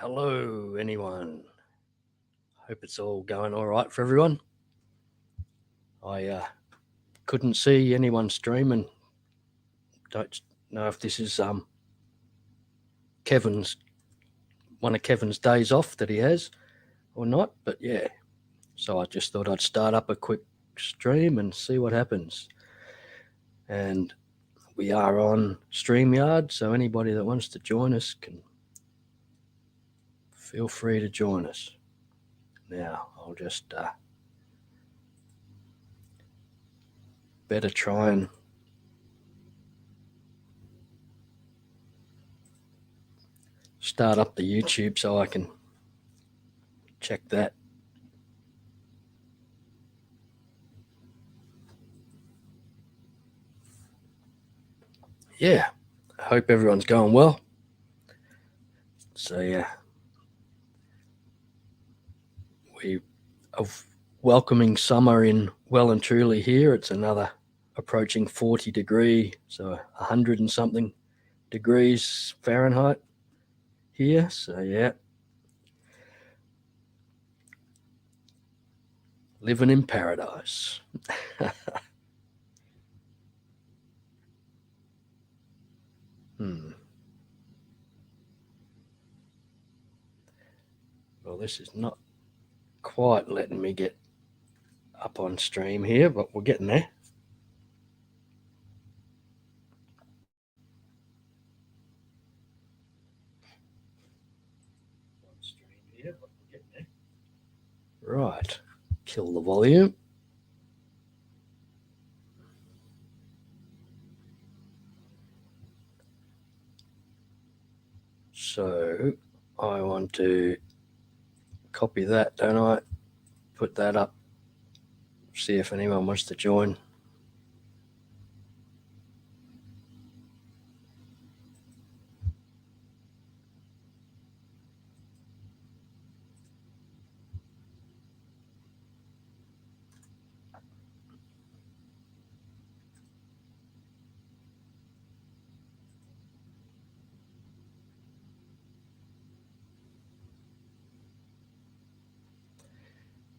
Hello, anyone. Hope it's all going all right for everyone. I couldn't see anyone streaming. Don't know if this is Kevin's one of Kevin's days off that he has or not, but yeah. So I just thought I'd start up a quick stream and see what happens. And we are on StreamYard, so anybody that wants to join us can feel free to join us. Now I'll just better try and start up the YouTube so I can check that. Yeah, I hope everyone's going well. So yeah, we are welcoming summer in well and truly here. It's another approaching 40 degree, so 100 and something degrees Fahrenheit here. So yeah, living in paradise. Well, this is not quite letting me get up on stream here, but we're getting there. Right, kill the volume. So I want to copy that, don't I? Put that up, see if anyone wants to join.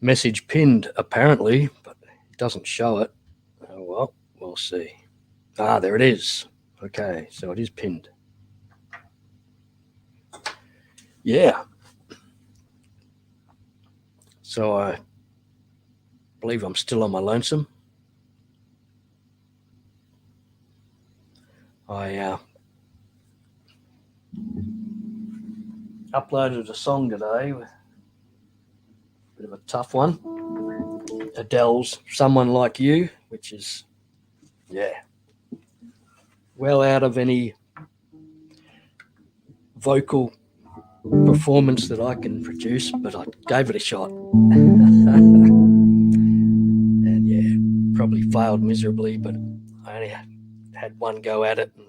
Message pinned apparently, but it doesn't show it. Oh well, we'll see. Ah, there it is. Okay, so it is pinned. Yeah. So I believe I'm still on my lonesome. I uploaded a song today, a bit of a tough one. Adele's "Someone Like You," which is, yeah, well out of any vocal performance that I can produce, but I gave it a shot. And yeah, probably failed miserably, but I only had one go at it and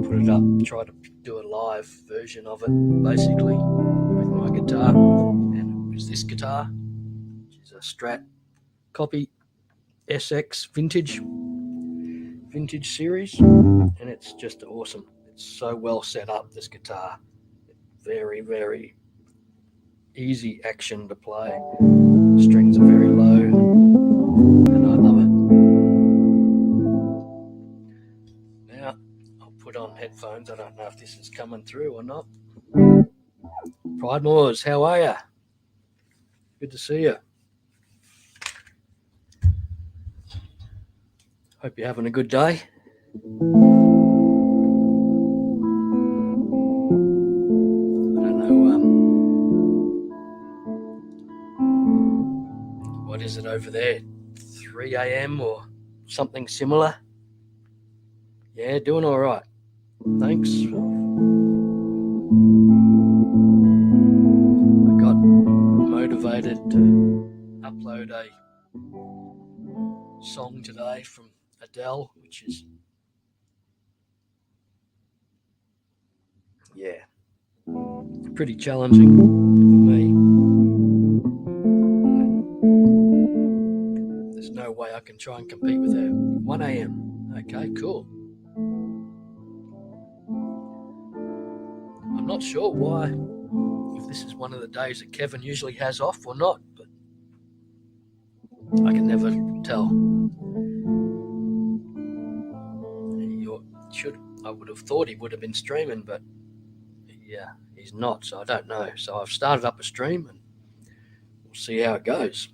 put it up, try to do a live version of it basically with my guitar. And it was this guitar, which is a Strat Copy SX vintage series, and it's just awesome. It's so well set up, this guitar. Very, very easy action to play. Strings are very low, and I love it. Now I'll put on headphones. I don't know if this is coming through or not. Pride Moors, how are you? Good to see you. Hope you're having a good day. I don't know, what is it over there? 3 a.m. or something similar? Yeah, doing all right. Thanks. I got motivated to upload a song today from Adele, which is, yeah, pretty challenging for me. There's no way I can try and compete with her. 1 a.m. Okay, cool. not sure why, if this is one of the days that Kevin usually has off or not, but I can never tell. I would have thought he would have been streaming, but yeah, he's not, so I don't know. So I've started up a stream and we'll see how it goes.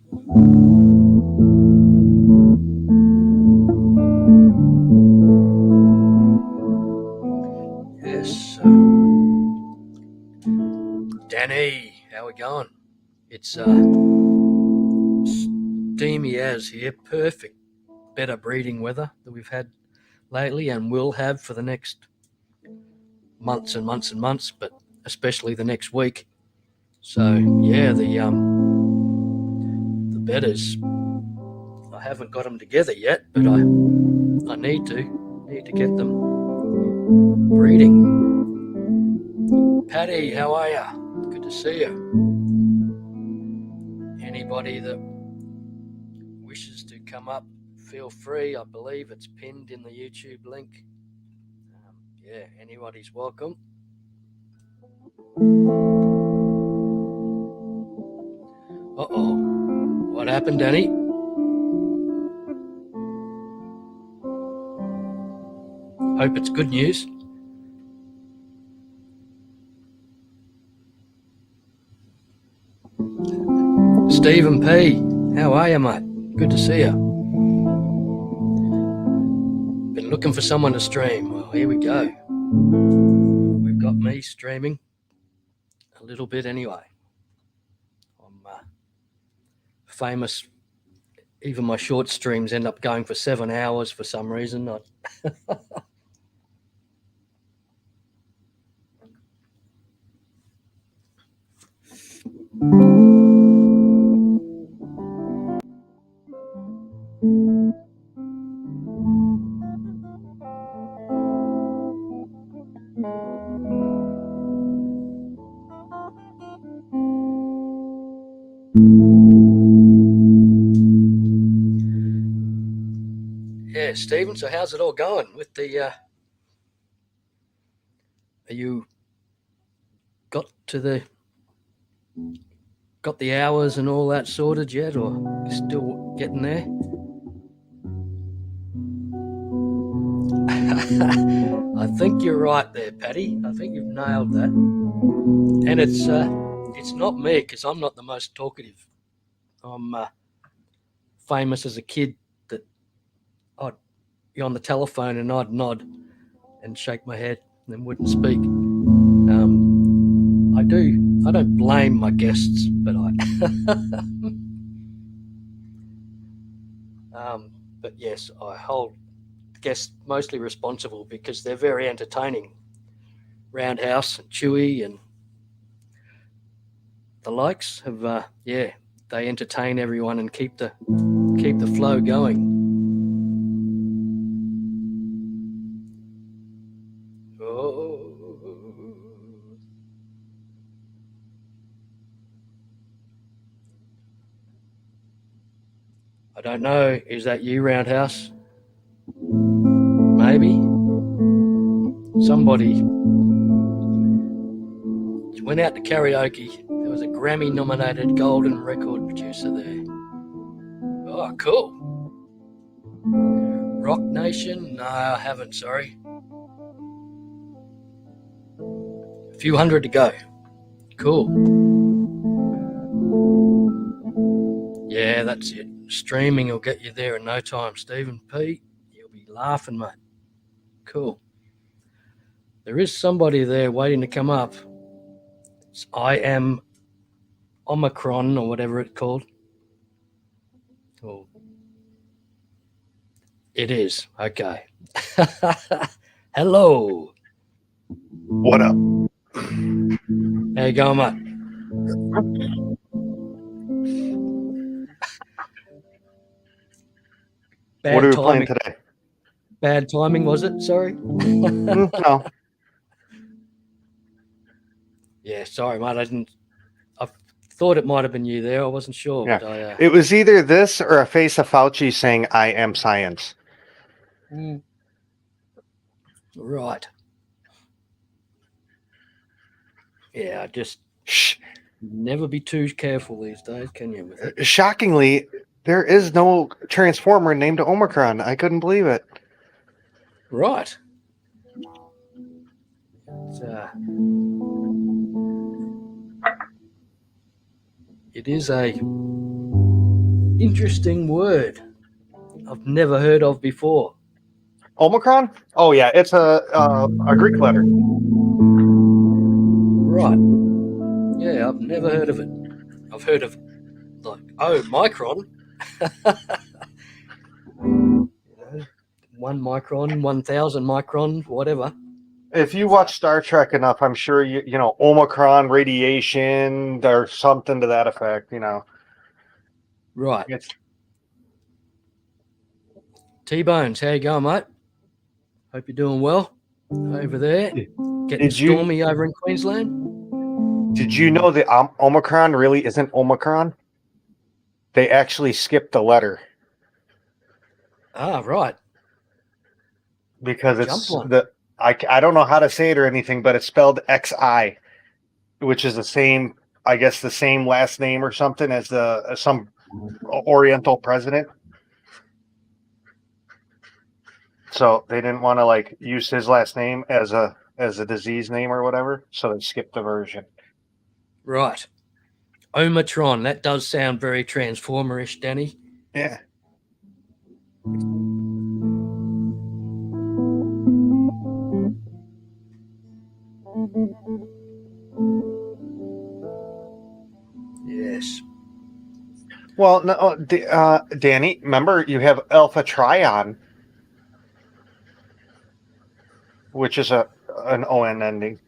Yes. Danny, how we going? It's steamy as here. Perfect. Better breeding weather that we've had lately and will have for the next months and months and months, but especially the next week. So yeah, the bedders, I haven't got them together yet, but I need to get them breeding. Patty, how are ya? Good to see you. Anybody that wishes to come up, feel free. I believe it's pinned in the YouTube link. Yeah, anybody's welcome. Uh-oh. What happened, Danny? Hope it's good news. Stephen P, how are you, mate? Good to see you. Been looking for someone to stream. Well, here we go. We've got me streaming a little bit anyway. I'm famous. Even my short streams end up going for 7 hours for some reason. Yeah, Stephen, so how's it all going with the are you got the hours and all that sorted yet, or you still getting there? I think you're right there, Patty. I think you've nailed that. And it's not me, because I'm not the most talkative. I'm famous as a kid that I'd be on the telephone and I'd nod and shake my head and wouldn't speak. I don't blame my guests, but but yes, I hold guests mostly responsible because they're very entertaining. Roundhouse and Chewy and the likes have they entertain everyone and keep the flow going. I don't know. Is that you, Roundhouse? Maybe. Somebody went out to karaoke. There was a Grammy-nominated golden record producer there. Oh, cool. Rock Nation? No, I haven't, sorry. A few hundred to go. Cool. Yeah, that's it. Streaming will get you there in no time. Stephen P, you'll be laughing, mate. Cool. There is somebody there waiting to come up. I am Omicron or whatever it's called. Oh, it is. Okay. Hello. What up? How you going, mate? What are we playing today? Bad timing, was it? Sorry. No. Yeah, sorry, mate. I thought it might have been you there. I wasn't sure. Yeah. But it was either this or a face of Fauci saying, "I am science." Right. Yeah, I just Sh- never be too careful these days, can you? With it? Shockingly, there is no Transformer named Omicron. I couldn't believe it. Right. It is a interesting word I've never heard of before. Omicron? Oh yeah, it's a Greek letter. Right. Yeah, I've never heard of it. I've heard of micron. 1 micron, 1,000 micron, whatever. If you watch Star Trek enough, I'm sure you know Omicron radiation or something to that effect. Right. It's T-Bones, how you going, mate? Hope you're doing well over there. Getting did you stormy over in Queensland. did you know the Omicron really isn't Omicron? They actually skipped the letter Ah, right. because Jumped it's one. I don't know how to say it or anything, but it's spelled XI, which is the same, I guess, the same last name or something as some Oriental president. So they didn't want to use his last name as a disease name or whatever. So they skipped the version. Right. Omicron. That does sound very Transformerish, Danny. Yeah. Yes. Well, no, Danny, remember you have Alpha Trion, which is an ON ending.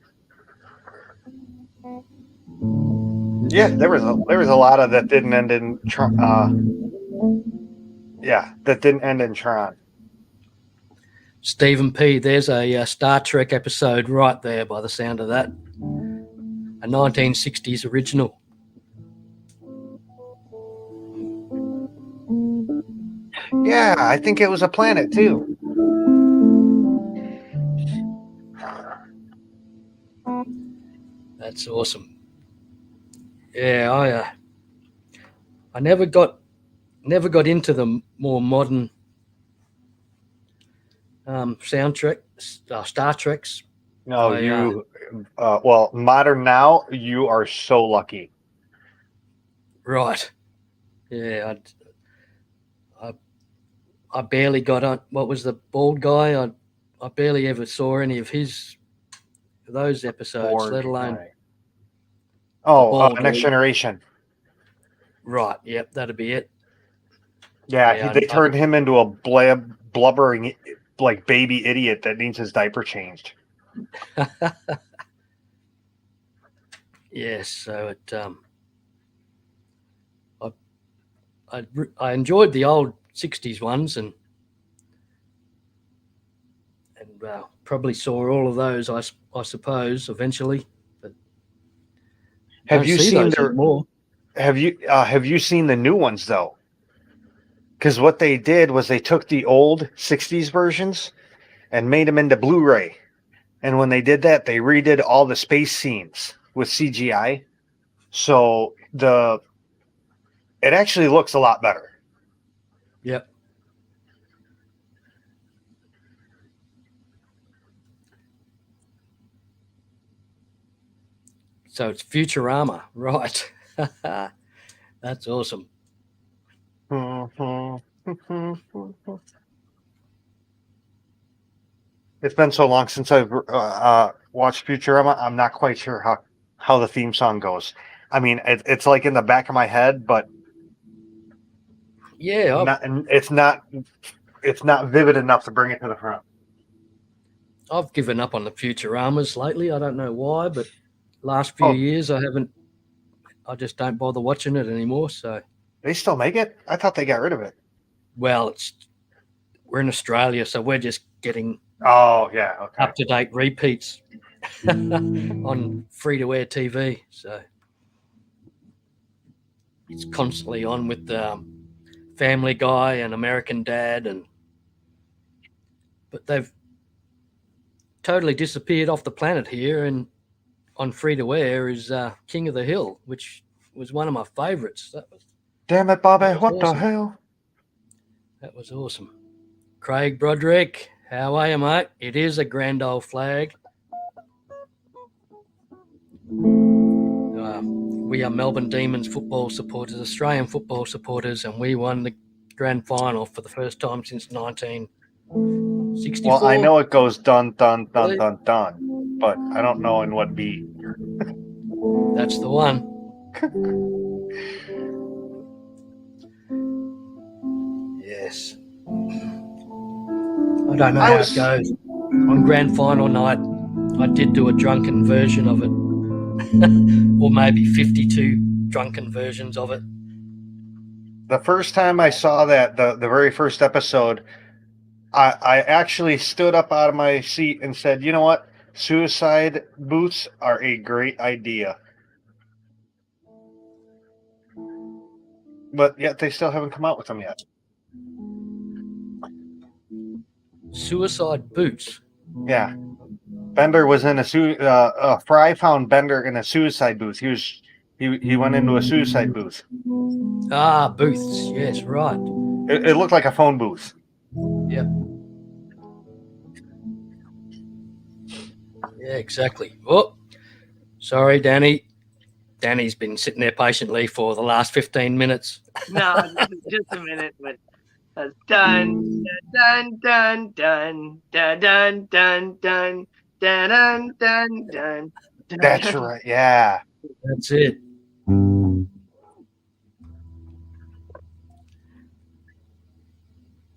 Yeah, there was a lot of that didn't end in that didn't end in Tron. Stephen P. There's a Star Trek episode right there by the sound of that. A 1960s original. Yeah, I think it was a planet too. That's awesome. Yeah, I never got into the more modern soundtrack Star Treks. No, well, modern now, you are so lucky. Right. Yeah, I barely got on. What was the bald guy? I barely ever saw any of those episodes, Borg let alone guy. the Oh, bald Next one. Generation. Right. Yep, that'd be it. Yeah, Yeah, they turned him into a blubbering baby idiot that needs his diaper changed. yes. So it. I enjoyed the old '60s ones and probably saw all of those. I suppose eventually, but Have don't you see seen those anymore. Have you seen the new ones though? Because what they did was they took the old '60s versions and made them into Blu-ray. And when they did that, they redid all the space scenes with CGI. So it actually looks a lot better. Yep. So it's Futurama, right? That's awesome. It's been so long since I've watched Futurama. I'm not quite sure how the theme song goes. I mean, it's like in the back of my head, but Yeah, it's not vivid enough to bring it to the front. I've given up on the Futuramas lately. I don't know why, but last few Oh, years I just don't bother watching it anymore. So, they still make it? I thought they got rid of it. well, we're in Australia, so we're just getting Oh, yeah, okay. up to date repeats on free to air TV. So it's constantly on with Family Guy and American Dad, but they've totally disappeared off the planet here in on free to air is King of the Hill, which was one of my favourites. Damn it, That Bobby! was What the awesome. hell? That was awesome. Craig Broderick, how are you, mate? It is a grand old flag. We are Melbourne Demons football supporters, Australian football supporters, and we won the grand final for the first time since 1964. Well, I know it goes dun dun dun dun dun, but I don't know in what beat. That's the one. Yes. I don't know how it goes. On grand final night, I did do a drunken version of it, or maybe 52 drunken versions of it. The first time I saw that, the very first episode, I actually stood up out of my seat and said, you know what? Suicide booths are a great idea. But yet they still haven't come out with them yet. Suicide boots? Yeah. Bender was in Fry found Bender in a suicide booth. He went into a suicide booth. Ah, booths. Yes, right. It looked like a phone booth. Yep. Yeah, exactly. Oh, sorry, Danny. Danny's been sitting there patiently for the last 15 minutes. No, just a minute, but dun dun dun dun dun dun dun dun dun dun dun. That's right. Yeah. That's it.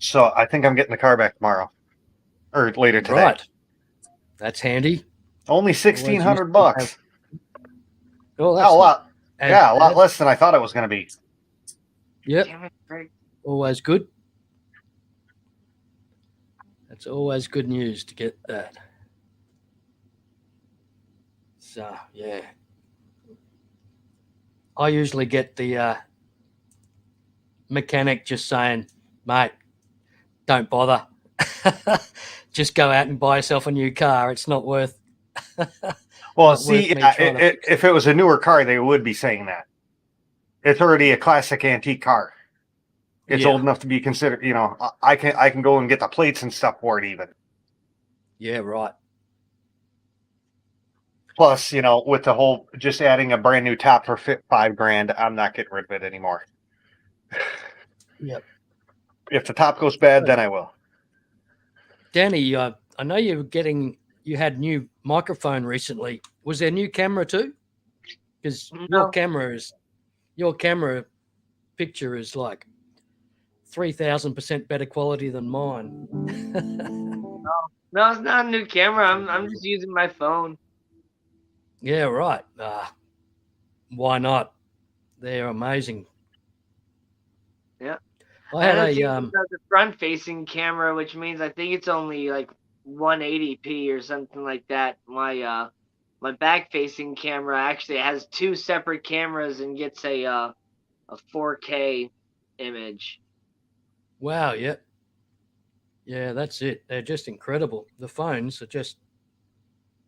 So I think I'm getting the car back tomorrow, or later today. Right. That's handy. Only $1,600. Oh, that's a lot. Yeah, a lot less than I thought it was going to be. Yep. Always good. That's always good news to get that. So, yeah. I usually get the mechanic just saying, mate, don't bother. Just go out and buy yourself a new car. It's not worth. Well, see, if it was a newer car, they would be saying that. It's already a classic antique car. It's old enough to be considered. You know, I can go and get the plates and stuff for it even. Yeah, right. Plus, you know, with the whole just adding a brand new top for $5,000, I'm not getting rid of it anymore. Yep. If the top goes bad, then I will. Danny, I know you had new microphone recently. Was there new camera too? Because your camera picture is like 3,000% better quality than mine. No, it's not a new camera. I'm just using my phone. Yeah, right. Why not? They're amazing. Yeah. I had the front-facing camera, which means I think it's only like 180p or something like that. My back-facing camera actually has two separate cameras and gets a 4K image. Wow, yeah. Yeah, that's it. They're just incredible. The phones are just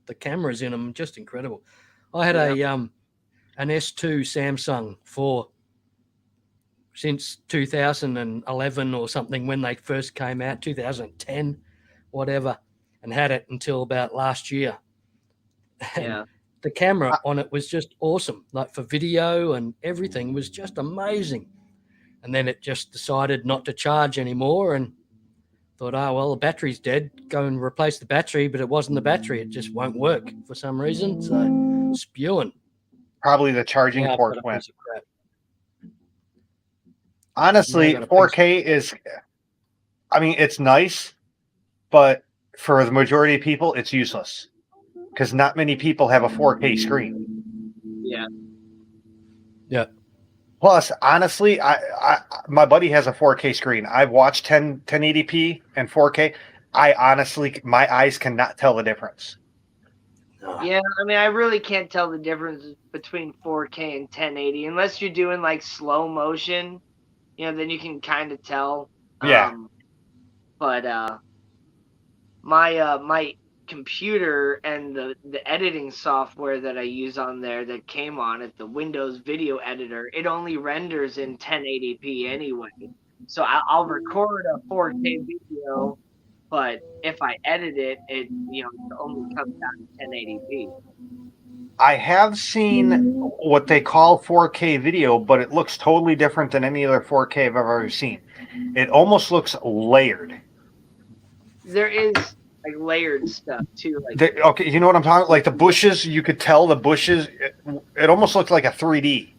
the cameras in them just incredible. I had an S2 Samsung for since 2011 or something when they first came out, 2010, whatever, and had it until about last year. And the camera on it was just awesome. Like for video and everything was just amazing. And then it just decided not to charge anymore and thought, oh, well, the battery's dead. Go and replace the battery, but it wasn't the battery. It just won't work for some reason. So spewing. Probably the charging port went. Honestly, 4K is, I mean, it's nice, but for the majority of people, it's useless because not many people have a 4K screen. Yeah. Yeah. Plus, honestly, my buddy has a 4K screen. I've watched 1080p and 4K. My eyes cannot tell the difference. Yeah, I mean, I really can't tell the difference between 4K and 1080 unless you're doing like slow motion. You know, then you can kind of tell. Yeah. But my computer and the editing software that I use on there that came on it, the Windows video editor, it only renders in 1080p anyway. So I'll record a 4K video, but if I edit it, it only comes out in 1080p. I have seen what they call 4K video, but it looks totally different than any other 4K I've ever seen. It almost looks layered. There is like layered stuff too, like Okay, you know what I'm talking? Like the bushes, you could tell the bushes. It almost looked like a 3D.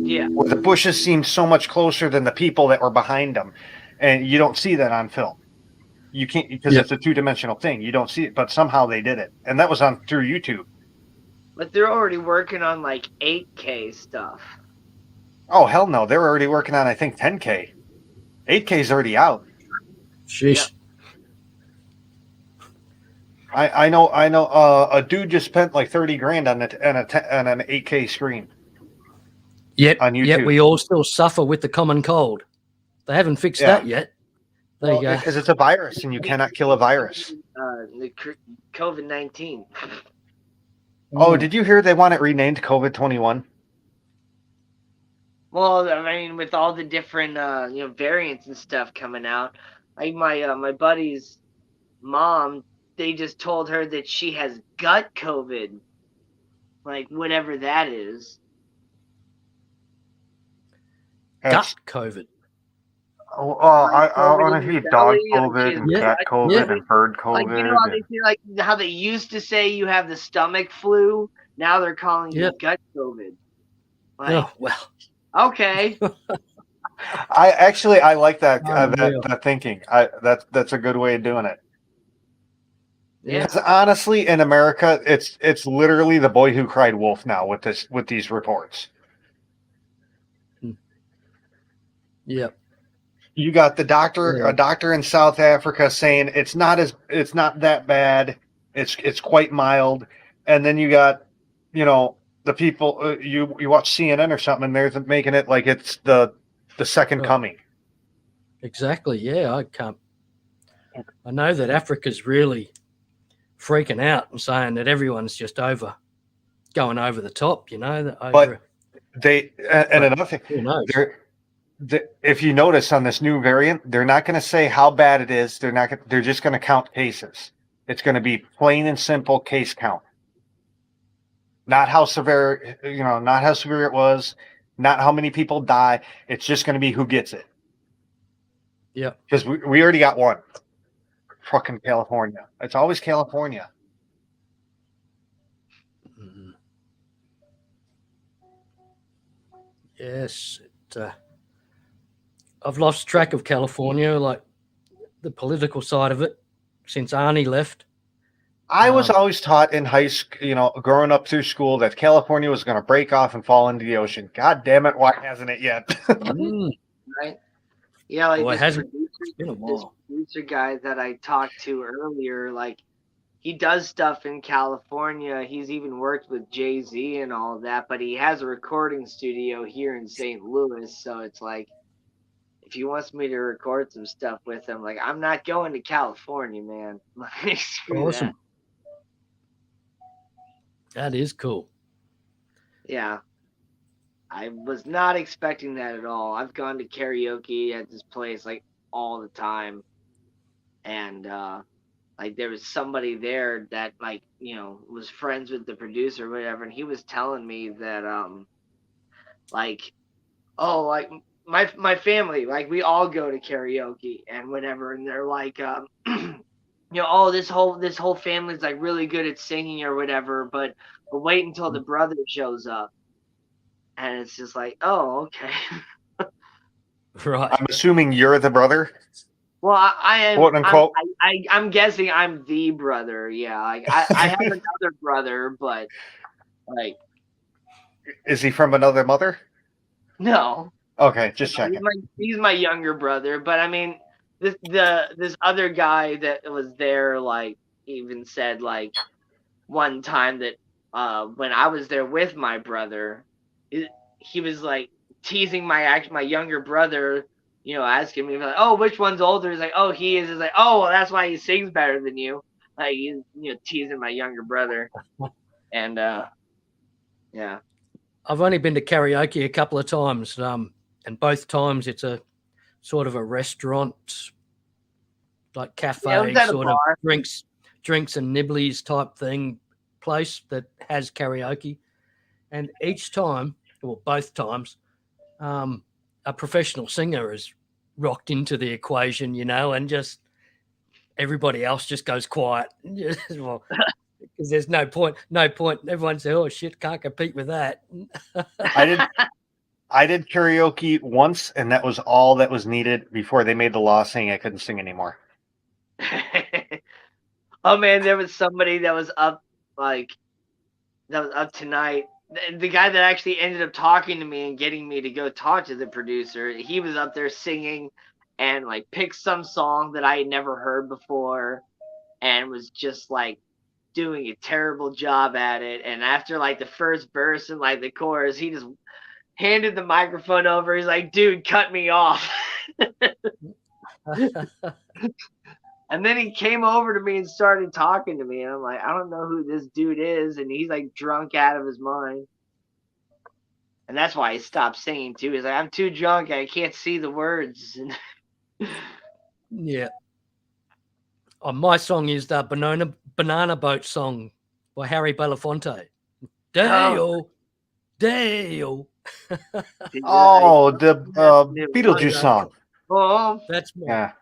yeah. Where the bushes seemed so much closer than the people that were behind them, and you don't see that on film. You can't because Yep. it's a two-dimensional thing. You don't see it, but somehow they did it, and that was on through YouTube. But they're already working on like 8K stuff. Oh hell no! They're already working on I think 10K. 8K is already out. Sheesh. I know. A dude just spent like 30 grand on an 8K screen. Yet on YouTube. yet we all still suffer with the common cold. They haven't fixed Yeah. that yet. Well, because it's a virus, and you cannot kill a virus. The COVID-19. Oh, did you hear they want it renamed COVID-21? Well, I mean, with all the different variants and stuff coming out, like my buddy's mom, they just told her that she has gut COVID, like whatever that is. Gut COVID. I want to see dog COVID and Yeah, cat COVID yeah. and bird Like COVID. how they say, like how they used to say you have the stomach flu. Now they're calling Yep. you gut COVID. Like, Oh well. okay. I like that Unreal. that thinking. That's a good way of doing it. Yeah. Because honestly, in America, it's literally the boy who cried wolf now with these reports. Yep. You got a doctor in South Africa saying it's not that bad. It's quite mild, and then you got, the people you watch CNN or something, and they're making it like it's the second coming. Exactly. Yeah, I know that Africa's really freaking out and saying that everyone's just going over the top. But another thing, who knows? if you notice on this new variant, they're not going to say how bad it is. They're just going to count cases. It's going to be plain and simple case count. Not how severe, not how severe it was, not how many people die. It's just going to be who gets it. Yeah. Because we already got one. Fucking California. It's always California. Mm-hmm. Yes. I've lost track of California, like the political side of it, since Arnie left. I was always taught in high school, growing up through school, that California was going to break off and fall into the ocean. God damn it, why hasn't it yet? Right? Yeah, like Well, this it's been a while. producer guy that I talked to earlier, like he does stuff in California. He's even worked with Jay-Z and all of that, but he has a recording studio here in St. Louis, so it's like if he wants me to record some stuff with him, like I'm not going to California, man. Like, screw Awesome. that. That is cool. Yeah. I was not expecting that at all. I've gone to karaoke at this place like all the time. And like there was somebody there that like, was friends with the producer or whatever, and he was telling me that like like my family, like we all go to karaoke and whatever, and they're like this whole family's like really good at singing or whatever, but wait until the brother shows up. And it's just like, oh, okay. Right. I'm assuming you're the brother. Well, I am. Quote unquote. I'm guessing I'm the brother. Yeah, like I have another brother, but like, is he from another mother? No. Okay, just checking. He's my younger brother, but I mean, this other guy that was there, like, even said like one time that when I was there with my brother, he was like teasing my younger brother, asking me like, oh, which one's older? He's like, oh, he is. He's like, oh, well, that's why he sings better than you. like he's teasing my younger brother, and yeah. I've only been to karaoke a couple of times, and both times it's a sort of a restaurant, like Yeah, it was cafe, at a sort of bar. drinks and nibblies type thing place that has karaoke. And each time, well, both times, um, a professional singer is rocked into the equation, and just everybody else just goes quiet. Well, because there's no point. No point. Everyone says, "Oh shit, can't compete with that." I did I did karaoke once, and that was all that was needed before they made the law saying I couldn't sing anymore. Oh man, there was somebody that was up like that was up tonight. The guy that actually ended up talking to me and getting me to go talk to the producer, he was up there singing and like picked some song that I had never heard before and was just like doing a terrible job at it. And after like the first verse and like the chorus, he just handed the microphone over. He's like, "Dude, cut me off." And then he came over to me and started talking to me. And I'm like, I don't know who this dude is. And he's like drunk out of his mind. And that's why he stopped singing too. He's like, I'm too drunk. I can't see the words. Yeah. Oh, my song is the Banana Boat song by Harry Belafonte. Oh, Dale, Dale. Oh, the Beetlejuice song. Oh, That's my Yeah.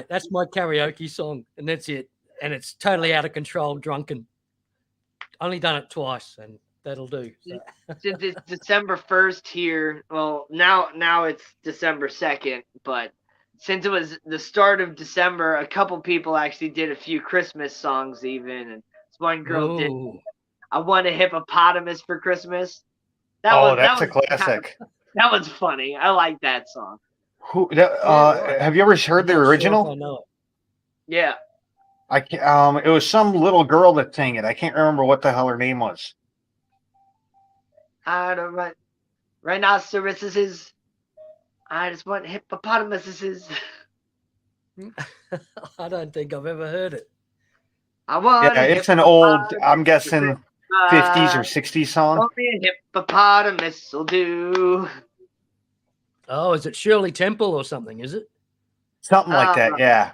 that's my karaoke song, and that's it. And it's totally out of control, drunken. Only done it twice, and that'll do. So. since it's December 1st here. Well, now it's December 2nd, but since it was the start of December, a couple people actually did a few Christmas songs even, and this one girl did Oh, "I Want a Hippopotamus for Christmas." That Oh, was that's a classic. that was funny. I like that song. yeah, right. Have you ever heard I'm the not sure if I original? know it. Yeah. It was some little girl that sang it. I can't remember what the hell her name was. I don't want rhinoceroses. I just want hippopotamuses. I don't think I've ever heard it. I want Yeah, a it's an old, hippopotamus I'm for guessing, 50s or Christmas. 60s song. Only a hippopotamus will do. Oh, is it Shirley Temple or something? Is it? Something like Uh, that, yeah.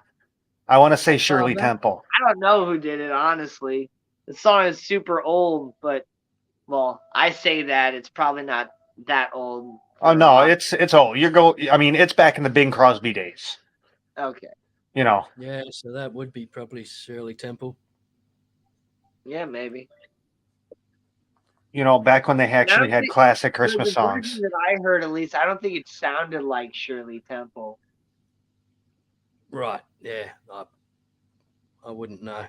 I want to say Oh, Shirley that, Temple. I don't know who did it, honestly. The song is super old, but, well, I say that. It's probably not that old Oh for a no, lot. it's old. I mean, it's back in the Bing Crosby days. Okay. You know. yeah, so that would be probably Shirley Temple. Yeah, maybe. Back when they And I actually don't had think, classic Christmas the version songs. that I heard, at least, I don't think it sounded like Shirley Temple. Right. Yeah. I wouldn't know.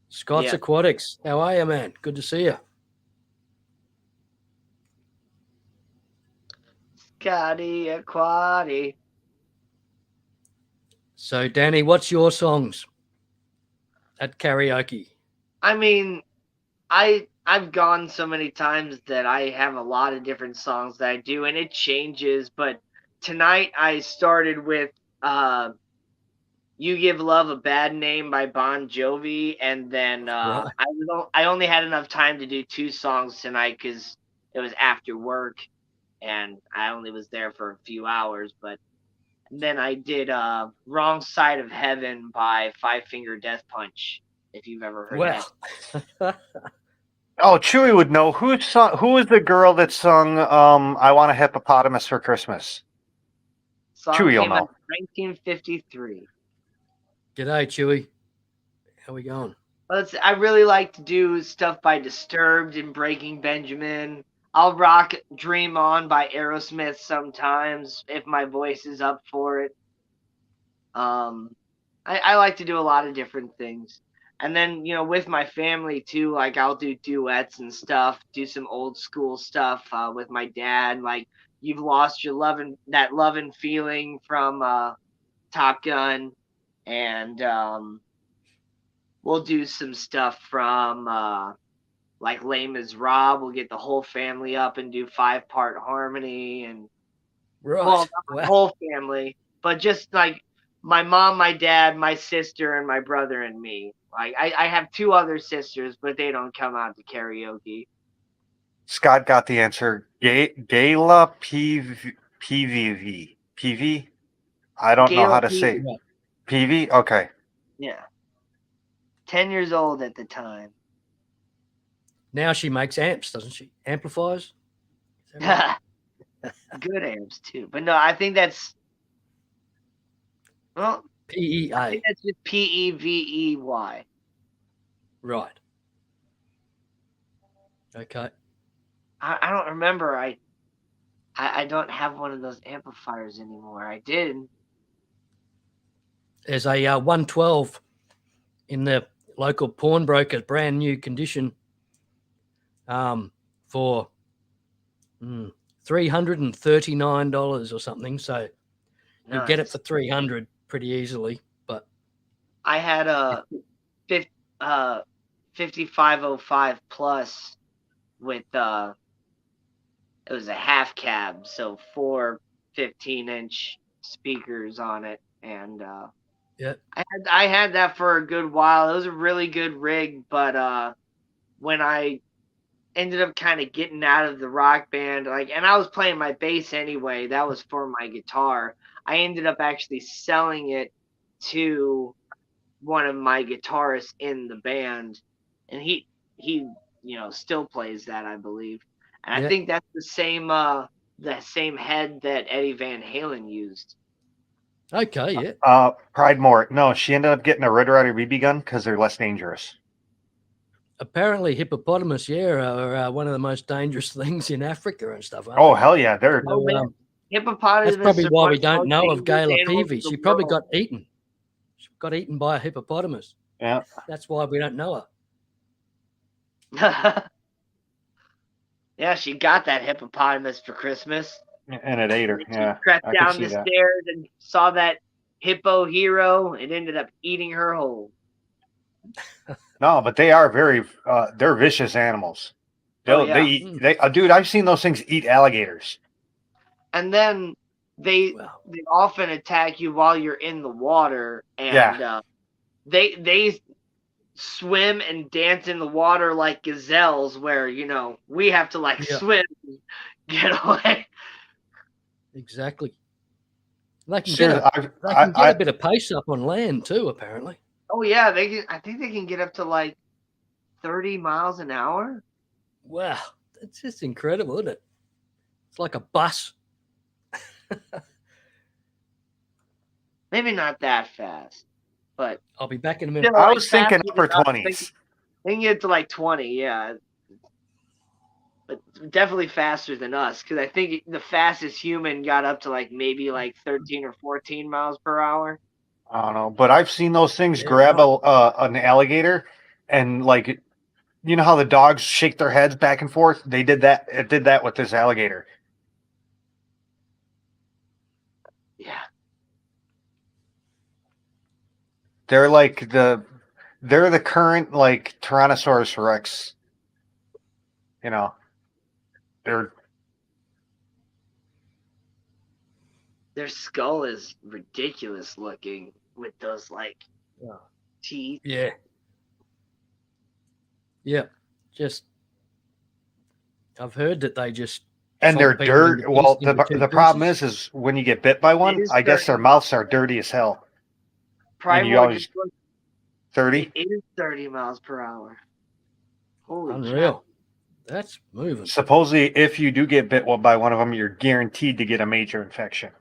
Scott's Yeah. Aquatics. How are you, man? Good to see you. Scotty Aquati. So, Danny, what's your songs at karaoke? I mean, I've gone so many times that I have a lot of different songs that I do, and it changes. But tonight I started with uh, "You Give Love a Bad Name" by Bon Jovi, and then Right. I only had enough time to do two songs tonight because it was after work, and I only was there for a few hours. But then I did "Wrong Side of Heaven" by Five Finger Death Punch. If you've ever heard that. Well, Oh, Chewy would know who was the girl that sung "I Want a Hippopotamus for Christmas." Song Chewy will came out know. in 1953. g'day, Chewy. How we going? I really like to do stuff by Disturbed and Breaking Benjamin. I'll rock Dream On by Aerosmith sometimes if my voice is up for it. Um, I like to do a lot of different things. And then, with my family too, like I'll do duets and stuff, do some old school stuff with my dad, like You've Lost Your Love and Feeling from Top Gun. And we'll do some stuff from like Lame as Rob. We'll get the whole family up and do 5-part harmony, and well, Right. not my Well, whole family, but just like my mom, my dad, my sister, and my brother and me. Like I have 2 other sisters, but they don't come out to karaoke. Scott got the answer. Gala PV. I don't know how Gayla to say Peavy, Right. PV. Okay. yeah, 10 years old at the time. Now she makes amps, doesn't she? Amplifiers. Is that right? Good amps too, but no, I think that's well, I PEA. think that's just PEVEY. Right. Okay. I don't remember. I don't have one of those amplifiers anymore. I did. There's a 112 in the local pawnbroker, brand new condition, for $339 or something. So you'll get it Nice. for 300 pretty easily. But I had a 5505 plus with it was a half cab, so 4 15-inch speakers on it, and yeah, I had that for a good while. It was a really good rig, but when I ended up kind of getting out of the rock band, like, and I was playing my bass anyway, that was for my guitar. I ended up actually selling it to one of my guitarists in the band, and he still plays that, I believe. And I yeah. think that's the same head that Eddie Van Halen used. Okay, yeah. Pride More. No, she ended up getting a Red Ryder BB gun because they're less dangerous. Apparently, hippopotamus, are one of the most dangerous things in Africa and stuff. Oh, They? hell yeah. They're So, Man, hippopotamus that's probably are why one we of the don't most know of dangerous Gayla animals Peavy. in the She probably world. got eaten. She got eaten by a hippopotamus. yeah. That's why we don't know Yeah, she got that hippopotamus for Christmas. And it ate her. She Yeah. crept I could down see the that. stairs and saw that hippo hero and ended up eating her whole. No, but they are they're vicious animals. Oh They yeah. eat, dude, I've seen those things eat alligators. And then they Well, they often attack you while you're in the water, and Yeah. they swim and dance in the water like gazelles, where we have to like Yeah. swim and get away. exactly. They can Seriously, get a bit of pace up on land too, apparently. Oh yeah, I think they can get up to like 30 miles an hour. Wow, that's just incredible, isn't it? It's like a bus. Maybe not that fast, but I'll be back in a minute. still, I like, was thinking faster upper than us. 20s. They can get to like 20, yeah. But definitely faster than us, because I think the fastest human got up to like maybe like 13 or 14 miles per hour. I don't know, but I've seen those things Yeah, grab right. an alligator and like, you know how the dogs shake their heads back and forth? They did that. It did that with this alligator. Yeah. They're like they're the current like Tyrannosaurus Rex. You know, they're Their skull is ridiculous looking with those like Yeah. teeth. Yeah. Yeah. Just I've heard that they just and chomp they're people into dirt. Well, into two the problem pieces. is when you get bit by one, is I guess their 30 mouths are dirty as hell. And you Primordial always just looked, 30. it is 30 miles per hour. Holy cow. Unreal. That's moving. Supposedly, if you do get bit by one of them, you're guaranteed to get a major infection.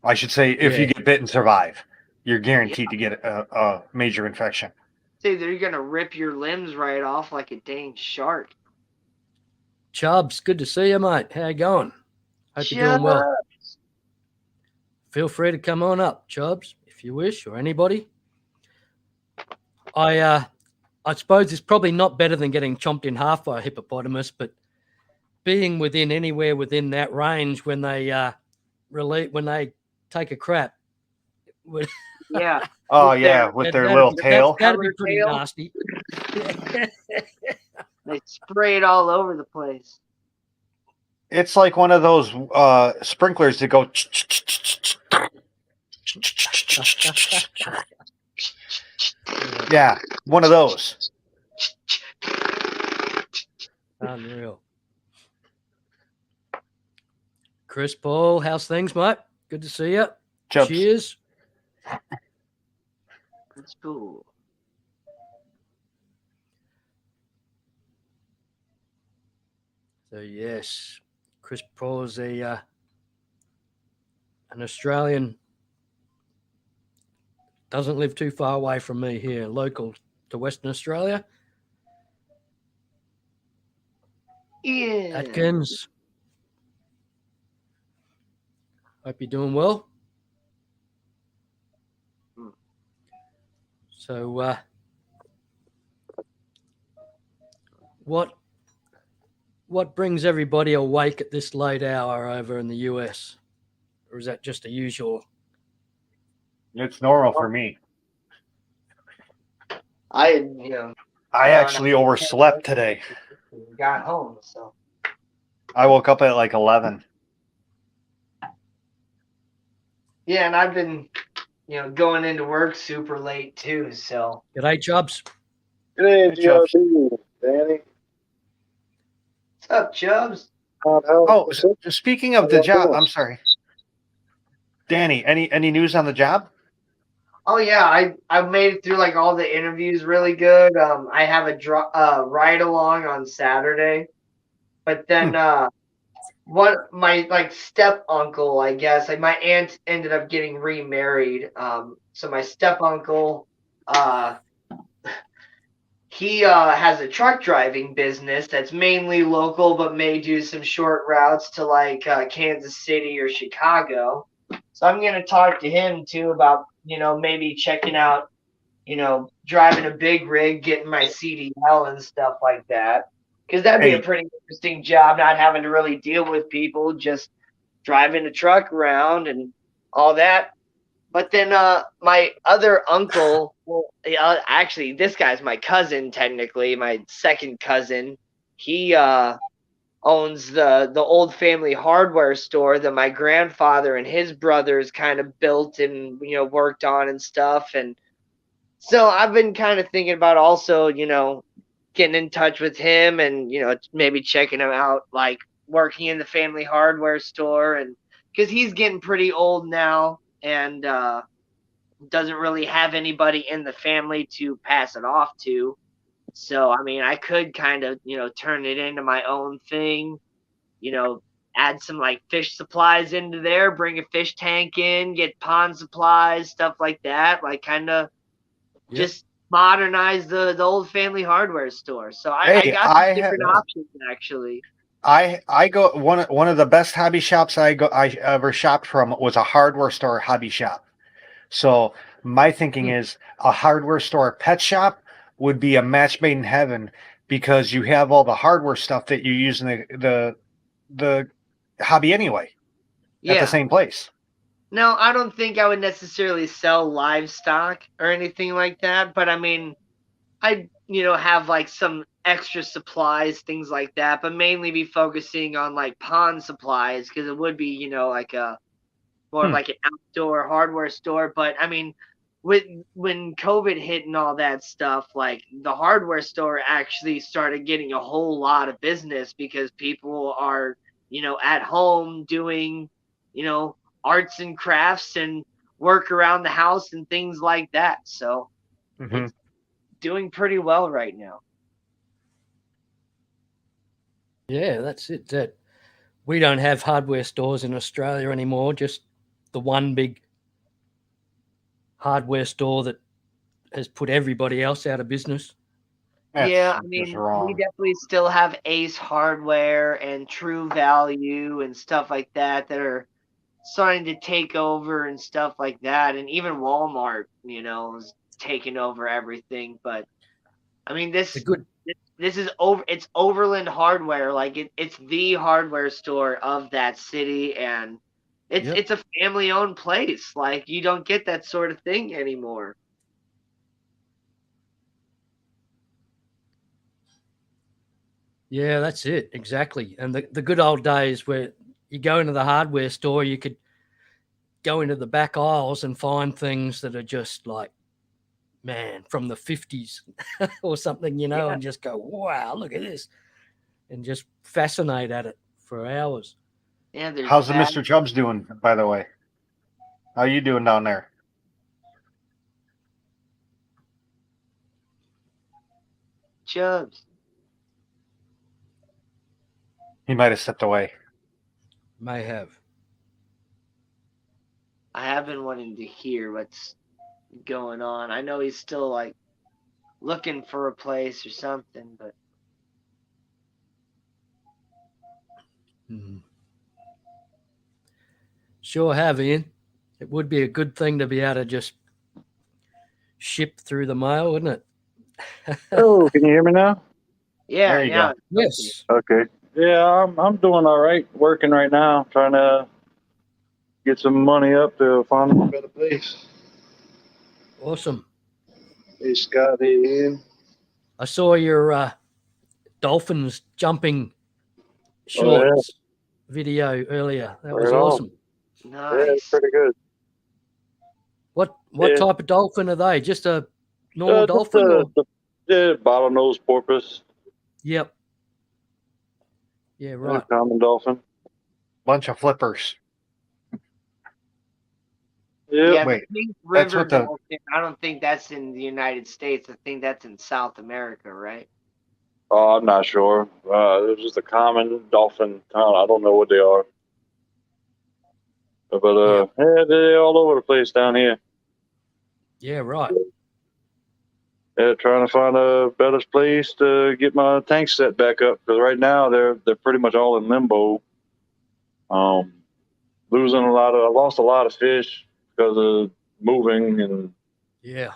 I should say, if you Yeah. get bit and survive, you're guaranteed to get a major infection. Say they're gonna rip your limbs right off like a dang shark. Chubbs, good to see you, mate. How you going? Hope you're doing well. Feel free to come on up, Chubbs, if you wish, or anybody. I suppose it's probably not better than getting chomped in half by a hippopotamus, but being anywhere within that range when they take a crap. Yeah. Oh With yeah, their- with their little tail. That'd be pretty tail. nasty. They spray it all over the place. It's like one of those sprinklers that go Yeah, one of those. Unreal. Chris Paul, how's things, mate? Good to see you. Chubbs. Cheers. That's cool. So yes, Chris Paul's an Australian. Doesn't live too far away from me here, local to Western Australia. Yeah. Atkins. Hope you're doing well. So, what brings everybody awake at this late hour over in the US, or is that just a usual? It's normal for me. I I actually overslept today. got home, so I woke up at like 11. yeah, and I've been going into work super late too. So G'day, Chubbs. Good Hey, Chubbs. Danny. what's up, Chubbs? Oh, speaking of the job, I'm sorry. Danny, any news on the job? Oh yeah, I made it through like all the interviews really good. I have a ride along on Saturday, but then my like step uncle, I guess, like my aunt ended up getting remarried. So my step uncle, he has a truck driving business that's mainly local, but may do some short routes to like Kansas City or Chicago. So I'm gonna talk to him too about maybe checking out driving a big rig, getting my CDL and stuff like that. Because that'd be a Hey, pretty interesting job, not having to really deal with people, just driving a truck around and all that. But then my other uncle, well, actually, this guy's my cousin, technically, my second cousin. He owns the old family hardware store that my grandfather and his brothers kind of built and worked on and stuff. And so I've been kind of thinking about also, getting in touch with him and, maybe checking him out, like working in the family hardware store. And because he's getting pretty old now and doesn't really have anybody in the family to pass it off to. So, I mean, I could kind of, turn it into my own thing, you know, add some like fish supplies into there, bring a fish tank in, get pond supplies, stuff like that, like kind of just modernize the old family hardware store. So I hey, got some different options actually. I go one of the best hobby shops I ever shopped from was a hardware store hobby shop. So my thinking is a hardware store pet shop would be a match made in heaven because you have all the hardware stuff that you use in the hobby anyway at the Yeah. same place. No, I don't think I would necessarily sell livestock or anything like that, but I mean, I'd, have like some extra supplies, things like that, but mainly be focusing on like pond supplies because it would be, like a more of like an outdoor hardware store. But I mean, with when COVID hit and all that stuff, like the hardware store actually started getting a whole lot of business because people are, at home doing, you know, arts and crafts and work around the house and things like that. So Mm-hmm. it's doing pretty well right now. Yeah, that's it. That we don't have hardware stores in Australia anymore. Just the one big hardware store that has put everybody else out of business. That's Yeah, I just mean, we wrong. definitely still have Ace Hardware and True Value and stuff like that that are starting to take over and stuff like that. And even Walmart, is taking over everything. But I mean, The good, this is over. It's Overland Hardware, like it's the hardware store of that city, and it's a family owned place. Like you don't get that sort of thing anymore. yeah, that's it exactly. And the good old days where you go into the hardware store, you could go into the back aisles and find things that are just like, man, from the 50s or something, you know, Yeah. and just go, wow, look at this, and just fascinate at it for hours. Yeah, there's How's the bad Mr. Chubbs doing, by the way? How you doing down there? Chubs. He might have stepped away. May have. I have been wanting to hear what's going on. I know he's still like looking for a place or something, but Mm. Sure have, Ian. It would be a good thing to be able to just ship through the mail, wouldn't it? Oh, can you hear me now? yeah, There you now go. it's okay. Yes. Okay. Yeah, I'm doing all right. Working right now, trying to get some money up to find a better place. Awesome. Hey, Scott, hey, Ian. I saw your dolphins jumping Oh, yeah. shorts video earlier. That was Right on. awesome. Yeah, it's Nice. pretty good. What Yeah. type of dolphin are they? Just a normal Just dolphin? Or? the bottlenose porpoise. Yep. Yeah, Yeah, right. common dolphin. Bunch of flippers. Yep. Yeah, Wait, the pink that's river what the- dolphin. I don't think that's in the United States. I think that's in South America, right? Oh, I'm not sure. It's just a common dolphin. I don't know what they are. But yeah, they're all over the place down here. Yeah, right. Yeah, trying to find a better place to get my tank set back up because right now they're pretty much all in limbo. Losing a lot of, I lost a lot of fish because of moving, and Yeah.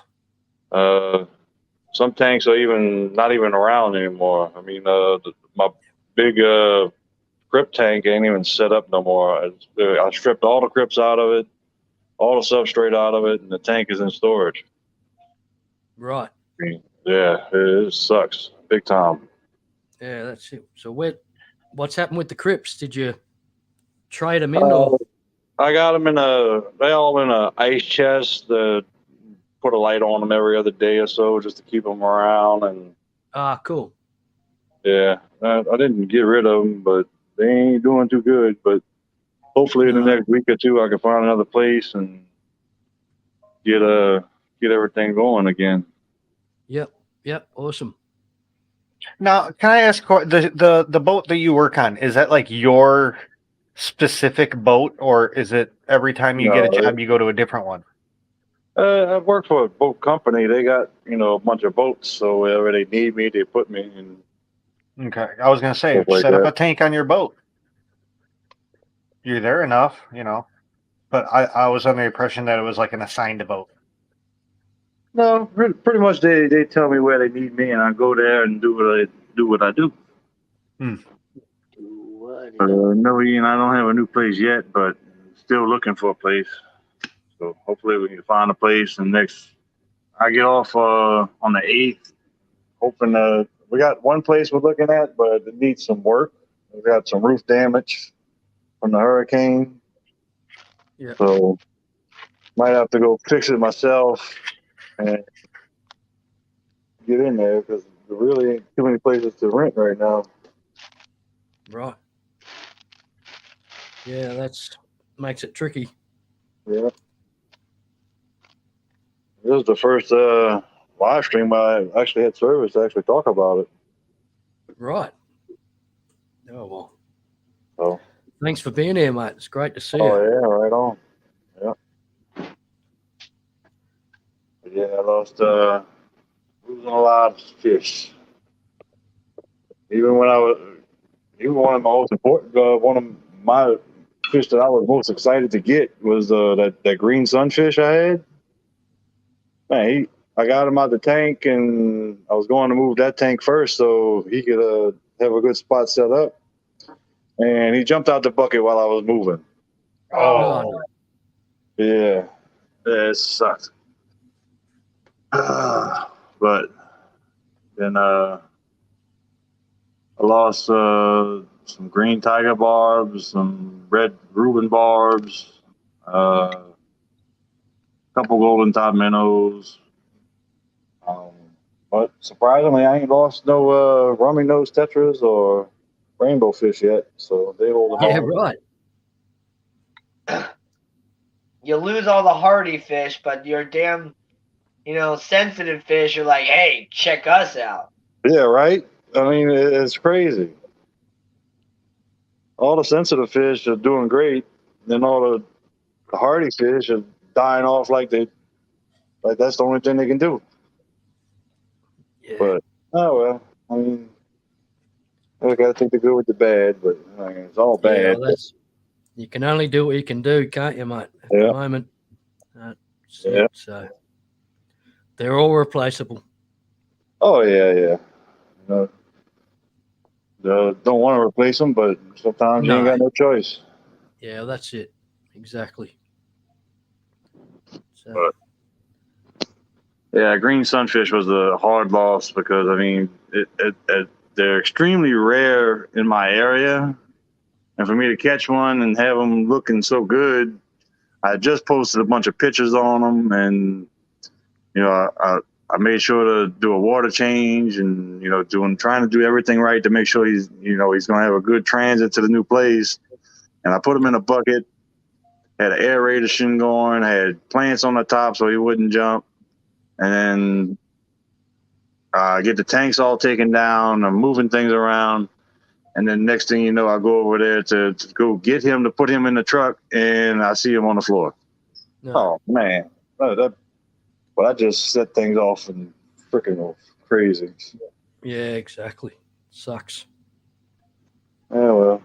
some tanks are even not even around anymore. I mean, my big crypt tank ain't even set up no more. I stripped all the crypts out of it, all the substrate out of it, and the tank is in storage. Right. I mean, yeah, it sucks big time. Yeah, that's it. So what's happened with the crypts? Did you trade them in or? I got them they all in a ice chest. Put a light on them every other day or so just to keep them around. And Ah, cool. yeah, I didn't get rid of them, but they ain't doing too good. But hopefully in the next week or two, I can find another place and get everything going again. Yep. Awesome. Now, can I ask the boat that you work on? Is that like your specific boat, or is it every time you get a No, job you go to a different one? I work for a boat company. They got a bunch of boats, so wherever they need me, they put me in. Okay, I was gonna say Stuff like set up that. a tank on your boat. You're there enough, But I was under the impression that it was like an assigned boat. No, pretty much they tell me where they need me, and I go there and do what I do. What? No, Ian, I don't have a new place yet, but still looking for a place. So hopefully we can find a place. And next, I get off on the 8th. Hoping we got one place we're looking at, but it needs some work. We got some roof damage from the hurricane. Yeah. So might have to go fix it myself and get in there because there really ain't too many places to rent right now. Right. Yeah, that's makes it tricky. Yeah. This is the first live stream I actually had service to actually talk about it. Right. Oh well. So. Thanks for being here, mate. It's great to see Oh you. yeah, right on. Yeah. Yeah, I lost losing a lot of fish. Even one of my most important, one of my fish that I was most excited to get was that green sunfish I had. Man, I got him out the tank, and I was going to move that tank first so he could have a good spot set up. And he jumped out the bucket while I was moving. Oh. Yeah, it sucked. But then I lost some green tiger barbs, some red Reuben barbs. couple golden top minnows. But surprisingly, I ain't lost no rummy nose tetras or rainbow fish yet. So they hold them Yeah, all. right. You lose all the hardy fish, but your damn, sensitive fish are like, hey, check us out. Yeah, right. I mean, it's crazy. All the sensitive fish are doing great, then all the hardy fish are dying off like that's the only thing they can do. Yeah. But oh well, I mean, I got to take the good with the bad, but I mean, it's all Yeah, bad. well, you can only do what you can do, can't you, mate? At the Yeah. moment, that's Yeah. it. So they're all replaceable. Oh yeah. You don't want to replace them, but sometimes you ain't No. got no choice. Yeah, that's it. Exactly. So But yeah, green sunfish was a hard loss because I mean, they're extremely rare in my area, and for me to catch one and have them looking so good, I just posted a bunch of pictures on them, and I made sure to do a water change, and trying to do everything right to make sure he's going to have a good transit to the new place. And I put him in a bucket, had an aeration going, had plants on the top so he wouldn't jump, and then get the tanks all taken down. I'm moving things around. And then next thing you know, I go over there to go get him to put him in the truck, and I see him on the floor. no. Oh man, I just set things off and freaking crazy. Yeah, exactly. Sucks. Yeah, well,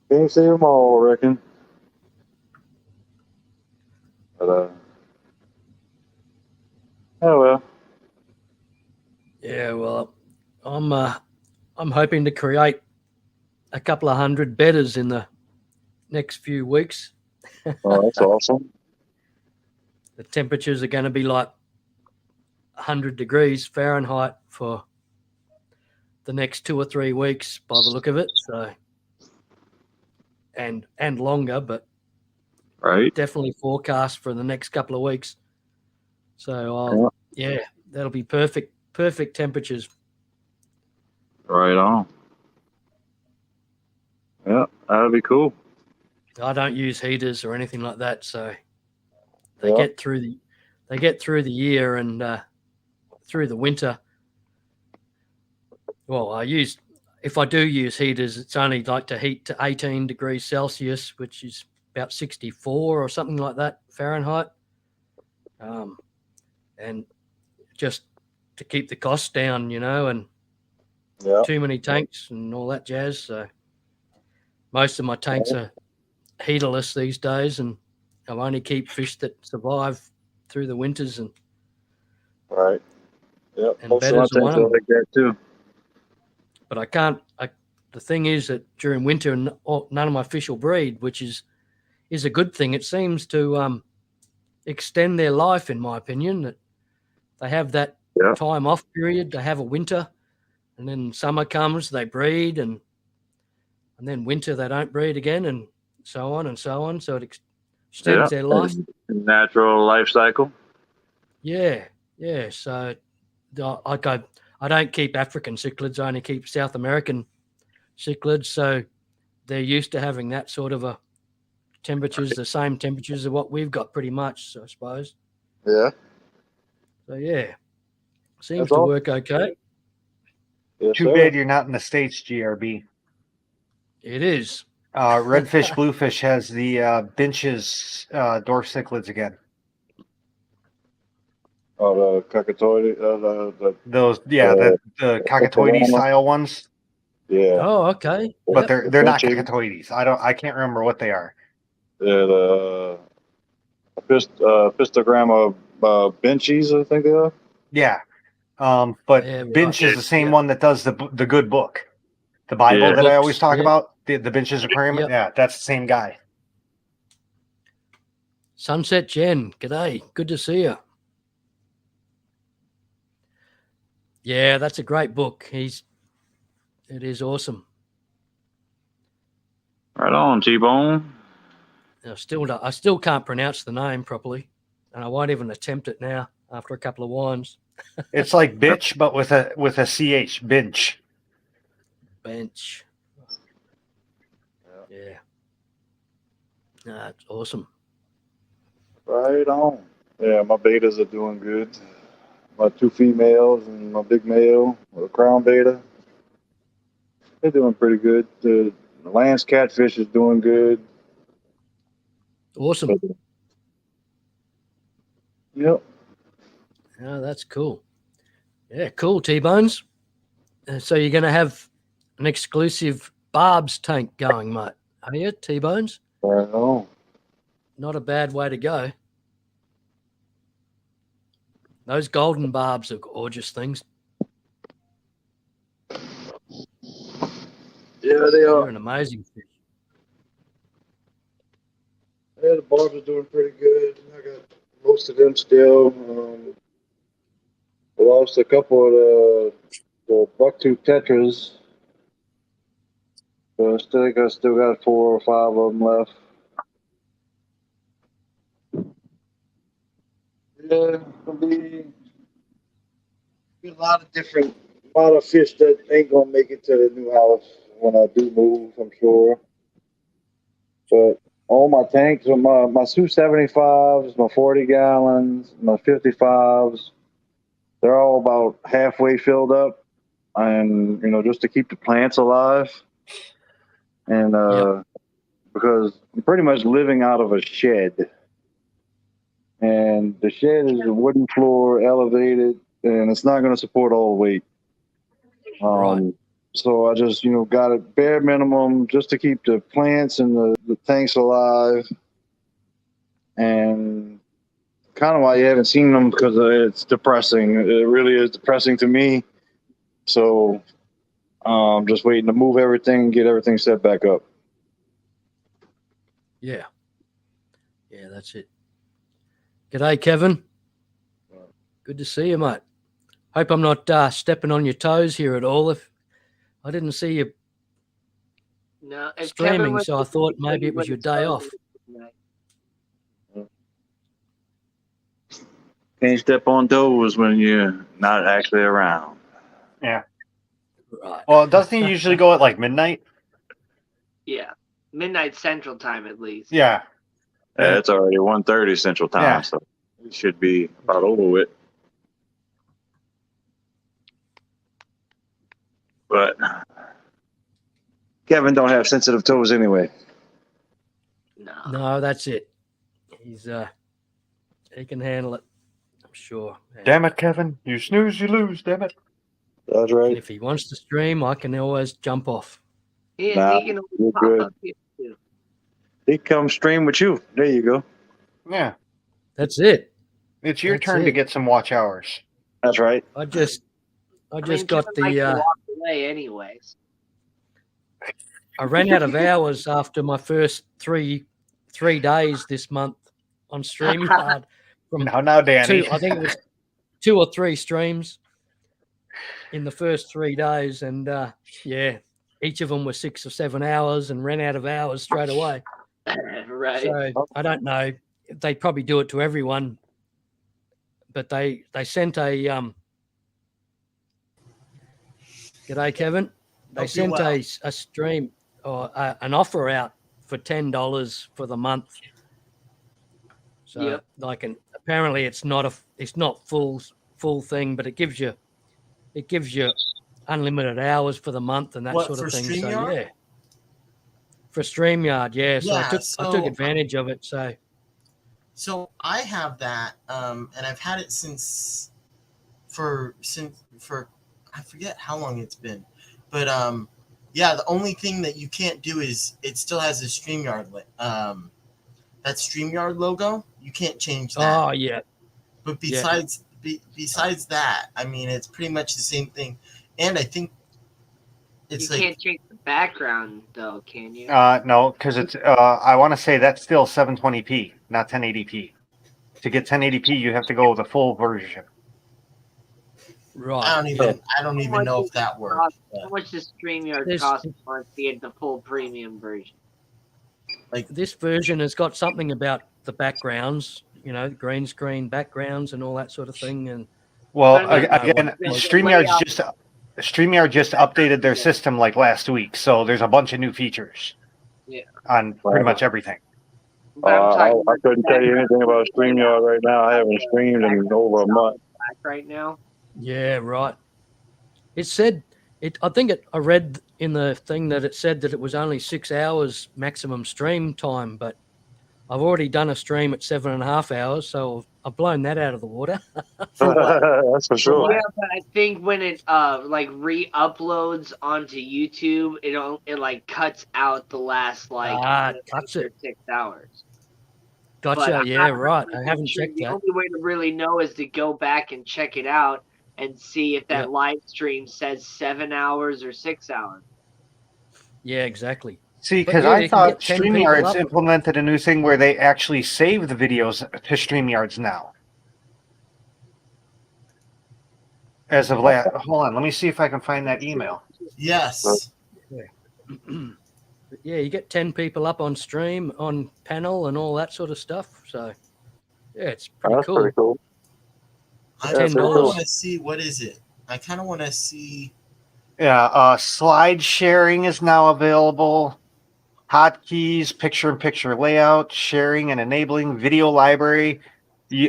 can't see them all, I reckon. But oh well. Yeah, well, I'm hoping to create a couple of hundred bedders in the next few weeks. Oh, that's awesome. The temperatures are going to be like 100 degrees Fahrenheit for the next 2 or 3 weeks by the look of it. So and longer, but Right. definitely forecast for the next couple of weeks. So yeah, that'll be perfect temperatures. Right on. Yeah, that'd be cool. I don't use heaters or anything like that, so they Yeah. get through the year and through the winter. Well, if I do use heaters, it's only like to heat to 18 degrees Celsius, which is about 64 or something like that Fahrenheit, and just to keep the costs down, and Yeah. too many tanks and all that jazz. So most of my tanks are heaterless these days, and I'll only keep fish that survive through the winters, and Right. Yeah. and Most of my bedders are one tanks of are them. like that too. But I can't. The thing is that during winter, none of my fish will breed, which is a good thing. It seems to extend their life, in my opinion. That they have that Yeah. time off period. They have a winter, and then summer comes, they breed, and then winter they don't breed again, and so on and so on. So it extends their life. Natural life cycle. Yeah. So I don't keep African cichlids. I only keep South American cichlids. So they're used to having that sort of a temperatures, the same temperatures of what we've got pretty much, I suppose. Yeah. So yeah, seems That's to all. work okay. Yes, Too sir. bad you're not in the States, GRB. It is. Redfish, bluefish has the benches dwarf cichlids again. Oh, the cacatoid. Those, the cacatoides Panorama. style ones, Yeah. Oh, okay. but Yep. they're not Benching. cacatoides. I can't remember what they are. Yeah. The pistogramma benchies, I think they are. Yeah, but Yeah, Bench right. is the same Yep. one that does the good book, the Bible Yeah. that I always Books. talk Yep. about. The Benches Aquarium. Yep. Yeah, that's the same guy. Sunset Jen, g'day. Good to see you. Yeah, that's a great book. It is awesome. Right on, T-Bone. I still can't pronounce the name properly, and I won't even attempt it now after a couple of wines. It's like bitch, but with a ch. Bench. Bench. Yeah. It's awesome. Right on. Yeah, my betas are doing good. My 2 females and my big male, the crown beta, they're doing pretty good. The Lance catfish is doing good. Awesome. Yep. Yeah, that's cool. Yeah, cool, T-Bones. So you're going to have an exclusive barbs tank going, mate. Are you, T-Bones? Right on. Not a bad way to go. Those golden barbs are gorgeous things. Yeah, they They're are. an amazing fish. Yeah, the barbs are doing pretty good. I got most of them still. I lost a couple of the bucktooth tetras. But I still got 4 or 5 of them left. Yeah, it'll be a lot of fish that ain't gonna make it to the new house when I do move, I'm sure. But all my tanks, my Su-75s, my 40 gallons, my 55s, they're all about halfway filled up, and just to keep the plants alive, and because I'm pretty much living out of a shed, and the shed is a wooden floor, elevated, and it's not going to support all the weight. Right. So I just got it bare minimum just to keep the plants and the tanks alive, and kind of why you haven't seen them, because it's depressing. It really is depressing to me. So just waiting to move everything and get everything set back up. Yeah. Yeah, that's it. G'day, Kevin. Good to see you, mate. Hope I'm not stepping on your toes here at all. If I didn't see you No, if streaming, Kevin was so I thought maybe it was your day off. Can't step on toes when you're not actually around. Yeah. Right. Well, doesn't he usually go at like midnight? Yeah, midnight Central Time at least. Yeah. It's already 1:30 Central Time, Yeah. so it should be about over with. But Kevin don't have sensitive toes anyway. No, that's it. He's he can handle it, I'm sure. And, Damn it, Kevin! You snooze, you lose. Damn it. That's and right. if he wants to stream, I can always jump off. He Nah, can you're pop good. up here too. He come stream with you. There you go. Yeah. That's it. It's your That's turn to it. get some watch hours. That's right. I just I got mean, Kevin likes to the walk away anyways. I ran out of hours after my first three days this month on StreamYard from Now, Danny. I think it was 2 or 3 streams in the first 3 days, and yeah, each of them were 6 or 7 hours, and ran out of hours straight away. Right. So I don't know. They probably do it to everyone, but they sent a G'day, Kevin. They Hope you're sent well. a stream or an offer out for $10 for the month. So Yep. apparently it's not full thing, but it gives you unlimited hours for the month and that What, sort of for thing. StreamYard? So yeah, for StreamYard, yeah. So Yeah, I took advantage of it. So I have that, and I've had it since I forget how long it's been, but yeah. The only thing that you can't do is it still has a StreamYard that StreamYard logo. You can't change that. Oh yeah. But besides that, I mean, it's pretty much the same thing. And I think it's you can't change the background though, can you? No, because it's I want to say that's still 720p, not 1080p. To get 1080p, you have to go the full version. Right. I don't even know if that works. How much does StreamYard There's- cost a month to get the full premium version? this version has got something about the backgrounds, green screen backgrounds and all that sort of thing. And Well, But again, StreamYard just updated their system like last week, so there's a bunch of new features. Yeah. On pretty much everything. But I'm talking I couldn't tell you anything about StreamYard right now. I haven't streamed in over a month. right now. yeah, right. It said I think I read in the thing that it said that it was only 6 hours maximum stream time, but I've already done a stream at 7.5 hours, so I've blown that out of the water. For what? That's for sure. Yeah, but I think when it like re-uploads onto YouTube, it like cuts out the last Cuts it. 6 hours. Gotcha. I'm Yeah, not right. I 100% haven't sure. checked The that. only way to really know is to go back and check it out and see if that Yep. live stream says 7 hours or 6 hours. Yeah, exactly. See, But because yeah, I you can thought get 10 people StreamYard's up. implemented a new thing where they actually save the videos to StreamYards now. As of last, hold on, let me see if I can find that email. Yes. Yeah, you get 10 people up on stream, on panel, and all that sort of stuff. So, yeah, it's pretty That's cool. pretty cool. I $10. kind of want to see, what is it? I kind of want to see. Yeah, slide sharing is now available. Hotkeys, picture-in-picture layout, sharing and enabling video library. You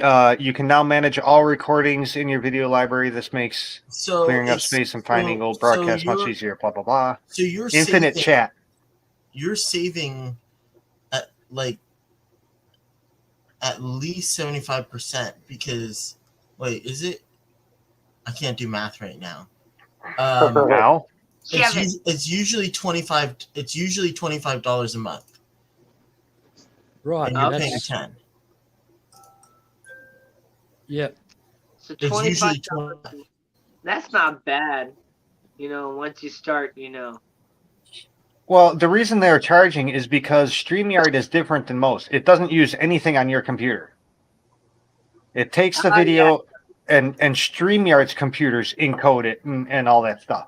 can now manage all recordings in your video library. This makes So clearing up it's- space and finding so- old so broadcasts much you're- easier. Blah blah blah. So you're Infinite saving, chat. You're saving at at least 75% because is it? I can't do math right now. Now, It's usually $25. It's usually $25 a month, Right. and you're That's, paying 10. yeah. So It's $25. usually 20. That's not bad. Once you start, well, the reason they're charging is because StreamYard is different than most. It doesn't use anything on your computer. It takes the video and StreamYard's computers encode it and all that stuff.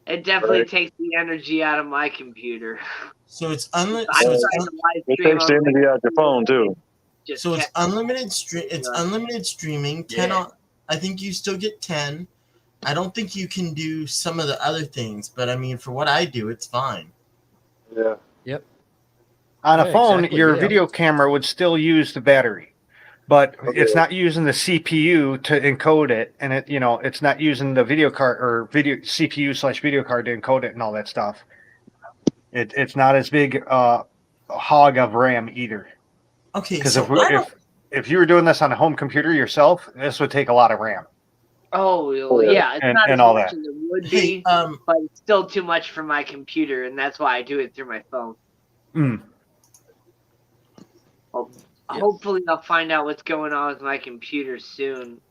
It definitely takes the energy out of my computer. So it's unlimited. I So tried it's, to live It stream takes the on my energy out your phone too. just so it's kept- unlimited stream. It's Yeah. unlimited streaming. 10. Yeah. I think you still get 10. I don't think you can do some of the other things, but I mean, for what I do, it's fine. Yeah. On a Yeah, phone, exactly, your yeah. video camera would still use the battery, but it's not using the CPU to encode it, and it's not using the video card or video CPU/video card to encode it and all that stuff. It's not as big a hog of RAM either. Okay, Because so if you were doing this on a home computer yourself, this would take a lot of RAM. Oh, well, yeah, it's not and as all much that. as it would hey, be, but it's still too much for my computer, and that's why I do it through my phone. Mm. Hopefully, I'll find out what's going on with my computer soon.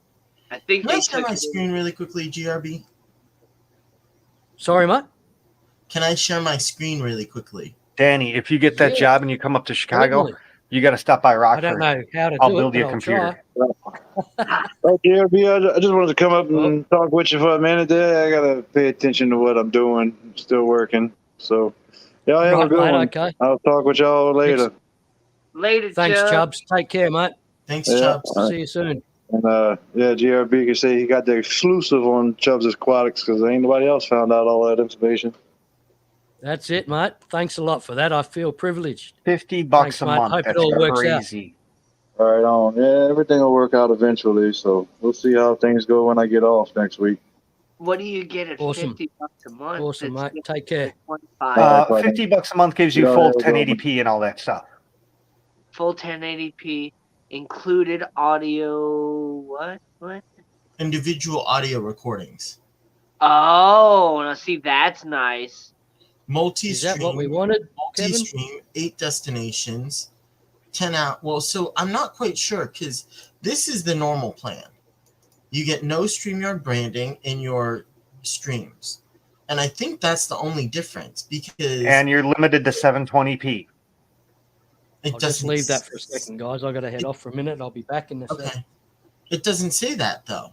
I think can I they share took my it in- screen really quickly, GRB? Sorry, mate. Can I share my screen really quickly? Danny, if you get that Yeah. job and you come up to Chicago, Certainly. you got to stop by I Rockford. don't know how to I'll do build it, you but a I'll computer. try. Okay, I just wanted to come up and talk with you for a minute there. I gotta pay attention to what I'm doing. I'm still working. So y'all have a Right, good mate, one. okay. I'll talk with y'all later. Later, Thanks, Chubb. Chubbs. Take care, mate. Thanks, Yeah. Chubbs. See you soon. And GRB can say he got the exclusive on Chubbs Aquatics because ain't nobody else found out all that information. That's it, mate. Thanks a lot for that. I feel privileged. $50 Thanks, a mate. month. Hope it That's all works out. crazy. Right on. Yeah, everything will work out eventually. So we'll see how things go when I get off next week. What do you get at Awesome. $50 a month? Awesome, It's mate. Take care. 25. $50 a month gives you Yeah, full yeah, 1080p and all that stuff. Full 1080p, included audio. What? Individual audio recordings. Oh, now see, that's nice. Is Multi-stream. that what we wanted, Kevin? Multi-stream, 8 destinations, 10 out. Well, so I'm not quite sure because this is the normal plan. You get no StreamYard branding in your streams. And I think that's the only difference because And you're limited to 720p. it I'll just doesn't leave that for a second, guys. I got to head off for a minute. I'll be back in a second. Okay. It doesn't say that though.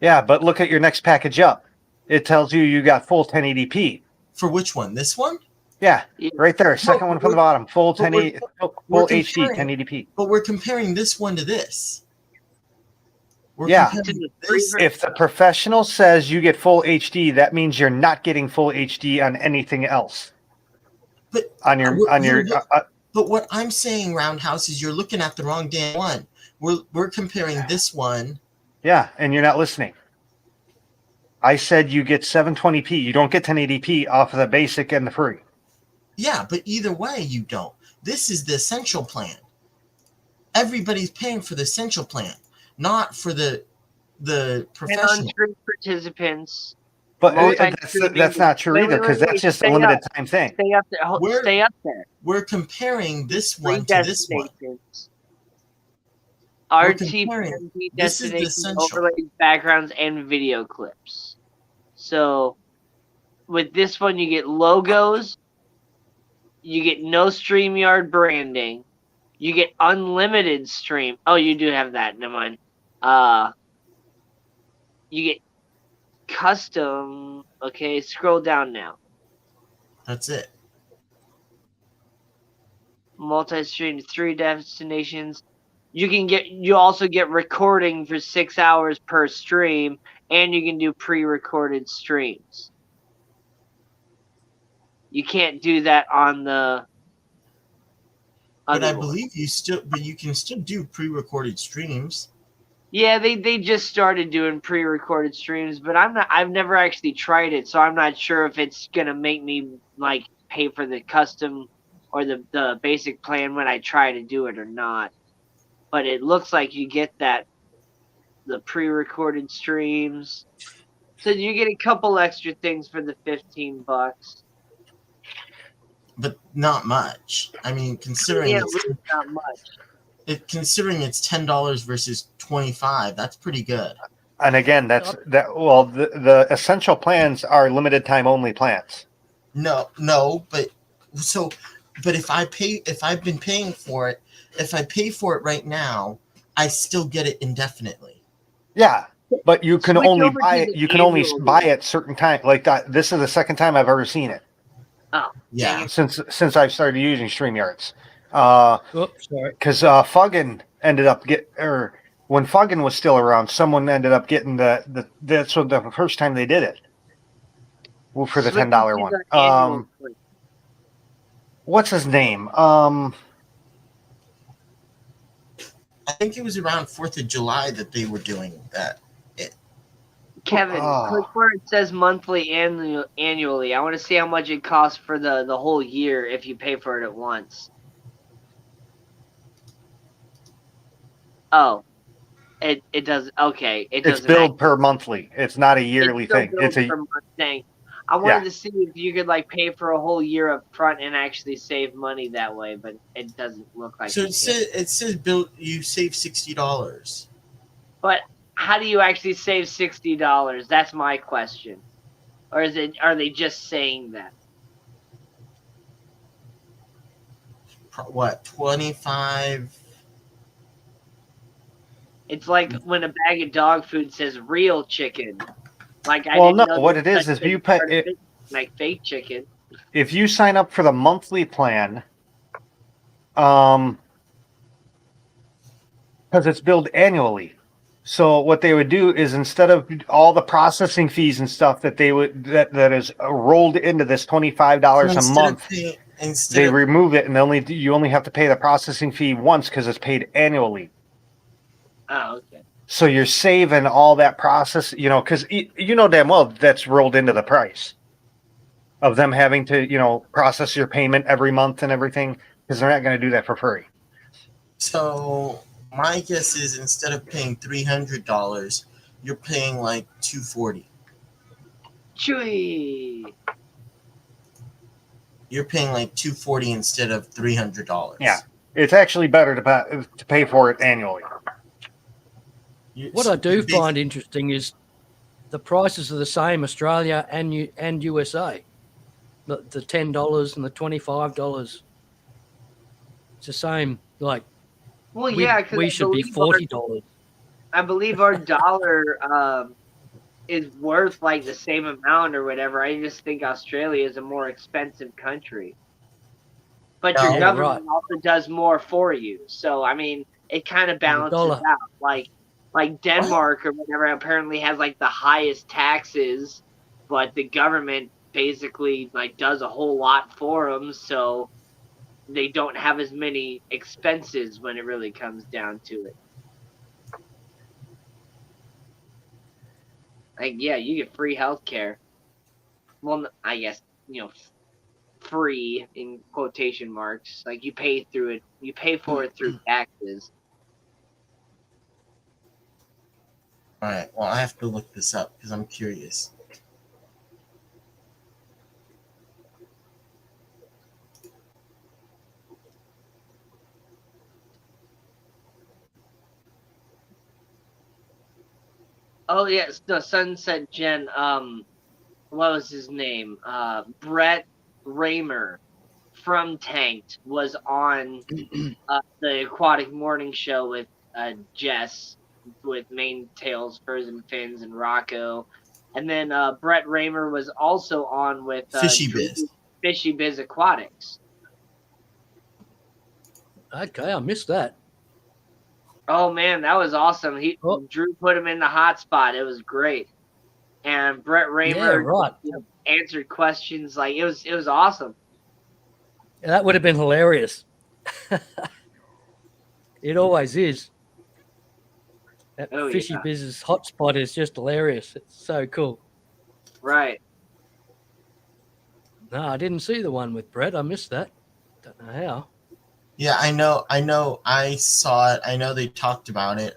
Yeah, but look at your next package up. It tells you got full 1080p. For which one? This one? Yeah, Yeah. right there. Second one from the bottom. Full but we're- 1080, we're full HD, comparing- 1080p. But we're comparing this one to this. We're Yeah. To comparing the this. free If the professional says you get full HD, that means you're not getting full HD on anything else. But On your But what I'm saying, Roundhouse, is you're looking at the wrong damn one. We're comparing this one. yeah, and you're not listening. I said you get 720p. You don't get 1080p off of the basic and the free. Yeah, but either way, you don't. This is the essential plan. Everybody's paying for the essential plan, not for the and professional. on-stream participants. But Multi-streaming- that's not true Wait, either, wait, because wait, that's just a stay limited up. time thing. Stay up there. Where- Stay up there. We're comparing this Free one to this one. destinations. We're RT comparing- PNG this is the destinations, essential. overlays, backgrounds, and video clips. So, with this one, you get logos. You get no StreamYard branding. You get unlimited stream. Oh, you do have that. Never mind. You get custom. Okay, scroll down now. That's it. Multi-stream 3 destinations. You also get recording for 6 hours per stream, and you can do pre-recorded streams. You can't do that on the But other I one. believe you can still do pre-recorded streams. Yeah, they just started doing pre-recorded streams, but I've never actually tried it, so I'm not sure if it's gonna make me like pay for the custom or the basic plan when I try to do it or not. But it looks like you get the pre-recorded streams. So you get a couple extra things for the $15. But not much. I mean, considering Yeah, it's really not much. considering it's $10 versus $25, that's pretty good. And again, well, the essential plans are limited time only plans. No, but if I've been paying for it, if I pay for it right now, I still get it indefinitely. Yeah, but you can Switch only over buy to it. the You can only annual buy deal. it certain time. Like that. This is the second time I've ever seen it Yeah. since I've started using StreamYards. Oops, sorry. Because Fuggin ended up when Fuggin was still around, someone ended up getting that's the first time they did it. Well, for the Switch $10 to one. the annual plan. What's his name? I think it was around 4th of July that they were doing that. Kevin, click where it says monthly annually. I want to see how much it costs for the whole year if you pay for it at once. Oh, it does. Okay, it It's doesn't. billed per monthly. It's not a yearly still thing. billed It's a per month thing. I wanted to see if you could like pay for a whole year up front and actually save money that way, but it doesn't look like So you it says bill you save $60. But how do you actually save $60? That's my question. Or are they just saying that? What, 25? It's like when a bag of dog food says real chicken. Like I Well, didn't no, know what there it was is such you thing pay as like fake chicken. if you sign up for the monthly plan, because it's billed annually. So what they would do is instead of all the processing fees and stuff that that is rolled into this $25 a month, they remove it, and you only have to pay the processing fee once because it's paid annually. Oh, okay. So you're saving all that process, because you know damn well that's rolled into the price of them having to, process your payment every month and everything, because they're not going to do that for free. So my guess is instead of paying $300, you're paying like $240. Chewy. You're paying like $240 instead of $300. Yeah, it's actually better to pay for it annually. What I do find interesting is the prices are the same Australia and USA. The $10 and the $25. It's the same. Like, Well, yeah, because we should be $40. I believe our dollar is worth like the same amount or whatever. I just think Australia is a more expensive country. But your No. Yeah, government right. also does more for you. So I mean, it kind of The balances dollar. out. Like Denmark or whatever apparently has like the highest taxes, but the government basically like does a whole lot for them, so they don't have as many expenses when it really comes down to it. Like, yeah, you get free healthcare. Well, I guess, free in quotation marks. Like you pay through it, you pay for it through taxes. All right. Well, I have to look this up because I'm curious. Oh yes, the Sunset Gen. What was his name? Brett Raymer from Tanked was on the Aquatic Morning Show with Jess, with Main Tails, Frozen Fins, and Rocco. And then Brett Raymer was also on with Fishy Drew Biz. Fishy Biz Aquatics. Okay, I missed that. Oh man, that was awesome. Oh, Drew put him in the hot spot. It was great. And Brett yeah, Raymer right. answered questions like it was awesome. That would have been hilarious. It always is. That Oh fishy yeah, business hotspot is just hilarious. It's so cool. right. No, I didn't see the one with Brett. I missed that. Don't know how. Yeah, I know. I saw it. I know they talked about it.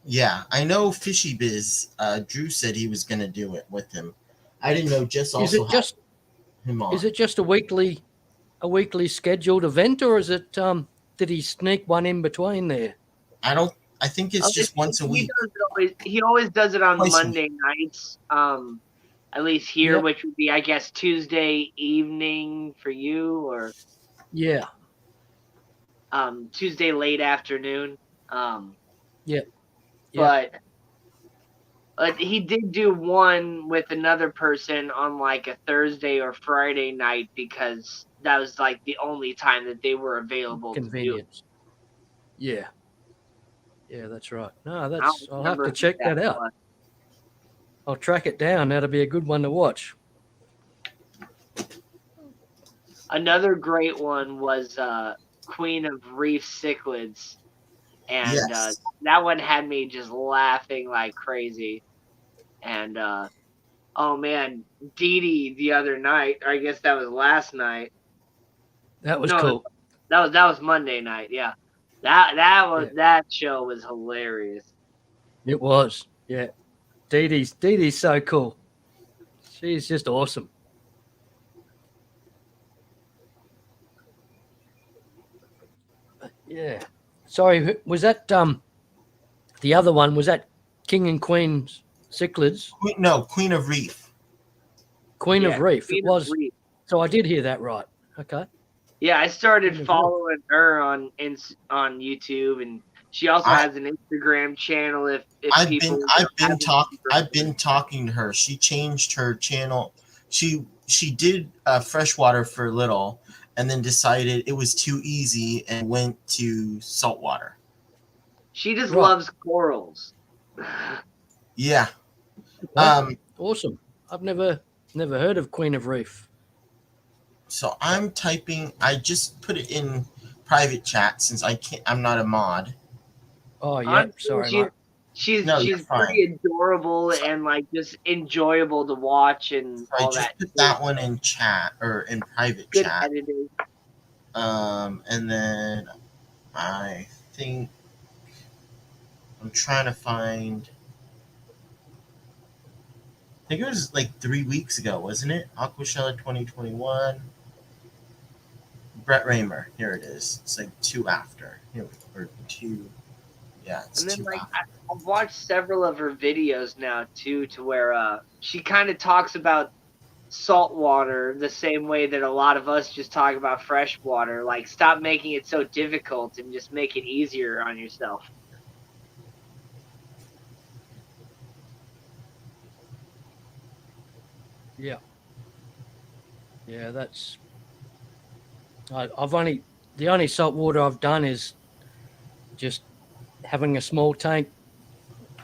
Yeah, I know Fishy Biz. Drew said he was going to do it with him. I didn't know Jess Is also it had just him is on. it just a weekly scheduled event, or is it did he sneak one in between there? I think it's just once a week. He always does it on Twice a week. Monday nights. At least here, Yep. which would be, I guess, Tuesday evening for you, or Yeah. Tuesday late afternoon. Yep. Yep. But he did do one with another person on like a Thursday or Friday night because that was like the only time that they were available to do it. Convenience. Yeah. Yeah, that's right. No, I don't I'll have remember to who check that that out. was. I'll track it down. That'll be a good one to watch. Another great one was Queen of Reef Cichlids. And Yes. that one had me just laughing like crazy. And oh man, Dee Dee the other night, or I guess that was last night. That was No, cool. that was Monday night. Yeah, Yeah, that show was hilarious. it was. Yeah. Dee Dee's so cool. She's just awesome. Yeah. Sorry, was that the other one? Was that King and Queen Cichlids? Queen of Reef. Queen Yeah, of Reef. It Queen of was. Reef. So I did hear that right. Okay. Yeah, I started Queen of Reef. following her on YouTube, and she also I has an Instagram channel. If I've people I've been talking to her. She changed her channel. She did freshwater for a little, and then decided it was too easy and went to saltwater. She just Right. loves corals. Yeah. Okay. Awesome. I've never heard of Queen of Reef. So I'm typing. I just put it in private chat since I'm not a mod. Oh yeah. Honestly, Sorry, mate. she's No, you're pretty fine. adorable and like just enjoyable to watch and So I all just that. put that one in chat or in private Good chat. editing. And then I think I'm trying to find. I think it was like 3 weeks ago, wasn't it? Aquashella 2021. Brett Raymer. Here it is. It's like 2 after. Here, or 2. Yeah, it's And then 2 like after. I've watched several of her videos now too, to where she kind of talks about saltwater the same way that a lot of us just talk about freshwater. Like, stop making it so difficult and just make it easier on yourself. Yeah, I've only the only salt water I've done is just having a small tank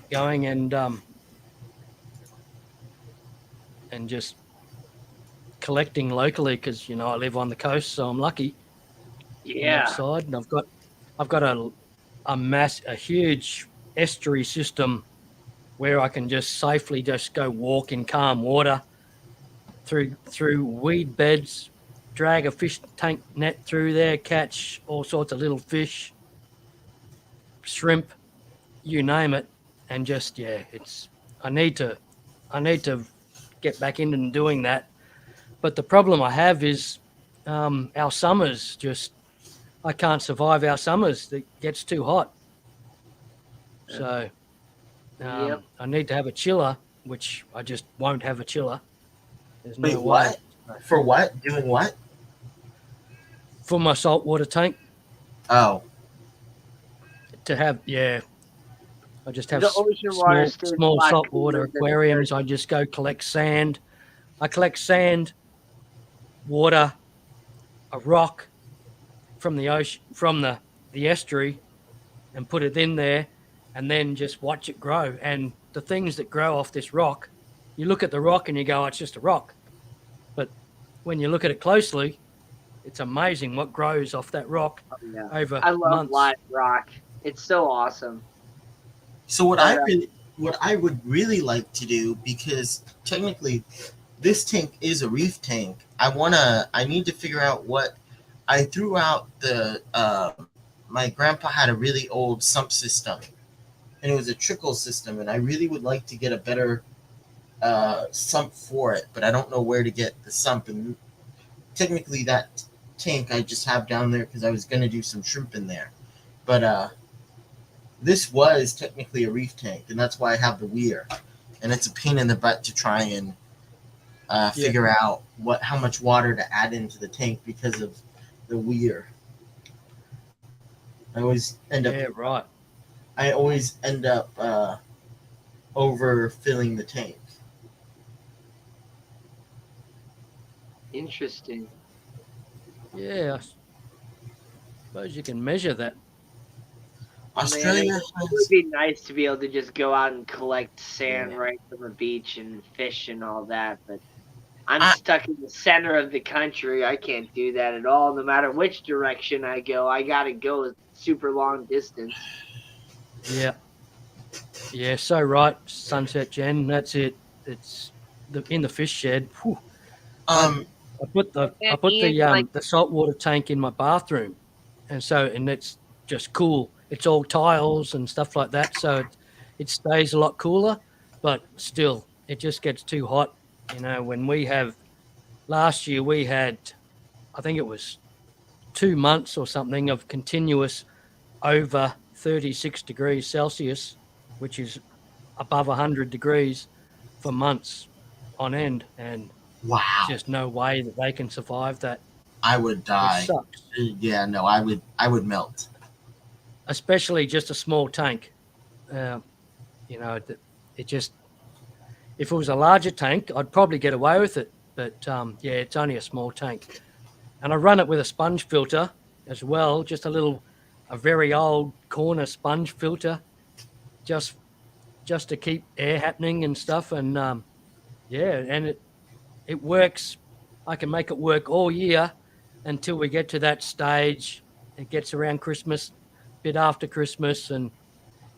going and just collecting locally because I live on the coast, so I'm lucky on that Yeah. side, and I've got a huge estuary system where I can just safely just go walk in calm water through weed beds, drag a fish tank net through there, catch all sorts of little fish, shrimp, you name it, and just it's I need to I need to get back into doing that. But the problem I have is our summers just I can't survive our summers. It gets too hot, so Yep. I need to have a chiller, which I just won't have a chiller. There's Wait, no way what? For what? Doing what? for my saltwater tank Oh, to have. Yeah, I just have The ocean water stays a small lot saltwater cooler than the dirt. aquariums. I just go collect sand. I collect sand, water, a rock from the ocean, from the estuary, and put it in there, and then just watch it grow. And the things that grow off this rock, you look at the rock and you go, oh, it's just a rock. But when you look at it closely, it's amazing what grows off that rock Oh, yeah. over I love months. live rock. It's so awesome. so what But, what I would really like to do, because technically this tank is a reef tank. I need to figure out what I threw out. My grandpa had a really old sump system, and it was a trickle system, and I really would like to get a better sump for it, but I don't know where to get the sump. And technically that tank I just have down there because I was going to do some shrimp in there, but this was technically a reef tank, and that's why I have the weir, and it's a pain in the butt to try and figure out how much water to add into the tank because of the weir. I always end up Yeah, right. overfilling the tank. interesting. Yeah, I suppose you can measure that. Australia Man, it would has, be nice to be able to just go out and collect sand Yeah. right from the beach and fish and all that, but I'm I- stuck in the center of the country. I can't do that at all. No matter which direction I go, I gotta go a super long distance. Yeah, yeah. So right, Sunset Jen. That's it. It's in the fish shed. Whew. um I put the And Ian, the saltwater tank in my bathroom, and it's just cool. It's all tiles and stuff like that, so it stays a lot cooler. But still, it just gets too hot. When we have last year, we had I think it was 2 months or something of continuous over 36 degrees Celsius, which is above 100 degrees for months on end, and wow, just no way that they can survive that, I would which die. sucks. Yeah, no, I would melt. Especially just a small tank. Uh, it just if it was a larger tank, I'd probably get away with it. But yeah, it's only a small tank, and I run it with a sponge filter as well, just a very old corner sponge filter, just to keep air happening and stuff. And yeah, and it works. I can make it work all year until we get to that stage. It gets around Christmas, bit after Christmas, and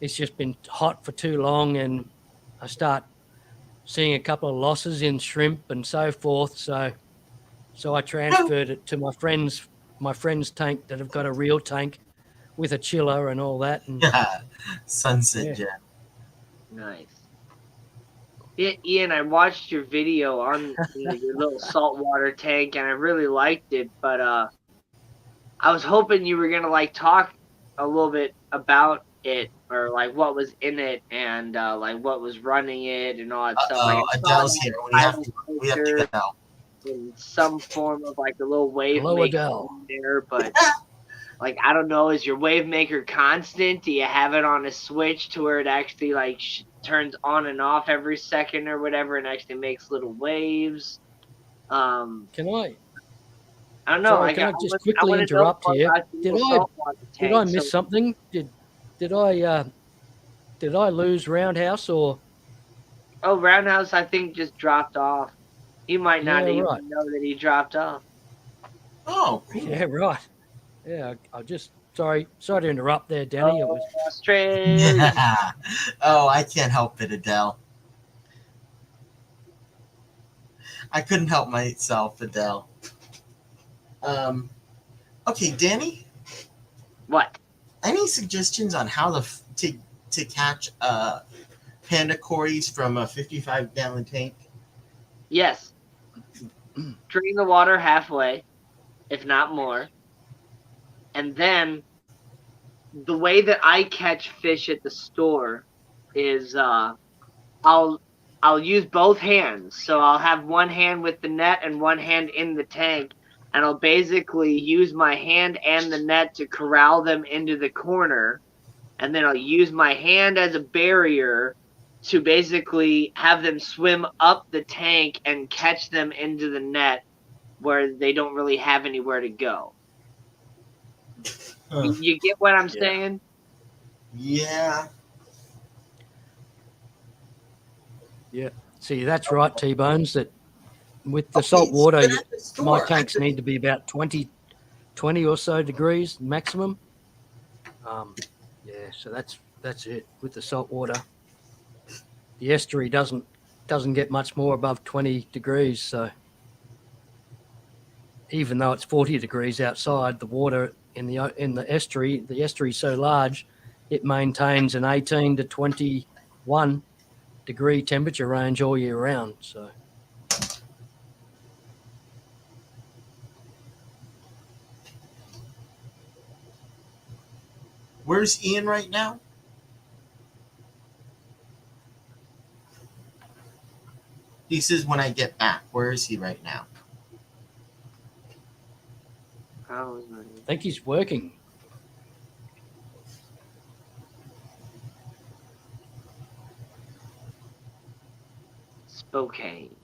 it's just been hot for too long, and I start seeing a couple of losses in shrimp and so forth. So I transferred it to my friend's tank that have got a real tank with a chiller and all that. And Sunset Yeah. Jet. nice. Yeah, Ian, I watched your video on your little saltwater tank, and I really liked it. But I was hoping you were gonna like talk a little bit about it, or like what was in it, and like what was running it, and all that stuff. Like I saw Adele's that here. title We have to picture go. in some form of like a little wave Hello, maker Adele. in there, but like I don't know, is your wave maker constant? Do you have it on a switch to where it actually like turns on and off every second or whatever, and actually makes little waves? Can I? I don't know. Sorry, can I just quickly want to know interrupt more here? about the Did little saltwater did I tank. miss So, something? Did I lose Roundhouse or? oh, Roundhouse, I think just dropped off. He might Yeah, not right. even know that he dropped off. Oh, cool. Yeah, right. Yeah, I just sorry to interrupt there, Danny. It was Australia. Oh, I can't help it, Adele. I couldn't help myself, Adele. Okay, Danny, What? any suggestions on how to catch panda cories from a 55-gallon tank? Yes. Drain the water halfway, if not more. And then the way that I catch fish at the store is I'll use both hands. So I'll have one hand with the net and one hand in the tank, and I'll basically use my hand and the net to corral them into the corner, and then I'll use my hand as a barrier to basically have them swim up the tank and catch them into the net where they don't really have anywhere to go. Huh. You get what I'm Yeah. saying? Yeah. Yeah. See, that's right, T-Bones. That with the Okay, salt water, but at the my store, tanks need to be about 20 or so degrees maximum. Yeah, so that's it with the salt water. The estuary doesn't get much more above 20 degrees. So even though it's 40 degrees outside, the water in the estuary is so large, it maintains an 18 to 21 degree temperature range all year round. So where's Ian right now? He says when I get back. Where is he right now? Oh, I think he's working. Spokane.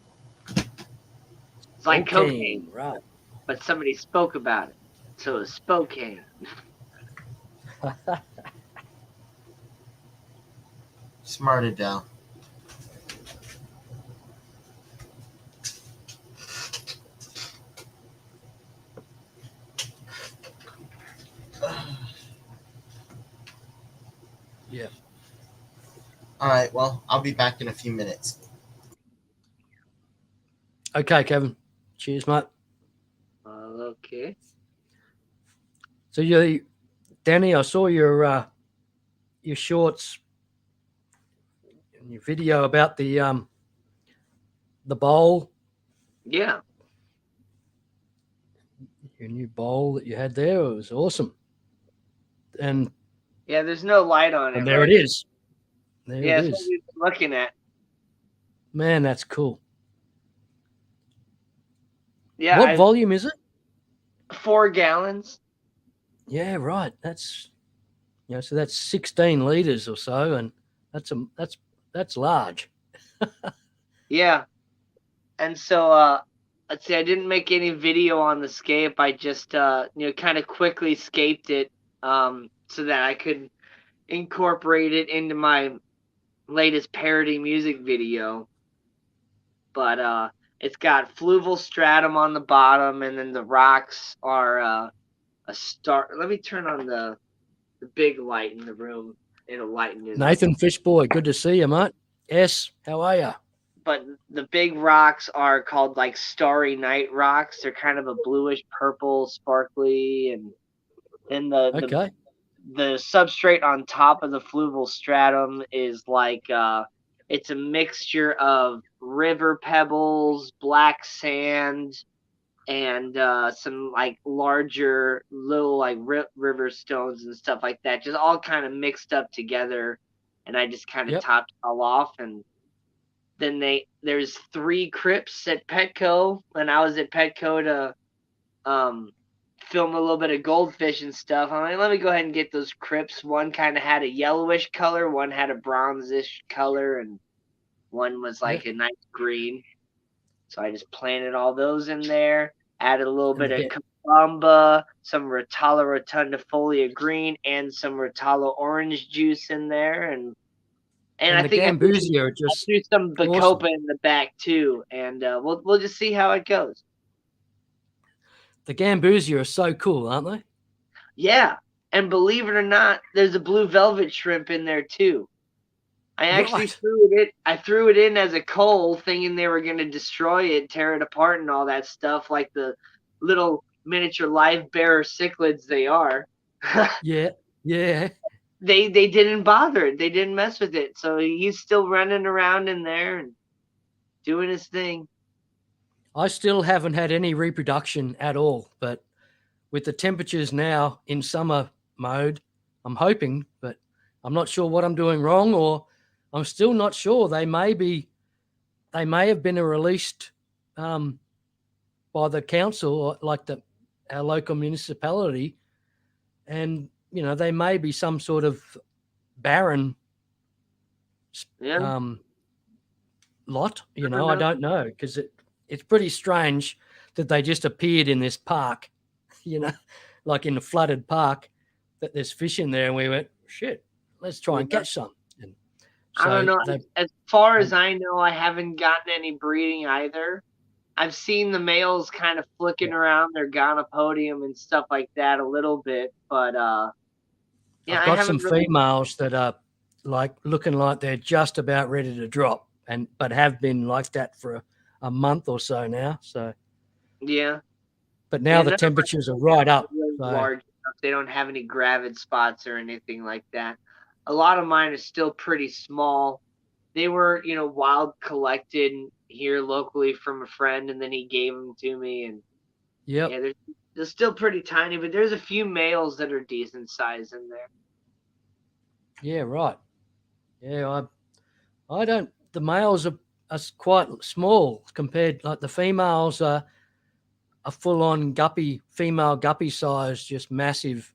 It's like cocaine, Right. but somebody spoke about it. So it's Spokane. Smart Adele. Yeah. All right, well, I'll be back in a few minutes. Okay, Kevin. Cheers, mate. Okay. So Danny, I saw your shorts and your video about the bowl. Yeah. Your new bowl that you had there. It was awesome. And Yeah, there's no light on it. there right? it is. There Yeah, it that's what is. we've been looking at. Man, that's cool. Yeah, What volume is it? 4 gallons. Yeah, right. That's so that's 16 liters or so, and that's large. Yeah. And so let's see, I didn't make any video on the scape. I just kind of quickly scaped it so that I could incorporate it into my latest parody music video. But it's got fluval stratum on the bottom, and then the rocks are a star. Let me turn on the big light in the room. It'll lighten it up. Nathan Fishboy, good to see you, mate. S, how are you? But the big rocks are called like Starry Night rocks. They're kind of a bluish purple, sparkly, and then Okay. the substrate on top of the fluval stratum is like it's a mixture of river pebbles, black sand, and some like larger little like river stones and stuff like that, just all kind of mixed up together. And I just kind of Yep. topped it all off. And then there's 3 crypts at Petco, and I was at Petco to film a little bit of goldfish and stuff. I'm like, let me go ahead and get those crypts. One kind of had a yellowish color, one had a bronzish color, and one was like a nice green. So I just planted all those in there, added a little And bit the of ga- Kabamba, some Rotala rotundifolia green, and some Rotala orange juice in there, and and I the think Gambusia are I just threw some awesome. Bacopa in the back too, and we'll just see how it goes. The Gambusia are so cool, aren't they? Yeah, and believe it or not, there's a blue velvet shrimp in there too. I actually Right. threw it in as a coal, thinking they were gonna destroy it, tear it apart, and all that stuff, like the little miniature live bearer cichlids they are. Yeah. Yeah. They didn't bother it. They didn't mess with it. So he's still running around in there and doing his thing. I still haven't had any reproduction at all, but with the temperatures now in summer mode, I'm hoping, but I'm not sure what I'm doing wrong, or I'm still not sure. They may have been released by the council, or like our local municipality, and they may be some sort of barren Yeah. lot. I I don't know. don't know, because it's pretty strange that they just appeared in this park, like in a flooded park, that there's fish in there, and we went, shit, let's try and Yeah. catch some. And I don't so know. As far as I know, I haven't gotten any breeding either. I've seen the males kind of flicking around their gonopodium and stuff like that a little bit, but yeah, I've I got some haven't really. females that are like looking like they're just about ready to drop, but have been like that for a month or so now. So, Yeah. but Yeah, now the none of my temperatures are right up. really So large enough. They don't have any gravid spots or anything like that. A lot of mine are still pretty small. They were, wild collected here locally from a friend, and then he gave them to me. And yep, yeah, they're still pretty tiny, but there's a few males that are decent size in there. yeah, right. Yeah, I don't. The males are quite small compared. Like the females are a full on guppy, female guppy size, just massive.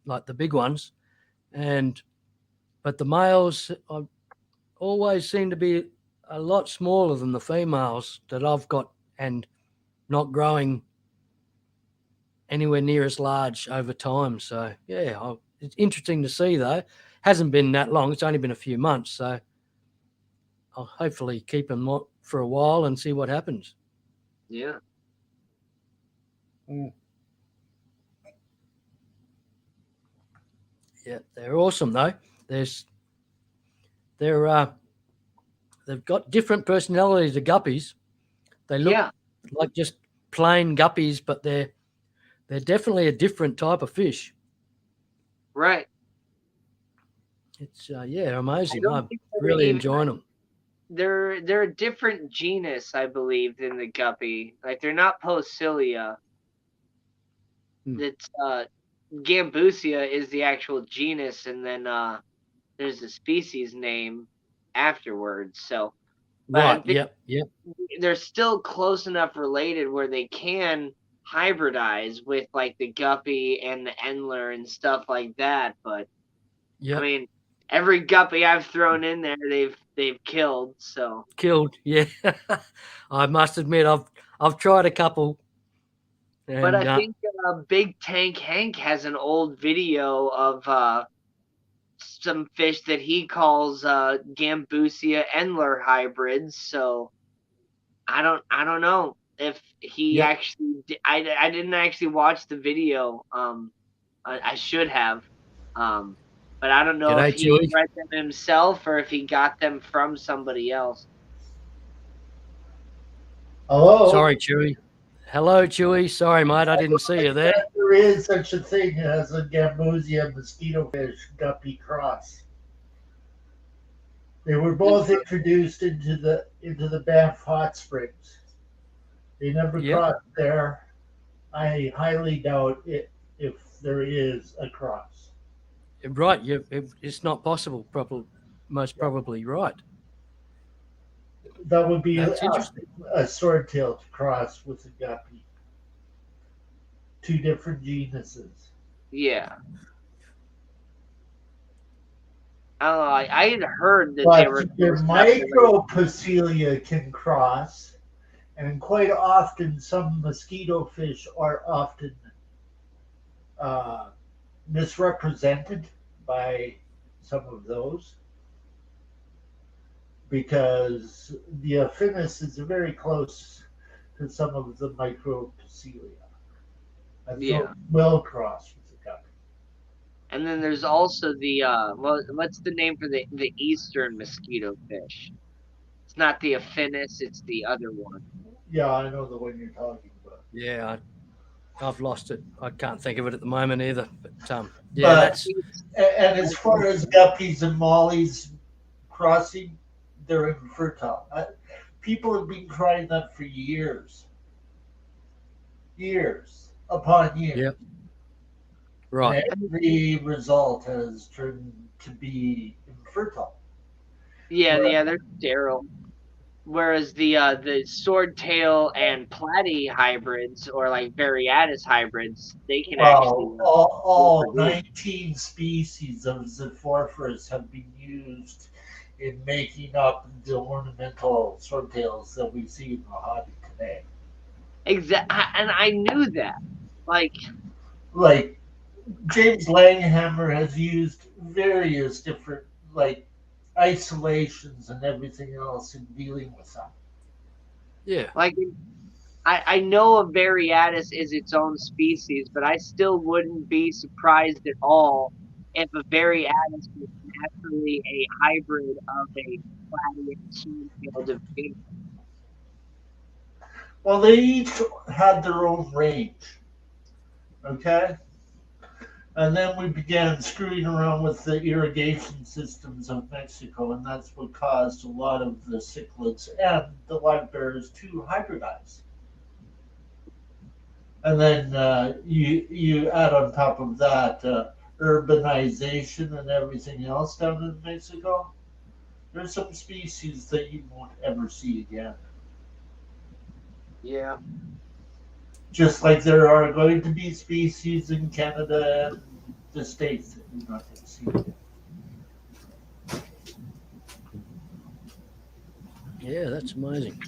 Like the big ones, but the males always seem to be a lot smaller than the females that I've got, and not growing anywhere near as large over time. So yeah, it's interesting to see though. Hasn't been that long. It's only been a few months, so I'll hopefully keep them for a while and see what happens. Yeah. Yeah, they're awesome though. They're they've got different personalities, the guppies. They look Yeah. like just plain guppies, but they're definitely a different type of fish. Right. It's amazing. I don't I'm think they're really even. enjoying them. They're a different genus, I believe, than the guppy. Like they're not Posilia. It's Gambusia is the actual genus, and then there's the species name afterwards. So, but I Right. think Yep. they're still close enough related where they can hybridize with like the guppy and the Endler and stuff like that. But I Yep. mean, every guppy I've thrown in there, they've killed. So, Killed. Yeah. I must admit, I've tried a couple, but and I think Big Tank Hank has an old video of some fish that he calls Gambusia Endler hybrids. So I don't know if he yep. actually. I didn't actually watch the video. I should have. Um, but I don't know if G'day, he Chewy. bred them himself or if he got them from somebody else. Hello. Sorry, Chewy. Hello, Chewy. Sorry, mate. I didn't see you there. There is such a thing as a Gambusia mosquito fish guppy cross. They were both introduced into the Banff Hot Springs. They never Yep. crossed there. I highly doubt it if there is a cross. Right. It's not possible. Most probably right. That would be That's interesting. a swordtail cross with a guppy. Two different genuses. Yeah. I don't know. I had heard that they were. But your Micropoecilia can cross, And quite often, some mosquito fish are often uh, misrepresented by some of those because the affinis is very close to some of the micropoecilia. And so Yeah. it will cross with the guppy. And then there's also the what's the name for the eastern mosquito fish? It's not the Aphanis, it's the other one. Yeah, I know the one you're talking about. Yeah, I've lost it. I can't think of it at the moment either. But yeah, But that's and as far as guppies and mollies crossing, they're infertile. People have been trying that for years upon years. yeah, And right. every result has turned to be infertile. Yeah, Where, yeah, they're sterile. Whereas the swordtail and platy hybrids or like variatus hybrids, they can actually well, all reproduce. 19 species of Zephorphorus have been used in making up the ornamental swordtails that we see in the hobby today. And I knew that. Like, Like James Langhammer has used various different like isolations and everything else in dealing with that. Yeah, like I know a variatus is its own species, but I still wouldn't be surprised at all if a variatus was naturally a hybrid of a platy and swordtail division. Well, they each had their own range, okay? And then we began screwing around with the irrigation systems of Mexico, and that's what caused a lot of the cichlids and the live bears to hybridize. And then you add on top of that urbanization and everything else down in Mexico. There's some species that you won't ever see again. Yeah. Just like there are going to be species in Canada and the States that you're not going to see again. yeah, that's amazing.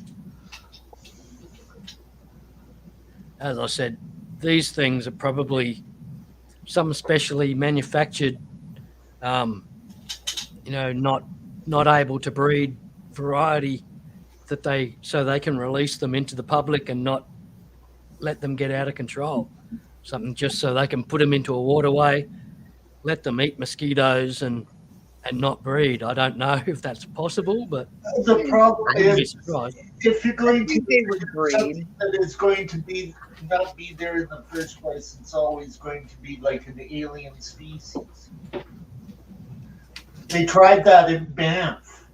As I said, these things are probably some specially manufactured, not able to breed variety so they can release them into the public and not let them get out of control. Something just so they can put them into a waterway, let them eat mosquitoes and not breed. I don't know if that's possible, but The problem I wouldn't be is, surprised. if you're going to They would breed. something that is going to be not be there in the first place, it's always going to be like an alien species. They tried that in Banff.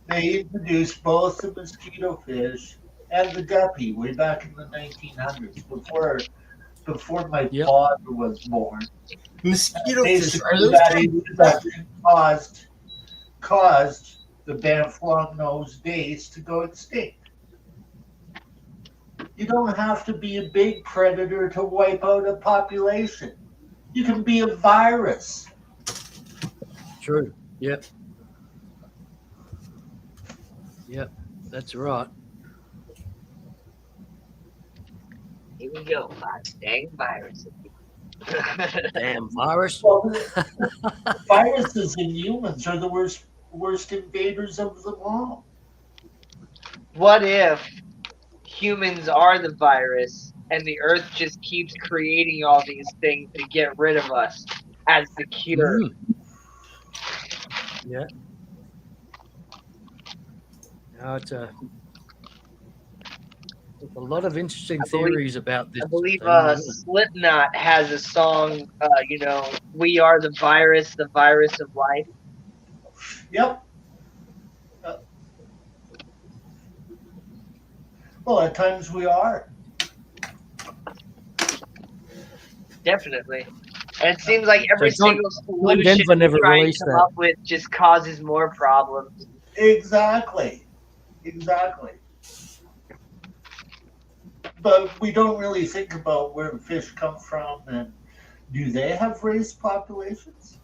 They introduced both the mosquito fish and the guppy way back in the 1900s, before my Yep. father was born. Mosquito fish, are Basically, those that kind of introduction caused the Banff long-nosed dace to go extinct. You don't have to be a big predator to wipe out a population. You can be a virus. True. Yep. Yep. That's right. Here we go, dang virus. Damn virus. Well, viruses and humans are the worst invaders of them all. What if humans are the virus and the earth just keeps creating all these things to get rid of us as the cure? Mm. Yeah. No, it's a lot of interesting theories about this. I believe thing, isn't it? Slipknot has a song, we are the virus of life. Yep. Well, at times we are. Definitely. And it seems like every So John- single John solution Denver never we try and released come that. up with just causes more problems. Exactly. But we don't really think about where the fish come from and do they have raised populations?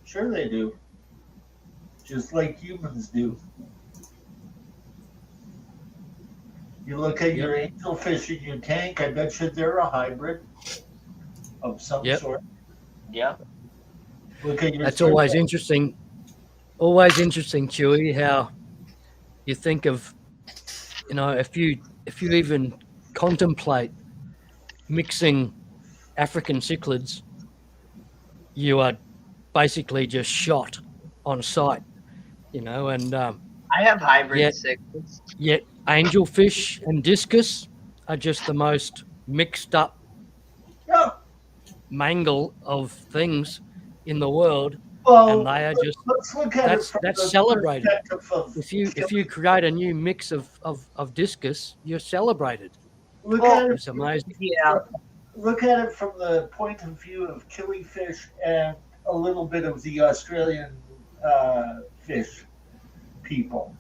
Sure they do. Just like humans do. You look at your angelfish in your tank, I bet you they're a hybrid of some Yep. sort. Yeah. Look at your That's always survey. interesting. Always interesting, Chewy, how you think of, if you even contemplate mixing African cichlids, you are basically just shot on sight, and I have hybrid yet cichlids. yet angelfish and discus are just the most mixed up Yeah. mangle of things in the world, and Well, they are just let's look at it from that's the celebrated. perspective of If you create a new mix of discus, you're celebrated. look Well, at it It's amazing. Yeah. look at it from the point of view of killifish and a little bit of the Australian fish people.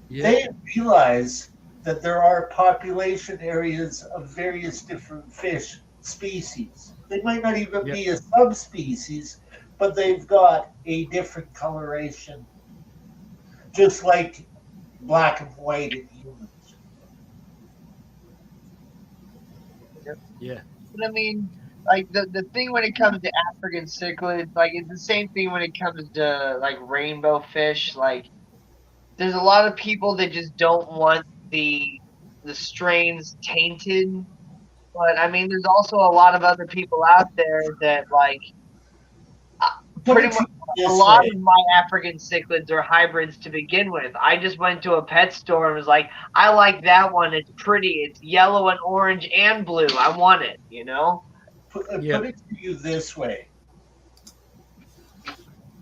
Yeah, They realize that there are population areas of various different fish species. They might not even Yep. be a subspecies, but they've got a different coloration, just like black and white in humans. yeah, But I mean, like the thing when it comes to African cichlids, like it's the same thing when it comes to like rainbow fish. Like there's a lot of people that just don't want the strains tainted. But I mean, there's also a lot of other people out there that like Put pretty it much a this lot way. of my African cichlids are hybrids to begin with. I just went to a pet store and was like, I like that one. It's pretty. It's yellow and orange and blue. I want it, you know? Put yeah. it to you this way.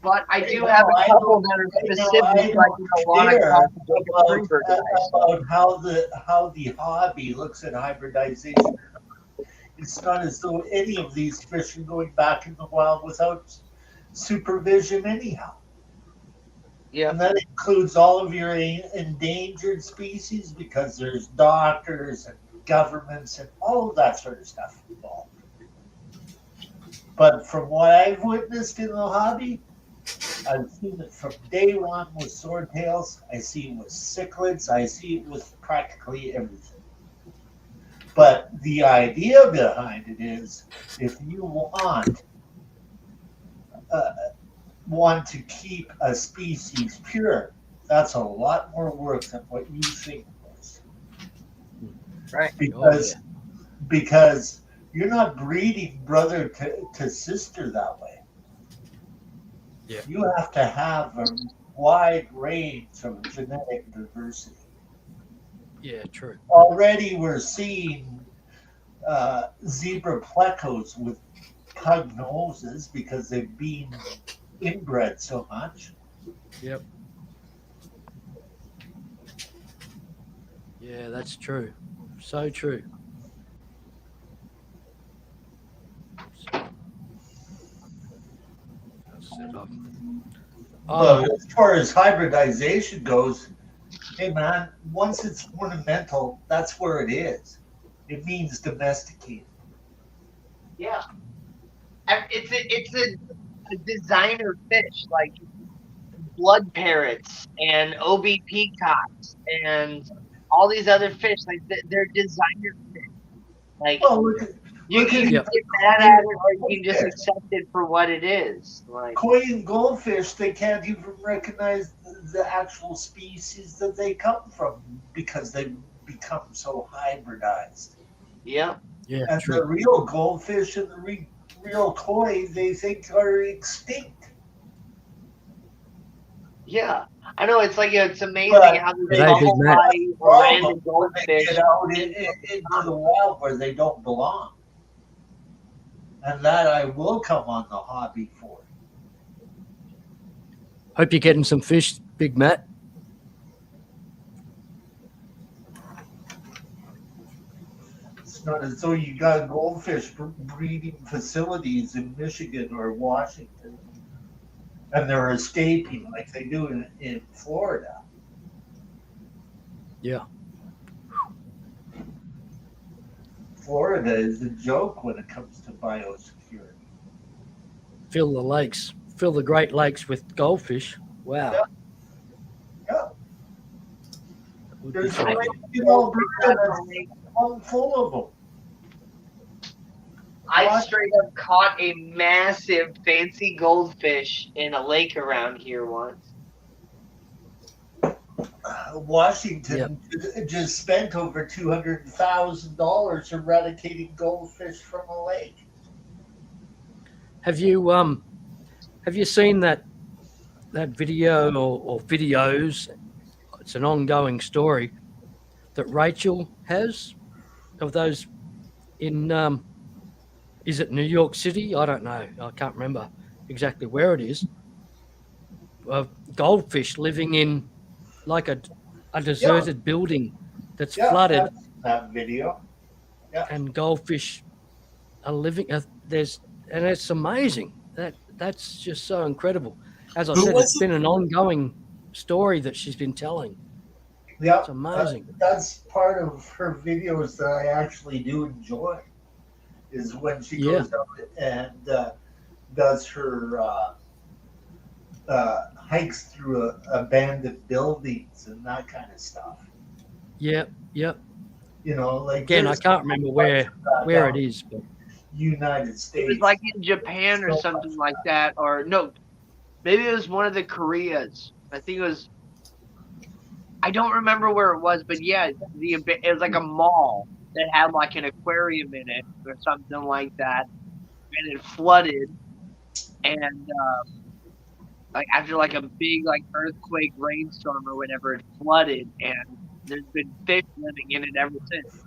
But I Right do now, have a I couple don't- that are right now, specific, I like don't a lot of care coffee about how the hobby looks at hybridization. It's not as though any of these fish are going back in the wild without supervision anyhow. Yeah. And that includes all of your endangered species because there's doctors and governments and all of that sort of stuff involved. But from what I've witnessed in the hobby, I've seen it from day one with swordtails. I see it with cichlids. I see it with practically everything. But the idea behind it is, if you want to keep a species pure, that's a lot more work than what you think it is. Right. Because you're not breeding brother to sister that way. Yeah. You have to have a wide range of genetic diversity. Yeah, true. Already we're seeing zebra plecos with pug noses because they've been inbred so much. Yep. Yeah, that's true. So true. But as far as hybridization goes, hey man, once it's ornamental, that's where it is. It means domesticated. Yeah. It's a designer fish, like blood parrots and OB peacocks and all these other fish. Like they're designer fish. Like you can get mad at it, or you can just accept it for what it is. Like koi and goldfish, they can't even recognize the actual species that they come from because they've become so hybridized. Yeah. Yeah, and true. the real goldfish and the real koi, they think are extinct. Yeah. I know, it's like it's amazing But how they the bubble body or random when they goldfish get out into the wild where they don't belong. And that I will come on the hobby for. Hope you're getting some fish, Big Matt. It's not as though you got goldfish breeding facilities in Michigan or Washington, and they're escaping like they do in Florida. Yeah. Florida is a joke when it comes to biosecurity. Fill the lakes, fill the Great Lakes with goldfish. Wow. Yeah. Would be There's frightening. one full of them. I What? straight up caught a massive fancy goldfish in a lake around here once. Washington just spent over $200,000 eradicating goldfish from a lake. Have you seen that video or videos? It's an ongoing story that Rachel has of those in is it New York City? I don't know. I can't remember exactly where it is. Goldfish living in like a deserted building that's flooded, I've seen that video. Yeah. and goldfish are living. And it's amazing. That's just so incredible. As I Who said, was it's it? been an ongoing story that she's been telling. Yeah, It's amazing. that's part of her videos that I actually do enjoy. Is when she goes out and does her hikes through abandoned buildings and that kind of stuff. Yep. You know, like Again, I there's can't remember where down it is, but United It States. was like in Japan or So something much like that, or no, maybe it was one of the Koreas. I think it was. I don't remember where it was, but yeah, it was like a mall that had like an aquarium in it or something like that, and it flooded, and like after like a big like earthquake rainstorm or whatever, it flooded, and there's been fish living in it ever since.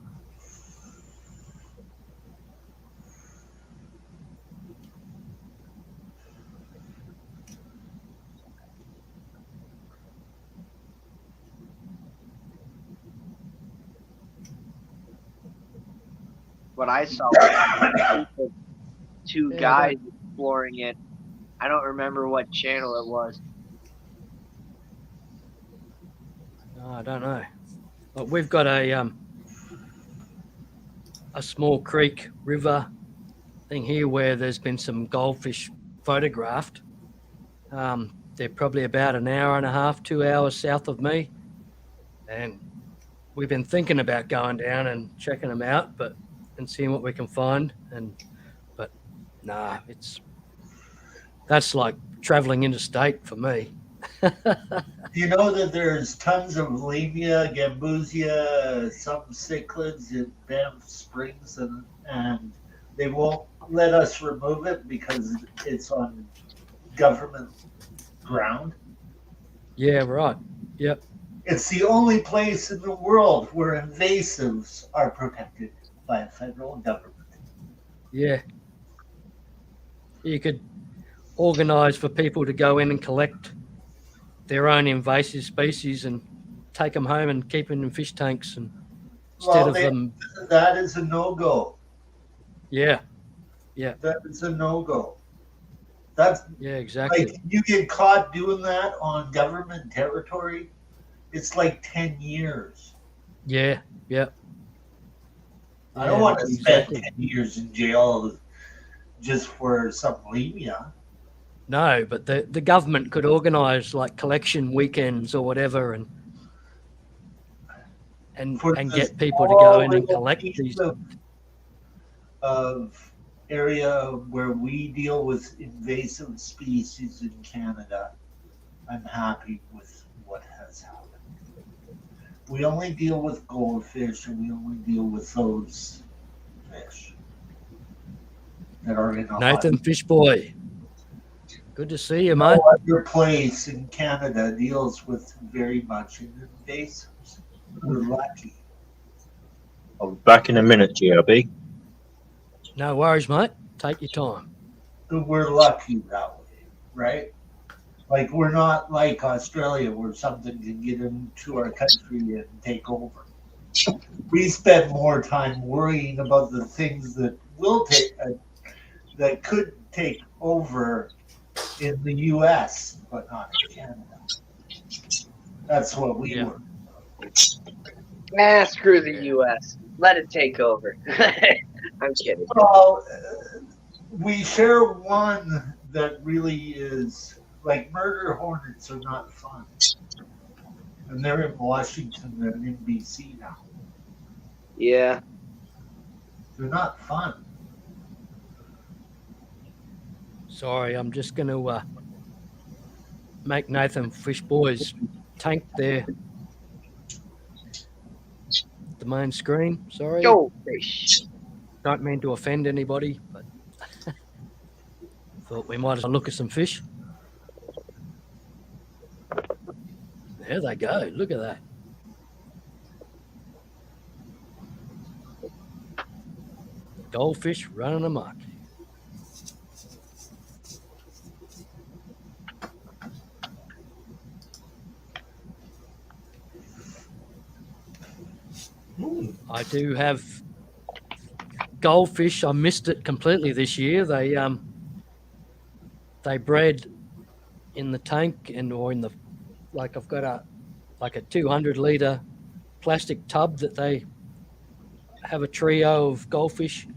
What I saw was two guys exploring it. I don't remember what channel it was. I don't know. But we've got a small creek river thing here where there's been some goldfish photographed. They're probably about an hour and a half, 2 hours south of me, and we've been thinking about going down and checking them out, and seeing what we can find. But nah, that's like traveling interstate for me. You know that there's tons of limia, gambusia, some cichlids in Banff Springs, and they won't let us remove it because it's on government ground. Yeah, right. Yep. It's the only place in the world where invasives are protected by a federal government. Yeah. You could organise for people to go in and collect their own invasive species and take them home and keep them in fish tanks That is a no-go. Yeah. That is a no-go. That's Exactly. like you get caught doing that on government territory, it's like 10 years. Yeah. I don't want to spend 10 years in jail just for some limia. No, but the government could organise like collection weekends or whatever, and get people to go in and collect these. Of area where we deal with invasive species in Canada, I'm happy with what has happened. We only deal with goldfish, and we only deal with those fish that are in a Nathan Fish Boy. Good to see you, mate. No other place in Canada deals with very much invasives. We're lucky. I'll be back in a minute, GRB. No worries, mate. Take your time. We're lucky that way, right? Like, we're not like Australia where something can get into our country and take over. We spend more time worrying about the things that will take, that could take over in the U.S., but not in Canada. That's what we were. Screw the U.S. Let it take over. I'm kidding. Well, we share one that really is like murder hornets are not fun. And they're in Washington and in BC now. Yeah. They're not fun. Sorry, I'm just going to make Nathan Fish Boys tank there. The main screen. Sorry. Go fish. Don't mean to offend anybody, but thought we might as well look at some fish. There they go. Look at that. Goldfish running amok. Ooh. I do have goldfish. I missed it completely this year. They bred in the tank or in the, like I've got a 200-litre plastic tub that they have a trio of goldfish,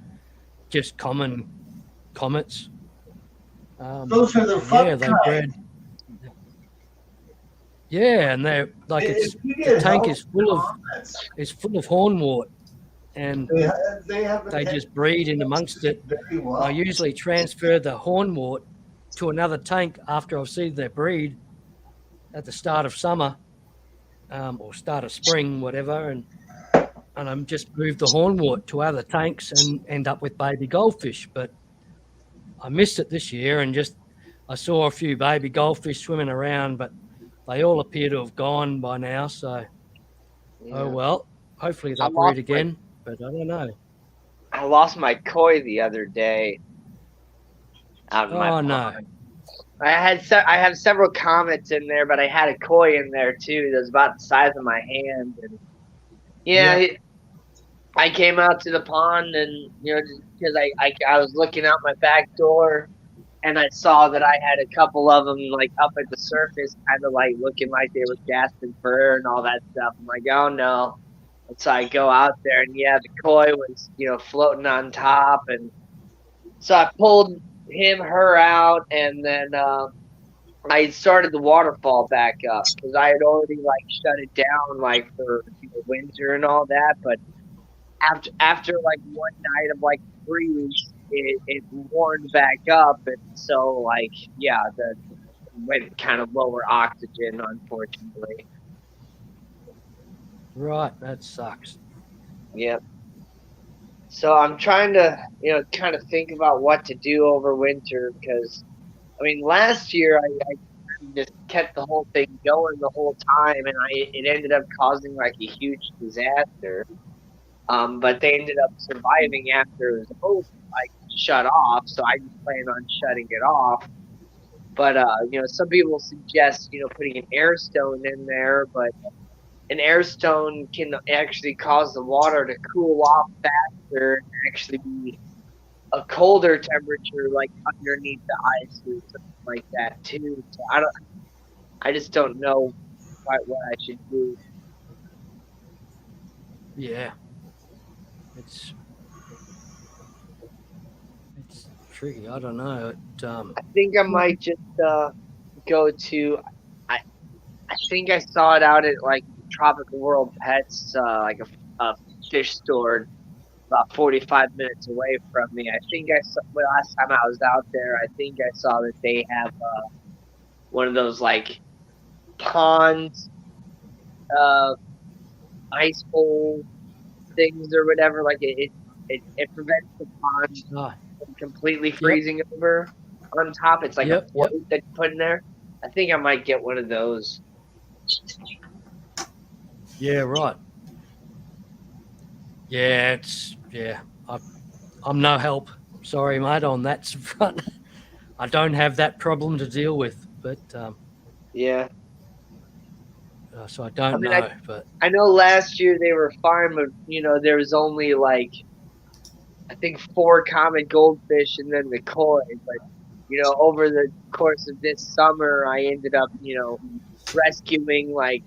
just common comets. Those are the fun yeah, they kind. bred. Yeah, and they're like If you the get tank healthy comets, is full of hornwort, and they have they just breed in amongst it. very well. I usually transfer the hornwort to another tank after I've seen their breed at the start of summer or start of spring, whatever, and I'm just move the hornwort to other tanks and end up with baby goldfish. But I missed it this year, and I saw a few baby goldfish swimming around, but they all appear to have gone by now. So, oh well. Hopefully they'll breed again, but I don't know. I lost my koi the other day. Out in my Oh no. pond. I have several comets in there, but I had a koi in there too. That was about the size of my hand, and I came out to the pond, and just because I was looking out my back door, and I saw that I had a couple of them like up at the surface, kind of like looking like they were gasping for air and all that stuff. I'm like, oh no. And so I go out there, and the koi was floating on top, and so I pulled her out, and then I started the waterfall back up because I had already like shut it down like for winter and all that. But after like one night of like freeze, it warmed back up, and so like the went kind of lower oxygen, unfortunately. Right, that sucks. Yep. So I'm trying to kind of think about what to do over winter because I mean last year I just kept the whole thing going the whole time, and it ended up causing like a huge disaster. But they ended up surviving after it was shut off. So I just plan on shutting it off. But some people suggest putting an air stone in there, but an air stone can actually cause the water to cool off faster and actually be a colder temperature, like underneath the ice or something like that too. So I just don't know quite what I should do. Yeah, it's tricky. I don't know. I think I might just go to. I think I saw it out at like Tropical World Pets, like a fish store about 45 minutes away from me. I think I saw last time I was out there. I think I saw that they have one of those like ponds, ice hole things or whatever. Like it prevents the pond from completely freezing over on top. It's like a float that you put in there. I think I might get one of those. Yeah, right. Yeah, I'm no help. Sorry, mate, on that front. I don't have that problem to deal with, but so I don't know. But I know last year they were fine, but there was only like I think 4 common goldfish and then the koi. But over the course of this summer, I ended up rescuing like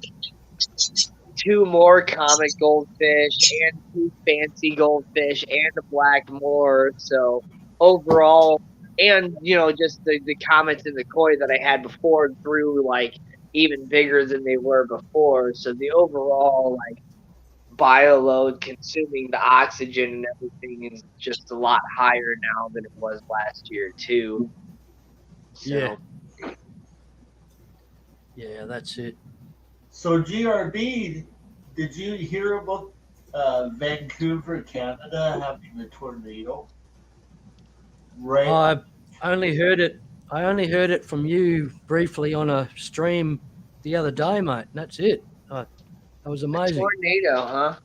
2 more comet goldfish and 2 fancy goldfish and a black moor. So overall, and just the comets and the koi that I had before grew like even bigger than they were before. So the overall like bio load consuming the oxygen and everything is just a lot higher now than it was last year too. Yeah. So Yeah, that's it. So GRB, did you hear about Vancouver, Canada having a tornado? Right. I only heard it. I only heard it from you briefly on a stream the other day, mate. And that's it. That was amazing. tornado, huh?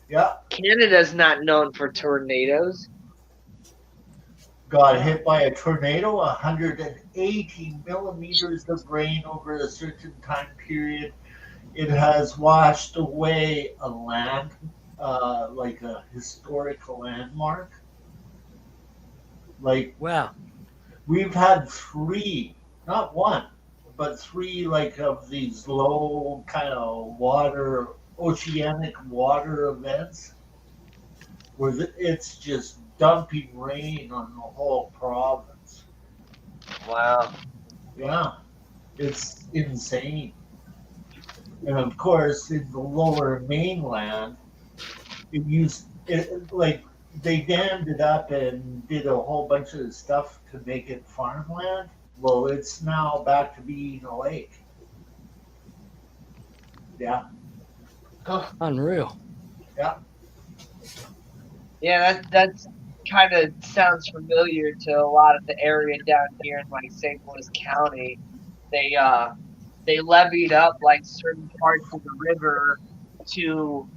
Yeah. Canada's not known for tornadoes. Got hit by a tornado, 180 millimeters of rain over a certain time period. It has washed away a land, like a historical landmark. Like Wow. we've had three, not one, but three like of these low kind of water, oceanic water events where it's just dumping rain on the whole province. Wow. Yeah, it's insane. And of course, in the lower mainland, like they dammed it up and did a whole bunch of stuff to make it farmland. Well, it's now back to being a lake. Yeah. Unreal. Yeah. Yeah, that's kind of sounds familiar to a lot of the area down here in like St. Louis County. They levied up like certain parts of the river to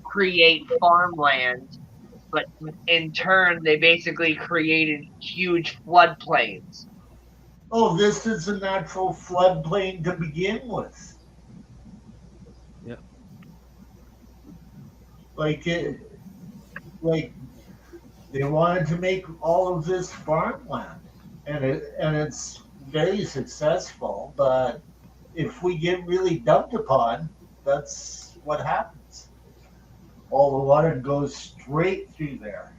create farmland, but in turn they basically created huge floodplains. Oh, this is a natural floodplain to begin with. Yep. Like they wanted to make all of this farmland, and it's very successful. But if we get really dumped upon, that's what happens. All the water goes straight through there.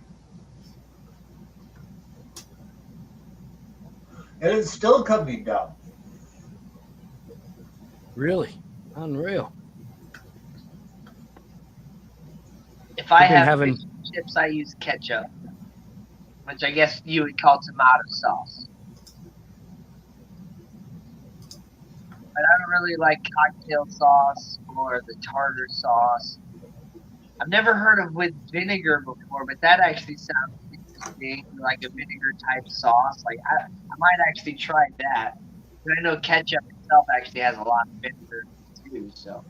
And it's still coming down. Really? Unreal. If I We've been have having- fish and chips, I use ketchup, which I guess you would call tomato sauce. But I don't really like cocktail sauce or the tartar sauce. I've never heard of with vinegar before, but that actually sounds interesting, like a vinegar type sauce. Like I might actually try that. But I know ketchup itself actually has a lot of vinegar too, so.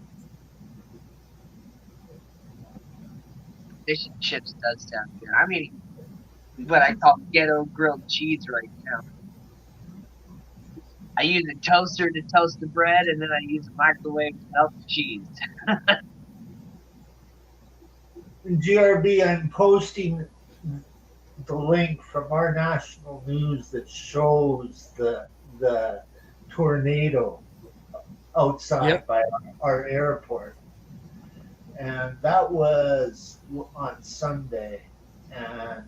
Fish and chips does sound good. I mean, what I call ghetto grilled cheese right now. I use a toaster to toast the bread, and then I use a microwave to melt the cheese. In GRB, I'm posting the link from our national news that shows the tornado outside by our airport. And that was on Sunday. And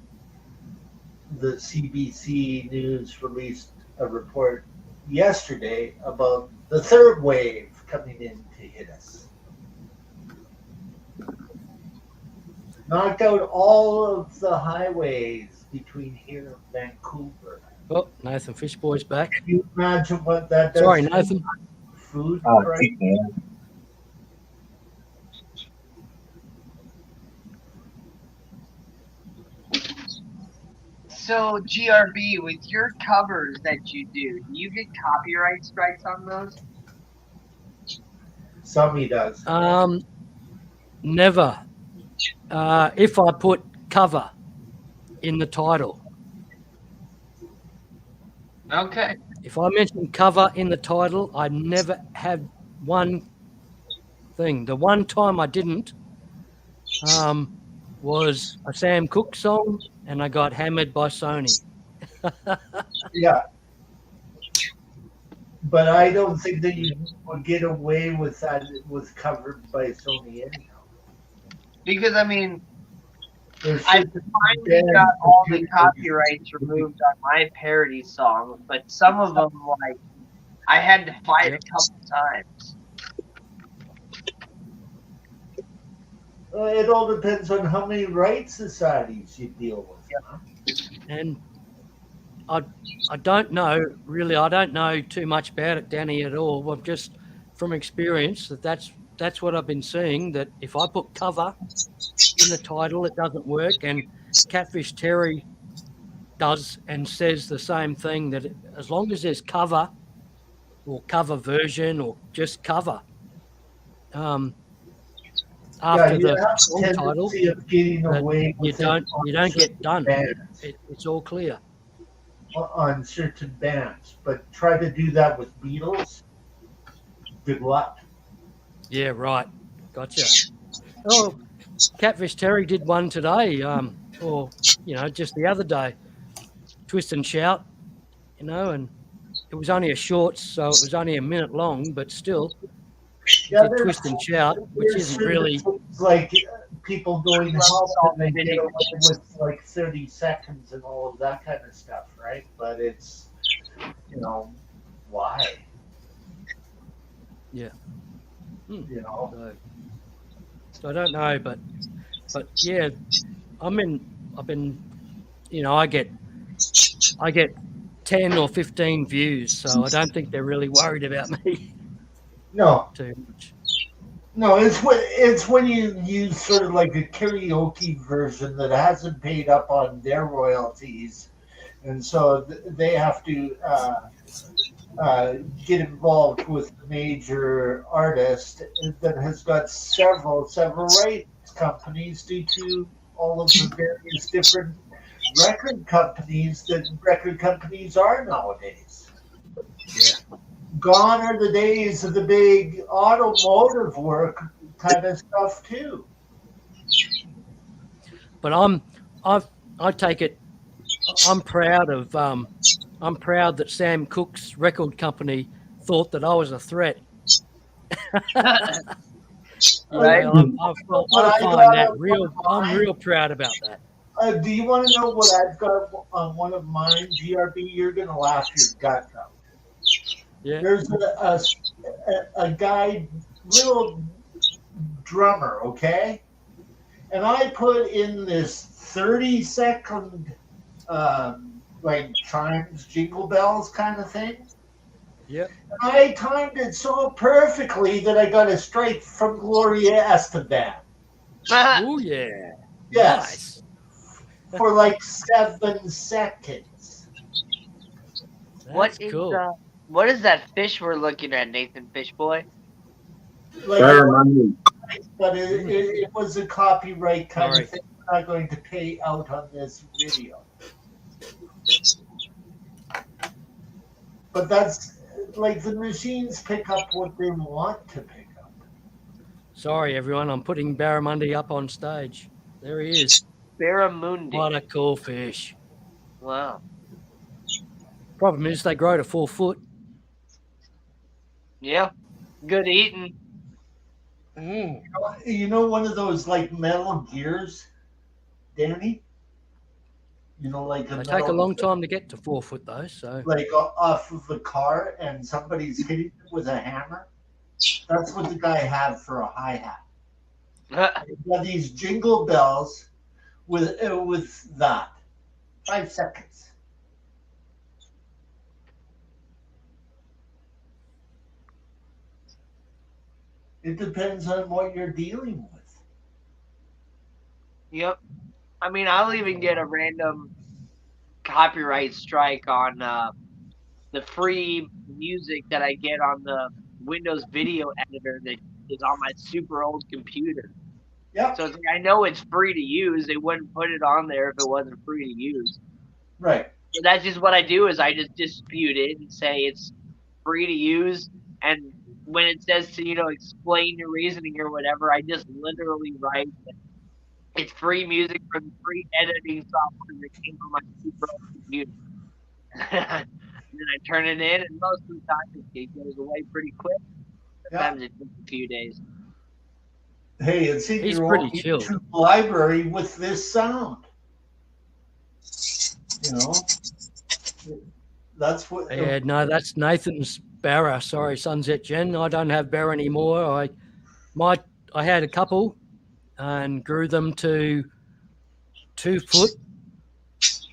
the CBC News released a report yesterday about the third wave coming in to hit us. Knocked out all of the highways between here and Vancouver. Oh, Nathan Fishboy's back. Can you imagine what that does? Sorry, Nathan. Food Oh, price? yeah. So GRB, with your covers that you do you get copyright strikes on those? Some he does. Never. If I put cover in the title. Okay. If I mention cover in the title, I never have one thing. The one time I didn't was a Sam Cooke song, and I got hammered by Sony. Yeah. But I don't think that you would get away with that. It was covered by Sony anyhow. Because I mean, There's I such a finally bad got all the computer. copyrights removed on my parody songs, but some of them, like, I had to fight Yep. a couple times. It all depends on how many right societies you deal with. Huh? And I don't know really. I don't know too much about it, Danny, at all. I'm just from experience that's what I've been seeing. That if I put cover in the title, it doesn't work. And Catfish Terry does and says the same thing. That as long as there's cover or cover version or just cover after You the have a song title, tendency of getting that away you with it don't get done. bands, It's all clear. on certain bands, but try to do that with Beatles. Good luck. Yeah, right. Gotcha. Oh, Catfish Terry did one today, or just the other day. Twist and Shout, and it was only a short, so it was only a minute long, but still, he Yeah, did Twist and Shout, which there's isn't certain really. things like people going help and they get Video. away with like 30 seconds and all of that kind of stuff, right? But it's, why? Yeah. You know? So I don't know, but yeah, I've been, I get 10 or 15 views, so I don't think they're really worried about me No, too much. no, it's when you use sort of like a karaoke version that hasn't paid up on their royalties, and so they have to get involved with the major artist that has got several rights companies due to all of the various different record companies that record companies are nowadays. Yeah. Gone are the days of the big automotive work kind of stuff too. But I take it. I'm proud that Sam Cooke's record company thought that I was a threat. Right. I find that real. I'm real proud about that. Do you want to know what I've got on one of mine, GRB? You're going to laugh your guts out. Yeah. There's a guy, little drummer, okay? And I put in this 30-second, like chimes, jingle bells kind of thing. Yep. And I timed it so perfectly that I got a strike from Gloria Esteban. Oh yeah. Yes. Nice. For like 7 seconds. What That's is cool. what is that fish we're looking at, Nathan Fish Boy? Like, Barramundi. but it was a copyright kind Sorry. of thing. I'm not going to pay out on this video. But that's like the machines pick up what they want to pick up. Sorry, everyone. I'm putting Barramundi up on stage. There he is. Barramundi. What a cool fish. Wow. Problem is they grow to 4 foot. Yeah. Good eating. You know one of those like metal gears, Danny? Like They take a long time to get to 4 foot though. So like off of the car and somebody's hitting it with a hammer. That's what the guy had for a hi-hat. He had these jingle bells with that. 5 seconds. It depends on what you're dealing with. Yep. I mean, I'll even get a random copyright strike on the free music that I get on the Windows Video Editor that is on my super old computer. Yep. So it's like, I know it's free to use. They wouldn't put it on there if it wasn't free to use. Right. So that's just what I do is I just dispute it and say it's free to use. And when it says to, explain your reasoning or whatever, I just literally write that it's free music from the free editing software that came on my super old computer. And then I turn it in, and most of the time it goes away pretty quick. Sometimes it takes a few days. Hey, it's in He's your pretty own chill. YouTube library with this sound. That's what. Yeah, no, that's Nathan's Barra. Sorry, Sunset Gen. I don't have Barra anymore. I had a couple and grew them to 2 foot,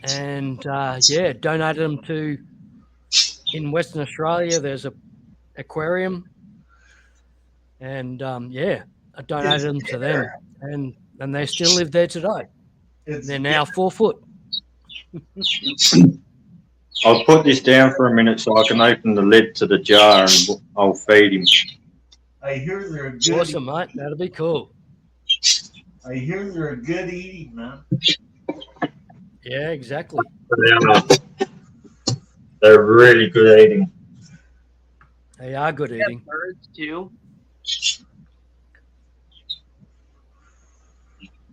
and donated them to. In Western Australia, there's a aquarium, and I donated them to them, and they still live there today. They're now 4 foot. I'll put this down for a minute so I can open the lid to the jar and I'll feed him. I hear they're good. Awesome, mate. That'll be cool. I hear they're good eating, man. Yeah, exactly. They're really good eating. They are good eating. Birds too.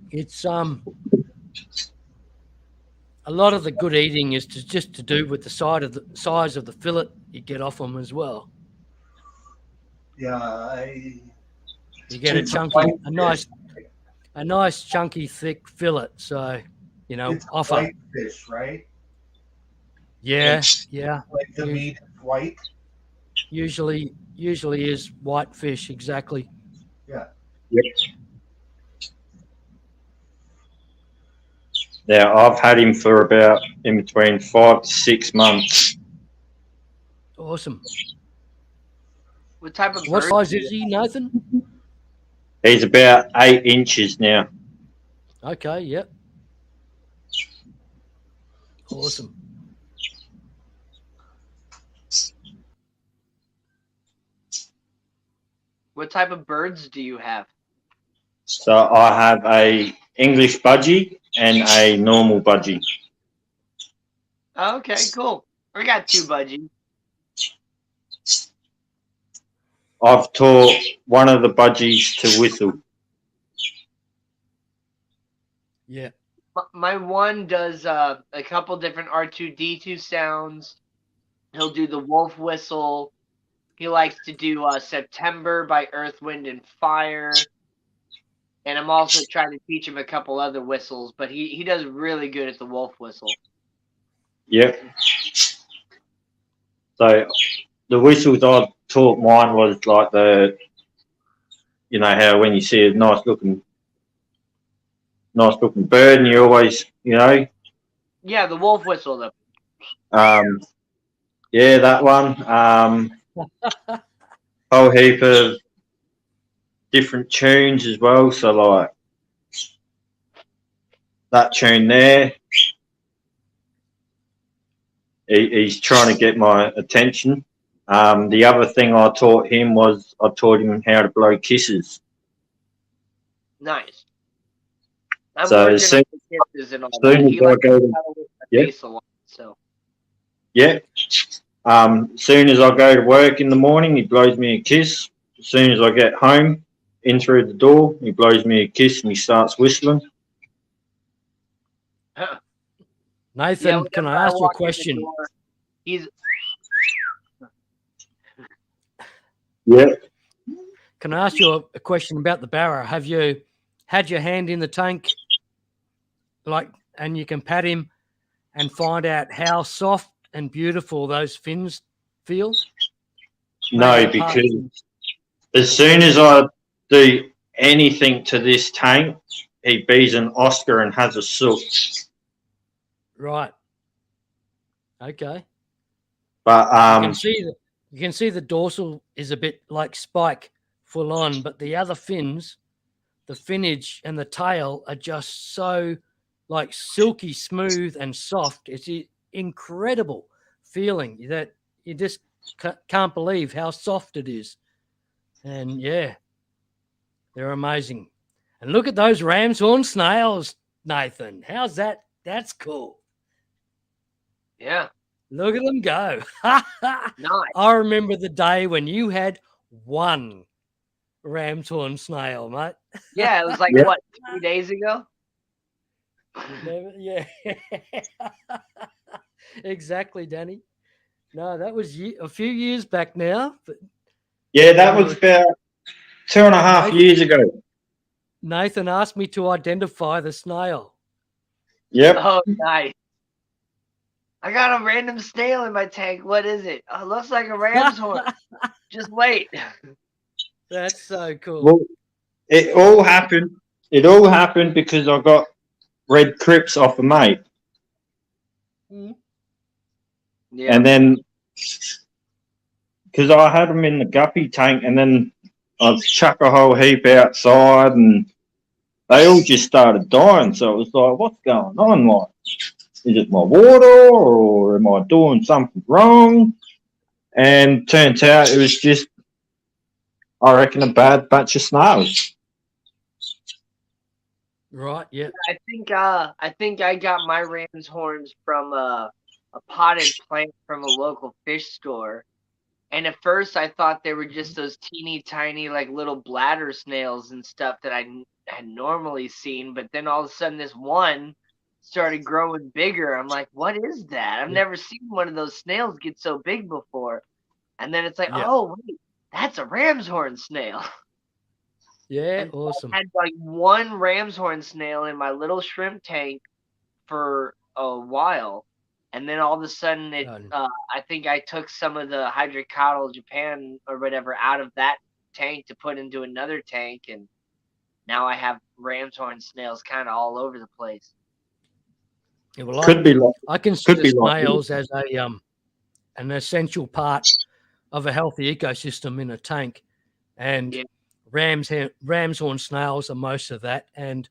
It's a lot of the good eating is just to do with the size of the fillet you get off them as well. Yeah, You get a nice chunky thick fillet. So, it's offer. white fish, right? Yeah. Like the meat is white. Usually is white fish, exactly. Yeah. Yep. Now I've had him for about in between 5 to 6 months. Awesome. What type of What bird size do is you he, Nathan? He's about 8 inches now. Okay, yep. Awesome. What type of birds do you have? So I have a English budgie and a normal budgie. Oh, okay, cool. We got 2 budgies. I've taught one of the budgies to whistle. Yeah. My one does a couple different R2D2 sounds. He'll do the wolf whistle. He likes to do September by Earth, Wind, and Fire. And I'm also trying to teach him a couple other whistles, but he does really good at the wolf whistle. Yep. So the whistles I taught mine was like how when you see a nice looking bird and you always, Yeah, the wolf whistle though. Yeah, that one. Whole heap of different tunes as well. So like that tune there, he's trying to get my attention. The other thing I taught him was I taught him how to blow kisses. Nice. I'm So working as soon, on the kisses and all soon that. as He I likes go to to, cuddle with my Yep. face a lot, so. yeah. Soon as I go to work in the morning, he blows me a kiss. As soon as I get home, in through the door, he blows me a kiss and he starts whistling. Nathan, Yeah, can whenever I ask you a walk in the question? door, he's Yeah. Can I ask you a question about the Barra? Have you had your hand in the tank, and you can pat him and find out how soft and beautiful those fins feel? No, Maybe apart because from- as soon as I do anything to this tank, he bees an Oscar and has a sook. Right. Okay. But you can see the dorsal is a bit like Spike full on, but the other fins, the finnage and the tail are just so like silky smooth and soft. It's incredible feeling that you just can't believe how soft it is. And yeah, they're amazing. And look at those ram's horn snails, Nathan. How's that? That's cool. yeah, Look at them go. nice. I remember the day when you had one ram's horn snail, mate. Yeah, it was like Yep. what, 3 days ago? Yeah. Exactly, Danny. No, that was a few years back now. But yeah, that was about 2.5 years ago. Nathan asked me to identify the snail. Yep. Oh, nice. I got a random snail in my tank. What is it? Oh, it looks like a ram's horn. Just wait. That's so cool. Well, it all happened. It all happened because I got red crips off a mate, Yeah. and then because I had them in the guppy tank, and then I chuck a whole heap outside, and they all just started dying. So it was like, what's going on? Like, is it my water, or am I doing something wrong? And turns out it was just, I reckon, a bad batch of snails. Right, yeah. I think I got my ram's horns from a potted plant from a local fish store. And at first I thought they were just those teeny tiny like little bladder snails and stuff that I had normally seen, but then all of a sudden this one started growing bigger. I'm like, what is that? I've Yeah. never seen one of those snails get so big before. And then it's like, Yeah. oh wait, that's a ram's horn snail. Yeah, And so awesome. I had like one ram's horn snail in my little shrimp tank for a while, and then all of a sudden I think I took some of the hydrocotyle Japan or whatever out of that tank to put into another tank, and now I have ram's horn snails kind of all over the place. Yeah, well, Could be like, I consider be like snails as a an essential part of a healthy ecosystem in a tank, and Yeah. ram's horn snails are most of that. And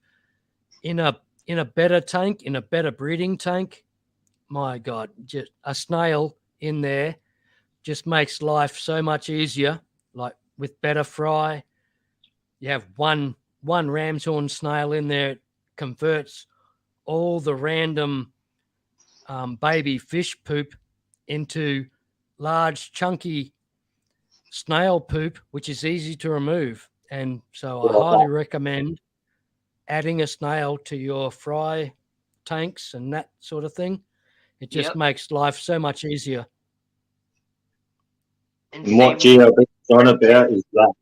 in a better tank, in a better breeding tank, my God, just a snail in there just makes life so much easier. Like with better fry, you have one ram's horn snail in there, it converts all the random baby fish poop into large chunky snail poop, which is easy to remove. And so I highly recommend adding a snail to your fry tanks and that sort of thing. It just Yep. makes life so much easier. And and what same with, GLB's on about is that.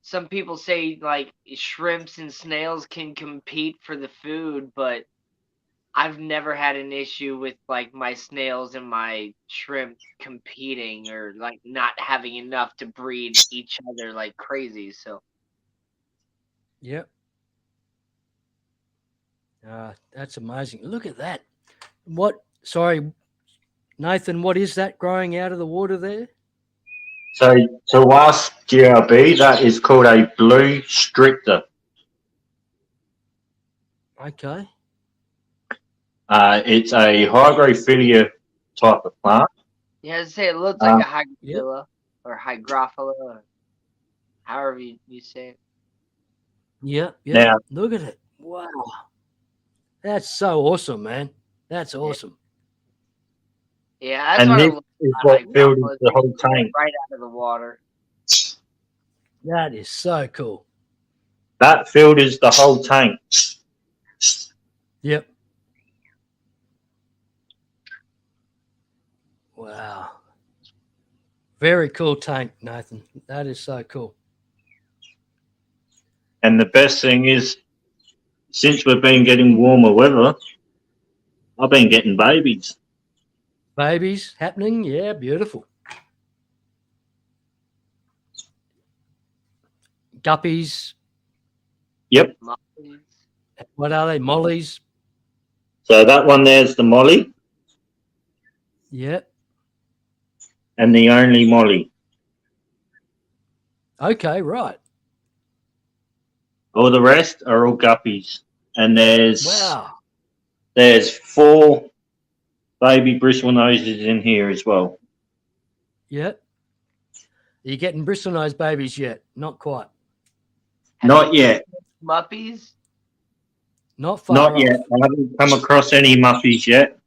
some people say like shrimps and snails can compete for the food, but I've never had an issue with like my snails and my shrimp competing or like not having enough to breed each other like crazy. So Yep. That's amazing. Look at that. Sorry, Nathan, what is that growing out of the water there? So to us, GLB, that is called a blue stricter. Okay. It's a hygrophilia type of plant. yeah, I'd say it looks like a hygrophila or hygrophila, or however you say it. Yep. Now- Look at it. Wow. That's so awesome, man. That's awesome. Yeah, that's And what I this love is about what hygrophila, filters the they whole come tank. right out of the water. That is so cool. That filters the whole tank. Yep. Wow. Very cool tank, Nathan. That is so cool. And the best thing is, since we've been getting warmer weather, I've been getting babies. Babies happening. Yeah, beautiful. Guppies. Yep. Mollies. What are they? Mollies. So that one there's the molly Yep. and the only molly. Okay, right. All the rest are all guppies. And there's Wow. 4 baby bristle noses in here as well. Yep. Are you getting bristle nose babies yet? Not quite. Not yet. Muppies? Not far Not off. yet. I haven't come across any muffies yet.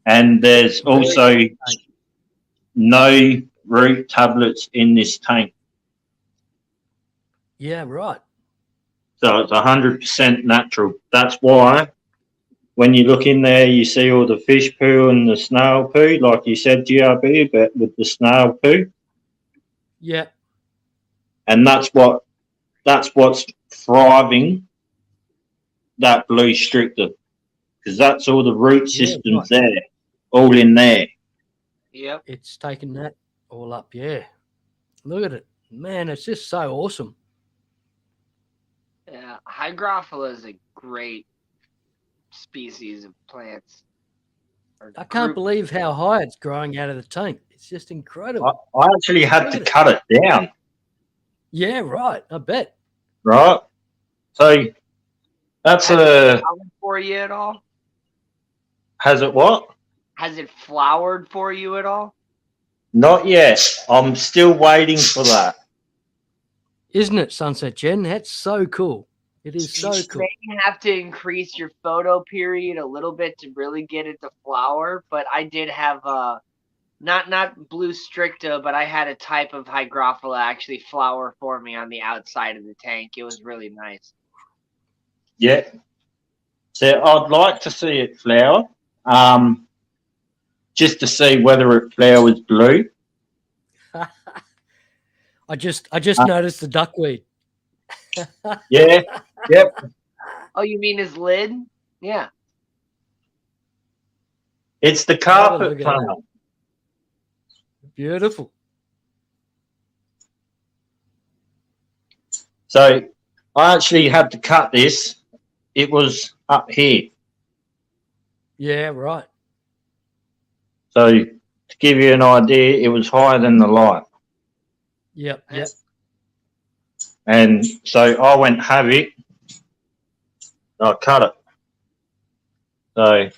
And there's also no root tablets in this tank. Yeah, right. So it's 100% natural. That's why when you look in there, you see all the fish poo and the snail poo, like you said, GRB, but with the snail poo. Yeah. And that's what that's what's thriving that blue stricter, because that's all the root Yeah, systems right. there, all in there. Yep. It's taken that all up. Yeah. Look at it. Man, it's just so awesome. Yeah. Hygrophila is a great species of plants. Or I can't group. believe how high it's growing out of the tank. It's just I, incredible. I actually had Look to at it. cut it down, Yeah, right. I bet. right? So that's Has it a flowered for you at all? has it what? Has it flowered for you at all? Not yet. I'm still waiting for that. Isn't it, Sunset Jen? That's so cool. It is so You cool. may have to increase your photo period a little bit to really get it to flower, but I did have not blue stricta, but I had a type of hygrophila actually flower for me on the outside of the tank. It was really nice. Yeah. So I'd like to see it flower, just to see whether it flowers blue. I just noticed the duckweed. Yeah. Yep. Oh, you mean his lid? Yeah. It's the Have a carpet look at plant. that. Beautiful. So I actually had to cut this. It was up here. Yeah, right. So to give you an idea, it was higher than the light. Yep, yep. And so I went havoc. I cut it. So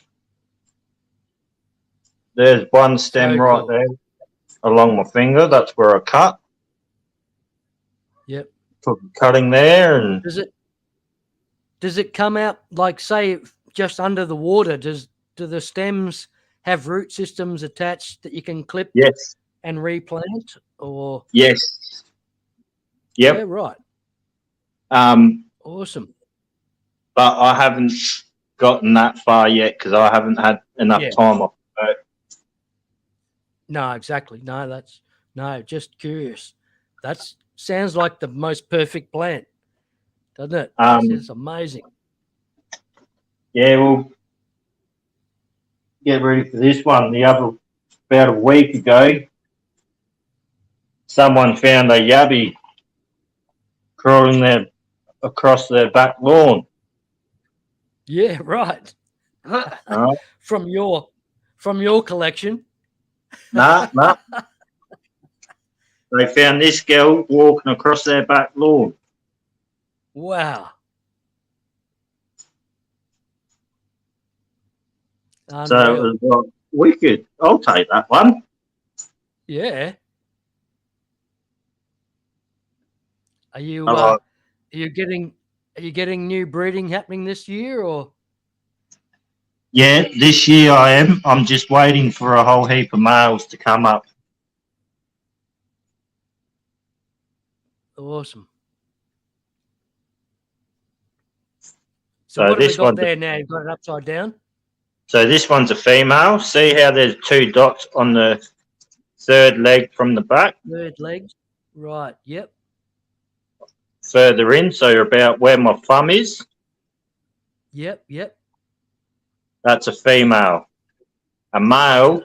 there's one stem So right cool. there along my finger. That's where I cut. Yep. Put cutting there, and Does it come out like, say, just under the water? Do the stems have root systems attached that you can clip yes, and replant? Or yes, yeah, yep. right. Awesome. But I haven't gotten that far yet because I haven't had enough Yeah. time off. No, exactly. No, just curious. That sounds like the most perfect plant, doesn't it? This is amazing. Yeah, we'll get ready for this one. About a week ago, someone found a yabby crawling there across their back lawn. Yeah, right. Right? From your collection. Nah. They found this girl walking across their back lawn. Wow. So it Unreal. was like, wicked. I'll take that one. Yeah. Are you All right. getting new breeding happening this year, or? Yeah, this year I am. I'm just waiting for a whole heap of males to come up. Awesome. So what have we this got one, there now? You've got it upside down? so this one's a female. See how there's 2 dots on the third leg from the back, Third leg. Right. Yep. further in, so about where my thumb is. Yep. Yep. That's a female. A male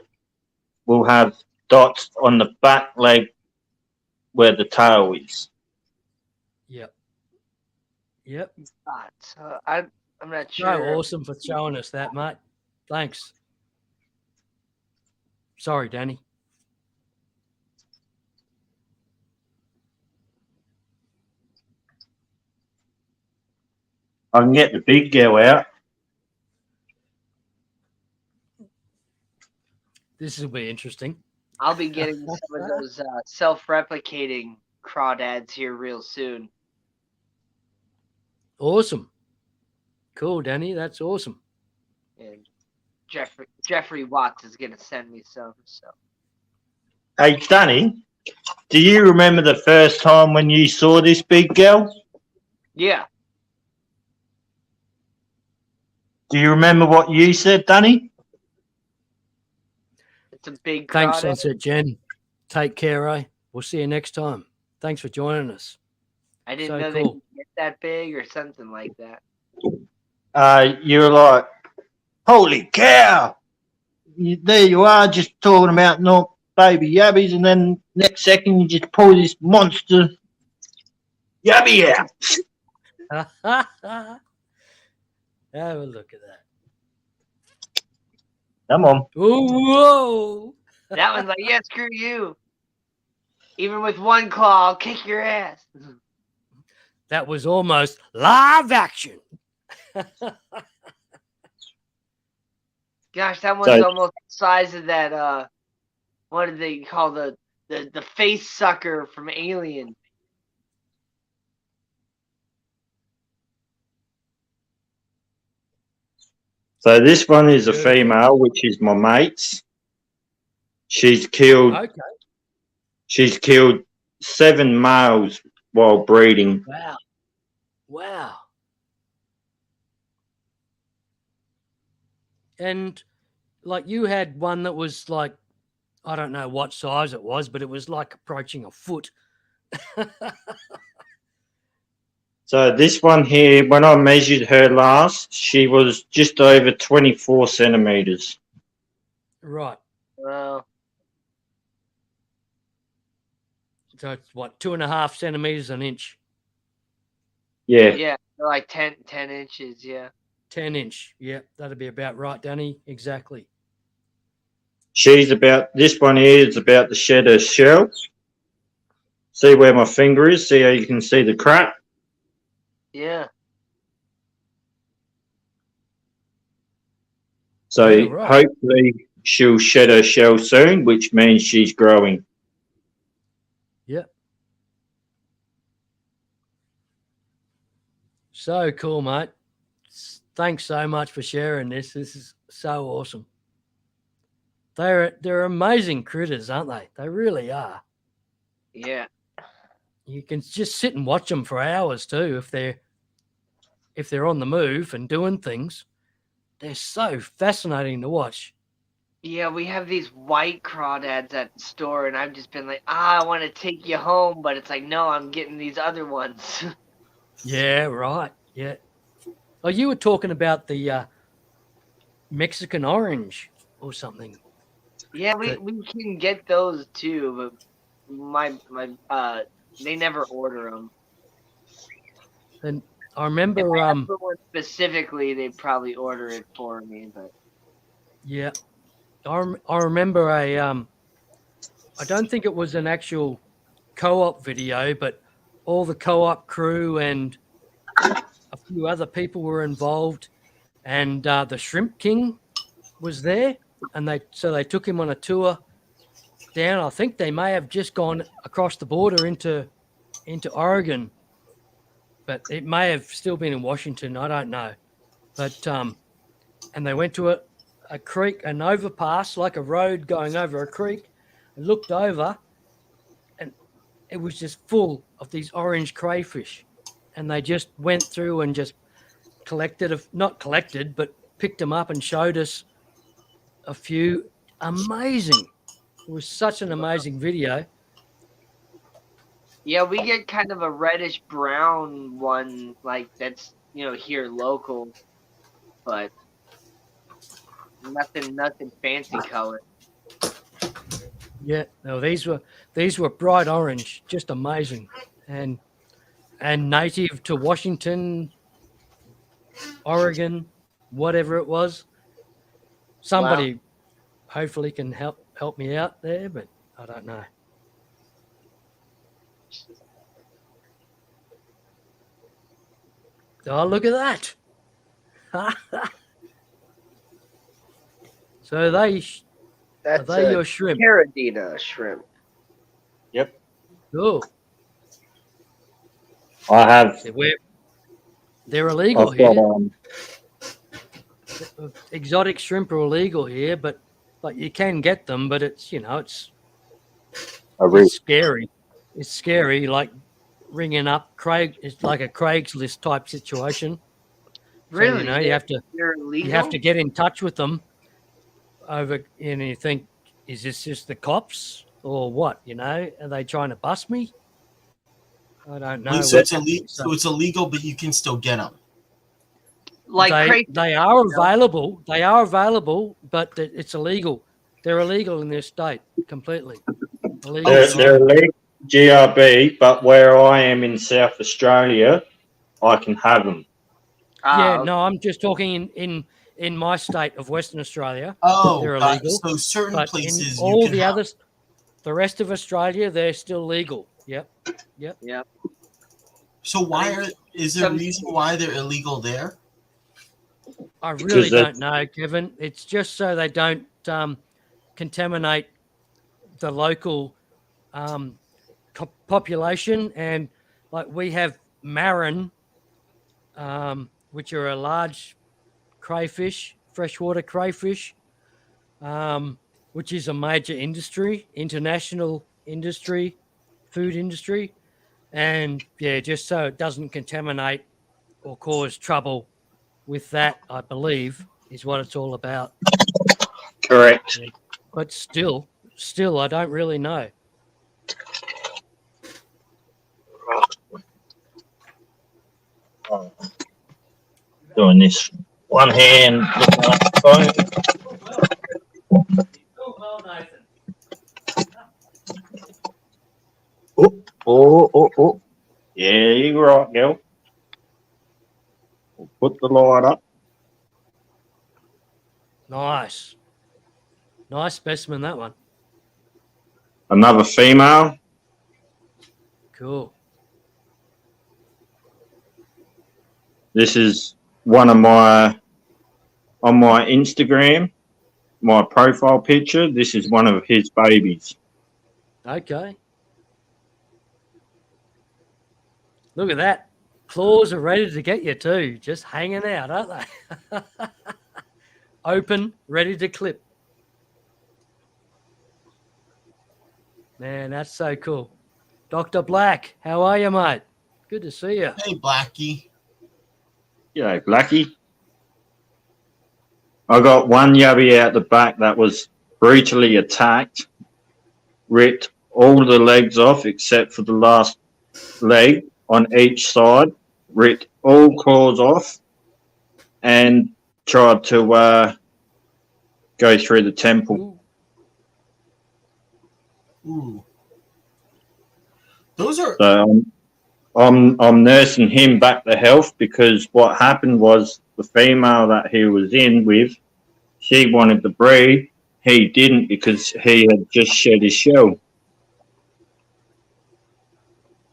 will have dots on the back leg where the tail is. Yep. Yep. I'm not So sure. awesome for showing us that, mate. Thanks. Sorry, Danny. I can get the big girl out. This will be interesting. I'll be getting some of those self-replicating crawdads here real soon. Awesome. Cool, Danny. That's awesome. And Jeffrey Watts is gonna send me some. So Hey, Danny, do you remember the first time when you saw this big girl? yeah, Do you remember what you said, Danny? it's a big Thanks, crawdad. Sunset Jen. Take care, eh? We'll see you next time. Thanks for joining us. I didn't So know they cool. could get that big or something like that. You're like, holy cow! There you are, just talking about not baby yabbies, and then next second you just pull this monster yabby out. Have a look at that. Come on. Whoa! That one's like, yeah, screw you. Even with one claw, I'll kick your ass. That was almost live action. Gosh, that one's So- almost the size of that. What do they call the face sucker from Alien? So this one is a Beautiful. female, which is my mate's. She's killed. Okay. She's killed 7 males while breeding. Wow. Wow. And like you had one that was like, I don't know what size it was, but it was like approaching a foot. So this one here, when I measured her last, she was just over 24 centimeters. Right. Well, So it's what, 2.5 centimeters an inch, Yeah. yeah, they're like 10 inches. Yeah. 10-inch. Yeah, that'd be about right, Danny. Exactly. She's about, this one here is about to shed her shell. See where my finger is? See how you can see the crack? Yeah. So Yeah, right. hopefully she'll shed her shell soon, which means she's growing. Yep. So cool, mate. Thanks so much for sharing this. This is so awesome. They're amazing critters, aren't they? They really are. Yeah. You can just sit and watch them for hours too if they're on the move and doing things. They're so fascinating to watch. Yeah, we have these white crawdads at the store, and I've just been like, I want to take you home, but it's like, no, I'm getting these other ones. Yeah, right. Yeah. Oh, you were talking about the Mexican orange or something. Yeah, we can get those too, but my they never order them. And I remember, If I ask for one specifically, they'd probably order it for me. But yeah, I remember I don't think it was an actual co-op video, but all the co-op crew and a few other people were involved, and the Shrimp King was there, and they took him on a tour down. I think they may have just gone across the border into Oregon, but it may have still been in Washington. I don't know, but and they went to a creek, an overpass, like a road going over a creek, and looked over, and it was just full of these orange crayfish, and they just went through and just not collected, but picked them up and showed us a few. Amazing. It was such an amazing video. yeah, we get kind of a reddish brown one, like that's here local, but nothing fancy color. Yeah, no, these were bright orange, just amazing, and native to Washington, Oregon, whatever it was. Somebody hopefully can help me out there, but I don't know. Oh, look at that! So are they your shrimp? Caradina shrimp. Yep. Cool. I have. They're illegal I've here. got, Exotic shrimp are illegal here, but like you can get them, but it's it's scary. It's scary, like ringing up Craig. It's like a Craigslist type situation. Really? So, you have to They're illegal? you have to get in touch with them over, and you think, is this just the cops or what? Are they trying to bust me? I don't know. Wait, so it's illegal. So it's illegal, but you can still get them. Like they are available. They are available, but it's illegal. They're illegal in their state completely. Illegal. They're illegal GRB, but where I am in South Australia, I can have them. Yeah, no, I'm just talking in my state of Western Australia. Oh, they're illegal. So certain but places, in all you can the have. others, the rest of Australia, they're still legal. Yep. So is there a reason why they're illegal there? I really don't know, Kevin. It's just so they don't contaminate the local population. And like we have marron, which are a large crayfish, freshwater crayfish, which is a major industry, international industry, food industry. And yeah, just so it doesn't contaminate or cause trouble with that, I believe, is what it's all about. Correct. Yeah. But still, I don't really know. Doing this one hand. Looking at the phone. Oh. Yeah, you're right, girl. We'll put the light up. Nice specimen, that one. Another female. Cool. This is one of on my Instagram, my profile picture. This is one of his babies. Okay. Look at that. Claws are ready to get you too. Just hanging out, aren't they? Open, ready to clip. Man, that's so cool. Dr. Black, how are you, mate? Good to see you. Hey, Blackie. Yeah, Blackie. I got one yabby out the back that was brutally attacked, ripped all the legs off except for the last leg on each side, ripped all claws off, and tried to go through the temple. Ooh. Those are. So I'm nursing him back to health because what happened was the female that he was in with, she wanted to breed. He didn't because he had just shed his shell.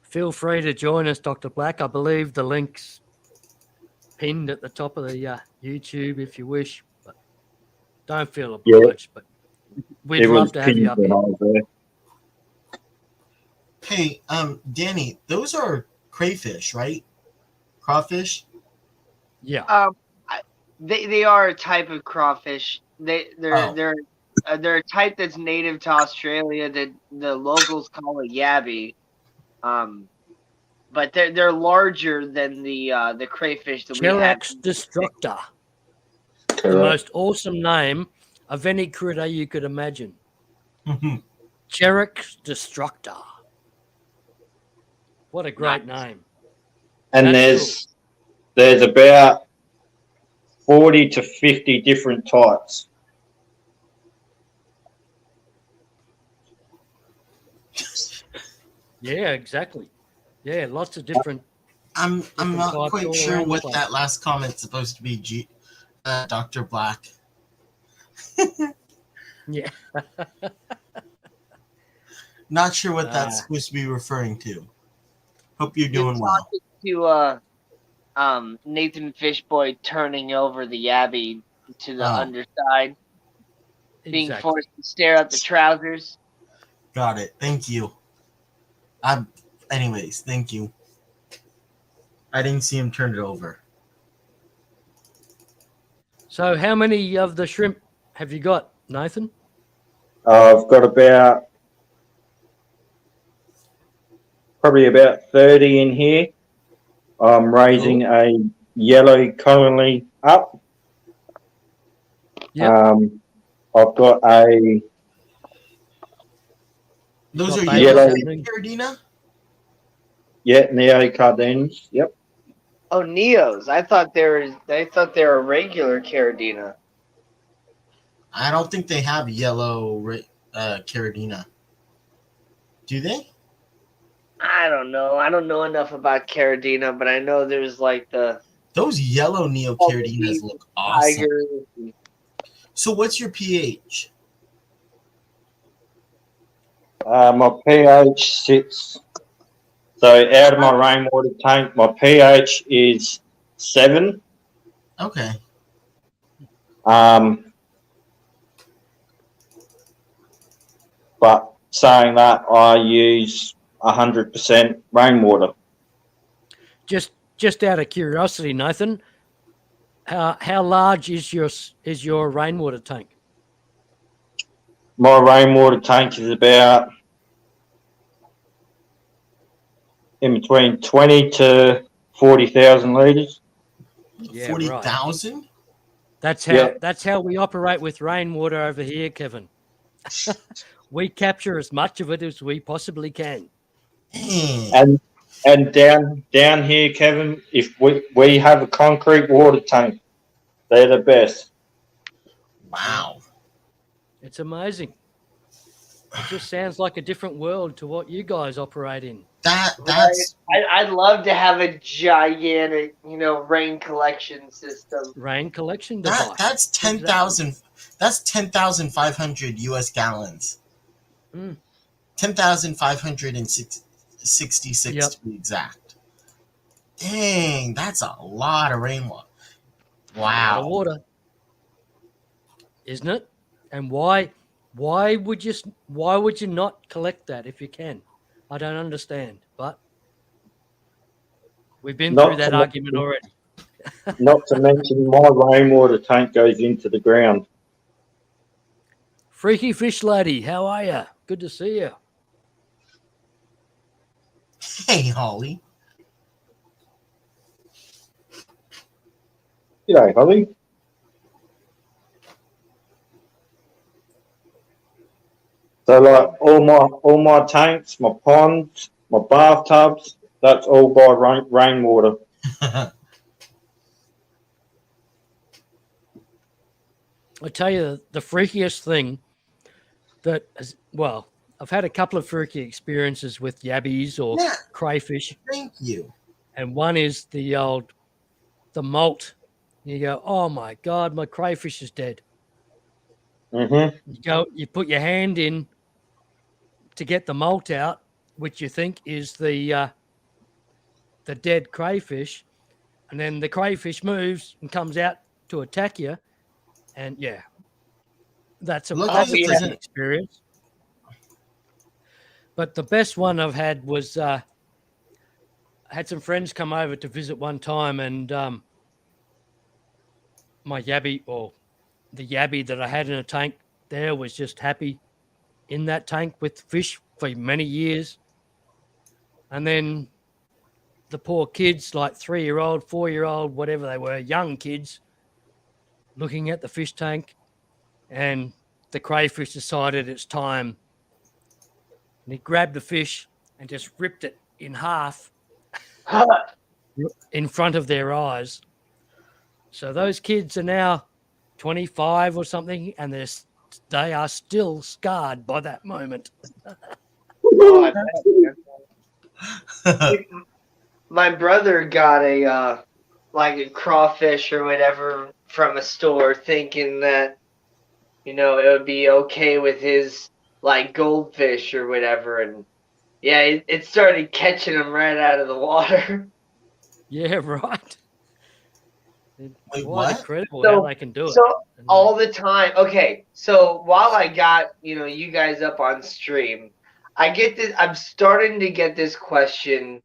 Feel free to join us, Dr. Black. I believe the link's pinned at the top of the YouTube if you wish. But don't feel obliged, but we'd love to have you up here. Hey, Danny, those are crayfish, right? Crawfish? Yeah. They are a type of crawfish. They're a type that's native to Australia that the locals call a yabby. But they're larger than the crayfish that we have. Cherax destructor. The most awesome name of any critter you could imagine. Cherax destructor. What a great name. And there's about 40 to 50 different types. Yeah, exactly. Yeah, lots of different. I'm not quite sure what that last comment's supposed to be, Dr. Black. Yeah. Not sure what that's supposed to be referring to. Hope you're doing well. To Nathan Fishboy turning over the yabby to the underside, being forced to stare at the trousers. Got it. Thank you. Anyways, thank you. I didn't see him turn it over. So how many of the shrimp have you got, Nathan? I've got probably about 30 in here. I'm raising a yellow colony up. Yep. I've got a... Those are yellow. Dina? Neo Cardinas. Yep. Oh, Neos. I thought they were regular Caradina. I don't think they have yellow Caradina. Do they? I don't know. I don't know enough about Caradina, but I know there's like the Those yellow Neo Caradinas look awesome. tiger. So what's your pH? My pH sits. So out of my rainwater tank, my pH is 7. Okay. But saying that, I use 100% rainwater. Just out of curiosity, Nathan, how large is your rainwater tank? My rainwater tank is about in between 20 to 40,000 litres. Yeah, 40,000? That's how we operate with rainwater over here, Kevin. We capture as much of it as we possibly can. And down here, Kevin, if we have a concrete water tank, they're the best. Wow. It's amazing. It just sounds like a different world to what you guys operate in. That's I'd love to have a gigantic, rain collection system. Rain collection device. that's 10,000. That's 10,500 US gallons. 10,566 to be exact. Dang, that's a lot of rainwater. A lot of water, isn't it? And why would you not collect that if you can? I don't understand, but we've been through that argument already. Not to mention my rainwater tank goes into the ground. Freaky Fish Lady, how are you? Good to see you. Hey, Holly. G'day, Holly. So like all my tanks, my ponds, my bathtubs, that's all by rainwater. I tell you, the freakiest thing I've had a couple of freaky experiences with yabbies or crayfish. Thank you. And one is the molt. You go, oh my God, my crayfish is dead. Mm-hmm. You put your hand in to get the molt out, which you think is the dead crayfish, and then the crayfish moves and comes out to attack you, and that's a different experience. But the best one I've had was I had some friends come over to visit one time, and my yabby, or the yabby that I had in a tank there, was just happy in that tank with fish for many years. And then the poor kids, like 3-year-old, 4-year-old, whatever they were, young kids, looking at the fish tank, and the crayfish decided it's time. And he grabbed the fish and just ripped it in half in front of their eyes. So those kids are now 25 or something, and they are still scarred by that moment. My brother got a crawfish or whatever from a store, thinking that it would be okay with his goldfish or whatever, and it started catching him right out of the water. Yeah, right. Wait, what? Incredible how they can do it. So all the time. Okay, so while I got you guys up on stream, I get this. I'm starting to get this question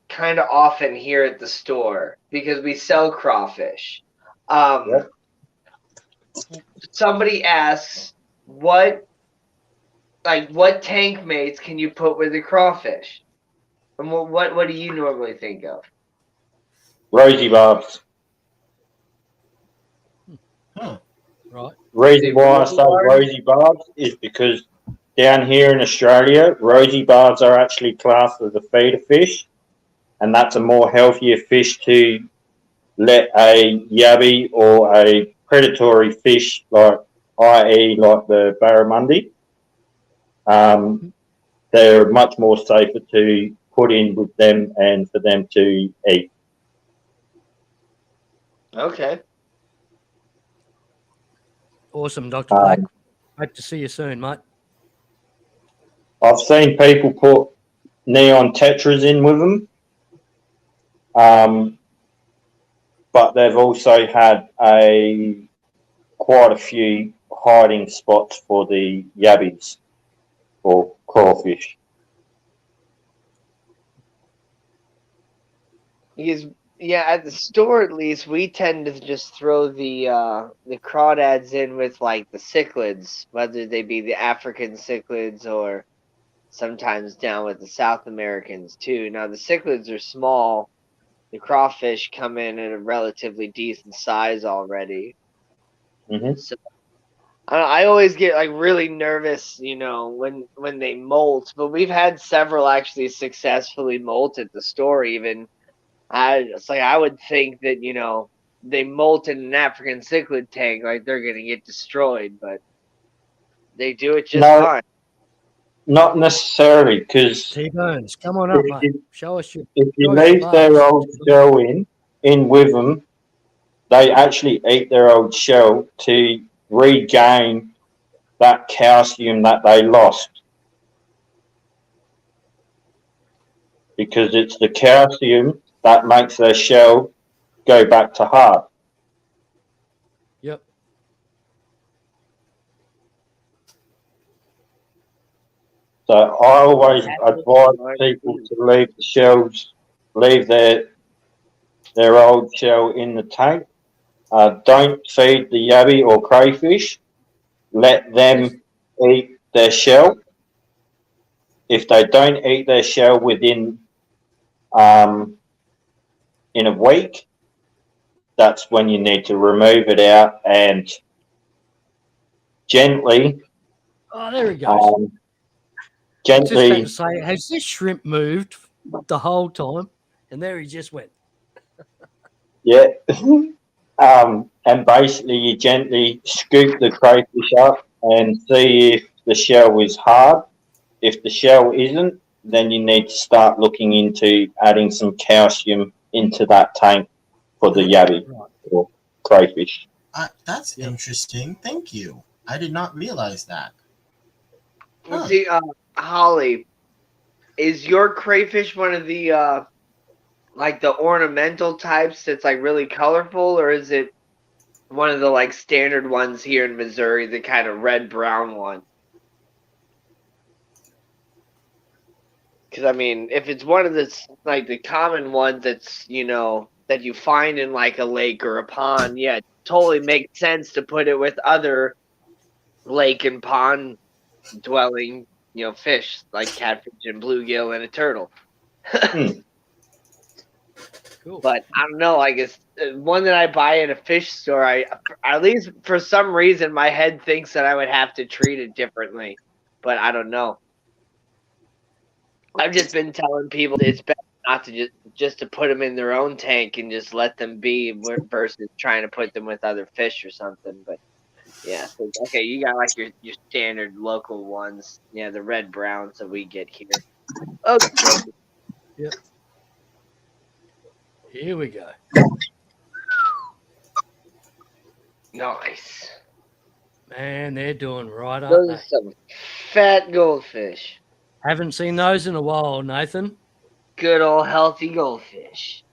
kind of often here at the store because we sell crawfish. Somebody asks, what tank mates can you put with a crawfish? And what do you normally think of? Rosy barbs. Right. Reason why I say rosy barbs is because down here in Australia, rosy barbs are actually classed as a feeder fish. and that's a more healthier fish to let a yabby or a predatory fish like, i.e., like the barramundi. They're much more safer to put in with them and for them to eat. Okay. Awesome, Dr. Black. Hope to see you soon, mate. I've seen people put neon tetras in with them, but they've also had quite a few hiding spots for the yabbies or crawfish. Because yeah, at the store at least, we tend to just throw the crawdads in with like the cichlids, whether they be the African cichlids or sometimes down with the South Americans too. Now the cichlids are small. The crawfish come in at a relatively decent size already. Mm-hmm. So I always get like really nervous, when they molt. But we've had several actually successfully molt at the store. Even I would think that they molt in an African cichlid tank, like they're gonna get destroyed, but they do it just No, fine. not necessarily, because T-Bones, come on up, mate. Show us your if you show us your leave their bars. old shell in with them, they actually eat their old shell to regain that calcium that they lost. Because it's the calcium that makes their shell go back to hard. Yep. So I always advise people to leave the shells, leave their old shell in the tank. Don't feed the yabby or crayfish. Let them eat their shell. If they don't eat their shell within in a week, that's when you need to remove it out and gently. Oh, there he goes. I was just about to say, has this shrimp moved the whole time? And there he just went. Yeah. And basically you gently scoop the crayfish up and see if the shell is hard. If the shell isn't, then you need to start looking into adding some calcium into that tank for the yabby or crayfish. That's interesting. Thank you. I did not realize that. Well, see, Holly, is your crayfish one of the like the ornamental types that's like really colorful, or is it one of the like standard ones here in Missouri, the kind of red brown one? Because I mean, if it's one of the like the common ones that's that you find in like a lake or a pond, yeah, it totally makes sense to put it with other lake and pond dwelling fish like catfish and bluegill and a turtle. Cool. But I don't know. I guess one that I buy at a fish store, I at least for some reason my head thinks that I would have to treat it differently, but I don't know. I've just been telling people it's better not to just to put them in their own tank and just let them be versus trying to put them with other fish or something. But yeah, so, okay, you got like your standard local ones, yeah, the red browns that we get here. Okay. Yep. Here we go. Nice. Man, they're doing right, aren't Those they? are some fat goldfish. Haven't seen those in a while, Nathan. Good old healthy goldfish.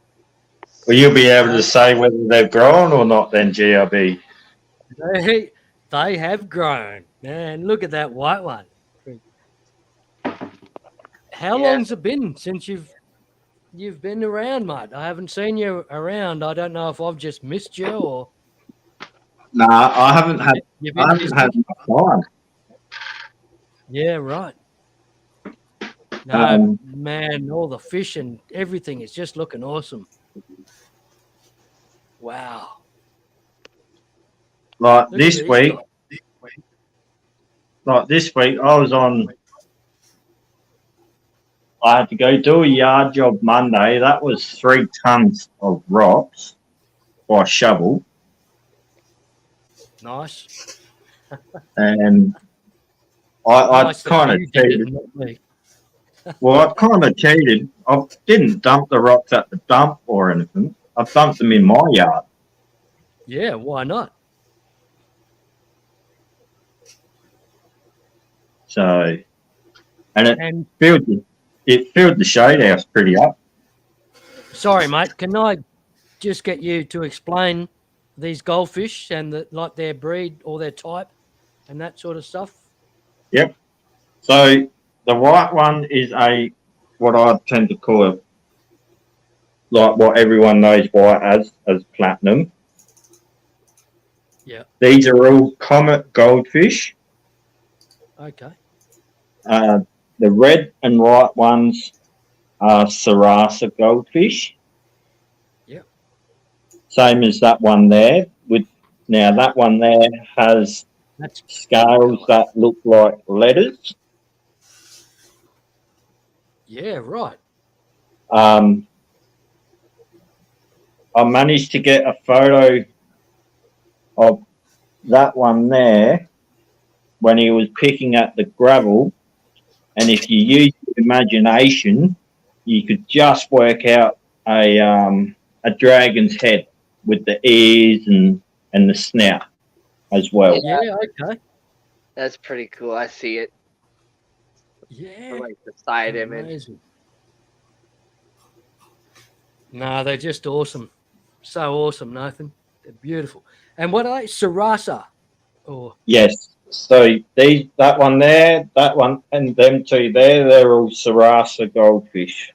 Will you be able to say whether they've grown or not then, GRB? They have grown. Man, look at that white one. How long's it been since you've been around, mate? I haven't seen you around. I don't know if I've just missed you or. Nah, I haven't had much time. Yeah, right. No, man, all the fish and everything is just looking awesome. Wow. Like this week, I was on I had to go do a yard job Monday. That was 3 tons of rocks by shovel, Nice. and I Nice that kind of you did it, cheated. not me. Well, I kind of cheated. I didn't dump the rocks at the dump or anything. I dumped them in my yard. Yeah, why not? So, and And it filled the shade house pretty up. sorry, mate, can I just get you to explain these goldfish and like their breed or their type and that sort of stuff? Yep. So the white one is what I tend to call it, like what everyone knows white as platinum. Yeah. These are all comet goldfish. Okay. The red and white ones are Sarasa goldfish. Yeah. Same as that one there. Now that one there has That's scales that look like letters. yeah, right. I managed to get a photo of that one there when he was picking at the gravel, and if you use your imagination, you could just work out a dragon's head with the ears and the snout as well. Yeah, okay. That's pretty cool. I see it. Yeah. I like the side image. Amazing. No, they're just awesome. So awesome, Nathan. They're beautiful. And what are they? Sarasa. Or Yes. So that one there, that one, and them two there, they're all Sarasa goldfish.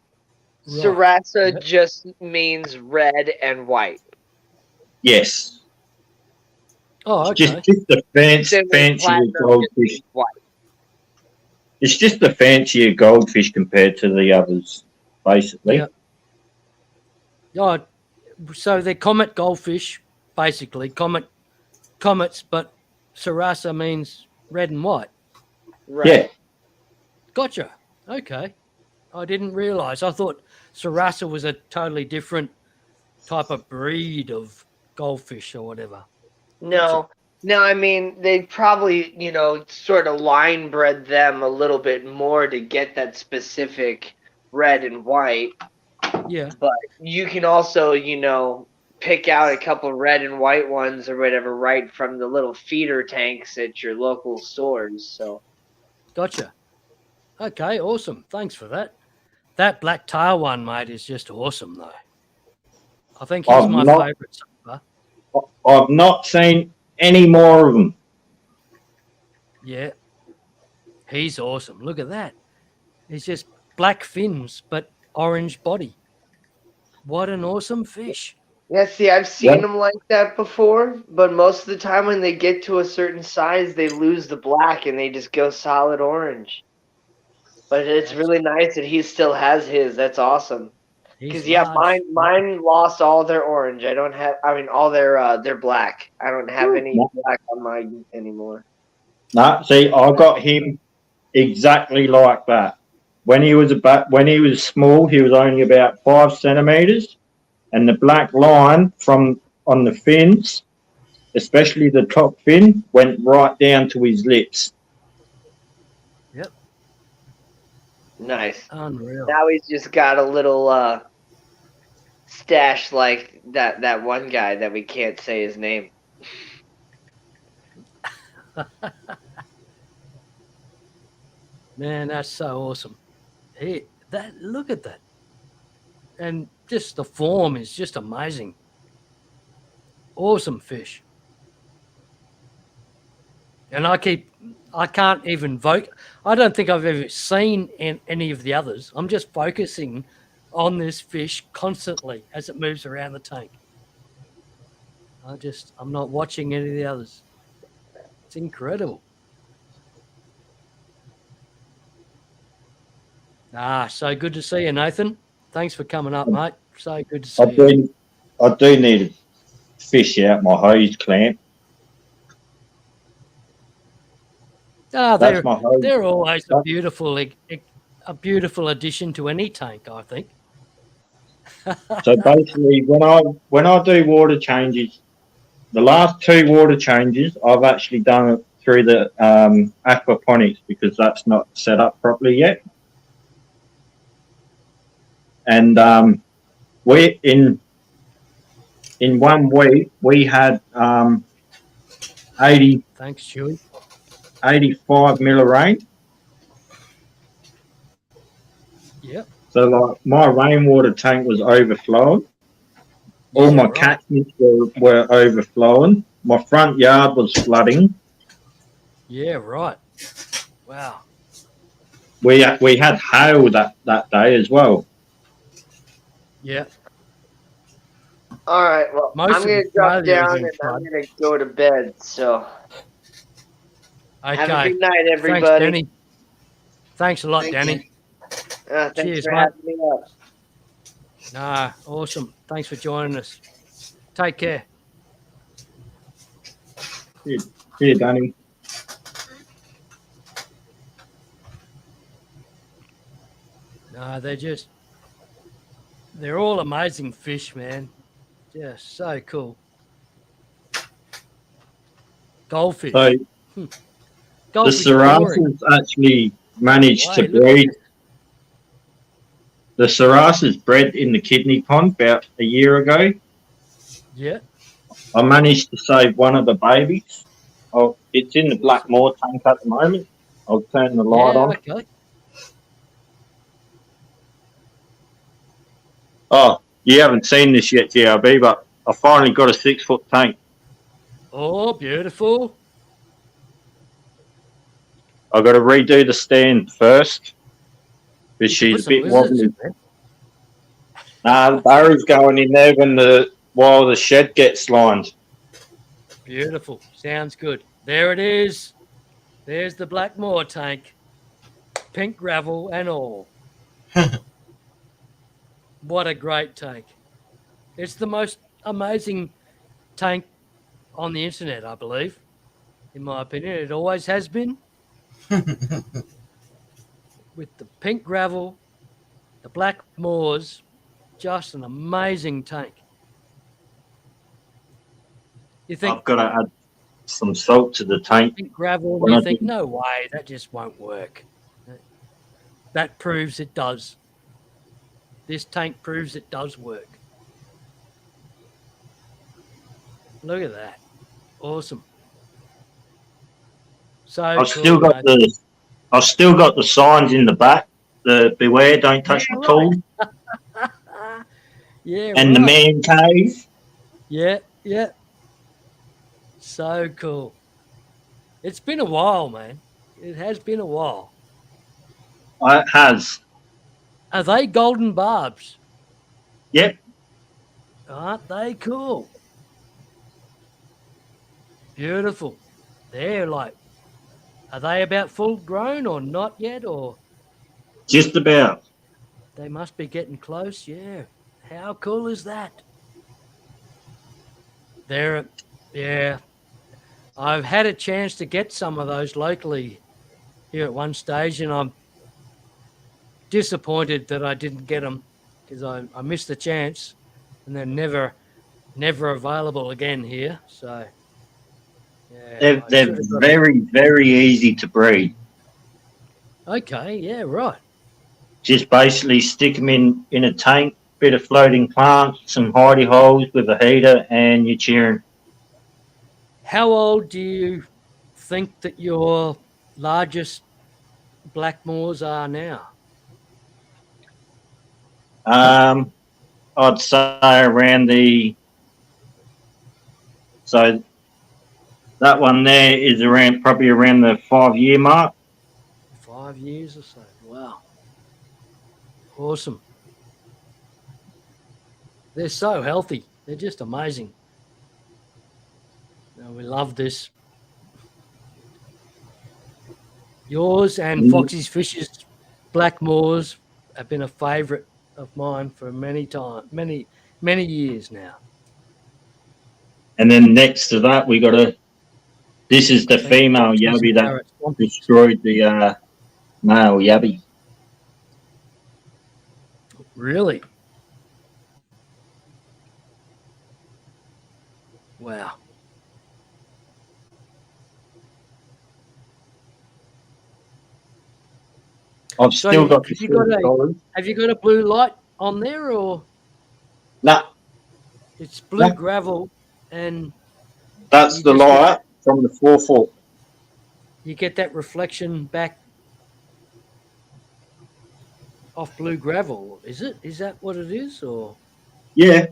right. Sarasa Yep. just means red and white. Yes. Oh, It's okay. just the fancier Platinum just goldfish. means white. It's just the fancier goldfish compared to the others, basically. Yeah. Oh, so they're comet goldfish, basically. Comets, but Sarasa means red and white. Right. Yeah. Gotcha. Okay. I didn't realize. I thought Sarasa was a totally different type of breed of goldfish or whatever. No. No, I mean, they probably, sort of line bred them a little bit more to get that specific red and white. Yeah. But you can also, pick out a couple red and white ones or whatever right from the little feeder tanks at your local stores. So Gotcha. Okay, awesome. Thanks for that. That black tail one, mate, is just awesome, though. I think he's my favourite so far. I've not seen any more of them. Yeah. He's awesome. Look at that. He's just black fins, but orange body. What an awesome fish. yeah, see, I've seen them like that before, but most of the time when they get to a certain size, they lose the black and they just go solid orange. But it's really nice that he still has his. That's awesome. Because mine lost all their orange. I don't have. I mean, all their black. I don't have any black on mine anymore. No, see, I got him exactly like that. When he was small, he was only about 5 centimeters, and the black line on the fins, especially the top fin, went right down to his lips. Yep. Nice. Unreal. Now he's just got a little stash like that one guy that we can't say his name. Man, that's so awesome. Look at that. And just the form is just amazing. Awesome fish. And I can't even I don't think I've ever seen any of the others. I'm just focusing on this fish constantly as it moves around the tank. I'm not watching any of the others. It's incredible. So good to see you, Nathan. Thanks for coming up, mate. So good to see you. I do need to fish out my hose clamp. They're always a beautiful a beautiful addition to any tank, I think. So basically, when I do water changes, the last 2 water changes, I've actually done it through the aquaponics because that's not set up properly yet. And we in 1 week we had 80, Thanks, Chewy. 85 mil of rain. Yep. So like my rainwater tank was overflowing. All Yeah, my right. catchments were overflowing. My front yard was flooding. Yeah, right. Wow. We had hail that day as well. Yeah. All right. Well, Most I'm of gonna drop Australia is down in and I'm flood. gonna go to bed. So have a Okay. good night, Thanks, everybody. Danny. Thanks a lot, Thank Danny. you. Thanks Cheers, for mate. having me up. Nah, awesome. Thanks for joining us. Take care. See you, Danny. No, they're all amazing fish, man. Just so cool. Goldfish. So the Goldfish boring. Sarasas actually managed to Wait, look at breed. this. The Sarasas bred in the kidney pond about a year ago. Yeah. I managed to save one of the babies. Oh, it's in the Awesome. Blackmore tank at the moment. I'll turn the light Yeah, on. okay. Oh, you haven't seen this yet, GRB, but I finally got a 6-foot tank. Oh, beautiful. I've got to redo the stand first because You she's put a some bit lizards wobbly. in there. Nah, the barrow's going in there while the shed gets lined. Beautiful. Sounds good. There it is. There's the Blackmore tank. Pink gravel and all. What a great tank. It's the most amazing tank on the internet, I believe. In my opinion, it always has been. With the pink gravel, the black moors, just an amazing tank. You think I've got to add some salt to the tank. pink gravel, When you I think, do- no way, that just won't work. That proves it does. This tank proves it does work. Look at that. Awesome. So I've cool, still got mate. I've still got the signs in the back. The beware, don't touch Yeah, my right. tool, Yeah, and the right. man cave. Yeah, yeah. So cool. It's been a while, man. It has been a while. It has. Are they golden barbs? Yep. Aren't they cool? Beautiful. They're like, are they about full grown or not yet? Or Just about. they must be getting close? Yeah. How cool is that? Yeah. I've had a chance to get some of those locally here at one stage, and I'm disappointed that I didn't get them because I missed the chance, and they're never available again here. So, yeah, They're very, very easy to breed. Okay, yeah, right. Just basically stick them in a tank, bit of floating plant, some hidey holes with a heater, and you're cheering. How old do you think that your largest Blackmores are now? I'd say around so that one there is probably around the 5-year mark. 5 years or so. Wow. Awesome. They're so healthy. They're just amazing. We love this. Yours and Foxy's Fish's Blackmores have been a favourite of mine for many years now. And then next to that, we got this is the female yabby that destroyed the male yabby. Really? Wow. I've So still got the have you got $7. have you got a blue light on there, or Nah, it's blue nah, gravel, and that's you the just get light from the 4-foot. you get that reflection back off blue gravel? Is it? Is that what it is? Or Yeah,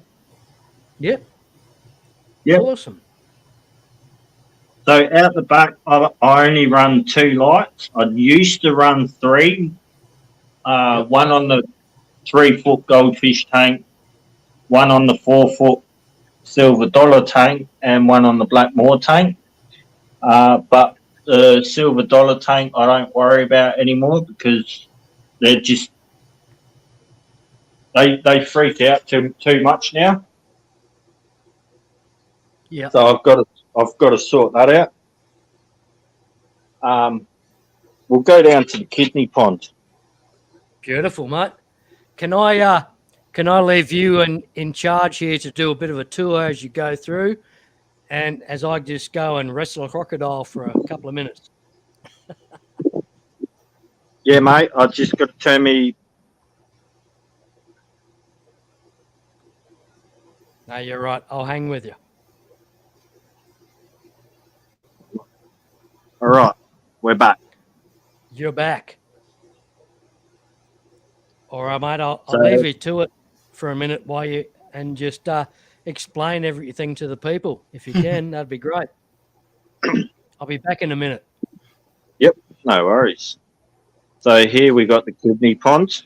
yep, yeah. awesome. So out the back, I only run 2 lights. I used to run 3. Yep. One on the 3-foot goldfish tank, one on the 4-foot silver dollar tank, and one on the black moor tank. But the silver dollar tank, I don't worry about anymore because they're just they freak out too much now. Yep. So I've got to sort that out. We'll go down to the kidney pond. Beautiful, mate. Can I leave you in charge here to do a bit of a tour as you go through, and as I just go and wrestle a crocodile for a couple of minutes? Yeah, mate. I just got to turn me. No, you're right. I'll hang with you. All right, we're back. You're back. All right, mate. I'll So leave you to it for a minute while you and just explain everything to the people if you can. That'd be great. I'll be back in a minute. yep, no worries. So here we got the kidney pond.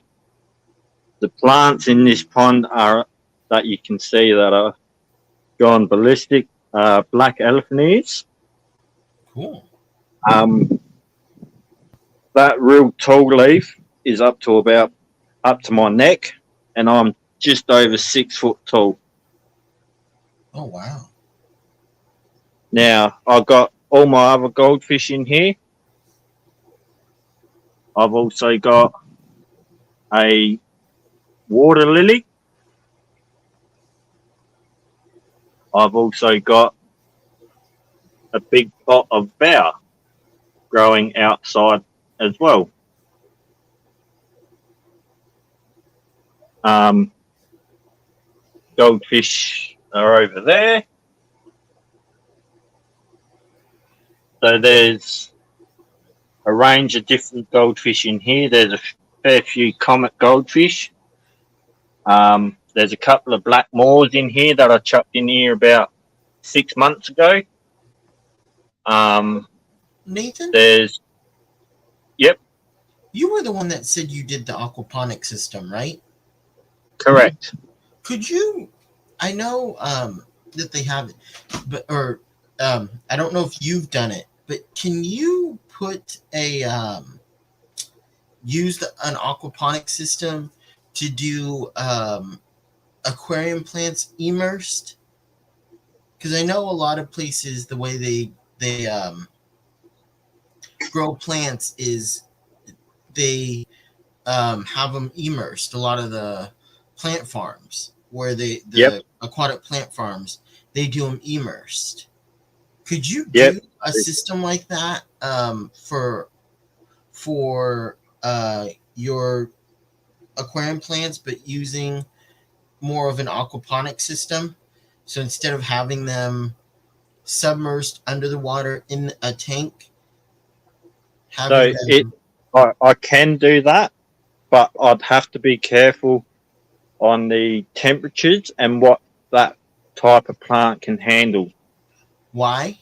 The plants in this pond are that you can see that are gone ballistic. Black elephant ears. Cool. That real tall leaf is up to my neck, and I'm just over 6 foot tall. Oh wow. Now I've got all my other goldfish in here. I've also got a water lily. I've also got a big pot of bower growing outside as well. Goldfish are over there. So there's a range of different goldfish in here. There's a fair few comet goldfish. There's a couple of black moors in here that I chucked in here about 6 months ago. Nathan, Yep, you were the one that said you did the aquaponic system, right? correct. Could you? I know that they have it, but I don't know if you've done it, but can you put use an aquaponic system to do aquarium plants immersed? Because I know a lot of places the way they grow plants is they have them immersed. A lot of the plant farms where the aquatic plant farms, they do them immersed. Could you do a system like that for your aquarium plants, but using more of an aquaponic system? So instead of having them submersed under the water in a tank, I can do that, but I'd have to be careful on the temperatures and what that type of plant can handle. Why?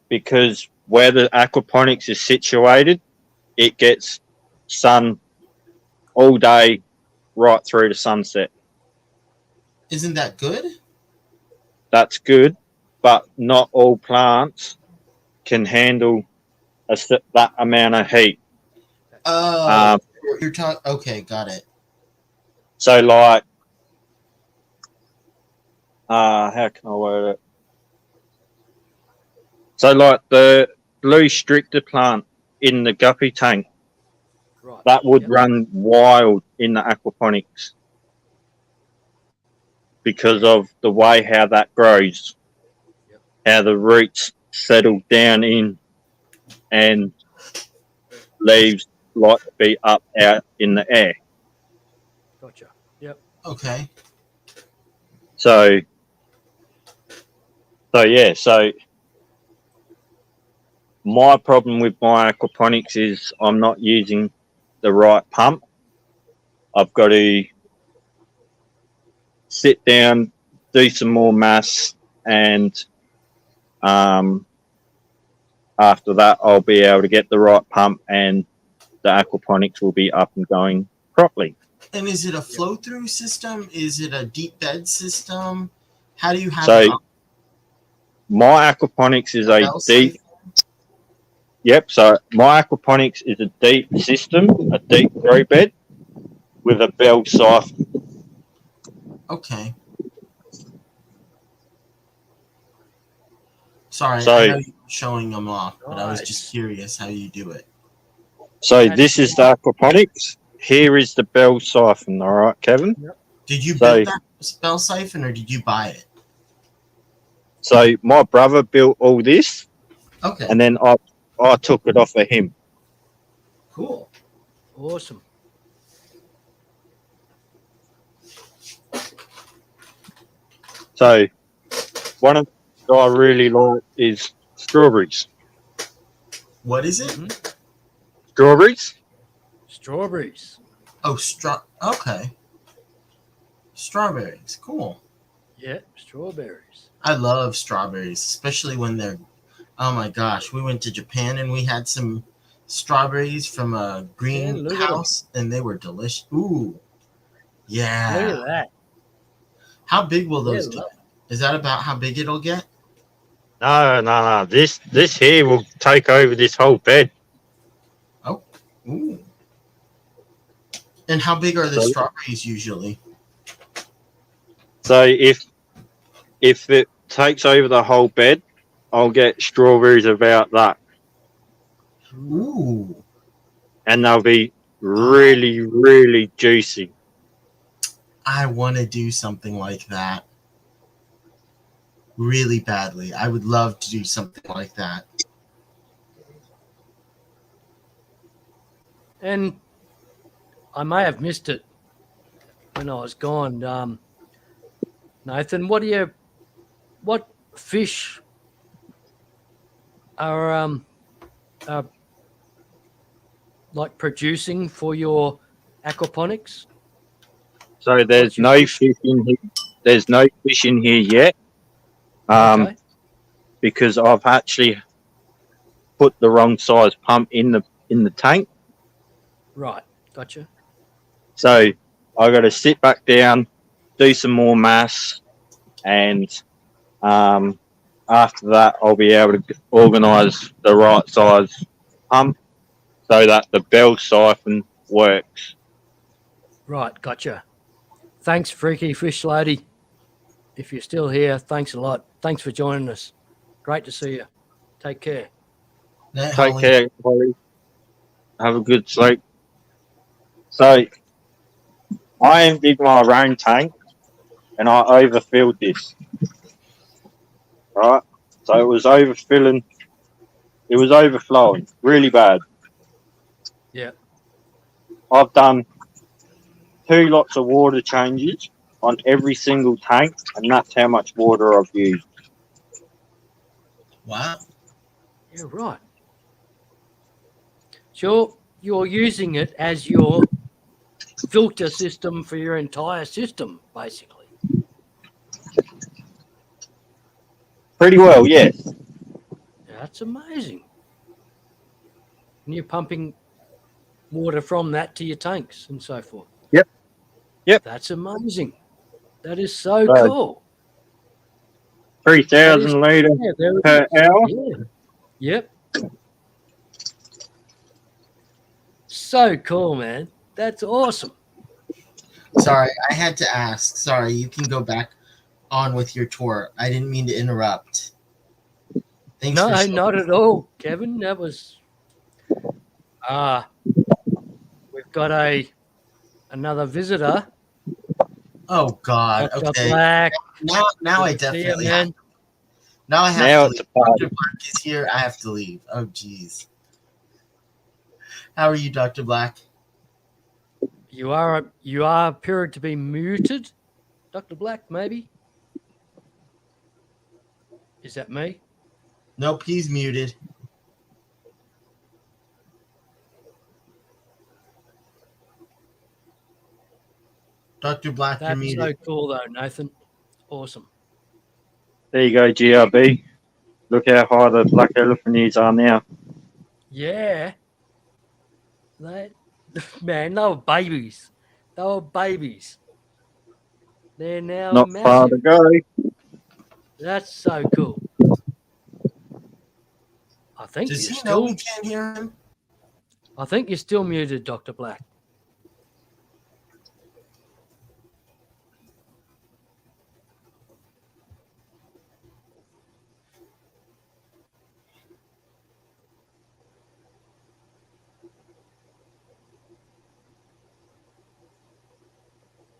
Because where the aquaponics is situated, it gets sun all day right through to sunset. Isn't that good? That's good, but not all plants can handle that amount of heat. Oh, you're talking. Okay, got it. So, like, how can I word it? So, like the blue stricter plant in the guppy tank, Right. that would run wild in the aquaponics because of the way how that grows, Yep. how the roots settle down in, and leaves like to be up out in the air. Gotcha. Yep. Okay. So yeah, so my problem with my aquaponics is I'm not using the right pump. I've got to sit down, do some more mass, and after that, I'll be able to get the right pump, and the aquaponics will be up and going properly. And is it a flow through system? Is it a deep bed system? How do you have So it up? my aquaponics is a Bell deep. siphon? Yep. So my aquaponics is a deep system, a deep grow bed with a bell siphon. Okay. Sorry, So- I know you're showing them off, but I was Nice. just curious how you do it. So this is the aquaponics. Here is the bell siphon. All right, Kevin. Did you So- build that bell siphon or did you buy it? So my brother built all this, Okay, and then I took it off of him. cool. Awesome. So one of the things I really like is strawberries. What is it? Mhm. Strawberries. Strawberries. Oh, okay. Strawberries, cool. Yeah, strawberries. I love strawberries, especially when they're. Oh my gosh, we went to Japan and we had some strawberries from a Yeah, look at 'em. greenhouse, and they were delicious. Ooh, Look yeah. at that. How big will those Yeah, get? Is that about how big it'll get? No. This here will take over this whole bed. Ooh. And how big are the So- strawberries usually? So if it takes over the whole bed, I'll get strawberries about that, Ooh. and they'll be really, really juicy. I want to do something like that really badly. I would love to do something like that. And I may have missed it when I was gone. Nathan, what fish are like producing for your aquaponics? So What's there's your no fish? fish in here. There's no fish in here yet, Okay. because I've actually put the wrong size pump in the tank. Right. Gotcha. So I got to sit back down, do some more mass, and after that, I'll be able to organise the right size pump so that the bell siphon works. Right. Gotcha. Thanks, Freaky Fish Lady. If you're still here, thanks a lot. Thanks for joining us. Great to see you. Take care. Night, Take Holly. care, Holly. Have a good sleep. So I emptied my rain tank and I overfilled this. Right? So it was overfilling. It was overflowing really bad. Yeah. I've done 2 lots of water changes on every single tank, and that's how much water I've used. Wow. Yeah. Right. So you're using it as your filter system for your entire system, basically. Pretty well, yes. That's amazing. And you're pumping water from that to your tanks and so forth. Yep. That's amazing. That is so Right. cool. 3,000 litre Yeah, there it per is. hour. Yeah. Yep. So cool, man. That's awesome. Sorry, I had to ask. Sorry, you can go back on with your tour. I didn't mean to interrupt. Thanks No, for showing not me. at all, Kevin. That was we've got a another visitor. Oh God. Dr. Okay. Black. Now I Good to see you, definitely man. have. Now I have Now to it's leave. a party. Dr. Black is here. I have to leave. Oh jeez. How are you, Dr. Black? You are appearing to be muted, Dr. Black. Maybe is that me? Nope, he's muted. Dr. Black, you're That's muted. so cool, though, Nathan. Awesome. There you go, GRB. Look how high the black elephant ears are now. Yeah. They, man, they were babies. They were babies. They're now Not far to massive. go. That's so cool. I think Does you're he know we still. can't hear him? I think you're still muted, Dr. Black.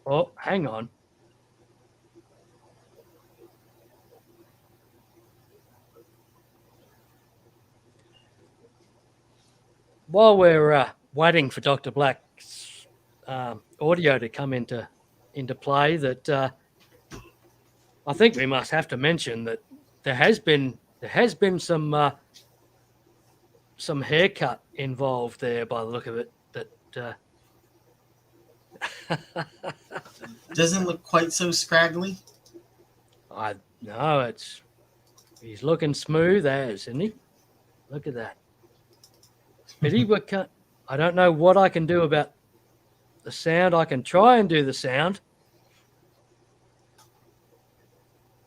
Oh, hang on. While we're waiting for Dr. Black's audio to come into play, that I think we must have to mention that there has been some haircut involved there by the look of it. That Doesn't look quite so scraggly. I know he's looking smooth as, isn't he? Look at that. But I don't know what I can do about the sound. I can try and do the sound.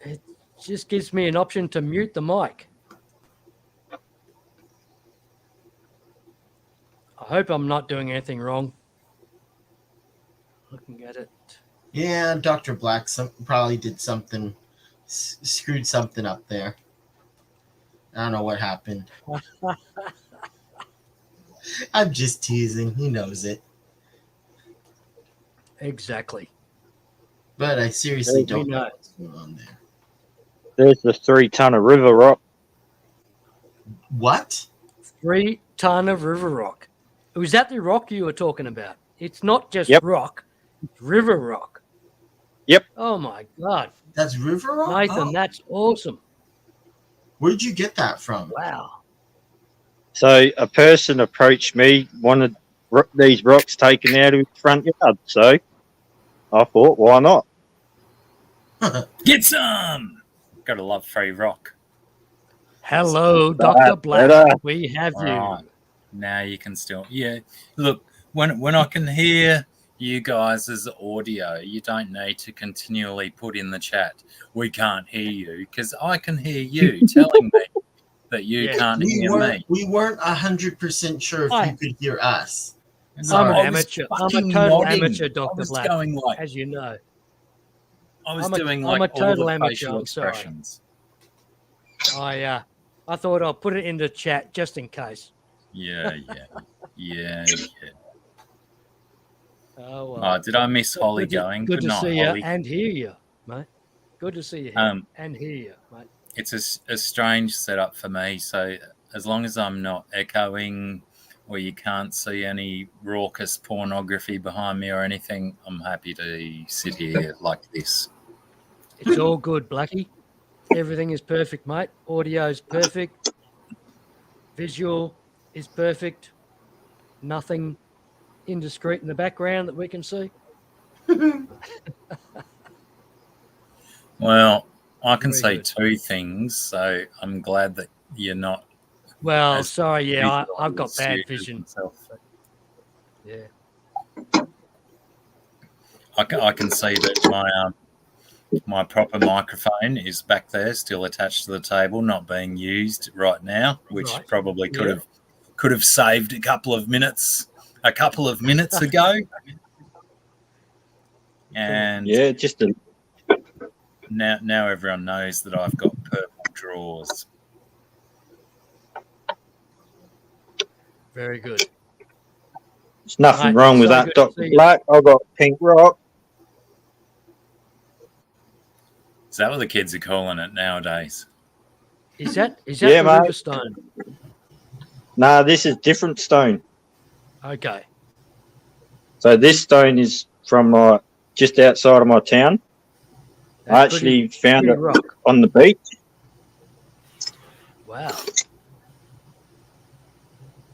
It just gives me an option to mute the mic. I hope I'm not doing anything wrong. Looking at it. Yeah, Dr. Black probably did something, screwed something up there. I don't know what happened. I'm just teasing. He knows it. Exactly. But I seriously We don't know know. what's going on there. There's the 3-ton of river rock. What? 3 ton of river rock. Was that the rock you were talking about? It's not just Yep. rock, it's river rock. Yep. Oh my God. That's River Rock? Nathan, Oh. that's awesome. Where'd you get that from? Wow. So a person approached me, wanted these rocks taken out of his front yard. So I thought, why not? Get some. Gotta love free rock. Hello, Dr. Black. better. We have All you. right. Now you can still, yeah. Look, when I can hear you guys as audio, you don't need to continually put in the chat, we can't hear you, because I can hear you telling me that you Yeah. can't hear me. We weren't 100% sure if Hi. you could hear us. No, I'm an I was amateur. I'm a fucking total nodding. amateur, I Dr. was Black, going like, as you know. I was I'm a doing like all total the amateur, facial I'm sorry. expressions. I thought I'll put it in the chat just in case. Yeah. Oh, well. Oh, did I miss Holly going? Good to night, see you Holly. and hear you, mate. Good to see you here and hear you, mate. It's a strange setup for me. So as long as I'm not echoing or you can't see any raucous pornography behind me or anything, I'm happy to sit here like this. It's all good, Blackie. Everything is perfect, mate. Audio is perfect. Visual is perfect. Nothing indiscreet in the background that we can see. Well, I can Very say good. 2 things, so I'm glad that you're not. Well, as sorry, yeah, visual I've got as bad you as vision. myself. Yeah. I can see that my proper microphone is back there, still attached to the table, not being used right now, which Right. probably could have saved a couple of minutes ago. And Yeah, just a now everyone knows that I've got purple drawers. Very good. There's nothing Mate, wrong with so that, good to Dr. see you. Black. I've got pink rock. Is that what the kids are calling it nowadays? Is that Yeah, the mate. river stone? Nah, this is different stone. Okay. So this stone is from just outside of my town. I actually found pretty it rock. on the beach. Wow.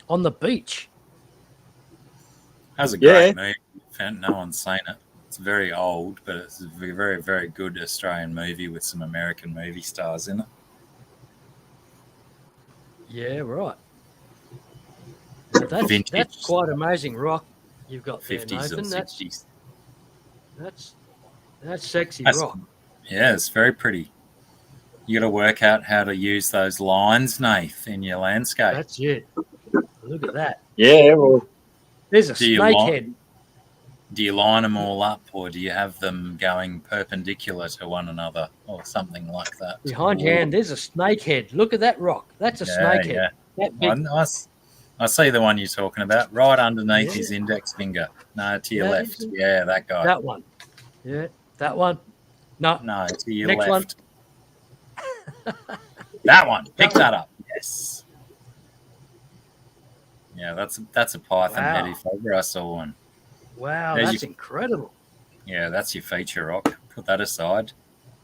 On the beach. That was a Yeah. great movie. No one's seen it. It's very old, but it's a very, very good Australian movie with some American movie stars in it. Yeah, right. Now that's Vintage. quite amazing rock you've got there, 50s or Nathan. 60s. That's sexy That's- rock. Yeah, it's very pretty. You got to work out how to use those lines, Nath, in your landscape. That's it. Look at that. Yeah, well, There's a Do you snake li- head. Do you line them all up, or do you have them going perpendicular to one another, or something like that? Behind your hand, there's a snake head. Look at that rock. That's a snake head. That big. I see the one you're talking about, right underneath Yeah. his index finger. No, to your Yeah, left. is it? Yeah, that guy. That one. Yeah, that one. No, No, to your next left. That one. Pick that up. Yes. Yeah, that's a python Wow. head if ever I saw one. Wow, There's that's incredible. Yeah, that's your feature rock. Put that aside.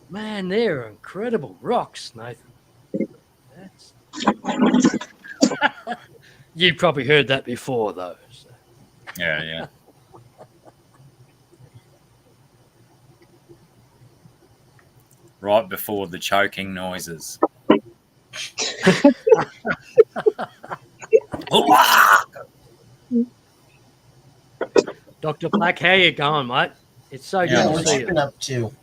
Man, they're incredible rocks, Nathan. That's... You've probably heard that before, though. So. Yeah. Right before the choking noises. Dr. Black, how you going, mate? It's so Yeah, good What to see you you. been up to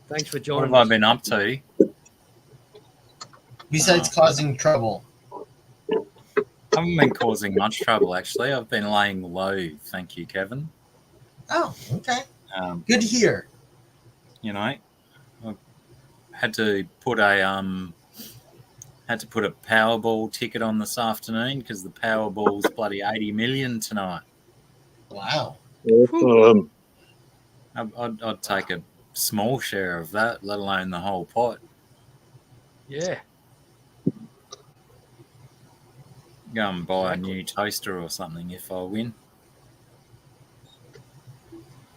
Thanks for What joining have I us. been up to? besides causing trouble? I haven't been causing much trouble, actually. I've been laying low, thank you, Kevin. Oh, okay. Um, Good to hear. you know, I had to put a Powerball ticket on this afternoon because the Powerball's bloody 80 million tonight. Wow. I'd take a small share of that, let alone the whole pot. Yeah. Go and buy Exactly. a new toaster or something if I win.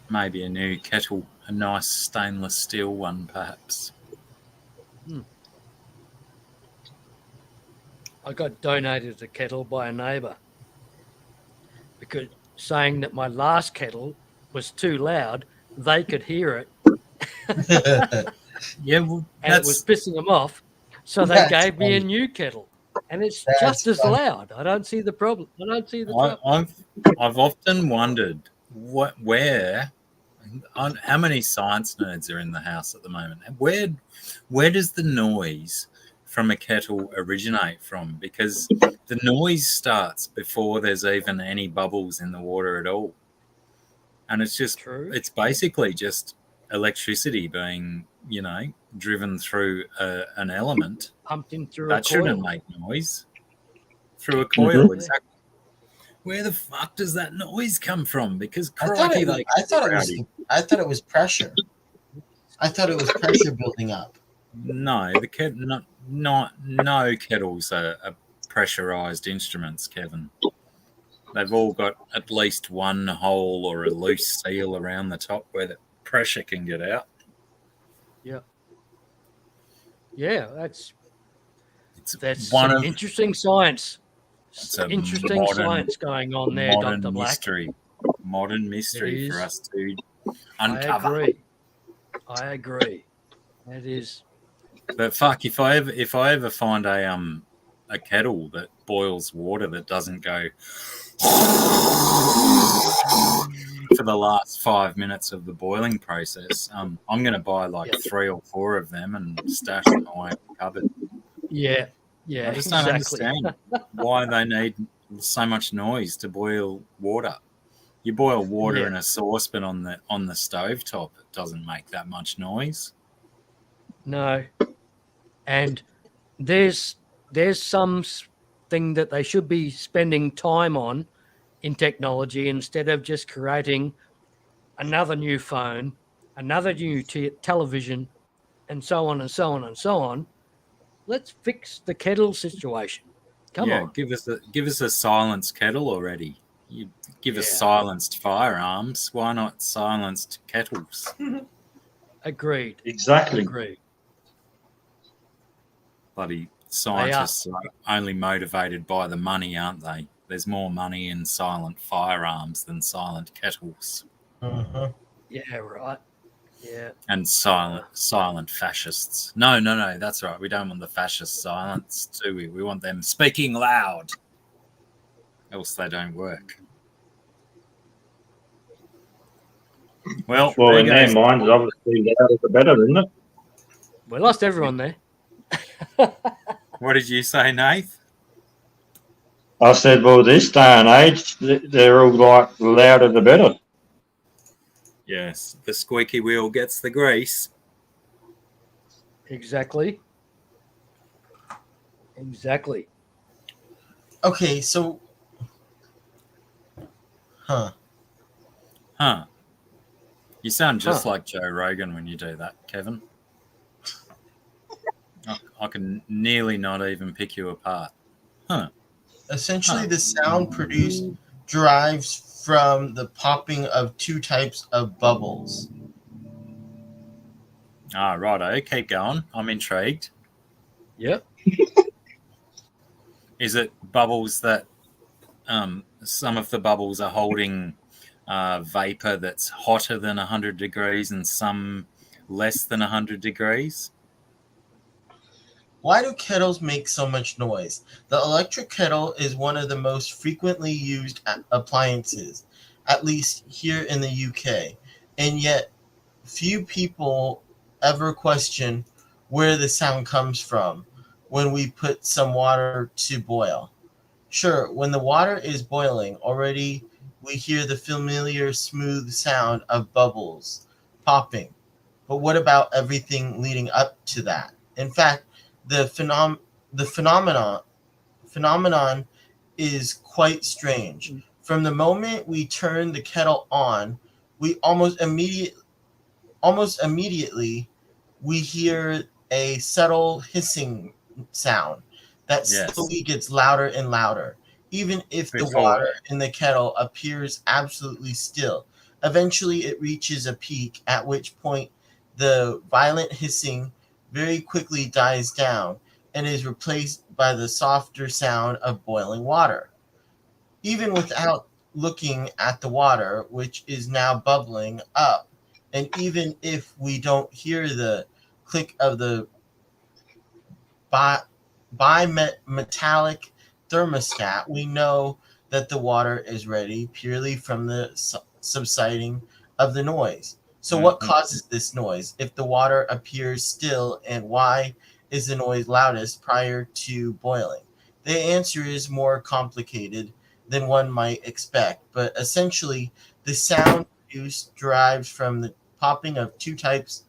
Maybe a new kettle, a nice stainless steel one, perhaps. I got donated a kettle by a neighbour because saying that my last kettle was too loud, they could hear it, Yeah, well, and it was pissing them off. So they That's gave me a funny. new kettle, and it's That's just as funny. loud. I don't see the problem. I don't see the trouble. I've often wondered how many science nerds are in the house at the moment. Where does the noise from a kettle originate from? Because the noise starts before there's even any bubbles in the water at all, and it's basically just electricity being driven through an element Pumped in through that a coil. shouldn't make noise through a coil. Exactly. Where the fuck does that noise come from? Because I thought crikey, it was pressure. I thought it was pressure building up. No, no kettles are pressurized instruments, Kevin. They've all got at least one hole or a loose seal around the top where the pressure can get out. Yeah, that's one some of interesting science. It's a Interesting science going on there, Dr. Black. Modern mystery for us to uncover. I agree. That is. But fuck, if I ever find a kettle that boils water that doesn't go for the last 5 minutes of the boiling process, I'm going to buy like 3 or 4 of them and stash them away in the cupboard. Yeah, I just don't understand why they need so much noise to boil water. You boil water in a saucepan on the stovetop, it doesn't make that much noise. No, and there's something that they should be spending time on in technology, instead of just creating another new phone, another new television, and so on and so on and so on. Let's fix the kettle situation. Come on. Give us a silenced kettle already. You give us Yeah. silenced firearms. Why not silenced kettles? Agreed. Exactly. Agreed. Bloody scientists are only motivated by the money, aren't they? There's more money in silent firearms than silent kettles. Mhm. Yeah, right. Yeah. And silent fascists. No, that's right. We don't want the fascists silenced, do we? We want them speaking loud. Else they don't work. Well, Well, there in their goes. minds, obviously, the louder the better, isn't it? We lost everyone there. What did you say, Nath? I said, well, this day and age, they're all like, the louder the better. Yes, the squeaky wheel gets the grease. Exactly. Exactly. Okay, so, Huh. You sound just like Joe Rogan when you do that, Kevin. I can nearly not even pick you apart. essentially, the sound produced derives from the popping of two types of bubbles. Ah, righto. Keep going. I'm intrigued. Yep. Is it bubbles that some of the bubbles are holding vapor that's hotter than 100 degrees and some less than 100 degrees? Why do kettles make so much noise? The electric kettle is one of the most frequently used appliances, at least here in the UK, and yet few people ever question where the sound comes from when we put some water to boil. Sure, when the water is boiling, already we hear the familiar smooth sound of bubbles popping. But what about everything leading up to that? In fact, the the phenomenon is quite strange. From the moment we turn the kettle on, we almost immediately we hear a subtle hissing sound that Yes. slowly gets louder and louder, even if the Before. water in the kettle appears absolutely still. Eventually, it reaches a peak, at which point the violent hissing very quickly dies down and is replaced by the softer sound of boiling water. Even without looking at the water, which is now bubbling up, and even if we don't hear the click of the bimetallic thermostat, we know that the water is ready purely from the subsiding of the noise. So, what causes this noise if the water appears still, and why is the noise loudest prior to boiling? The answer is more complicated than one might expect, but essentially, the sound produced derives from the popping of two types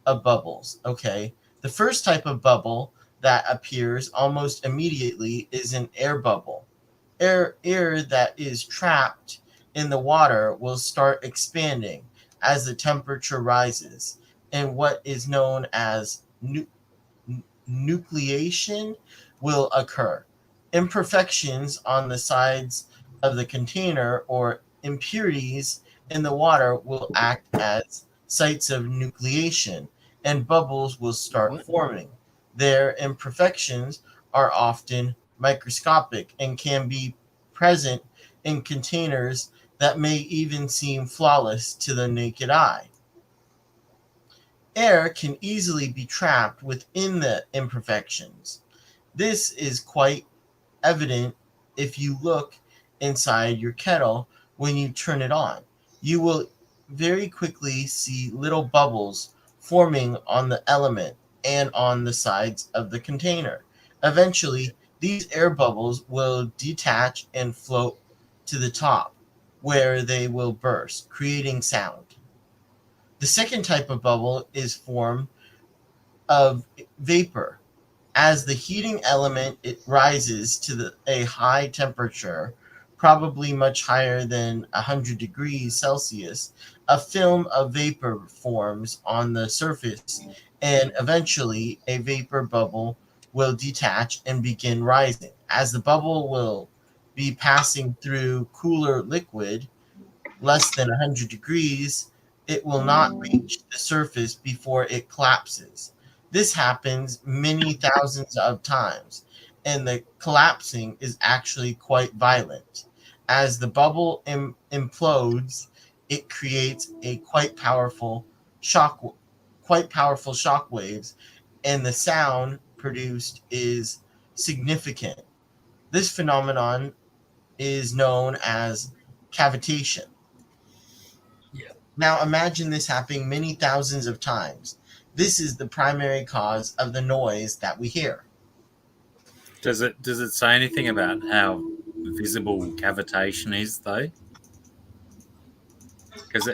of bubbles. Okay. The first type of bubble that appears almost immediately is an air bubble. Air that is trapped in the water will start expanding as the temperature rises, and what is known as nucleation will occur. Imperfections on the sides of the container or impurities in the water will act as sites of nucleation, and bubbles will start forming. Their imperfections are often microscopic and can be present in containers that may even seem flawless to the naked eye. Air can easily be trapped within the imperfections. This is quite evident if you look inside your kettle when you turn it on. You will very quickly see little bubbles forming on the element and on the sides of the container. Eventually, these air bubbles will detach and float to the top, where they will burst, creating sound. The second type of bubble is formed of vapor. As the heating element it rises to a high temperature, probably much higher than 100 degrees Celsius, a film of vapor forms on the surface, and eventually a vapor bubble will detach and begin rising. As the bubble will be passing through cooler liquid, less than 100 degrees, it will not reach the surface before it collapses. This happens many thousands of times, and the collapsing is actually quite violent. As the bubble implodes, it creates a quite powerful shock waves, and the sound produced is significant. This phenomenon is known as cavitation. Yeah. Now imagine this happening many thousands of times. This is the primary cause of the noise that we hear. Does it say anything about how visible cavitation is though? Because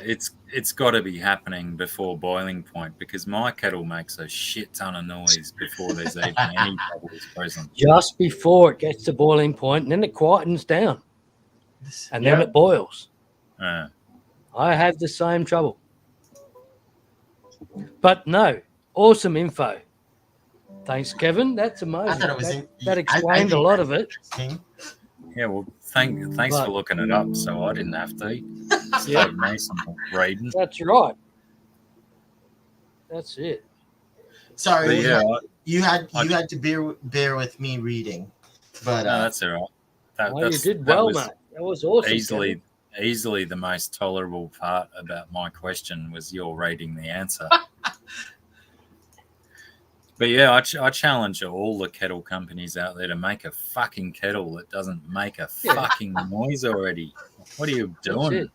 it's got to be happening before boiling point, because my kettle makes a shit ton of noise before there's even any bubbles present. Just before it gets to boiling point, and then it quietens down, and then Yep. it boils. Uh, I have the same trouble. But no, awesome info. Thanks, Kevin. That's amazing. I thought it was that explained a lot of it. interesting. yeah, well, thanks But- for looking it up, so I didn't have to. Yeah. Saved me some reading. That's right. That's it. Sorry, But yeah, you had to bear with me reading, but no, that's all right. Oh, you did well, was mate. That was awesome. easily the most tolerable part about my question was your reading the answer. But yeah, I challenge all the kettle companies out there to make a fucking kettle that doesn't make a fucking noise already. What are you doing?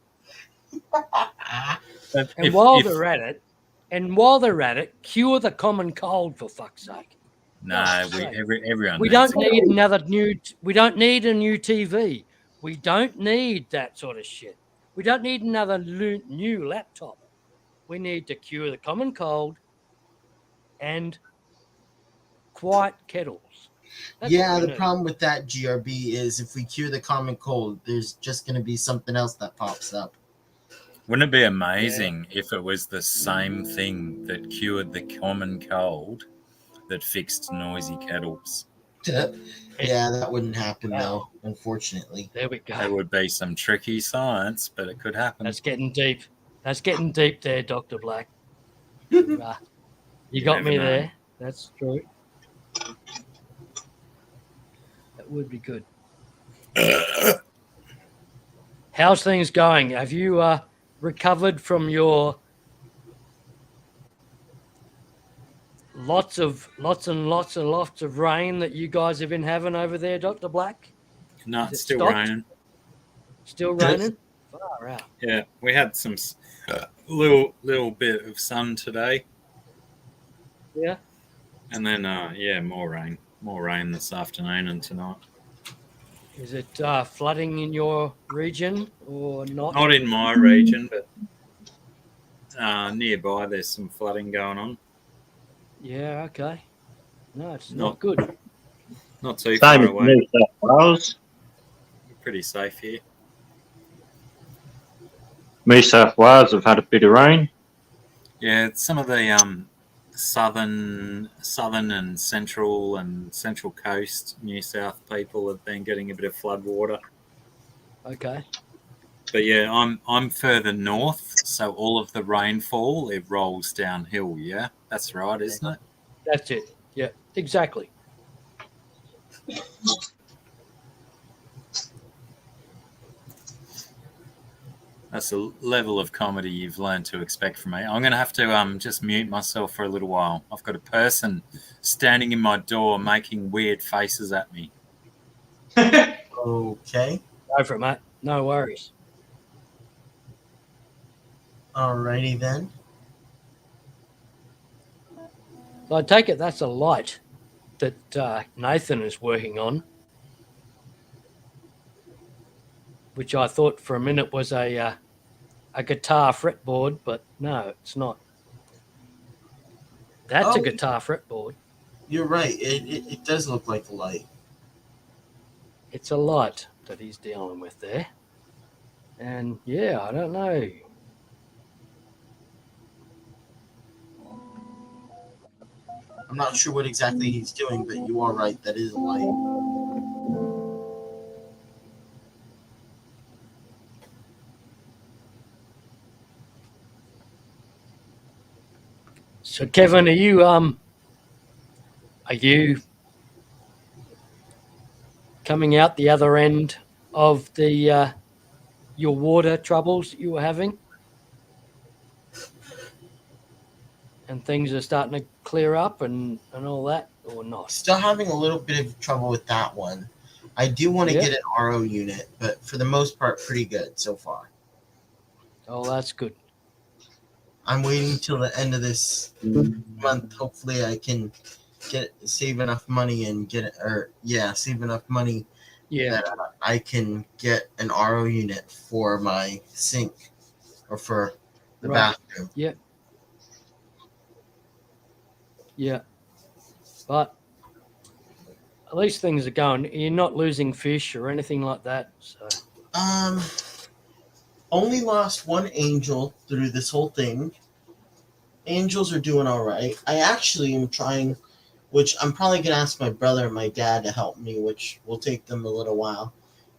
And while they're at it, cure the common cold, for fuck's sake. No, everyone. We needs don't it. need another new. We don't need a new TV. We don't need that sort of shit. We don't need another new laptop. We need to cure the common cold and quiet kettles. That's yeah, what we the need. problem with that GRB is if we cure the common cold, there's just going to be something else that pops up. Wouldn't it be amazing if it was the same thing that cured the common cold that fixed noisy kettles? Yeah, that wouldn't happen though, unfortunately. There we go. It would be some tricky science, but it could happen. That's getting deep. That's getting deep there, Dr. Black. You got me never know. there. That's true. That would be good. How's things going? Have you recovered from your lots and lots of rain that you guys have been having over there, Dr. Black? No, Is it it's still stopped? raining. Still raining? Far out. Yeah, we had some little bit of sun today, Yeah. and then more rain this afternoon and tonight. Is it flooding in your region or not? Not in my region, but nearby there's some flooding going on. Yeah, okay. No, it's Not- not good. Not too far Same as away. New South Wales. We're pretty safe here. New South Wales have had a bit of rain. Yeah, some of the southern and central coast New South people have been getting a bit of flood water. Okay. But yeah, I'm further north, so all of the rainfall it rolls downhill. Yeah, that's right, isn't it? That's it. Yeah, exactly. That's the level of comedy you've learned to expect from me. I'm going to have to just mute myself for a little while. I've got a person standing in my door making weird faces at me. Okay. Go for it, mate. No worries. Alrighty then. So I take it that's a light that Nathan is working on, which I thought for a minute was a guitar fretboard, but no, it's not. That's a Oh. guitar fretboard. You're right. It does look like a light. It's a light, that he's dealing with there. And yeah, I don't know. I'm not sure what exactly he's doing, but you are right. That is a light. So Kevin, are you coming out the other end of the your water troubles that you were having? And things are starting to clear up and all that, or not? Still having a little bit of trouble with that one. I do want to Yeah. get an RO unit, but for the most part, pretty good so far. Oh, that's good. I'm waiting till the end of this month. Hopefully, I can save enough money and save enough money Yeah. that I can get an RO unit for my sink or for the Right. bathroom. Yeah. Yeah. But at least things are going. You're not losing fish or anything like that. So Only lost one angel through this whole thing. Angels are doing all right. I actually am trying, which I'm probably going to ask my brother and my dad to help me, which will take them a little while.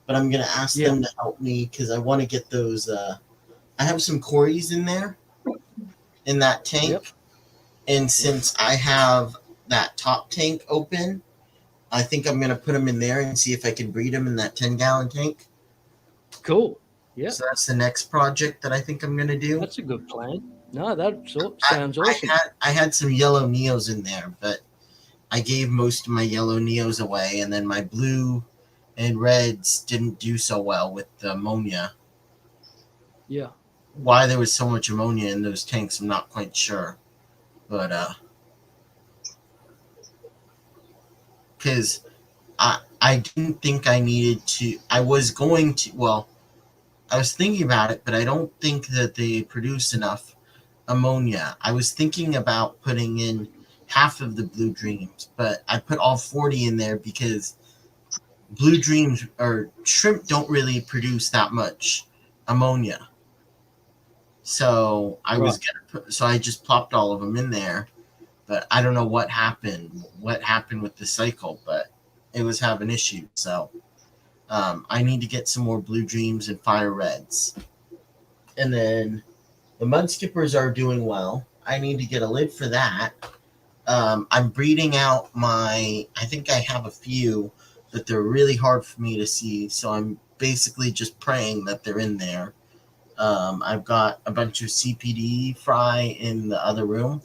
But I'm going to ask them to help me because I want to get those. I have some Corys in there in that tank. Yep. And since I have that top tank open, I think I'm going to put them in there and see if I can breed them in that 10-gallon tank. Cool. Yeah. So that's the next project that I think I'm going to do. That's a good plan. No, that sounds awesome. I had some yellow Neos in there, but I gave most of my yellow Neos away, and then my blue and reds didn't do so well with the ammonia. Yeah. Why there was so much ammonia in those tanks, I'm not quite sure. But because I didn't think I needed to. I was going to. Well, I was thinking about it, but I don't think that they produce enough ammonia. I was thinking about putting in half of the Blue Dreams, but I put all 40 in there because Blue Dreams or shrimp don't really produce that much ammonia. So I was so I just plopped all of them in there, but I don't know what happened with the cycle, but it was having issues. So I need to get some more Blue Dreams and Fire Reds. And then the Mud Skippers are doing well. I need to get a lid for that. I'm breeding out I think I have a few, but they're really hard for me to see. So I'm basically just praying that they're in there. I've got a bunch of CPD fry in the other room,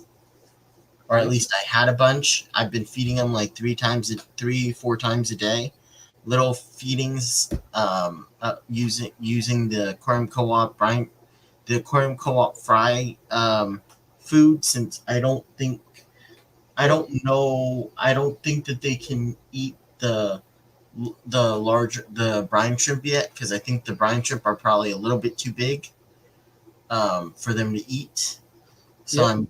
or at least I had a bunch. I've been feeding them like 4 times a day. Little feedings, using the Aquarium Co-op fry food, since I don't think that they can eat the brine shrimp yet, because I think the brine shrimp are probably a little bit too big for them to eat. So I'm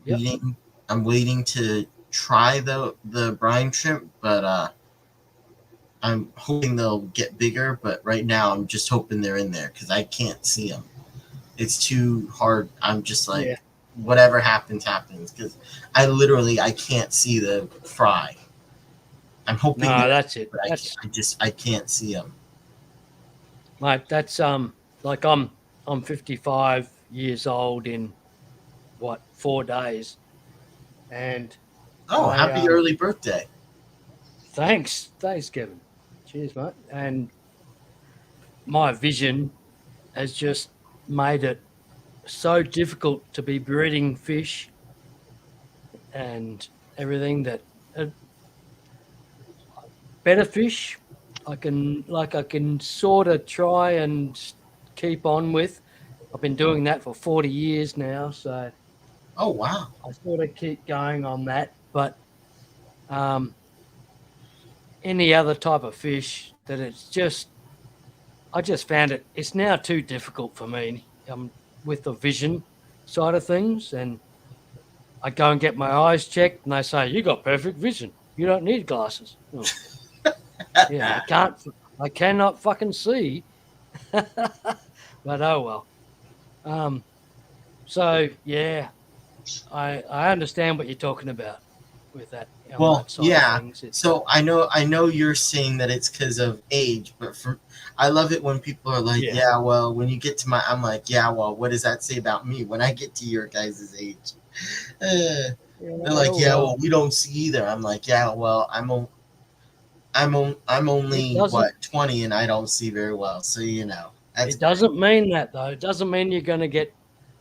waiting to try the brine shrimp, but I'm hoping they'll get bigger. But right now I'm just hoping they're in there because I can't see them. It's too hard. I'm just like, whatever happens because I can't see the fry. I'm hoping. No, that's it. I can't see them. Mate, that's like I'm 55 years old in 4 days, and happy early birthday! Thanks, Kevin. Cheers, mate. And my vision has just made it so difficult to be breeding fish and everything that better fish I can sort of try and keep on with. I've been doing that for 40 years now, so oh wow, I sort of keep going on that. But any other type of fish that I just found it's now too difficult for me with the vision side of things, and I go and get my eyes checked, and they say, "You got perfect vision. You don't need glasses." Oh. Yeah, I cannot fucking see. But oh well. So yeah, I understand what you're talking about with that on Well, that side yeah. of things. So I know you're saying that it's because of age, but I love it when people are like, Yeah. yeah, well, when you get to I'm like, yeah, well, what does that say about me when I get to your guys' age? They're like, yeah, well, we don't see either. I'm like, yeah, well, I'm only what 20 and I don't see very well, so you know. It doesn't mean that though. It doesn't mean you're going to get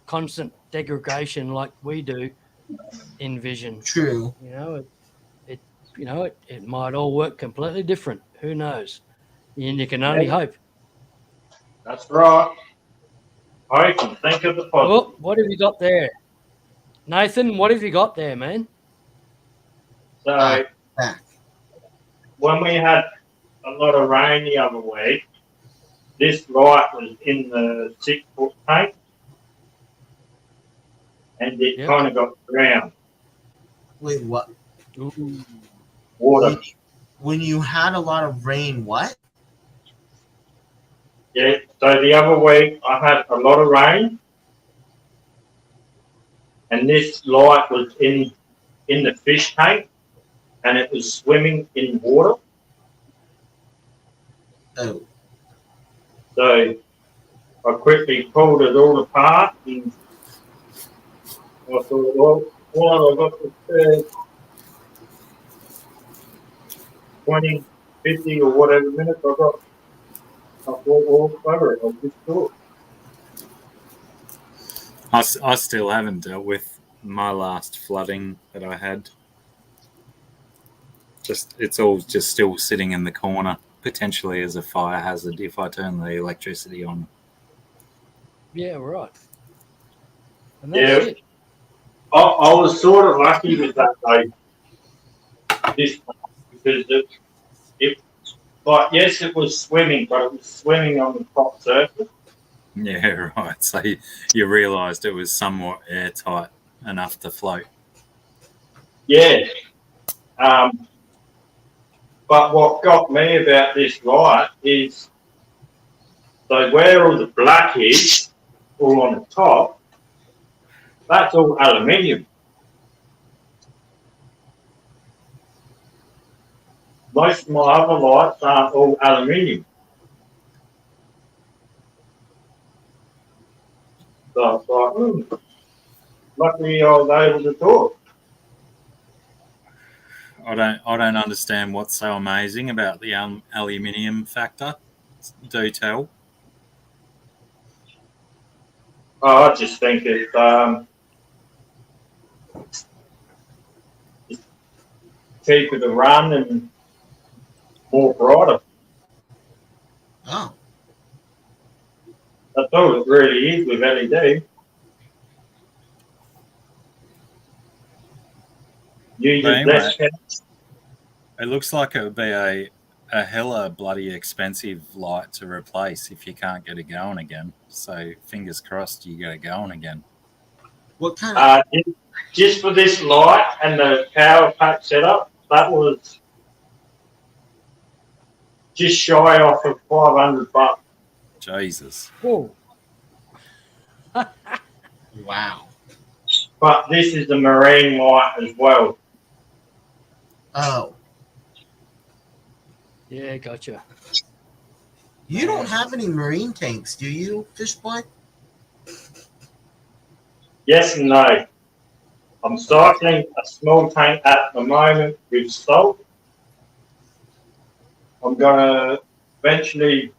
constant degradation like we do in vision. True. You know, it might all work completely different. Who knows? And you can only hope. That's right. I can think of the positive. Oh, what have you got there, Nathan? What have you got there, man? So when we had a lot of rain the other week, this light was in the 6-foot tank, and it kind of got drowned. Wait, what? Ooh. Water. When you had a lot of rain, what? Yeah, so the other week I had a lot of rain, and this light was in the fish tank, and it was swimming in water. Oh. So I quickly pulled it all apart, and I thought, well, all I've got is 20, 50 or whatever minutes I've got. I thought, well, cover it. I'll just do it. I still haven't dealt with my last flooding that I had. It's all just still sitting in the corner, potentially as a fire hazard if I turn the electricity on. Yeah, right. And that's it. I was sort of lucky with that though, this because yes, it was swimming, but it was swimming on the top surface. Yeah, right. So you realised it was somewhat airtight enough to float. Yeah. But what got me about this light is, so where all the black is, all on the top, that's all aluminium. Most of my other lights aren't all aluminium. So I was like, luckily I was able to do it. I don't understand what's so amazing about the aluminium factor. Do tell. I just think it's cheaper to run and more brighter. Oh. That's all it really is with LED. Anyway, it looks like it would be a hella bloody expensive light to replace if you can't get it going again. So fingers crossed you get it going again. What kind of? Just for this light and the power pack setup, that was just shy off of $500. Jesus. Whoa. Wow. But this is the marine light as well. Oh. Yeah, gotcha. You don't have any marine tanks, do you, Fish Boy? Yes and no. I'm cycling a small tank at the moment with salt. I'm going to eventually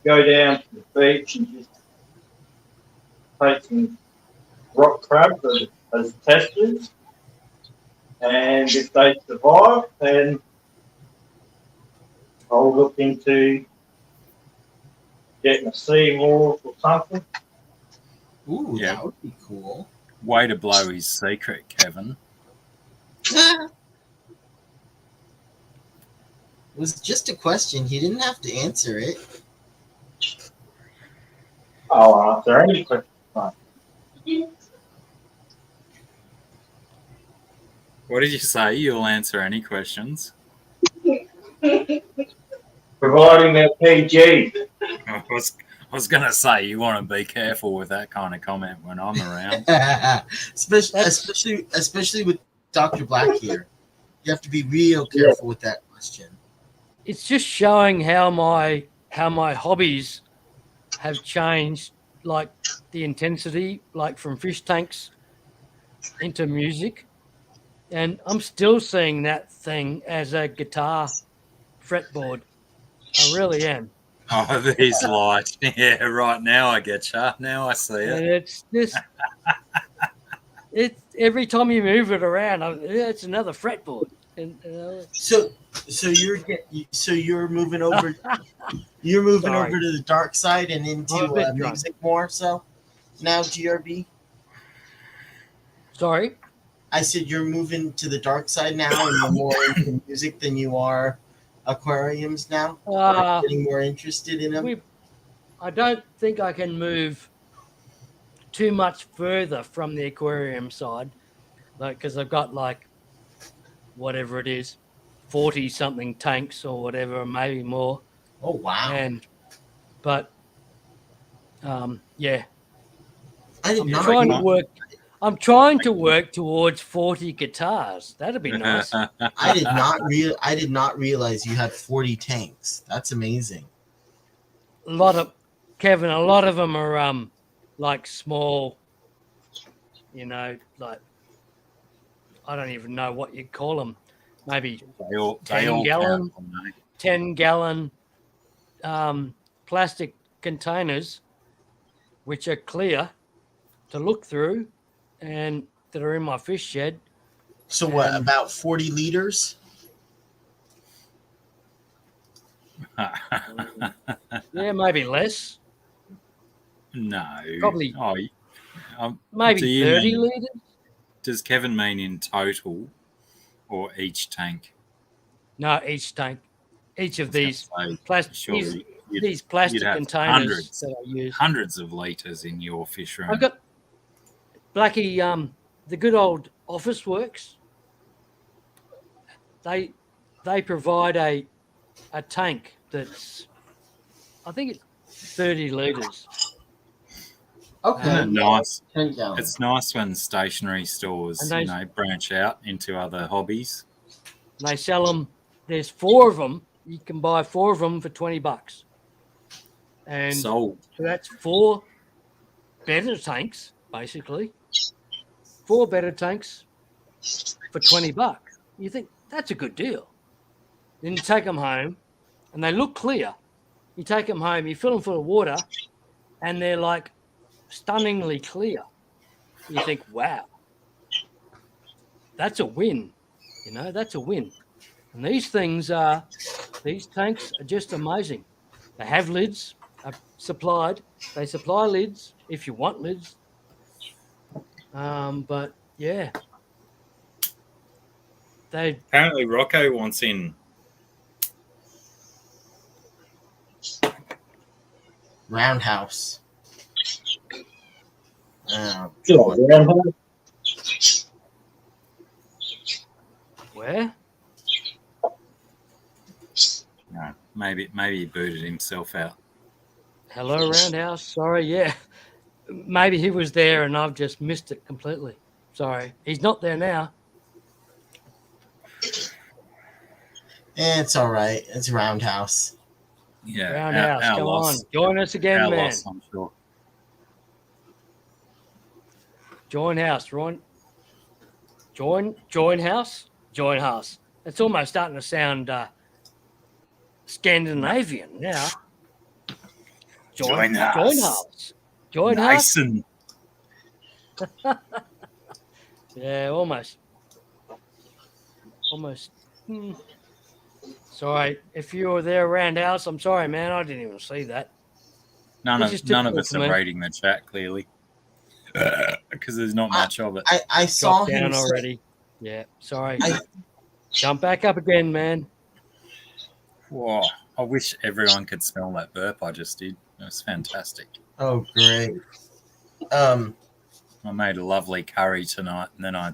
go down to the beach and just take some rock crabs as testers. And if they survive, then I'll look into getting a sea horse or something. Ooh, yeah. That would be cool. Way to blow his secret, Kevin. It was just a question. He didn't have to answer it. I'll answer any question. What did you say? You'll answer any questions? providing they're PG. I was going to say, you want to be careful with that kind of comment when I'm around. especially with Dr. Black here. You have to be real careful with that question. It's just showing how my hobbies have changed, like the intensity, like from fish tanks into music. And I'm still seeing that thing as a guitar fretboard. I really am. Oh, these lights. Yeah, right now I get you. Now I see And it. it's just, it's every time you move it around, it's another fretboard. And So you're moving over. You're moving Sorry. over to the dark side and into I'm a bit drunk. music more. So now, GRB. Sorry. I said you're moving to the dark side now, and you're more into music than you are aquariums now. Getting more interested in them. I don't think I can move too much further from the aquarium side, like because I've got like whatever it is, 40 something tanks or whatever, maybe more. Oh wow! But yeah, I did I'm not. trying to work. I'm trying to work towards 40 guitars. That'd be nice. I did not realize you had 40 tanks. That's amazing. A lot of them are like small, like I don't even know what you'd call them. Maybe They all 10-gallon, count, don't they? 10-gallon plastic containers, which are clear to look through, and that are in my fish shed. So what? About 40 liters? Yeah, maybe less. No. Probably. Maybe do 30 liters. Does Kevin mean in total or each tank? No, each tank. Each of these plastic you'd containers hundreds, that I use. Hundreds of litres in your fish room. I've got Blackie, the good old Office Works. They provide a tank that's, I think it's 30 litres. Okay. Nice. 10 gallons. It's nice when stationery stores, branch out into other hobbies. And they sell them. There's 4 of them. You can buy 4 of them for $20. And Sold. so that's 4 better tanks, basically. 4 better tanks for $20. You think that's a good deal. Then you take them home, and they look clear. You take them home, you fill them full of water, and they're like stunningly clear. You think, wow, that's a win. That's a win. And these tanks are just amazing. They have lids supplied. They supply lids if you want lids. But yeah, Apparently Rocco wants in. Roundhouse. Where? No, maybe he booted himself out. Hello, Roundhouse. Sorry, yeah. Maybe he was there and I've just missed it completely. Sorry. He's not there now. It's all right. It's Roundhouse. Yeah. Roundhouse, our come loss. on. Join us again, Our man. loss, I'm sure. Join house. Join house. Join house. It's almost starting to sound Scandinavian now. Join house. Join house. Nice. Yeah, almost. Sorry, if you were there around house, I'm sorry, man. I didn't even see that. None of us are reading the chat clearly because there's not much of it. I saw him down already. Yeah, sorry. Jump back up again, man. Whoa, I wish everyone could smell that burp I just did. It was fantastic. Oh, great. I made a lovely curry tonight, and then I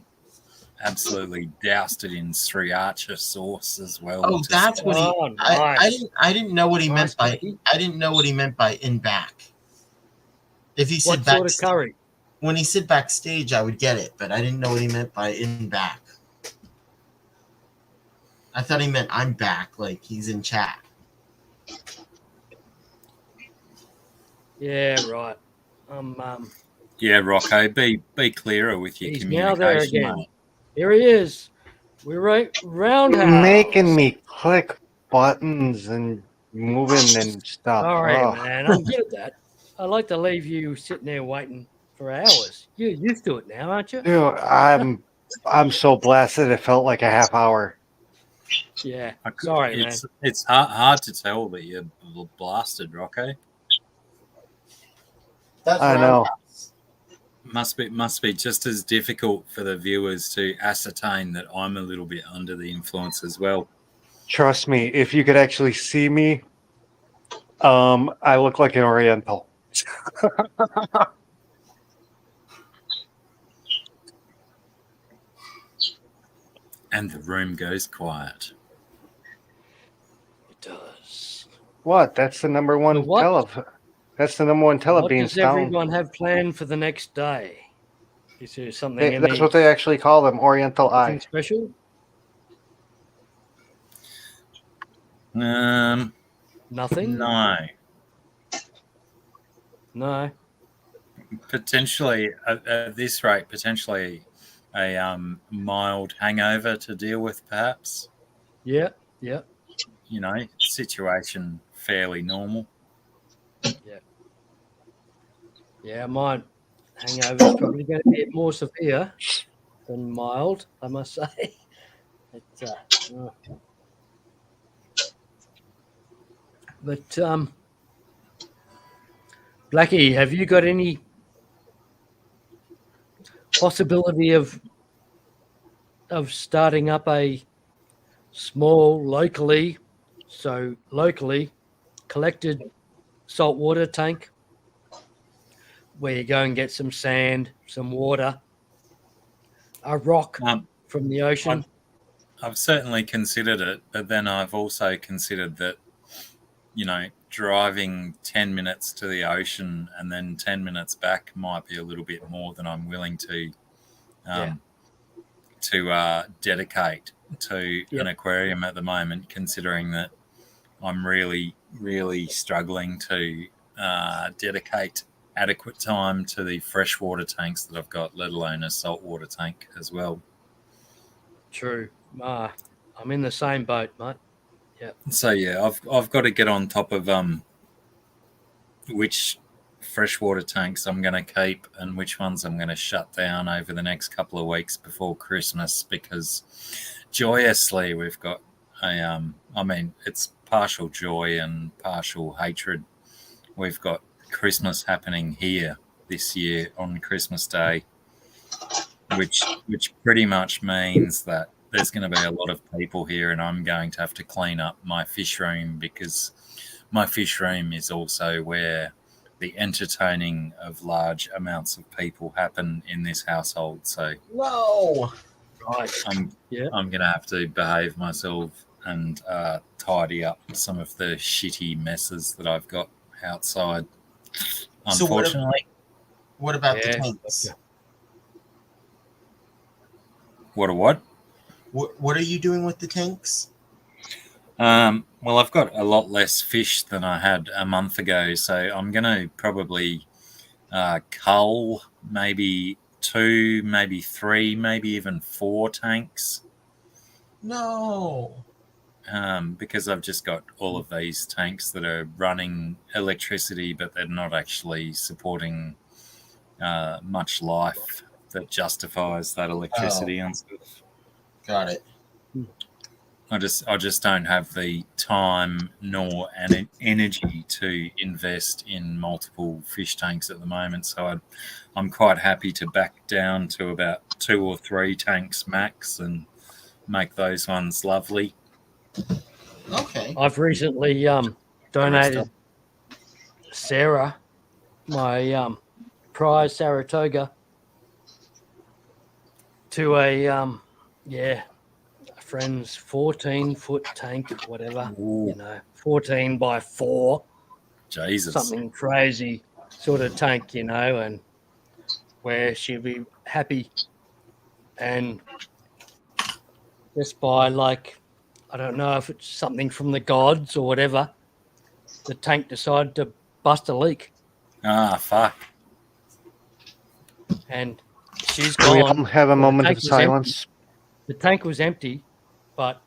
absolutely doused it in sriracha sauce as well. Oh, that's what he. Oh, nice. I didn't know what he Nice, meant by. Blackie. I didn't know what he meant by in back. If he said What sort of backstage, curry? when he said backstage, I would get it, but I didn't know what he meant by in back. I thought he meant I'm back, like he's in chat. Yeah, right. Yeah, Rocco, be clearer with your He's now there communication, again. mate. Here he is. We're right roundhouse. Making me click buttons and moving and stuff. Sorry, Oh. man. I'm good at that. I like to leave you sitting there waiting for hours. You're used to it now, aren't you? Dude, I'm so blasted. It felt like a half hour. Yeah. Sorry, man. It's hard to tell that you're blasted, Rocco. That's I know. Must be just as difficult for the viewers to ascertain that I'm a little bit under the influence as well. Trust me, if you could actually see me, I look like an Oriental. And the room goes quiet. It does. What? That's the number one The what? That's the number one What being does stoned. everyone have planned for the next day? Is there something That's what they actually call them, Oriental anything Eye. special? Nothing? No. No. Potentially, at this rate, potentially a mild hangover to deal with, perhaps. Yeah. Yeah. You know, situation fairly normal. Yeah, mine hangover's probably going to be more severe than mild, I must say. But Blackie, have you got any possibility of starting up a small locally collected saltwater tank where you go and get some sand, some water, a rock from the ocean? I've certainly considered it, but then I've also considered that, you know, driving 10 minutes to the ocean and then 10 minutes back might be a little bit more than I'm willing to dedicate to an aquarium at the moment, considering that I'm really, really struggling to dedicate adequate time to the freshwater tanks that I've got, let alone a saltwater tank as well. True. I'm in the same boat, mate. Yeah. So yeah, I've got to get on top of which freshwater tanks I'm going to keep and which ones I'm going to shut down over the next couple of weeks before Christmas, because joyously we've got I mean, it's partial joy and partial hatred. We've got Christmas happening here this year on Christmas Day, which pretty much means that there's going to be a lot of people here, and I'm going to have to clean up my fish room, because my fish room is also where the entertaining of large amounts of people happen in this household. So Whoa! Right. I'm going to have to behave myself and tidy up some of the shitty messes that I've got outside, unfortunately. So what about the tanks? Yeah. What? What are you doing with the tanks? Well, I've got a lot less fish than I had a month ago, so I'm going to probably cull maybe 2, maybe 3, maybe even 4 tanks. No. Because I've just got all of these tanks that are running electricity, but they're not actually supporting much life that justifies that electricity and stuff. Got it. I just don't have the time nor energy to invest in multiple fish tanks at the moment. So I'm quite happy to back down to about 2 or 3 tanks max and make those ones lovely. Okay. I've recently donated Sarah, my prize Saratoga, to a yeah, a friend's 14-foot tank, whatever, Ooh, 14 by 4, Jesus. something crazy sort of tank, and where she'll be happy. And just by, like, I don't know if it's something from the gods or whatever, the tank decided to bust a leak. Ah, fuck. And she's Can we all gone. have a Well, the moment tank of was empty. silence? The tank was empty, but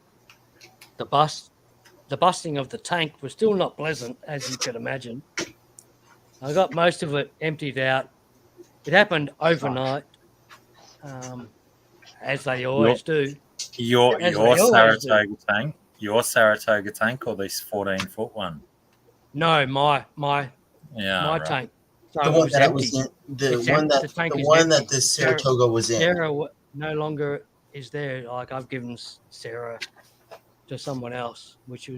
the busting of the tank was still not pleasant, as you could imagine. I got most of it emptied out. It happened overnight, as they always do. Your As they always do. Saratoga tank? Your Saratoga tank or this 14-foot one? No, my Yeah, right. tank. So The it one was that I empty. was in, the It's one that the tank the is one that empty. the Saratoga was in. Sarah no longer is there. Like, I've given Sarah to someone else, which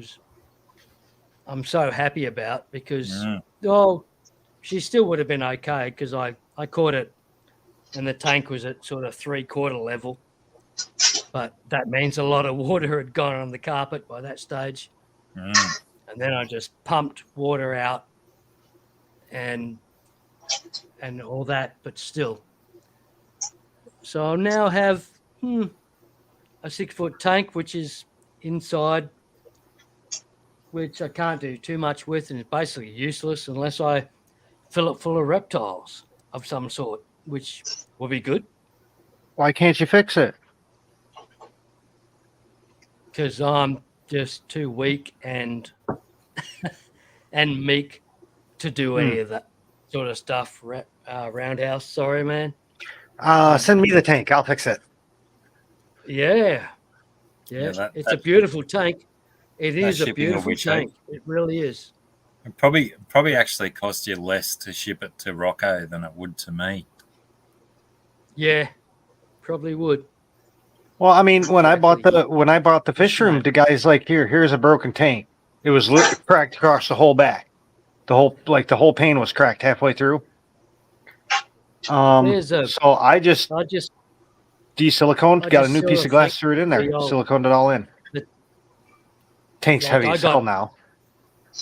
I'm so happy about, because she still would have been okay, because I caught it and the tank was at sort of 3/4 level, but that means a lot of water had gone on the carpet by that stage. And then I just pumped water out and all that, but still. So I now have a 6-foot tank, which is inside, which I can't do too much with, and it's basically useless unless I fill it full of reptiles of some sort, which will be good. Why can't you fix it? Because I'm just too weak and meek to do any of that sort of stuff. Roundhouse, sorry, man. Send me the tank. I'll fix it. Yeah. It's a beautiful tank. It is a beautiful tank. It really is. It probably actually cost you less to ship it to Rocco than it would to me. Yeah, probably would. Well, I mean, when I bought the fish room, the guy's like, here's a broken tank. It was cracked across the whole back. The whole pane was cracked halfway through. So I just desiliconed, got a new piece of glass, threw it in there, siliconed it all in. Tank's heavy as hell now.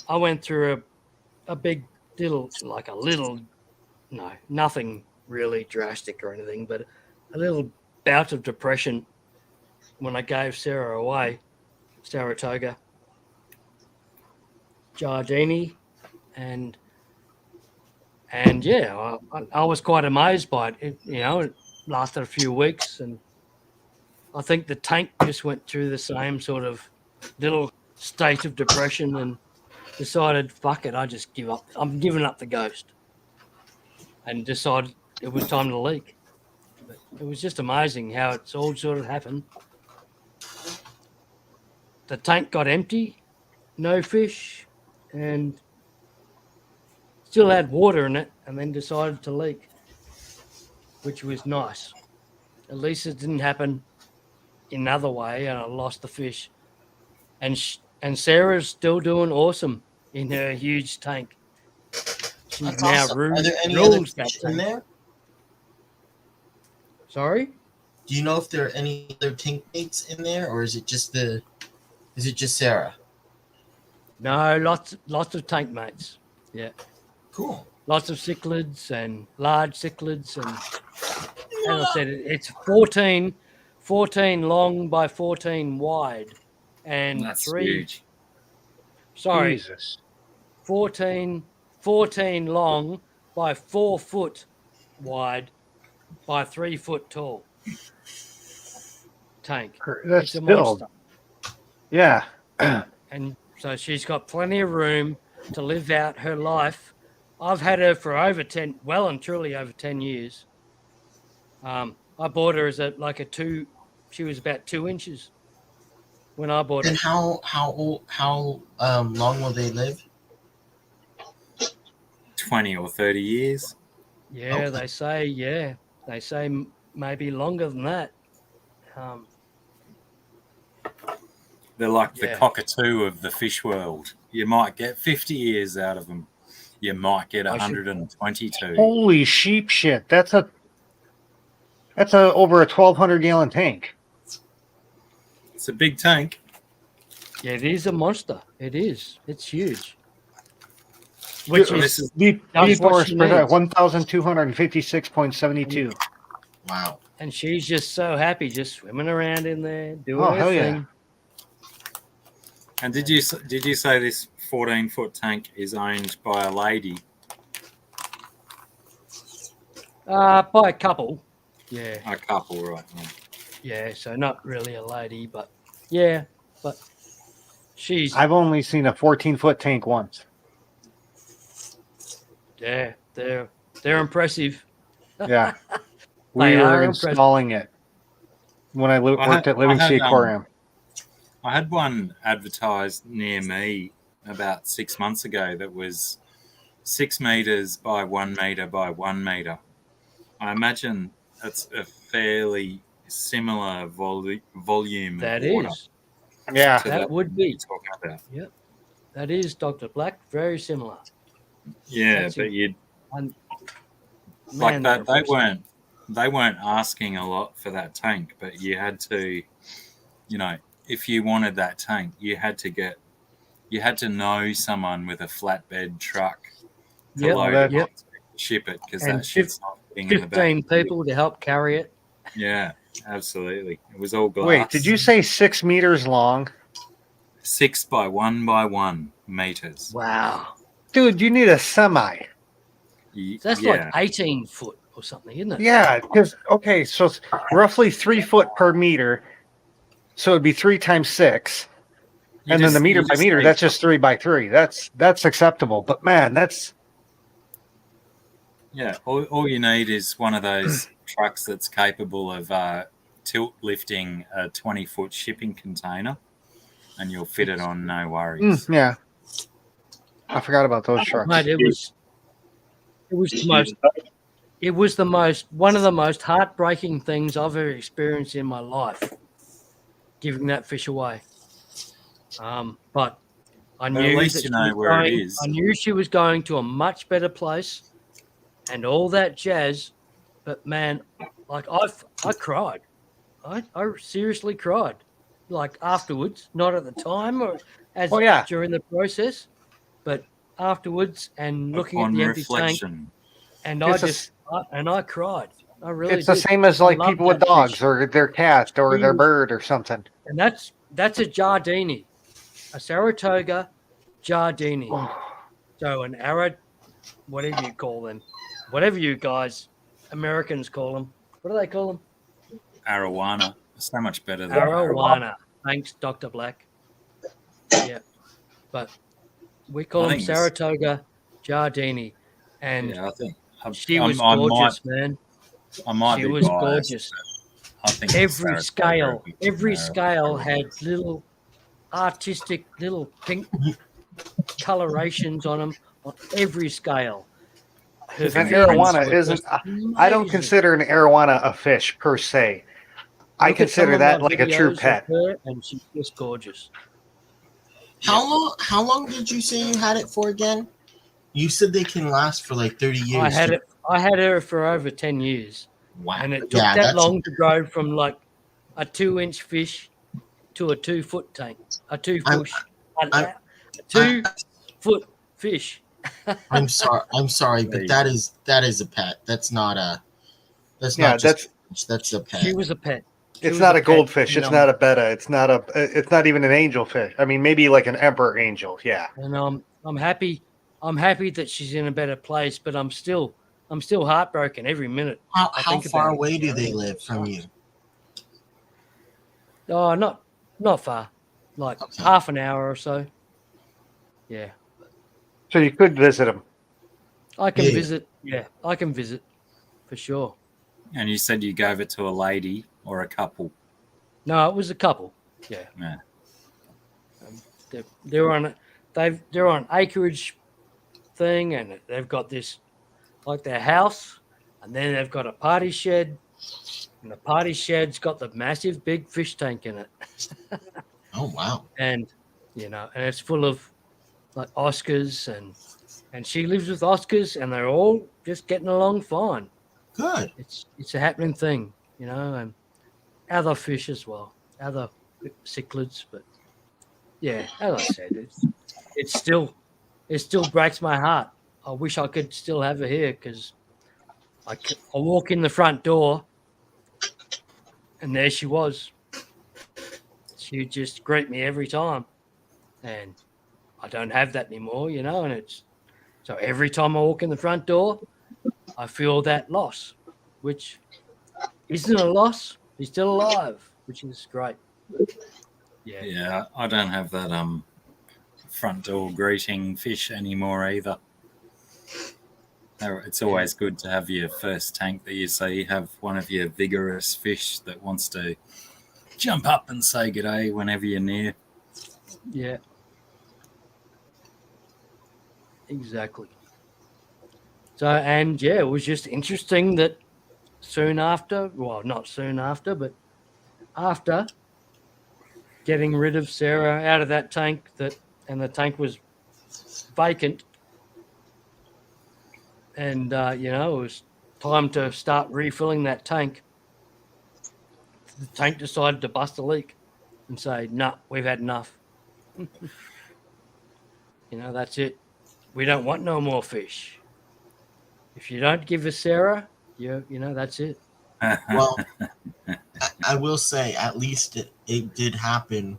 I went through a big little, nothing really drastic or anything, but a little bout of depression when I gave Sarah away, Saratoga, Giardini, and yeah, I was quite amazed by it. It lasted a few weeks, and I think the tank just went through the same sort of little state of depression and decided, fuck it, I just give up. I'm giving up the ghost, and decided it was time to leak. But it was just amazing how it's all sort of happened. The tank got empty, no fish, and still had water in it, and then decided to leak, which was nice. At least it didn't happen another way, and I lost the fish. And Sarah's still doing awesome in her huge tank. She's now awesome. Are there any other fish in there? Sorry? Do you know if there are any other tank mates in there, or is it just Sarah? No, lots of tank mates. Yeah. Cool. Lots of cichlids and large cichlids, and as I said, it's 14 long by 14 wide, and that's huge. Sorry, Jesus. 14 long by 4 foot wide by 3 foot tall tank. That's it's a monster. Yeah. And so she's got plenty of room to live out her life. I've had her for well and truly over 10 years. I bought her as she was about 2 inches when I bought her. And how long will they live? 20 or 30 years. Yeah, okay. They say maybe longer than that. They're like the cockatoo of the fish world. You might get 50 years out of them. You might get 122. Holy sheep shit! That's over a 1,200 gallon tank. It's a big tank. Yeah, it is a monster. It is. It's huge. Which This is is Deep That's what forest she per needs. 1,256.72. Wow. and she's just so happy, just swimming around in there, doing Oh, her hell yeah. thing. And did you say this 14-foot tank is owned by a lady? By a couple. Yeah, A couple, right? Yeah. yeah. So not really a lady, but yeah, but she's I've only seen a 14-foot tank once. yeah. They're impressive. Yeah. They We are were impressive. installing it when I worked at Living Sea Aquarium. I had one advertised near me about 6 months ago that was 6 meters by 1 meter by 1 meter. I imagine that's a fairly similar volume That of water is. Yeah. to That would be. you're talking about. Yep. That is Dr. Black. Very similar. Yeah, That's but you'd Man, like they're that. They impressive. weren't asking a lot for that tank, but you had to, if you wanted that tank, you had to know someone with a flatbed truck to Yep. load Well, it up to ship it, because And that shit's not fitting in the back. 15 people to help carry it. Yeah, absolutely. It was all glass. Wait, did you say 6 meters long? 6 by 1 by 1 meters? Wow. Dude, you need a semi. That's like 18 foot or something, isn't it? Yeah, because, okay, so it's roughly 3 foot per meter. So it'd be 3 times 6. And then the meter by meter, that's just 3 by 3. That's acceptable. But man, that's all you need is one of those trucks that's capable of tilt lifting a 20-foot shipping container, and you'll fit it on, no worries. yeah. I forgot about those trucks. Mate, it was one of the most heartbreaking things I've ever experienced in my life, giving that fish away. But I knew at least that you she know was where it going- is. I knew she was going to a much better place, and all that jazz. But man, like I cried. I seriously cried. Like afterwards, not at the time or during the process, but afterwards and looking On at the empty tank, reflection. and It's I cried. I really It's the did. same as I like love people with that dogs fish. or their cat or She their was- bird or something. And that's a Giardini, a Saratoga Giardini. So an Arad, whatever you call them, whatever you guys Americans call them. What do they call them? Arowana. So much better than Arowana. Thanks, Dr. Black. Yeah. But we call I them think it's- Saratoga Giardini. And I think she was gorgeous, man. I might She be was biased, gorgeous. but I think Every Saratoga every would be scale had little artistic little pink colorations on them on every scale. Her An fins arowana were isn't. just I don't amazing. consider an arowana a fish per se. I Look at some consider of that my like a true videos of pet. her, and she's just gorgeous. How long did you say you had it for again? You said they can last for like 30 years. I had her for over 10 years. Wow. And it took that long to grow from like a 2-inch fish to a 2-foot tank. A 2-foot a 2-foot fish. I'm sorry, but that is a pet. That's not a that's Yeah, not just that's a pet. She was a pet. She It's was not a pet, goldfish. It's and, not a betta. It's not even an angelfish. I mean, maybe like an emperor angel. Yeah. And I'm happy that she's in a better place, but I'm still heartbroken every minute. How far away do they live from you? Oh, not far. Like half an hour or so. Yeah. So you could visit them. I can visit. Yeah, I can visit for sure. And you said you gave it to a lady or a couple. No, it was a couple. Yeah. Yeah. They're on acreage thing, and they've got this like their house, and then they've got a party shed, and the party shed's got the massive big fish tank in it. Oh wow! And and it's full of like Oscars, and she lives with Oscars, and they're all just getting along fine. Good. It's a happening thing, and other fish as well, other cichlids. But yeah, as I said, it still breaks my heart. I wish I could still have her here because I walk in the front door and there she was. She would just greet me every time, and I don't have that anymore, you know. And it's so every time I walk in the front door, I feel that loss, which isn't a loss. He's still alive, which is great. Yeah. Yeah, I don't have that front door greeting fish anymore either. It's always good to have your first tank that you see have one of your vigorous fish that wants to jump up and say g'day whenever you're near. Yeah. Exactly. So, and yeah, it was just interesting that soon after, well, not soon after, but after getting rid of Sarah out of that tank, and the tank was vacant, and you know, it was time to start refilling that tank. The tank decided to bust a leak and say, "No, we've had enough. You know, that's it. We don't want no more fish. If you don't give us Sarah, you know, that's it." Well, I will say at least it did happen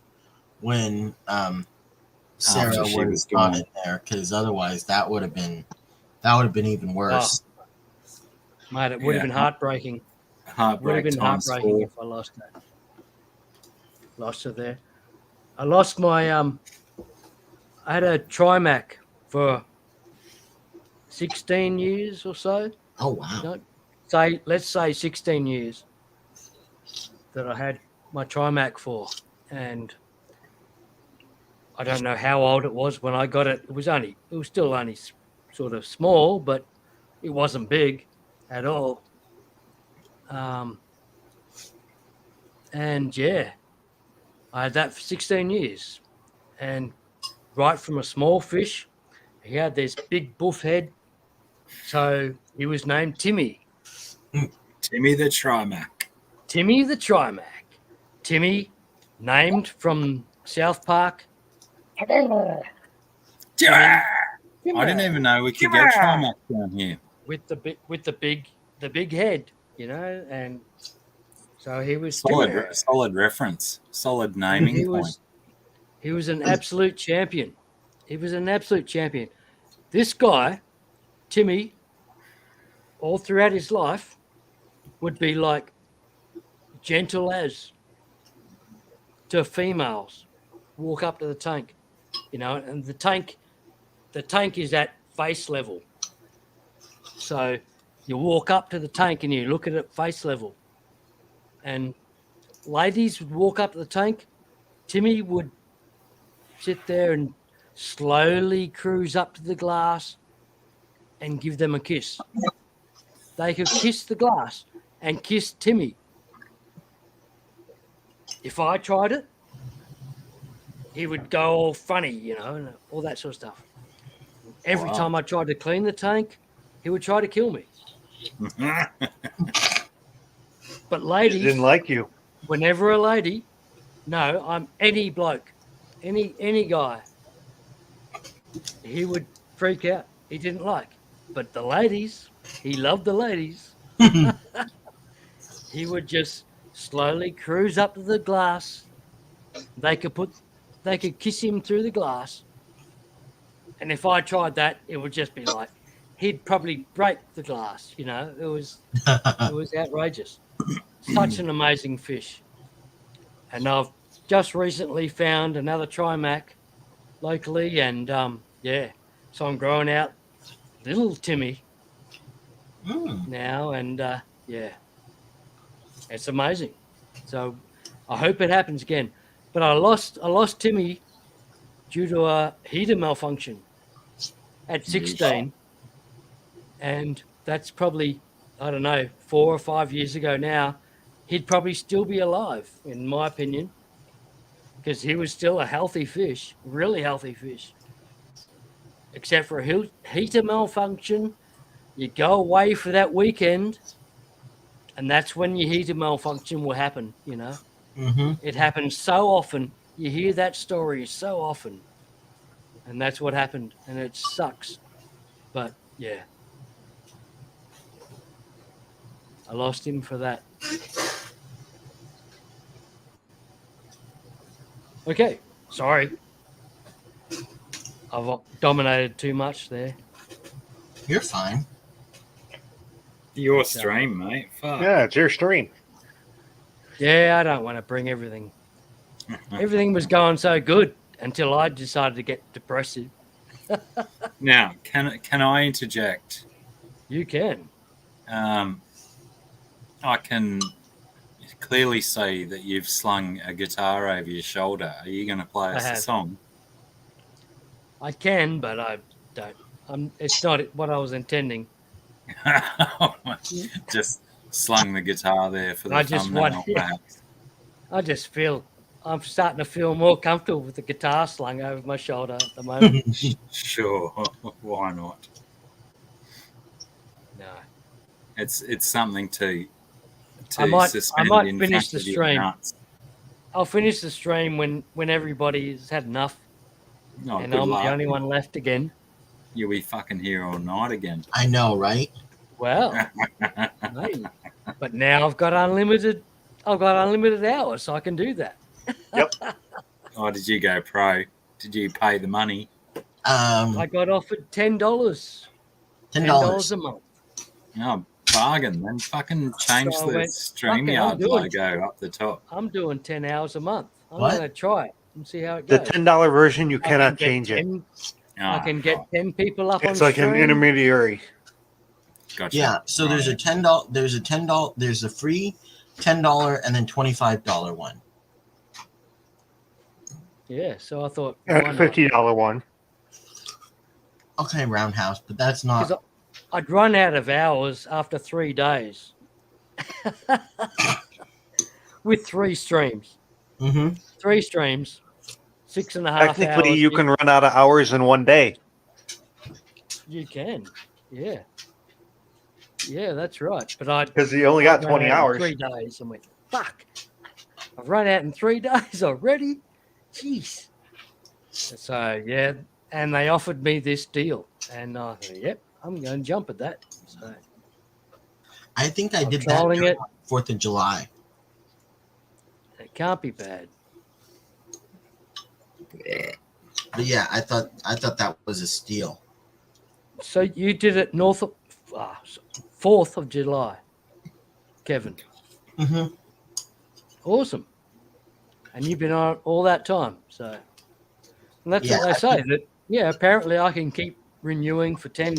when Sarah After she was was gone. not in there, because otherwise that would have been even worse. Mate, it would have been heartbreaking. Would have Heartbreak been times heartbreaking 4. if I lost that. Lost her there. I lost my I had a Trimac for 16 years or so. Oh wow! You know, let's say 16 years that I had my Trimac for, and I don't know how old it was when I got it. It was still only sort of small, but it wasn't big at all. And yeah, I had that for 16 years, and right from a small fish, he had this big buff head, so he was named Timmy. Timmy the Trimac. Timmy the Trimac. Timmy, named from South Park. Yeah! I didn't even know we could get Trimac down here. With the big head, you know, and so he was Solid reference. Solid naming point. He was an absolute champion. He was an absolute champion. This guy, Timmy, all throughout his life, would be like gentle as to females. Walk up to the tank, you know, and the tank is at face level. So you walk up to the tank and you look at it face level. And ladies would walk up to the tank. Timmy would sit there and slowly cruise up to the glass and give them a kiss. They could kiss the glass and kiss Timmy. If I tried it, he would go all funny, you know, and all that sort of stuff. Every time I tried to clean the tank, he would try to kill me. But ladies didn't like you. Whenever a lady, no, I'm any bloke, any guy, he would freak out. He didn't like. But the ladies, he loved the ladies. He would just slowly cruise up to the glass. They could kiss him through the glass. And if I tried that, it would just be like, he'd probably break the glass, you know. It was outrageous. Such an amazing fish. And I've just recently found another Trimac locally, and yeah, so I'm growing out little Timmy now, and yeah, it's amazing. So I hope it happens again. But I lost Timmy due to a heater malfunction at 16, and that's probably, I don't know, 4 or 5 years ago now. He'd probably still be alive, in my opinion, because he was still a healthy fish, really healthy fish. Except for a heater malfunction, you go away for that weekend, and that's when your heater malfunction will happen, you know. Mm-hmm. It happens so often. You hear that story so often. And that's what happened. And it sucks. But yeah. I lost him for that. Okay. Sorry. I've dominated too much there. You're fine. Your stream, mate. Fuck. Yeah, it's your stream. Yeah, I don't want to bring everything. Everything was going so good until I decided to get depressive. Now, can I interject? You can. I can clearly see that you've slung a guitar over your shoulder. Are you going to play us a song? I can, but I don't. It's not what I was intending. Just slung the guitar there for the thumbnail, perhaps. I just feel I'm starting to feel more comfortable with the guitar slung over my shoulder at the moment. Sure, why not? No, it's something to I might suspend finish the stream. I'll finish the stream when everybody's had enough, and I'm the only one left again. You'll be fucking here all night again. I know, right? Well, maybe. But now I've got unlimited hours, so I can do that. Yep. Oh, did you go pro? Did you pay the money? I got offered $10. $10 a month. Oh, bargain. Then fucking change the StreamYard logo up the top. I'm doing 10 hours a month. I'm What? going to try it and see how it The goes. $10 version, you cannot change it. I can get 10 people up on It's like an stream. intermediary. Gotcha. Yeah. So there's a $10. There's a free $10 and then $25 one. Yeah, so I thought And a $50 one. Okay, roundhouse, but that's not. I'd run out of hours after 3 days with 3 streams. Mm-hmm. 3 streams, 6.5 hours. Technically, you can run out of hours in one day. You can, yeah. Yeah, that's right. But because you only got 20 hours. 3 days. I went, fuck. I've run out in 3 days already. Jeez. So yeah, and they offered me this deal, and I thought, yep, I'm going to jump at that. So I think I did that trialing it. 4th of July. It can't be bad. But yeah, I thought that was a steal. So you did it 4th of July, Kevin. Mm-hmm. Awesome. And you've been on it all that time. So and that's Yeah, what they say. That apparently I can keep renewing for $10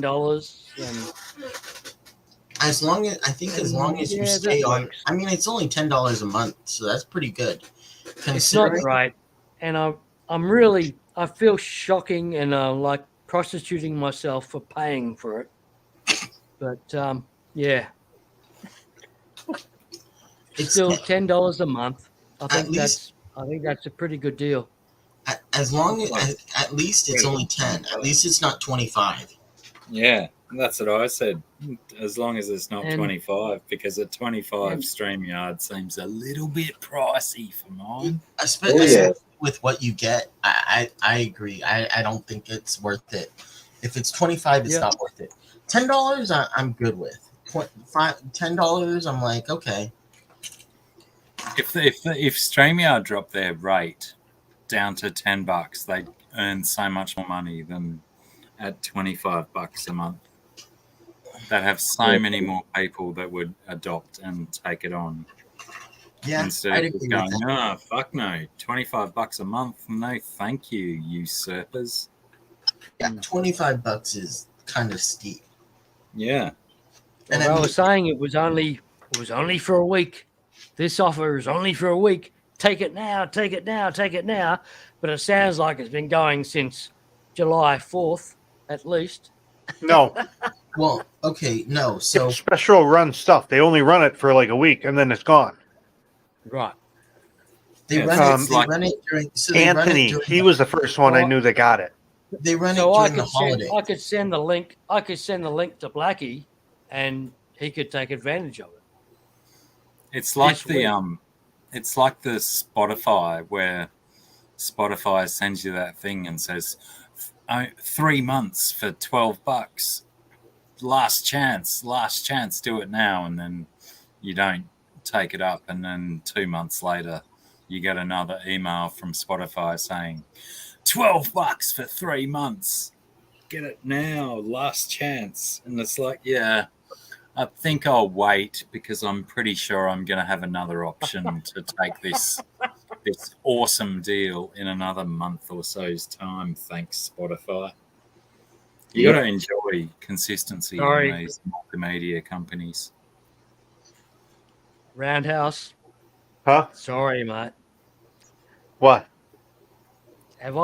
and as long as you stay on. works. I mean, it's only $10 a month, so that's pretty good. It's not great. And I feel shocking and like prostituting myself for paying for it. But yeah. It's still $10 a month. I think that's a pretty good deal. As long as at least it's only 10. At least it's not 25. Yeah, that's what I said. As long as it's not 25, because at 25, StreamYard seems a little bit pricey for mine. Especially with what you get, I agree. I don't think it's worth it. If it's 25, it's not worth it. $10, I'm good with. $10, I'm like, okay. If StreamYard dropped their rate down to $10, they'd earn so much more money than at $25 a month. They'd have so many more people that would adopt and take it on. Yeah, instead of just going, fuck no, $25 a month, no thank you, usurpers. Yeah, $25 is kind of steep. Yeah. And I was saying it was only for a week. This offer is only for a week. Take it now, take it now, take it now. But it sounds like it's been going since July 4th, at least. No. Well, okay, no. So it's special run stuff. They only run it for like a week and then it's gone. Right. They run it during. So Anthony, he was the first one I knew that got it. They run it during the holiday. I could send the link. I could send the link to Blackie, and he could take advantage of it. It's like the it's like the Spotify where Spotify sends you that thing and says, 3 months for $12. Last chance, do it now. And then you don't take it up. And then 2 months later, you get another email from Spotify saying, $12 for 3 months. Get it now, last chance. And it's like, yeah, I think I'll wait because I'm pretty sure I'm going to have another option to take this awesome deal in another month or so's time. Thanks, Spotify. You got to enjoy consistency Sorry. in these multimedia companies. Roundhouse. Huh? Sorry, mate. What? Have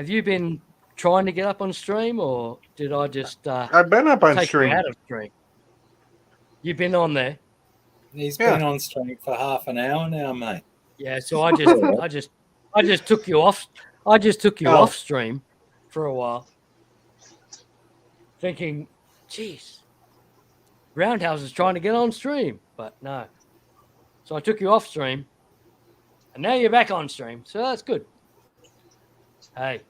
you been trying to get up on stream, or did I just I've been up on take stream. you out of stream? You've been on there. He's Yeah. been on stream for half an hour now, mate. Yeah, so I just took you off. I just took you Oh. off stream for a while, thinking, "Geez, Roundhouse is trying to get on stream," but no. So I took you off stream, and now you're back on stream. So that's good. Hey,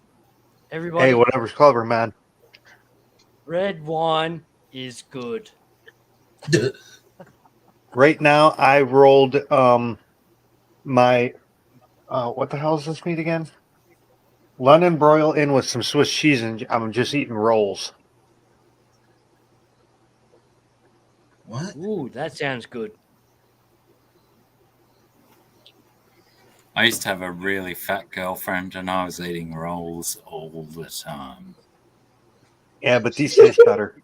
everybody, Hey, whatever's clever, man. red wine is good. Right now, I rolled my what the hell is this meat again? London broil in with some Swiss cheese, and I'm just eating rolls. What? Ooh, that sounds good. I used to have a really fat girlfriend and I was eating rolls all the time. Yeah, but these taste better.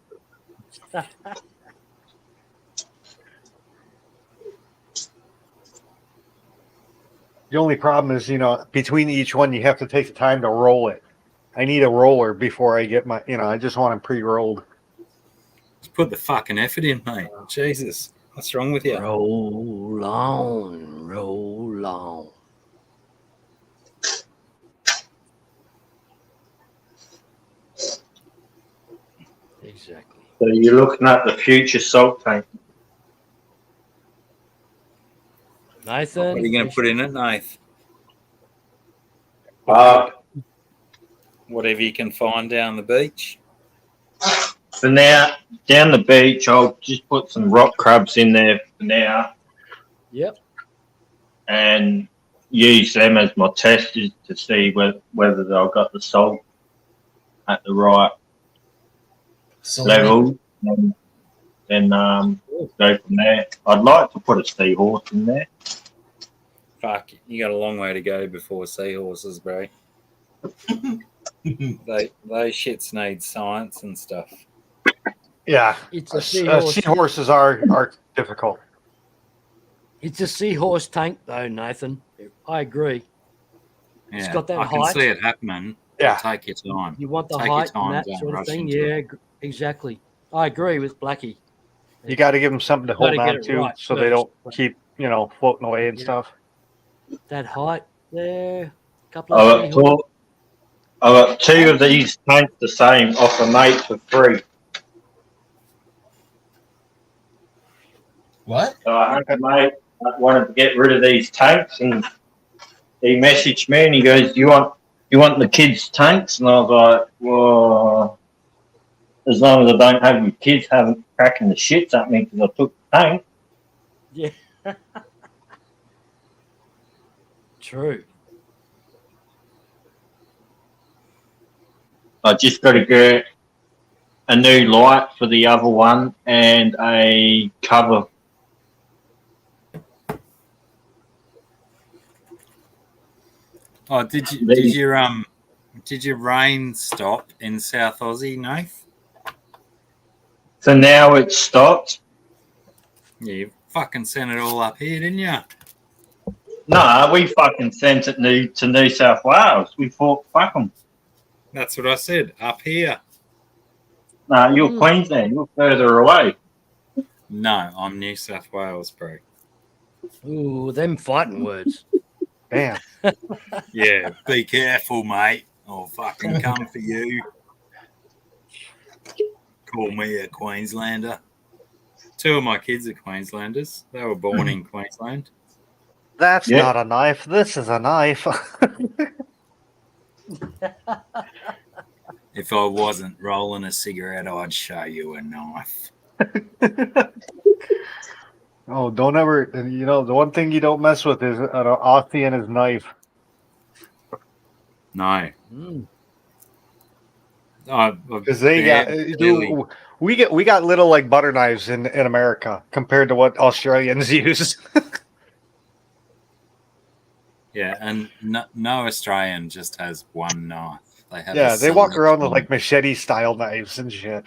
The only problem is, between each one, you have to take the time to roll it. I need a roller before I get my, I just want them pre-rolled. Just put the fucking effort in, mate. Jesus. What's wrong with you? Roll on, roll on. Exactly. So you're looking at the future salt tank. Nathan, What are you going to put in it, Nath? Whatever you can find down the beach. For now, down the beach, I'll just put some rock crabs in there for now Yep. and use them as my testers to see whether they've got the salt at the right So level. And then go from there. I'd like to put a seahorse in there. Fuck, you got a long way to go before seahorses, bro. Those shits need science and stuff. Yeah, It's a seahorse. seahorses are difficult. It's a seahorse tank, though, Nathan. I agree. Yeah, It's got that I can height. see it happening. Yeah. Take your time. You want the Take your height time, and that don't sort of rush thing. into Yeah, it. exactly. I agree with Blackie. You got to give them something to hold Gotta get on it to right so they first. don't keep, floating away and Yeah. stuff. That height there, a couple of seahorses. I've got two of these tanks the same off a mate for free. what? So I had a mate that wanted to get rid of these tanks, and he messaged me and he goes, "You want the kids' tanks?" And I was like, "Well, as long as I don't have your kids having cracking the shits at me because I took the tank." Yeah. True. I just got to get a new light for the other one and a cover. Oh, did your rain stop in South Aussie, Nath? So now it's stopped. Yeah, you fucking sent it all up here, didn't you? No, we fucking sent it to New South Wales. We thought, fuck them. That's what I said. Up here. No, you're Queensland. You're further away. No, I'm New South Wales, bro. Ooh, them fighting words. Damn. Yeah, be careful, mate. I'll fucking come for you. Call me a Queenslander. Two of my kids are Queenslanders. They were born in Queensland. That's Yeah. not a knife. This is a knife. If I wasn't rolling a cigarette, I'd show you a knife. Oh, don't ever. You know, the one thing you don't mess with is an Aussie and his knife. No. Mm. Because they got we got little like butter knives in America compared to what Australians use. Yeah, and no Australian just has one knife. They have Yeah, they walk around with selection. like machete style knives and shit.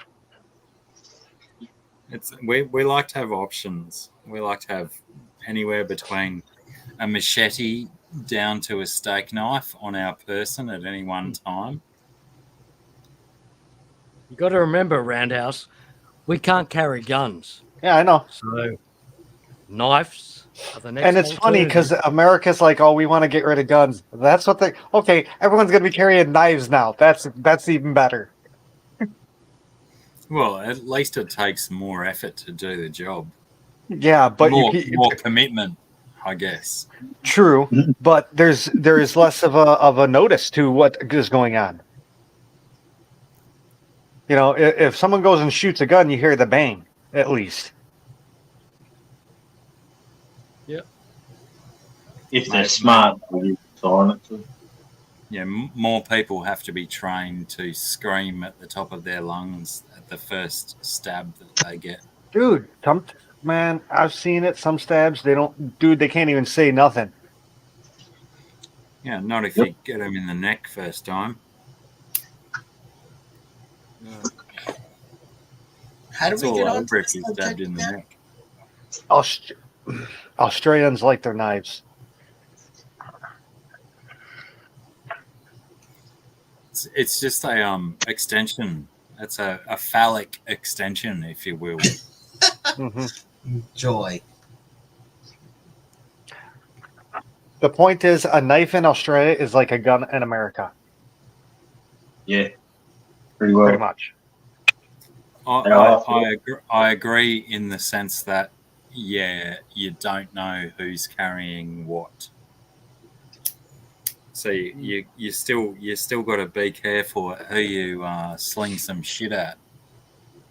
We like to have options. We like to have anywhere between a machete down to a steak knife on our person at any one time. You got to remember, Roundhouse, we can't carry guns, Yeah, I know. so knives are the next. And it's funny because America's like, oh, we want to get rid of guns. That's what they. Okay, everyone's gonna be carrying knives now. That's even better. Well, at least it takes more effort to do the job. Yeah, but more commitment, I guess. True, but there is less of a notice to what is going on. You know, if someone goes and shoots a gun, you hear the bang at least. Yep. If they're smart, we silence them. Yeah, more people have to be trained to scream at the top of their lungs at the first stab that they get. Dude, man, I've seen it. Some stabs, they can't even say nothing. Yeah, not if you get them in the neck first time. How do That's we all get on over to if this you're stabbed subject in the again? neck. Australians like their knives. It's just a extension. It's a phallic extension, if you will. Mm-hmm. Joy. The point is, a knife in Australia is like a gun in America. Yeah, pretty well. Pretty much. I agree in the sense that, yeah, you don't know who's carrying what. So you still got to be careful at who you sling some shit at,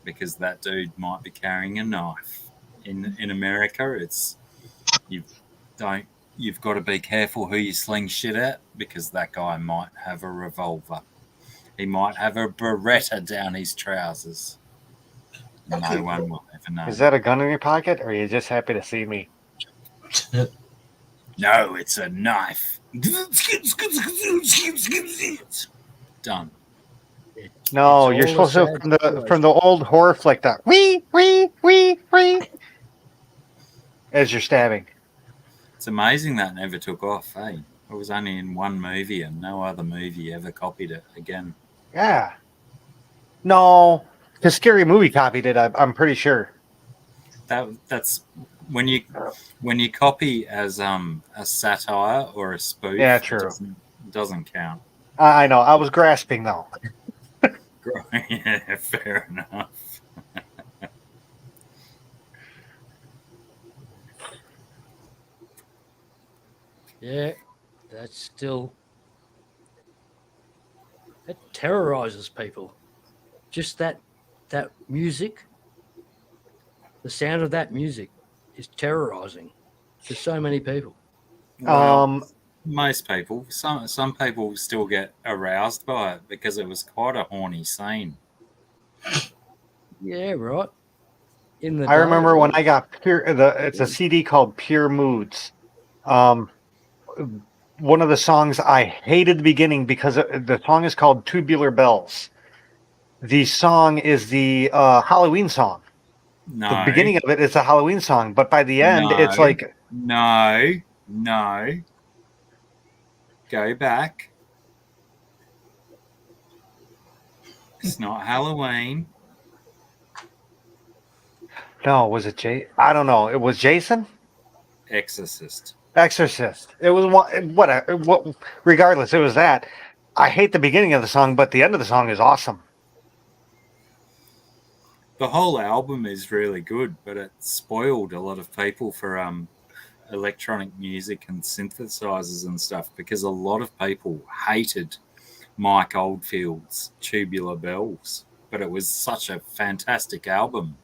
because that dude might be carrying a knife. In America, it's you've got to be careful who you sling shit at, because that guy might have a revolver. He might have a Beretta down his trousers. No one will ever know. Is that a gun in your pocket, or are you just happy to see me? No, it's a knife. Done. No, It's you're all a supposed to sad from the old horror flick that wee as you're stabbing. It's amazing that never took off, hey? It was only in one movie, and no other movie ever copied it again. Yeah. No, the Scary Movie copied it. I'm pretty sure. That's when you copy as a satire or a spoof. Yeah, true. It doesn't count. I know. I was grasping though. Yeah, fair enough. Yeah, that's still. It terrorizes people. Just that music, the sound of that music is terrorizing to so many people. Well, most people. Some people still get aroused by it because it was quite a horny scene. Yeah, right. I remember when I got it's a CD called Pure Moods. One of the songs I hated the beginning because the song is called Tubular Bells. The song is the Halloween song. No. The beginning of it is a Halloween song, but by the end, it's like no. Go back. It's not Halloween. No, was it I don't know. It was Jason? Exorcist. It was what regardless, it was that. I hate the beginning of the song, but the end of the song is awesome. The whole album is really good, but it spoiled a lot of people for electronic music and synthesizers and stuff because a lot of people hated Mike Oldfield's Tubular Bells, but it was such a fantastic album.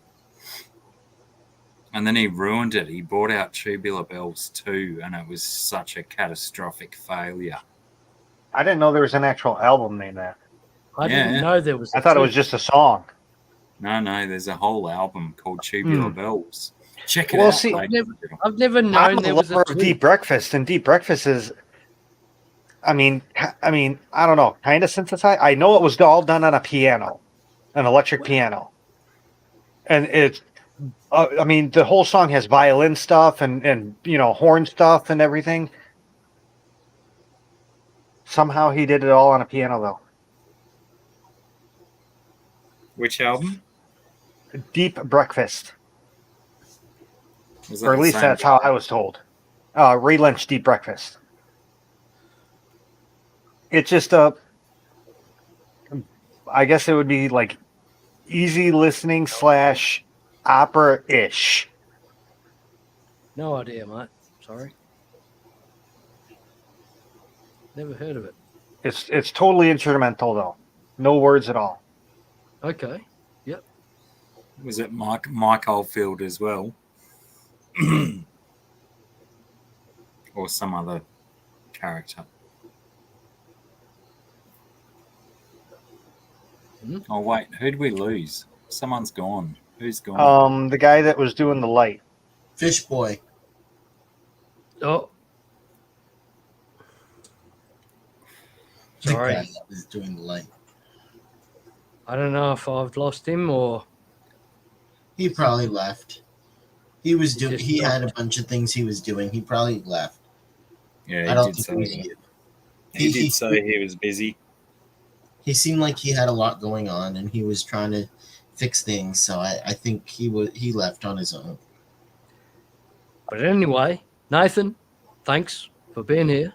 And then he ruined it. He brought out Tubular Bells 2, and it was such a catastrophic failure. I didn't know there was an actual album named that. I Yeah. didn't know there was. I thought it was just a song. No, there's a whole album called Tubular Bells. Check it Well, out. see, I've never known I'm a there was a lover of Deep Breakfast, and Deep Breakfast is, I mean, I don't know, kind of synthesized. I know it was all done on a piano, an electric piano, and it's, I mean, the whole song has violin stuff and horn stuff and everything. Somehow he did it all on a piano, though. Which album? Deep Breakfast, Was that or at the least same that's guy? how I was told. Ray Lynch, Deep Breakfast. It's just I guess it would be like easy listening / opera-ish. No idea, mate. Sorry. Never heard of it. It's totally instrumental though, no words at all. Okay. Yep. Was it Mike Oldfield as well? Or some other character? Oh, wait. Who'd we lose? Someone's gone. Who's gone? The guy that was doing the light. Fish Boy. Oh, The sorry. guy that was doing the light. I don't know if I've lost him or He probably left. He was He doing. just He had a left. bunch of things he was doing. He probably left. Yeah, I don't he did think he was say here. he did say he was busy. He seemed like he had a lot going on, and he was trying to fix things. So I think he left on his own. But anyway, Nathan, thanks for being here.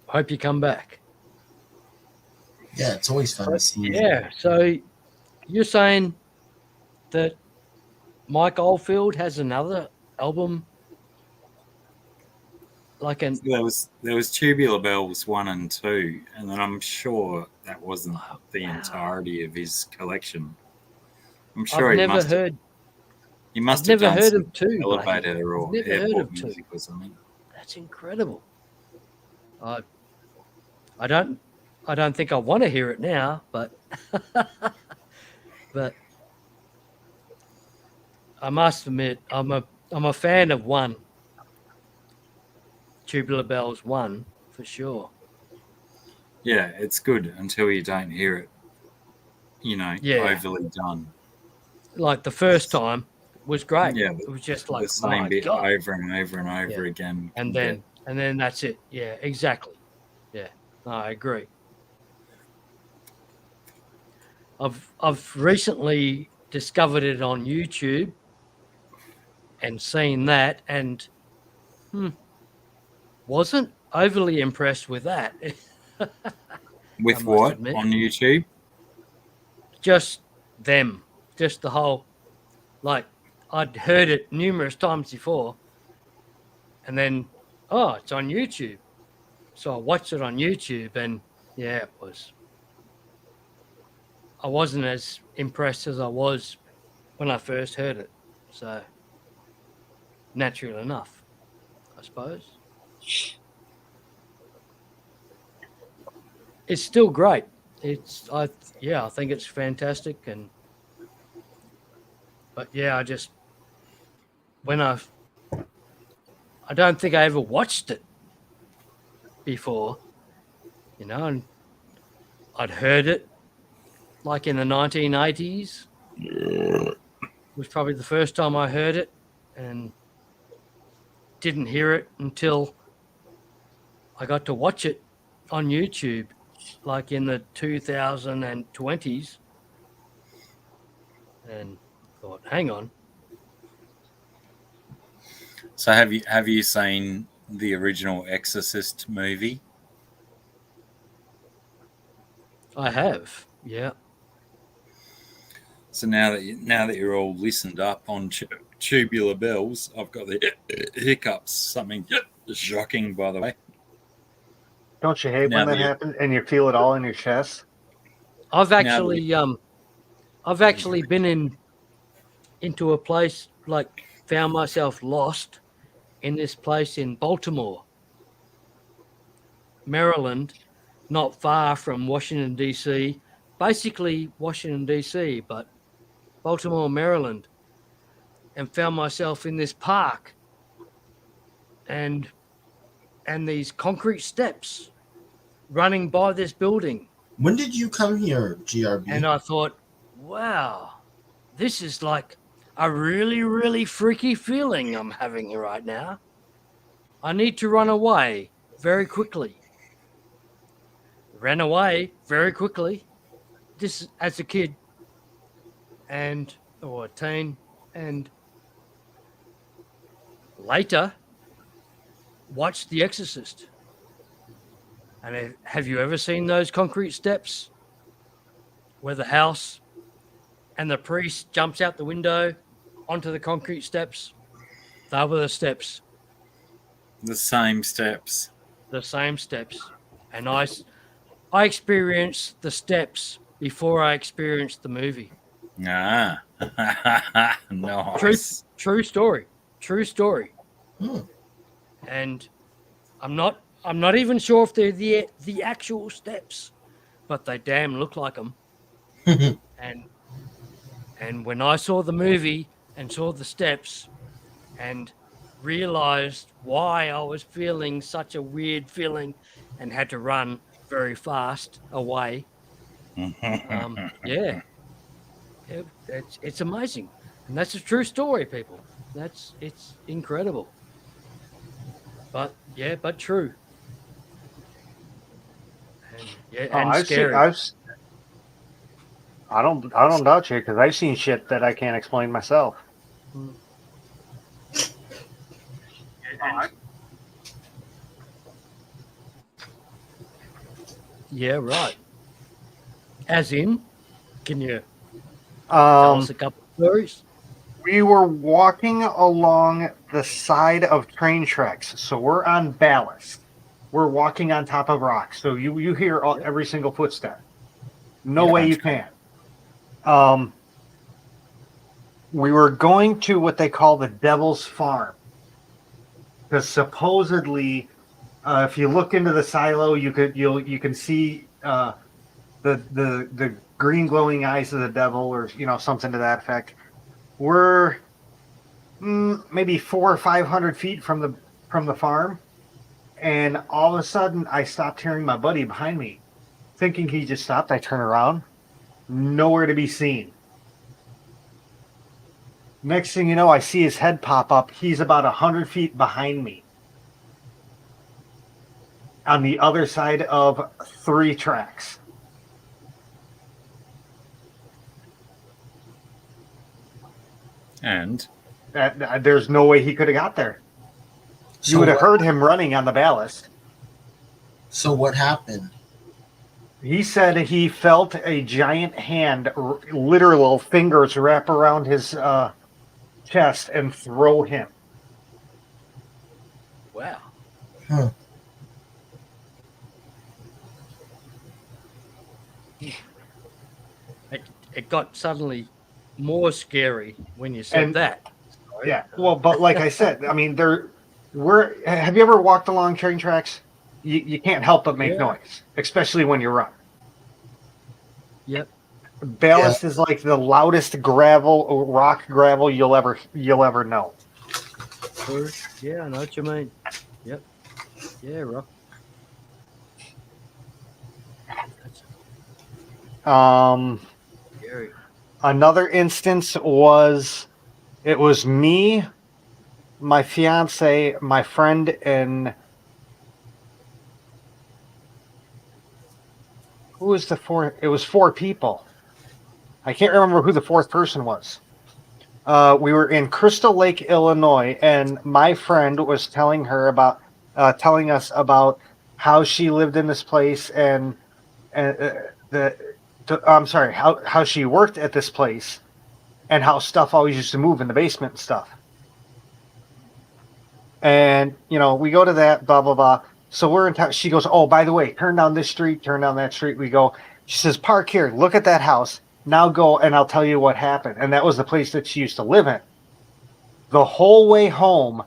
Hope you come back. Yeah, it's always fun to see. Yeah, so you're saying that Mike Oldfield has another album like an There was Tubular Bells 1 and 2, and then I'm sure that wasn't the entirety of his collection. I'm sure I've he never must have, heard he must I've have never done heard some of two. mate. elevator or I've never heard airport of two. music or something. That's incredible. I don't think I want to hear it now, but but I must admit I'm a fan of one. Tubular Bells 1 for sure. Yeah, it's good until you don't hear it, Yeah. overly done. Like the first time was great. Yeah, It was just like, the same my bit God. over and over and over Yeah. again. And then that's it. Yeah, exactly. Yeah, no, I agree. I've recently discovered it on YouTube and seen that, and wasn't overly impressed with that. With I must what admit. on YouTube? Just them, just the whole, like, I'd heard it numerous times before, and then, oh, it's on YouTube. So I watched it on YouTube, and yeah, I wasn't as impressed as I was when I first heard it. So, natural enough, I suppose. It's still great. I think it's fantastic, but yeah, I don't think I ever watched it before, and I'd heard it like in the 1980s. It was probably the first time I heard it, and didn't hear it until I got to watch it on YouTube, like in the 2020s, and thought, hang on. So have you seen the original Exorcist movie? I have, yeah. So now that you're all listened up on tubular bells, I've got the hiccups. Something shocking, by the way. Don't you hate Now when that that you- happens and you feel it all in your chest? I've Now actually been into a place, like, found myself lost in this place in Baltimore, Maryland, not far from Washington, D.C., basically Washington, D.C., but Baltimore, Maryland, and found myself in this park and these concrete steps running by this building. When did you come here, GRB? And I thought, wow, this is like a really, really freaky feeling I'm having right now. I need to run away very quickly. Ran away very quickly, this as a kid or a teen, and later watched The Exorcist. And have you ever seen those concrete steps where the house and the priest jumps out the window onto the concrete steps? They were the steps. the same steps. The same steps. And I experienced the steps before I experienced the movie. Ah, nice. True story. True story. Hmm. And I'm not even sure if they're the actual steps, but they damn look like them. And when I saw the movie and saw the steps and realized why I was feeling such a weird feeling and had to run very fast away, it's amazing. And that's a true story, people. It's incredible. But true. And scary. I don't doubt you, because I've seen shit that I can't explain myself. Yeah, right. As in, can you tell us a couple of stories? We were walking along the side of train tracks, so we're on ballast. We're walking on top of rocks, so you hear every single footstep. No way you can. We were going to what they call the Devil's Farm, because supposedly, if you look into the silo, you can see the green glowing eyes of the devil, or something to that effect. We're maybe 400 or 500 feet from the farm, and all of a sudden I stopped hearing my buddy behind me. Thinking he just stopped, I turn around, nowhere to be seen. Next thing you know, I see his head pop up. He's about 100 feet behind me, on the other side of 3 tracks. And There's no way he could have got there. You would have heard him running on the ballast. So what happened? He said he felt a giant hand, literal fingers, wrap around his chest and throw him. Wow. Huh. It got suddenly more scary when you said that. Yeah, well, but like I said, I mean, have you ever walked along train tracks? You can't help but make noise, especially when you run. Yep. Ballast is like the loudest rock gravel you'll ever know. Yeah, I know what you mean. Yep. Yeah, rough. Scary. Another instance was, it was me, my fiance, my friend, and who was the fourth? It was 4 people. I can't remember who the 4th person was. We were in Crystal Lake, Illinois, and my friend was telling us about how she lived in this place and how she worked at this place, and how stuff always used to move in the basement and stuff. And, you know, we go to that, blah, blah, blah. So we're in town. She goes, oh, by the way, turn down this street, turn down that street. We go, she says, park here, look at that house. Now go, and I'll tell you what happened. And that was the place that she used to live in. The whole way home,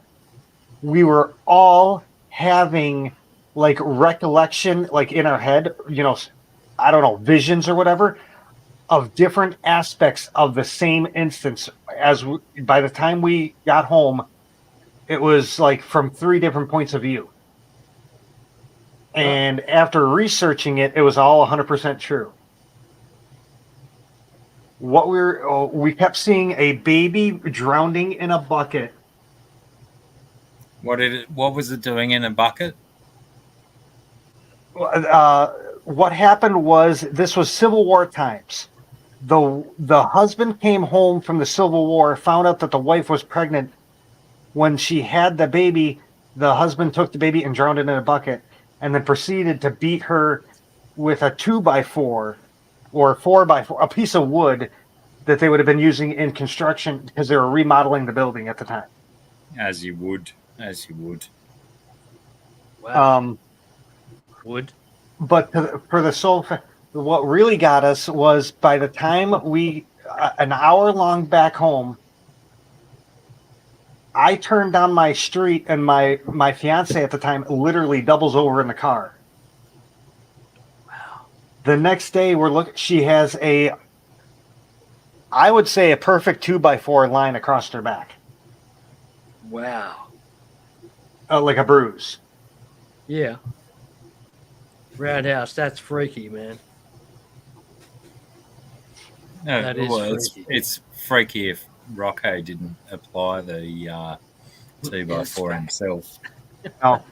we were all having like recollection, like in our head, you know, I don't know, visions or whatever, of different aspects of the same instance. By the time we got home, it was like from 3 different points of view. And after researching it, it was all 100% true. We kept seeing a baby drowning in a bucket. What was it doing in a bucket? What happened was, this was Civil War times. The husband came home from the Civil War, found out that the wife was pregnant. When she had the baby, the husband took the baby and drowned it in a bucket, and then proceeded to beat her with a 2x4 or 4x4, a piece of wood that they would have been using in construction because they were remodeling the building at the time. As you would. Wow. Wood. But for the sole, what really got us was by the time we, an hour long back home, I turned down my street, and my fiance at the time literally doubles over in the car. Wow. The next day she has I would say a perfect 2x4 line across her back. Wow. Like a bruise. Yeah. Roundhouse, that's freaky, man. No, That is freaky. it's freaky if Rocco didn't apply the 2x4 himself. No.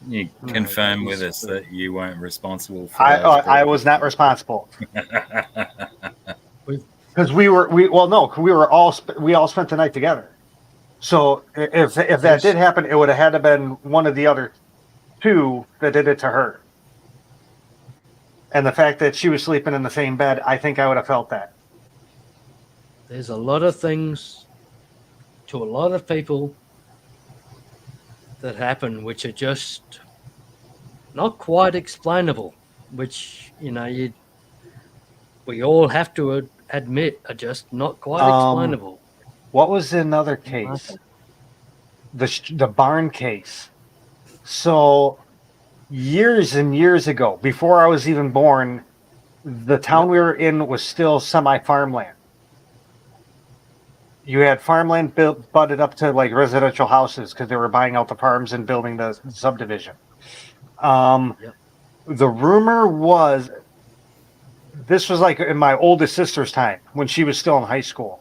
You confirm with us that you weren't responsible for I was not responsible. Because we all spent the night together. So if that did happen, it would have had to been one of the other 2 that did it to her. And the fact that she was sleeping in the same bed, I think I would have felt that. There's a lot of things to a lot of people that happen which are just not quite explainable, which, you know, we all have to admit are just not quite explainable. What was another case? The barn case. So years and years ago, before I was even born, the town we were in was still semi-farmland. You had farmland butted up to like residential houses because they were buying out the farms and building the subdivision. The rumor was, this was like in my oldest sister's time when she was still in high school.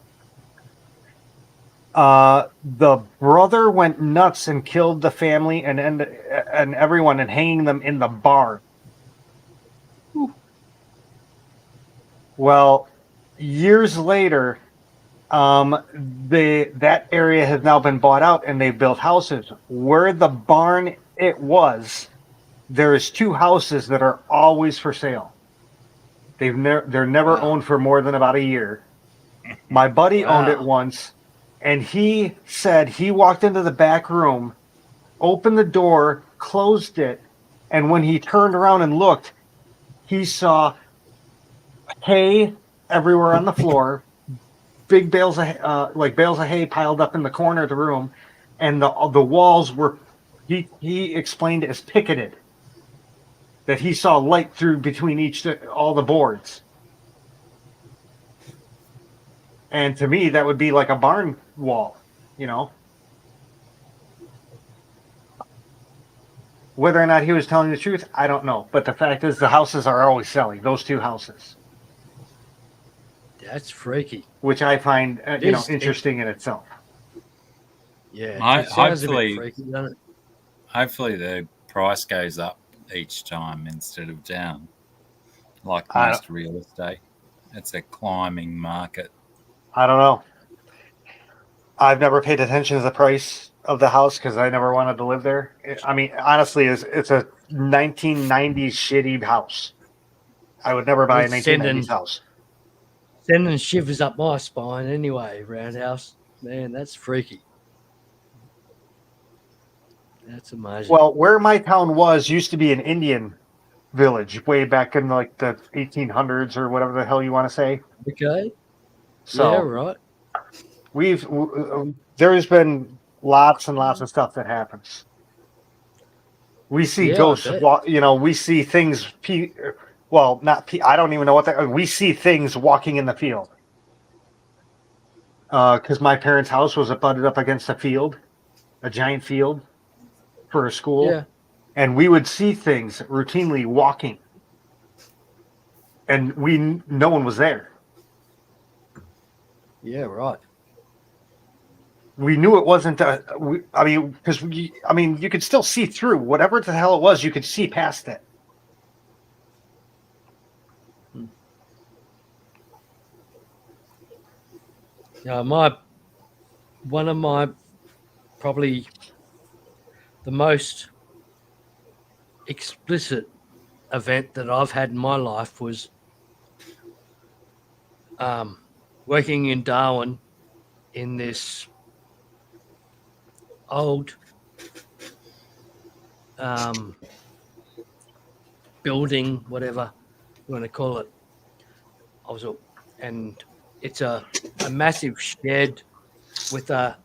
The brother went nuts and killed the family and everyone and hanging them in the barn. Well, years later, that area has now been bought out and they've built houses. Where the barn there's 2 houses that are always for sale. They're never owned for more than about a year. My buddy owned it once, and he said he walked into the back room, opened the door, closed it, and when he turned around and looked, he saw hay everywhere on the floor, big bales of hay piled up in the corner of the room, and the walls were, he explained, as picketed. That he saw light through between all the boards. And to me, that would be like a barn wall, you know? Whether or not he was telling the truth, I don't know. But the fact is, the houses are always selling, those 2 houses. That's freaky. Which I find, interesting in itself. Yeah. It sounds a bit freaky, doesn't it? Hopefully the price goes up each time instead of down, like most real estate. It's a climbing market. I don't know. I've never paid attention to the price of the house because I never wanted to live there. I mean, honestly, it's a 1990s shitty house. I would never buy a 1990s house. sending shivers up my spine anyway, Roundhouse. Man, that's freaky. That's amazing. Well, where my town was used to be an Indian village way back in like the 1800s or whatever the hell you want to say. Okay. So Yeah, right. there's been lots and lots of stuff that happens. We see Yeah, I ghosts, bet. we see things. Well, not. I don't even know what that. We see things walking in the field. Because my parents' house was butted up against a field, a giant field for a school, Yeah. and we would see things routinely walking, and no one was there. Yeah, right. We knew it wasn't. Because you could still see through whatever the hell it was. You could see past it. Yeah, one of my probably the most explicit event that I've had in my life was working in Darwin in this old building, whatever you want to call it. And it's a massive shed with a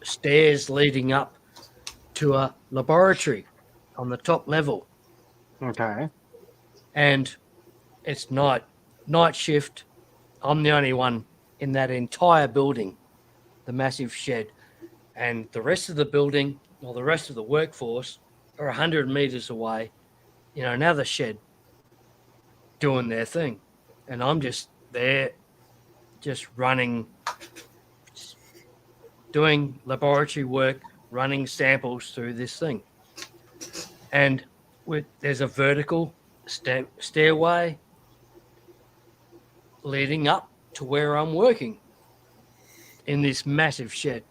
stairs leading up to a laboratory on the top level. Okay. And it's night shift. I'm the only one in that entire building, the massive shed. And the rest of the building, or the rest of the workforce, are 100 meters away in another shed doing their thing. And I'm just there, just running, doing laboratory work, running samples through this thing. And there's a vertical stairway leading up to where I'm working in this massive shed.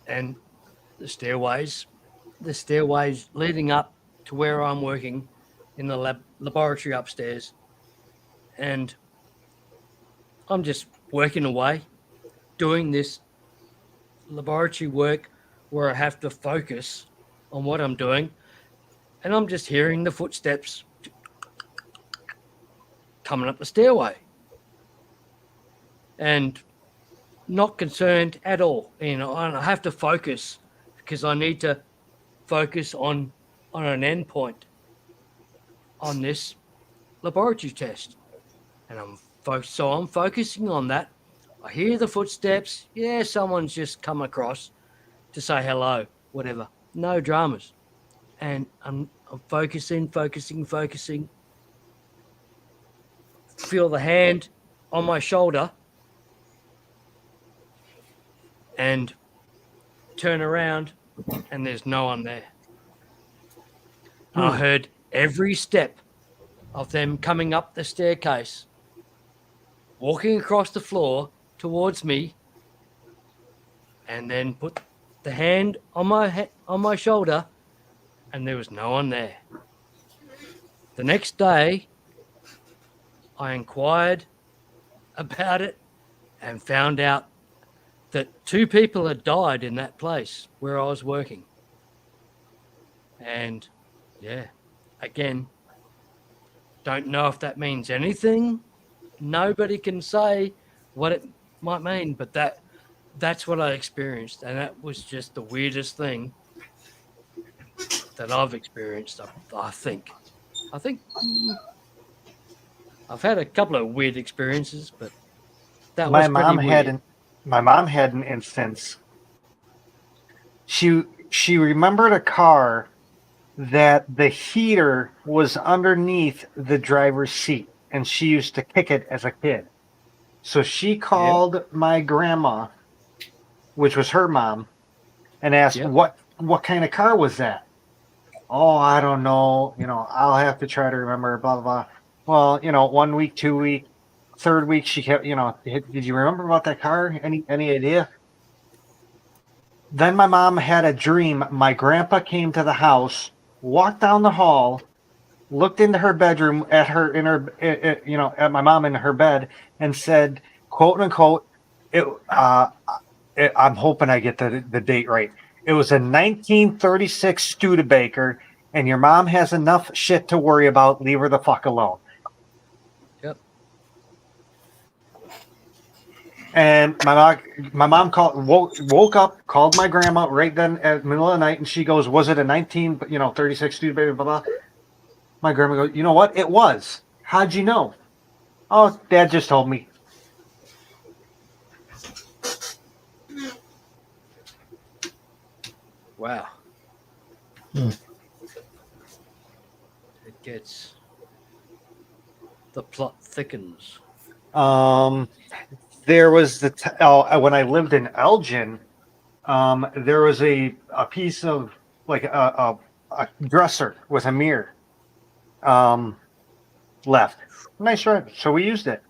And the stairways leading up to where I'm working in the laboratory upstairs. And I'm just working away, doing this laboratory work where I have to focus on what I'm doing. And I'm just hearing the footsteps coming up the stairway. And not concerned at all. I have to focus because I need to focus on an endpoint on this laboratory test. And I'm focusing on that. I hear the footsteps. Yeah, someone's just come across to say hello, whatever. No dramas. And I'm focusing. Feel the hand on my shoulder and turn around, and there's no one there. I heard every step of them coming up the staircase, walking across the floor towards me, and then put the hand on my shoulder, and there was no one there. The next day, I inquired about it and found out that 2 people had died in that place where I was working. And yeah, again, don't know if that means anything. Nobody can say what it might mean, but that's what I experienced. And that was just the weirdest thing that I've experienced, I think. I've had a couple of weird experiences, but that was pretty weird. My mom had an instance. She remembered a car that the heater was underneath the driver's seat, and she used to kick it as a kid. So she called my grandma, which was her mom, and asked what kind of car was that. Oh, I don't know. I'll have to try to remember. Blah blah blah. Well, 1 week, 2 week, third week, she kept. Did you remember about that car? Any idea? Then my mom had a dream. My grandpa came to the house, walked down the hall, looked into her bedroom at her at my mom in her bed and said, quote unquote, I'm hoping I get the date right. It was a 1936 Studebaker, and your mom has enough shit to worry about. Leave her the fuck alone. Yep. And my mom woke up, called my grandma right then at the middle of the night, and she goes, "Was it a 36 Studebaker?" Blah blah. My grandma goes, "You know what? It was. How'd you know?" "Oh, Dad just told me." Wow. Hmm. It gets the plot thickens. There was when I lived in Elgin, there was a piece of like a dresser with a mirror left. Nice, right? So we used it.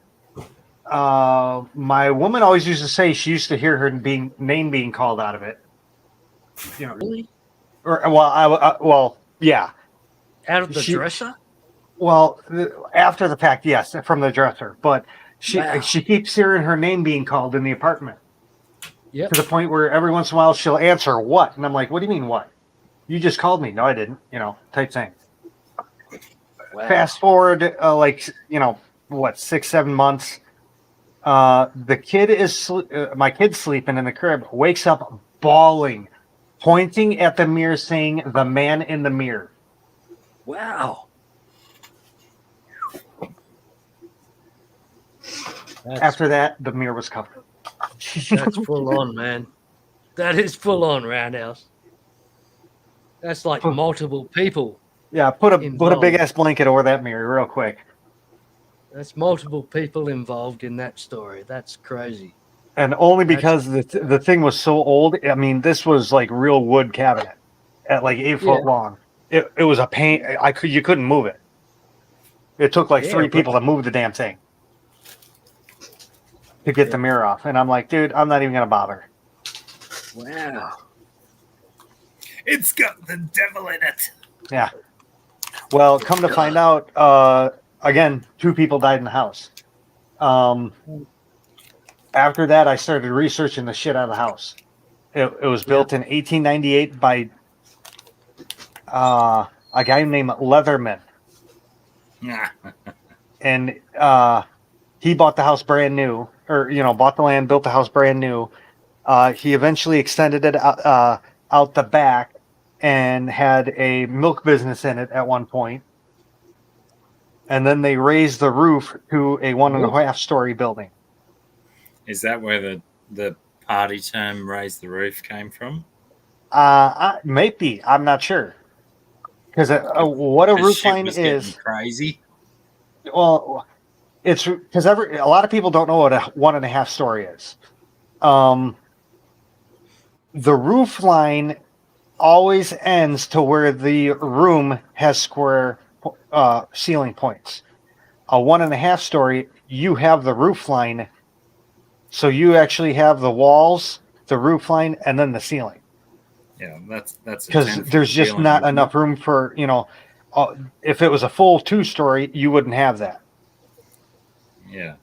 My woman always used to say she used to hear her name being called out of it. You know, Really? or yeah. Out of the She dresser? Well, after the fact, yes, from the dresser. But Wow. she keeps hearing her name being called in the apartment Yep. to the point where every once in a while she'll answer, "What?" And I'm like, "What do you mean what? You just called me." "No, I didn't." Type thing. Wow. Fast forward, 6, 7 months. My kid's sleeping in the crib. Wakes up bawling, pointing at the mirror, saying, "The man in the mirror." Wow. After that, the mirror was covered. That's full on, man. That is full on, Roundhouse. That's like multiple people. Yeah, put a involved. big ass blanket over that mirror real quick. That's multiple people involved in that story. That's crazy. And only because the thing was so old. I mean, this was like real wood cabinet at like 8 foot long. It was a pain. You couldn't move it. It took like 3 people to move the damn thing to get the mirror off. And I'm like, dude, I'm not even gonna bother. Wow. It's got the devil in it. Yeah. Well, come to find out, again, 2 people died in the house. After that, I started researching the shit out of the house. It was built in 1898 by a guy named Leatherman. And he bought the house brand new, or bought the land, built the house brand new. He eventually extended it out the back and had a milk business in it at one point. And then they raised the roof to a 1.5 story building. Is that where the party term "raise the roof" came from? Maybe, I'm not sure. Because what a roof line is crazy. Well, it's because a lot of people don't know what a 1.5 story is. The roof line always ends to where the room has square ceiling points. A 1.5 story, you have the roof line, so you actually have the walls, the roof line, and then the ceiling. Yeah, that's because there's just not enough room for if it was a full 2 story, you wouldn't have that. Yeah.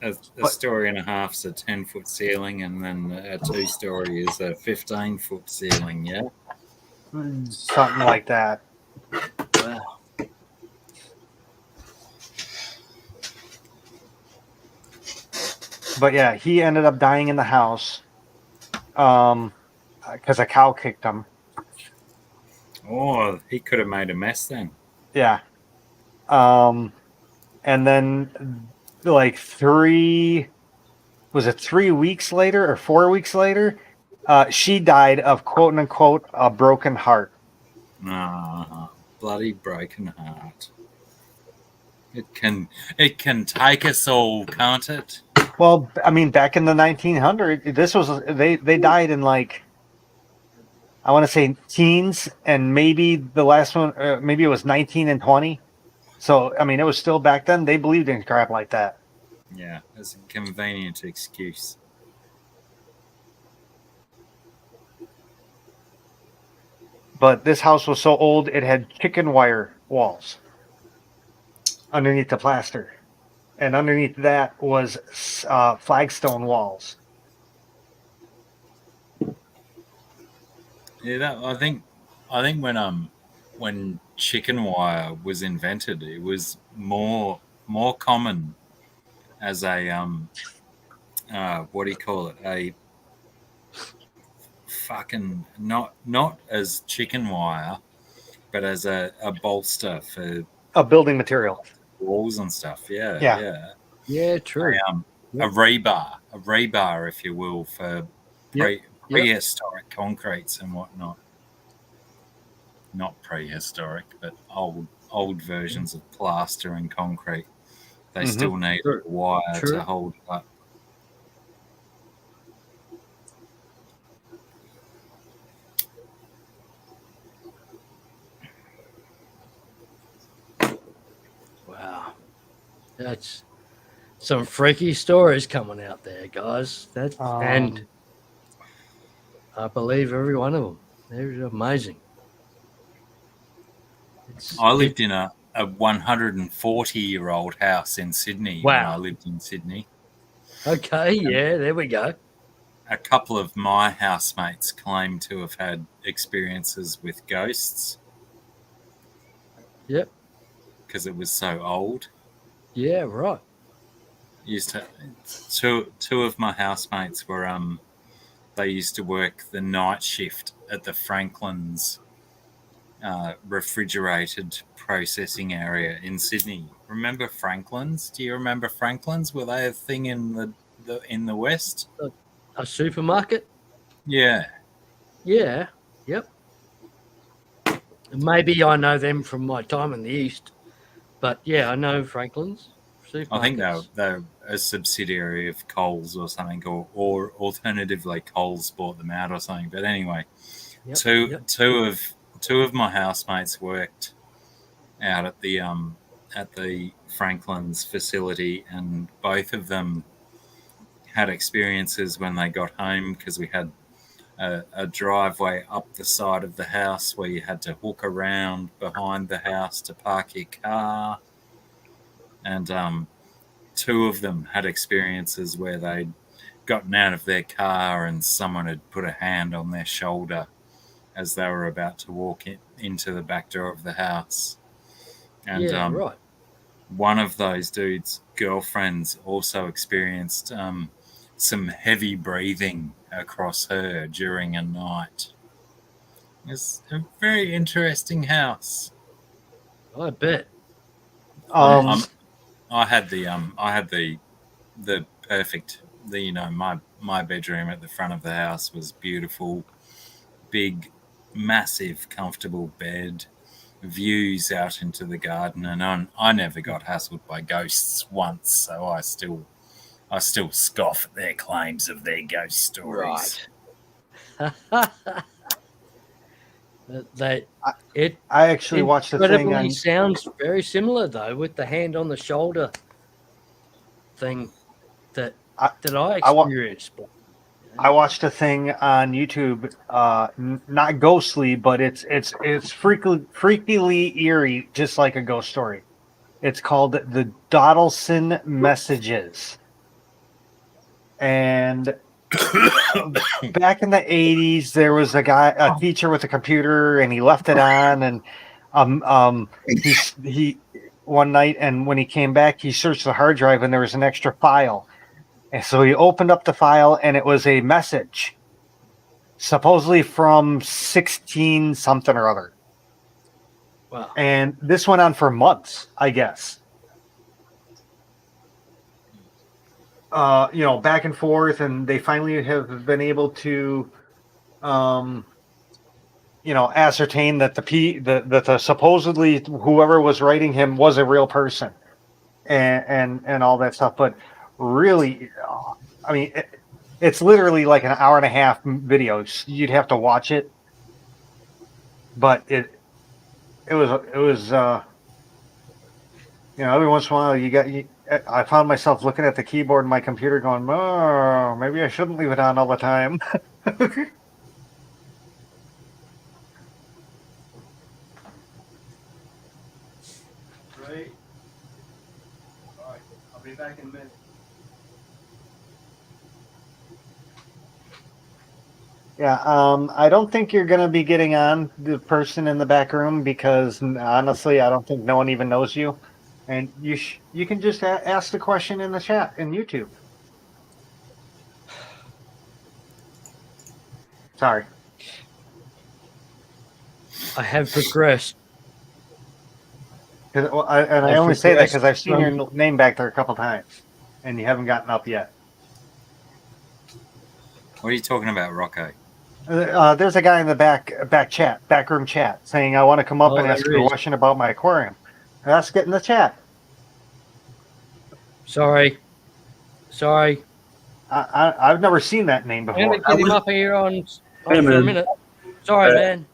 A story and a half is a 10-foot ceiling, and then a 2 story is a 15-foot ceiling. Yeah, something like that. Wow. But yeah, he ended up dying in the house because a cow kicked him. Oh, he could have made a mess then. Yeah. And then like 3 weeks later or 4 weeks later, she died of quote unquote a broken heart. Bloody broken heart. It can take us all, can't it? Well, I mean, back in the 1900s, this was they died in like, I want to say teens, and maybe the last one, maybe it was 19 and 20. So I mean, it was still back then. They believed in crap like that. Yeah, it's a convenient excuse. But this house was so old, it had chicken wire walls underneath the plaster, and underneath that was flagstone walls. Yeah, I think when chicken wire was invented, it was more common as a what do you call it? A fucking not as chicken wire, but as a bolster for A building material. walls and stuff. Yeah, Yeah. yeah. Yeah, true. A rebar, if you will, for Yep. prehistoric concretes and whatnot. Not prehistoric, but old versions of plaster and concrete. They still need True. a wire True. to hold it up. Wow. That's some freaky stories coming out there, guys. And I believe every one of them. They're amazing. I lived in a 140-year-old house in Sydney when I Wow. lived in Sydney. Okay, yeah, there we go. A couple of my housemates claim to have had experiences with ghosts. Yep. Because it was so old. Yeah, right. Used to two of my housemates were they used to work the night shift at the Franklin's refrigerated processing area in Sydney. Remember Franklin's? Do you remember Franklin's? Were they a thing in the West? A supermarket? Yeah. Yeah. Yep. Maybe I know them from my time in the East, but yeah, I know Franklin's. I think they're a subsidiary of Coles or something, or alternatively Coles bought them out or something. But anyway, two of my housemates worked out at the Franklin's facility, and both of them had experiences when they got home because we had a driveway up the side of the house where you had to hook around behind the house to park your car, and two of them had experiences where they'd gotten out of their car and someone had put a hand on their shoulder as they were about to walk into the back door of the house. And right. One of those dudes' girlfriends also experienced some heavy breathing across her during a night. It's a very interesting house. I bet. I had the perfect my bedroom at the front of the house was beautiful, big, massive, comfortable bed, views out into the garden, and I never got hassled by ghosts once, so I still scoff at their claims of their ghost stories. Right. I actually watched a thing on. Sounds very similar though, with the hand on the shoulder thing that I experienced. I watched a thing on YouTube, not ghostly, but it's freakily eerie, just like a ghost story. It's called the Dawdleson Messages, and back in the 80s, there was a teacher with a computer, and he left it on, and he one night, and when he came back, he searched the hard drive, and there was an extra file, and so he opened up the file, and it was a message, supposedly from 16 something or other. Wow! And this went on for months, I guess. Back and forth, and they finally have been able to, ascertain that the supposedly whoever was writing him was a real person, and all that stuff. But really, I mean, it's literally like an hour and a half video. You'd have to watch it, but it was every once in a while I found myself looking at the keyboard in my computer going, oh, maybe I shouldn't leave it on all the time. back in a minute. Yeah, I don't think you're going to be getting on the person in the back room because honestly, I don't think no one even knows you. And you can just ask the question in the chat in YouTube. Sorry. I have regressed. I I've only say that regressed because I've seen from- your name back there a couple times, and you haven't gotten up yet. What are you talking about, Rocco? There's a guy in the back room chat, saying I want to come up Oh, and ask there you a is. question about my aquarium. Ask it in the chat. Sorry. I've never seen that name I'm gonna before. get him up here on Hey, for a man. minute. Sorry, Hey. man.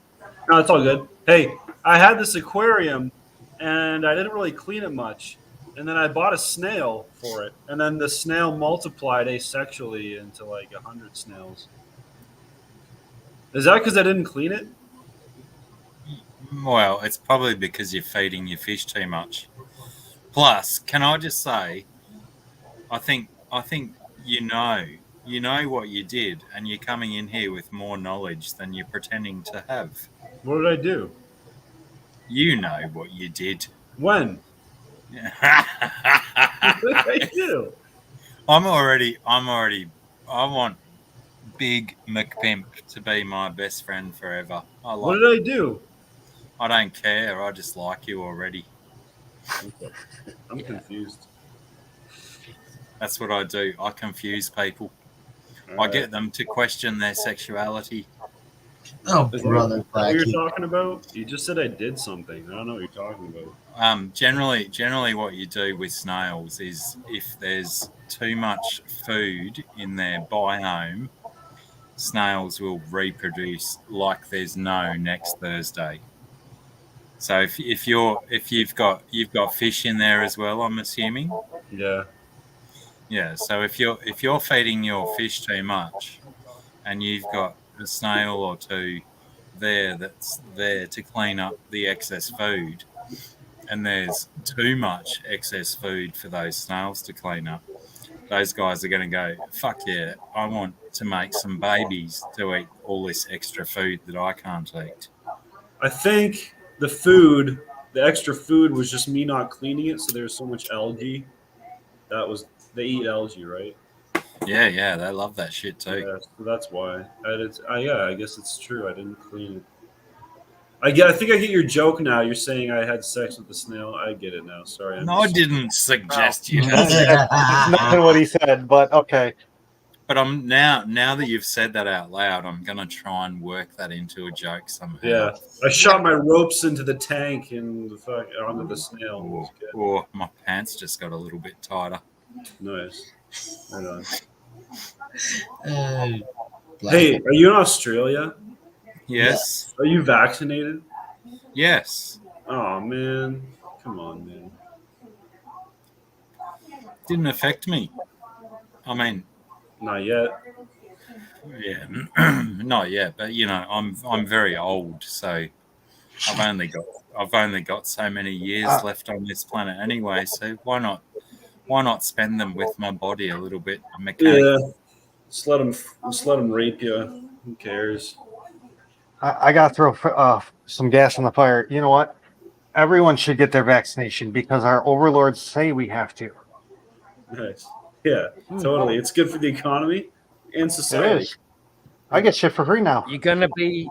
No, it's all good. Hey, I had this aquarium and I didn't really clean it much. And then I bought a snail for it. And then the snail multiplied asexually into like 100 snails. Is that because I didn't clean it? Well, it's probably because you're feeding your fish too much. Plus, can I just say, I think you know what you did, and you're coming in here with more knowledge than you're pretending to have. What did I do? You know what you did. When? What did I do? I want Big McPimp to be my best friend forever. What did I do? I don't care. I just like you already. Okay. I'm confused. That's what I do. I confuse people. All I get them to question their sexuality. Oh, Is brother, that what you're Blackie. talking about? You just said I did something. I don't know what you're talking about. Generally, what you do with snails is if there's too much food in their biome, snails will reproduce like there's no next Thursday. So if you've got fish in there as well, I'm assuming. Yeah. Yeah. So if you're feeding your fish too much, and you've got a snail or two there that's there to clean up the excess food, and there's too much excess food for those snails to clean up, those guys are going to go, fuck yeah, I want to make some babies to eat all this extra food that I can't eat. I think the extra food was just me not cleaning it, so there's so much algae. They eat algae, right? Yeah, they love that shit too. Yeah, so that's why. I guess it's true. I didn't clean it. I think I get your joke now. You're saying I had sex with the snail. I get it now. Sorry. I didn't suggest you had That's sex. nothing what he said, but okay. But I'm now that you've said that out loud, I'm gonna try and work that into a joke somehow. Yeah, I shot my ropes into the tank and onto the snail. Or my pants just got a little bit tighter. Nice. Right on. Blackie. Hey, are you in Australia? Yes. Are you vaccinated? Yes. Oh man, come on, man. Didn't affect me. I mean, not yet. Yeah, not yet. But you know, I'm very old, so I've only got so many years left on this planet anyway. So why not spend them with my body a little bit mechanically? Yeah, just let them rape you. Who cares? I got to throw some gas on the fire. You know what? Everyone should get their vaccination because our overlords say we have to. Nice. Yeah, totally. It's good for the economy and society. It is. I get shit for free now. You're gonna be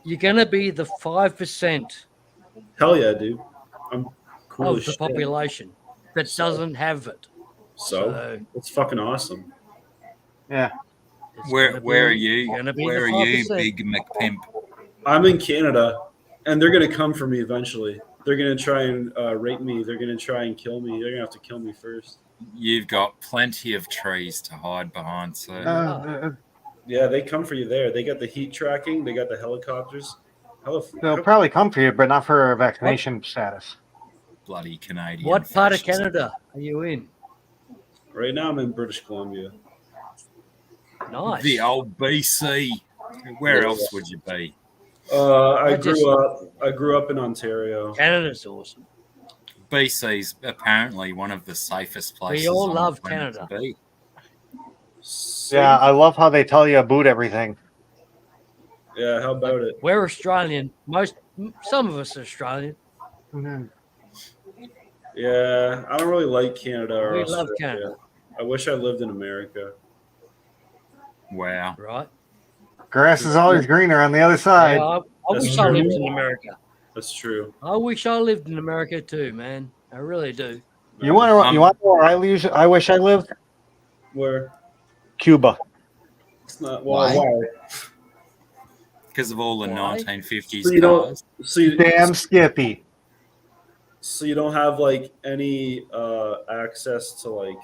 the 5% Hell yeah, dude. I'm cool of as the shit. population that doesn't have it. So it's fucking awesome. Yeah. Where are you? Where are you, 5%. Big McPimp? I'm in Canada, and they're gonna come for me eventually. They're gonna try and rape me. They're gonna try and kill me. They're gonna have to kill me first. You've got plenty of trees to hide behind, so Yeah, they come for you there. They got the heat tracking. They got the helicopters. They'll probably come for you, but not for a vaccination status. bloody Canadian. What part of fascists. Canada are you in? Right now, I'm in British Columbia. Nice. The old BC. Where else would you be? I grew up in Ontario. Canada's awesome. BC's apparently one of the safest places all on love the planet Canada. to be. Yeah, I love how they tell you about everything. Yeah, how about it? We're Australian. Some of us are Australian. Yeah, I don't really like Canada or We Australia. love Canada, I wish I lived in America. Wow. right? Grass is always greener on the other Yeah, side. I That's wish I true. lived in America. That's true. I wish I lived in America too, man. I really do. You want to? You want to know where I wish I lived? Where? Cuba. It's not. Why? Why? Because of all the Why? 1950s So you don't. cars. Damn Skippy. So you don't have like any access to like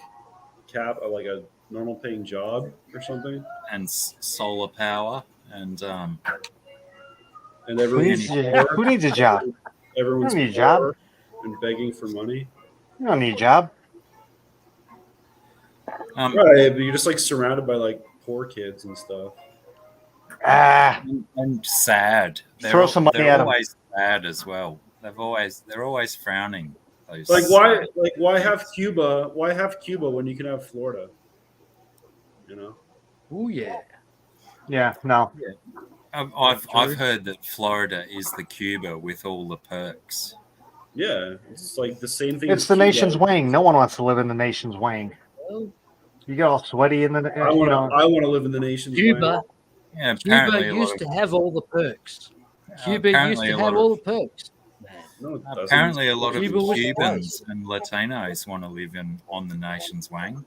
like a normal paying job or something, And solar power and and Who everyone's needs, poor. who needs a job? Everyone's You don't need a job. poor and begging for money. You don't need a job. Right, but you're just like surrounded by like poor kids and stuff. and sad. Throw some money they're at 'em. always sad as well. They're always frowning. Those Like sad- why have Cuba? Why have Cuba when you can have Florida? You know. Oh yeah. Yeah, no. I've heard that Florida is the Cuba with all the perks. Yeah, it's like the same thing. It's as the Cuba. nation's wing. No one wants to live in the nation's wing. Well, You get all sweaty in the. I want to live in the nation's Cuba. Yeah, Cuba apparently used to have all the perks. Cuba used apparently to a lot have of- all the perks. No, it doesn't. Apparently, a lot of Cuba was Cubans and Latinos want to live on the nation's wing.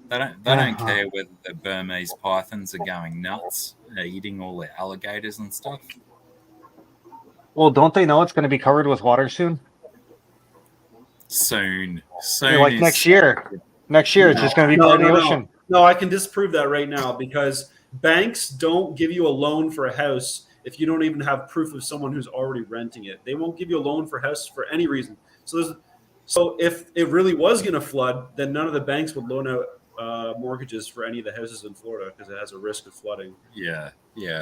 They don't care whether the Burmese pythons are going nuts and eating all the alligators and stuff. Well, don't they know it's going to be covered with water soon? Soon, Like next year. Next year, it's just going to be part of the ocean. No, I can disprove that right now because banks don't give you a loan for a house if you don't even have proof of someone who's already renting it. They won't give you a loan for a house for any reason. So if it really was going to flood, then none of the banks would loan out mortgages for any of the houses in Florida because it has a risk of flooding. Yeah.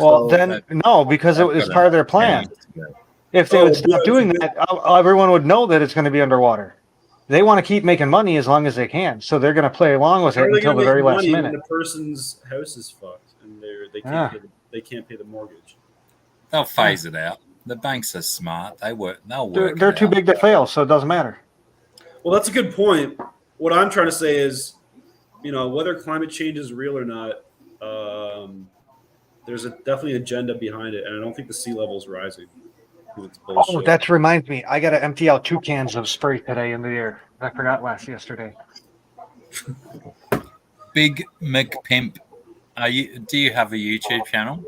Well, then no, because it was part of their plan. If they would stop doing that, everyone would know that it's going to be underwater. They want to keep making money as long as they can, so they're going to play along with it until the very last minute. The person's house is fucked, and they can't pay the mortgage. They'll phase it out. The banks are smart. They'll work. They're too big to fail, so it doesn't matter. Well, that's a good point. What I'm trying to say is, whether climate change is real or not, there's definitely an agenda behind it, and I don't think the sea level is rising. It's bullshit. Oh, that reminds me. I got to empty out 2 cans of spray today in the air. I forgot yesterday. Big McPimp, do you have a YouTube channel?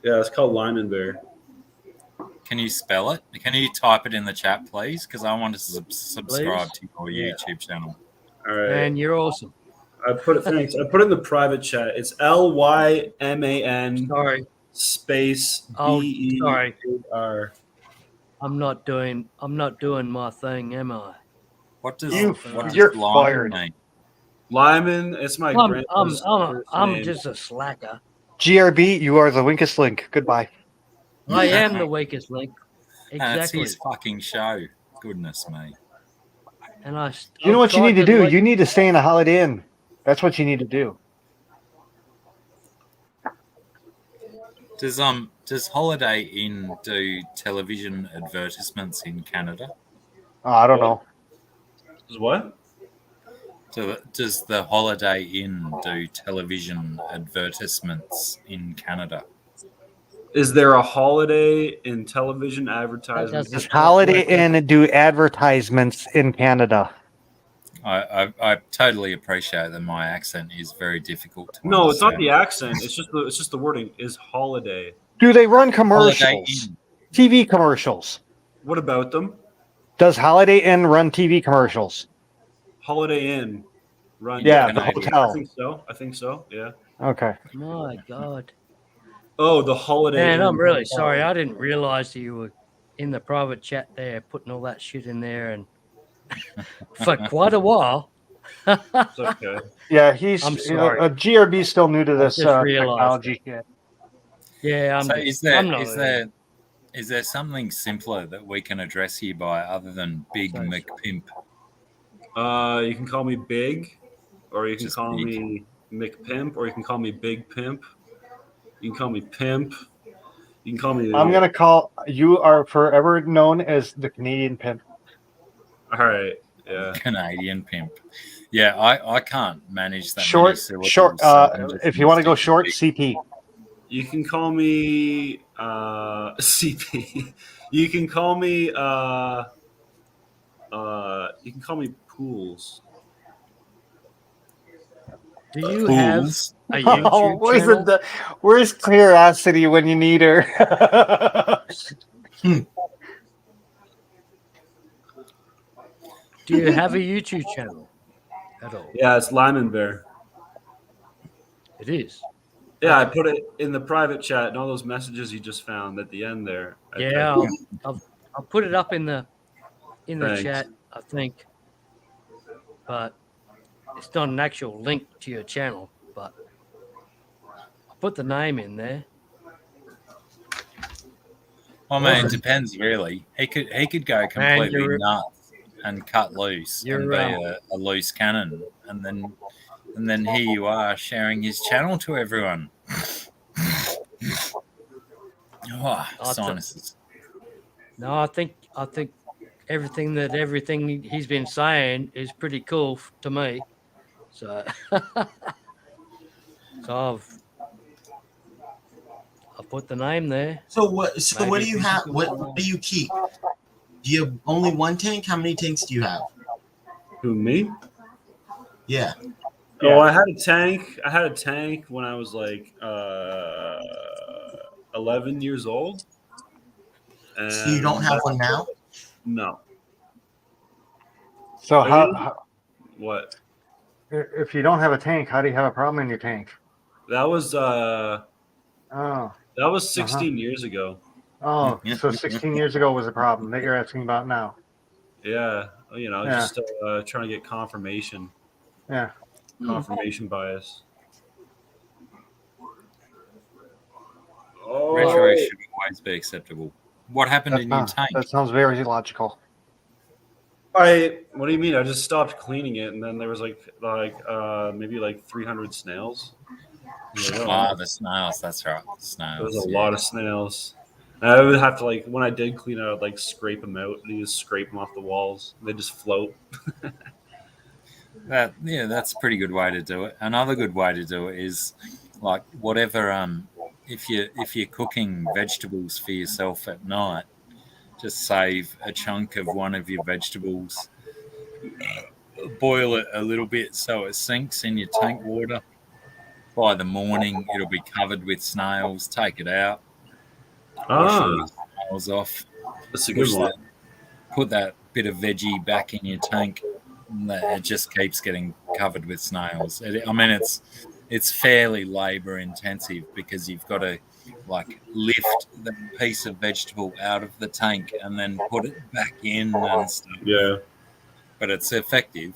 Yeah, it's called Lyman Bear. Can you spell it? Can you type it in the chat, please? Because I want to subscribe to your YouTube channel. All right. Man, you're awesome. Thanks. I put it in the private chat. It's LYMAN. Sorry. Space sorry. BEAR. I'm not doing my thing, am I? What does you're fired. mean? Lyman, it's my grandpa's first I'm name. just a slacker. GRB, you are the weakest link. Goodbye. I am the weakest link. That's Exactly. his fucking show. Goodness me. And I. You know what you need to do? You need to stay in a Holiday Inn. That's what you need to do. Does Holiday Inn do television advertisements in Canada? Oh, I don't know. Does what? Does the Holiday Inn do television advertisements in Canada? Is there a Holiday in television advertisement? Does Holiday Inn do advertisements in Canada? I totally appreciate that my accent is very difficult to No, it's not understand. the accent. It's just the wording. Is holiday. Do they run commercials? Holiday Inn. TV commercials? What about them? Does Holiday Inn run TV commercials? Holiday Inn. Run. Yeah, the I hotel. think so. Yeah. Okay. My God. Oh, the Holiday Man, Inn. I'm really sorry. I didn't realize that you were in the private chat there, putting all that shit in there, and for quite a while. It's okay. Yeah, I'm sorry. GRB's still new to this just realized technology shit. Yeah, So is there Is there something simpler that we can address you by other than Big So- McPimp? You can call me Big, or you can Just call Big. me McPimp, or you can call me Big Pimp. You can call me Pimp. You can call me. I'm gonna call you. Are forever known as the Canadian pimp. All right. Yeah. Canadian Pimp. Yeah, I can't manage that many Short. syllables. So I'm just If you gonna want to go stick short, Big. CP. You can call me CP. You can call me you can call me Pools. Do you have Fools. a Oh, YouTube channel? where's Curiosity when you need her? Do you have a YouTube channel at all? Yeah, it's Lyman Bear. It is. Yeah, I Okay. put it in the private chat and all those messages you just found at the end there. Yeah, I'll put it up in the Thanks. chat, I think, but it's not an actual link to your channel. But I'll put the name in there. I mean, it depends really. He could go completely you're- nuts and cut loose and You're, be a loose cannon, and then here you are sharing his channel to everyone. Oh, sinuses. No, I think everything he's been saying is pretty cool to me. So, so I've put the name there. So what? So what do Maybe you have? What do you keep? Do you have only one tank? How many tanks do you have? Who, me? Yeah. Oh, I had a tank. I had a tank when I was like 11 years old. And So you don't have one now? No. So Really? how What? if you don't have a tank, how do you have a problem in your tank? That was Oh, 16 years ago. oh, so 16 years ago was a problem that you're asking about now. Yeah, Yeah. just trying to get confirmation. Yeah. Confirmation bias. Oh, Retro should always be acceptable. What happened in your tank? That sounds very logical. what do you mean? I just stopped cleaning it, and then there was maybe like 300 snails. Ah, the snails. That's right, the snails. There was a lot of snails. And I would have to when I did clean it, I would scrape them out. And you just scrape them off the walls. They just float. That's a pretty good way to do it. Another good way to do it is like whatever. If you're cooking vegetables for yourself at night, just save a chunk of one of your vegetables, boil it a little bit so it sinks in your tank water. By the morning, it'll be covered with snails. Take it out, wash all the snails off. That's a good one. Put that bit of veggie back in your tank. It just keeps getting covered with snails. It's fairly labor intensive because you've got to lift the piece of vegetable out of the tank and then put it back in and stuff. Yeah, but it's effective.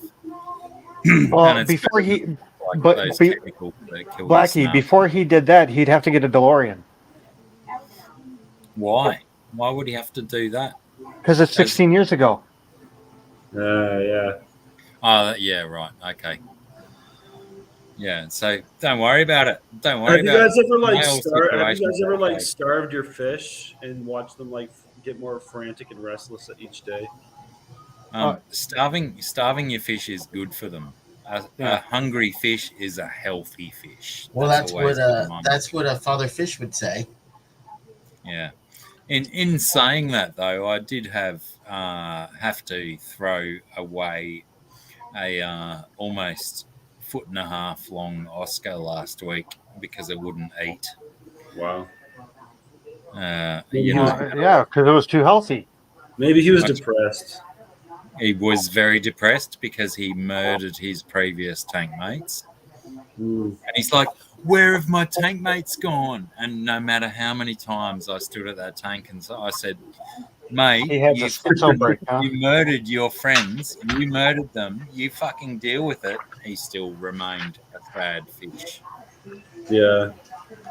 Well, it's before he, Blackie, before he did that, he'd have to get a DeLorean. Why? Why would he have to do that? Because it's 16 years ago. Yeah. Oh, yeah, right. Okay. Yeah, so don't worry about it. Don't worry about it. Have you guys ever starved your fish and watched them get more frantic and restless each day? Starving your fish is good for them. A hungry fish is a healthy fish. Well, that's what a father fish would say. Yeah. In saying that though, I did have to throw away a almost 1.5 foot long Oscar last week because it wouldn't eat. Wow. Yeah, because it was too healthy. Maybe he was depressed. He was very depressed because he murdered his previous tank mates. And he's like, where have my tank mates gone? And no matter how many times I stood at that tank and I said, mate, you murdered your friends. You murdered them. You fucking deal with it. He still remained a bad fish. Yeah.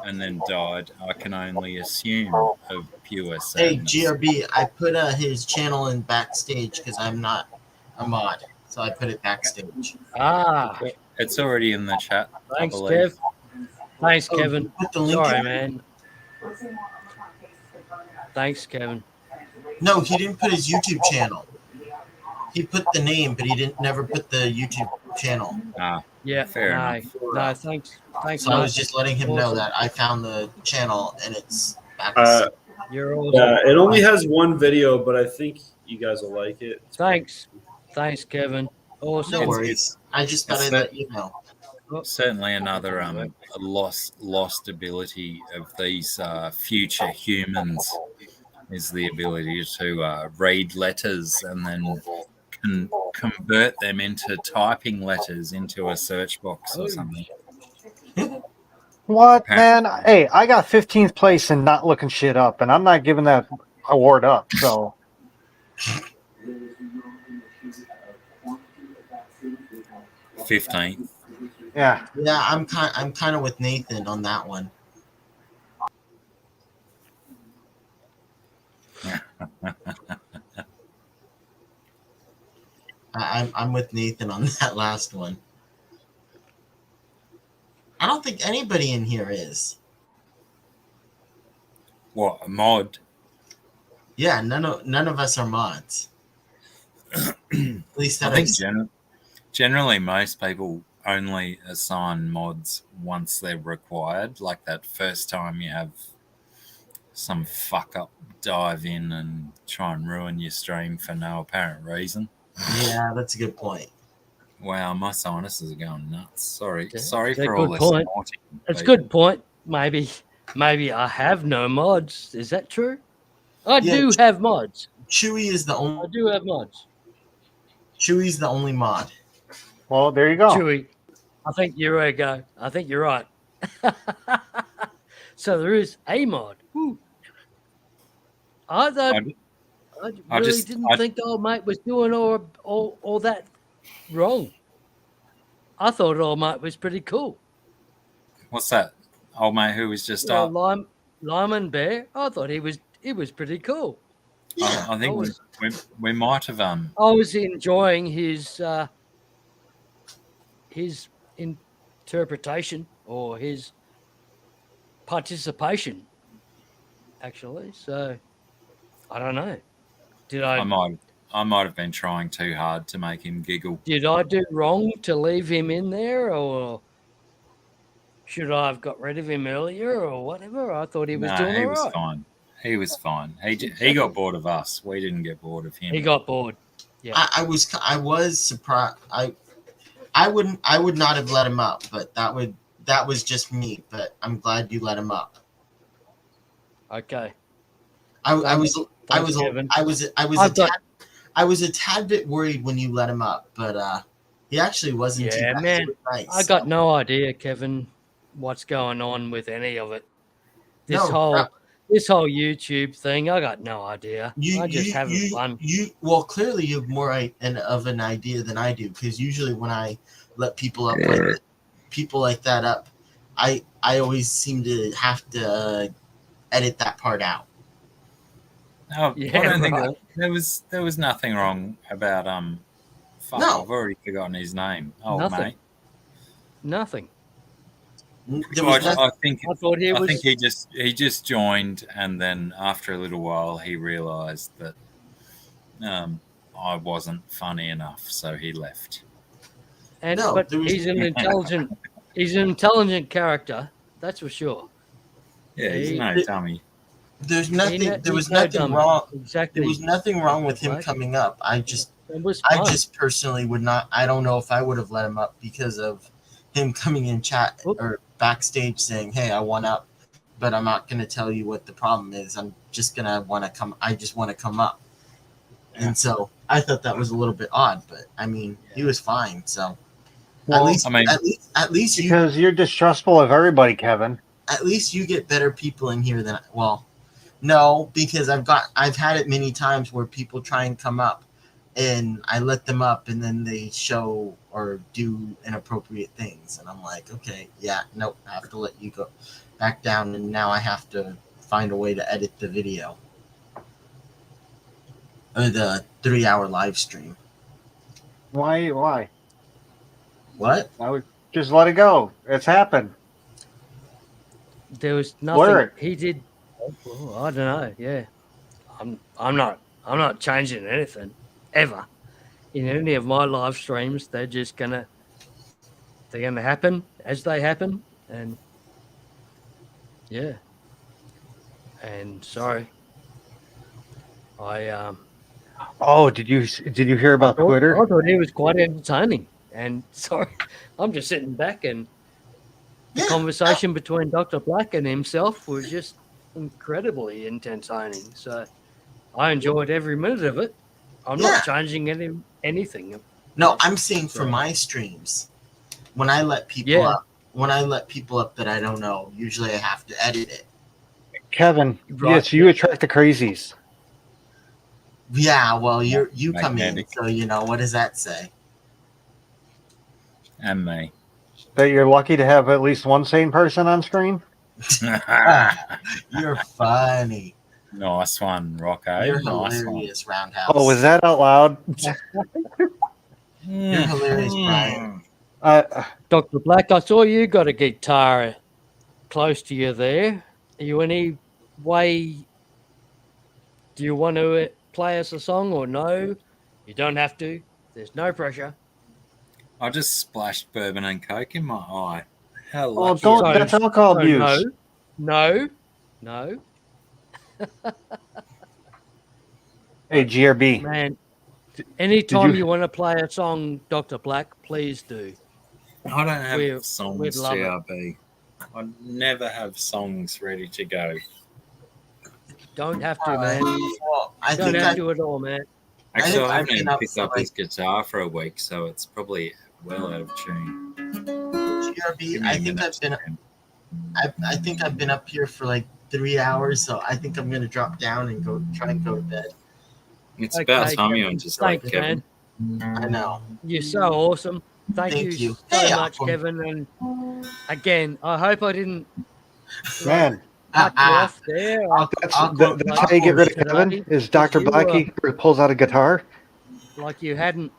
and then died, I can only assume of pure Hey, sadness. GRB, I put his channel in backstage because I'm not a mod, so I put it backstage. Ah, It's already in the chat, thanks, I believe. Kev. Thanks, Oh, Kevin. put the link Sorry, in? man. Thanks, Kevin. No, he didn't put his YouTube channel. He put the name, but he didn't never put the YouTube channel. Yeah, Fair no, enough. no, thanks, So I mate. was just letting him know Awesome. that I found the channel and it's backstage. You're awesome. Yeah, it only has one video, but I think you guys will like it. It's Thanks, Kevin. Awesome. No worries. I just thought it's I'd let you know. Certainly another lost ability of these future humans is the ability to read letters and then convert them into typing letters into a search box or something. What, man? Hey, I got 15th place in not looking shit up, and I'm not giving that award up. So 15th. yeah. Yeah, I'm kind of with Nathan on that one. I'm with Nathan on that last one. I don't think anybody in here is. What, a mod? Yeah, none of us are mods. At least that I think generally most people only assign mods once they're required. Like that first time you have some fuck up dive in and try and ruin your stream for no apparent reason. Yeah, that's a good point. Wow, my sinuses are going nuts. Sorry That's for a all good this point. snorting. That's a good point. Maybe I have no mods. Is that true? I do have mods. Chewy is the only. I do have mods. Chewy's the only mod. Well, there you go. Chewy, I think you're I think you're right. So there is a mod. Woo. I really didn't think old mate was doing all that wrong. I thought old mate was pretty cool. What's that? Old mate who was just up? Lyman Bear. I thought he was pretty cool. Yeah, I think we might have I was enjoying his interpretation or his participation, actually. So I don't know. I might have been trying too hard to make him giggle. Did I do wrong to leave him in there, or should I have got rid of him earlier, or whatever? I thought he was doing all right. Fine. He was fine. He got bored of us. We didn't get bored of him. He got bored. Yeah. I was surprised. I would not have let him up, but that was just me. But I'm glad you let him up. Okay. I was a tad bit worried when you let him up, but he actually wasn't too bad. Man, nice, I got no idea, Kevin, what's going on with any of it. This whole YouTube thing, I got no idea. I just having fun. Well, clearly you have more of an idea than I do, because usually when I let people up, people like that up, I always seem to have to edit that part out. Oh, yeah, I don't think there was nothing wrong about fuck, No. I've already forgotten his name. Oh, Nothing. mate. Nothing. I think he just joined, and then after a little while he realised that I wasn't funny enough, so he left. But he's an intelligent character, that's for sure. Yeah, he's no dummy. There was nothing wrong. Exactly. There was nothing wrong with him coming up. I just personally would not. I don't know if I would have let him up because of him coming in chat or backstage saying, "Hey, I want up, but I'm not going to tell you what the problem is. I'm just gonna want to come. I just want to come up." Yeah. And so I thought that was a little bit odd, but I mean, he was fine. So at least because you're distrustful of everybody, Kevin. At least you get better people in here than no, because I've had it many times where people try and come up and I let them up and then they show or do inappropriate things. And I'm like, okay, yeah, nope, I have to let you go. back down, and now I have to find a way to edit the video. Or the 3-hour live stream. Why? What? I would just let it go. It's happened. There was Blur nothing it. he did. Oh, I don't know. Yeah, I'm not changing anything ever in any of my live streams. They're gonna happen as they happen, and yeah. And sorry, I Oh, did you hear about Twitter? I thought he was quite entertaining. And sorry, I'm just sitting back, and the conversation between Dr. Black and himself was just incredibly entertaining. So I enjoyed every minute of it. I'm not changing anything. No, I'm saying for So- my streams, when I let people up, that I don't know, usually I have to edit it. Kevin, Right. yes, you attract the crazies. Yeah, well, you come in, Magnetic. so what does that say? And me. That you're lucky to have at least one sane person on screen. You're funny. Nice one, Rocco. You're Nice hilarious, Roundhouse. Oh, was that out loud? one. You're hilarious, Brian. Dr. Black, I saw you got a guitar close to you there. Are you any way? Do you want to play us a song or no? You don't have to. There's no pressure. I just splashed bourbon and coke in my eye. How Oh, lucky. don't. So- That's alcohol So abuse. no. Hey, GRB. Man, anytime you- you want to play a song, Dr. Black, please do. I don't have We'd songs, love it. GRB. I never have songs ready to go. Don't have to, man. Well, I Don't think have to at all, man. Actually, I've I haven't been even up picked for, up his guitar for a week, so it's probably well out of tune. GRB, Give me I a think minute I've been to- I think I've been up here for like 3 hours, so I think I'm gonna drop down and try and go to bed. It's about Okay, time you Kevin. went to sleep, Thanks, Kevin. man. I know. You're so awesome. Thank Thank you. so Hey, much, Aqua. Kevin. And again, I hope I didn't Man, cut you off there. that's how you get rid of Kevin. Is Dr. You, Blackie pulls out a guitar? Like you hadn't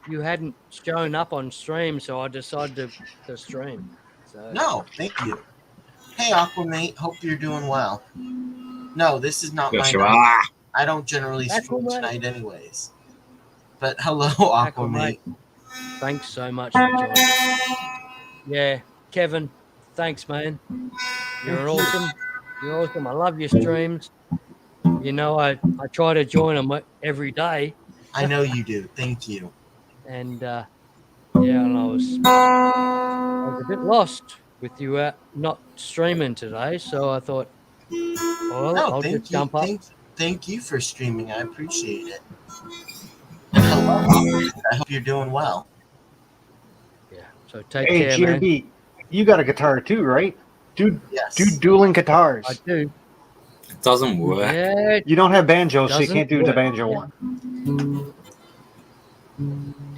shown up on stream, so I decided to stream. So No, thank you. Hey, Aquamate. Hope you're doing well. No, this is not my Joshua. night. I don't generally stream Aquamate. tonight, anyways. But hello, Aquamate. Aquamate. Thanks so much for joining us. Yeah, Kevin, thanks, man. You're awesome. You're awesome. I love your streams. You know, I try to join them every day, I know you do. Thank you. and yeah, and I was a bit lost with you not streaming today, so I thought, well, No, I'll thank just you. jump up. Thank you for streaming. I appreciate it. And hello, Aquamate. I hope you're doing well. Yeah, so take Hey, care, man. GRB, you got a guitar too, right? Dude, Yes. do dueling guitars. I do. It doesn't work. Yeah, You don't have banjo, so you Doesn't can't do the work. banjo one.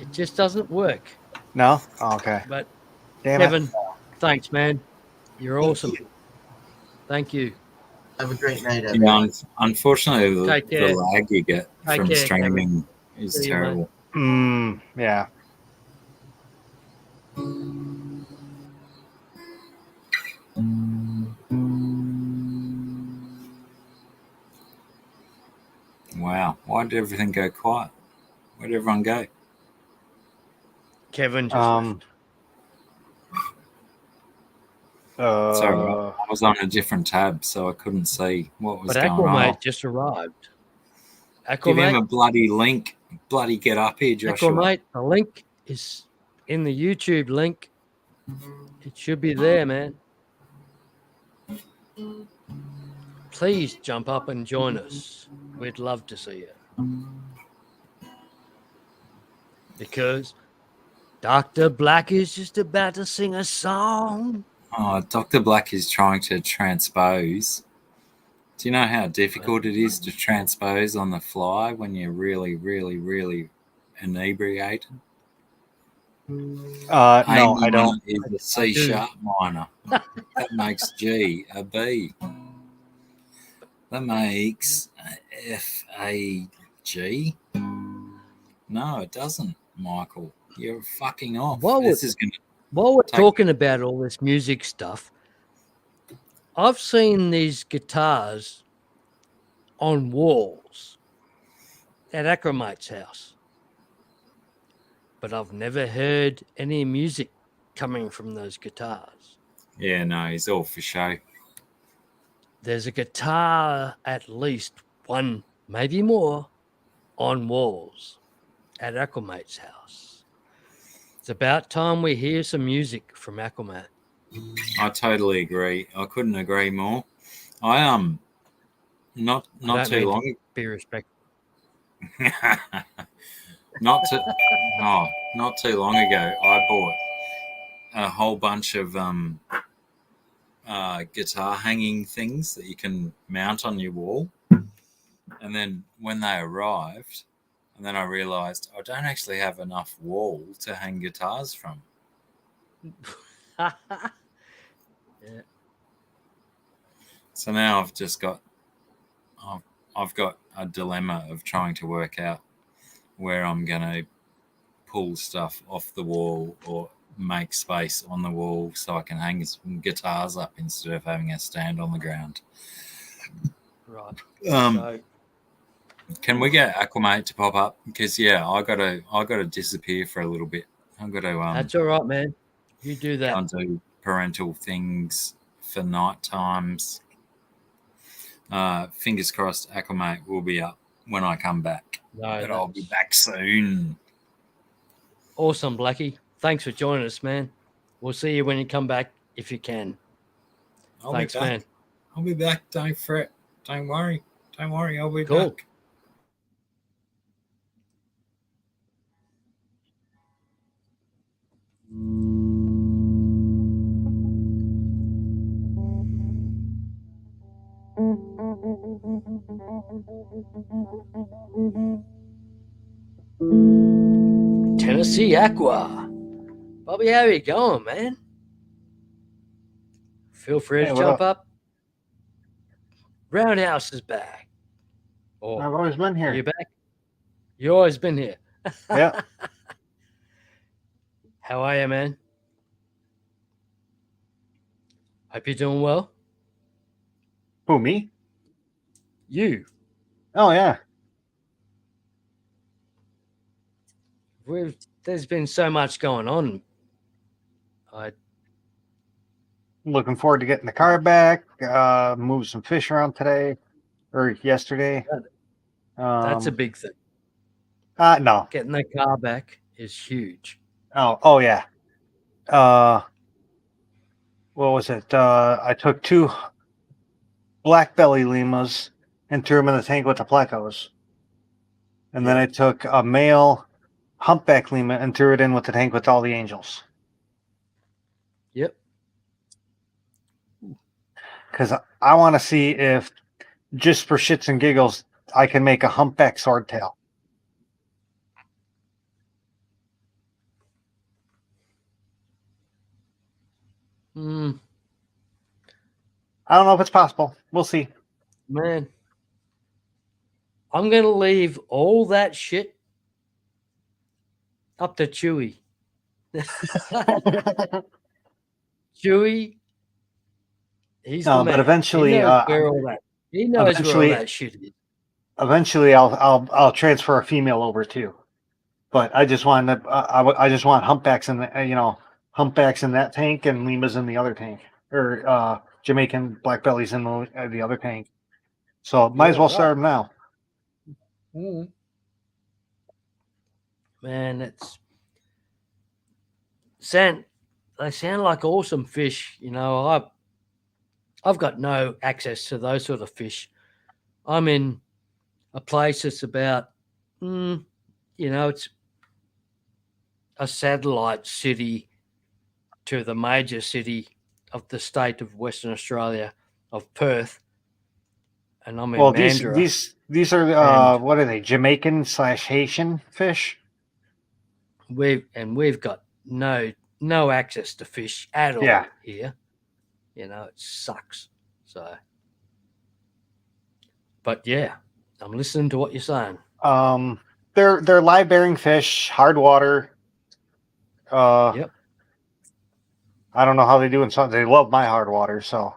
it just doesn't work. No? Oh, okay. But Damn it. Kevin, thanks, man. You're Thank awesome. you. Have a Have a great night, You everyone. know, unfortunately, Take the care. lag you get Take from care, streaming is See you, mate. terrible. Yeah. Wow. Why did everything go quiet? Where did everyone go? Kevin just Um. Sorry, I was on a different tab, so I couldn't see what was but going on. Aquamate just arrived. Give him a Aquamate, bloody link. Bloody get up here, Joshua. Aquamate, the link is in the YouTube link. It should be there, man. Please jump up and join us. We'd love to see you. Because Dr. Black is just about to sing a song. Oh, Dr. Black is trying to transpose. Do you know how difficult it is to transpose on the fly when you're really, really, really inebriated? No, I A don't. minor is a C sharp minor. That makes G a B. That makes F a G. No, it doesn't, Michael. You're fucking off. While This is going to While we're take- talking about all this music stuff, I've seen these guitars on walls at Acromate's house, but I've never heard any music coming from those guitars. Yeah, no, he's all for show. There's a guitar, at least one, maybe more, on walls at Acromate's house. It's about time we hear some music from Acromate. I totally agree. I couldn't agree more. I not I don't too mean long to be respectful. not too long ago I bought a whole bunch of guitar hanging things that you can mount on your wall, and then when they arrived, and then I realized I don't actually have enough wall to hang guitars from. Yeah. So now I've got a dilemma of trying to work out where I'm going to pull stuff off the wall or make space on the wall so I can hang some guitars up instead of having a stand on the ground. Right. So, can we get Aquamate to pop up? Because I gotta disappear for a little bit. I've got to That's all right, man. You do that. go and do parental things for night times. Fingers crossed, Aquamate will be up when I come back. No, But I'll be back soon. Awesome, Blackie. Thanks for joining us, man. We'll see you when you come back if you can. Thanks, be back. man. I'll be back. Don't fret. Don't worry. I'll be Cool. back. Tennessee Aqua. Bobby, how you going, man? Feel free to Hey, what jump up? up. Roundhouse is back. Oh, I've always been here. you back? You always been here. Yeah. How are you, man? Hope you're doing well. Who, me? You. Oh, yeah. There's been so much going on. Looking forward to getting the car back. Moved some fish around today or yesterday. That's a big thing. No. Getting the car back is huge. Oh, yeah. What was it? I took 2 black belly lemurs and threw them in the tank with the plecos. And then I took a male humpback lemur and threw it in with the tank with all the angels. Yep. Because I want to see if, just for shits and giggles, I can make a humpback swordtail. Mm, I don't know if it's possible. We'll see. man. I'm going to leave all that shit up to Chewy. Chewy, he's the No, man. but eventually, he knows where all that. He knows where all that shit is. Eventually, I'll transfer a female over too. But I just want I just want humpbacks in the humpbacks in that tank and lemurs in the other tank, or Jamaican black bellies in the other tank. So might as well start them now. Mm. Man, they sound like awesome fish. I've got no access to those sort of fish. I'm in a place that's about, it's a satellite city to the major city of the state of Western Australia, of Perth. And I'm in Mandurah. These are what are they? Jamaican / Haitian fish. We've got no access to fish at all Yeah. here. You know, it sucks. So, but yeah, I'm listening to what you're saying. They're live bearing fish, hard water. Yep. I don't know how they do in some. They love my hard water, so.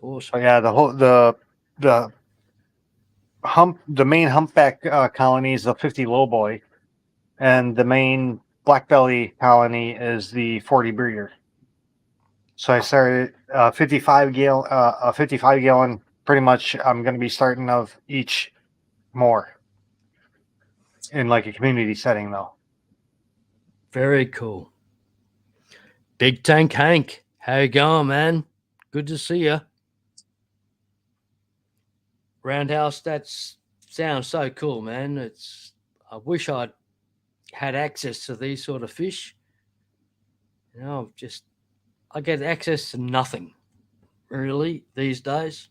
Awesome. But yeah, the main humpback colony is the 50 lowboy, and the main black belly colony is the 40 breeder. So I started a 55 gallon. Pretty much, I'm going to be starting of each more in like a community setting, though. Very cool. Big Tank Hank, how you going, man? Good to see you. Roundhouse, sounds so cool, man. I wish I'd had access to these sort of fish. You know, I get access to nothing really these days.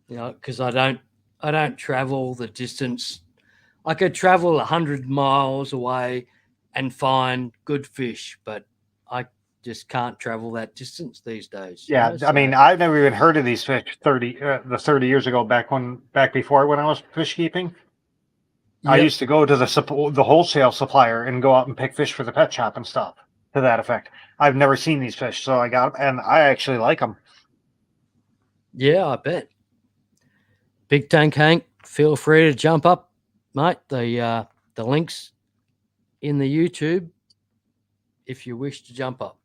You know, because I don't travel the distance. I could travel 100 miles away and find good fish, but I just can't travel that distance these days. Yeah, you know? I mean, I've never even heard of these fish 30 years ago, back before when I was fish keeping. I Yep. used to go to the wholesale supplier and go out and pick fish for the pet shop and stuff to that effect. I've never seen these fish, so I got them, and I actually like them. Yeah, I bet. Big Tank Hank, feel free to jump up, mate. The links in the YouTube if you wish to jump up.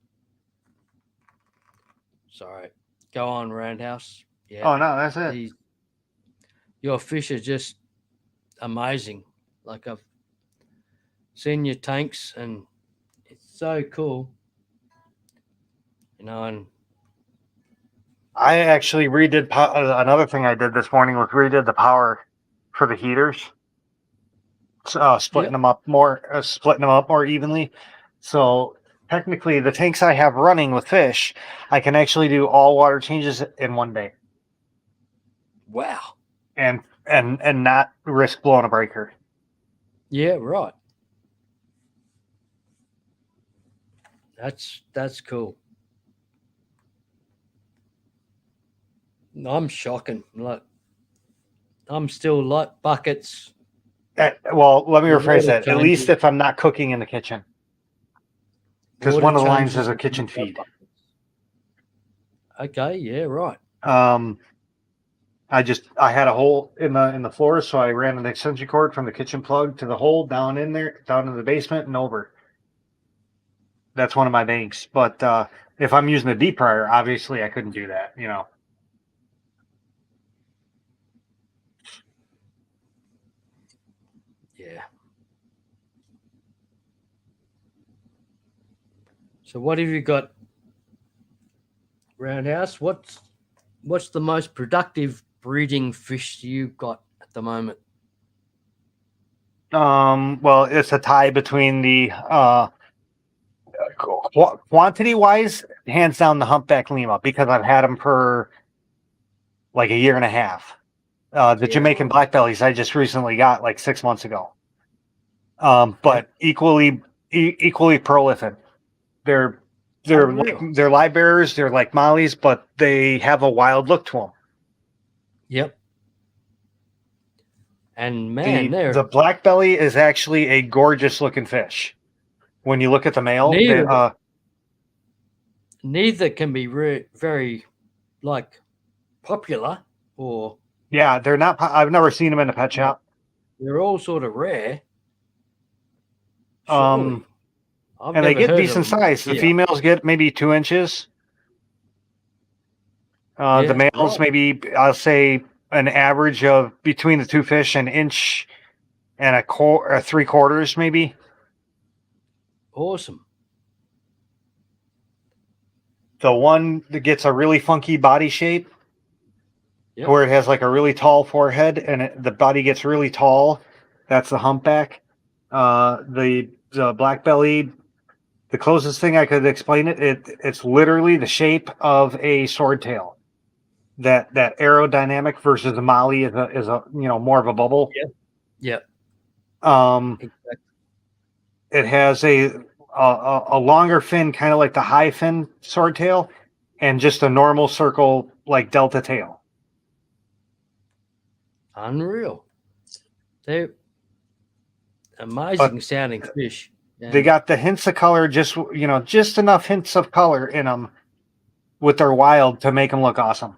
Sorry. Go on, Roundhouse. Yeah. Oh no, that's it. Your fish are just amazing. Like I've seen your tanks and it's so cool. You know, and I actually redid another thing I did this morning was redid the power for the heaters, splitting them up more evenly. So technically, the tanks I have running with fish, I can actually do all water changes in one day. wow. And not risk blowing a breaker. Yeah, right. That's cool. I'm shocking. Like I'm still like buckets. Well, let me rephrase Water that. At least changes. if I'm not cooking in the kitchen, because Water one of the lines changes is a and kitchen things like feed. buckets. Okay, yeah, right. I had a hole in the floor, so I ran an extension cord from the kitchen plug to the hole down in the basement and over. That's one of my banks. But if I'm using a deep fryer, obviously I couldn't do that. You know. Yeah. So what have you got, Roundhouse? What's the most productive breeding fish you've got at the moment? Well, it's a tie between the quantity wise, hands down the humpback lima, because I've had them for like a year and a half. The Jamaican black bellies I just recently got like 6 months ago. But equally prolific. They're they're live bearers. They're like mollies, but they have a wild look to them. Yep. And man, the black belly is actually a gorgeous looking fish. When you look at the male, neither can be very like popular or yeah, they're not. I've never seen them in a pet shop. They're all sort of rare. Surely. And they get decent size. The females get maybe 2 inches. The males maybe, I'll say, an average of between the two fish, an inch and a 3/4 maybe. Awesome. The one that gets a really funky body shape, where it has like a really tall forehead and the body gets really tall, that's the humpback. The black belly, the closest thing I could explain it's literally the shape of a swordtail. That aerodynamic versus the molly is a more of a bubble. Yeah. Exactly. It has a longer fin, kind of like the high fin swordtail, and just a normal circle like delta tail. Unreal. They're amazing sounding fish. They got the hints of color, just enough hints of color in them with their wild to make them look awesome.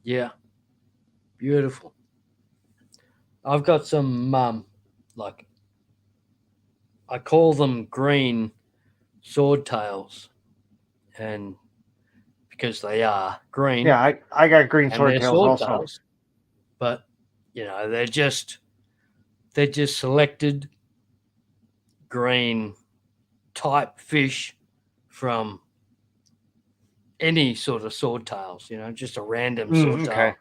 Yeah, beautiful. I've got some like I call them green swordtails, and because they are green. Yeah, I got green and they're swordtails also. swordtails, but they're just selected green type fish from any sort of swordtails. Just a random swordtail. Okay.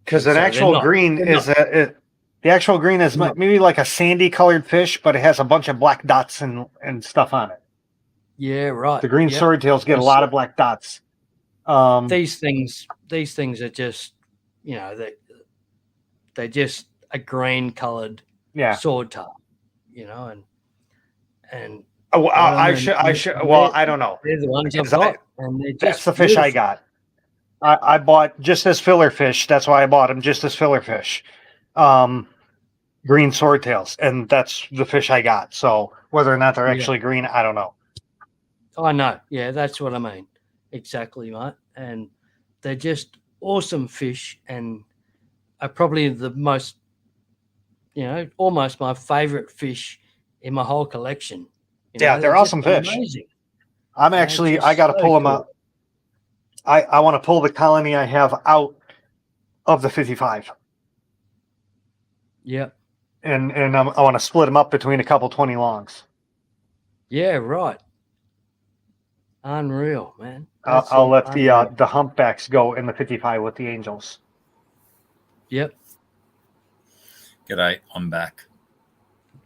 Because an So actual green is the actual green is maybe like a sandy colored fish, but it has a bunch of black dots and stuff on it. Yeah, right. The green Yep. swordtails get a lot of black dots. These things are just, they're just a green colored swordtail, and I should. Well, I don't know. They're the ones I've got, and they're just that's the fish I got. I bought just as filler fish. That's why I bought them, just as filler fish. Green swordtails, and that's the fish I got. So whether or not they're actually green, I don't know. I know. Yeah, that's what I mean. Exactly, mate. And they're just awesome fish, and are probably the most, almost my favorite fish in my whole collection. They're awesome fish. Amazing. I got to pull them up. I want to pull the colony I have out of the 55. Yep. And I want to split them up between a couple 20 longs. Yeah, right. Unreal, man. I'll let the humpbacks go in the 55 with the angels. Yep. G'day, I'm back.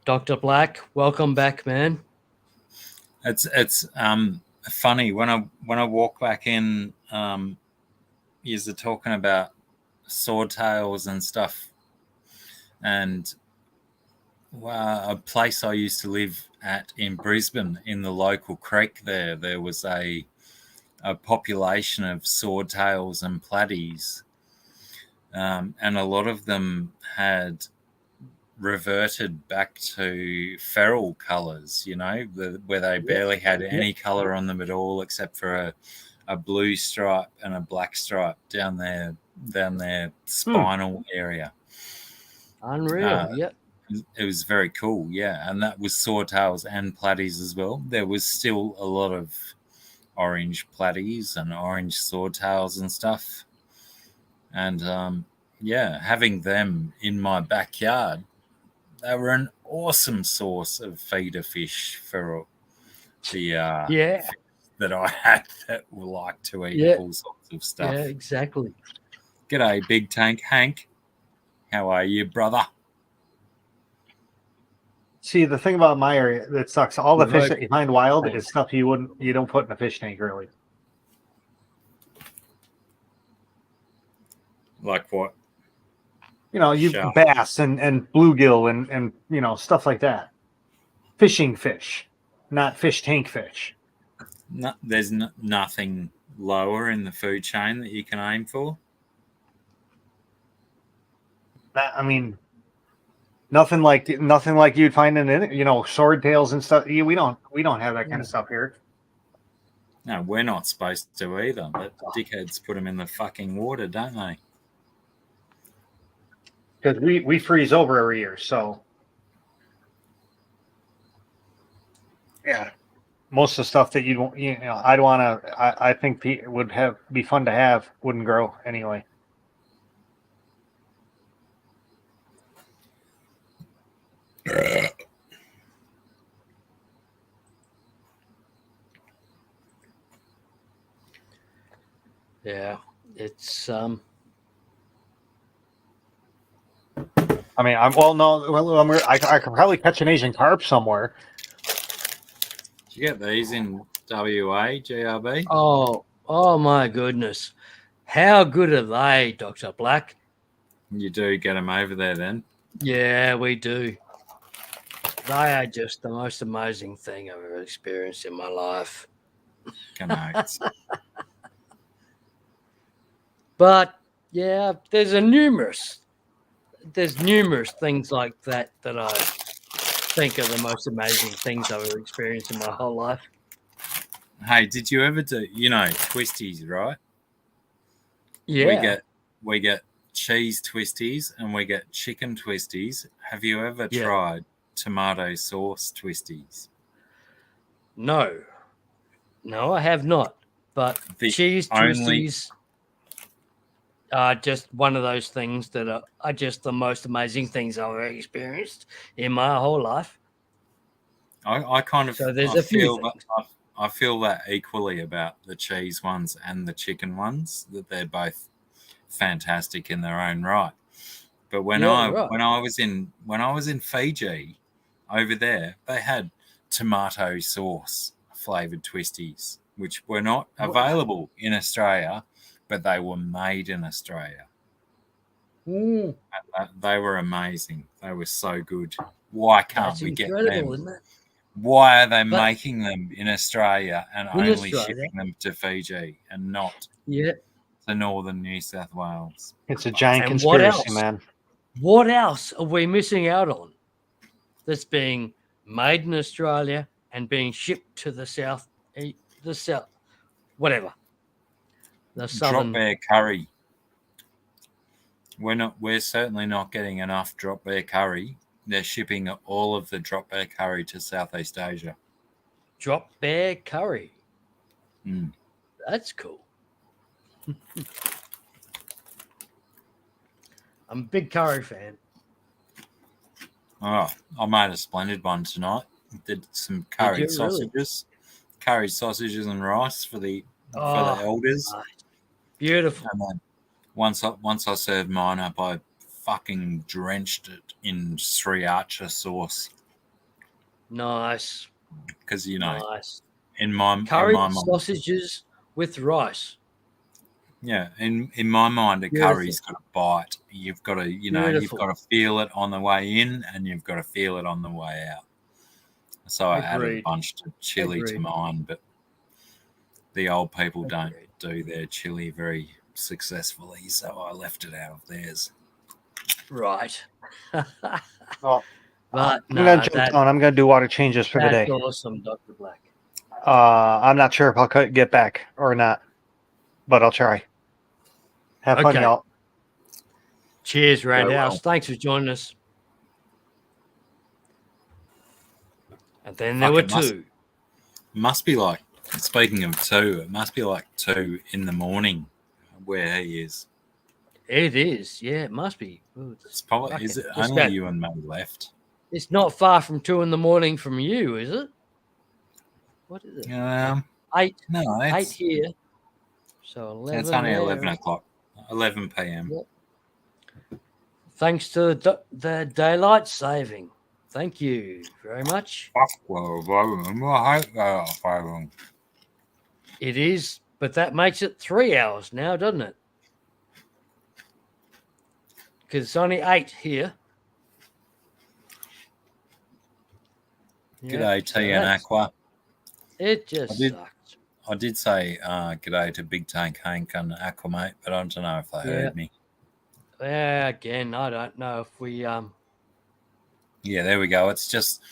Dr. Black, welcome back, man. It's funny when I walk back in. You're talking about swordtails and stuff, and a place I used to live at in Brisbane, in the local creek there was a population of swordtails and platies, and a lot of them had reverted back to feral colours, where they barely had any colour on them at all, except for a blue stripe and a black stripe down their spinal area. Unreal, yep. It was very cool, yeah. And that was swordtails and platies as well. There was still a lot of orange platies and orange swordtails and stuff. And having them in my backyard, they were an awesome source of feeder fish for the fish that I had that like to eat all sorts of stuff. Yeah, exactly. G'day, Big Tank Hank. How are you, brother? See, the thing about my area that sucks, all the fish that you find wild is stuff you don't put in a fish tank, really. Like what? Bass and bluegill and stuff like that. Fishing fish, not fish tank fish. No, there's nothing lower in the food chain that you can aim for. Nothing like you'd find in swordtails and stuff. We don't have that kind of stuff here. No, we're not supposed to either. But dickheads put them in the fucking water, don't they? Because we freeze over every year, so yeah. Most of the stuff that I'd want to, I think would be fun to have, wouldn't grow anyway. Yeah, it's I could probably catch an Asian carp somewhere. Did you get these in WA, GRB? Oh my goodness. How good are they, Dr. Black? You do get them over there then? Yeah, we do. They are just the most amazing thing I've ever experienced in my life. Canoes. But yeah, there's numerous things like that that I think are the most amazing things I've ever experienced in my whole life. Hey, did you ever do, twisties, right? Yeah. We get cheese twisties and we get chicken twisties. Have you ever Yeah. tried tomato sauce twisties? No, I have not. But The cheese only twisties are just one of those things that are just the most amazing things I've ever experienced in my whole life. I kind of So there's I a few feel that things. I feel that equally about the cheese ones and the chicken ones, that they're both fantastic in their own right. But when Yeah, right. I was in Fiji over there, they had tomato sauce flavored twisties, which were not Wow. available in Australia, but they were made in Australia. Mm, They were amazing. They were so good. Why can't that's we get incredible, them? isn't it? Why are they But making them in Australia and in only Australia, shipping them to Fiji and not yeah. to northern New South Wales? It's a giant And what conspiracy, else? man. What else are we missing out on that's being made in Australia and being shipped to the south, whatever, the Drop southern? bear curry. We're certainly not getting enough drop bear curry. They're shipping all of the drop bear curry to Southeast Asia. Drop bear curry. Mm. That's cool. I'm a big curry fan. Oh, I made a splendid one tonight. Did some Did you curried really? sausages and rice for the Oh, elders. nice. Beautiful. And then once I served mine up, I fucking drenched it in sriracha sauce Nice. because Nice. in my Curry mind, sausages with rice. yeah, in my mind, a Beautiful. curry's got a bite. You've got to you've Beautiful. got to feel it on the way in, and you've got to feel it on the way out. So I added a Agreed. bunch of chili to Agreed. mine, but the old people don't Agreed. do their chili very successfully, so I left it out of theirs. Right. Well, But I'm no, gonna jump on. I'm gonna do water changes for the that's day. awesome, Dr. Black. I'm not sure if I'll get back or not, but I'll try. Have fun, Okay. y'all. Cheers, Roundhouse. well. Thanks for joining us. And then there Fuck, were it must- two. Must be like, speaking of two, it must be like 2 in the morning where he is. It is. Yeah, it must be. Ooh, It's probably, fucking is it just only about- you and me left? It's not far from 2 in the morning from you, is it? What is it? 8 No, 8 it's here. So 11 it's only there. 11 o'clock, 11 p.m. Yep. Thanks to the daylight saving. Thank you very much. It is, but that makes it 3 hours now, doesn't it? Because it's only 8 here. G'day, T and Aqua. It just sucks. I did say g'day to Big Tank Hank and Aqua, mate, but I don't know if they heard me. Yeah, again, I don't know if we Yeah, there we go. It's just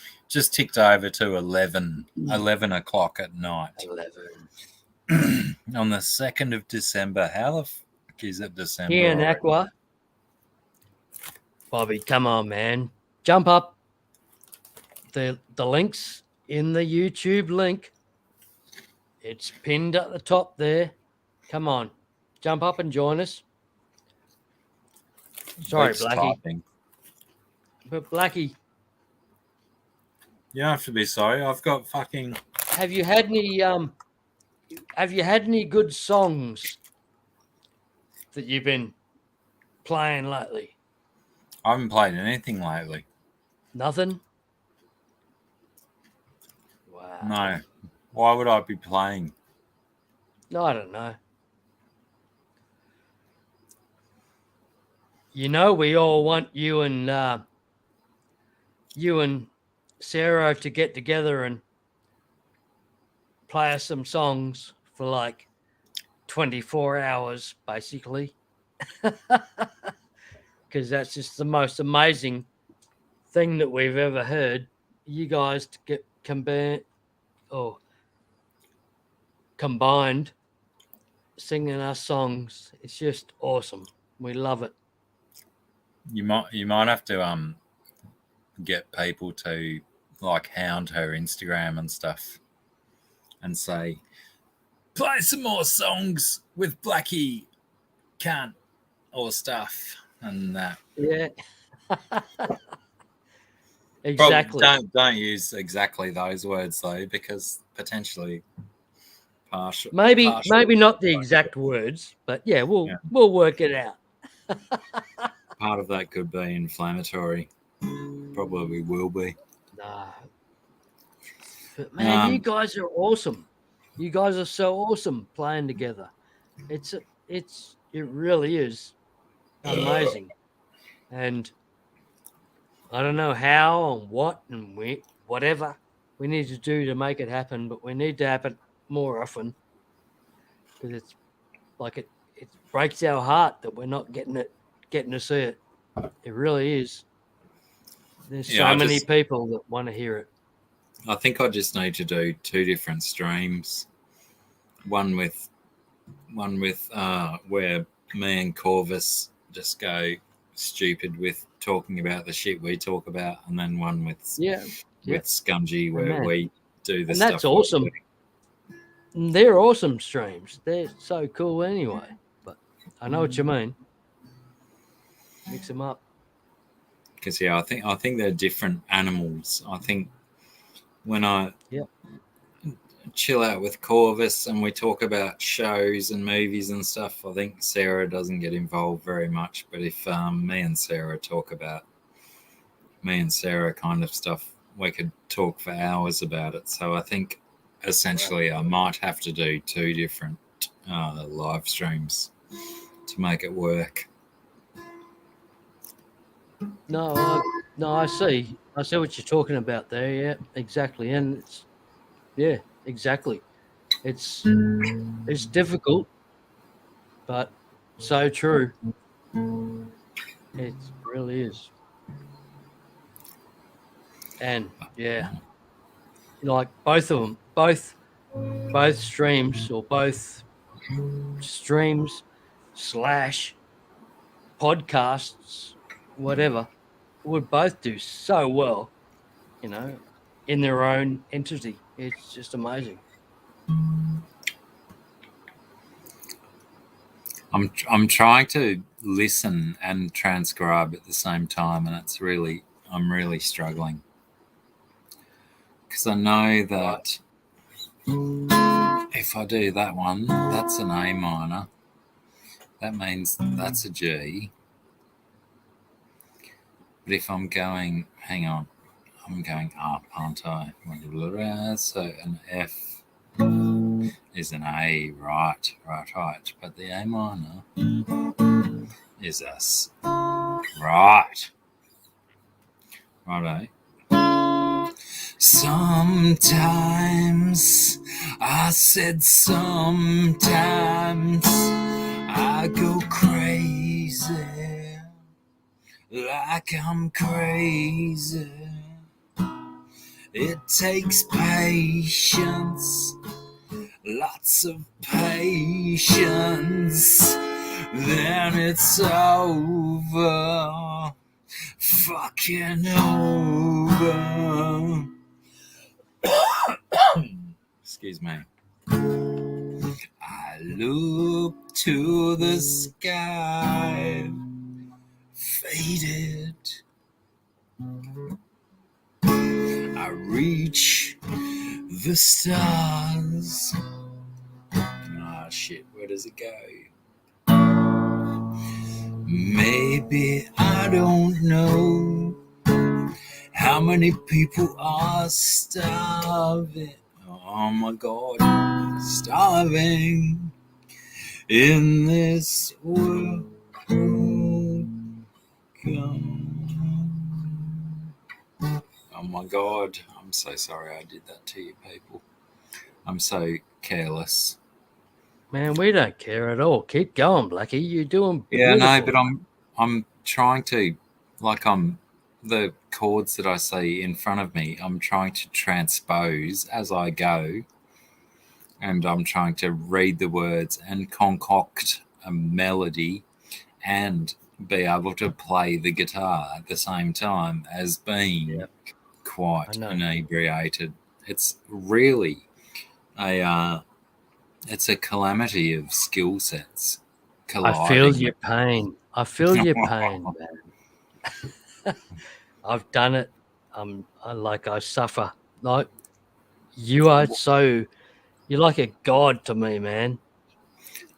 ticked over to 11 o'clock at night 11 on the 2nd of December. How the fuck is it December here in already? Aqua. Bobby, come on, man, jump up. The link's in the YouTube link. It's pinned at the top there. Come on, jump up and join us. Sorry, Beats Blackie. typing. But Blackie, You don't have to be sorry. I've got fucking. have you had any good songs that you've been playing lately? I haven't played anything lately. Nothing? Wow. No. Why would I be playing? No, I don't know. You know, we all want you and Sarah to get together and play us some songs for like 24 hours, basically. Because that's just the most amazing thing that we've ever heard. You guys to get combined singing our songs. It's just awesome. We love it. You might have to get people to like hound her Instagram and stuff and say, play some more songs with Blackie cunt or stuff and that. Yeah. Exactly. Don't use exactly those words though, because potentially maybe partial, not the exact words, but yeah, we'll work it out. part of that could be inflammatory. Probably will be. Nah. But man, you guys are awesome. You guys are so awesome playing together. It really is amazing. And I don't know how and what and whatever we need to do to make it happen, but we need to happen more often, because it's like it breaks our heart that we're not getting to see it. It really is. There's so many people that want to hear it. I think I just need to do 2 different streams. One with where me and Corvus just go stupid with talking about the shit we talk about, and then one with Scungy where we do the and stuff. That's awesome. They're awesome streams. They're so cool anyway. But I know what you mean. Mix them up. Because I think they're different animals. I think when I chill out with Corvus and we talk about shows and movies and stuff, I think Sarah doesn't get involved very much. But if me and Sarah talk about kind of stuff, we could talk for hours about it. So I think essentially I might have to do 2 different live streams to make it work. No, I see what you're talking about there. Yeah, exactly. And exactly. It's difficult, but so true. It really is. And like both of them, both streams or both streams / podcasts, whatever, would both do so well, in their own entity. It's just amazing. I'm trying to listen and transcribe at the same time, and I'm really struggling, because I know that if I do that one, that's an A minor. That means that's a G. But if I'm going, hang on, I'm going up, aren't I? So an F is an A, right. But the A minor is S. Right. Righto. Sometimes, I said sometimes, I go crazy, like I'm crazy. It takes patience, lots of patience, then it's over, fucking over. Excuse me. I look to the sky, faded. I reach the stars. Ah, shit, where does it go? Maybe I don't know how many people are starving. Oh my God, starving in this world. Come my God. I'm so sorry I did that to you people. I'm so careless. Man, we don't care at all. Keep going, Blackie. You're doing Yeah, beautiful. no, but I'm trying to, like, the chords that I see in front of me, I'm trying to transpose as I go, and I'm trying to read the words and concoct a melody and be able to play the guitar at the same time as being Yep. quite I know. inebriated. It's really it's a calamity of skill sets colliding. I feel your pain. I feel your pain, man. I've done it. I suffer. Like you are so. You're like a god to me, man.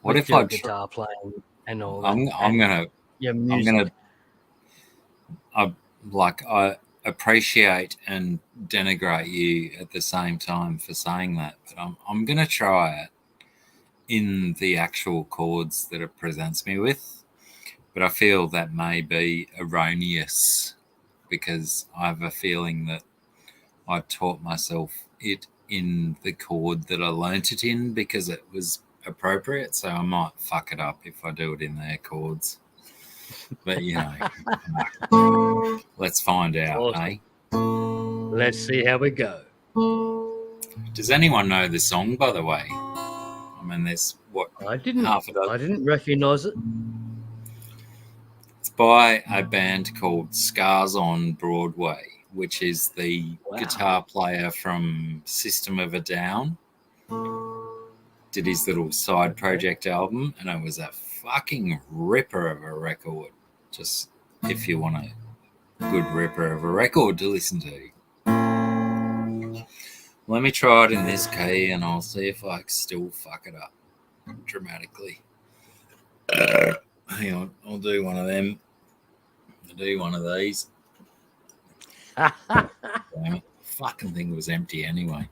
What With if your I guitar playing and all that. I'm and gonna your I'm music. gonna I appreciate and denigrate you at the same time for saying that, but I'm gonna try it in the actual chords that it presents me with. But I feel that may be erroneous because I have a feeling that I taught myself it in the chord that I learnt it in because it was appropriate. So I might fuck it up if I do it in their chords. But you know, let's find out, Awesome. eh? Let's see how we go. Does anyone know the song, by the way? I mean, there's what I didn't half a dozen. recognize it. It's by a band called Scars on Broadway, which is the Wow. guitar player from System of a Down. Did his little side project album, and it was a fucking ripper of a record. Just if you want a good ripper of a record to listen to. Let me try it in this key, and I'll see if I still fuck it up dramatically. Hang on, I'll do one of them. I'll do one of these. Damn it. Fucking thing was empty anyway.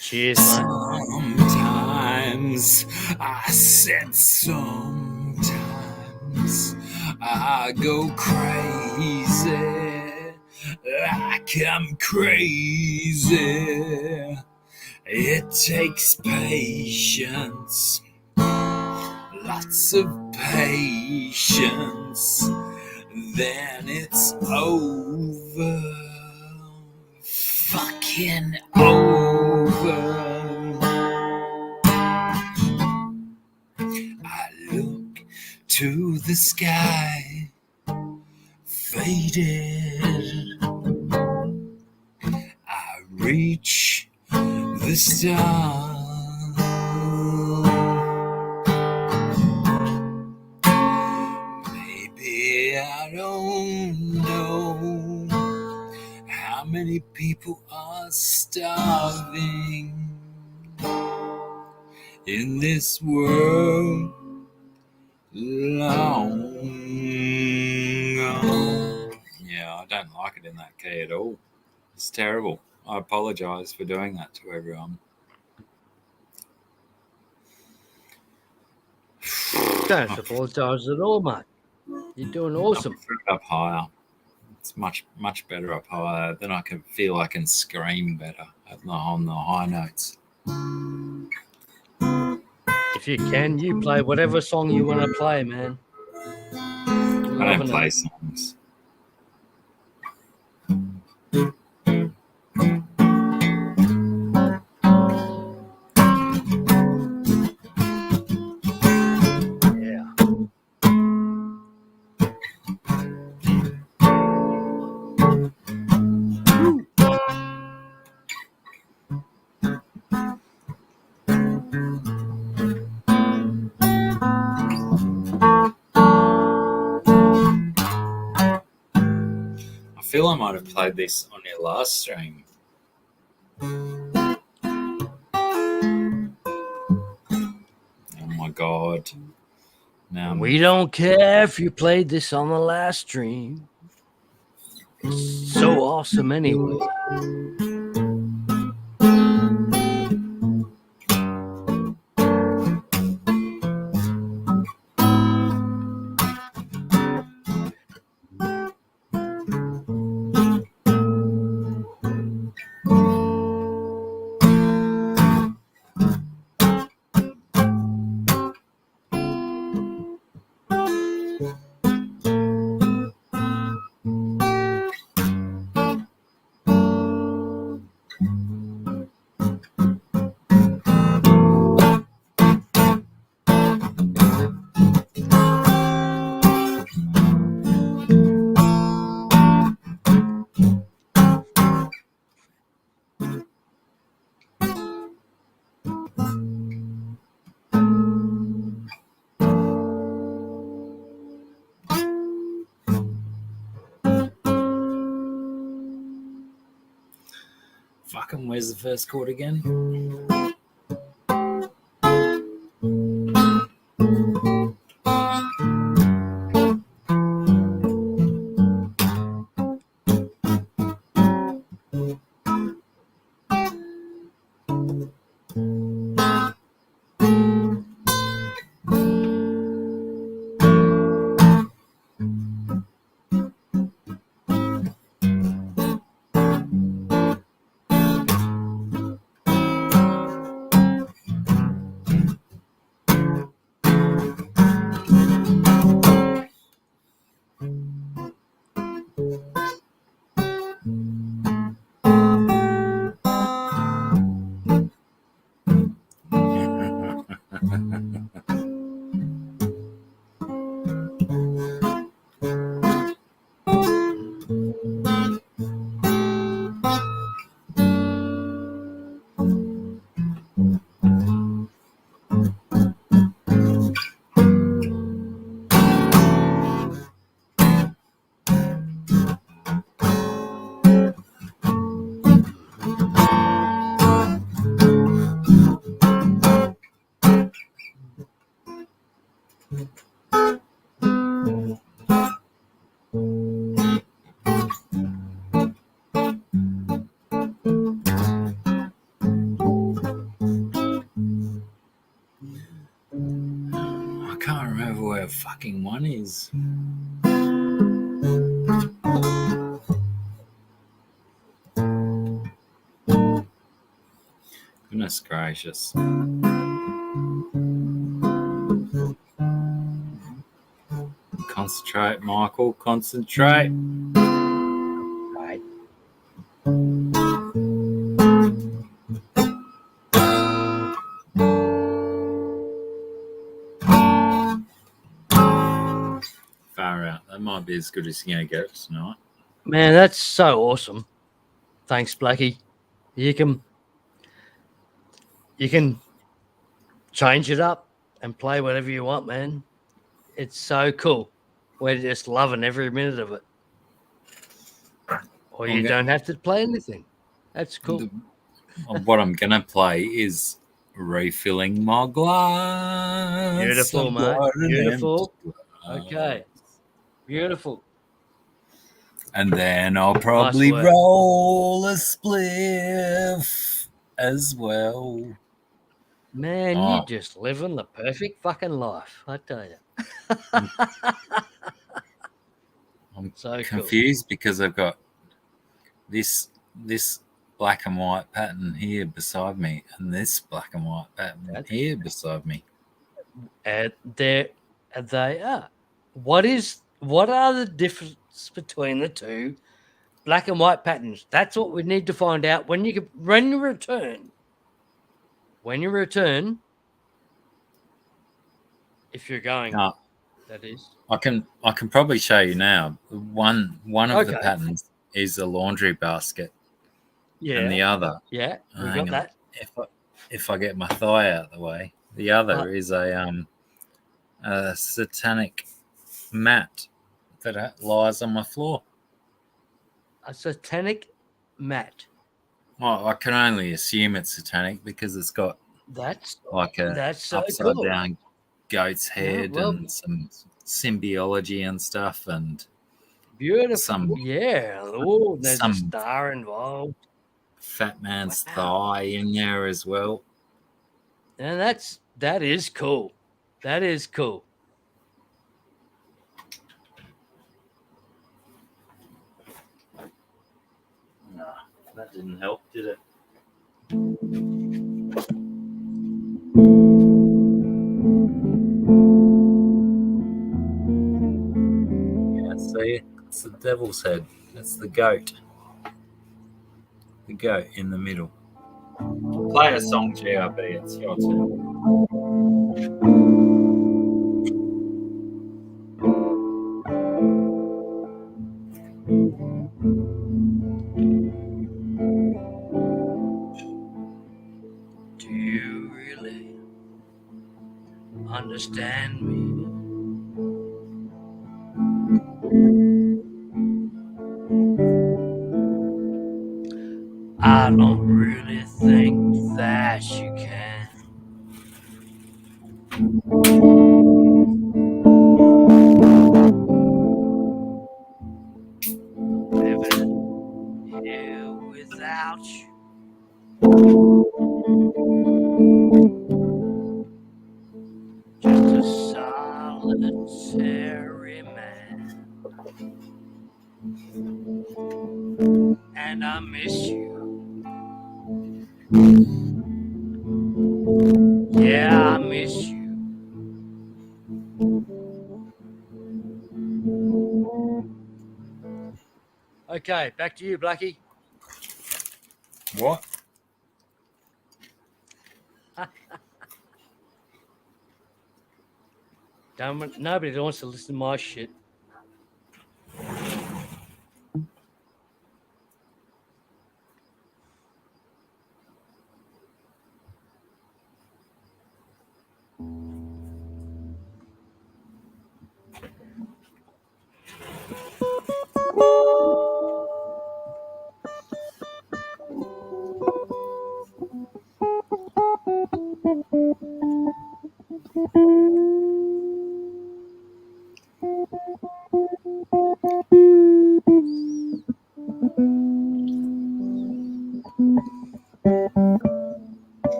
Cheers, mate. Sometimes I said sometimes I go crazy, like I'm crazy. It takes patience, lots of patience, then it's over, fucking over. I look to the sky, faded. I reach the stars. Maybe I don't know how many people are starving in this world long. Yeah, I don't like it in that key at all. It's terrible. I apologize for doing that to everyone. Don't apologise at all, mate. You're doing awesome. I prefer it up higher. It's much better up higher. Then I can feel I can scream better on the high notes. If you can, you play whatever song you want to play, man. I don't play songs. Yeah. I feel I might have played this on your last stream. Oh my god. Now We don't care if you played this on the last stream. It's so awesome anyway. Fucking, where's the first chord again? I can't remember where fucking one is. Goodness gracious. Concentrate, Michael, concentrate. Right. Far out. That might be as good as you're going to get tonight. Man, that's so awesome. Thanks, Blackie. You can change it up and play whatever you want, man. It's so cool. We're just loving every minute of it. Or you don't have to play anything. That's cool. What I'm going to play is refilling my glass. Beautiful, I've mate. got an Beautiful. empty glass. Okay. Beautiful. And then I'll probably work. roll a spliff as well. Man, Oh. you're just living the perfect fucking life, I tell you. I'm so confused because I've got this black and white pattern here beside me and this black and white pattern here beside me. And there they are. What are the difference between the two black and white patterns? That's what we need to find out when you return. When you return, if you're going, that is. I can probably show you now. One of the Okay. patterns is a laundry basket. Yeah. And the other. Yeah, we got that. If I get my thigh out of the way, the other is a satanic mat that lies on my floor. A satanic mat. Well, I can only assume it's satanic because it's got that's so upside cool. down goat's head and some symbiology and stuff and beautiful. There's a star involved. Fat man's thigh in there as well. And that is cool. That is cool. No, that didn't help, did it? Yeah, see, it's the devil's head. It's the goat. The goat in the middle. Play a song, GRB. It's your turn. Do you really understand me? I don't that you can. Living here without you. Just a solitary man. And I miss you. Yeah, I miss you. Okay, back to you, Blackie. What? Nobody wants to listen to my shit.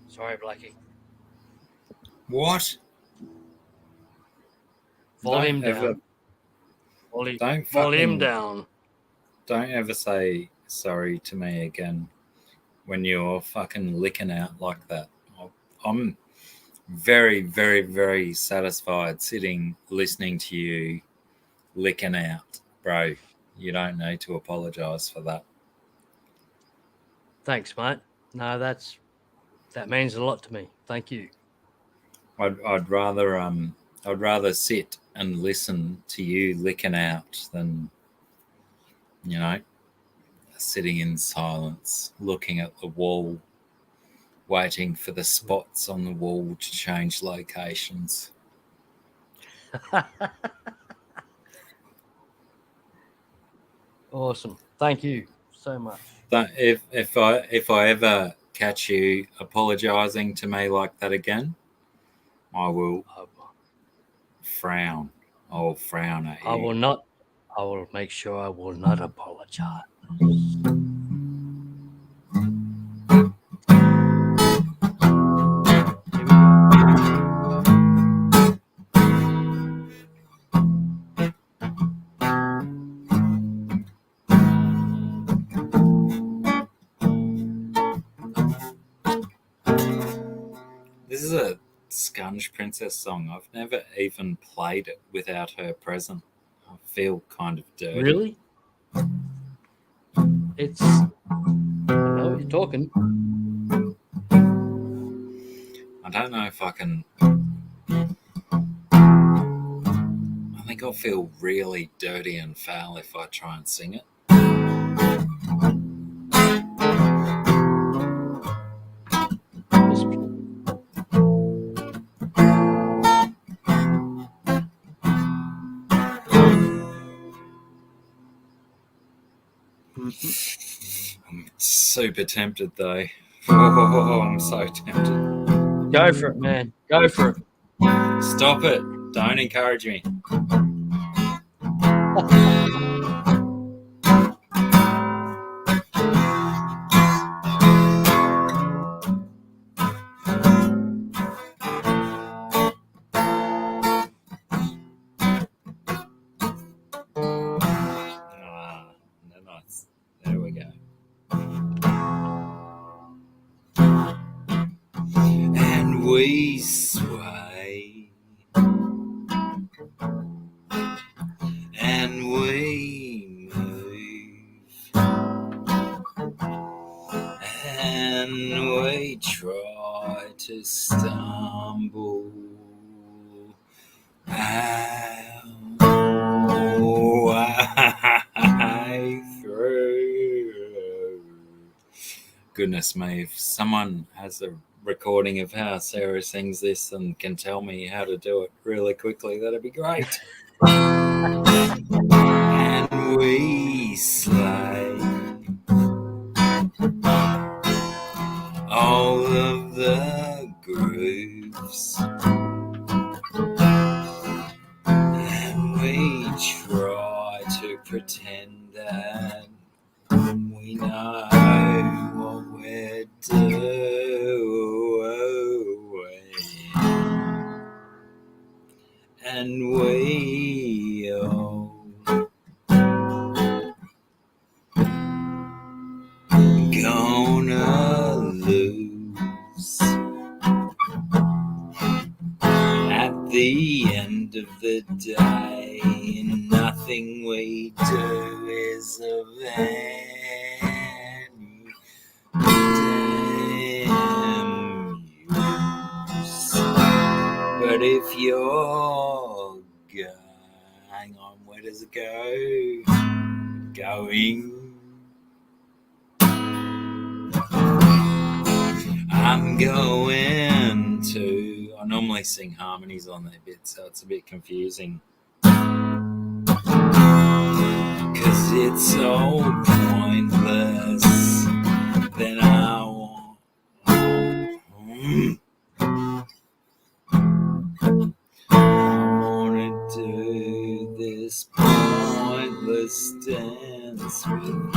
Sorry, Blackie. What? Volume Don't ever, down. Volume fucking, down. don't ever say sorry to me again when you're fucking licking out like that. I'm very, very, very satisfied sitting listening to you licking out, bro. You don't need to apologize for that. Thanks, mate. No, that means a lot to me. Thank you. I'd rather sit and listen to you licking out than, you know, sitting in silence, looking at the wall, waiting for the spots on the wall to change locations. Awesome. Thank you so much. If I ever catch you apologizing to me like that again, I will frown. I'll frown at you. I will not. I will make sure I will not apologize. Here we go. This is a Scunge Princess song. I've never even played it without her present. I feel kind of dirty. Really? It's. I know what you're talking. I don't know if I can. I think I'll feel really dirty and foul if I try and sing it. I'm super tempted though. Oh, I'm so tempted. Go for it, man. Go for it. Stop it. Don't encourage me. Nice. There we go. And we sway, and we move, and we try to stumble our way through. Goodness me, if someone has a recording of how Sarah sings this and can tell me how to do it really quickly, that'd be great. And we slay all of the grooves, and we try to pretend that we know what we're doing, and we all gonna lose at the end of the day. Nothing we do is of any damn use. But if you're hang on, where does it go? Going. I'm going to. I normally sing harmonies on that bit, so it's a bit confusing. Cause it's so pointless. Then I wanna do this pointless dance with you.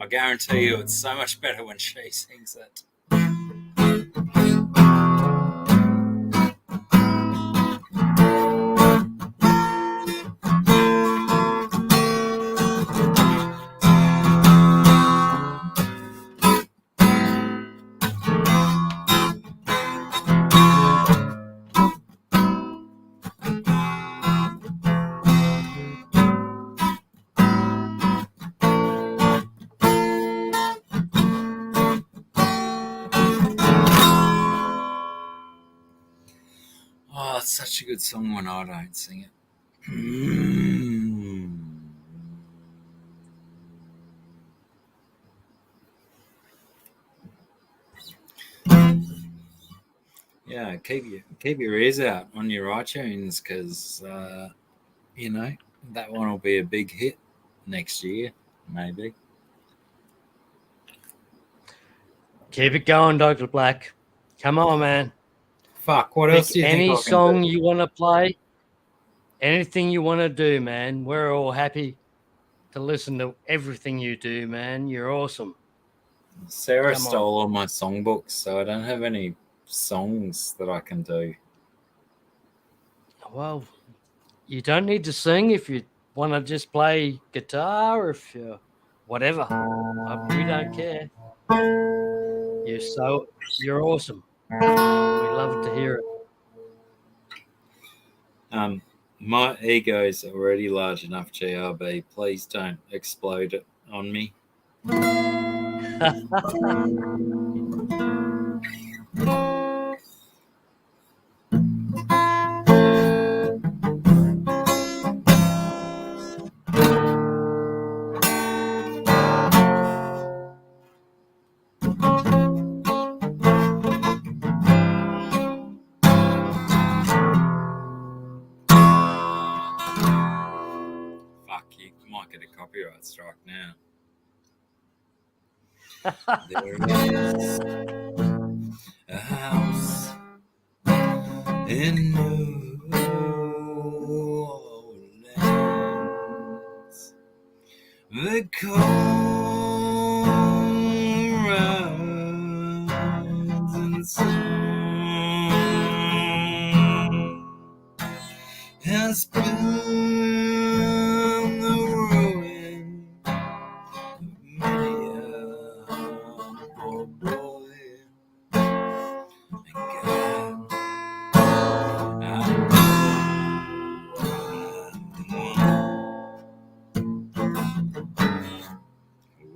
I guarantee you it's so much better when she sings it. Oh, it's such a good song when I don't sing it. Yeah, keep your ears out on your iTunes, because you know, that one will be a big hit next year, maybe. Keep it going, Dr. Black. Come on, man. Fuck, what else do you think any I can song do? you want to play, anything you want to do, man. We're all happy to listen to everything you do, man. You're awesome. Sarah Come on. stole all my songbooks, so I don't have any songs that I can do. Well, you don't need to sing if you want to just play guitar or if you whatever. We don't care. You're awesome. We love to hear it. My ego's already large enough, GRB. Please don't explode it on me. Fuck, you might get a copyright strike now. There is a house in New Orleans. The cold rides and sun has been the ruin of many a poor boy. And God, I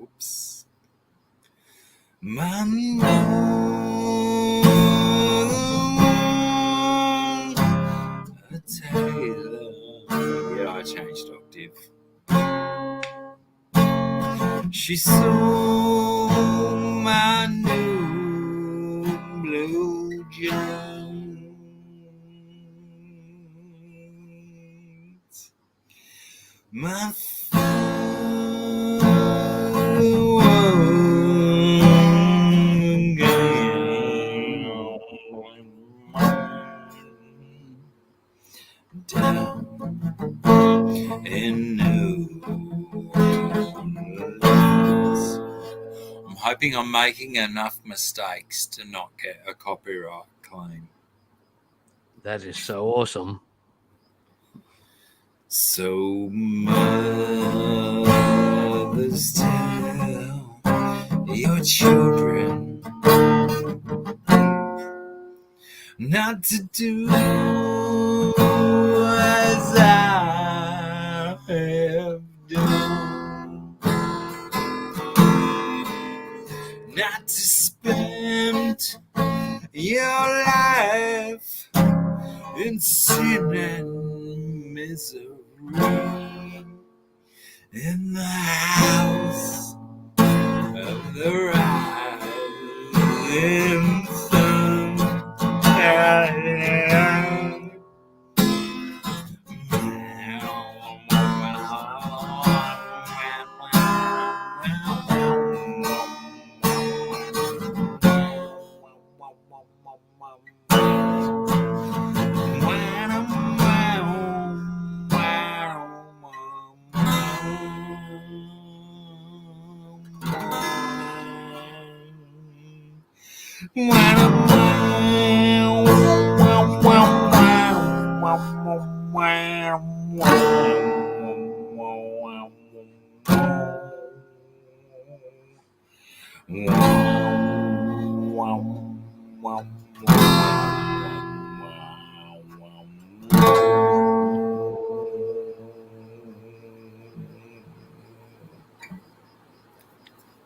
oops. My mother, a tailor. Yeah, I changed octave. She saw my new blue jeans, my down in New Orleans. I'm hoping I'm making enough mistakes to not get a copyright claim. That is so awesome. So mothers tell your children not to do as I have done, not to spend your life in sin and misery in the house of the rising sun.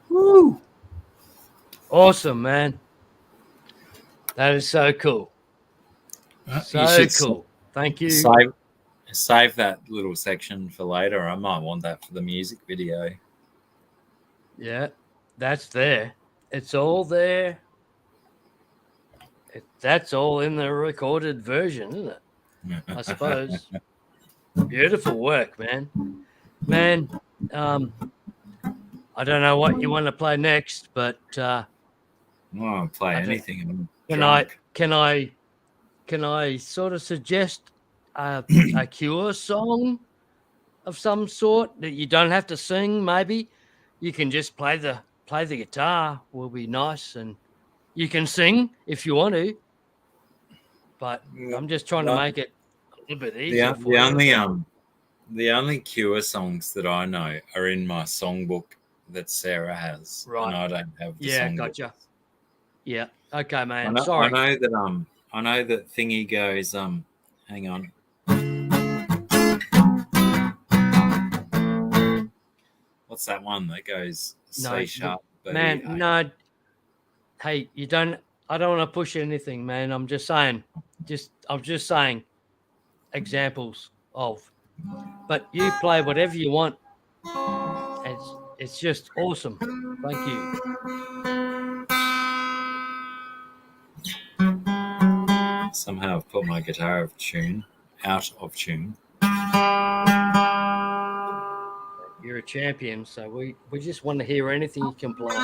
Woo! Awesome, man. That is so cool. You So should cool. Thank you. Save that little section for later. I might want that for the music video. Yeah, that's there. It's all there. That's all in the recorded version, isn't it? I suppose. Beautiful work, man. Man, I don't know what you want to play next, but I'll play I don't- anything. I'm can drunk. can I sort of suggest a Cure song of some sort that you don't have to sing? Maybe you can just play the guitar. Will be nice, and you can sing if you want to. But I'm just trying to make it a little bit easier for you. The only Cure songs that I know are in my songbook that Sarah has, Right. and I don't have the Yeah, songbook. gotcha. Yeah. Okay, man. I Sorry. know that thingy goes. Hang on. What's that one that goes C sharp? Man, no. Hey, you don't. I don't want to push anything, man. I'm just saying. I'm just saying. Examples of. But you play whatever you want. It's just awesome. Thank you. Somehow I've put my guitar out of tune. You're a champion, so we just want to hear anything you can play.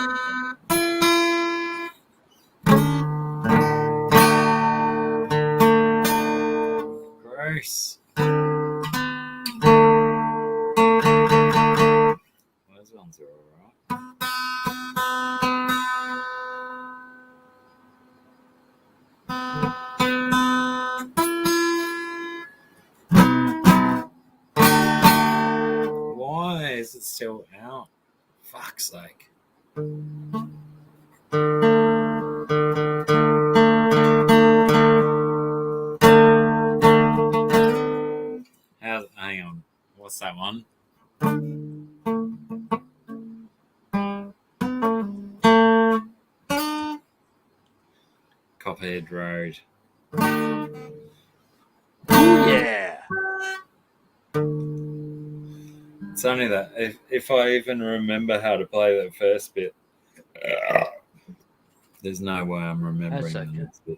Gross. Those ones are all right. Why is it still out? Fuck's sake. Hang on. What's that one? Copperhead Road. Yeah. It's only that if I even remember how to play that first bit, there's no way I'm remembering That's the okay. next bit.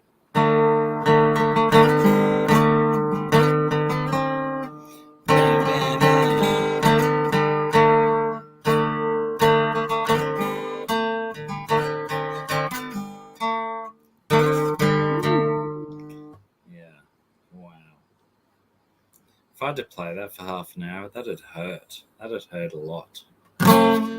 Yeah. Wow. If I had to play that for half an hour, that'd hurt. That'd hurt a lot. Ah.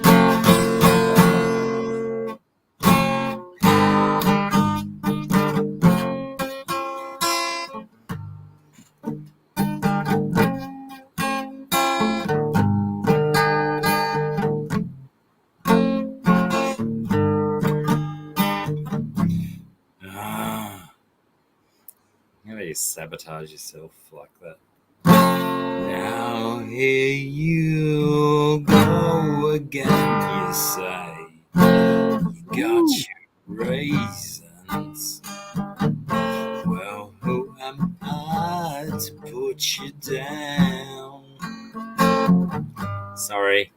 How do you sabotage yourself like that? Now here you go again, you say. You got your reasons. Well, who am I to put you down? Sorry.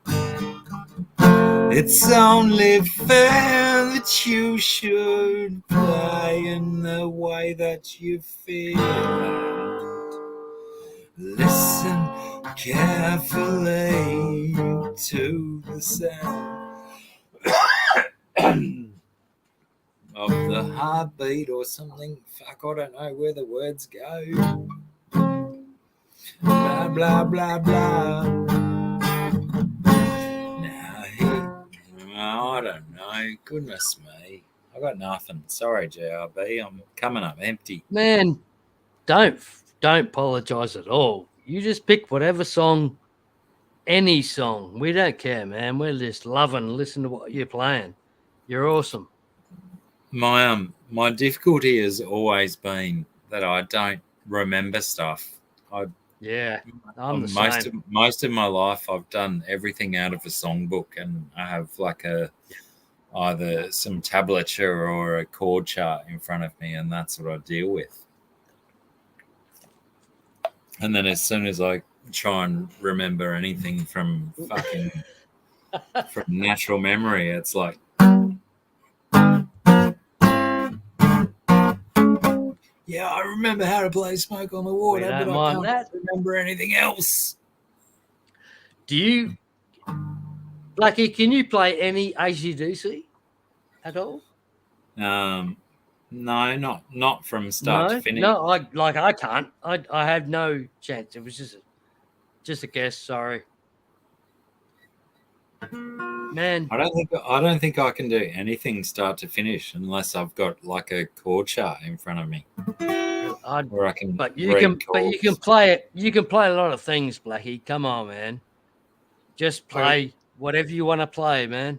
It's only fair that you should play in the way that you feel. Listen carefully to the sound of the heartbeat or something. Fuck, I don't know where the words go. Blah, blah, blah, blah. Now, I don't know. Goodness me. I got nothing. Sorry, JRB. I'm coming up empty. Man, don't apologize at all. You just pick whatever song, any song. We don't care, man. We're just loving listening to what you're playing. You're awesome. My difficulty has always been that I don't remember stuff. Yeah, I'm the same. Most of my life, I've done everything out of a songbook, and I have like either some tablature or a chord chart in front of me, and that's what I deal with. And then as soon as I try and remember anything from from natural memory, it's like, yeah, I remember how to play Smoke on the Water, but I can't remember anything else. Do you, Blackie, can you play any AC/DC at all? No, not from start to finish. No, I can't. I have no chance. It was just a guess. Sorry, man. I don't think I can do anything start to finish unless I've got like a chord chart in front of me, where I can. But you can play it. You can play a lot of things, Blackie. Come on, man. Just play whatever you want to play, man.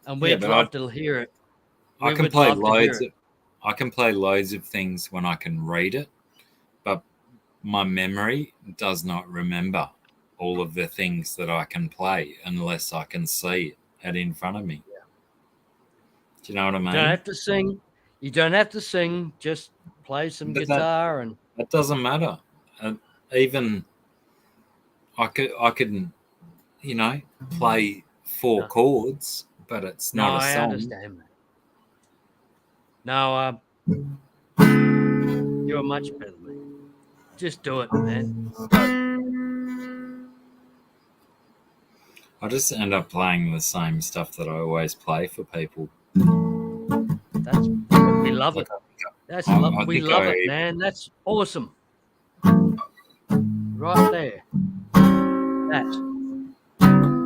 And we'd love to hear it. I can play loads of things when I can read it, but my memory does not remember all of the things that I can play unless I can see it in front of me. Yeah. Do you know what I mean? You don't have to sing. You don't have to sing. Just play some guitar and. It doesn't matter. Even I could, play four chords, but it's not a song. I understand that. No, you're much better than me. Just do it, man. I just end up playing the same stuff that I always play for people. We love it. We love it, man. That's awesome. Right there.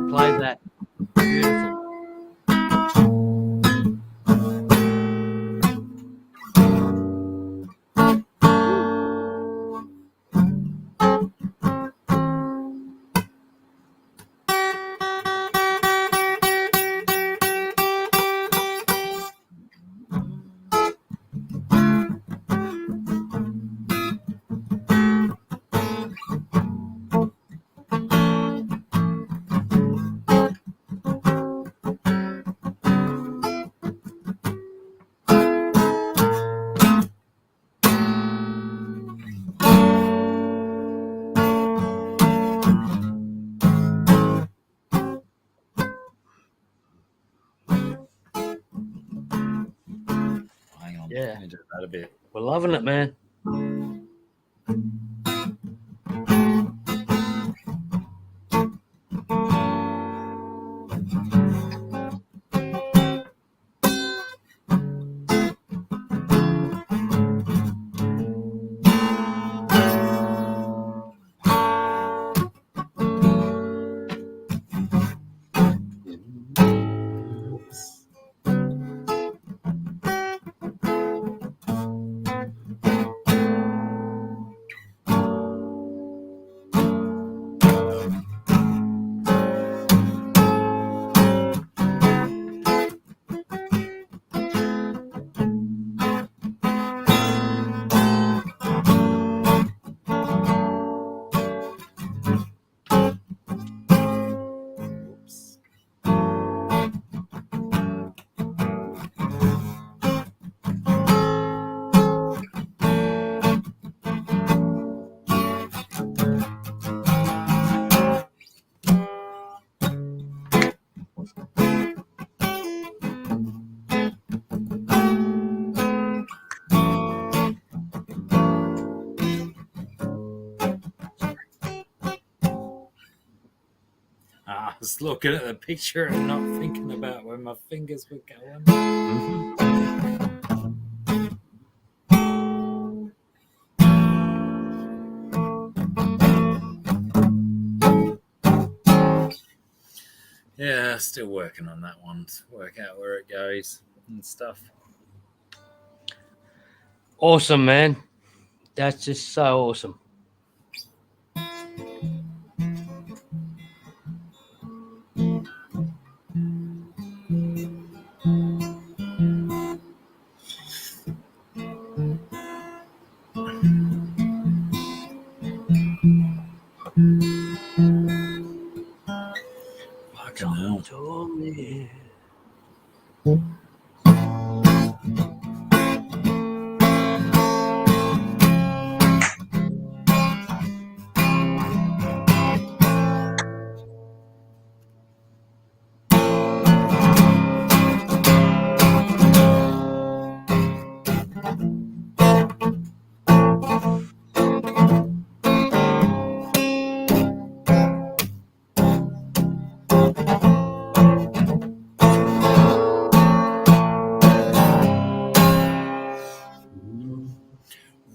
Play that. Beautiful. Yeah. I do that a bit. We're loving it, man. Oops. I was looking at the picture and not thinking about where my fingers were going. Yeah, still working on that one to work out where it goes and stuff. Awesome, man. That's just so awesome. Fucking hell. To me.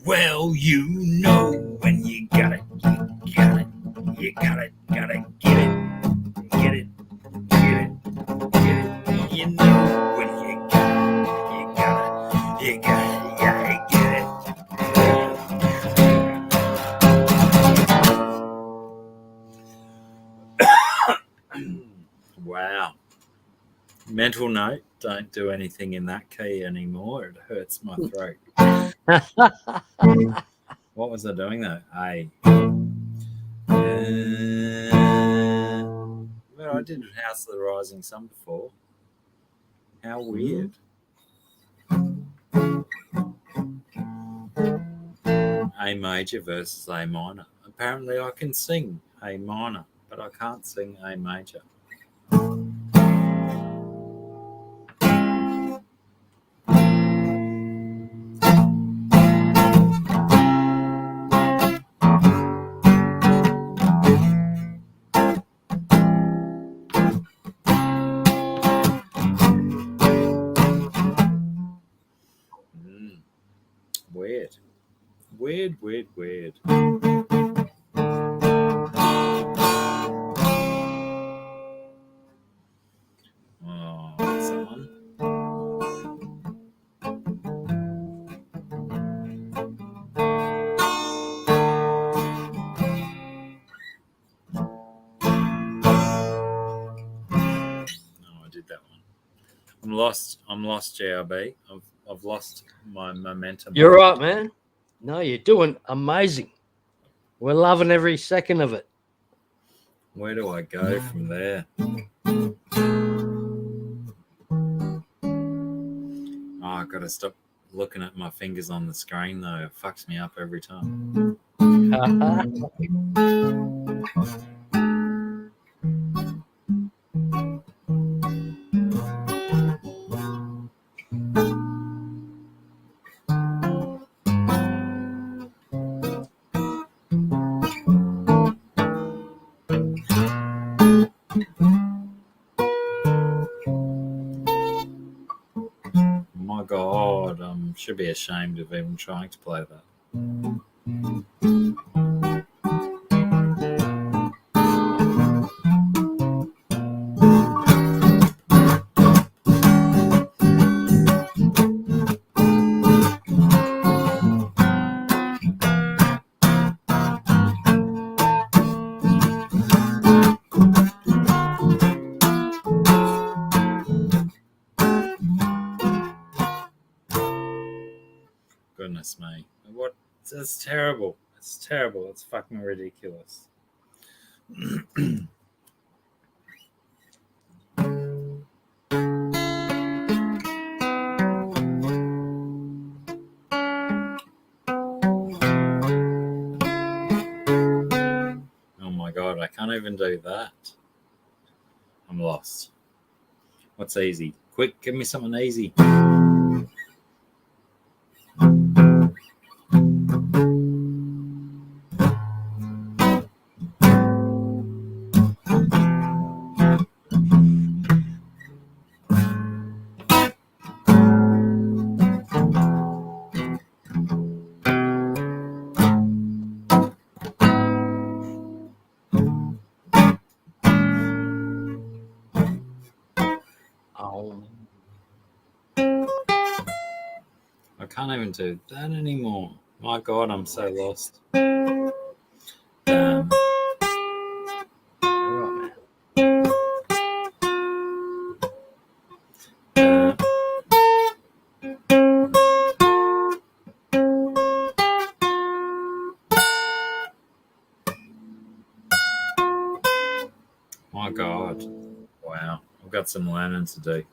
Well, you know when you got it, you got it, you got it, gotta get it, get it, get it, get it. You know when you got it, you got it, you got it, you gotta get it. Wow. Mental note, don't do anything in that key anymore. It hurts my throat. What was I doing though? Well, I did House of the Rising Sun before. How weird. A major versus A minor. Apparently I can sing A minor, but I can't sing A major. Weird. Weird, weird, weird. Oh, that's that one. No, I did that one. I'm lost, JRB. I've lost my momentum. You're right, man. No, you're doing amazing. We're loving every second of it. Where do I go from there? Oh, I gotta stop looking at my fingers on the screen though. It fucks me up every time. My God, I should be ashamed of even trying to play that. Goodness me. What? That's terrible. It's terrible. It's fucking ridiculous. Oh my God, I can't even do that. I'm lost. What's easy? Quick, give me something easy. Oh, I can't even do that anymore. My God, I'm so lost. Damn. all right, man. My God. Wow. I've got some learning to do.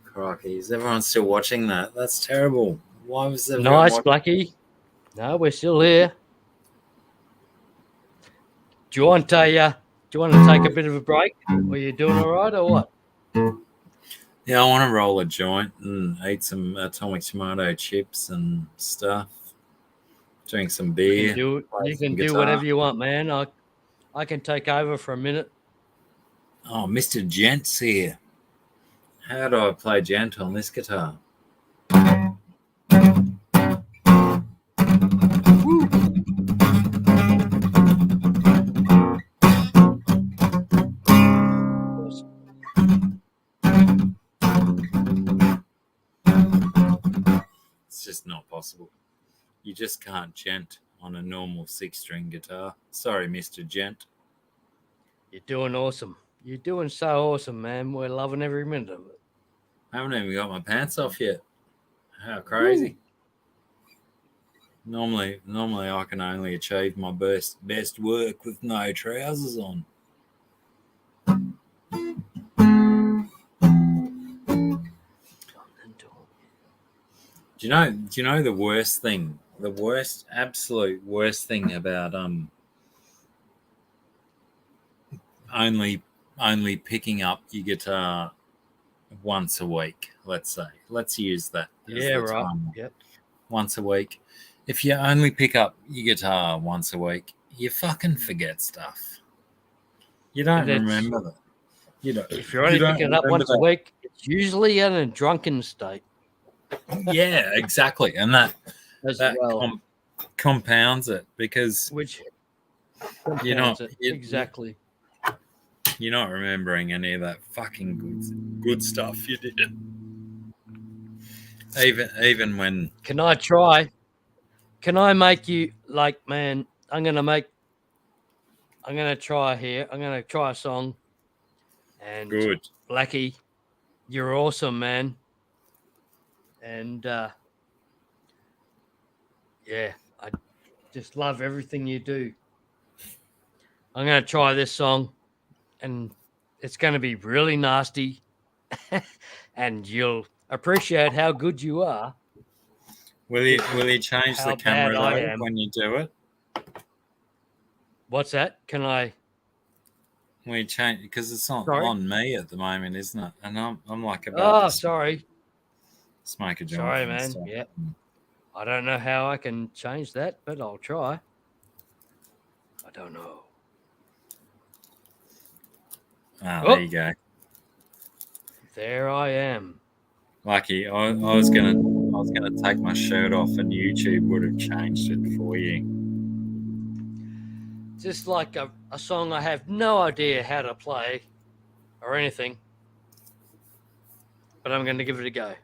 Crikey, is everyone still watching that? That's terrible. Why was everyone Nice, watching? Blackie. No, we're still here. Do you want to take a bit of a break? Are you doing all right or what? Yeah, I want to roll a joint and eat some atomic tomato chips and stuff. Drink some beer. You play can some do guitar. whatever you want, man. I can take over for a minute. Oh, Mr. Gent's here. How do I play gent on this guitar? Woo. impossible. You just can't gent on a normal 6-string guitar. Sorry, Mr. Gent. You're doing awesome. You're doing so awesome, man. We're loving every minute of it. I haven't even got my pants off yet. How crazy. Normally I can only achieve my best work with no trousers on. Do you know the worst thing? The absolute worst thing about only picking up your guitar once a week, let's say. Let's use that as Yeah, the right. time. Yep. Once a week. If you only pick up your guitar once a week, you fucking forget stuff. You don't remember that. If you're only picking it up once a week, it's usually in a drunken state. Yeah, exactly. And that well. Compounds it because you're not exactly. You're not remembering any of that fucking good stuff you did. Even when. Can I try? Can I make you like, man? I'm gonna try here. I'm gonna try a song. And good, Blackie, you're awesome, man. And yeah, I just love everything you do. I'm gonna try this song, and it's gonna be really nasty, and you'll appreciate how good you are. Will you change the camera though when you do it? What's that? Can I? We change because it's not on me at the moment, isn't it? And I'm like about. Oh, sorry. Smoke a joint. Sorry, man. Yeah. I don't know how I can change that, but I'll try. I don't know. There you go. There I am. Lucky. I was gonna take my shirt off, and YouTube would have changed it for you. Just like a song I have no idea how to play or anything, but I'm going to give it a go.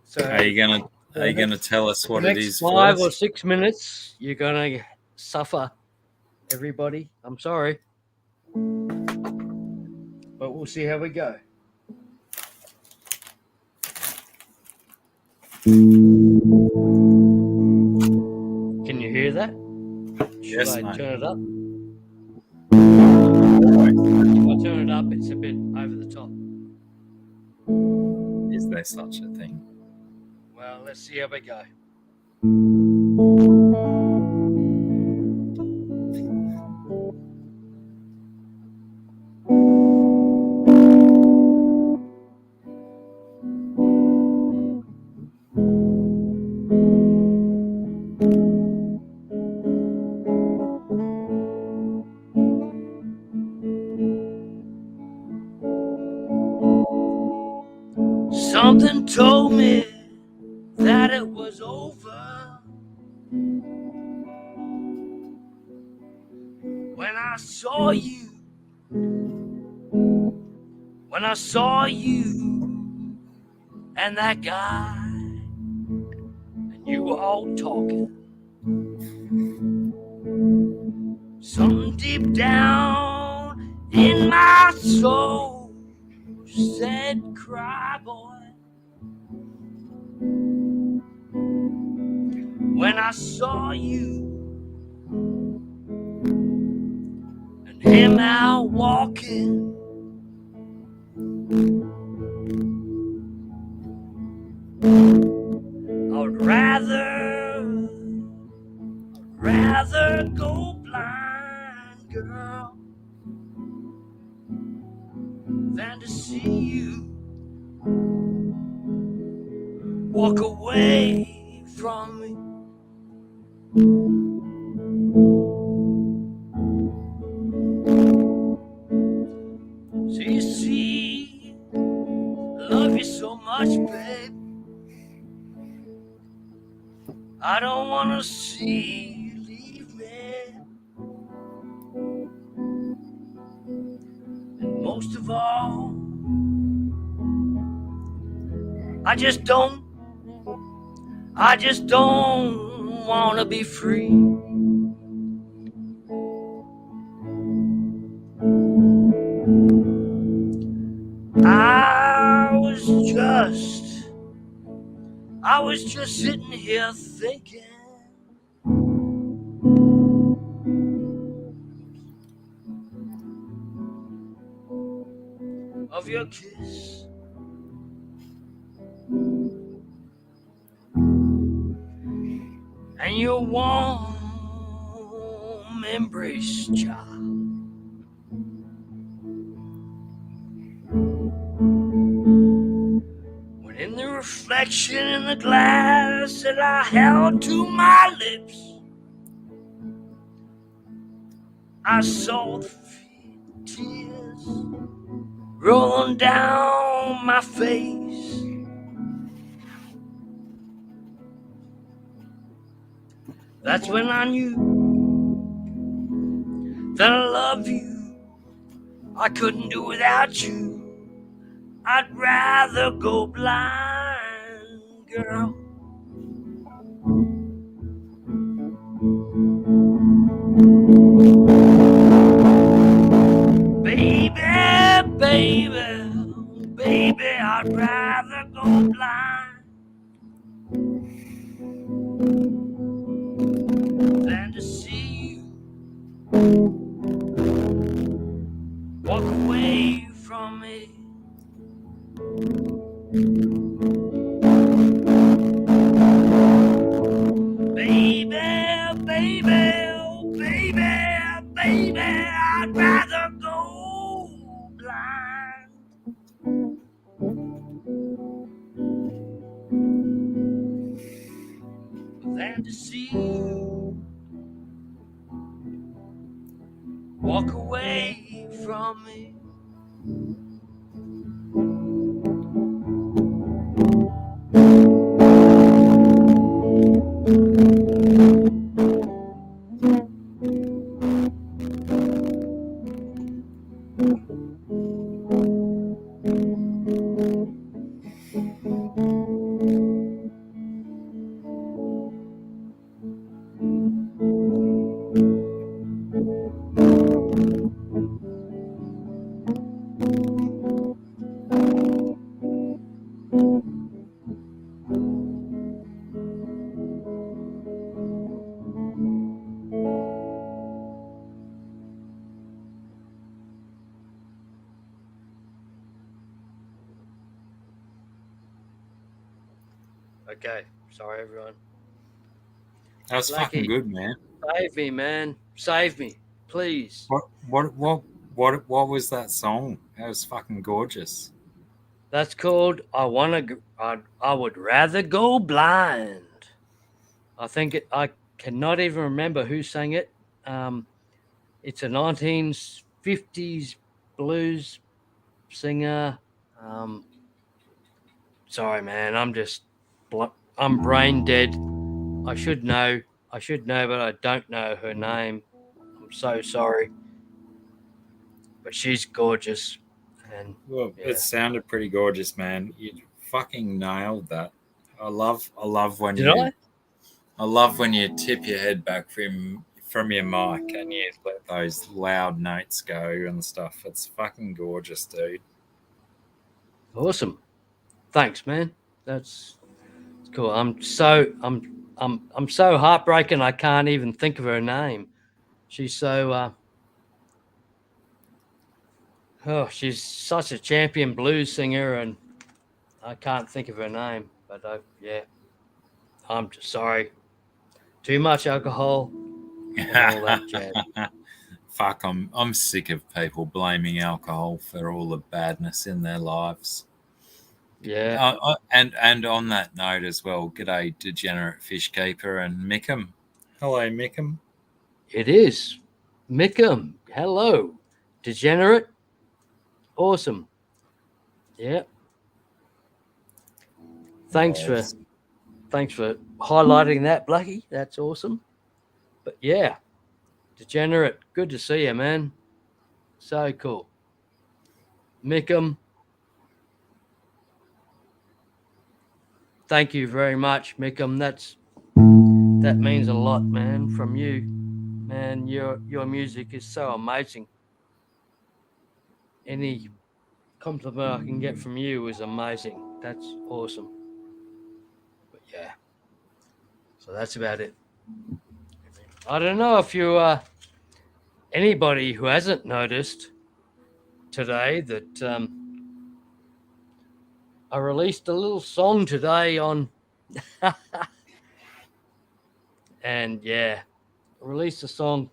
So, are you gonna tell us what it is? 5 or 6 minutes, you're going to suffer, everybody. I'm sorry, but we'll see how we go. Can you hear that? Should I turn it up? If I turn it up, it's a bit over the top. Is there such a thing? Well, let's see how we go. Something told me that it was over when I saw you. When I saw you and that guy, and you were all talking. Something deep down in my soul said, cry, boy. When I saw you and him out walking, I would rather go blind, girl, than to see you walk away from me. So you see, I love you so much, babe. I don't want to see you leave me. And most of all, I just don't I just don't want to be free. I was just sitting here thinking of your kiss. And your warm embrace, child. When in the reflection in the glass that I held to my lips, I saw the tears rolling down my face. That's when I knew that I love you. I couldn't do without you. I'd rather go blind, girl. Baby, I'd rather go blind than to see you walk away from me. Baby, I'd rather go blind than to see you walk away from me. Okay, sorry everyone. That was fucking Blackie, good, man. save me, man. Save me, please. What was that song? That was fucking gorgeous. That's called I would rather go blind. I cannot even remember who sang it. It's a 1950s blues singer. Sorry, man. I'm brain dead. I should know, but I don't know her name. I'm so sorry. But she's gorgeous. And Well, yeah. it sounded pretty gorgeous, man. You fucking nailed that. I love when Did you I? I love when you tip your head back from your mic and you let those loud notes go and stuff. It's fucking gorgeous, dude. Awesome. Thanks, man. That's cool. I'm so heartbroken I can't even think of her name. She's so she's such a champion blues singer and I can't think of her name. But yeah. I'm just sorry. Too much alcohol and all that jazz. Fuck, I'm sick of people blaming alcohol for all the badness in their lives. Yeah. And on that note as well, g'day Degenerate Fish Keeper and Mickham. Hello, Mickham. It is. Mickham. Hello. Degenerate. Awesome. Yeah. Thanks for highlighting that, Blackie. That's awesome. But yeah. Degenerate. Good to see you, man. So cool. Mickham. thank you very much, Mickham. That means a lot, man, from you. Man, your music is so amazing. Any compliment I can get from you is amazing. That's awesome. But yeah, so that's about it. I don't know if you anybody who hasn't noticed today that I released a little song today on and yeah, I released a song,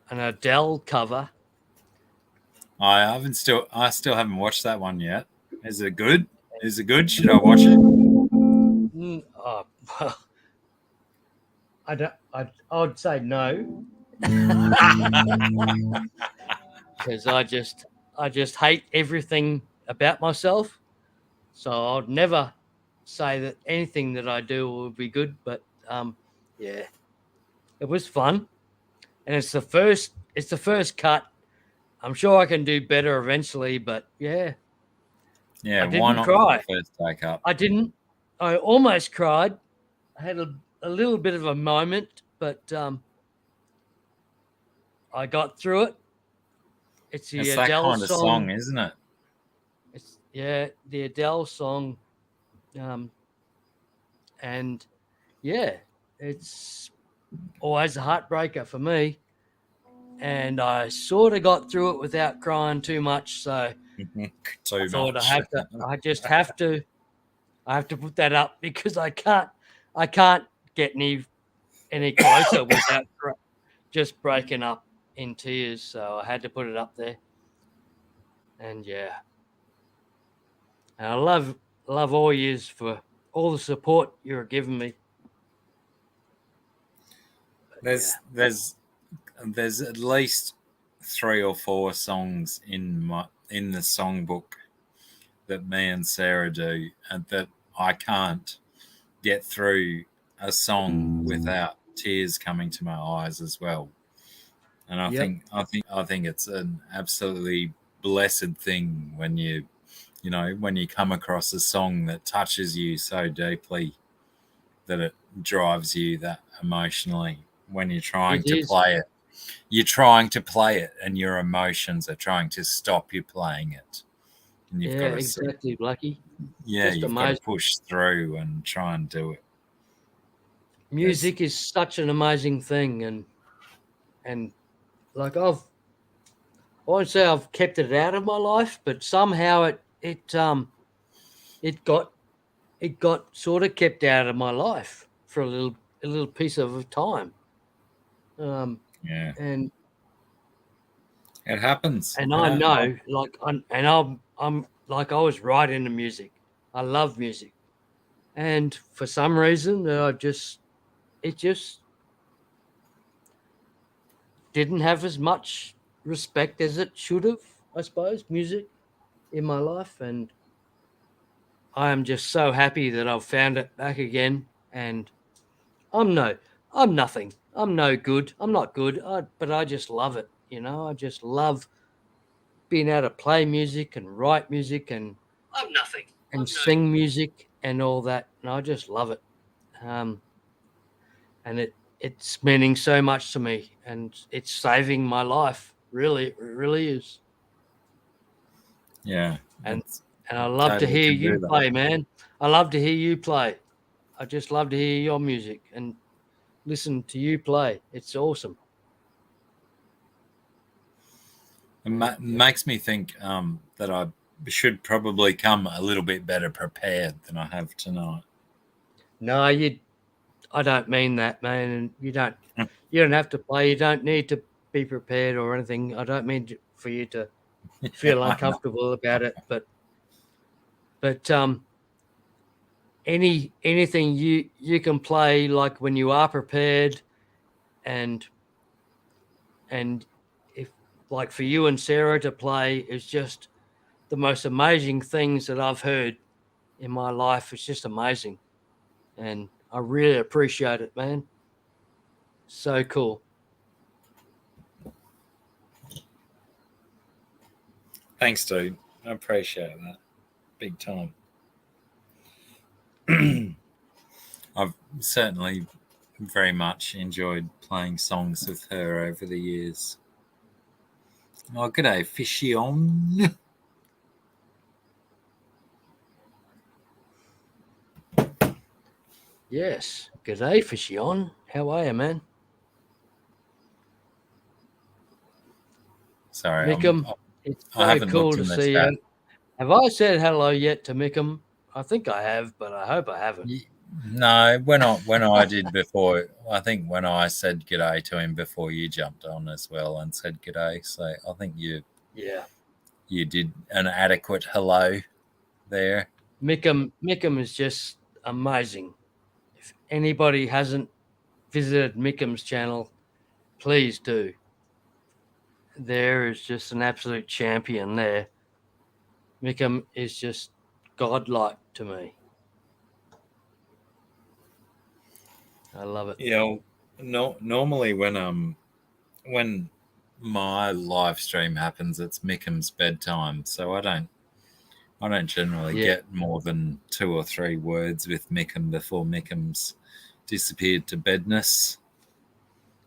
an Adele cover. I still haven't watched that one yet. Is it good? Is it good? Should I watch it? Oh, well, I'd say no because I just hate everything about myself. So I'd never say that anything that I do will be good. But yeah, it was fun, and it's the first cut. I'm sure I can do better eventually, but yeah, Yeah, I why didn't not for cry. the first take up? I didn't. I almost cried. I had a little bit of a moment, but I got through it. It's the It's that Adele kind of song. song, isn't it? It's the Adele song, and yeah, it's always a heartbreaker for me. And I sort of got through it without crying too much. So I Too thought much. I just have to. I have to put that up because I can't get any closer without just breaking up in tears. So I had to put it up there. And yeah, and I love all yous for all the support you're giving me. But There's at least 3 or 4 songs in the songbook that me and Sarah do, and that I can't get through a song without tears coming to my eyes as well. And I Yep. think it's an absolutely blessed thing when you come across a song that touches you so deeply that it drives you that emotionally when you're trying It to is. play it. You're trying to play it, and your emotions are trying to stop you playing it. And you've Yeah, got to exactly, Blackie. you've got to Amazing. push through and try and do it. Music is such an amazing thing, and like I won't say I've kept it out of my life, but somehow it got sort of kept out of my life for a little piece of time. Yeah, And it happens. I know, like, I'm like I was right into music. I love music, and for some reason, it just didn't have as much respect as it should have. I suppose music in my life, and I am just so happy that I've found it back again. And I'm nothing. I'm no good. I'm not good. But I just love it. I just love being able to play music and write music and I'm nothing. sing music and all that. And I just love it. And it's meaning so much to me, and it's saving my life. Really, it really is. Yeah, And it's I love to totally hear can do you that. play, man. I love to hear you play. I just love to hear your music and listen to you play. It's awesome. It makes me think that I should probably come a little bit better prepared than I have tonight. No, I don't mean that, man. And you don't have to play. You don't need to be prepared or anything. I don't mean for you to feel I know. uncomfortable about it. But anything you can play, like when you are prepared, and if like for you and Sarah to play is just the most amazing things that I've heard in my life. It's just amazing, and I really appreciate it, man. So cool. Thanks, dude. I appreciate that. big time. I've certainly very much enjoyed playing songs with her over the years. Oh, g'day, Fishy on. Yes. G'day, Fishy on. How are you, man? Sorry, Mickham, it's I very haven't cool looked to in the see chat. you. Have I said hello yet to Mickham? I think I have, but I hope I haven't. No, when I did before, I think when I said g'day to him before, you jumped on as well and said g'day. So I think you did an adequate hello there. Mickham is just amazing. If anybody hasn't visited Mickham's channel, please do. There is just an absolute champion there. Mickham is just godlike to me. I love it. Yeah, normally when my live stream happens, it's Mickham's bedtime, so I don't generally get more than 2 or 3 words with Mickham before Mickham's disappeared to bedness.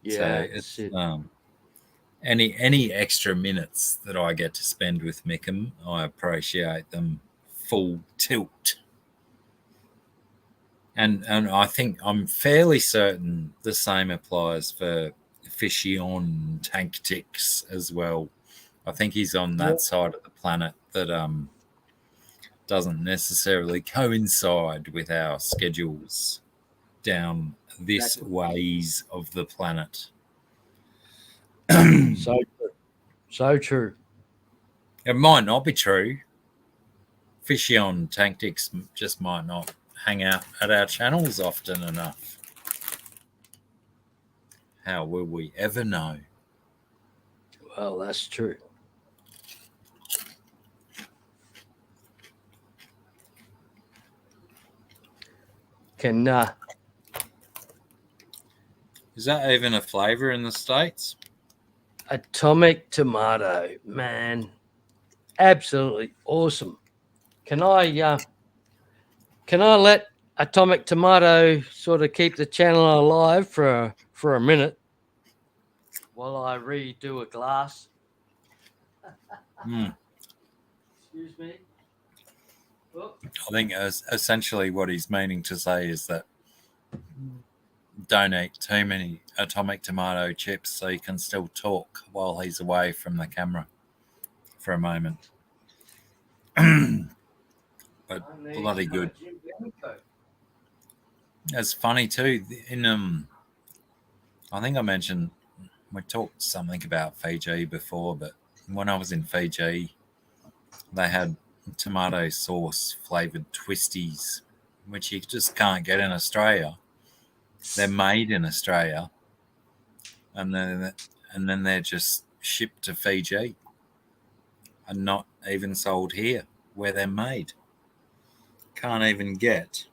Yeah, so it's any extra minutes that I get to spend with Mickham, I appreciate them full tilt. And I think I'm fairly certain the same applies for Fishy on Tactics as well. I think he's on that side of the planet that doesn't necessarily coincide with our schedules down this ways of the planet. So true. It might not be true. Fishy on Tactics just might not hang out at our channels often enough. How will we ever know? Well, that's true. Is that even a flavor in the States? Atomic tomato, man, absolutely awesome. Can I let Atomic Tomato sort of keep the channel alive for a minute while I redo a glass? Excuse me. I think essentially what he's meaning to say is that don't eat too many Atomic Tomato chips so you can still talk while he's away from the camera for a moment. But bloody good. It's funny too. I think I mentioned we talked something about Fiji before, but when I was in Fiji, they had tomato sauce flavored twisties, which you just can't get in Australia. They're made in Australia, and then they're just shipped to Fiji and not even sold here where they're made. Can't even get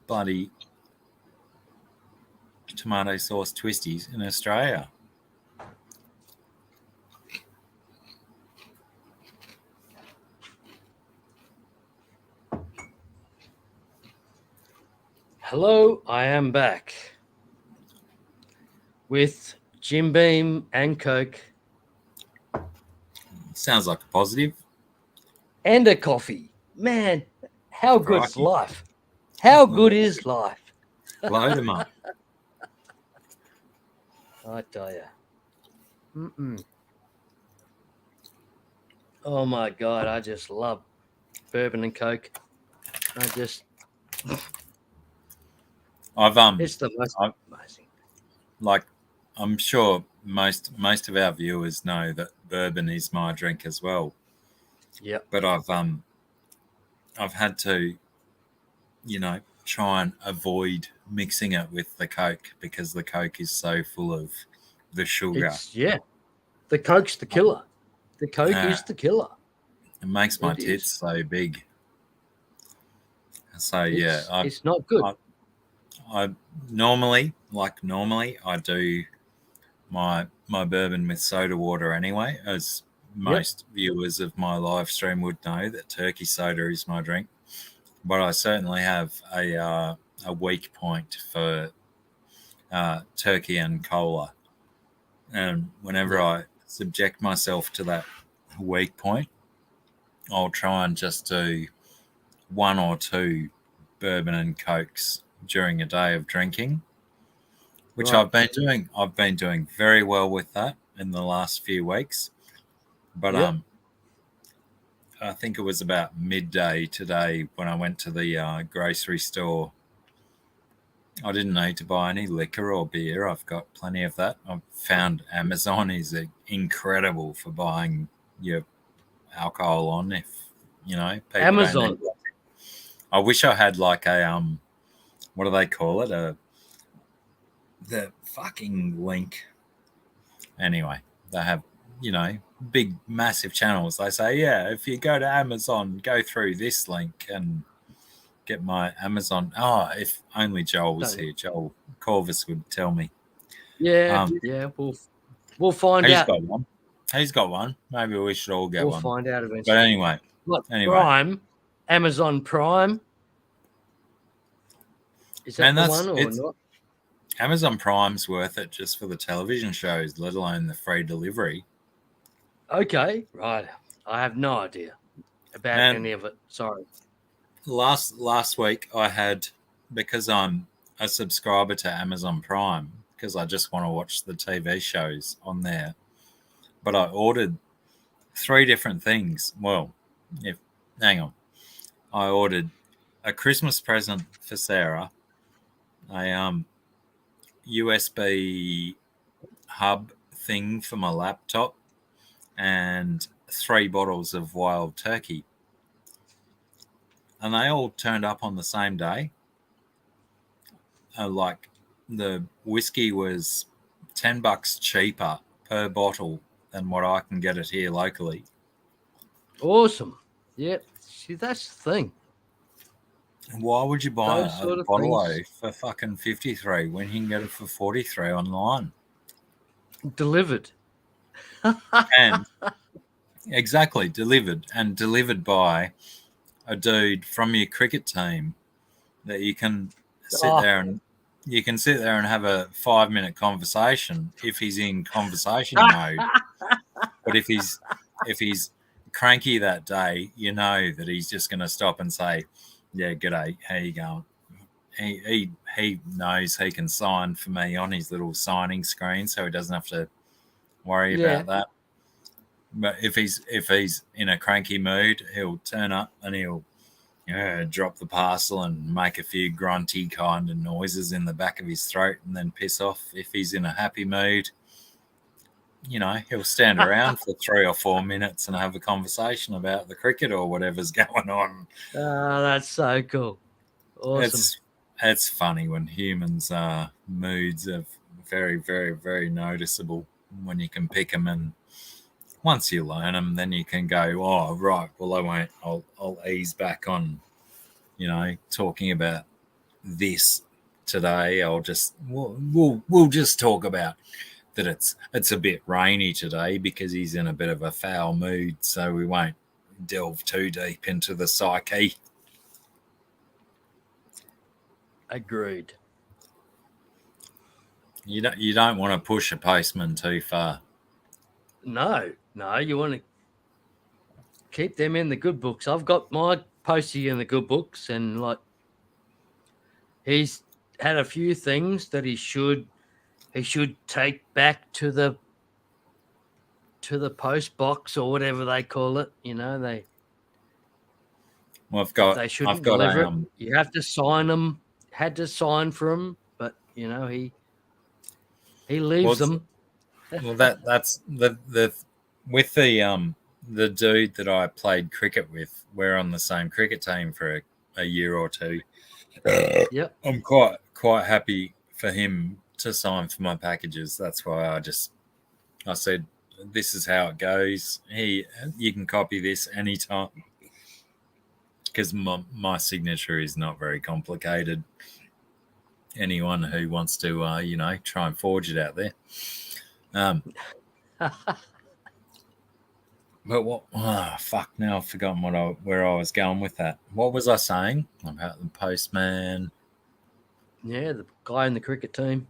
bloody tomato sauce twisties in Australia. Hello, I am back with Jim Beam and Coke. Sounds like a positive. And a coffee. Man, how good's life? How good is life? Load them up. I tell you. Oh my God, I just love bourbon and Coke. It's the most amazing. Like, I'm sure most of our viewers know that bourbon is my drink as well. Yeah. But I've had to, try and avoid mixing it with the Coke because the Coke is so full of the sugar. The Coke's the killer. The Coke is the killer. It makes my tits so big. So it's not good. I normally I do my bourbon with soda water anyway, as most viewers of my live stream would know that turkey soda is my drink, but I certainly have a weak point for turkey and cola. And whenever I subject myself to that weak point, I'll try and just do 1 or 2 bourbon and cokes during a day of drinking, which Right. I've been doing. I've been doing very well with that in the last few weeks. But I think it was about midday today when I went to the grocery store. I didn't need to buy any liquor or beer. I've got plenty of that. I've found Amazon is incredible for buying your alcohol on. If people Amazon. don't need. I wish I had like a what do they call it? The fucking link. Anyway, they have big massive channels. They say, yeah, if you go to Amazon, go through this link and get my Amazon. Oh, if only Joel was here. Joel Corvus would tell me. Yeah, we'll find He's out. got one. He's got one. Maybe we should all get We'll one. find out eventually. But anyway, Prime, Amazon Prime. Is that the one or not? Amazon Prime's worth it just for the television shows, let alone the free delivery. Okay, I have no idea about any of it. Sorry. Last week I had, because I'm a subscriber to Amazon Prime, because I just want to watch the TV shows on there. But I ordered 3 different things. Well, hang on. I ordered a Christmas present for Sarah, a USB hub thing for my laptop, and 3 bottles of wild turkey. And they all turned up on the same day. Like the whiskey was $10 cheaper per bottle than what I can get it here locally. Awesome. Yep. See, that's the thing. Why would you buy a bottle things. for fucking 53 when you can get it for 43 online? Delivered. And exactly, delivered by a dude from your cricket team that you can sit there and have a 5-minute conversation if he's in conversation mode. But if he's cranky that day, you know that he's just going to stop and say, "Yeah, g'day, how you going?" He knows he can sign for me on his little signing screen, so he doesn't have to worry about that. But if he's in a cranky mood, he'll turn up and he'll drop the parcel and make a few grunty kind of noises in the back of his throat and then piss off. If he's in a happy mood, he'll stand around for 3 or 4 minutes and have a conversation about the cricket or whatever's going on. Oh, that's so cool. Awesome. It's funny when humans' moods are very, very, very noticeable when you can pick them, and once you learn them, then you can go, oh, right, well, I won't. I'll ease back on, talking about this today. We'll just talk about that. It's a bit rainy today because he's in a bit of a foul mood, so we won't delve too deep into the psyche. Agreed. You don't want to push a postman too far. No, you want to keep them in the good books. I've got my postie in the good books, and like he's had a few things that he should take back to the post box or whatever they call it. They shouldn't deliver it. You have to sign them. Had to sign for them, but he leaves them. Well, that's the with the dude that I played cricket with. We're on the same cricket team for a year or two. Yep. I'm quite happy for him to sign for my packages. That's why I said, this is how it goes. You can copy this anytime, because my signature is not very complicated. Anyone who wants to, try and forge it out there. But what? Oh, fuck! Now I've forgotten where I was going with that. What was I saying about the postman? Yeah, the guy in the cricket team.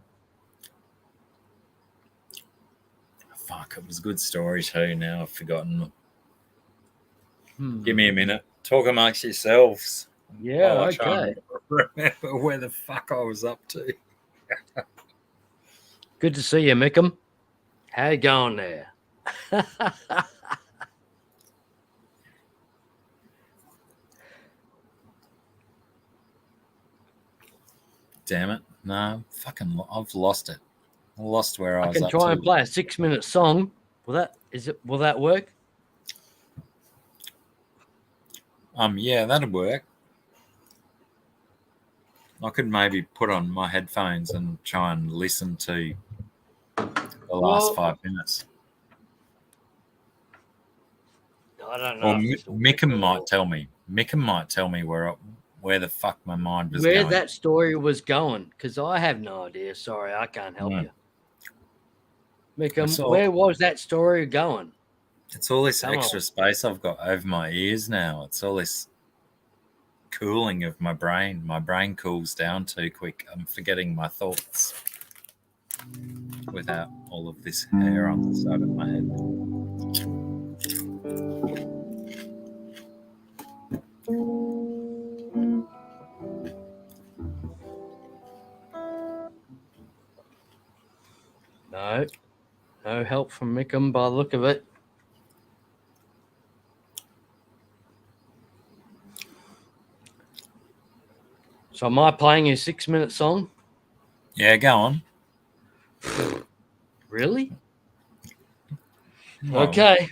Fuck! It was a good story too. Now I've forgotten. Hmm. Give me a minute. Talk amongst yourselves. Yeah, While I try okay. and remember where the fuck I was up to. Good to see you, Mickham. How you going there? Damn it! No, fucking, I've lost it. I lost where I I was can up try to. and play a 6-minute song. Will that work? Yeah, that'd work. I could maybe put on my headphones and try and listen to the last 5 minutes. I don't know. Or if this will Mickham work. might tell me. Mickham might tell me where the fuck my mind was Where going. that story was going, because I have no idea. Sorry, I can't help you. Mickham, where was that story going? It's all this Come extra on. space I've got over my ears now. It's all this cooling of my brain. My brain cools down too quick. I'm forgetting my thoughts without all of this hair on the side of my head. No help from Mickham by the look of it. So am I playing a 6-minute song? Yeah, go on. Really? Well, okay.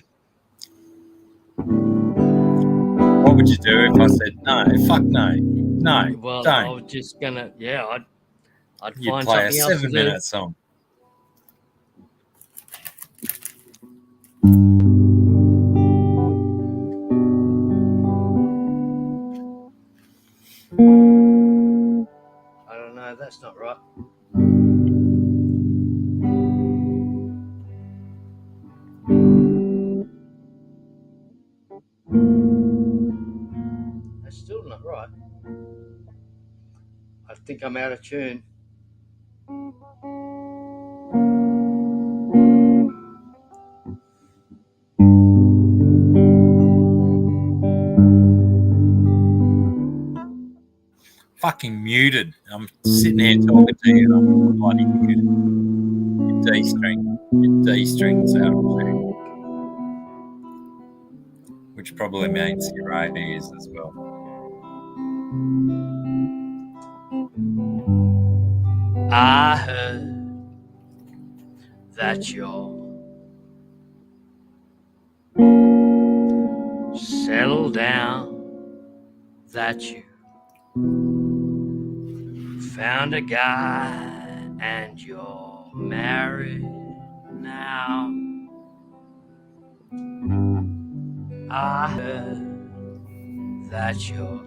What would you do if I said no? Fuck no. No, Well, don't. I was just gonna, I'd You'd find play a something else to do. 7-minute song. I don't know. That's not right. That's still not right. I think I'm out of tune. Fucking muted. I'm sitting here talking to you and I'm bloody muted. Your D string's out of tune. Which probably means your right ears as well. I heard that you're settled down, that you found a guy and you're married now. I heard that your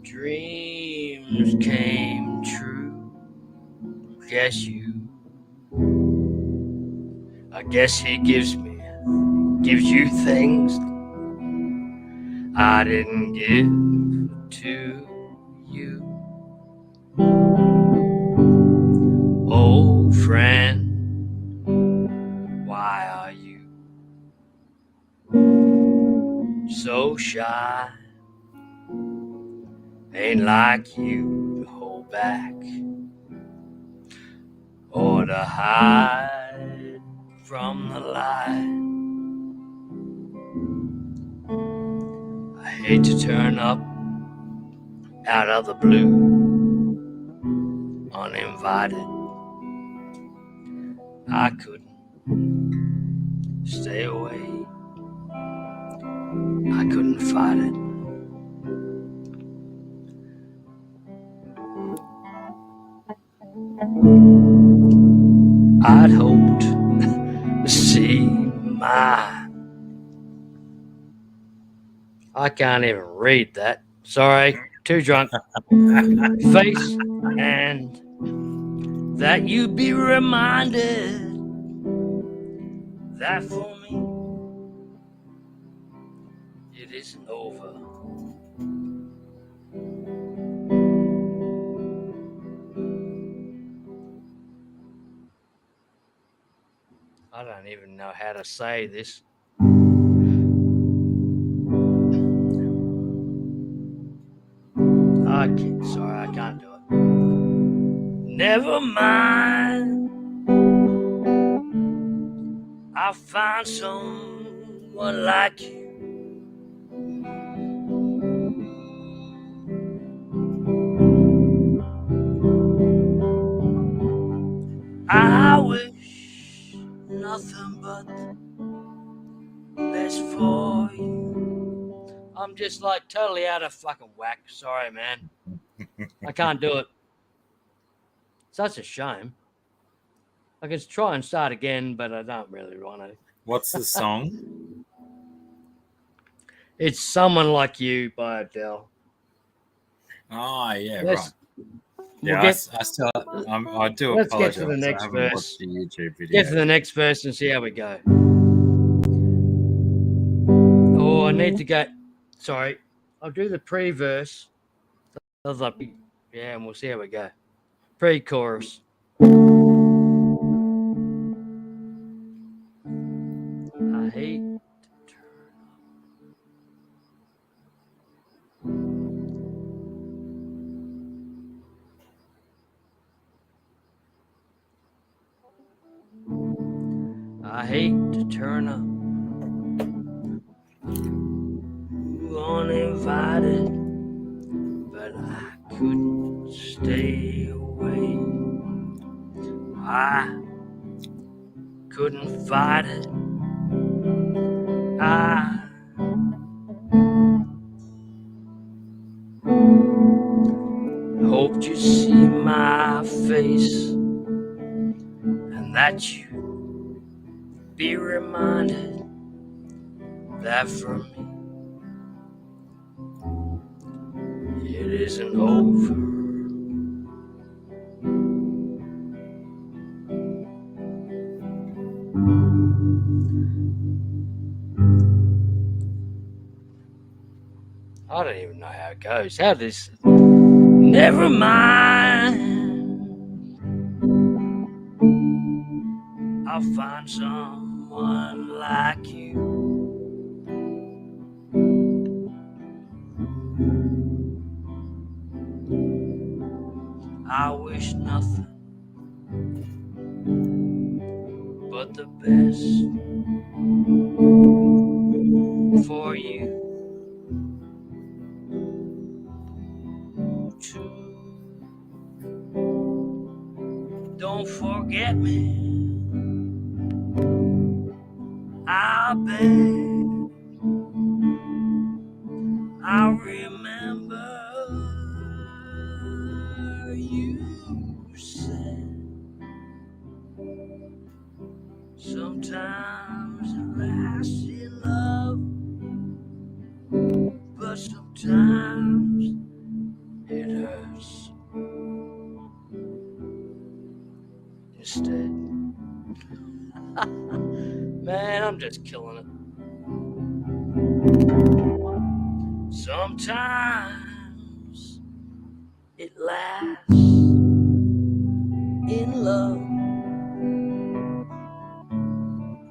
dreams came true. I guess he gives you things I didn't give to you. Old friend, why are you so shy? Ain't like you to hold back or to hide from the light. I hate to turn up out of the blue, uninvited. I couldn't stay away. I couldn't fight it. I'd hoped to see I can't even read that. Sorry, too drunk. Face, and that you be reminded that for me It isn't over. I don't even know how to say this. Sorry, I can't do it. Never mind. I'll find someone like you. I wish nothing but the best for you. I'm just like totally out of fucking whack. Sorry, man. I can't do it. Such a shame. I could try and start again, but I don't really want to. What's the song? It's Someone Like You by Adele. Oh, yeah, Let's- right. We'll Yeah, get, I still, I do let's apologize. get to the next I haven't verse. watched the YouTube video. Get to the next verse and see how we go. Oh, I need to go. Sorry, I'll do the pre-verse. Yeah, and we'll see how we go. Pre-chorus. I hate to turn up. I hate to turn up uninvited, but I couldn't stay away. I couldn't fight it. I hoped you'd see my face and that you'd be reminded that for me it isn't over. I don't even know how it goes. How does... Never mind. I'll find someone like you. I wish nothing but the best for you too. Don't forget me, I beg. I remember you said sometimes it lasts in love, but sometimes it hurts instead. Man, I'm just killing it. Sometimes it lasts in love,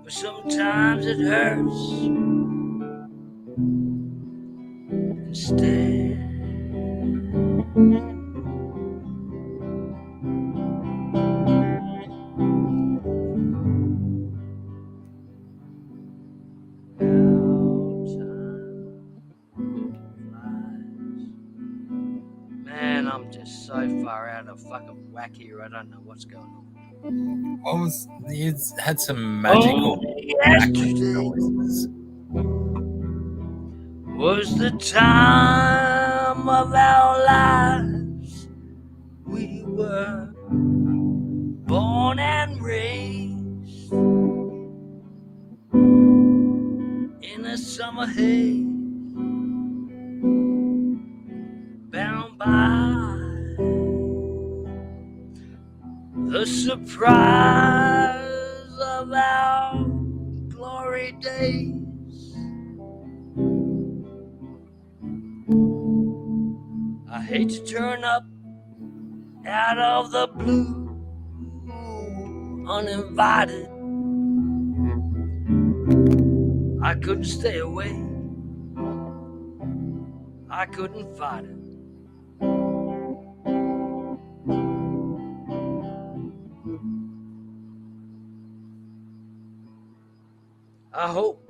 but sometimes it hurts instead. Man, I'm just so far out of fucking whack here. I don't know what's going on. It's had some magical yesterday noises. Was the time of our lives. We were born and raised in a summer haze, bound by the surprise of our glory days. hate to turn up out of the blue, uninvited. I couldn't stay away. I couldn't fight it. I hope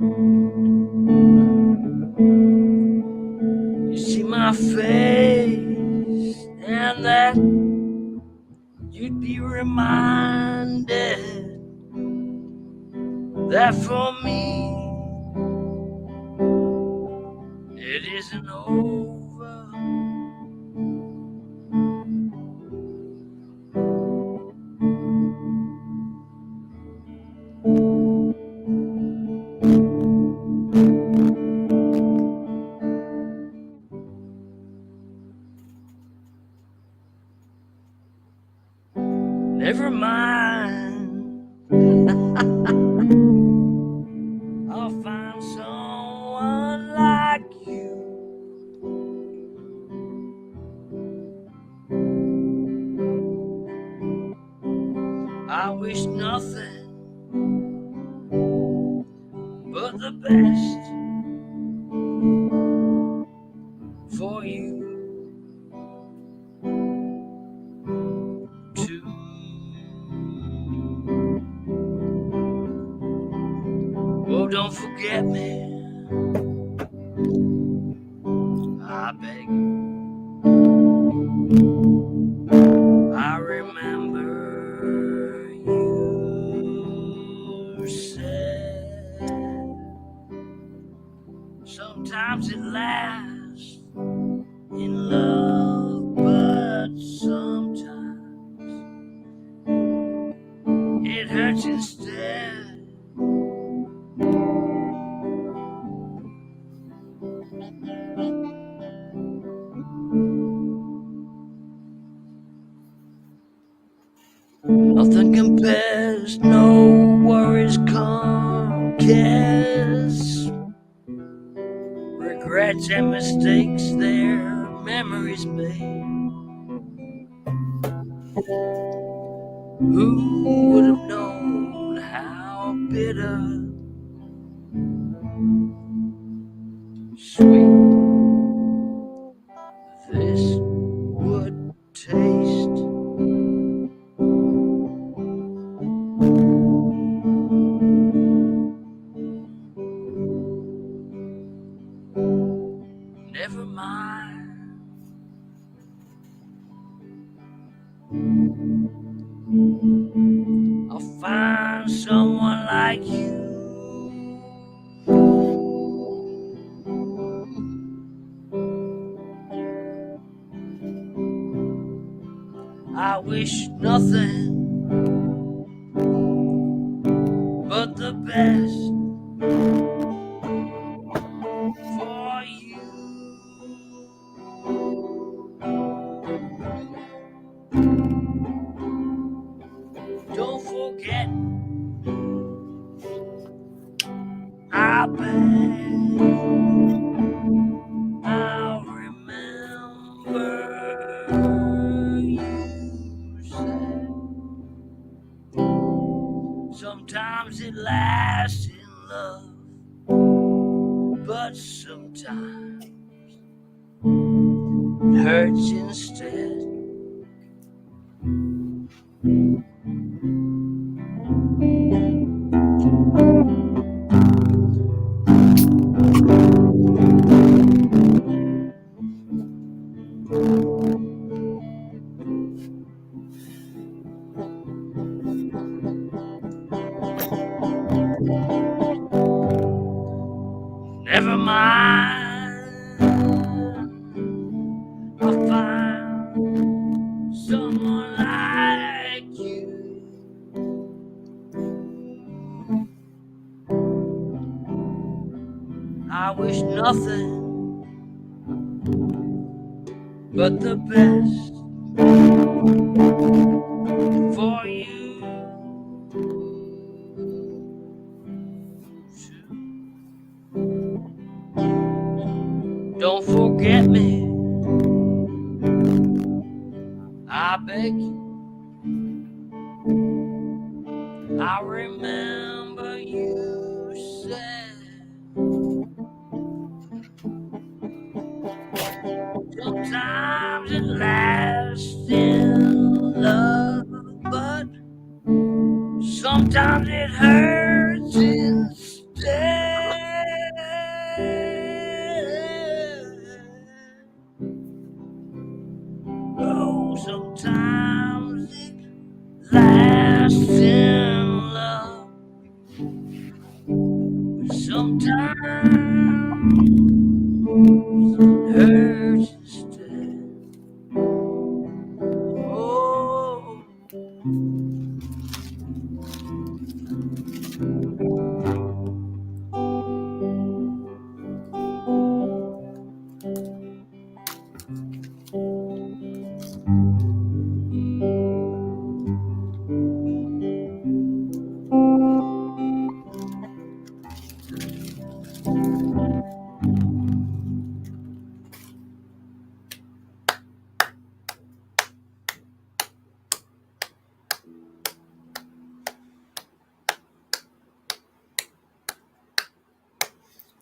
you see my face and that you'd be reminded that for me it isn't over. Never mind. I'll find someone like you. I wish nothing but the best for you too. Oh, don't forget me, I beg you. I remember you said sometimes it lasts in love, but sometimes it hurts instead. Nothing compares, no worries come, cares, regrets and mistakes, their memories made. Who would have known how bitter, sweet this would taste? Never mind. I'll find someone like you. I wish nothing but the best for you. Don't forget, I beg. I'll remember you said sometimes it lasts in love, but sometimes it hurts instead. Never mind, I'll find someone like you. I wish nothing but the best for you too. Don't forget me, Sometimes it hurts instead. Oh, sometimes it lasts in love. Sometimes it hurts instead. Oh.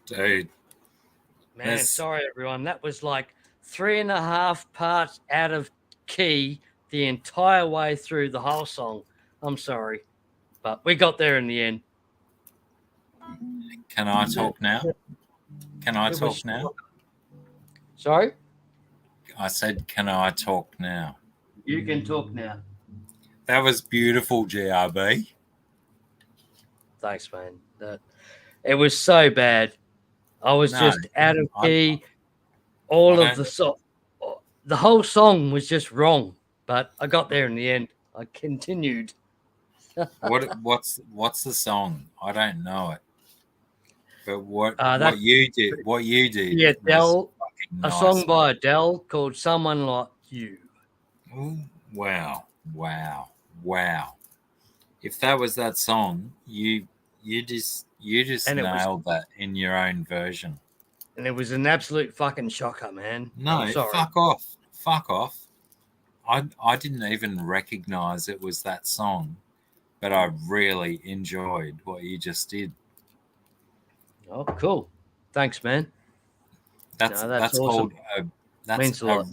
Dude, Man, Yes. sorry everyone. That was like 3.5 parts out of key the entire way through the whole song. I'm sorry, but we got there in the end. can I talk now? Can I It talk was- now? Sorry, I said, can I talk now? you can talk now. That was beautiful, GRB. Thanks, man. It was so bad. I was No, just out of I- key. All I of the whole song was just wrong, but I got there in the end. I continued. What's the song? I don't know it. But what That- you did Yeah, Adele, fucking a nice. song by Adele called "Someone Like You." Ooh, wow. If that was that song, you just And it was- nailed that in your own version. And it was an absolute fucking shocker, man. No, I'm sorry. fuck off. I didn't even recognize it was that song, but I really enjoyed what you just did. Oh, cool. Thanks, man. That's that's called awesome. that's Means a a lot.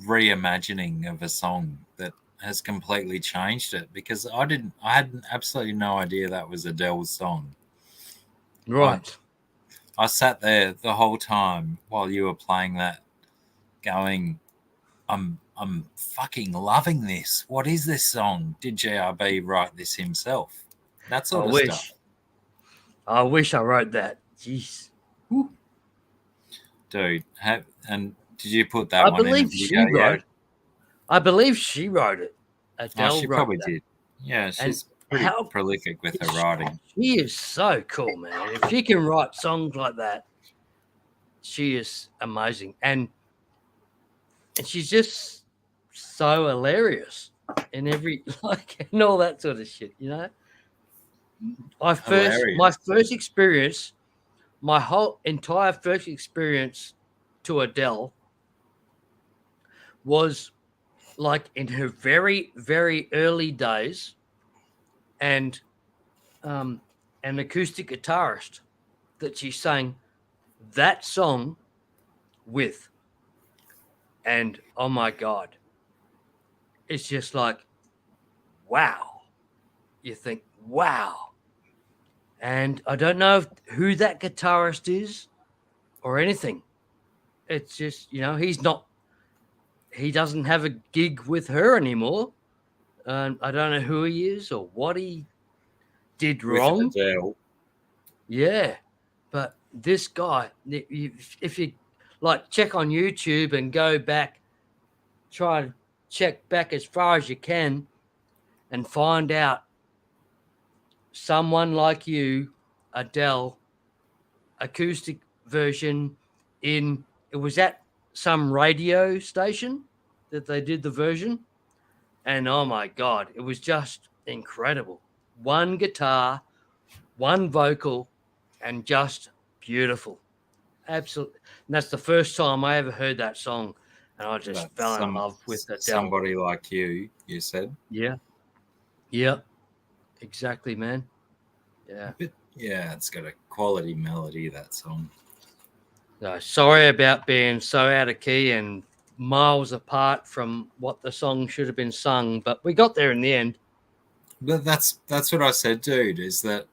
reimagining of a song that has completely changed it, because I had absolutely no idea that was Adele's song. Right. I sat there the whole time while you were playing that, going, I'm fucking loving this. What is this song? Did JRB write this himself? That sort of stuff. I wish I wrote that. Jeez. Dude, and did you put that I one in a believe video she yet? wrote it. I believe she wrote it. Oh, Adele she wrote probably that. did. Yeah, she's And pretty how- prolific with her writing. She is so cool, man. If she can write songs like that, she is amazing. And she's just so hilarious in every and all that sort of shit, you know. My first experience, my whole entire first experience to Adele was like in her very, very early days, and an acoustic guitarist that she sang that song with. And oh my God, it's just like, wow. You think, wow. And I don't know who that guitarist is or anything. It's just, he doesn't have a gig with her anymore. I don't know who he is or what he did wrong. With Adele. Yeah. But this guy, if you like check on YouTube and go back, try to check back as far as you can and find out Someone Like You, Adele, acoustic version it was at some radio station that they did the version. And oh my God, it was just incredible. One guitar, one vocal, and just beautiful. Absolutely. And that's the first time I ever heard that song. And I just fell in love with Adele. Somebody Like You said? Yeah. Yeah. Exactly, man. Yeah. Yeah, it's got a quality melody, that song. No, sorry about being so out of key and miles apart from what the song should have been sung, but we got there in the end. But that's what I said, dude. Is that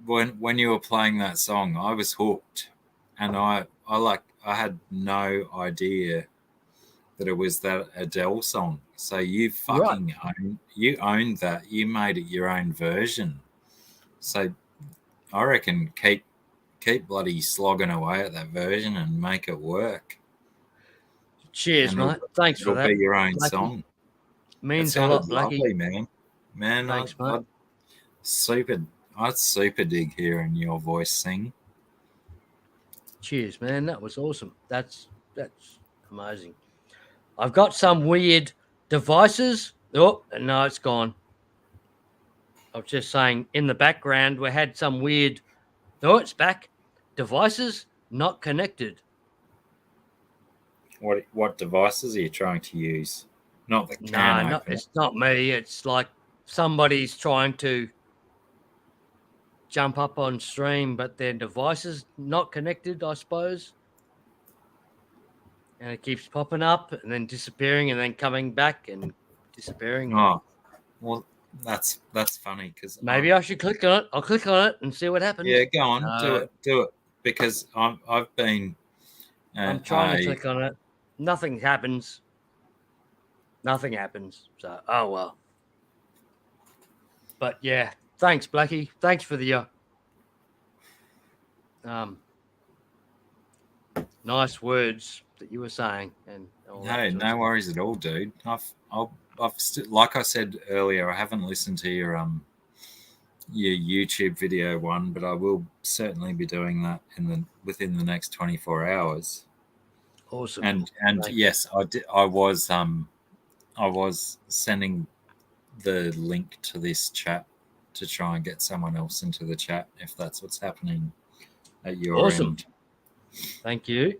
when you were playing that song, I was hooked, and I had no idea that it was that Adele song. So you fucking owned that. You made it your own version. So I reckon keep bloody slogging away at that version and make it work. Cheers, And mate. Thanks for it'll that. be your own Blackie. song. It Means a sounded lot, Blackie. lovely, man. Man, Thanks, mate. I'd super dig hearing your voice sing. Cheers, man. That was awesome. That's amazing. I've got some weird devices. Oh, no, it's gone. I was just saying in the background, we had some weird. Oh, it's back. Devices not connected. What devices are you trying to use? Not the can No, opener. it's not me. It's like somebody's trying to jump up on stream, but their device is not connected, I suppose. And it keeps popping up and then disappearing and then coming back and disappearing. Oh, well, that's funny because Maybe I should click on it. I'll click on it and see what happens. Yeah, go on, do it, because I've been. I'm trying to click on it. Nothing happens. Nothing happens. So, oh well. But yeah, thanks, Blackie. Thanks for the nice words that you were saying. And hey, no worries at all, dude. Like I said earlier, I haven't listened to your YouTube video one, but I will certainly be doing that within the next 24 hours. Awesome. And yes, I was sending the link to this chat to try and get someone else into the chat if that's what's happening at your end. Thank you.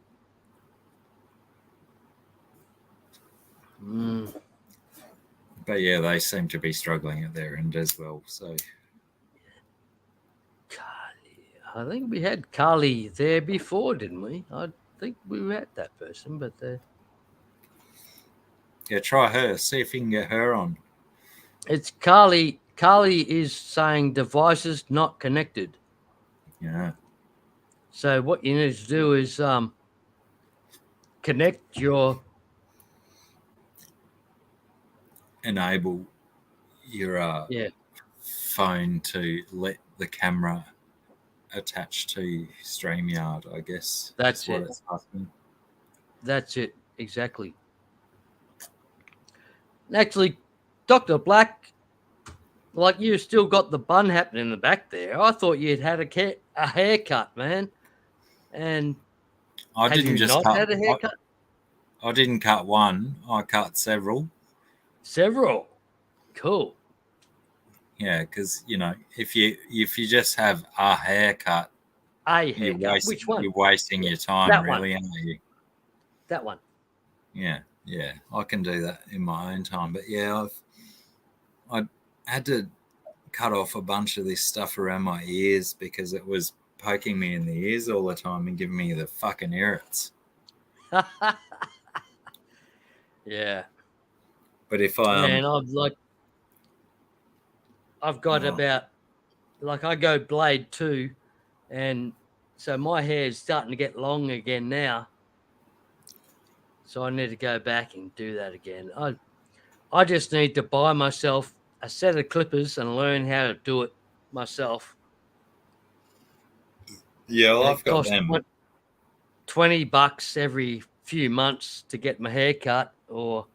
But yeah, they seem to be struggling at their end as well. So I think we had Carly there before, didn't we? I think we had that person, but yeah, try her. See if you can get her on. It's Carly. Carly is saying devices not connected. Yeah. So what you need to do is connect your enable your phone to let the camera attach to StreamYard, I guess. That's what it. It's asking. That's it. Exactly. Actually, Dr. Black, like you still got the bun happening in the back there. I thought you'd had a haircut, man. And I didn't just cut. Had a haircut? I didn't cut one. I cut several. Several. Cool. Yeah, because if you just have a haircut, which one? You're wasting your time, really, aren't you? That one. Yeah, I can do that in my own time. But yeah, I had to cut off a bunch of this stuff around my ears because it was poking me in the ears all the time and giving me the fucking irrits. Yeah. But if I and I've got about I go blade 2, and so my hair is starting to get long again now. So I need to go back and do that again. I just need to buy myself a set of clippers and learn how to do it myself. Yeah, well, I've got them. $20 every few months to get my hair cut, or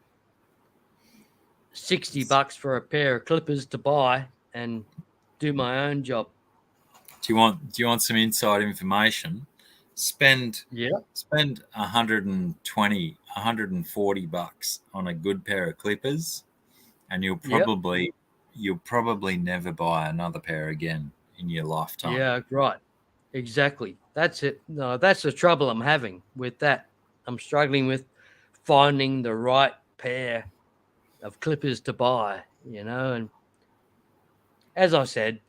$60 for a pair of clippers to buy and do my own job. Do you want some inside information? Spend $120, $140 on a good pair of clippers, and you'll probably never buy another pair again in your lifetime. Yeah, right. Exactly. That's it. No, that's the trouble I'm having with that. I'm struggling with finding the right pair of clippers to buy, and as I said,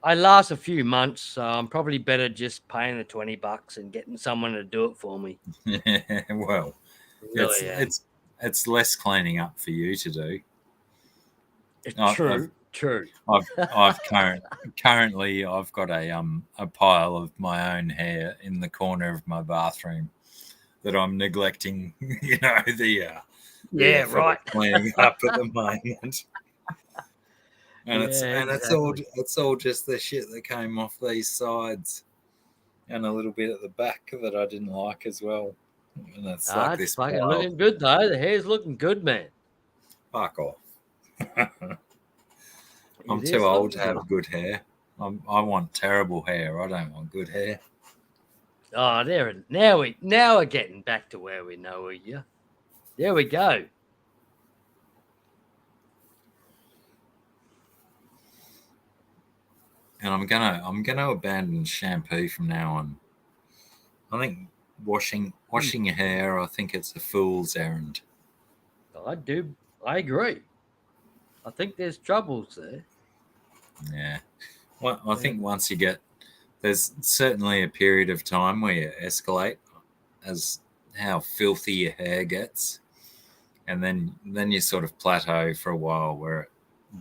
I last a few months, so I'm probably better just paying the $20 and getting someone to do it for me. Well, really, it's less cleaning up for you to do. True. Currently I've got a pile of my own hair in the corner of my bathroom that I'm neglecting. The Yeah, effort right. of cleaning up at the moment. And exactly. it's all just the shit that came off these sides and a little bit at the back that I didn't like as well. And that's like It's this fucking pile. looking good though. The hair's looking good, man. Fuck off. I'm It too is old to looking have good hair. I want terrible hair. I don't want good hair. Oh, now we're getting back to where we know you. There we go. And I'm gonna abandon shampoo from now on. I think washing your hair, I think it's a fool's errand. I agree. I think there's troubles there. Yeah. Well, I think once you get, there's certainly a period of time where you escalate as how filthy your hair gets, and then you sort of plateau for a while where it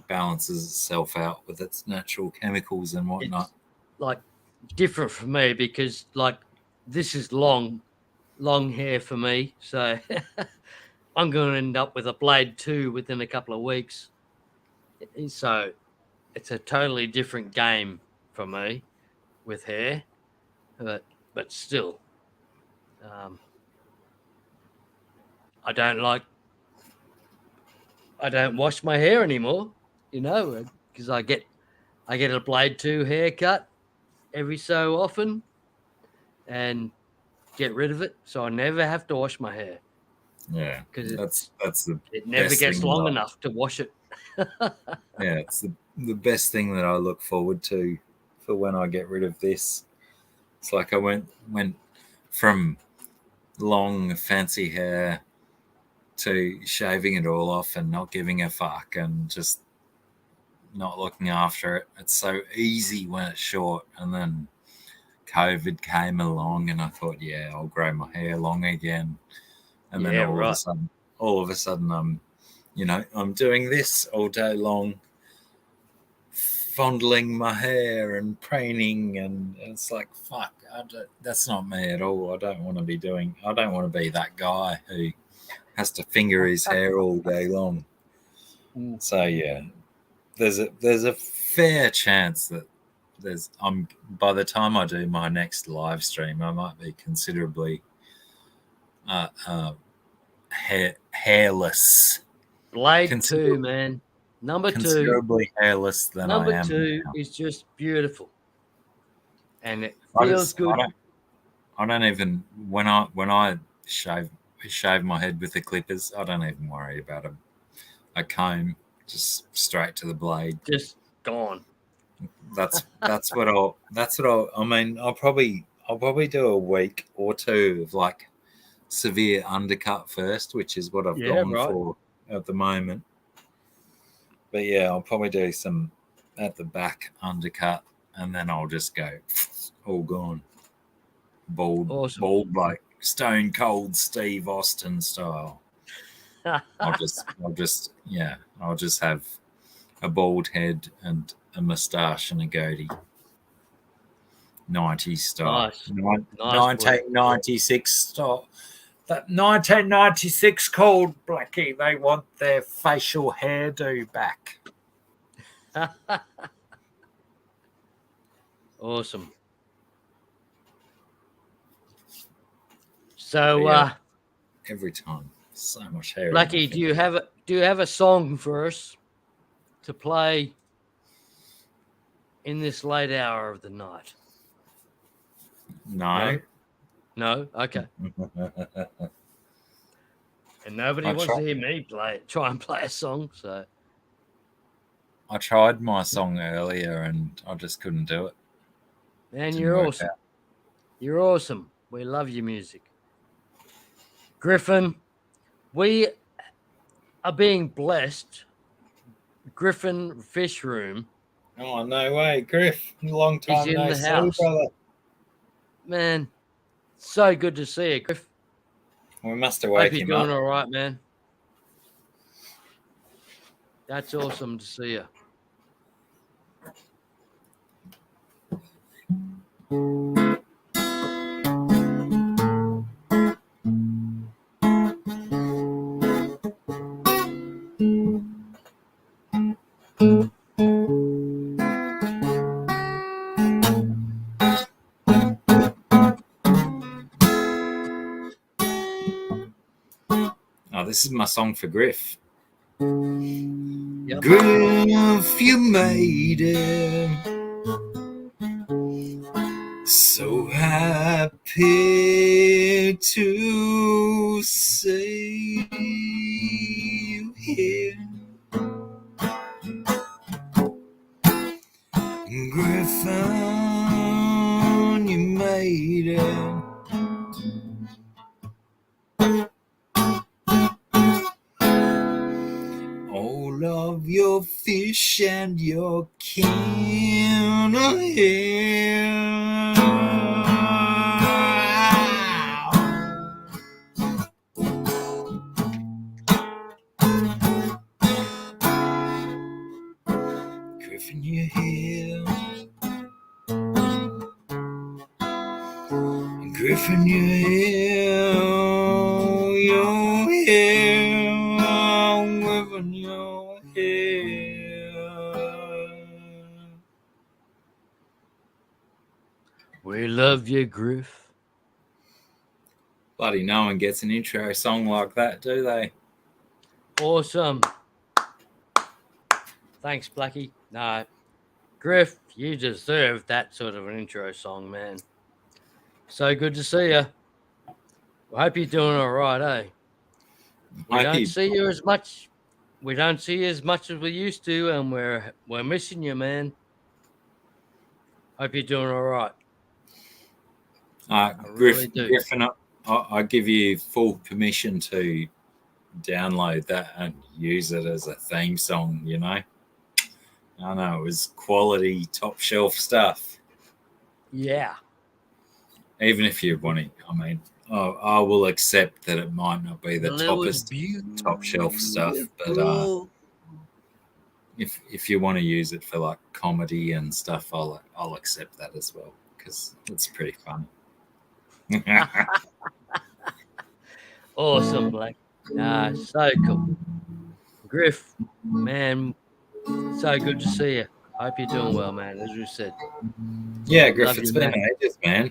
balances itself out with its natural chemicals and whatnot. It's like different for me because like this is long hair for me, so I'm going to end up with a blade 2 within a couple of weeks. So it's a totally different game for me with hair, but still, I don't wash my hair anymore, because I get a blade 2 haircut every so often and get rid of it, so I never have to wash my hair. Yeah, because that's the it never best gets thing long enough to wash it. Yeah, it's the best thing that I look forward to for when I get rid of this. It's like I went from long fancy hair to shaving it all off and not giving a fuck and just not looking after it. It's so easy when it's short, and then COVID came along and I thought, yeah, I'll grow my hair long again. And then all of a sudden I'm doing this all day long, fondling my hair and preening, and it's like, fuck, that's not me at all. I don't want to be that guy who has to finger his hair all day long. So yeah, there's a fair chance that by the time I do my next live stream, I might be considerably hairless. Blade 2, man. Number 2. Considerably hairless than I am. Number 2 now. is just beautiful, and it feels good. I don't even when I shave my head with the clippers. I don't even worry about a comb. Just straight to the blade. Just gone. That's what I'll. I mean, I'll probably do a week or two of like severe undercut first, which is what I've gone for at the moment. But yeah, I'll probably do some at the back undercut, and then I'll just go all gone, bald, Awesome. bald like Stone Cold Steve Austin style. I'll just have a bald head and a moustache and a goatee. 90s style. Nice. 1996 style. That 1996 called Blackie. They want their facial hairdo back. Awesome. So, every time, so much hair. Blackie, do you have a song for us to play in this late hour of the night? No? Okay. And nobody wants to hear me try and play a song, so. I tried my song earlier and I just couldn't do it. Man, you're awesome. You're awesome. We love your music. Griffin, we are being blessed. Griffin Fish Room. Oh, no way. Griff, long time in no the see, house. brother. Man, so good to see you, Griff. We must have woke Hope you're him doing up. all right, man. That's awesome to see you. Oh, this is my song for Griff. Yep. Griff, you made it. So happy to see you here. Griffin, you made it. All of your fish and your can of hair. Griffin, you're here. Griffin, you're here. You're here. Griffin, you're here. We love you, Griff. Bloody no one gets an intro song like that, do they? Awesome. Thanks, Blackie. No, Griff, you deserve that sort of an intro song, man. So good to see you. I hope you're doing all right, eh? We don't see you as much. We don't see you as much as we used to, and we're missing you, man. Hope you're doing all right. Griffin, I give you full permission to download that and use it as a theme song, you know? I know, it was quality, top shelf stuff. Yeah. Even if you want it, I mean, I will accept that it might not be the top shelf stuff, but if you want to use it for like comedy and stuff, I'll accept that as well because it's pretty fun. Awesome, Black. So cool. Griff, man, so good to see you. Hope you're doing well, man, as you said. Yeah, Griff, it's been ages, man.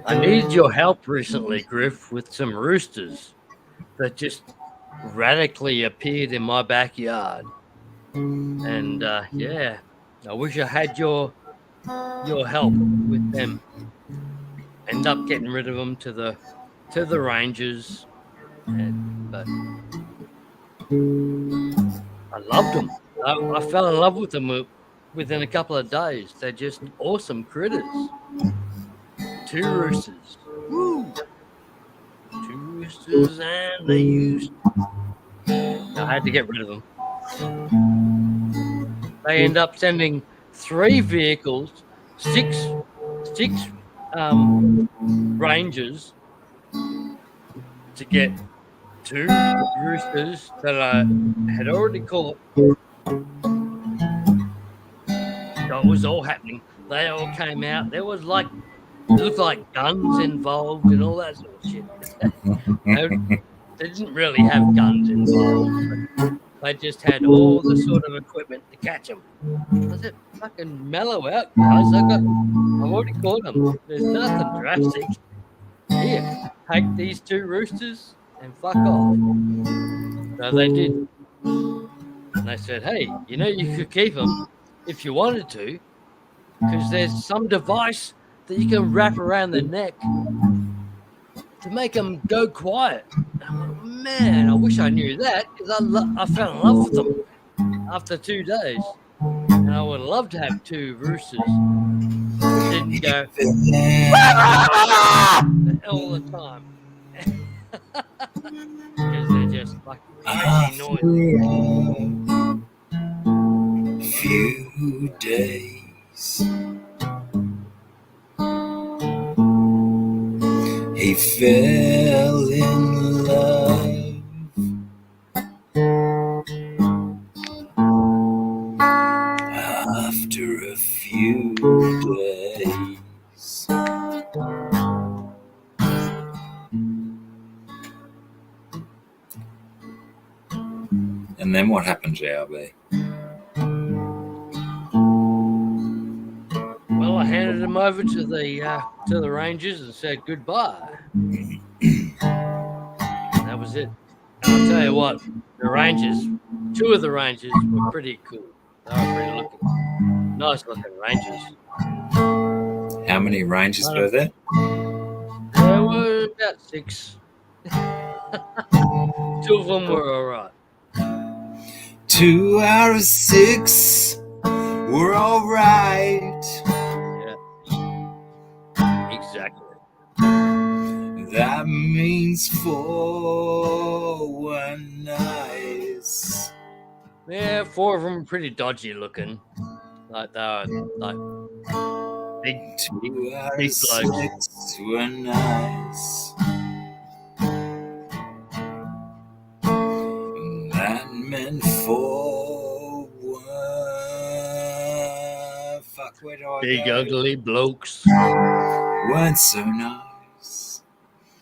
I needed your help recently, Griff, with some roosters that just radically appeared in my backyard. And yeah, I wish I had your help with them. End up getting rid of them to the rangers, but I loved them. I fell in love with them within a couple of days. They're just awesome critters. 2 roosters. Woo! 2 roosters, and they used. I had to get rid of them. They end up sending 3 vehicles, 6 rangers to get 2 roosters that I had already caught. So it was all happening. They all came out. There was it looked like guns involved and all that sort of shit. They didn't really have guns involved, but they just had all the sort of equipment to catch them. I said, fucking mellow out, guys. I've already caught them. There's nothing drastic. Here, take these 2 roosters and fuck off. So they did. And they said, hey, you could keep them if you wanted to, because there's some device that you can wrap around the neck to make them go quiet. Man, I wish I knew that, because I fell in love with them after 2 days. And I would love to have 2 roosters that didn't go all the time. Because they're just fucking crazy noisy. Few days he fell in love And then what happened, JRB? Well, I handed him over to the Rangers and said goodbye. That was it. And I'll tell you what, the Rangers, 2 of the Rangers were pretty cool. They were pretty nice looking Rangers. How many Rangers were there? There were about 6. 2 of them were all right. 2 out of 6 were all right. Yeah. Exactly. That means 4 were nice. Yeah, 4 of them were pretty dodgy looking. Like they were like big 2 out big of blokes. 6 were nice. That meant 4 were... Fuck, where do I Big go? ugly blokes. Weren't so nice.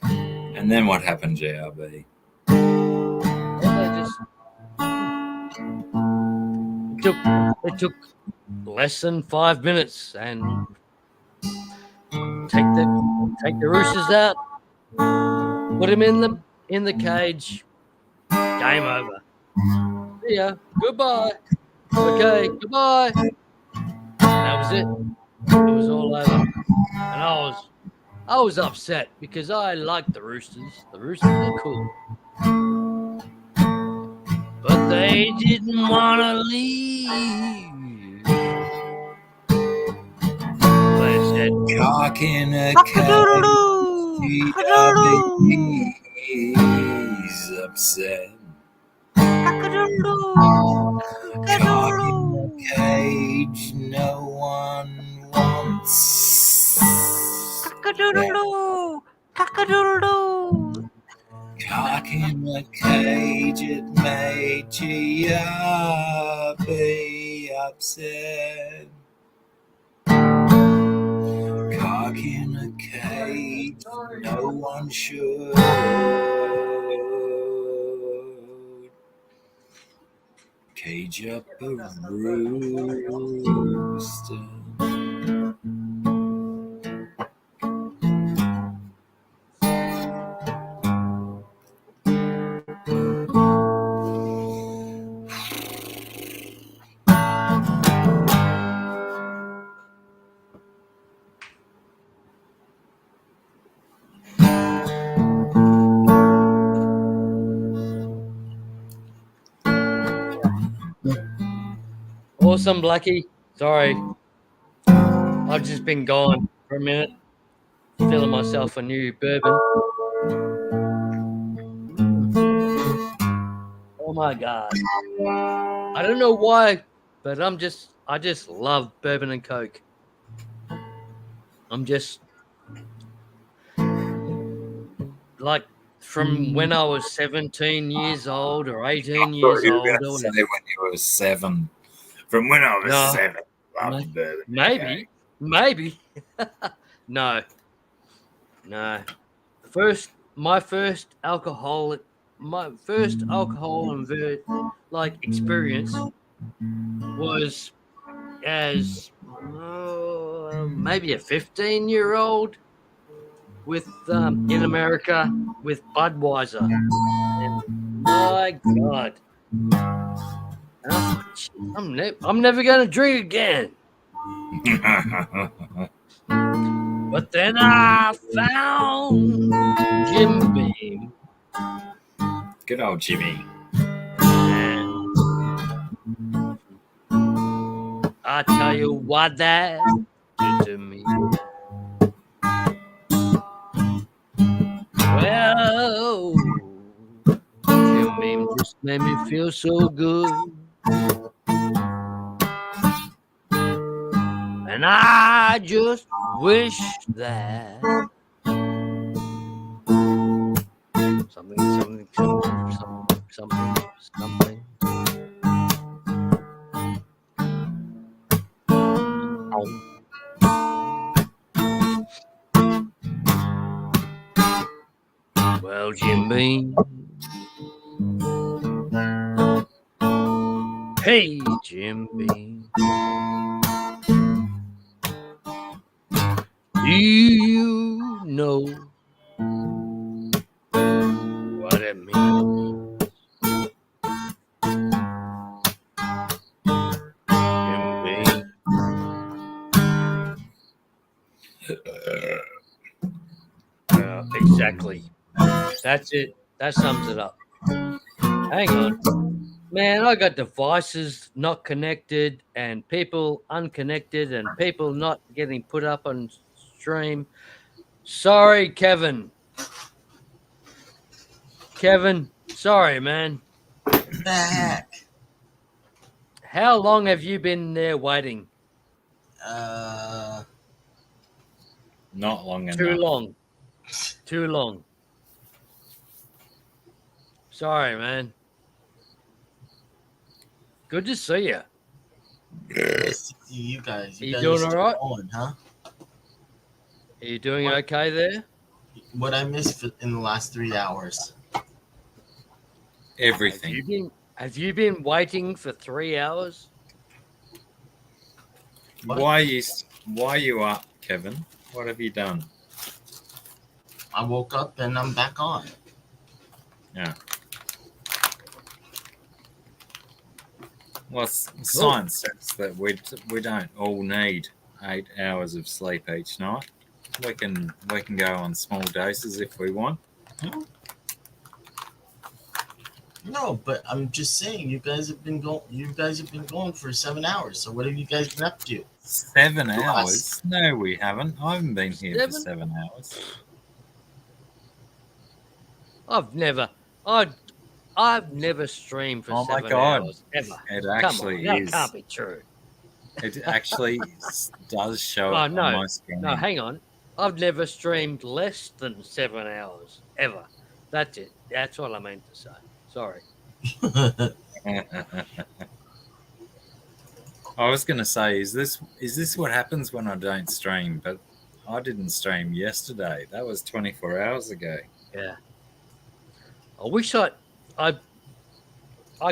And then what happened, JRB? It took less than 5 minutes and take the roosters out, put him in the cage. Game over. See ya. Goodbye. Okay, goodbye. That was it. It was all over. And I was upset because I liked the Roosters. The Roosters were cool. But they didn't want to leave. They said, Cock in a cage. He's upset. Cock in a cage. No one wants. Cock in a cage, it made be upset. Cock in a cage, no one should. Cage up a rooster. awesome, Blackie. Sorry. I've just been gone for a minute, filling myself a new bourbon. Oh my God. I don't know why, but I just love bourbon and Coke. I'm just like from when I was 17 years old or 18 years you were old. going to say when you were 7. From when I was 7. Loved bourbon. Maybe. No. My first alcohol and experience was as maybe a 15-year-old with in America with Budweiser. And my God, and I thought, I'm never going to drink again. But then I found Jim Beam. Good old Jimmy. And I tell you what that did to me. Well, Jim Beam just made me feel so good. And I just wish that something. Well, Jim Beam, Hey, Jim Beam. Do you know what it means? Jim Beam. Exactly. That's it. That sums it up. Hang on. Man, I got devices not connected and people unconnected and people not getting put up on stream. Sorry, Kevin. Kevin, sorry, man. The heck? How long have you been there waiting? Uh, Not long Too enough. long. Too long. Sorry, man. Good to see you. nice to see you guys. You guys doing are still all right? going, huh? Are you doing What? okay there? What I missed in the last 3 hours? Everything. Have you been waiting for 3 hours? What? Why are you up, Kevin? What have you done? I woke up and I'm back on. Yeah. Well, science says that we don't all need 8 hours of sleep each night. We can go on small doses if we want. No, but I'm just saying you guys have been going for 7 hours. So what have you guys been up to? 7 hours? No, we haven't. I haven't been here for 7? 7 hours. I've never streamed for Oh my 7 God. hours ever. It Come actually on, that is. can't be true. It actually does show Oh up on no, my screen. no, hang on. I've never streamed less than 7 hours ever. That's it. That's what I meant to say. Sorry. I was going to say, is this what happens when I don't stream? But I didn't stream yesterday. That was 24 hours ago. Yeah. I wish I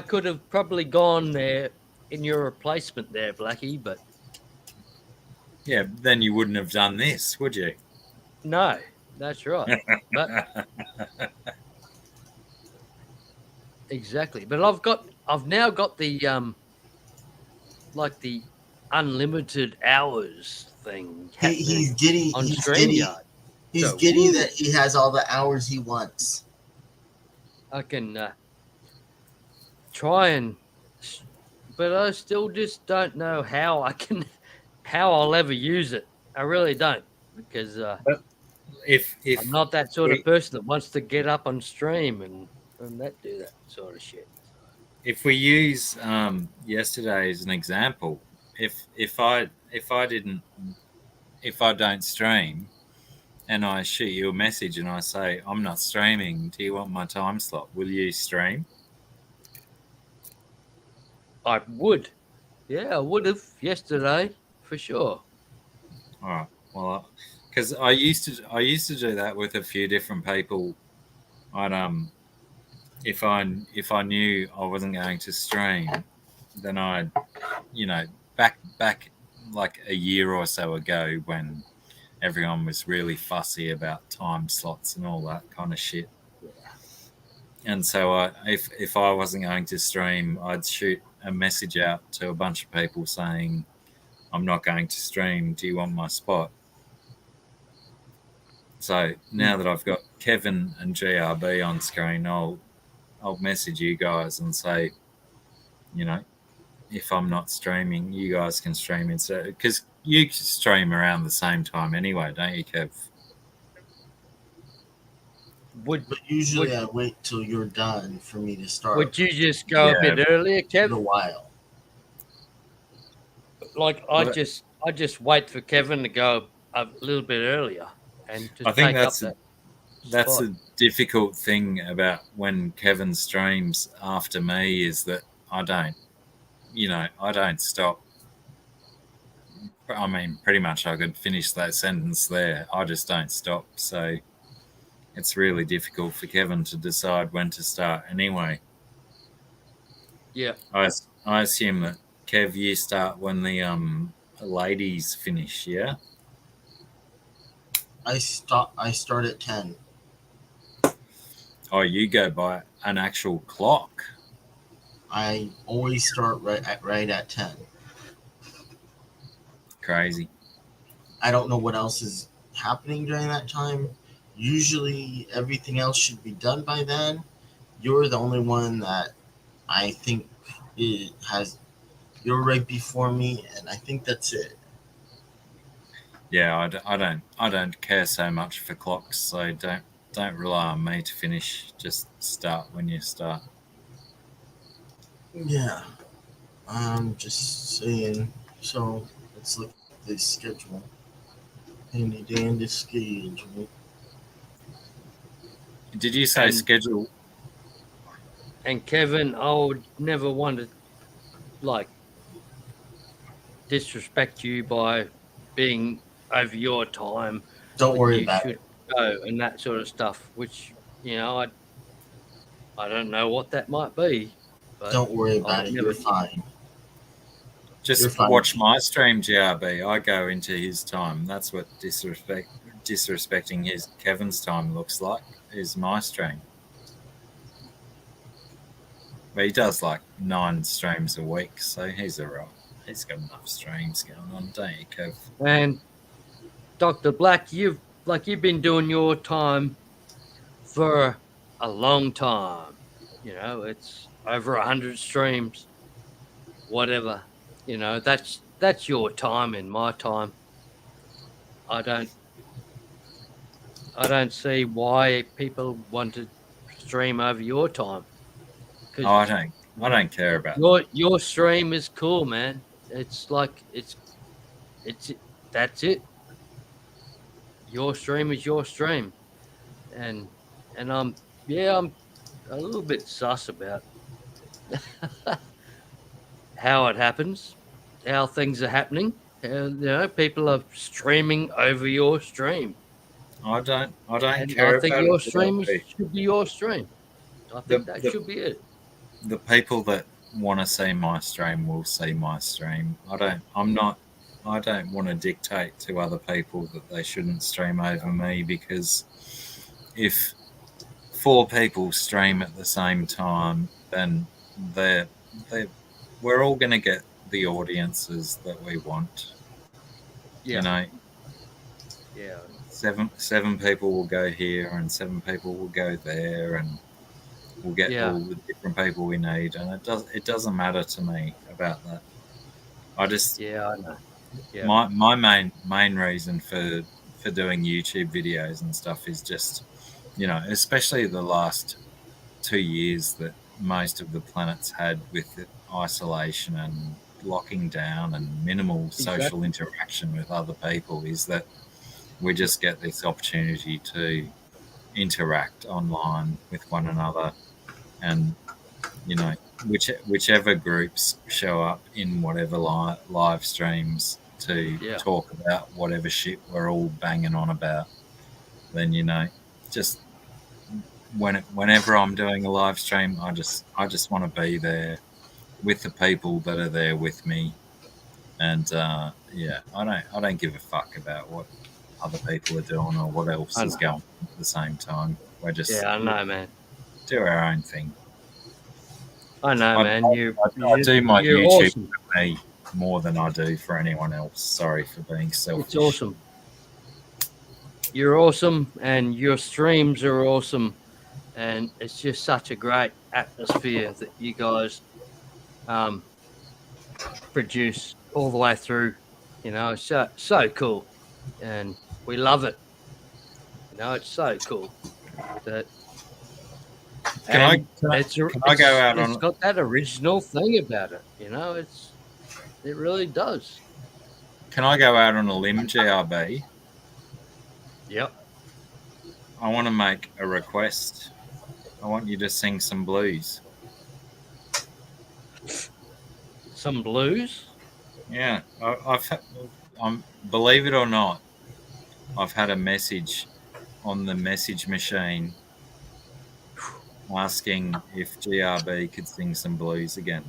could have probably gone there in your replacement there, Blackie, but Yeah, then you wouldn't have done this, would you? no, that's right. But exactly. But I've now got the like the unlimited hours thing He's giddy. on He's giddy. StreamYard. He's So, giddy woo. that he has all the hours he wants. I can try and, but I still just don't know how I'll ever use it. I really don't, because If I'm not that sort of person that wants to get up on stream and do that sort of shit. if we use yesterday as an example, if I don't stream and I shoot you a message and I say I'm not streaming, do you want my time slot? Will you stream? I would, yeah, I would have yesterday for sure. All right. Well, because I used to do that with a few different people. I'd if I knew I wasn't going to stream, then I'd back like a year or so ago when everyone was really fussy about time slots and all that kind of shit. And so if I wasn't going to stream, I'd shoot a message out to a bunch of people saying, I'm not going to stream. Do you want my spot? So now that I've got Kevin and GRB on screen, I'll message you guys and say, if I'm not streaming, you guys can stream instead. Because you stream around the same time anyway, don't you, Kev? But usually I wait till you're done for me to start. Would you just go a bit earlier, Kev? A while. Like I just wait for Kevin to go a little bit earlier, and just I think take that's up that's spot. the difficult thing about when Kevin streams after me is that I don't stop. I mean, pretty much I could finish that sentence there. I just don't stop. So it's really difficult for Kevin to decide when to start anyway. Yeah. I assume that Kev, you start when the ladies finish, yeah? I start at 10. Oh, you go by an actual clock. I always start right at 10. Crazy. I don't know what else is happening during that time. Usually everything else should be done by then. You're the only one that I think you're right before me, and I think that's it. Yeah, I don't care so much for clocks, so don't rely on me to finish. Just start when you start. Yeah, I'm just saying. So let's look at the schedule. Handy dandy schedule. Did you say And- schedule? And Kevin, I would never want to like disrespect you by being over your time. Don't But worry you about should it. go and that sort of stuff. Which I don't know what that might be, but Don't worry I about would it. never. You're fine. You're Just fine. watch my stream, GRB. I go into his time. That's what disrespecting his Kevin's time looks like. Is my stream. But he does like 9 streams a week, so he's alright. He's got enough streams going on, don't you, Kev? And Dr. Black, you've been doing your time for a long time. It's over 100 streams, whatever. That's your time in my time. I don't see why people want to stream over your time. Oh, I don't care about Your stream is cool, man. It's like it's that's it. Your stream is your stream, and I'm a little bit sus about how it happens, how things are happening. People are streaming over your stream. I don't And I care think about your it. stream should be your stream. I think that should be it. The people that want to see my stream will see my stream. I don't want to dictate to other people that they shouldn't stream over me, because if 4 people stream at the same time, then we're all going to get the audiences that we want. Yeah. Yeah. 7 people will go here, and 7 people will go there, and we'll get all the different people we need, and it doesn't matter to me about that. I just I know. Yeah. My main reason for doing YouTube videos and stuff is just, especially the last 2 years that most of the planets had with isolation and locking down and minimal social interaction with other people, is that we just get this opportunity to interact online with one another, and whichever groups show up in whatever live streams to talk about whatever shit we're all banging on about, then just whenever I'm doing a live stream, I just want to be there with the people that are there with me, and I don't give a fuck about what other people are doing or what else is going on at the same time. We're just I know, man. Do our own thing. I know, man. I do my you're YouTube awesome. for me more than I do for anyone else. Sorry for being selfish. It's awesome. You're awesome, and your streams are awesome, and it's just such a great atmosphere that you guys produce all the way through. So cool, and we love it. It's so cool that. Can I go out on? It's got that original thing about it. It really does. Can I go out on a limb, GRB? Yep. I want to make a request. I want you to sing some blues. Some blues? Yeah, believe it or not, I've had a message on the message machine asking if GRB could sing some blues again.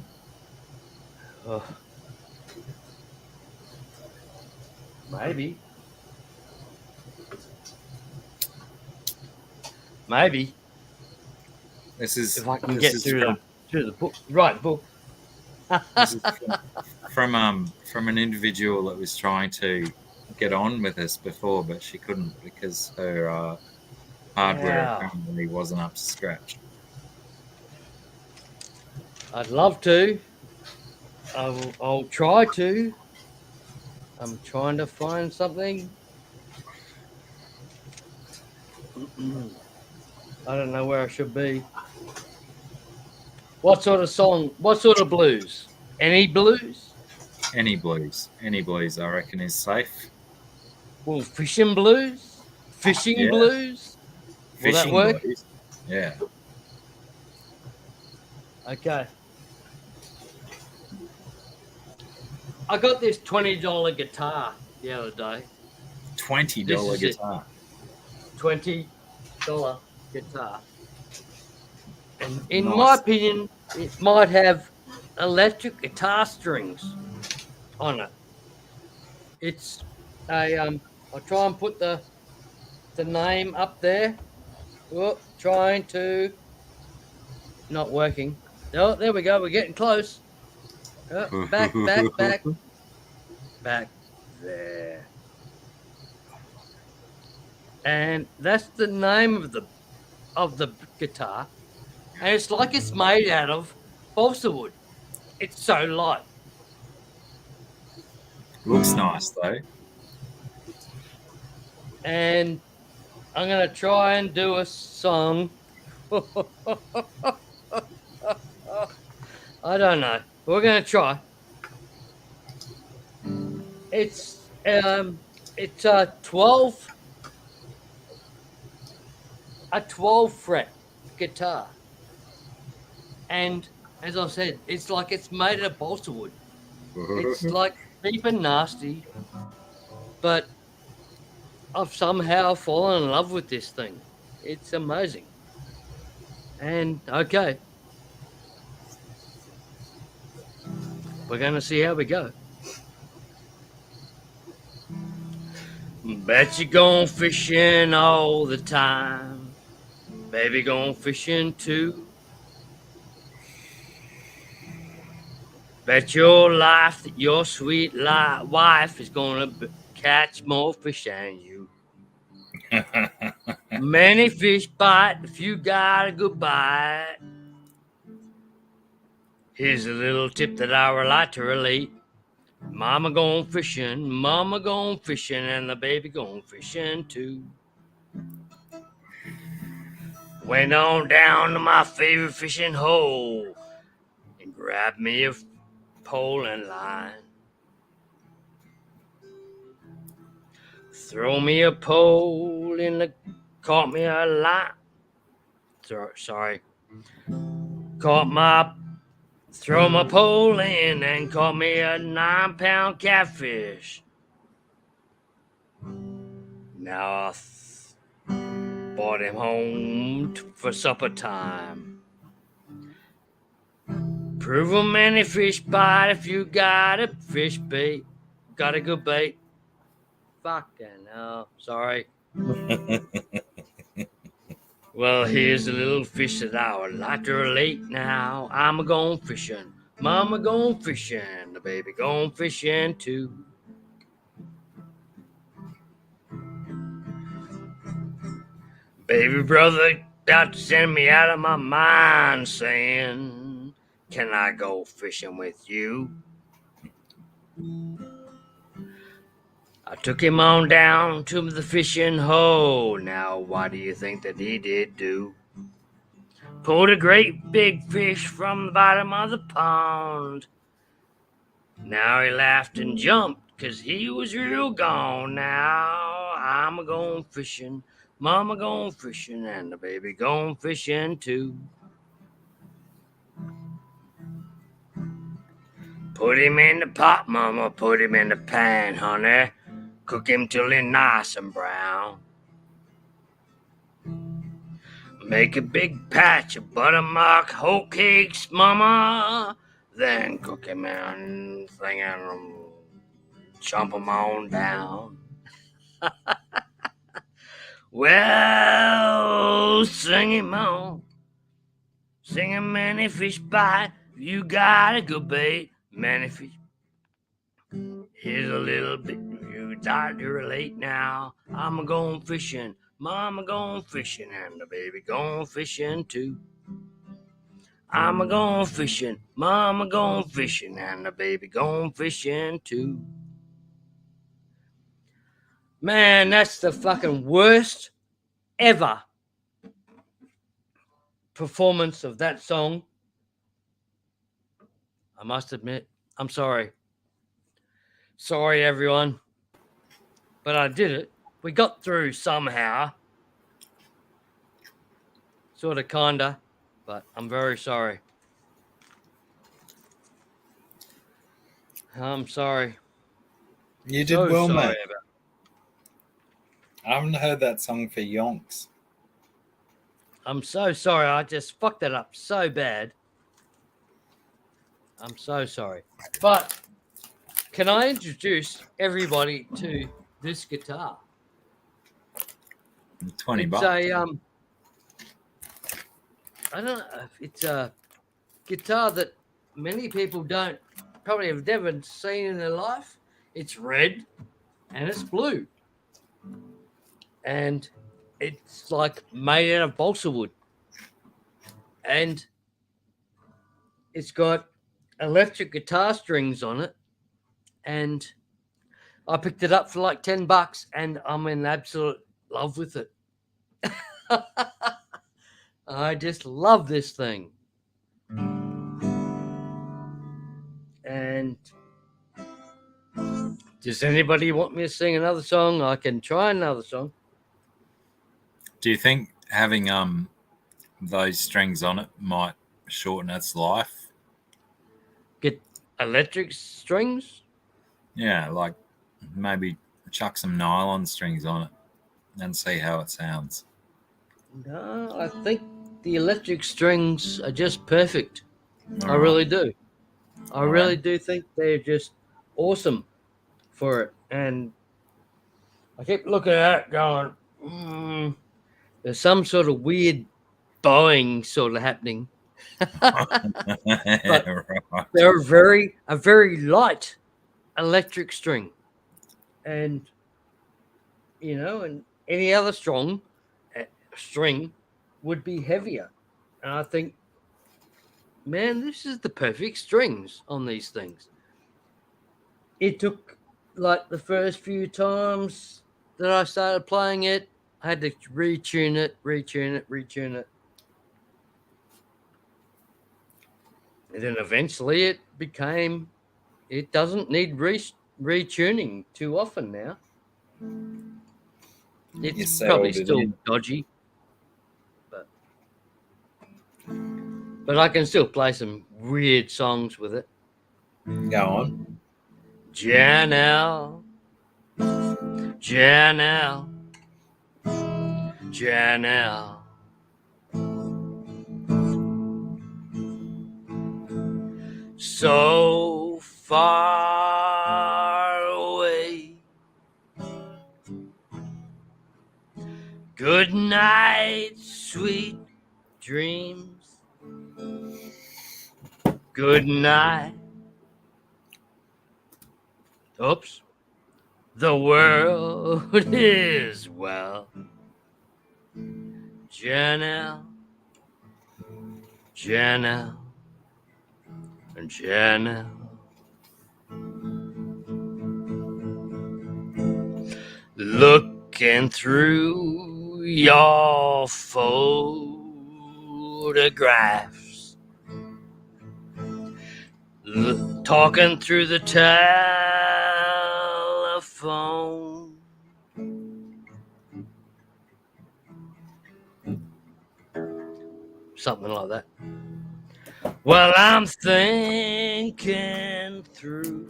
Oh. Maybe. This is If I can this get is through from, the book, right book. this is from an individual that was trying to get on with us before, but she couldn't because her hardware Wow. apparently wasn't up to scratch. I'd love to. I'll try to. I'm trying to find something. I don't know where I should be. What sort of song? What sort of blues? Any blues? Any blues, I reckon, is safe. Well, fishing blues? Fishing Yeah. blues? Will that Fishing work? blues. Yeah. Okay. I got this $20 guitar the other day. $20 This is it. guitar. $20 guitar. And in Nice. my opinion, it might have electric guitar strings on it. It's a I'll try and put the name up there. Oh, trying to not working. Oh, there we go. We're getting close. Oh, back there. And that's the name of the guitar. And it's like it's made out of balsa wood. It's so light. Looks nice though. And I'm gonna try and do a song. I don't know. We're gonna try. It's a 12 fret guitar, and as I said, it's like it's made of balsa wood. It's like cheap and nasty, but I've somehow fallen in love with this thing. It's amazing. And okay, we're gonna see how we go. Bet you gone fishing all the time. Baby gone fishing too. Bet your life that your sweet wife is gonna catch more fish than you. Many fish bite if you got a good bite. Here's a little tip that I would like to relate. Mama gone fishing, and the baby gone fishing too. Went on down to my favorite fishing hole and grabbed me a pole and line. Throw me a pole caught me a line. Sorry. Throw my pole in and caught me a 9-pound catfish. Now I brought him home for supper time. Prove a many fish bite if you got a fish bait. Got a good bait. Fucking hell. Sorry. Well, here's a little fish that I would like to relate now. I'm a-gone fishing. Mama gone fishing. The baby gone fishing too. Baby brother about to send me out of my mind saying, can I go fishing with you? I took him on down to the fishing hole. Now, what do you think that he did do? Pulled a great big fish from the bottom of the pond. Now he laughed and jumped, 'cause he was real gone. Now I'm a-gone fishing, Mama gone fishing, and the baby gone fishing too. Put him in the pot, Mama, put him in the pan, honey. Cook him till he's nice and brown. Make a big patch of buttermilk hoe cakes, mama. Then cook 'em and sing 'em, chomp 'em on down. Well, sing 'em on. Sing 'em many fish bite. You got a good bait. Many fish. Here's a little bit you start to relate now. I'm going fishing. Mama going fishing. And the baby going fishing too. I'm going fishing, mama going fishing, and the baby going fishing too. Man, that's the fucking worst ever performance of that song. I must admit, I'm sorry. Sorry, everyone. But I did it. We got through somehow. Sort of, kinda. But I'm very sorry. I'm sorry. You did So well, sorry mate. about I haven't heard that song for yonks. I'm so sorry. I just fucked that up so bad. I'm so sorry. But can I introduce everybody to this guitar? 20 It's bucks. a I don't know. It's a guitar that many people probably have never seen in their life. It's red and it's blue, and it's like made out of balsa wood, and it's got electric guitar strings on it, and I picked it up for like $10, and I'm in absolute love with it. I just love this thing. And does anybody want me to sing another song? I can try another song. Do you think having those strings on it might shorten its life? Get electric strings? Yeah, like maybe chuck some nylon strings on it and see how it sounds. No, I think the electric strings are just perfect. All I really do. I All really right. do think they're just awesome for it. And I keep looking at it going, there's some sort of weird bowing sort of happening. But Right. they're a very light electric string. And, and any other string would be heavier. And I think, man, this is the perfect strings on these things. It took like the first few times that I started playing it, I had to retune it. And then eventually it doesn't need retuning too often now. You It's probably settled it still in. dodgy, but I can still play some weird songs with it. Go on. Janelle, Janelle, Janelle. So far away. Good night, sweet dreams. Good night. Oops. The world is well. Janelle, Janelle, and Janelle. Looking through your photographs, talking through the telephone. Something like that. Well, I'm thinking through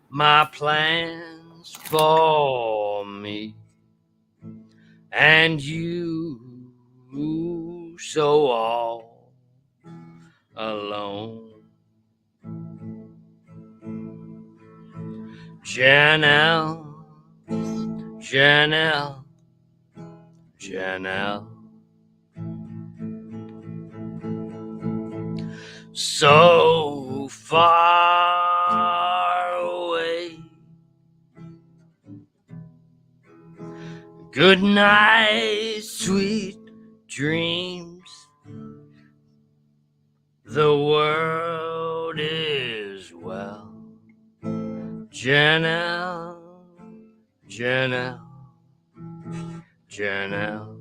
my plans for me and you. Ooh, so all alone. Janelle, Janelle, Janelle. So far away. Good night, sweet dreams. The world is well. Janelle, Janelle, Janelle.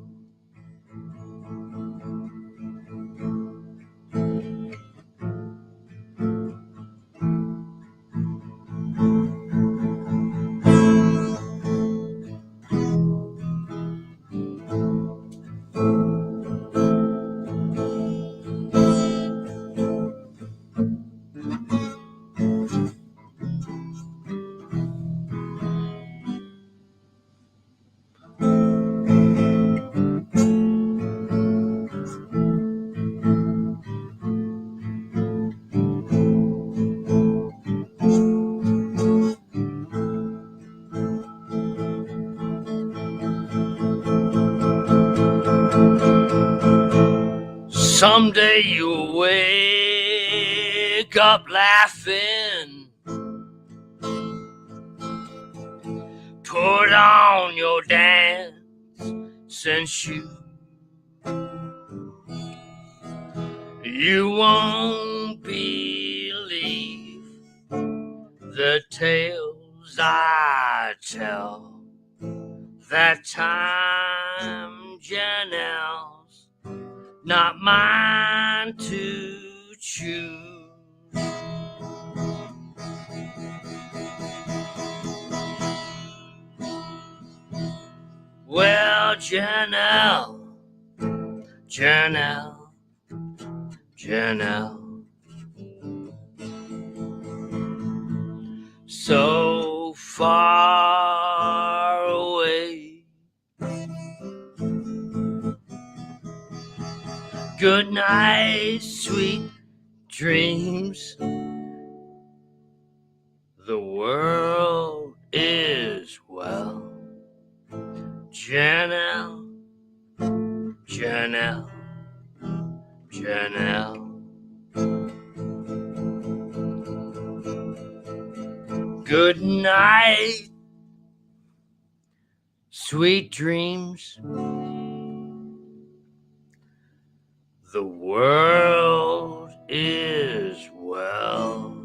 Someday you'll wake up laughing. Put on your dancing shoes. You won't believe the tales I tell. That time, Janelle's not mine to choose. Well, Janelle, Janelle, Janelle. So far away. Good night, sweet dreams. The world is well. Janelle, Janelle, Janelle. Good night, sweet dreams. The world is well.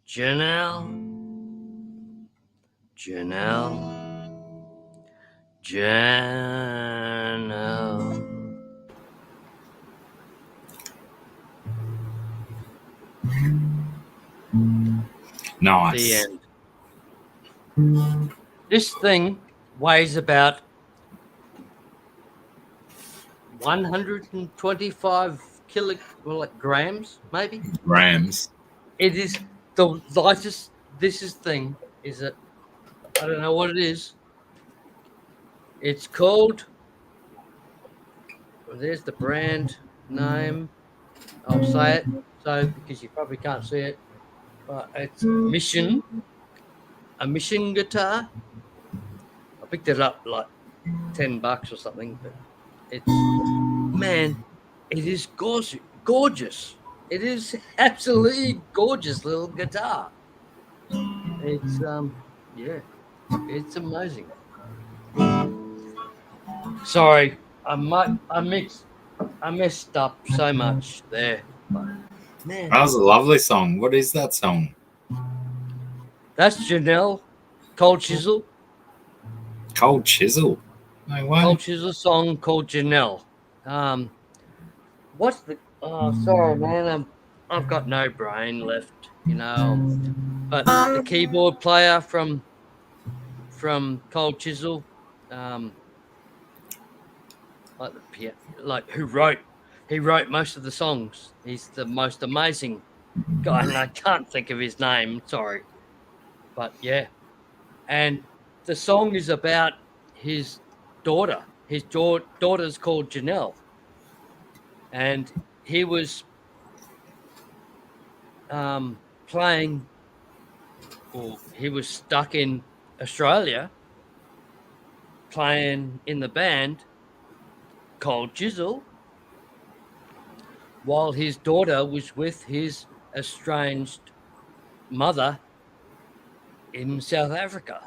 Janelle, Janelle, Janelle. Nice. The end. This thing weighs about 125 kilograms, maybe. Rams. It is the lightest. This thing is I don't know what it is. It's called. Well, there's the brand name. I'll say it so because you probably can't see it. But it's a mission guitar. I picked it up like $10 or something, but it's it is gorgeous. It is absolutely gorgeous little guitar. It's it's amazing. Sorry, I messed up so much there. But man, That was a lovely song. What is that song? that's Janelle, Cold Chisel. Cold Chisel. No way. Cold Chisel song called Janelle. What's the? Oh, sorry, man. I've got no brain left, But the keyboard player from Cold Chisel, he wrote most of the songs. He's the most amazing guy, and I can't think of his name. Sorry, but yeah, and the song is about his daughter. His daughter's called Janelle, and he was playing, or he was stuck in Australia playing in the band called Jizzle, while his daughter was with his estranged mother in South Africa.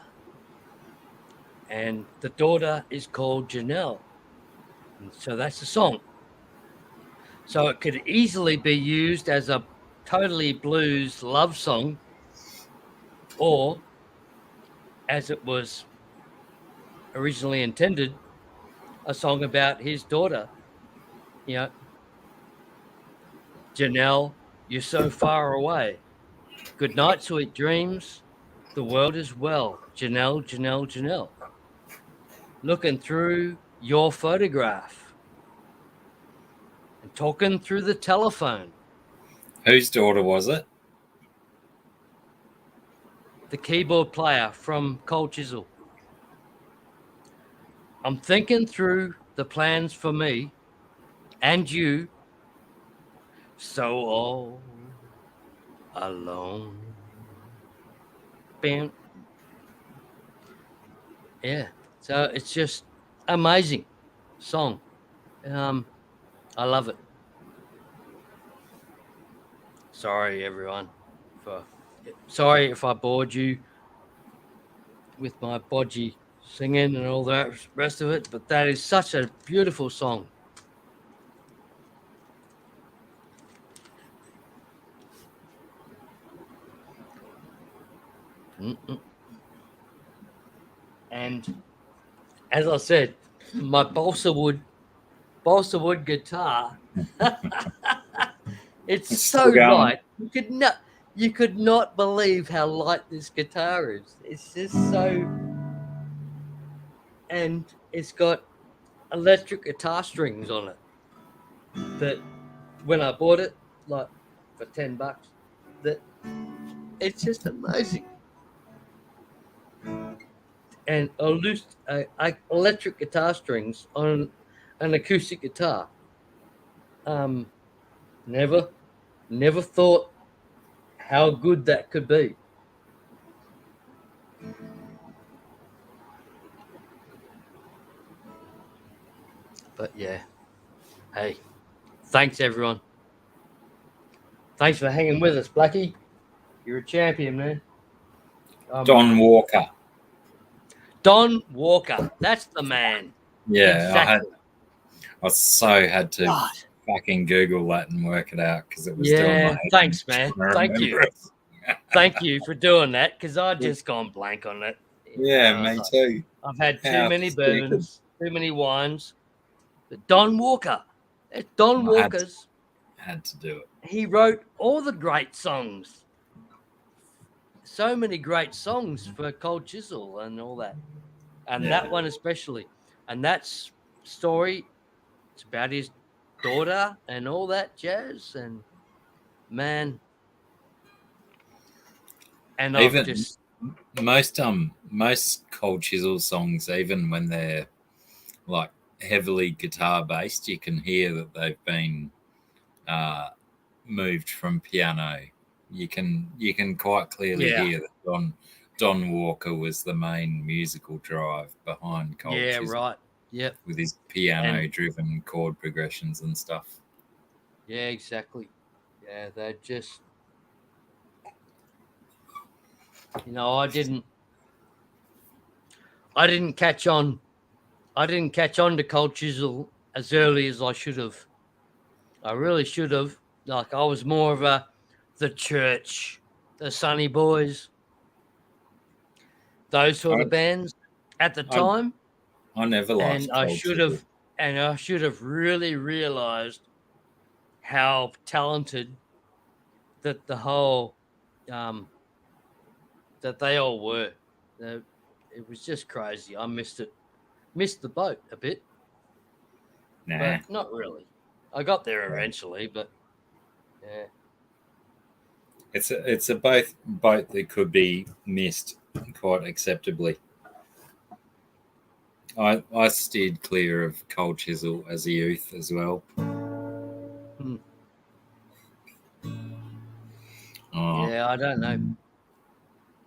And the daughter is called Janelle. And so that's the song. So it could easily be used as a totally blues love song, or as it was originally intended, a song about his daughter. You know, Janelle, you're so far away. Good night, sweet dreams. The world is well. Janelle, Janelle, Janelle. Looking through your photograph and talking through the telephone. Whose daughter was it? The keyboard player from Cold Chisel. I'm thinking through the plans for me and you, so all alone. Bam. Yeah, so it's just amazing song. I love it. Sorry, everyone. Sorry if I bored you with my bodgy singing and all that rest of it, but that is such a beautiful song. And as I said, my balsa wood guitar, it's so light. You could not believe how light this guitar is. It's just so, and it's got electric guitar strings on it that when I bought it, like for $10, that it's just amazing. And electric guitar strings on an acoustic guitar. Never thought how good that could be. But yeah, hey, thanks everyone. Thanks for hanging with us, Blackie. You're a champion, man. Don Walker. Don Walker, that's the man. Yeah, exactly. I so had to fucking Google that and work it out because it was doing my head. Thanks, man. Thank you. Thank you for doing that because I'd just gone blank on it. Yeah, me too. I've had too many bourbons, too many wines. But Don Walker, it's Don Walker's. Had to do it. He wrote all the great songs. So many great songs for Cold Chisel and all that. And that one especially. And that story, it's about his daughter and all that jazz. And man, and even I've just most Cold Chisel songs, even when they're like heavily guitar based, you can hear that they've been moved from piano. You can quite clearly hear that Don Walker was the main musical drive behind Cold Chisel. Yeah, right. Yep. With his piano-driven chord progressions and stuff. Yeah, exactly. Yeah, they're just, I didn't catch on. I didn't catch on to Cold Chisel as early as I should have. I really should have. Like, I was more of the Church, the Sunny Boys, those sort of bands at the time. I never liked and I should have really realized how talented that the whole that they all were. It was just crazy. I missed the boat a bit. But not really. I got there eventually, but yeah. It's a boat that could be missed quite acceptably. I steered clear of cold chisel as a youth as well. Oh, Yeah, I don't know.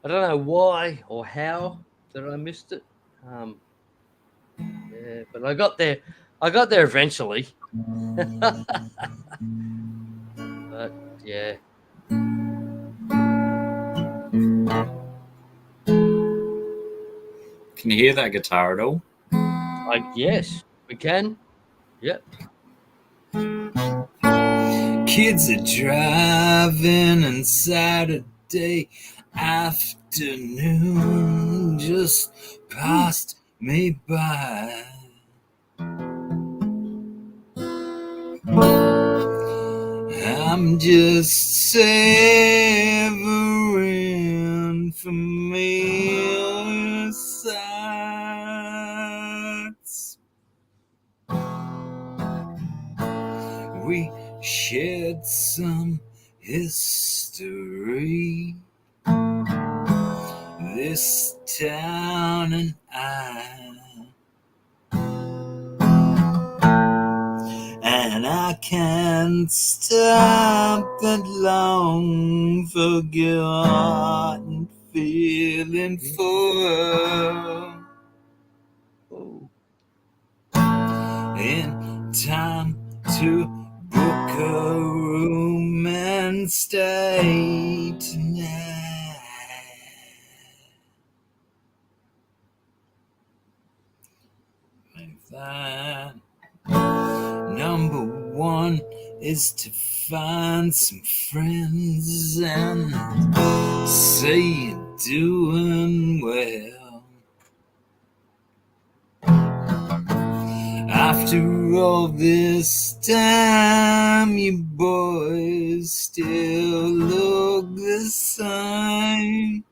I don't know why or how that I missed it. Yeah, but I got there. I got there eventually. But yeah, can you hear that guitar at all? yes, we can. Yep. Kids are driving and Saturday afternoon just passed me by. I'm just savoring familiar sights. We shared some history, this town and I. And I can't stop that long forgotten feeling for her. In time to book a room and stay tonight. Like that. Number one is to find some friends and say you're doing well. After all this time, you boys still look the same.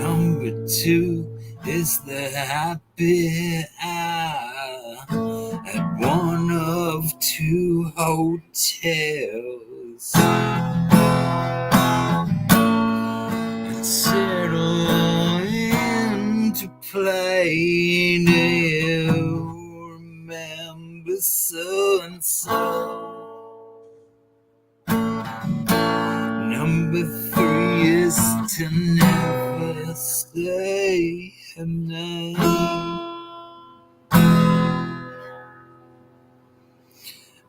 Number two is the happy hour at one of two hotels. Settle into play now. Remember so and so. Number three is to never say her name.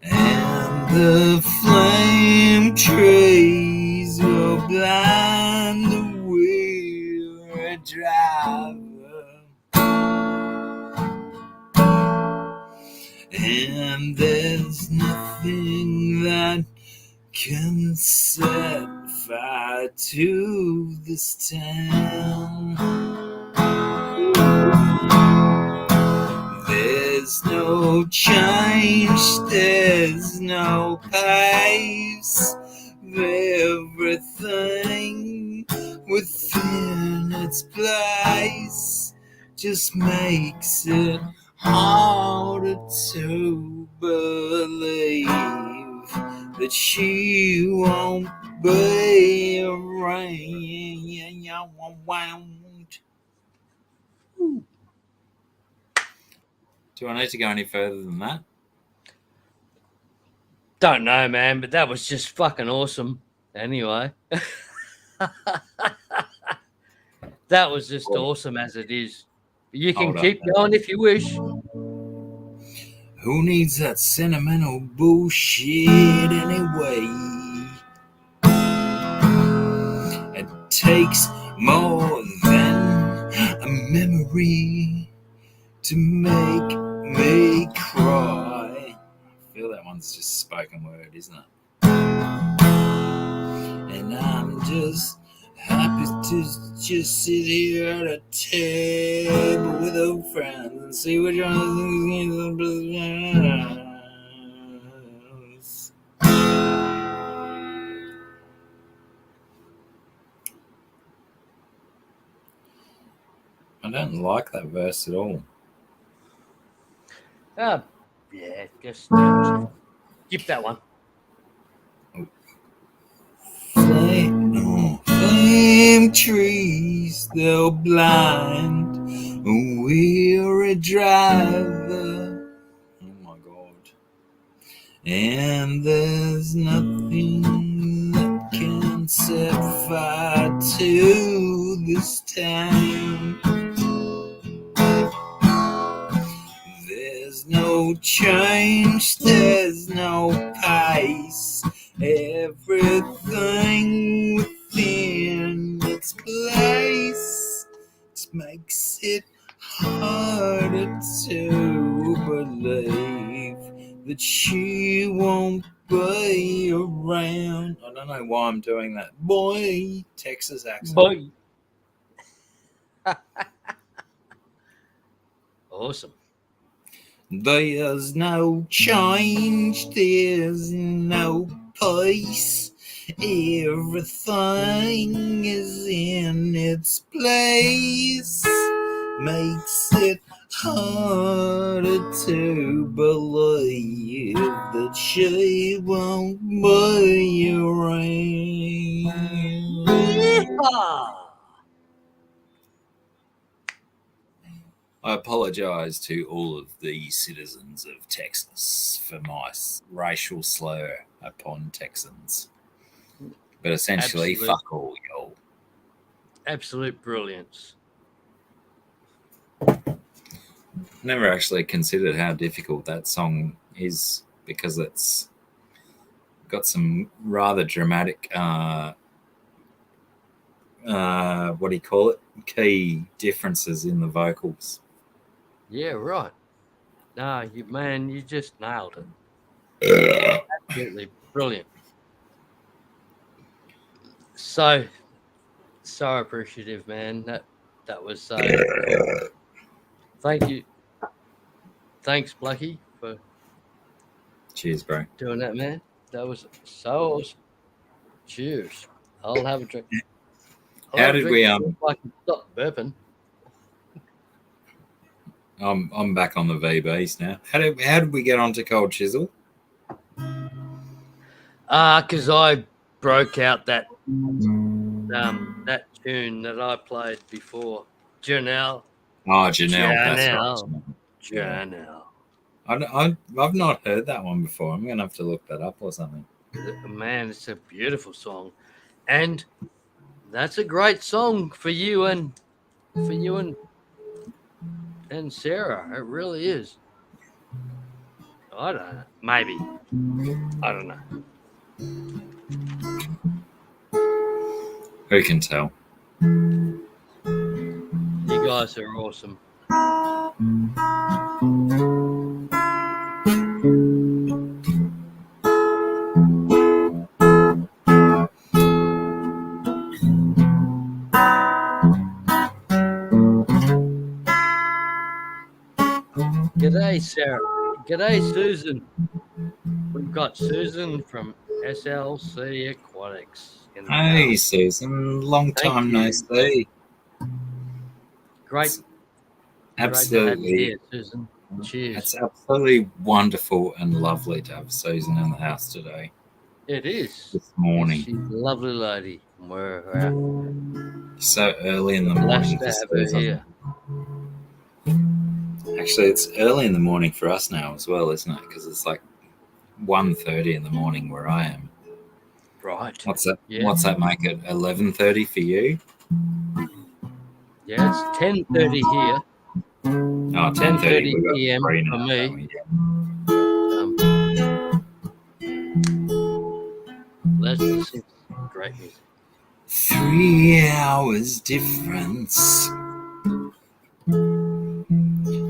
And the flame trees will blind the weary driver. And there's nothing that can set fire to this town. There's no change, there's no pace. Everything within its place just makes it harder to believe that she won't be around. Do I need to go any further than that? Don't know, man, but that was just fucking awesome. Anyway, that was just awesome as it is. You can keep going if you wish. Who needs that sentimental bullshit anyway? It takes more than a memory to make me cry. I feel that one's just spoken word, isn't it? And I'm just happy to just sit here at a table with old friends and see which one is. I don't like that verse at all. Yeah, just skip that one. Flame them trees, they'll blind. We're a driver. Oh my God. And there's nothing that can set fire to this town. There's no change, there's no pace. Everything within its place makes it harder to believe that she won't be around. I don't know why I'm doing that. Boy, Texas accent. Boy. Awesome. There's no change, there's no peace. Everything is in its place. Makes it harder to believe that she won't be around. I apologise to all of the citizens of Texas for my racial slur upon Texans. But essentially, fuck all y'all. Absolute brilliance. Never actually considered how difficult that song is because it's got some rather dramatic, what do you call it? Key differences in the vocals. Yeah, right. No, you just nailed it. Absolutely brilliant. So appreciative, man. That was so cool. Thank you. Thanks, Blackie, for cheers, bro. Doing that, man. That was so awesome. Cheers. I'll have a drink. How did we I can stop burping. I'm back on the VBs now. How did we get onto Cold Chisel? Because I broke out that tune that I played before. Janelle. Oh, Janelle. Janelle. I've not heard that one before. I'm gonna have to look that up or something. Man, it's a beautiful song, and that's a great song for you and Sarah. It really is. I don't know. Maybe. I don't know. Who can tell? You guys are awesome. G'day, Sarah. G'day, Susan. We've got Susan from SLC Aquatics. Hey, Susan. Long time no see. Great. Absolutely. Great here, Susan. Cheers. It's absolutely wonderful and lovely to have Susan in the house today. It is. This morning. She's a lovely lady. We're so early in the morning. To have her here. Actually, it's early in the morning for us now as well, isn't it? Because it's like 1:30 in the morning where I am. Right. What's that? Yeah. What's that make it? 11:30 for you? Yeah, it's 10:30 here. Oh, 10:30 p.m. for me. Let's listen to great music. 3 hours difference.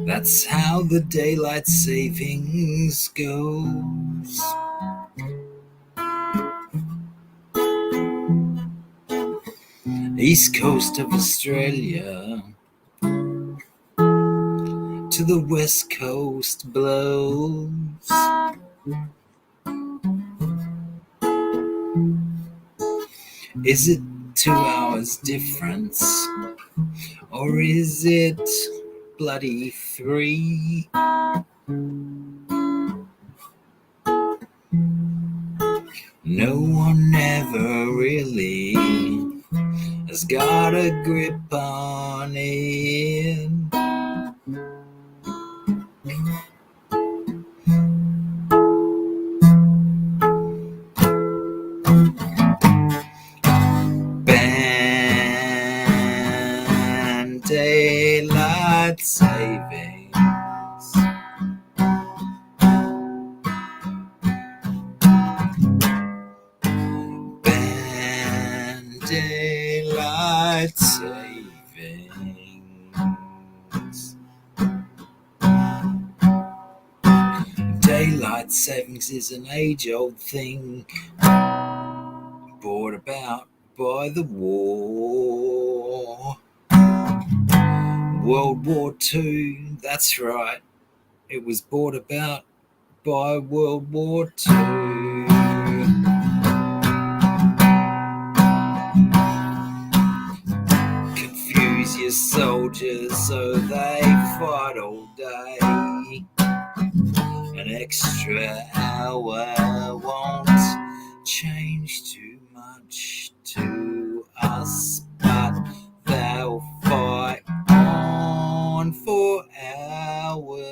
That's how the daylight savings goes. East coast of Australia to the west coast blows. Is it 2 hours difference, or is it bloody 3? No one ever really has got a grip on it. Band daylight savings. Band daylight savings. Daylight savings is an age-old thing brought about by the war. World War II, that's right. It was brought about by World War II. Confuse your soldiers so they fight all day. An extra hour won't change too much to us, but they'll fight on for hours.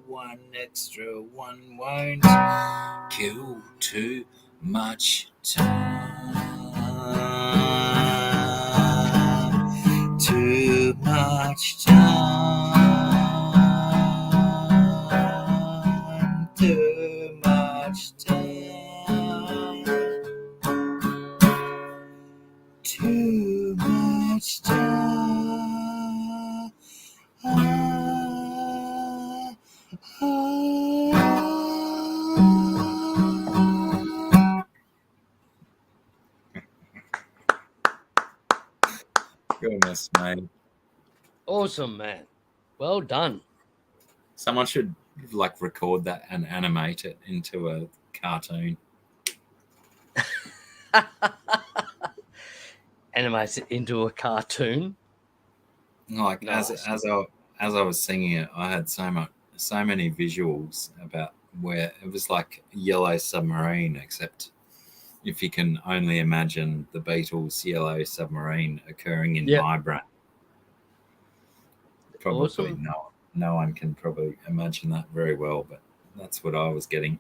One extra one won't kill too much time. Too much time. Too much time. Too much time. Goodness, mate. Awesome, man. Well done. Someone should like record that and animate it into a cartoon. Animate it into a cartoon. Like Nice. as I was singing it, I had so many visuals about where it was like Yellow Submarine, except if you can only imagine the Beatles' Yellow Submarine occurring in my brain. Probably Awesome. no one can probably imagine that very well, but that's what I was getting.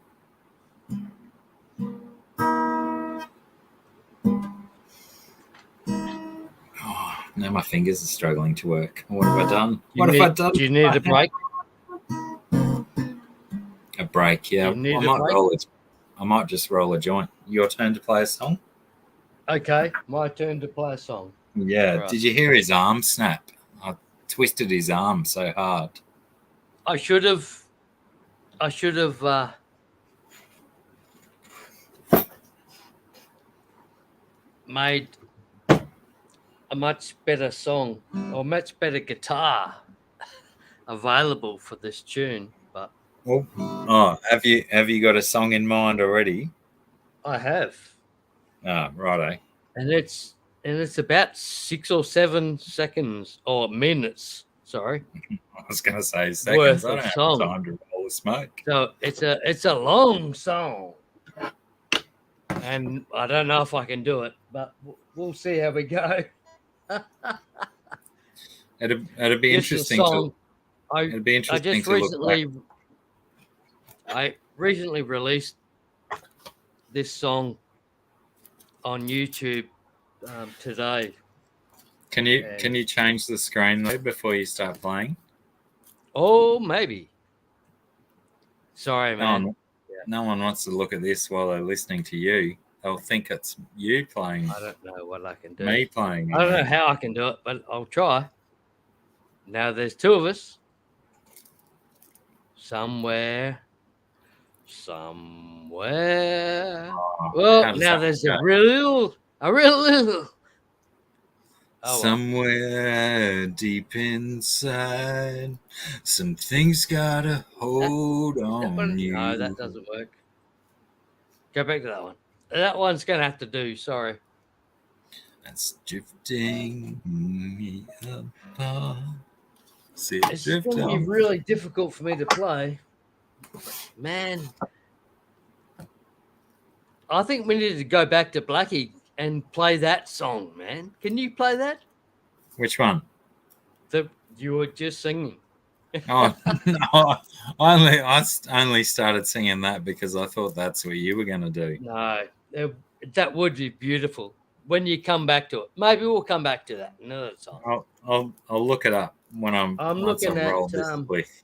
Oh, now my fingers are struggling to work. What have I done? What have I done? Do you need a break? A break, yeah. You I need a break? I might just roll a joint. Your turn to play a song? Okay, my turn to play a song. Yeah. Right. Did you hear his arm snap? I twisted his arm so hard. I should have made a much better song or much better guitar available for this tune, but have you got a song in mind already? I have. Righto. And it's about 6 or 7 seconds or minutes, sorry. I was gonna say seconds. Worth I of don't have song. time to roll a smoke. So it's a long song. And I don't know if I can do it, but we'll see how we go. It'd be interesting to look back. I recently released this song on YouTube today. Can you change the screen though before you start playing? Oh, maybe. Sorry, man. No one wants to look at this while they're listening to you. They'll think it's you playing. I don't know what I can do. Me playing. I don't know how I can do it, but I'll try. Now there's 2 of us. Somewhere. Well, now there's a real little. Oh, somewhere deep inside, some things gotta hold on you. No, that doesn't work. Go back to that one. That one's gonna have to do. Sorry. That's drifting me apart. It's gonna be really difficult for me to play, man. I think we need to go back to Blackie and play that song, man. Can you play that? Which one? That you were just singing. Oh, no, I only started singing that because I thought that's what you were going to do. No, that would be beautiful when you come back to it. Maybe we'll come back to that another time. I'll look it up when I'm once looking I've at rolled this cliff.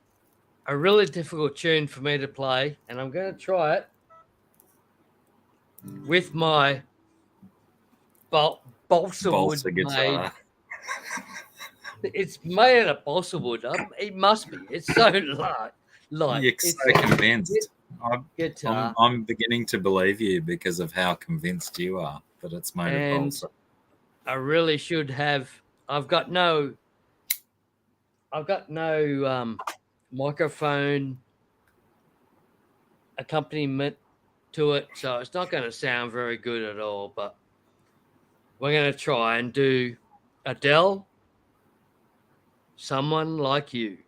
a really difficult tune for me to play, and I'm going to try it with my balsa wood Balsa made. guitar. It's made out of balsa wood. It must be. It's so light. You're It's so convinced. guitar. I'm beginning to believe you because of how convinced you are that it's made of And balsa. I really should have. I've got no microphone accompaniment to it, so it's not going to sound very good at all. But we're going to try and do Adele, Someone Like You.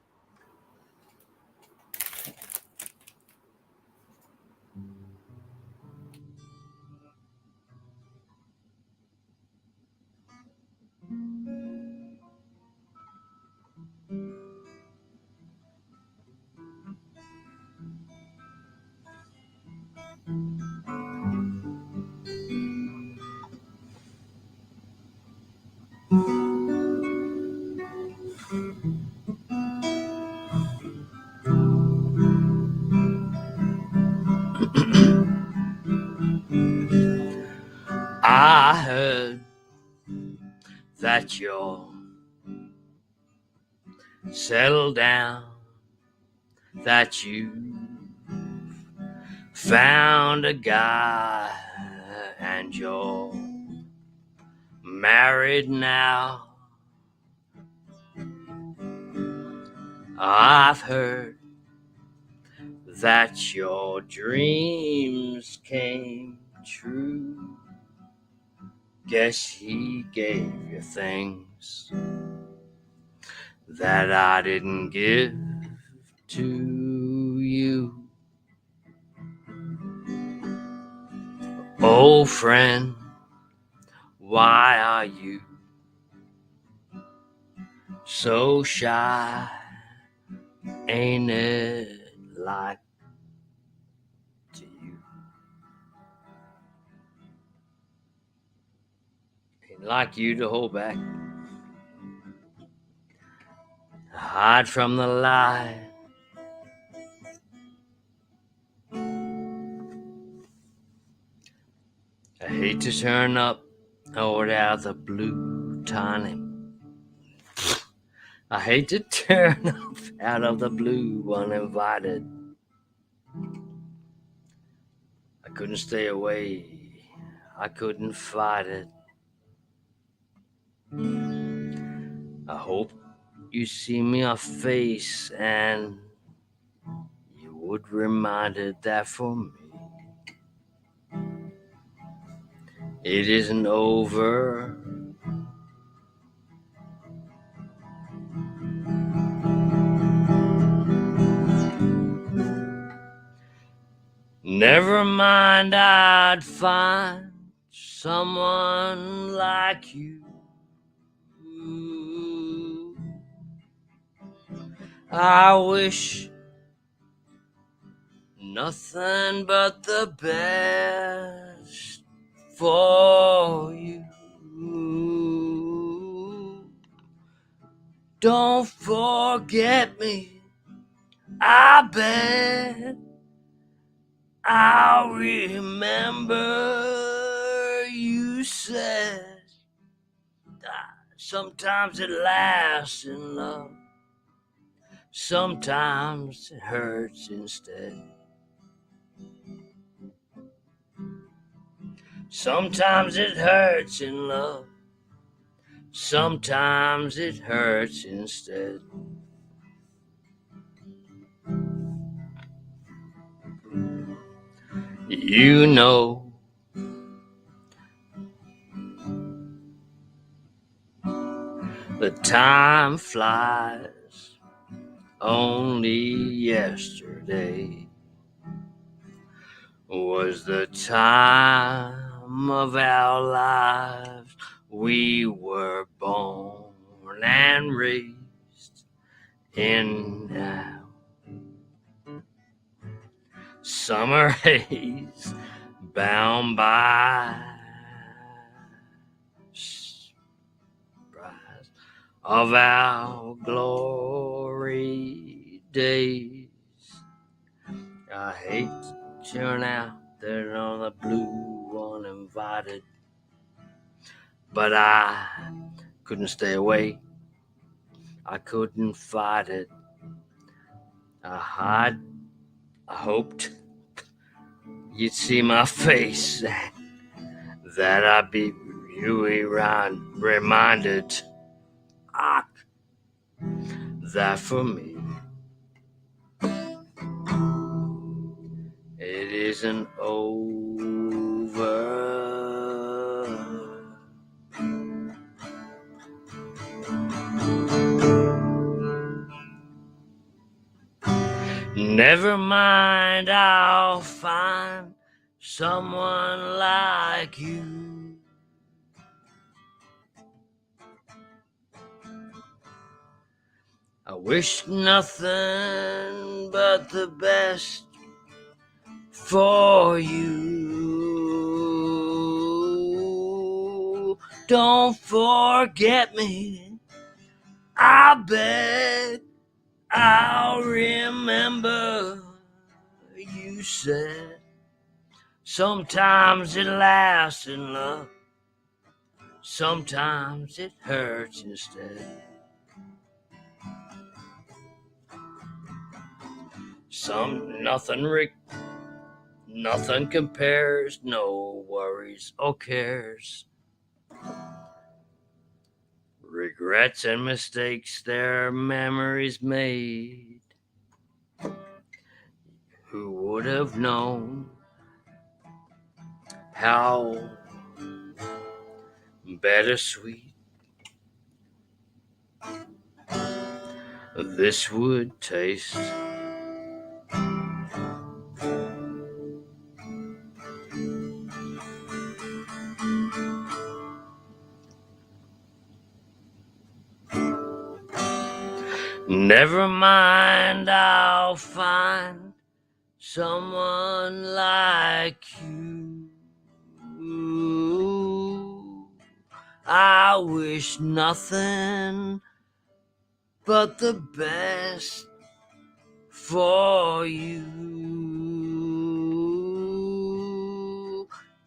I heard that you're settled down, that you found a guy and you're married now. I've heard that your dreams came true. Guess he gave you things that I didn't give to you. Old friend, why are you so shy? Ain't it like to you? Ain't like you to hold back, hide from the light. I hate to turn up out of the blue, tiny. I hate to turn up out of the blue uninvited. I couldn't stay away. I couldn't fight it. I hope you see me a face and you would remind it that for me it isn't over. Never mind, I'd find someone like you. I wish nothing but the best for you. Don't forget me, I bet. I'll remember you said sometimes it lasts in love, sometimes it hurts instead. Sometimes it hurts in love, sometimes it hurts instead. You know, the time flies. Only yesterday was the time of our lives. We were born and raised in our summer haze, bound by surprise of our glory days. I hate to turn out there on the blue uninvited, but I couldn't stay away. I couldn't fight it. I hoped you'd see my face, that I'd be reminded that for me it isn't over. Never mind, I'll find someone like you. I wish nothing but the best for you. Don't forget me, I beg. I'll remember you said sometimes it lasts in love, sometimes it hurts instead. Nothing compares, no worries or cares. Regrets and mistakes, their memories made. Who would have known how bittersweet this would taste? Never mind, I'll find someone like you. I wish nothing but the best for you.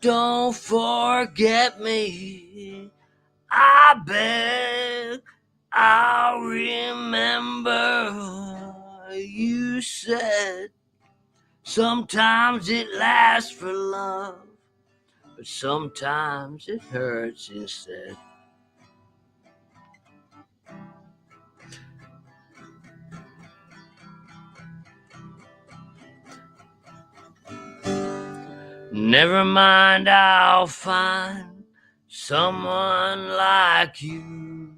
Don't forget me, I beg. I'll remember you said sometimes it lasts for love, but sometimes it hurts instead. Never mind, I'll find someone like you.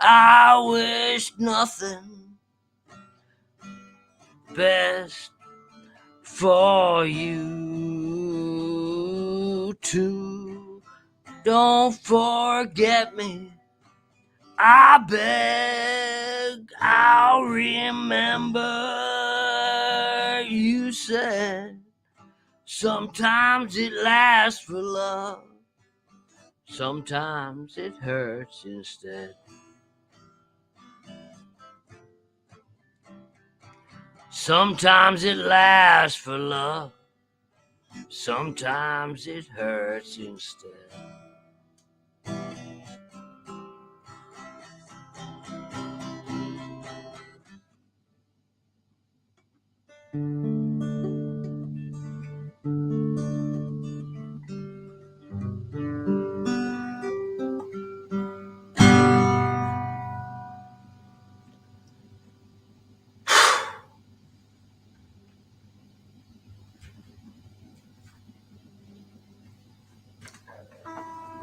I wish nothing best for you too. Don't forget me, I beg. I'll remember you said sometimes it lasts for love, sometimes it hurts instead. Sometimes it lasts for love, sometimes it hurts instead.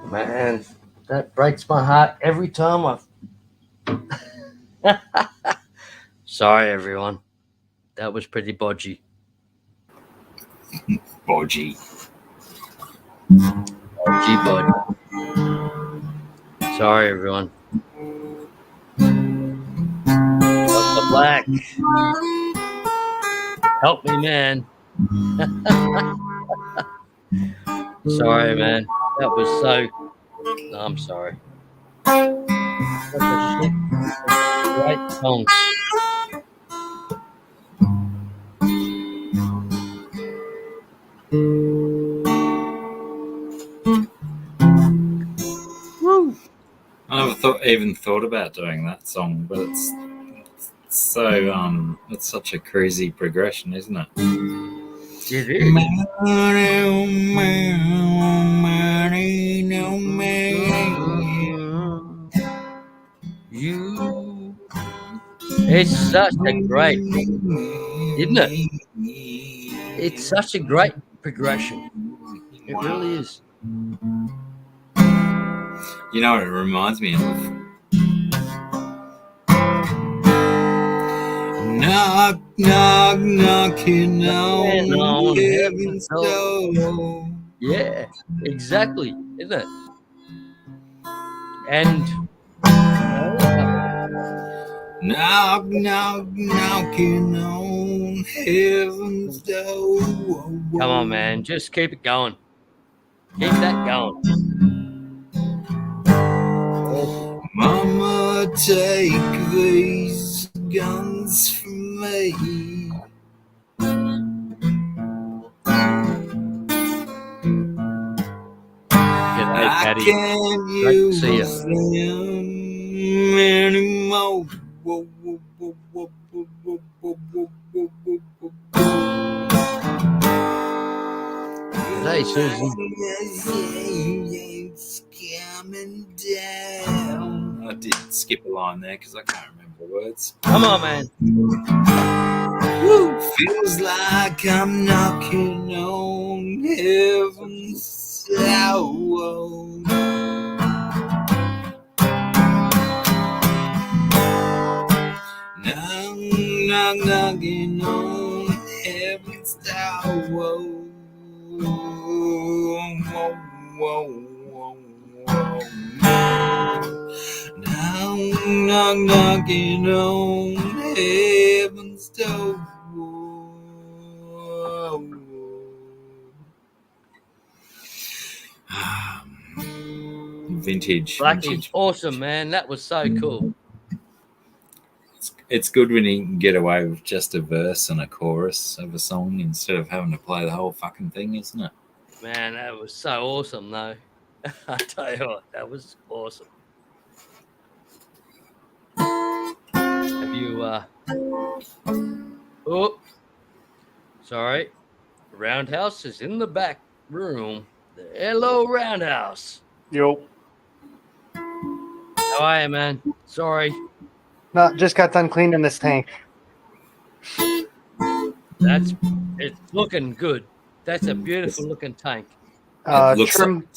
Man, that breaks my heart every time Sorry, everyone. That was pretty bodgy. Bodgy. Gee, bud. Sorry, everyone. Dr. Black. Help me, man. Sorry, man. That was so. I'm sorry. Such a shit. Great song. Woo. I never even thought about doing that song, but it's so it's such a crazy progression, isn't it? It is. You. It's such a great, isn't it? It's such a great progression. It really is. You know what it reminds me of? Knock, knock, knocking And on on heaven's heaven's door. Yeah, exactly, isn't it? And Knock, knock, knocking on heaven's door. come on, man, just keep it going. Keep that going. Mama, take these guns from me. G'day, I Patty. can't Great to see you. use them anymore. G'day, Susan. It's coming down. I did skip a line there because I can't remember the words. Come on, man. Woo! Feels like I'm knocking on heaven's door. Knock, knocking on heaven's door. Knock, knocking on heaven's door. Vintage. Blackie, awesome, man. That was so cool. It's good when you can get away with just a verse and a chorus of a song instead of having to play the whole fucking thing, isn't it? Man, that was so awesome, though. I tell you what, that was awesome. Have you, oh, sorry. Roundhouse is in the back room. Hello, Roundhouse. Yo. How are you, man? Sorry. No, just got done cleaning this tank. It's looking good. That's a beautiful looking tank. Trimmed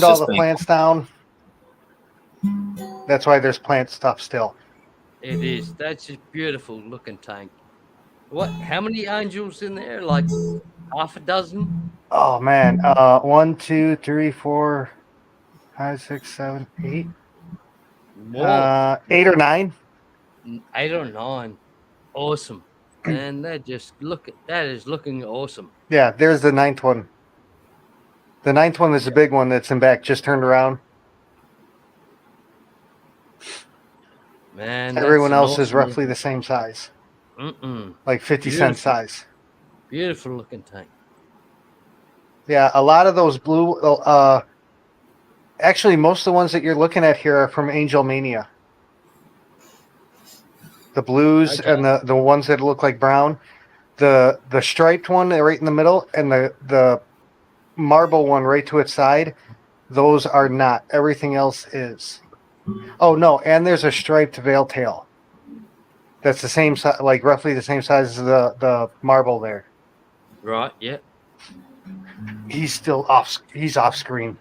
all the plants down. That's why there's plant stuff still. It is. That's a beautiful looking tank. What? How many angels in there? Like half a dozen? Oh man. 1, 2, 3, 4, 5, 6, 7, 8. More. 8 or 9. 8 or 9. Awesome. And that is looking awesome. Yeah, there's the 9th one. The 9th one is the big one that's in back, just turned around. Man, everyone else is roughly the same size. Like 50-cent size. Beautiful looking tank. Yeah, a lot of those blue. Actually, most of the ones that you're looking at here are from Angel Mania. The blues and the ones that look like brown, the striped one right in the middle, and the marble one right to its side. Those are not. Everything else is. Oh no, and there's a striped veil tail. That's the same size, like roughly the same size as the marble there. Right. Yeah. He's still off. He's off screen.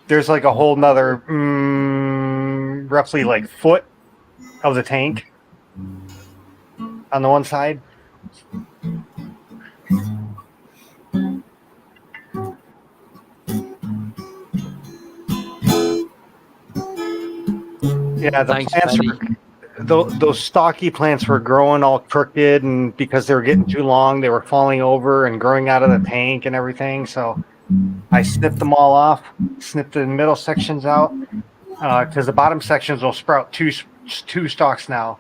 There's like a whole nother roughly like foot of the tank on the one side. Yeah, the Thanks, plants Patty. those stocky plants were growing all crooked, and because they were getting too long, they were falling over and growing out of the tank and everything. So I snipped them all off, snipped the middle sections out, because the bottom sections will sprout two stalks now,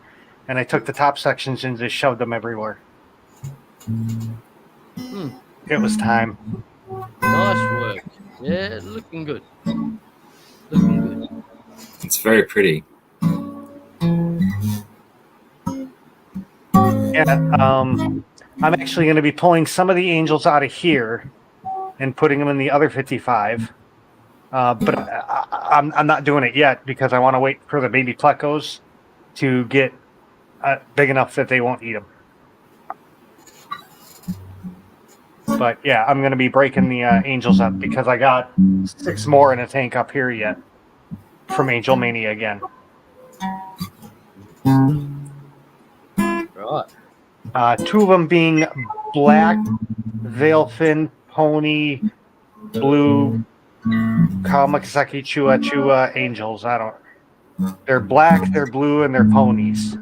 and I took the top sections and just shoved them everywhere. It was time. Nice work. Yeah, looking good. Looking good. It's very pretty. Yeah, I'm actually going to be pulling some of the angels out of here and putting them in the other 55. But I'm not doing it yet because I want to wait for the baby plecos to get big enough that they won't eat them. But yeah, I'm going to be breaking the angels up because I got 6 more in a tank up here yet from Angel Mania again. Right. 2 of them being black veilfin pony blue Kawamakasaki Chua Chua angels. They're black, they're blue, and they're ponies.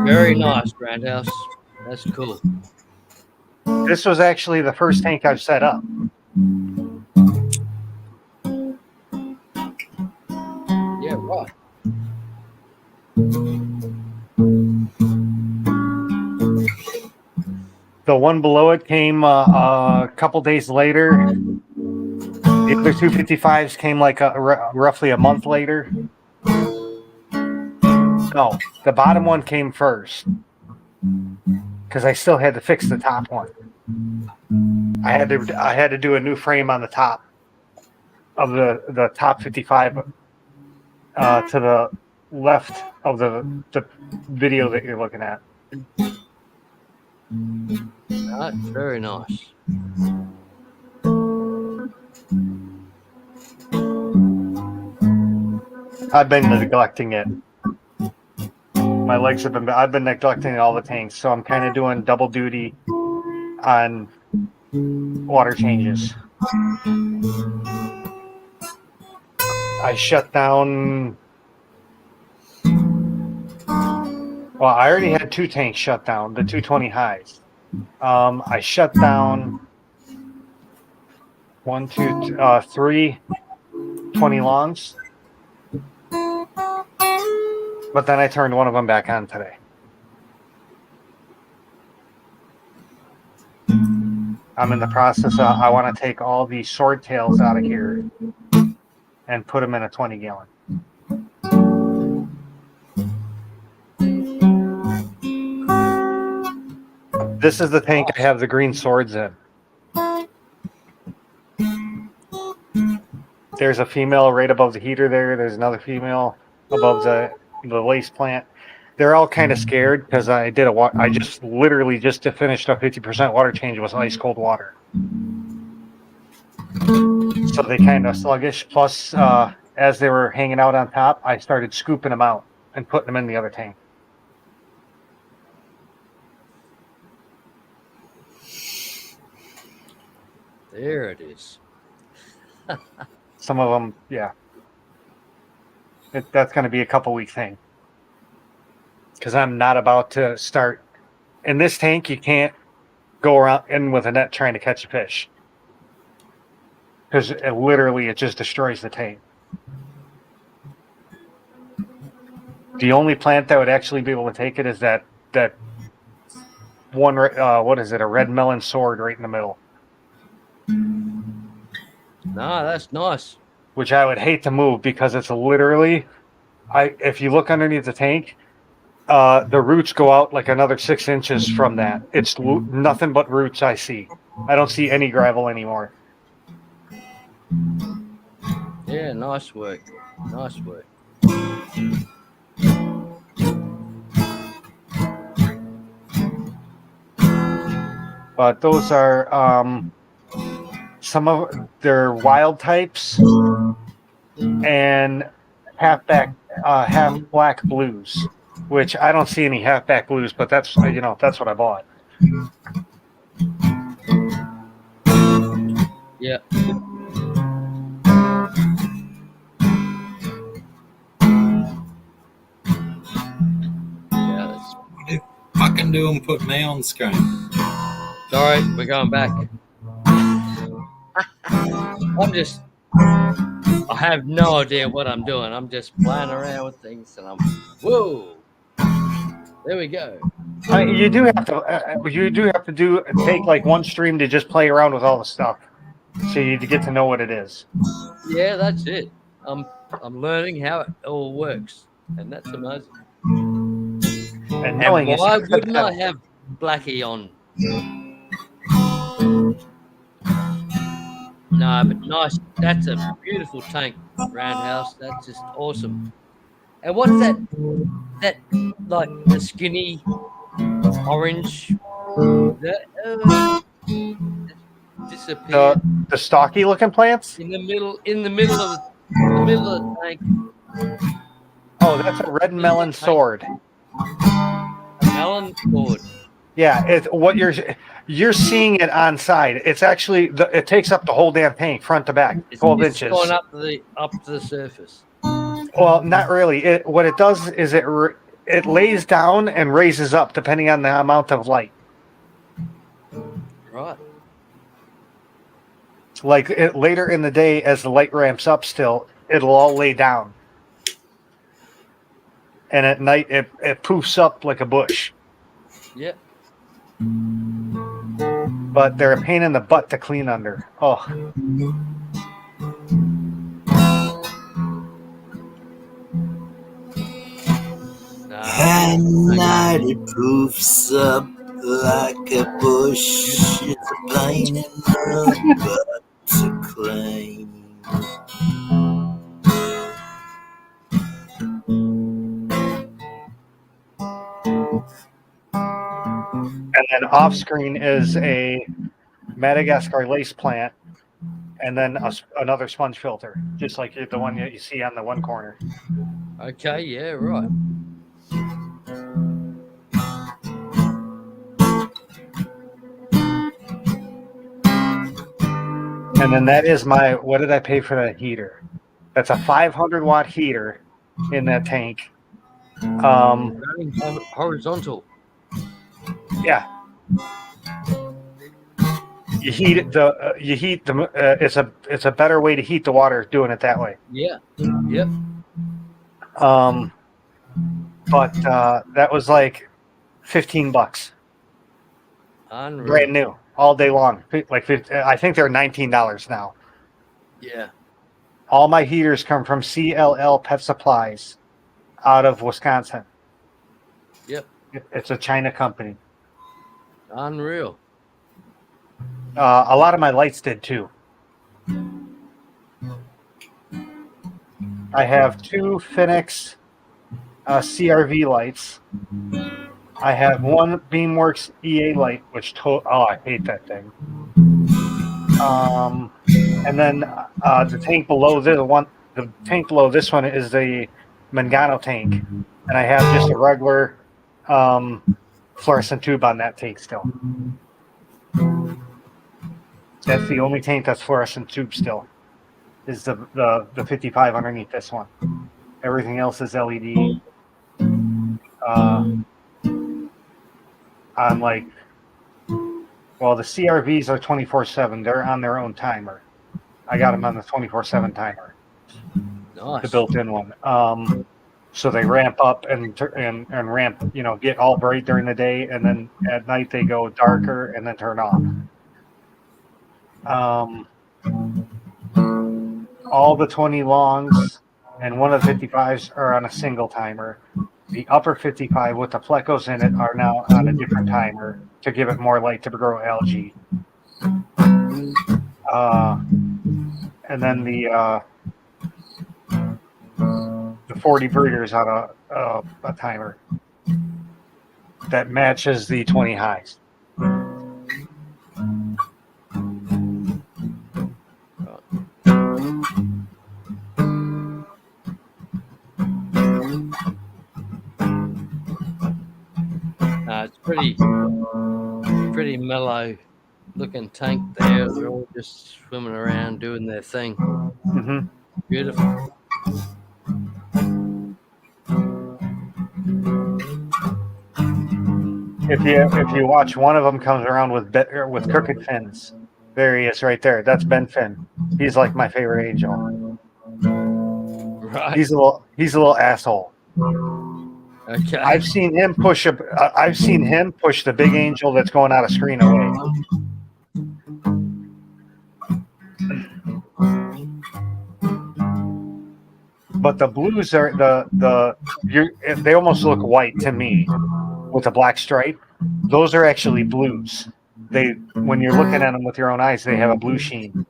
Very nice, Grandhouse. That's cool. This was actually the first tank I've set up. Yeah, right. The one below it came a couple days later. The other 255s came like roughly a month later. No, the bottom one came first because I still had to fix the top one. I had to do a new frame on the top of the top 55 to the left of the video that you're looking at. Right, very nice. I've been neglecting it. I've been neglecting all the tanks, so I'm kind of doing double duty on water changes. I shut down. Well, I already had 2 tanks shut down, the 220 highs. I shut down 1, 2, 3 20 longs, but then I turned one of them back on today. I'm in the process. I want to take all the sword tails out of here and put them in a 20 gallon. This is the tank I have the green swords in. There's a female right above the heater there. There's another female above the lace plant. They're all kind of scared because I just literally just finished a 50% water change with ice cold water. So they kind of sluggish. Plus, as they were hanging out on top, I started scooping them out and putting them in the other tank. There it is. Some of them, yeah. That's going to be a couple week thing. Because I'm not about to start. In this tank, you can't go around in with a net trying to catch a fish. Because it just destroys the tank. The only plant that would actually be able to take it is that one, what is it, a red melon sword right in the middle. No, that's nice. Which I would hate to move because it's literally, if you look underneath the tank, the roots go out like another 6 inches from that. It's nothing but roots I see. I don't see any gravel anymore. Yeah, nice work. Nice work. But those are some of their wild types and half black blues, which I don't see any half black blues, but that's what I bought. Yeah. Yeah, that's What are you fucking doing? Put me on screen. sorry, we're going back. I have no idea what I'm doing. I'm just playing around with things, and whoa, there we go. You do have to take like one stream to just play around with all the stuff, so you to get to know what it is. Yeah, that's it. I'm learning how it all works, and that's amazing. And And knowing is why half the wouldn't I battle. have Blackie on? No, but nice. That's a beautiful tank, Roundhouse. That's just awesome. And what's that? That like the skinny orange that disappeared The stocky looking plants? in the middle of the tank. Oh, that's a red melon sword. A melon sword. Yeah, it's what you're seeing it on side. It's actually it takes up the whole damn tank, front to back, It's 12 just inches. gone up to the surface. Well, not really. What it does is it lays down and raises up depending on the amount of light. Right. Like later in the day, as the light ramps up, still it'll all lay down, and at night it poofs up like a bush. Yeah. But they're a pain in the butt to clean under. Oh. At night it poofs up like a bush. It's a pain in the butt to clean. And then off screen is a Madagascar lace plant, and then another sponge filter, just like the one that you see on the one corner. Okay. Yeah. Right. And then that is what did I pay for that heater? That's a 500 watt heater in that tank. Running horizontal. Yeah. You heat it. It's a better way to heat the water doing it that way. Yeah. Yep. But that was like $15. Unreal. Brand new, all day long. Like I think they're $19 now. Yeah. All my heaters come from CLL Pet Supplies out of Wisconsin. Yep. It's a China company. Unreal. A lot of my lights did too. I have two Phoenix CRV lights. I have one Beamworks EA light, which I hate that thing. And then the tank below the tank below this one is the Mangano tank, and I have just a regular fluorescent tube on that tank still. That's the only tank that's fluorescent tube still. Is the 55 underneath this one. Everything else is LED. On like, well, the CRVs are 24/7. They're on their own timer. I got them on the 24/7 timer. Nice. The built-in one. So they ramp up and ramp, get all bright during the day, and then at night they go darker and then turn off. All the 20 longs and one of the 55s are on a single timer. The upper 55 with the plecos in it are now on a different timer to give it more light to grow algae. And then the 40 breeders on a timer that matches the 20 highs. It's pretty pretty mellow looking tank there. They're all just swimming around doing their thing. Hmm. Beautiful. If you watch, one of them comes around with crooked fins. There he is, right there. That's Ben Finn. He's like my favorite angel. Right. He's a little asshole. Okay. I've seen him push the big angel that's going out of screen away. But the blues are they almost look white to me with a black stripe. Those are actually blues. When you're looking at them with your own eyes, they have a blue sheen.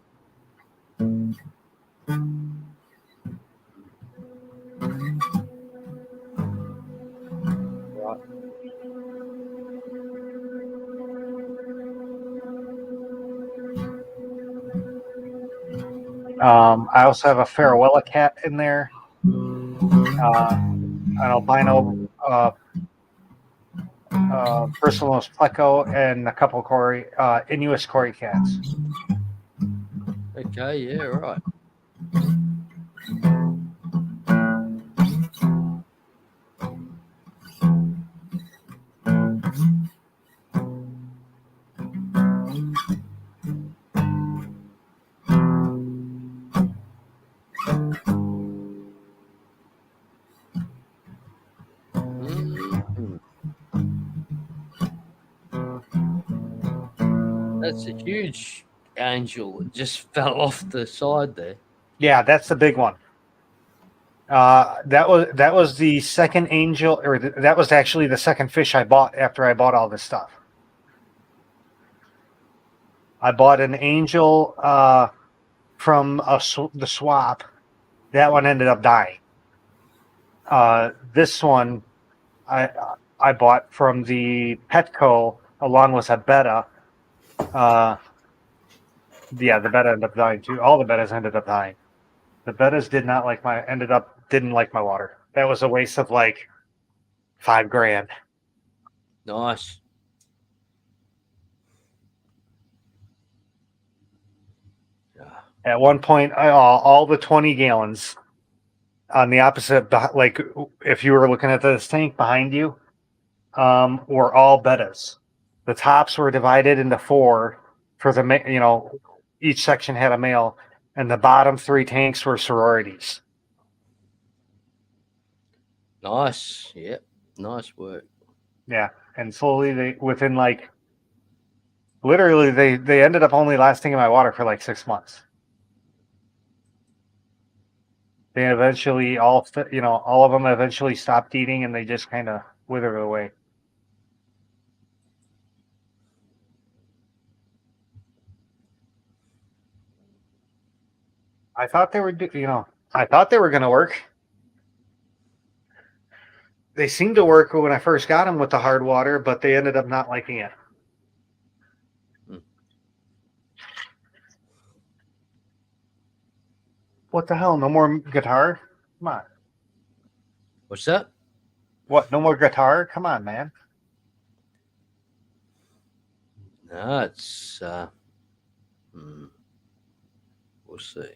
Right. I also have a Farewella cat in there, an albino Bristlenose pleco, and a couple Inuit Cory cats. Okay, yeah, right. Mhm. That's a huge angel. It just fell off the side there. Yeah, that's the big one. That was the second angel, or that was actually the second fish I bought after I bought all this stuff. I bought an angel from the swap. That one ended up dying. This one I bought from the Petco along with a betta. Yeah, the betta ended up dying too. All the bettas ended up dying. The bettas didn't like my water. That was a waste of like $5,000. Nice. Yeah. At one point, all the 20 gallons on the opposite, like if you were looking at this tank behind you, were all bettas. The tops were divided into four for each section had a male, and the bottom three tanks were sororities. Nice. Yep. Nice work. Yeah, and slowly literally they ended up only lasting in my water for like 6 months. They eventually all of them eventually stopped eating, and they just kind of withered away. I thought they were going to work. They seemed to work when I first got them with the hard water, but they ended up not liking it. What the hell? No more guitar? Come on. What's that? What? No more guitar? Come on, man. No, it's we'll see.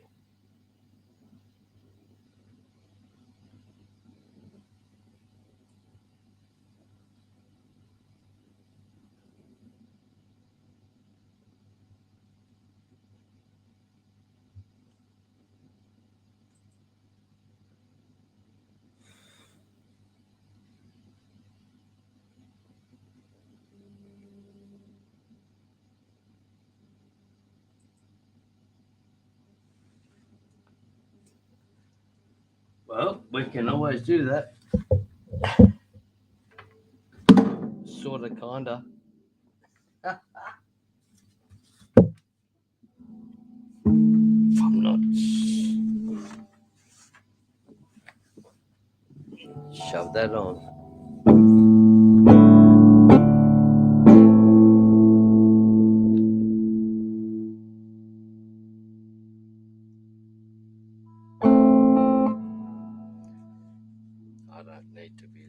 Well, we can always do that. Sort of, kinda. I'm not. Shove that on. I don't need to be.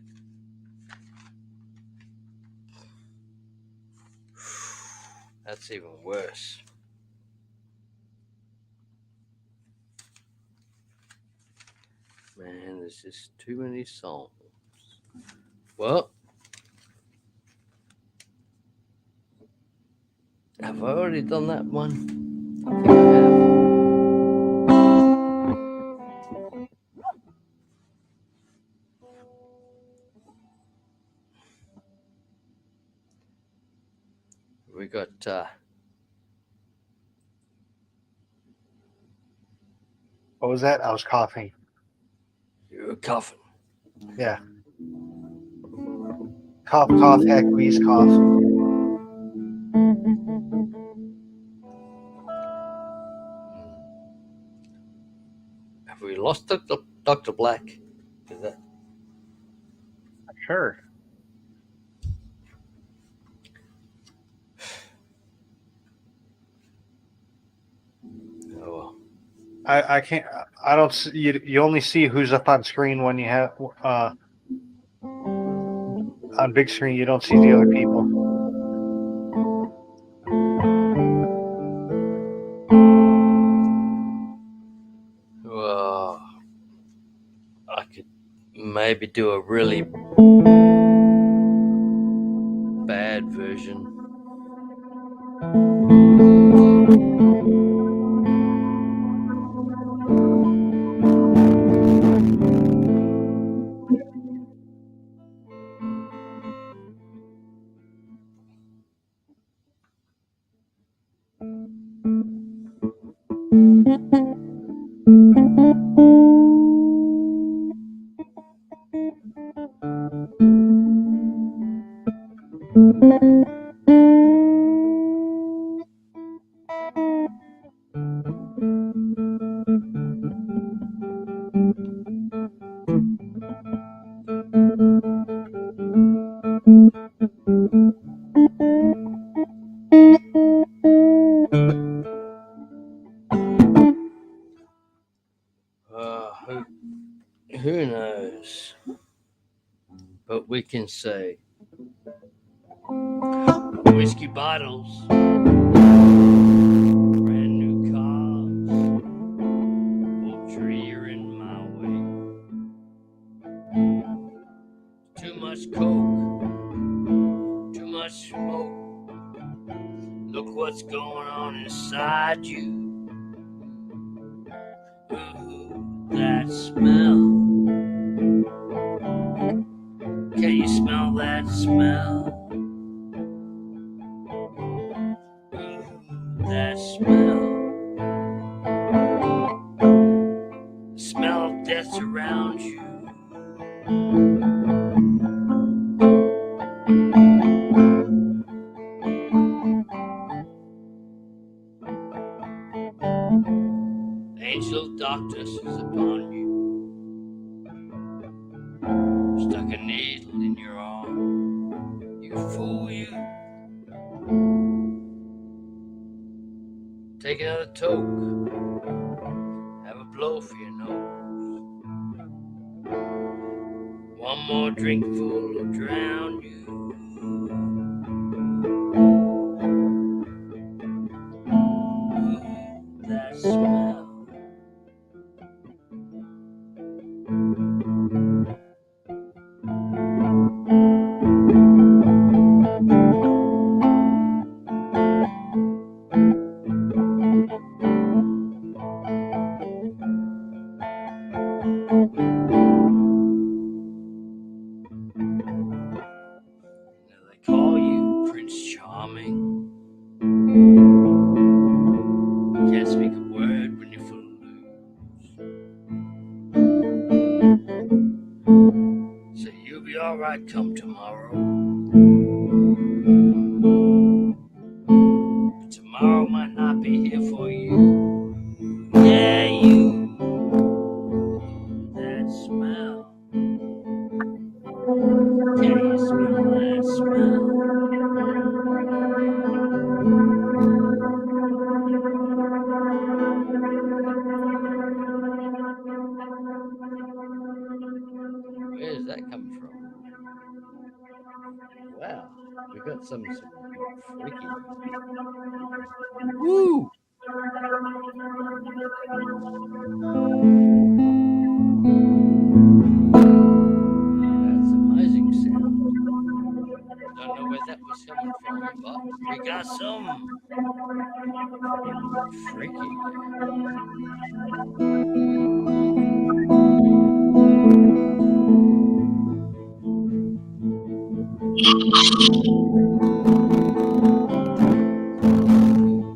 That's even worse. Man, there's just too many songs. Well, have I already done that one? I think I have. We got What was that? I was coughing. you were coughing. Yeah. Cough, cough, heck, wheeze, cough. Have we lost Dr. Black? Is that Sure. oh well. I can't. I don't see you. You only see who's up on screen when you have on big screen. You don't see the other people. Well, I could maybe do a really bad version. Who knows? But we can say whiskey bottles, brand new cars, poultry are in my way. Too much coke, too much smoke. Look what's going on inside you. Ooh, that smell. Can you smell that smell? Ooh, that smell. The smell of death's around you. Angel doctress is upon you. Stuck a needle in your arm. You fool, you. Take another toke. Have a blow for your nose. One more drinkful will drown you. Ooh, that smell. Now they call you Prince Charming. Can't speak a word when you're full of blues. So you'll be alright come tomorrow. But tomorrow might not be here for you. Yeah, you. That smell. Can you smell that smell? Where is that coming from? Wow, we got some freaky. Woo! That's amazing sound. Don't know where that was coming from, but we got some freaky.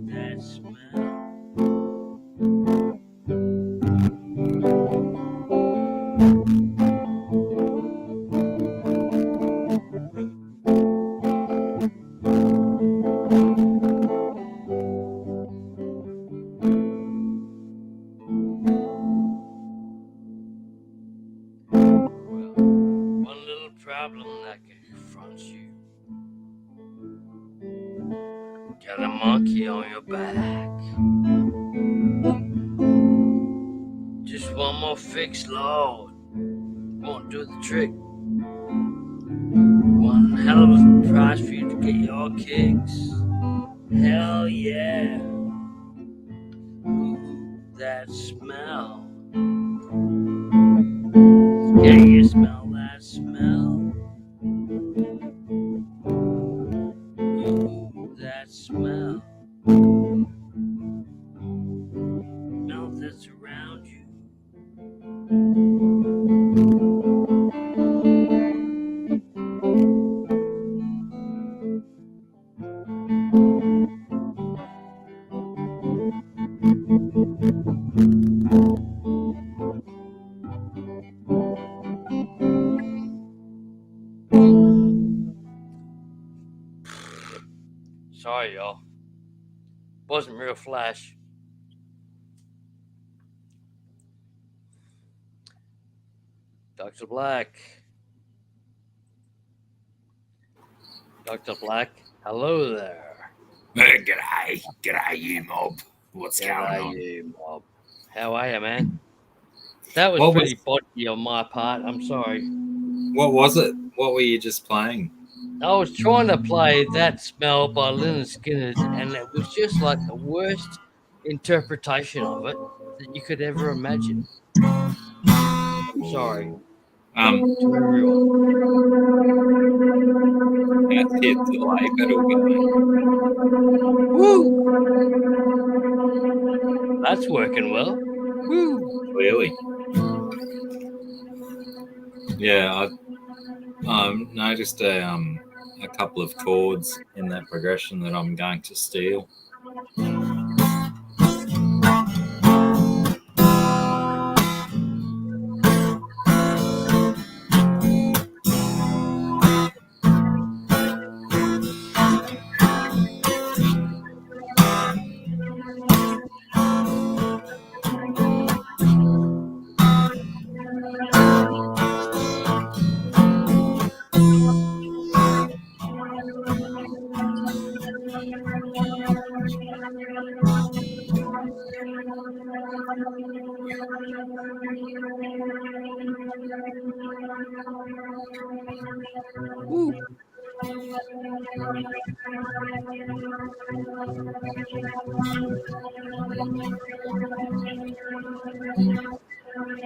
That smell. Well, one little problem that confronts you. Got a monkey on your back. Just one more fix, Lord. Won't do the trick. One hell of a price for you to get your kicks. Hell yeah. Ooh, that smell. Can you smell that smell? Ooh, that smell. Smell that's around you. Sorry, y'all. Wasn't real flash. Dr. Black. Dr. Black, hello there. G'day, you mob. What's going on? You mob. How are you, man? That was What pretty botchy on my part. I'm sorry. What was it? What were you just playing? I was trying to play That Smell by Lynyrd Skynyrd, and it was just like the worst interpretation of it that you could ever imagine. I'm sorry to everyone. That's it to life. It'll be Woo! That's working well. Woo! clearly. Yeah, I noticed a couple of chords in that progression that I'm going to steal. Woo!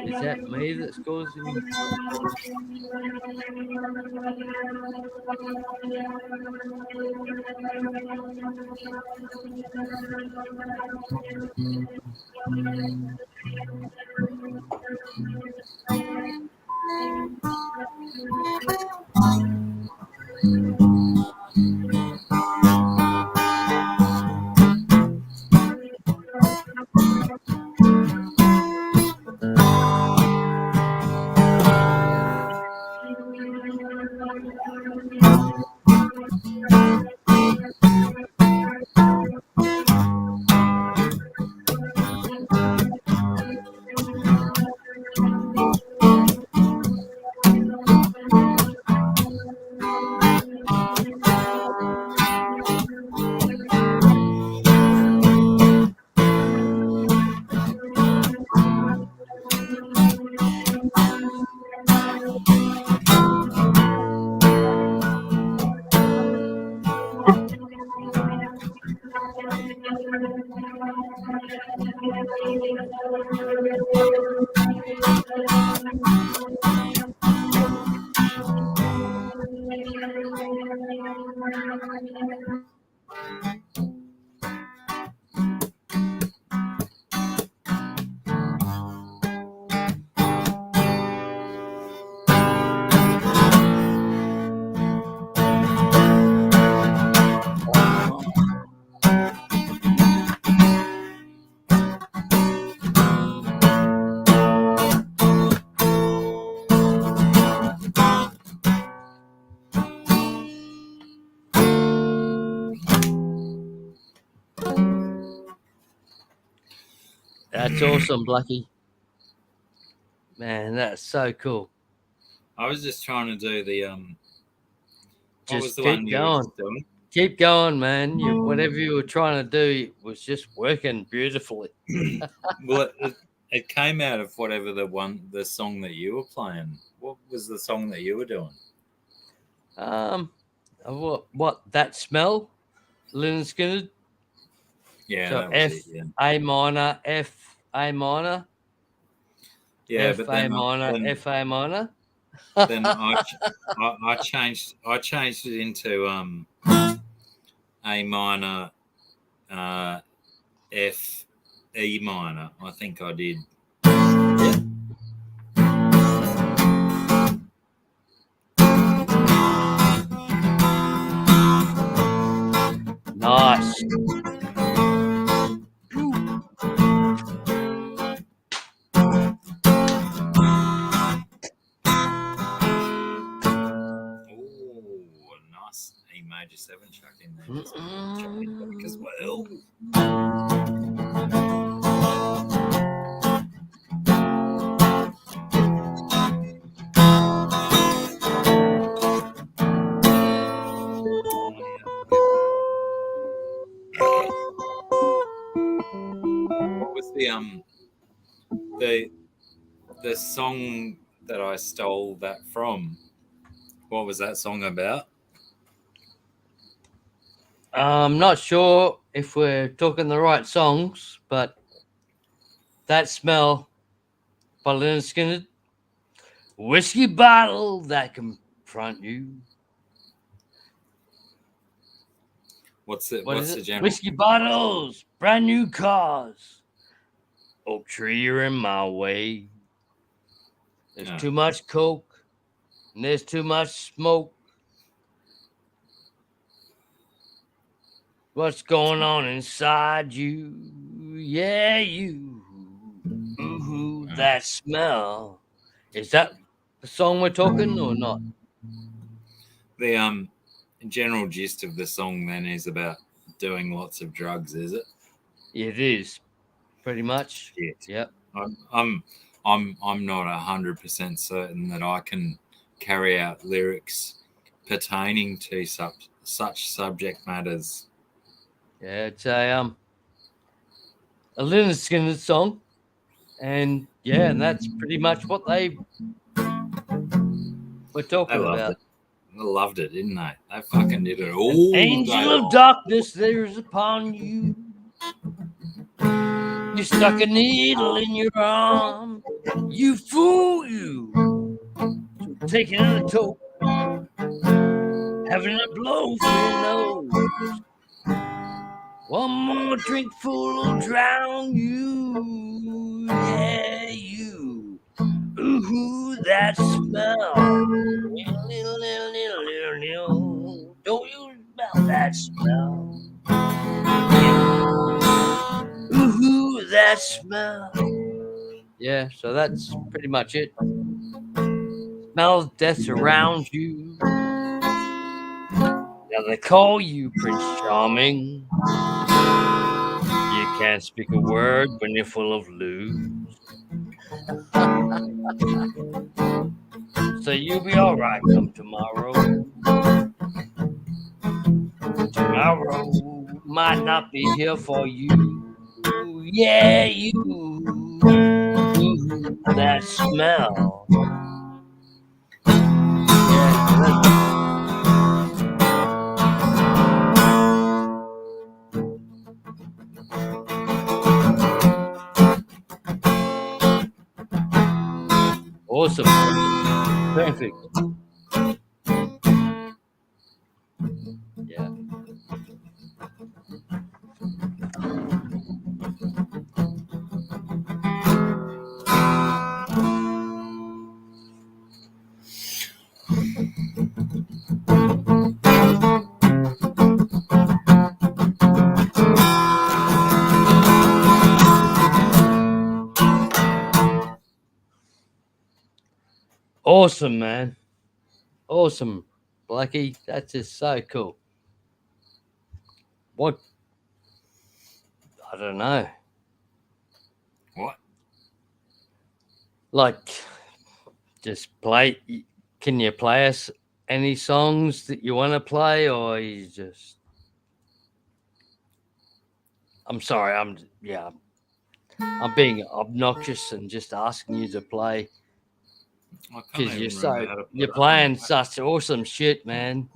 Is that me that's causing? That's awesome, Blackie. Man, that's so cool. I was just trying to do the what was Just the keep one you were going. just doing? Keep going, man. Whatever you were trying to do was just working beautifully. Well, it came out of whatever the song that you were playing. What was the song that you were doing? What that smell? Lynyrd Skynyrd. Yeah, So that was F it. Yeah, A minor, F A minor, yeah, F but A minor, F A minor. then I changed it into A minor, F E minor. I think I did. Nice. Oh, nice E major 7 chuck in there. Just jumping back as well. What was the song that I stole that from? What was that song about? I'm not sure if we're talking the right songs, but that smell by Lynyrd Skynyrd. Whiskey bottle that confront you. What's the general? Whiskey bottles, brand new cars. Oak tree, you're in my way. There's too much coke, and there's too much smoke. What's going on inside you? Yeah, you. Ooh, that smell. Is that the song we're talking or not? The general gist of the song then is about doing lots of drugs, is it? It is, pretty much. Yeah. Yep. I'm not 100% certain that I can carry out lyrics pertaining to such subject matters. Yeah, it's a Lynyrd Skynyrd song, and that's pretty much what they were talking about. They loved it, didn't they? They fucking did it all. Angel of darkness, there's upon you. You stuck a needle in your arm. You fool, you. Taking a toke. Having a blow for your nose. One more drink full will drown you. Yeah, you. Ooh, that smell. Don't you smell that smell? Ooh, that smell. Yeah, so that's pretty much it. Smell of death around you. Now they call you Prince Charming. You can't speak a word when you're full of lose. So you'll be alright come tomorrow. Tomorrow might not be here for you. Yeah, you. Ooh, that smell. Awesome. Perfect. Yeah. Awesome, man. Awesome, Blackie. That's just so cool. What? I don't know. What? Like, just play. Can you play us any songs that you want to play, or you just? I'm sorry. I'm being obnoxious and just asking you to play I can't because even remember how to put you're it on. playing such awesome shit, man.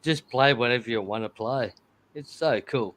Just play whatever you want to play. It's so cool.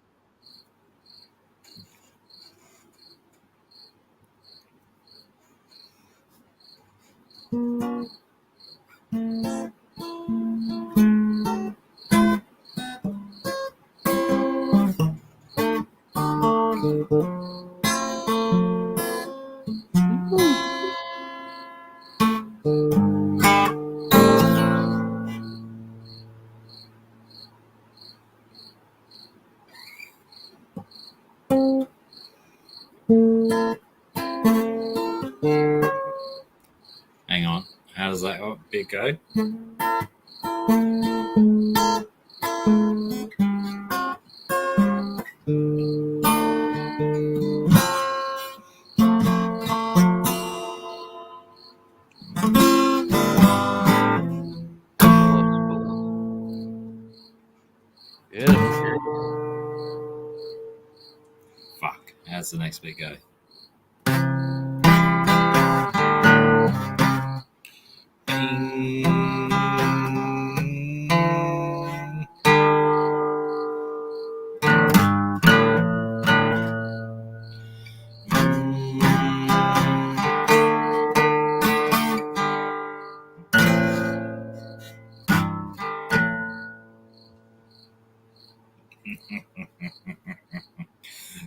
Hang on. How does that bit go? Beautiful. Fuck. How's the next bit go?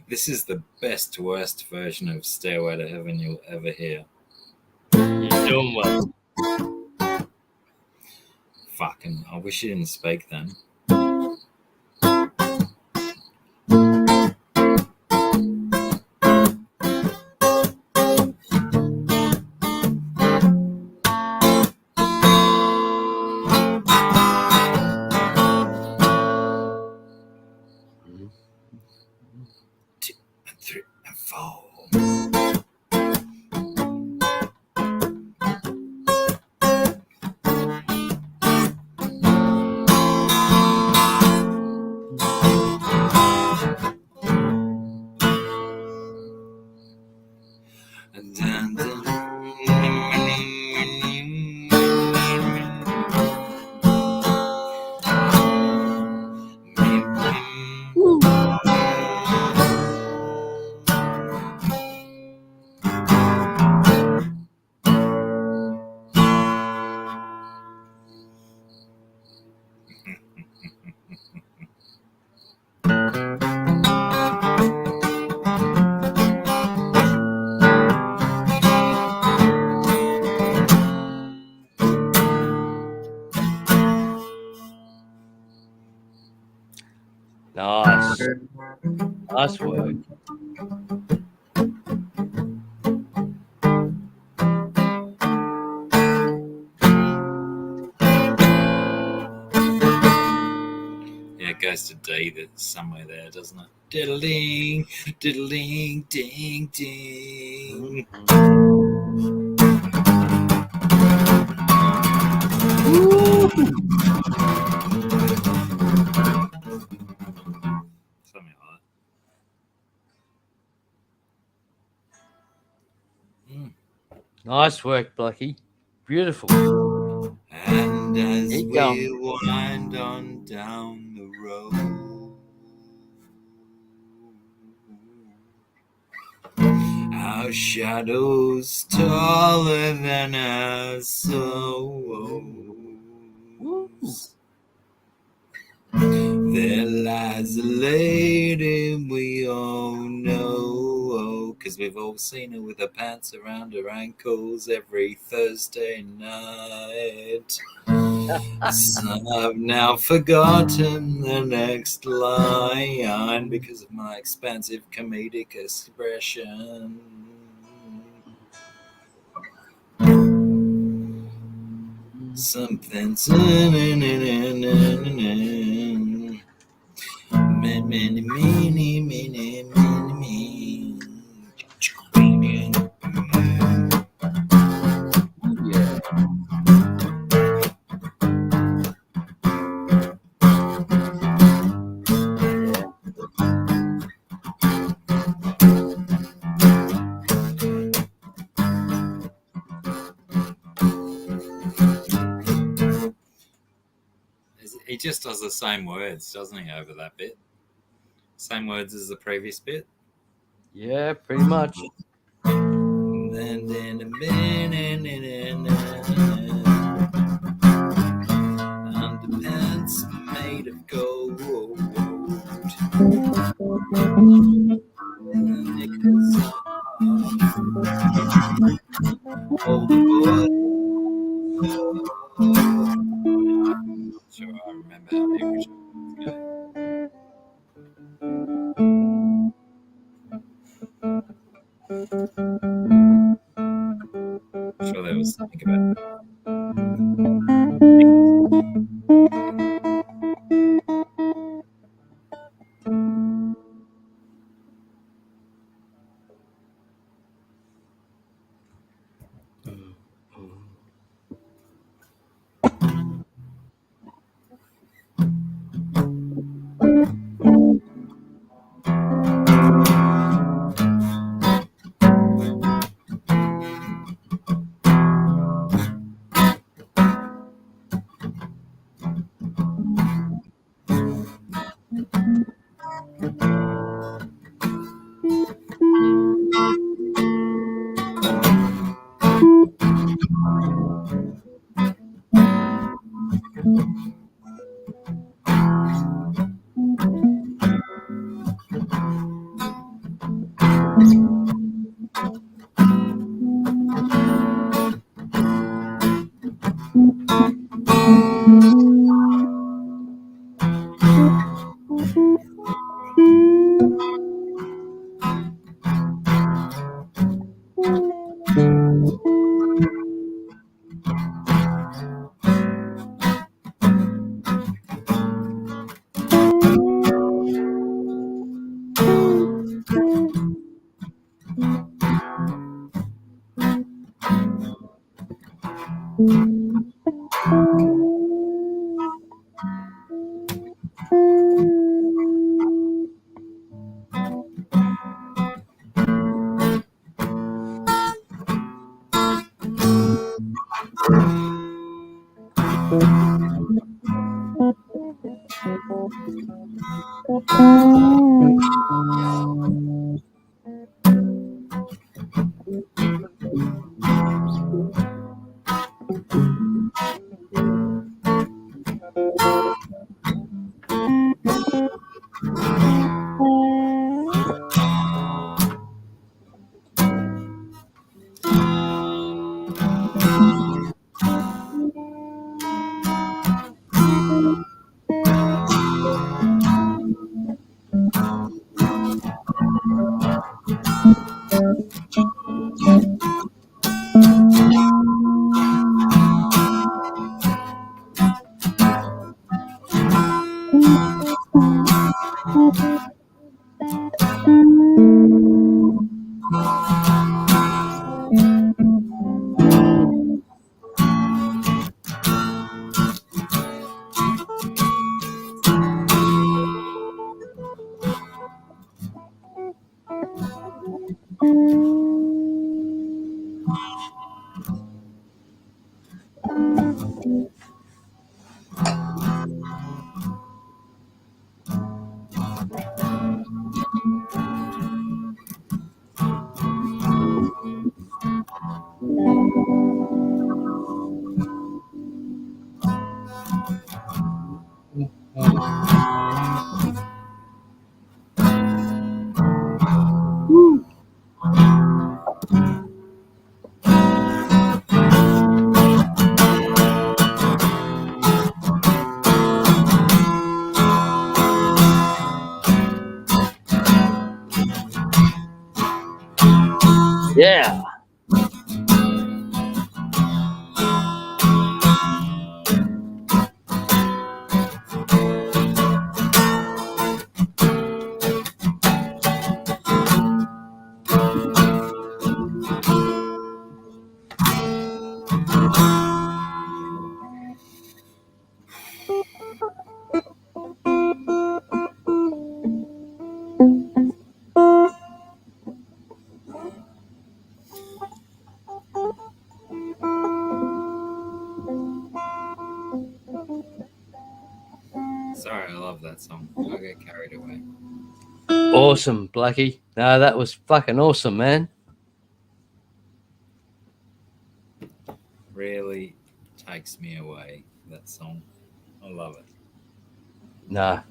This is the best worst version of Stairway to Heaven you'll ever hear. You're doing well. Fucking, I wish you didn't speak then. Two and three and four. Dun, dun. Nice. Nice work. Yeah, it goes to D. That's somewhere there, doesn't it? Diddling, diddling, ding, ding. Something like that. Nice work, Blackie. Beautiful. And as Keep we going. wind on down the road, Our shadows taller than our souls. There lies a lady we all know, 'cause we've all seen her with her pants around her ankles every Thursday night. So I've now forgotten the next line because of my expansive comedic expression. Something's Yeah. Yeah. He just does the same words, doesn't he, over that bit? Same words as the previous bit. Yeah, pretty much. Underpants made of gold. Knickers off. Hold the boy. I'm not sure I remember how the original ones go. I'm sure there was something about Yeah. Sorry, I love that song. I get carried away. Awesome, Blackie. No, that was fucking awesome, man. Really takes me away, that song. I love it. Nah,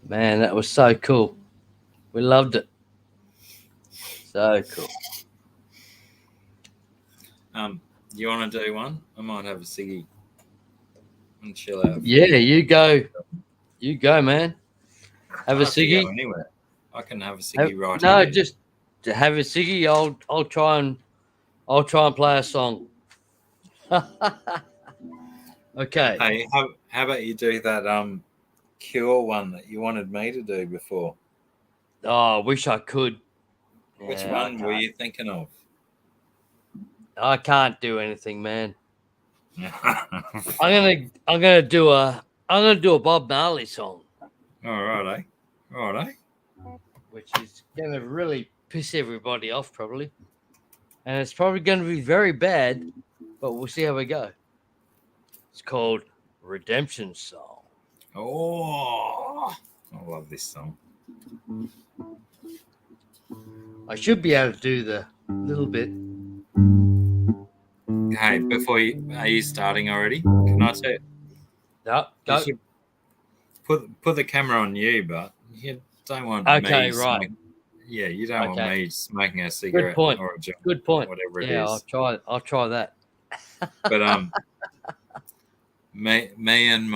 man, that was so cool. We loved it. So cool. You want to do one? I might have a ciggy and chill out. Yeah, you go. You go, man. Have a I don't have to ciggy. go anywhere. I can have a ciggy right No, here. just to have a ciggy. I'll try and play a song. Okay. Hey, how about you do that Cure one that you wanted me to do before? Oh, I wish I could. Which Yeah, one were you thinking of? I can't do anything, man. All I'm gonna do a Bob Marley song, right, which is gonna really piss everybody off probably, and it's probably gonna be very bad, but we'll see how we go. It's called Redemption Song. Oh, I love this song. I should be able to do the little bit. Hey, are you starting already? Can I say? No, go. You should put the camera on you, but you don't want Okay, me. right. Yeah, you don't want me smoking a cigarette point. or a joint, Good point. whatever it Yeah, is. I'll try that. But me and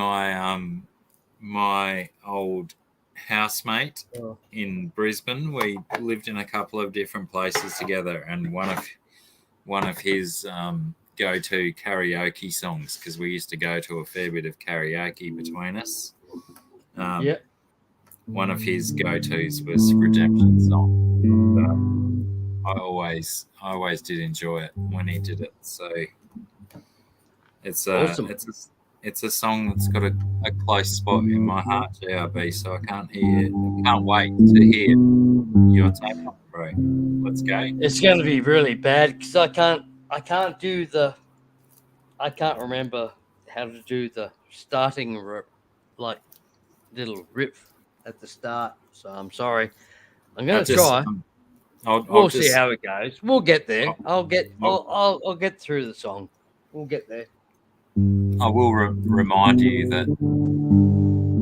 my old housemate in Brisbane, we lived in a couple of different places together, and one of his go-to karaoke songs, because we used to go to a fair bit of karaoke between us. Yep. One of his go-tos was Redemption Song. I always did enjoy it when he did it. So it's Awesome. it's a song that's got a close spot in my heart, JRB. So I can't wait to hear your take on it, bro. Let's go. It's going to be really bad because I can't remember how to do the starting little riff at the start. So I'm sorry. I'm going to try. We'll see how it goes. We'll get there. I'll get through the song. We'll get there. I will remind you that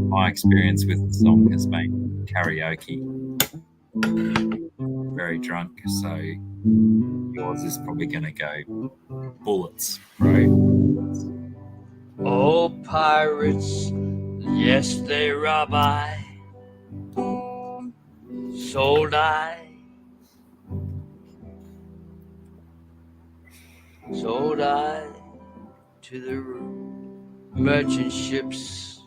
my experience with the song has been karaoke. Very drunk, so yours is probably going to go bullets, bro. Oh, pirates, yes, they rob I, sold I to the merchant ships.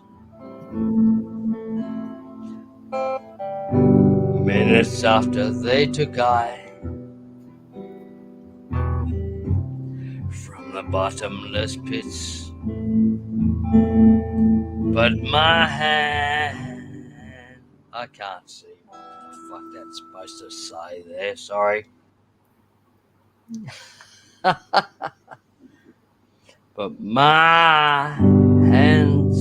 Minutes after they took I from the bottomless pits, but my hand, I can't see what the fuck that's supposed to say there, sorry. But my hands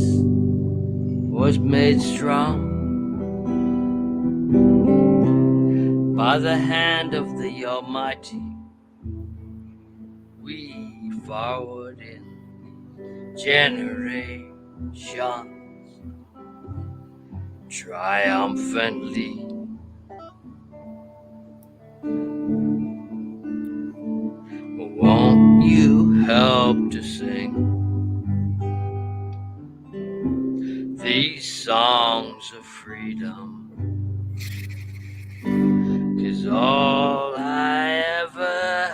was made strong by the hand of the Almighty. We forward in generations triumphantly. Won't you help to sing these songs of freedom? 'Cause all I ever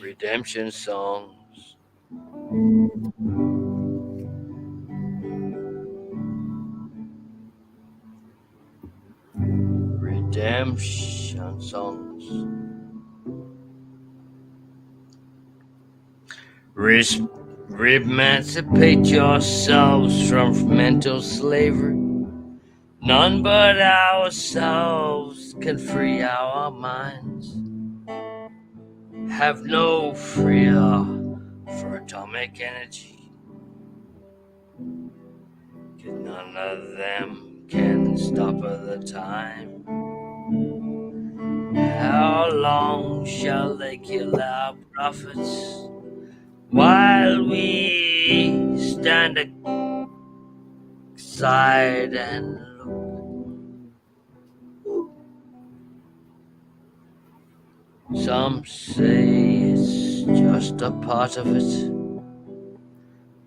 Redemption songs. Redemption songs. Emancipate yourselves from mental slavery. None but ourselves can free our minds. Have no fear for atomic energy. 'Cause none of them can stop the time. How long shall they kill our prophets while we stand aside and look? Some say it's just a part of it.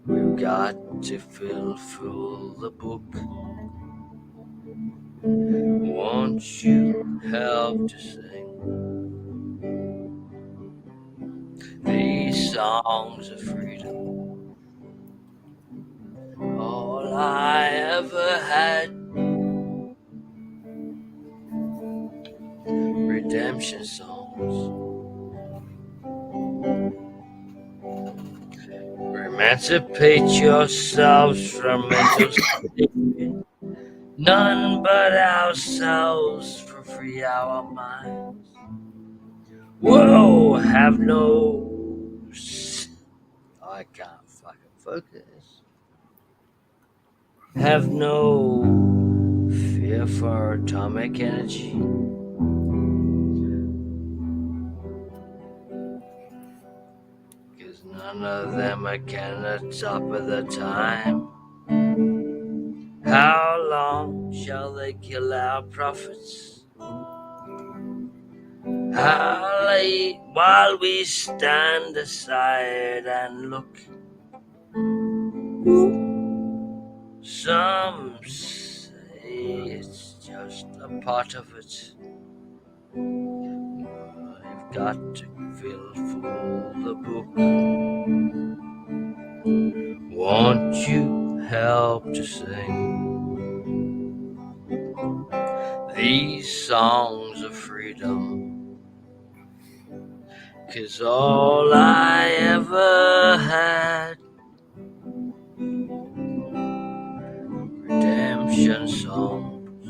We've got to fulfill the book. Won't you help to sing these songs of freedom? All I ever had. Redemption songs. Emancipate yourselves from mental slavery. None but ourselves for free our minds. Whoa, have no. I can't fucking focus. Have no fear for atomic energy. Cause none of them can at top of the time. How long shall they kill our prophets? How late while we stand aside and look? Some say it's just a part of it. I've got to fulfill the book. Won't you help to sing these songs of freedom? 'Cause all I ever had. Redemption songs.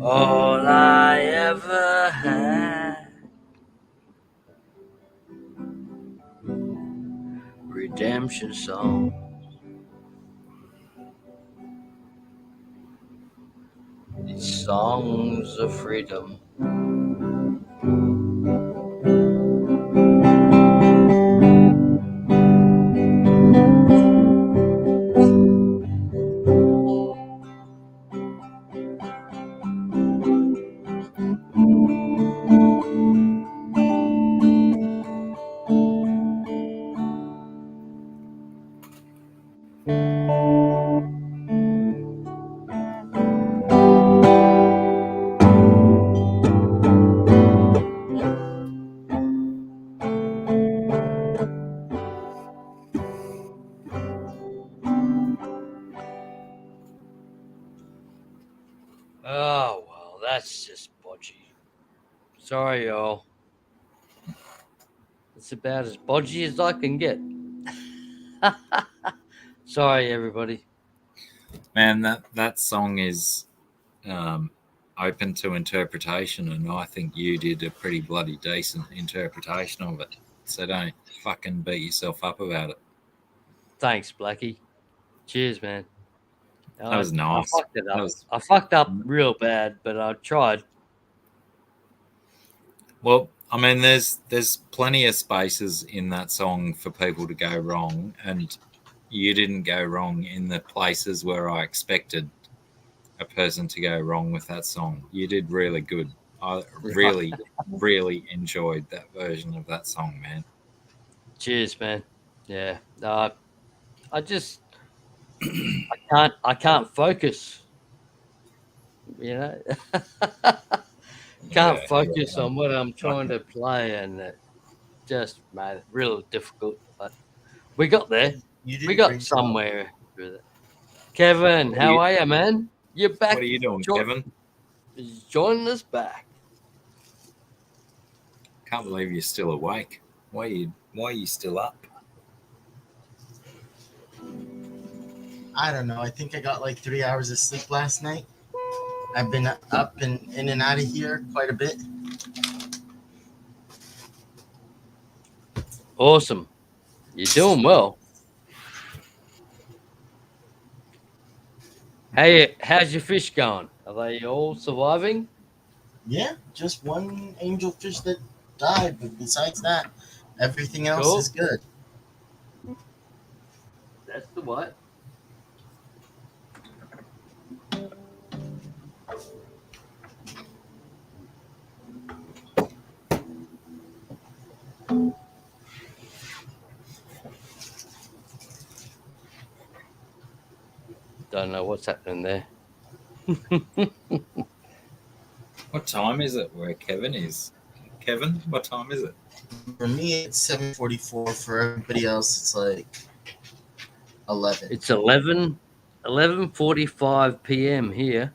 All I ever had. Redemption songs. These songs of freedom. Oh, well, that's just bodgy. Sorry, y'all. It's about as bodgy as I can get. Sorry, everybody. Man, that song is open to interpretation, and I think you did a pretty bloody decent interpretation of it. So don't fucking beat yourself up about it. Thanks, Blackie. Cheers, man. That was nice. I fucked it up. That was- I fucked up real bad, but I tried. Well, I mean, there's plenty of spaces in that song for people to go wrong, and you didn't go wrong in the places where I expected a person to go wrong with that song. You did really good. I really, really enjoyed that version of that song, man. Cheers, man. Yeah. I just I can't focus. You know, can't Yeah, focus yeah. on what I'm trying to play, and just made it real difficult. But we got there. You did We a got great job. somewhere with it. Kevin, What are how you- are you, man? You're back. What are you doing, Jo- Kevin? Joining us back. Can't believe you're still awake. Why are you still up? I don't know. I think I got like 3 hours of sleep last night. I've been up and in and out of here quite a bit. Awesome. You're doing well. Hey, how's your fish going? Are they all surviving? Yeah, just one angelfish that died, but besides that, everything else Cool. is good. That's the what? Don't know what's happening there. What time is it where Kevin is? Kevin, what time is it? For me, it's 7:44. For everybody else, it's like 11. It's 11:45 p.m. here.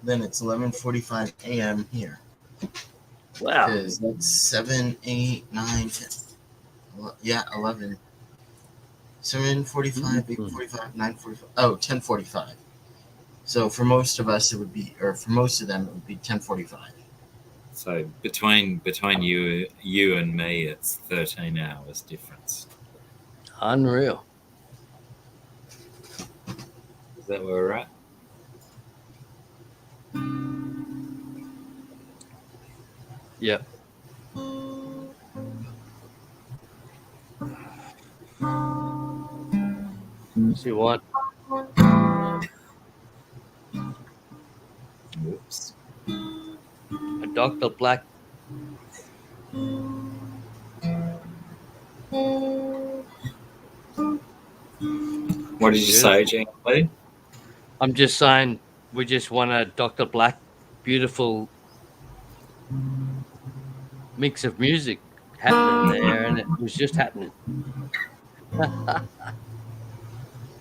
Then it's 11:45 a.m. here. Wow. Because that's 7, 8, 9, 10. Yeah, 11. 7:45, 8:45, 9:45. Oh, 10:45. So for most of us, it would be, or for most of them, it would be 10:45. So between you and me, it's 13 hours difference. Unreal. Is that where we're at? Yep. See what? Whoops. A Dr. Black. What did you say, Jean Lee? I'm just saying, we just want a Dr. Black beautiful mix of music happening there, and it was just happening. I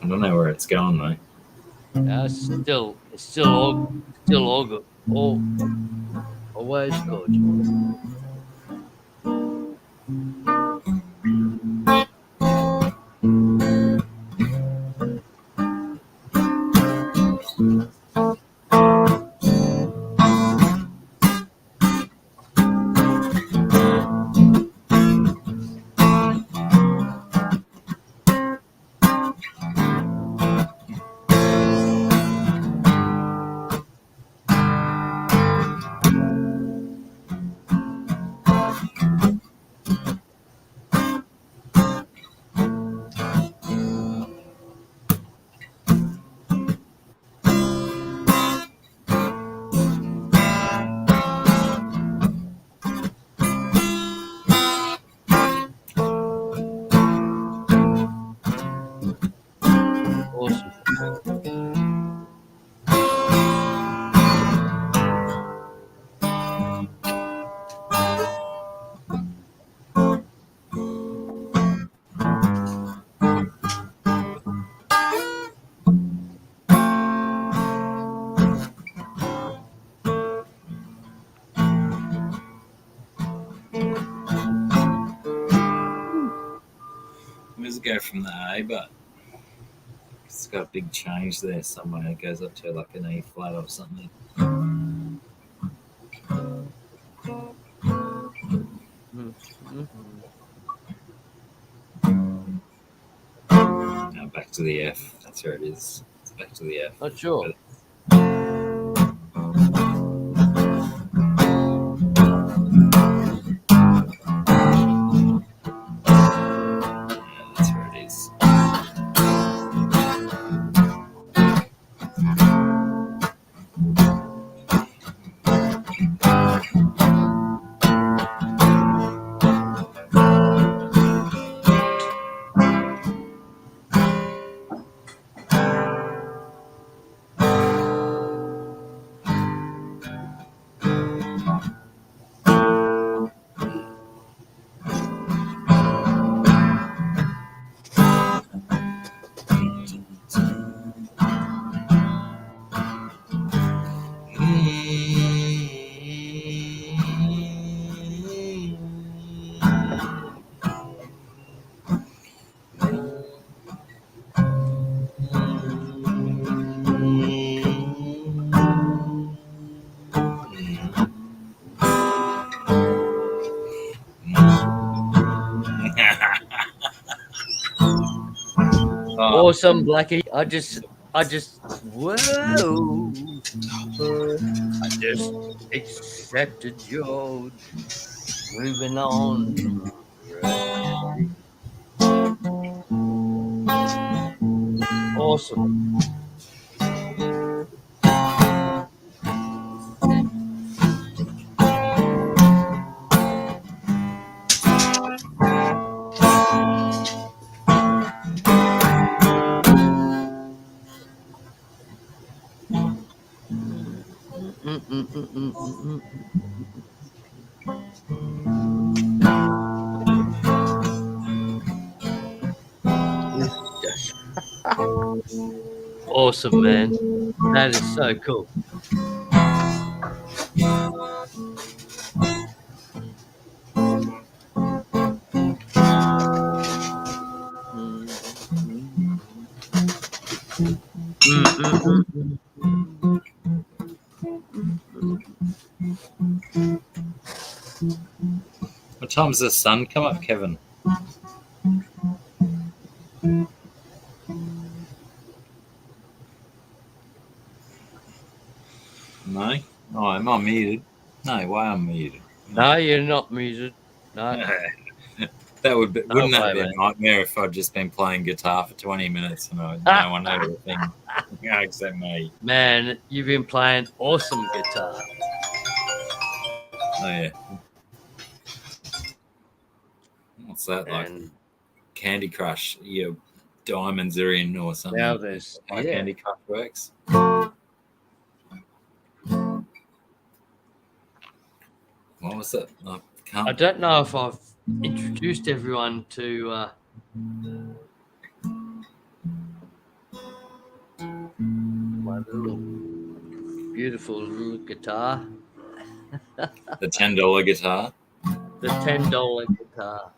don't know where it's going though. It's still all good. Always good. Awesome. Where's it go from the A, but it's got a big change there somewhere. It goes up to like an E flat or something. Now back to the F. That's where it is. It's back to the F. Not sure. Yeah, that's where it is. Awesome, Blackie. I just, whoa. I just accepted your moving on. Right. Awesome. It's just awesome, man. That is so cool. What time's the sun come up, Kevin? No? Oh, am I muted? No, why am I muted? No, you're not muted. No. Wouldn't that way, be a man. nightmare if I'd just been playing guitar for 20 minutes and no one heard a thing except me? Man, you've been playing awesome guitar. Oh, yeah. What's that like? And Candy Crush. Your diamonds are in or something. now there's How Candy Crush works. What was it? I don't know if I've introduced everyone to my little beautiful little guitar. The $10 guitar. The $10 guitar.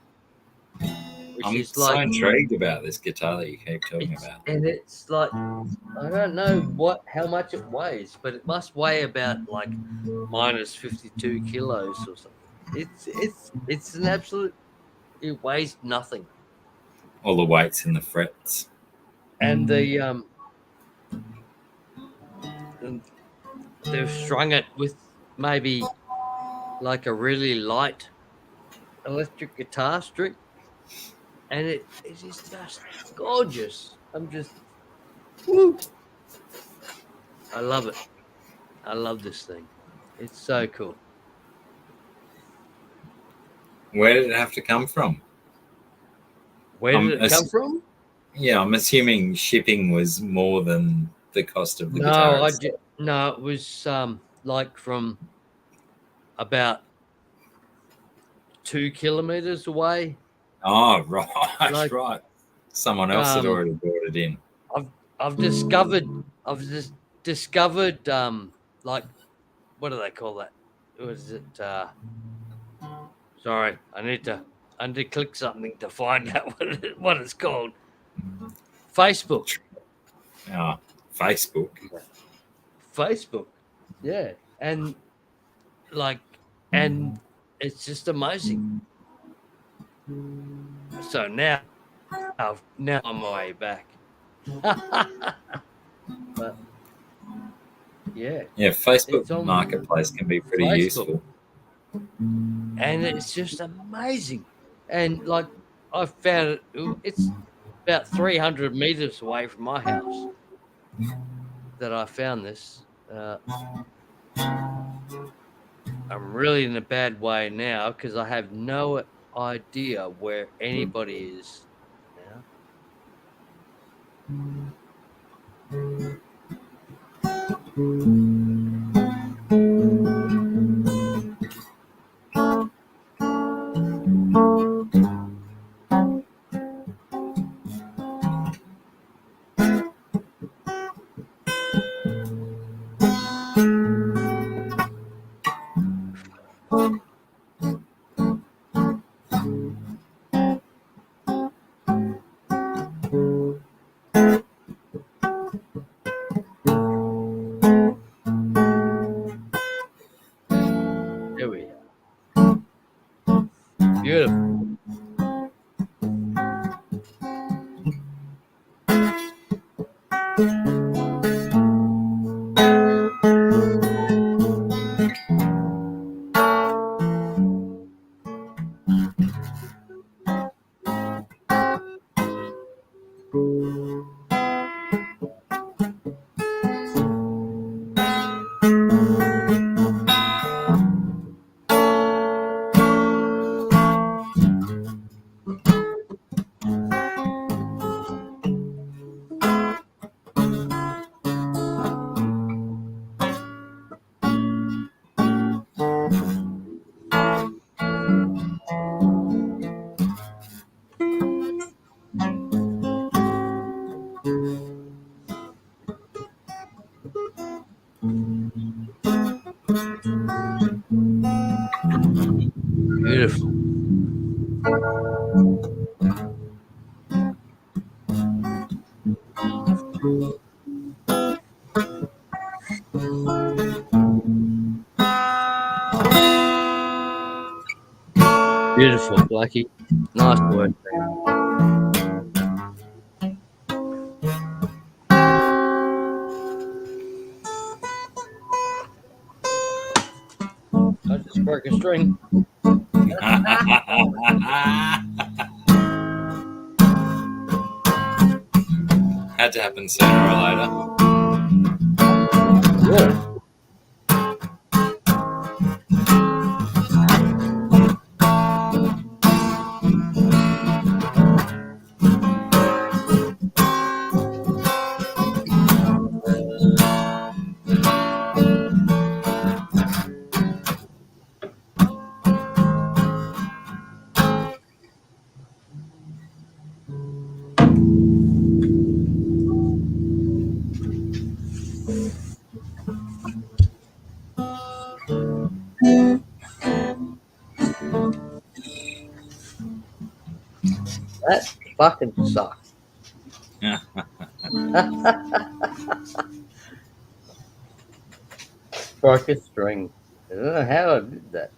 Which I'm is so like, intrigued about this guitar that you keep talking about. and it's like, I don't know how much it weighs, but it must weigh about like minus 52 kilos or something. It's an absolute. It weighs nothing. All the weights in the frets. And they've strung it with maybe like a really light electric guitar string, and it is just gorgeous. I'm just, woo! I love it. I love this thing. It's so cool. Where did it have to come from? Where did it come from? Yeah, I'm assuming shipping was more than the cost of the guitar. No, it was like from about 2 kilometers away. Oh, right, Like, right. Someone else had already brought it in. I've discovered like, what do they call that? What is it? Sorry, I need to click something to find out what it's called. Facebook. Oh, Facebook. Facebook. Yeah. And it's just amazing. So now I'm on my way back. But yeah. Yeah, Facebook Marketplace can be pretty useful. And it's just amazing. And like, I found it's about 300 meters away from my house that I found this. I'm really in a bad way now because I have no idea where anybody is now. There we are. Beautiful. Beautiful. Beautiful, Blackie. Nice work. I just broke a string. Had to happen sooner or later. Yeah. That fucking sucks. Broke a string. I don't know how I did that.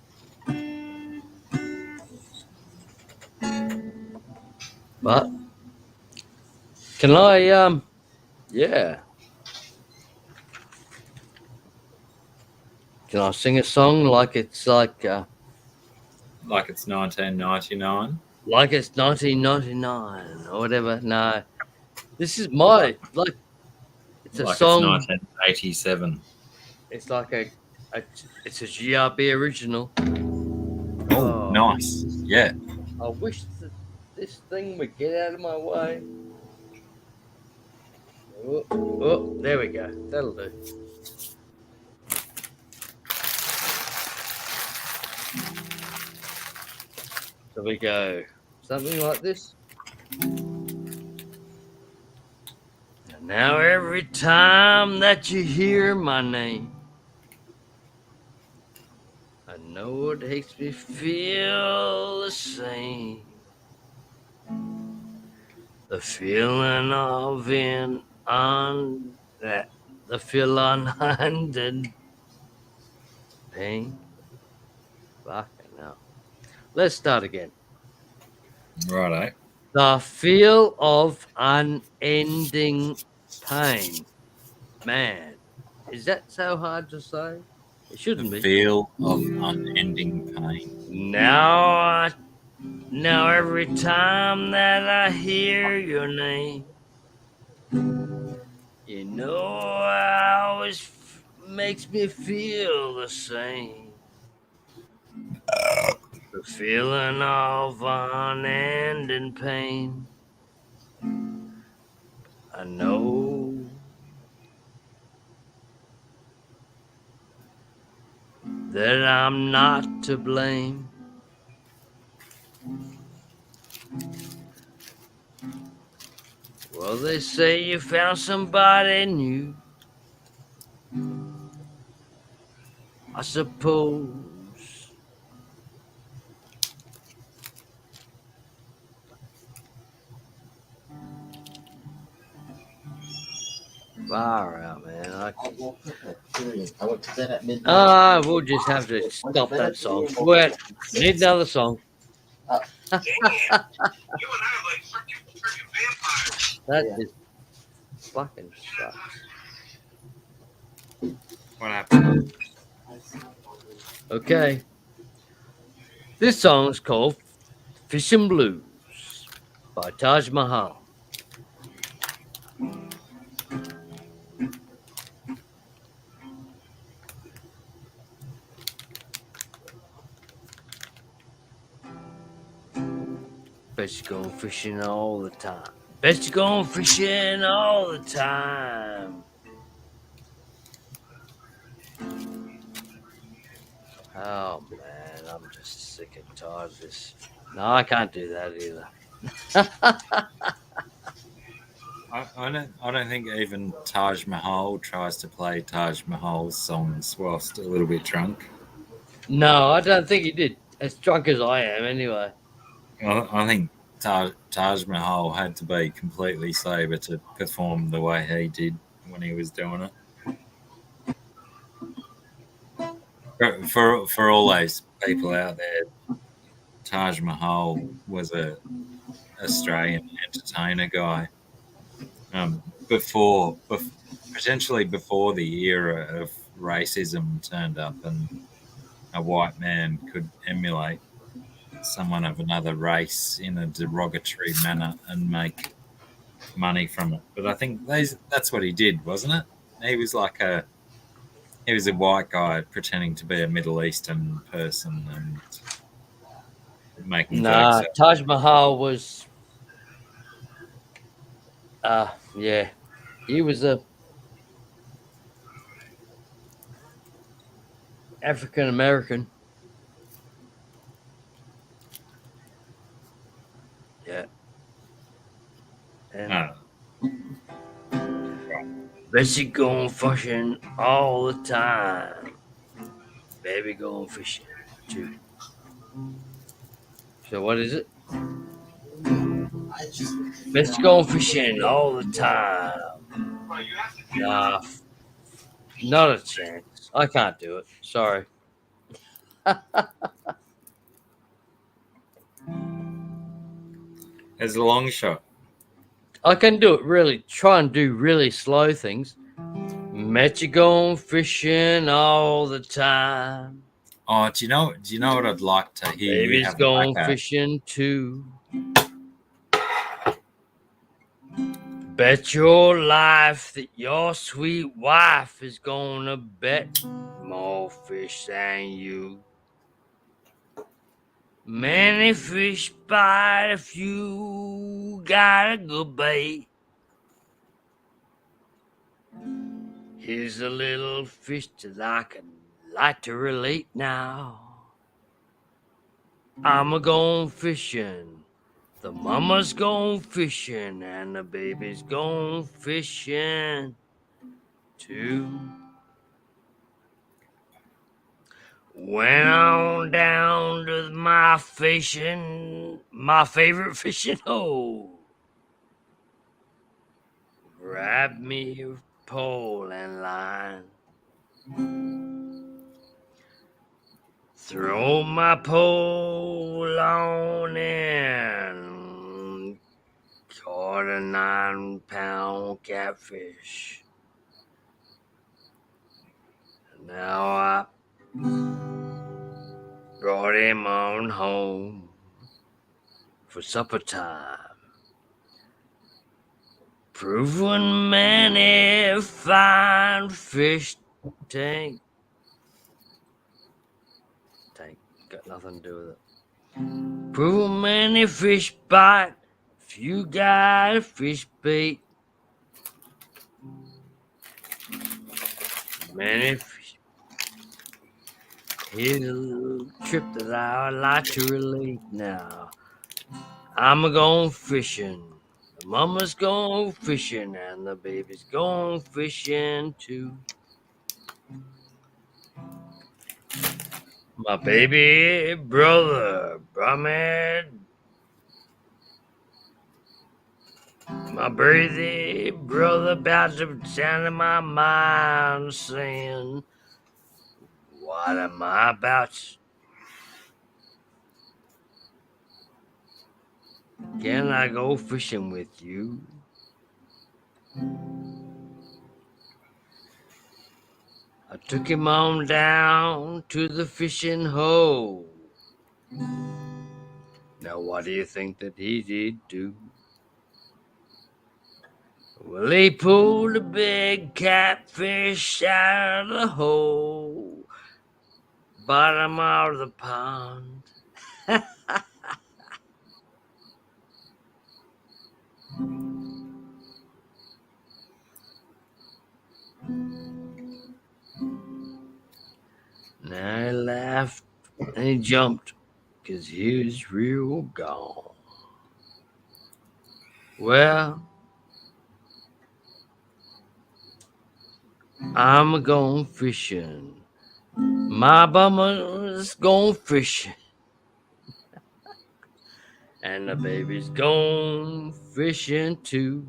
But can I yeah. Can I sing a song like it's Like it's 1999. like it's 1999 or whatever? No. This is my it's a Like song. it's 1987. It's like it's a GRB original. Oh, nice. Yeah. I wish that this thing would get out of my way. Oh, there we go. That'll do. So we go something like this. And now every time that you hear my name, I know it makes me feel the same. The feeling of the feel unending pain. Fucking hell. Let's start again. Righto. The feel of unending pain. Man, is that so hard to say? It shouldn't The be. feel of unending pain. Now every time that I hear your name, you know it always makes me feel the same. The feeling of unending pain. I know that I'm not to blame. Well, they say you found somebody new. I suppose far out, man. I went to bed at midnight. We'll just have to stop that song. Wait, need another song. That just fucking sucks. What happened? Okay. This song's called Fishing Blues by Taj Mahal. Best you go fishing all the time. Best you go fishing all the time. Oh man, I'm just sick and tired of this. No, I can't do that either. I don't think even Taj Mahal tries to play Taj Mahal's songs whilst a little bit drunk. No, I don't think he did. As drunk as I am, anyway. I think Taj Mahal had to be completely sober to perform the way he did when he was doing it. For all those people out there, Taj Mahal was a Australian entertainer guy. Potentially before the era of racism turned up and a white man could emulate someone of another race in a derogatory manner and make money from it. But I think that's what he did, wasn't it? He was a white guy pretending to be a Middle Eastern person and making jokes. Nah, Taj Mahal was, yeah, he was a African American. Yeah. And Bessie going fishing all the time. Baby going fishing too. So what is it? Bessie going fishing all the time. Nah, not a chance. I can't do it. Sorry. It's a long shot. I can do it really. Try and do really slow things. Met you going fishing all the time. Oh, do you know what I'd like to hear you Baby's have a going crack at? fishing too. Bet your life that your sweet wife is gonna bet more fish than you. Many fish bite if you got a good bait. Here's a little fish that I can like to relate now. I'm a going fishing. The mama's going fishing and the baby's going fishing too. Went on down to my favorite fishing hole. Grab me a pole and line. Throw my pole on in. Caught a 9-pound catfish. Now I brought him on home for supper time. Proven many fine fish tank. Got nothing to do with it. Proven many fish bite if you got a fish bait. Many fish. Here's a little trip that I would like to relate now. I'm a going fishing. The mama's going fishing and the baby's going fishing too. My baby brother brought me. My baby brother about to sound in my mind saying, what am I about? Can I go fishing with you? I took him on down to the fishing hole. Now what do you think that he did do? Well, he pulled a big catfish out of the hole, bottom of the pond. Now he laughed and he jumped because he was real gone. Well, I'm a going fishing. My bummer's gone fishing. And the baby's gone fishing too.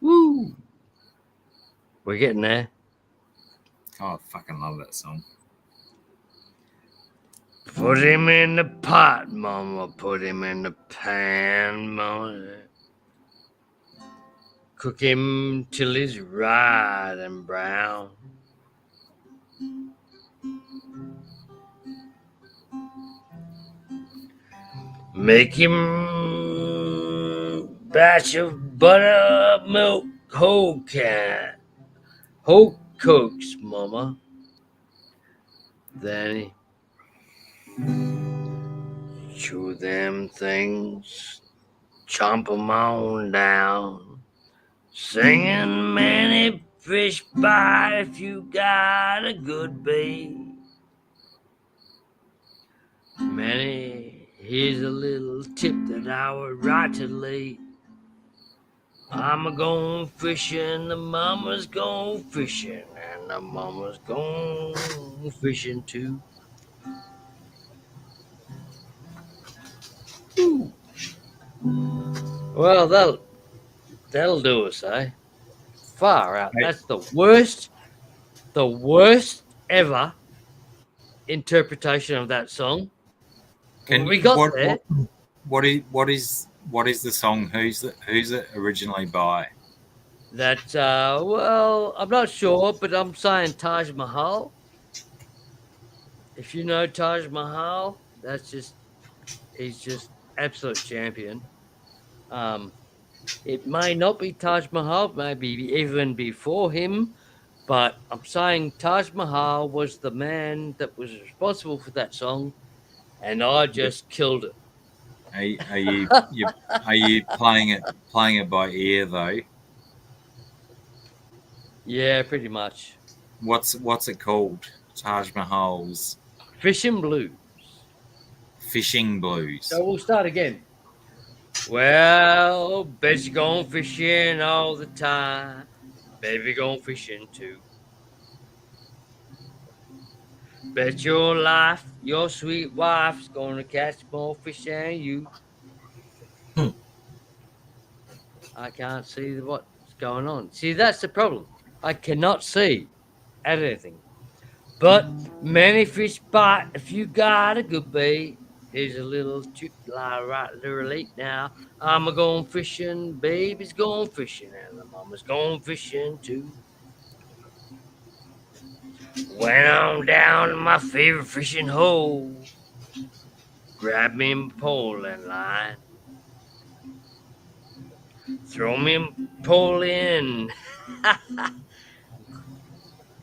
Woo! We're getting there. Oh, I fucking love that song. Put him in the pot, mama. Put him in the pan, mama. Cook him till he's right and brown. Make him batch of buttermilk whole cokes, mama. Then he chew them things, chomp 'em on down, singing many fish bite if you got a good bait. Manny, here's a little tip that I would write to late. I'm a going fishing, the mama's going fishing, and the mama's going fishing too. Ooh. Well, that'll do us, eh? Far out. Hey. That's the worst ever interpretation of that song. Can We you, got there. what is the song? Who's it originally by? That well, I'm not sure, but I'm saying Taj Mahal. If you know Taj Mahal, he's just absolute champion. It may not be Taj Mahal, maybe even before him, but I'm saying Taj Mahal was the man that was responsible for that song, and I just killed it. Are you playing it by ear though? Yeah, pretty much. What's it called? Taj Mahal's Fishing Blues. Fishing Blues. So we'll start again. Well, bet you going fishing all the time. Baby going fishing too. Bet your life, your sweet wife's gonna catch more fish than you. I can't see what's going on. See, that's the problem. I cannot see anything. But many fish bite if you got a good bait. Here's a little tip right to relate now. I'm a going fishing, baby's going fishing, and the mama's going fishing too. Went on down to my favorite fishing hole. Grab me a pole and line. Throw me a pole in.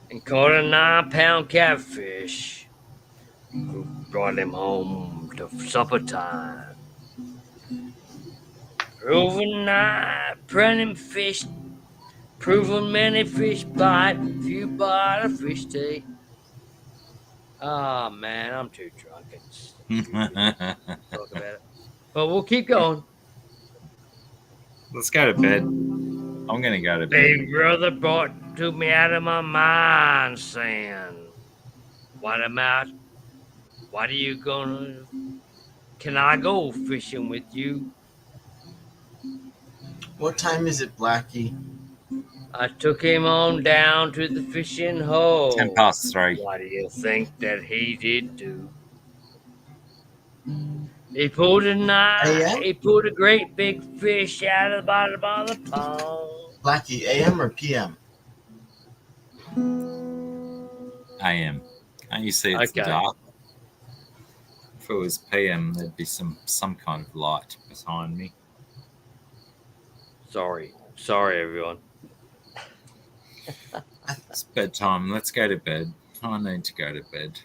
And caught a 9-pound catfish. Who brought him home to supper time. Proven fish. Proven many fish bite if you bite a fish take. Oh man, I'm too drunk. Talk about it. But we'll keep going. Let's go to bed. I'm gonna go to bed. Big brother took me out of my mind, saying, "What about? What are you gonna? Can I go fishing with you?" What time is it, Blackie? I took him on down to the fishing hole. 3:10. What do you think that he did do? He pulled a knife. AM? He pulled a great big fish out of the bottom of the pond. Blackie, AM or PM? AM. Can't you see it's Okay. dark? If it was PM, there'd be some kind of light behind me. Sorry, everyone. It's bedtime. Let's go to bed. I need to go to bed.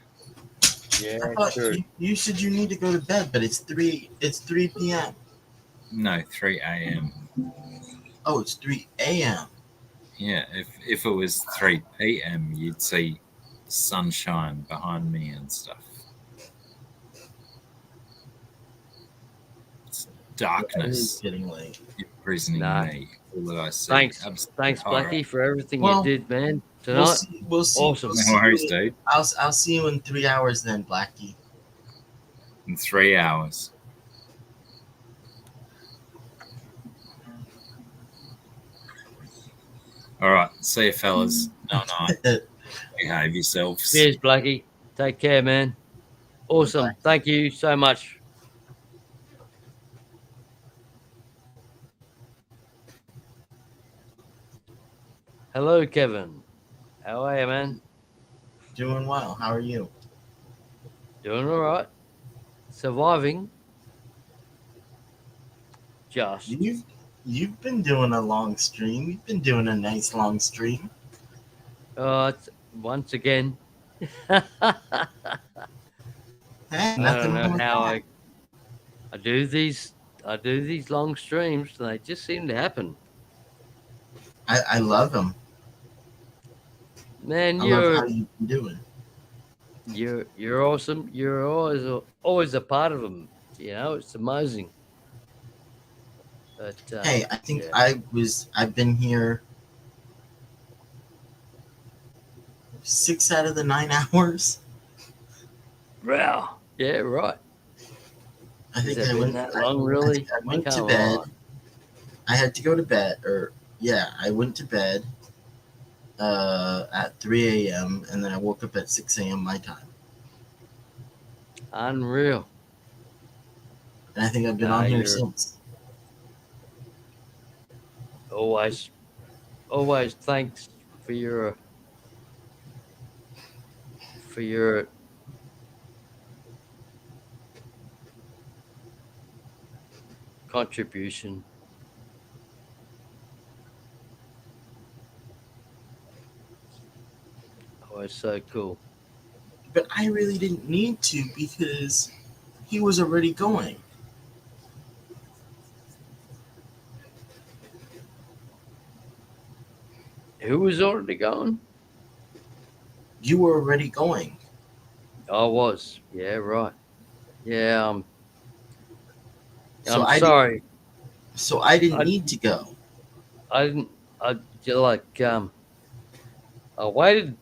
Yeah, I thought sure. you said you need to go to bed, but it's 3 p.m. No, 3 a.m. Oh, it's 3 a.m. Yeah, if it was 3 p.m., you'd see sunshine behind me and stuff. It's darkness. It is getting late. Imprisoning Nah. me. All that I see. Thanks, Absolute thanks, horror. Blackie, for everything Well- you did, man. tonight. We'll see. Awesome. We'll No see worries, you- dude. I'll see you in 3 hours then, Blackie. In 3 hours. All right. See you, fellas. No, behave yourselves. Cheers, Blackie. Take care, man. Awesome. Bye. Thank you so much. Hello, Kevin. How are you, man? Doing well. How are you? Doing all right. Surviving. Just. You've been doing a long stream. You've been doing a nice long stream. It's, once again. Hey, I nothing don't know wrong with how that. I do these long streams, and they just seem to happen. I love them. Man, I love how you've been doing. you're awesome. You're always a part of them. You know, it's amazing. But Hey, I think yeah. I've been here 6 out of the 9 hours. Wow. Yeah, right. I think Has it I been went that long, really? I went to Come bed. on. I had to go to bed, I went to bed at 3 a.m. and then I woke up at 6 a.m. my time. Unreal. And I think I've been Nah, on here you're since. always thanks for your contribution. Always so cool. But I really didn't need to because he was already going. Who was already going? You were already going. I was. Yeah, right. Yeah, So I'm sorry. I didn't I- need to go. I didn't. I like. I waited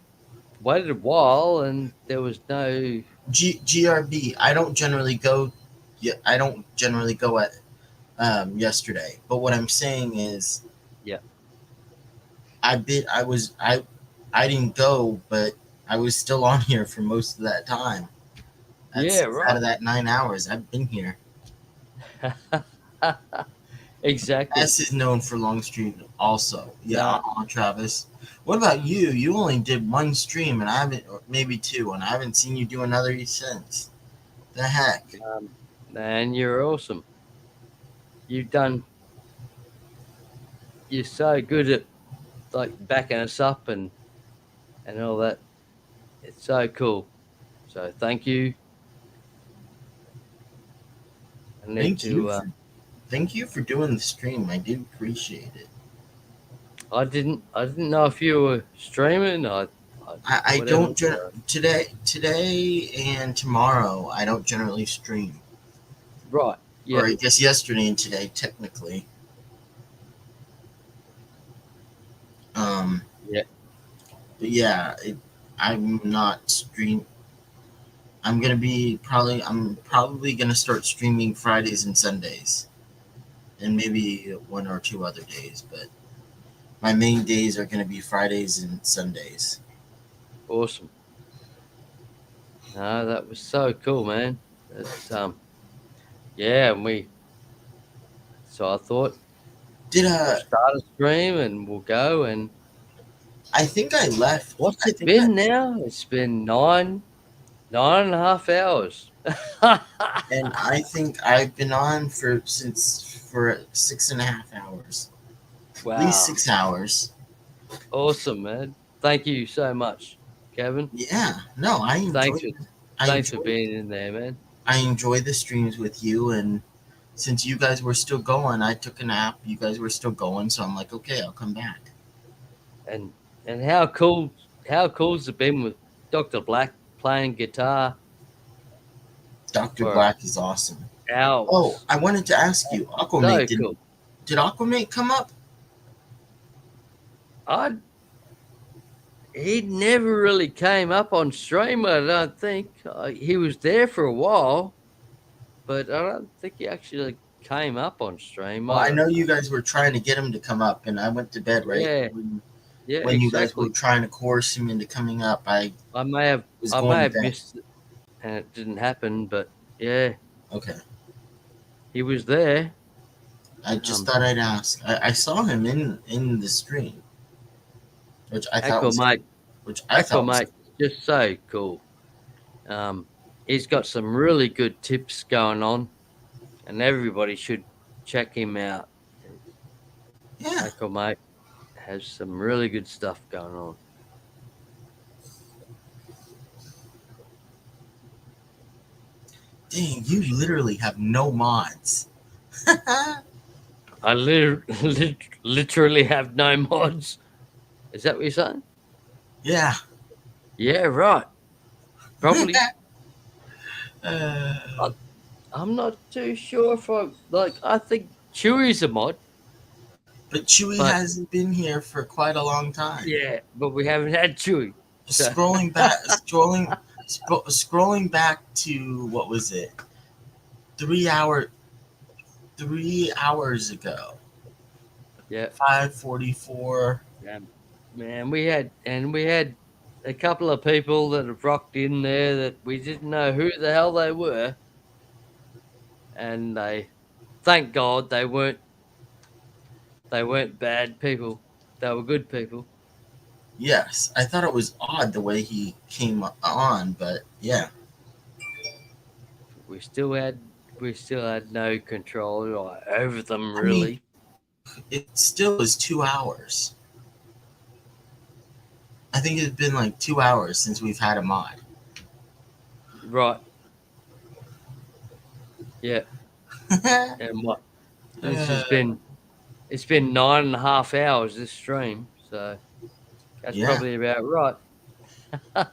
a while, and there was no. GRB. I don't generally go. Yeah, I don't generally go at yesterday. But what I'm saying is, Yeah. I didn't go, but I was still on here for most of that time. That's Yeah, 6 out right. of that 9 hours, I've been here. Exactly. S is known for long stream also. Yeah, Yeah. Travis. What about you? You only did one stream, and I haven't, or maybe two, and I haven't seen you do another since. The heck? Man, you're awesome. You've done. You're so good at like backing us up and all that. It's so cool. So thank you. I need Thank you for doing the stream. I do appreciate it. I didn't know if you were streaming. I whatever. don't today and tomorrow. I don't generally stream. Right. Yeah. Or I guess yesterday and today, technically. Yeah. But yeah, I'm not stream. I'm probably gonna start streaming Fridays and Sundays, and maybe one or two other days. But my main days are gonna be Fridays and Sundays. Awesome. No, that was so cool, man. It's yeah, and so I thought Did we'll start a stream and we'll go. And I think I left. what's it been now? It's been 9.5 hours. And I think I've been on for 6.5 hours. Wow. At least 6 hours. Awesome, man. Thank you so much, Kevin. Yeah. No, I enjoy. Thanks for being in there, man. I enjoy the streams with you, and since you guys were still going, I took a nap. You guys were still going, so I'm like, okay, I'll come back. And how cool's it been with Dr. Black playing guitar? Dr. Black is awesome. Hours. Oh, I wanted to ask you, Aquamate, So cool. Did Aquamate come up? he never really came up on stream. I don't think he was there for a while, but I don't think he actually came up on stream. Well, I I don't know know. you guys were trying to get him to come up, and I went to bed right Yeah, yeah, when you guys were exactly. trying to coerce him into coming up. I I may have was I going may to have bed. missed it, and it didn't happen. But yeah, Okay. he was there. I just thought I'd ask. I saw him in the stream, which I thought Echo was mate, which I Echo thought was mate, just so cool. He's got some really good tips going on, and everybody should check him out. yeah. Echo mate has some really good stuff going on. Dang, you literally have no mods. I literally have no mods. Is that what you're saying? Yeah. Yeah, right. Probably. Uh, I'm not too sure if I think Chewy's a mod, but Chewy but hasn't been here for quite a long time. yeah, but we haven't had Chewy. So. Scrolling back to what was it? 3 hours ago. Yeah. 5:44. Yeah, man, we had a couple of people that have rocked in there that we didn't know who the hell they were, and thank God they weren't bad people. They were good people. Yes, I thought it was odd the way he came on, but yeah. We still had no control over them, I really. mean, it still is 2 hours. I think it's been like 2 hours since we've had a mod. Right. Yeah. And what? It's been 9.5 hours this stream, so that's probably about right. I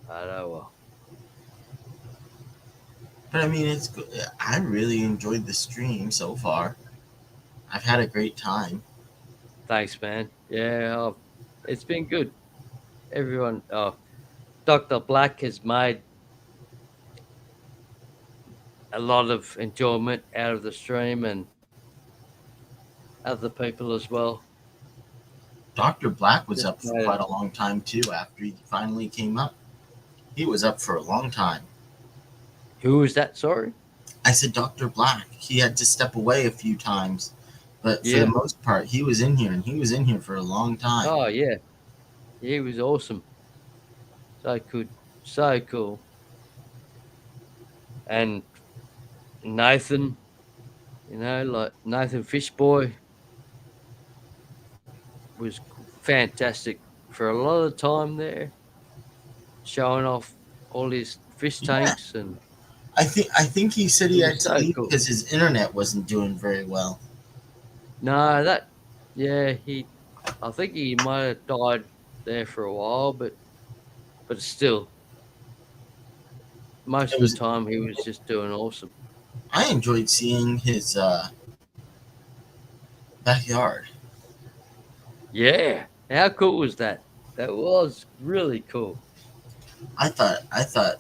know. Well. But I mean, it's good. I really enjoyed the stream so far. I've had a great time. Thanks, man. Yeah, it's been good. Everyone, Dr. Black has made a lot of enjoyment out of the stream, and other people as well. Dr. Black was up for quite a long time too after he finally came up. He was up for a long time. Who was that? Sorry? I said Dr. Black. He had to step away a few times, but for the most part, he was in here, and he was in here for a long time. Oh, yeah. He was awesome. So good. So cool. And Nathan, like Nathan Fishboy was fantastic for a lot of time there, showing off all his fish tanks. And I think he said he had to leave because his internet wasn't doing very well. No, I think he might have died there for a while, but still, most of the time he was just doing awesome. I enjoyed seeing his backyard. Yeah, how cool was that? That was really cool. I thought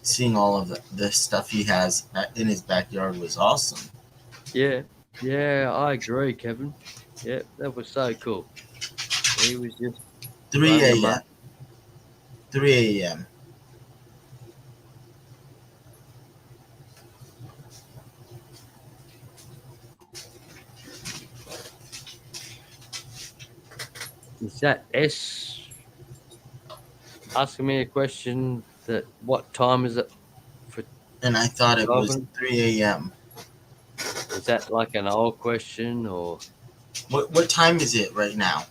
seeing all of the stuff he has in his backyard was awesome. Yeah, I agree, Kevin. Yeah, that was so cool. He was just 3 a.m. 3 a.m. Is that S asking me a question that what time is it for? And I thought it was 3 a.m. Is that like an old question or? What time is it right now?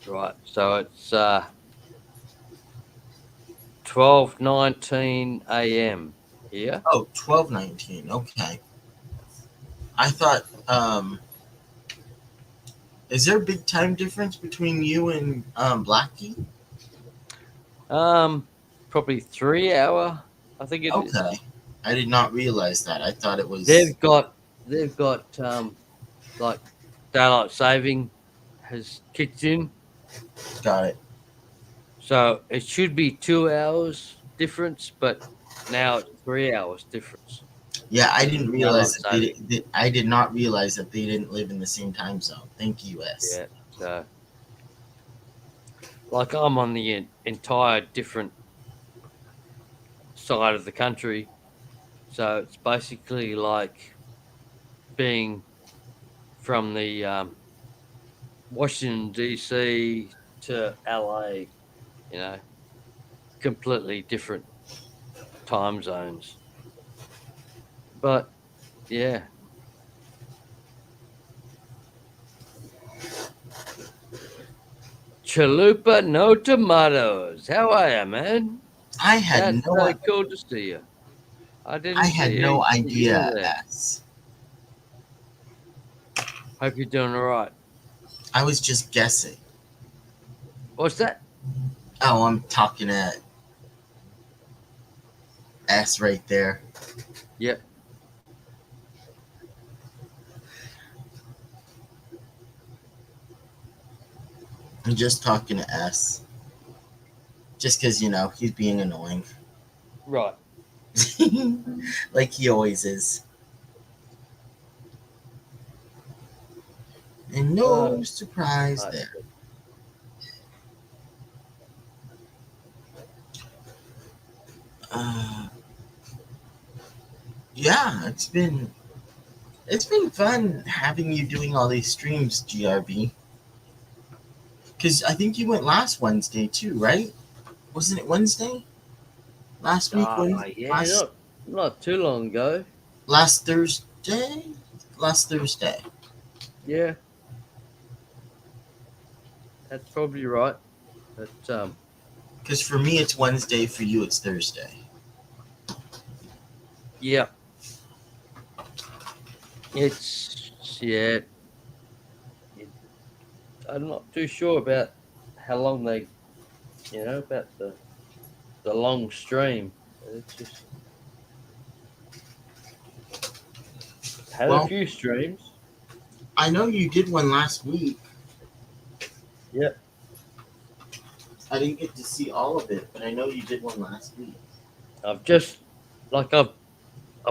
Right, so it's 12:19 a.m. here. Oh, 12:19. Okay. I thought, is there a big time difference between you and Blackie? Probably 3 hour. I think it is. Okay. I did not realize that. I thought it was. They've got like daylight saving has kicked in. Got it. So it should be 2 hours difference, but now it's 3 hours difference. Yeah, I because didn't of realize daylight that saving. I did not realize that they didn't live in the same time zone. Thank you, S. Yeah. So, like, I'm on the entire different side of the country. So it's basically like being from the Washington, D.C. to LA, you know, completely different time zones. But yeah. Chalupa, no tomatoes. How are you, man? I had That's no very cool to see you. I didn't I see had no you were idea, there. S. Hope you're doing all right. I was just guessing. What's that? Oh, I'm talking at S right there. Yep. I'm just talking to S. Just because, he's being annoying. Right. Like he always is. And no surprise Right. there. Yeah, it's been fun having you doing all these streams, GRB. Because I think you went last Wednesday too, right? Wasn't it Wednesday? Last week, Yeah, not too long ago. last Thursday? Last Thursday. Yeah. That's probably right. But Because for me it's Wednesday, for you it's Thursday. yeah. It's I'm not too sure about how long they about the long stream. It's just had a few streams. I know you did one last week. Yep. I didn't get to see all of it, but I know you did one last week. I've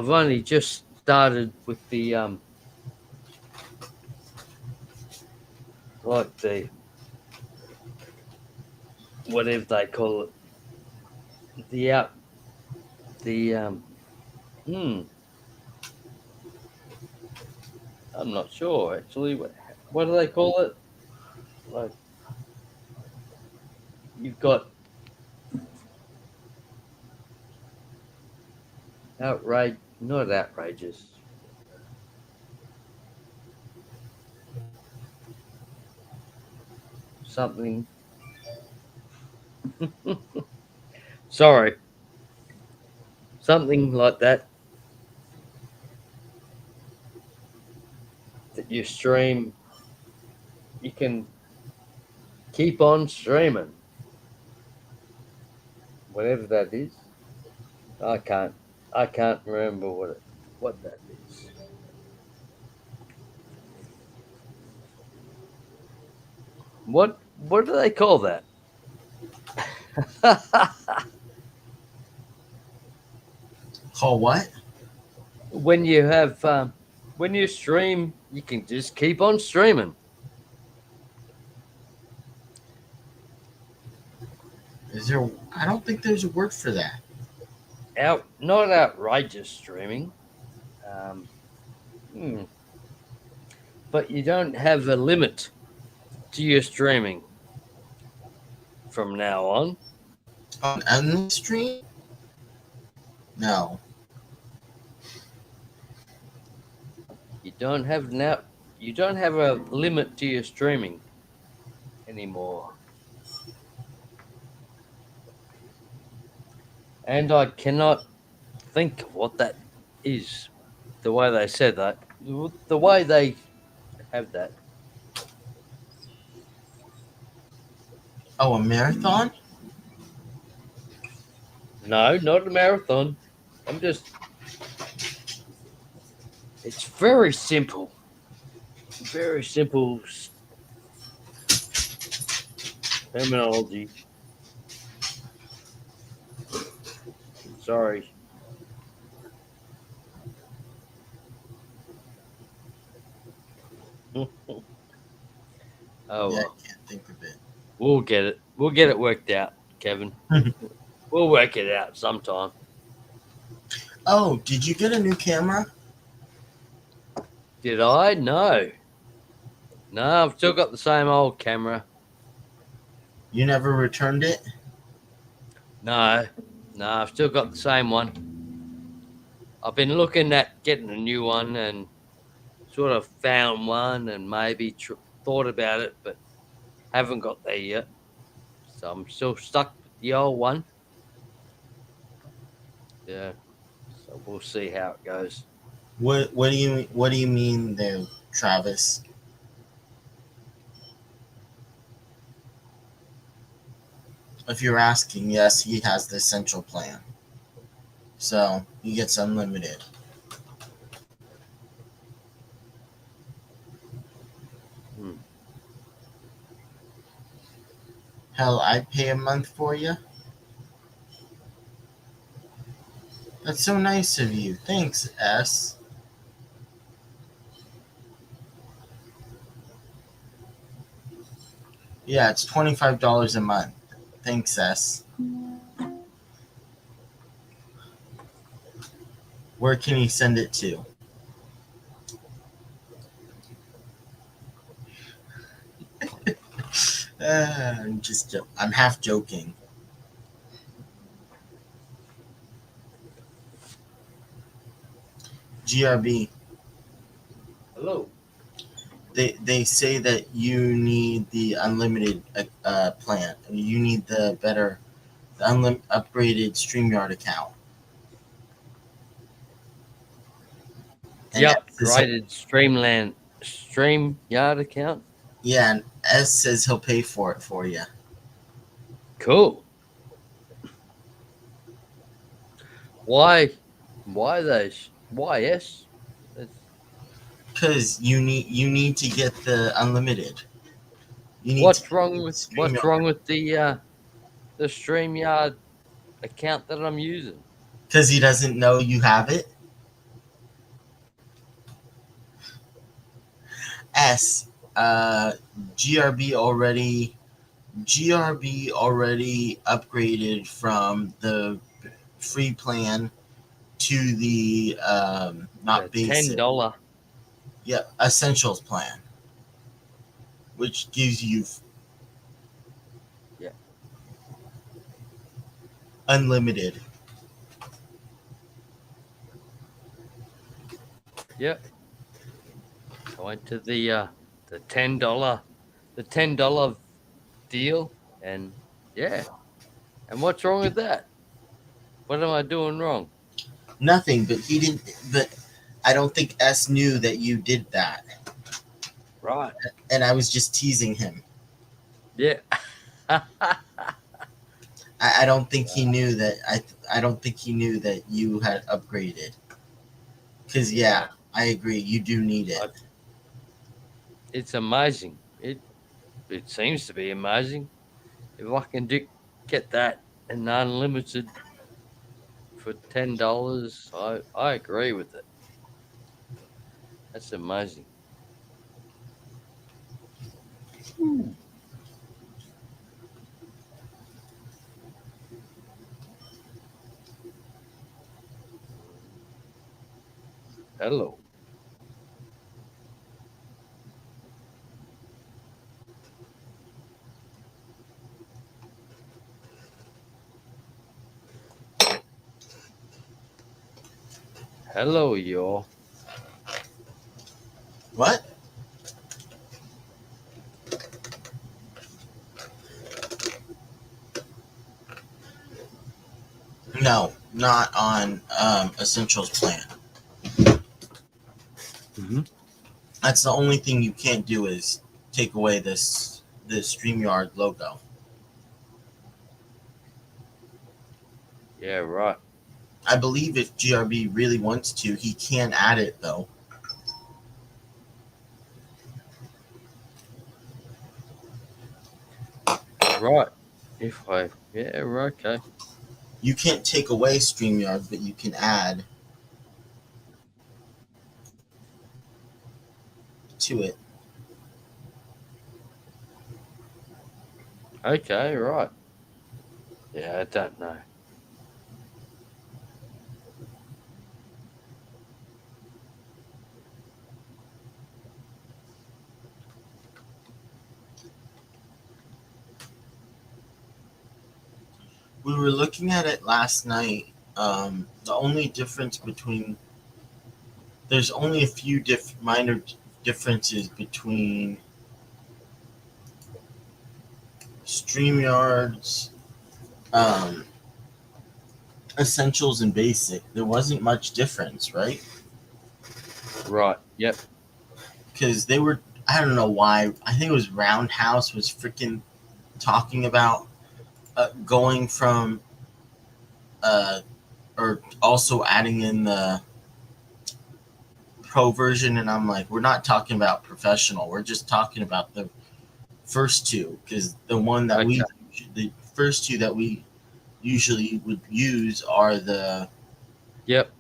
only just started with the like the whatever they call it, I'm not sure actually. What do they call it? Like, you've got not outrageous. Something. Sorry. Something like that. That you stream, you can keep on streaming. Whatever that is. I can't remember what that is. What do they call that? Call what? When you have when you stream, you can just keep on streaming. Is there? I don't think there's a word for that. Not outrageous streaming. But you don't have a limit to your streaming from now on. On endless stream? No. You don't have a limit to your streaming anymore. And I cannot think of what that is. The way they said that. The way they have that. Oh, a marathon? No, not a marathon. It's very simple. very simple terminology. Sorry. Oh Yeah, well, I can't think of it. we'll get it. We'll get it worked out, Kevin. We'll work it out sometime. Oh, did you get a new camera? Did I? No. No, I've still got the same old camera. You never returned it? No, I've still got the same one. I've been looking at getting a new one and sort of found one and maybe thought about it, but haven't got there yet. So I'm still stuck with the old one. Yeah. So we'll see how it goes. What do you mean there, Travis? If you're asking, yes, he has the essential plan. So he gets unlimited. Hmm. Hell, I'd pay a month for you. That's so nice of you. Thanks, S. Yeah, it's $25 a month. Thanks, S. Where can he send it to? I'm half joking. GRB. Hello. They say that you need the unlimited plan. You need the upgraded StreamYard account. And The upgraded StreamYard account. Yeah, and S says he'll pay for it for you. Cool. Why those? Why S? Because you need to get the unlimited. You need What's to wrong with StreamYard. the StreamYard account that I'm using? Because he doesn't know you have it. S GRB already upgraded from the free plan to the not The basic. $10. Yeah, essentials plan, which gives you unlimited. Yep. I went to the $10 deal, and yeah. And what's wrong with that? What am I doing wrong? Nothing, but he didn't. But I don't think S knew that you did that. Right. And I was just teasing him. Yeah. I don't think he knew that. I don't think he knew that you had upgraded. Because yeah, I agree. You do need it. It's amazing. It seems to be amazing. If I can get that and unlimited for $10, I agree with it. That's amazing. Hello. Hello, y'all. What? No, not on Essentials plan. Mm-hmm. That's the only thing you can't do is take away the StreamYard logo. Yeah, right. I believe if GRB really wants to, he can add it though. Right. Okay. You can't take away StreamYard, but you can add to it. Okay, right. Yeah, I don't know. We were looking at it last night. The only difference between there's only a few minor differences between StreamYard's essentials and basic. There wasn't much difference, right? Right. Yep. Because they were, I don't know why. I think it was Roundhouse was freaking talking about going from or also adding in the pro version, and I'm like, we're not talking about professional. We're just talking about the first two, because the first two that we usually would use are the Yep.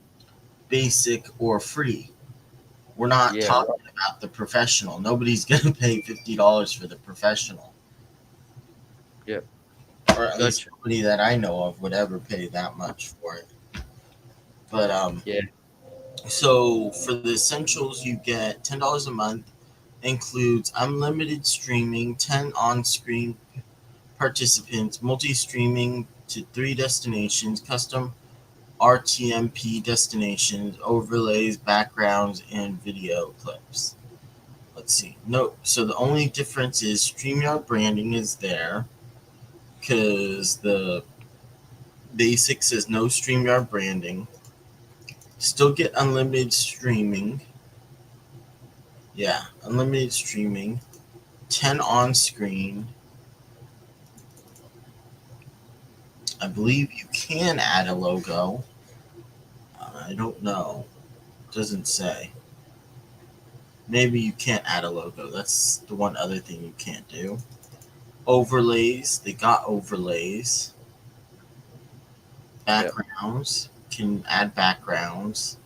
basic or free. We're not Yeah. talking about the professional. Nobody's gonna pay $50 for the professional. Yep. Or at least Gotcha. nobody that I know of would ever pay that much for it. But Yeah. so for the essentials, you get $10 a month. Includes unlimited streaming, 10 on-screen participants, multi-streaming to 3 destinations, custom RTMP destinations, overlays, backgrounds, and video clips. Let's see. No, so the only difference is StreamYard branding is there because the basic says no StreamYard branding. Still get unlimited streaming. Yeah, unlimited streaming. 10 on screen. I believe you can add a logo. I don't know. Doesn't say. Maybe you can't add a logo. That's the one other thing you can't do. Overlays. They got overlays. Backgrounds. Can add backgrounds.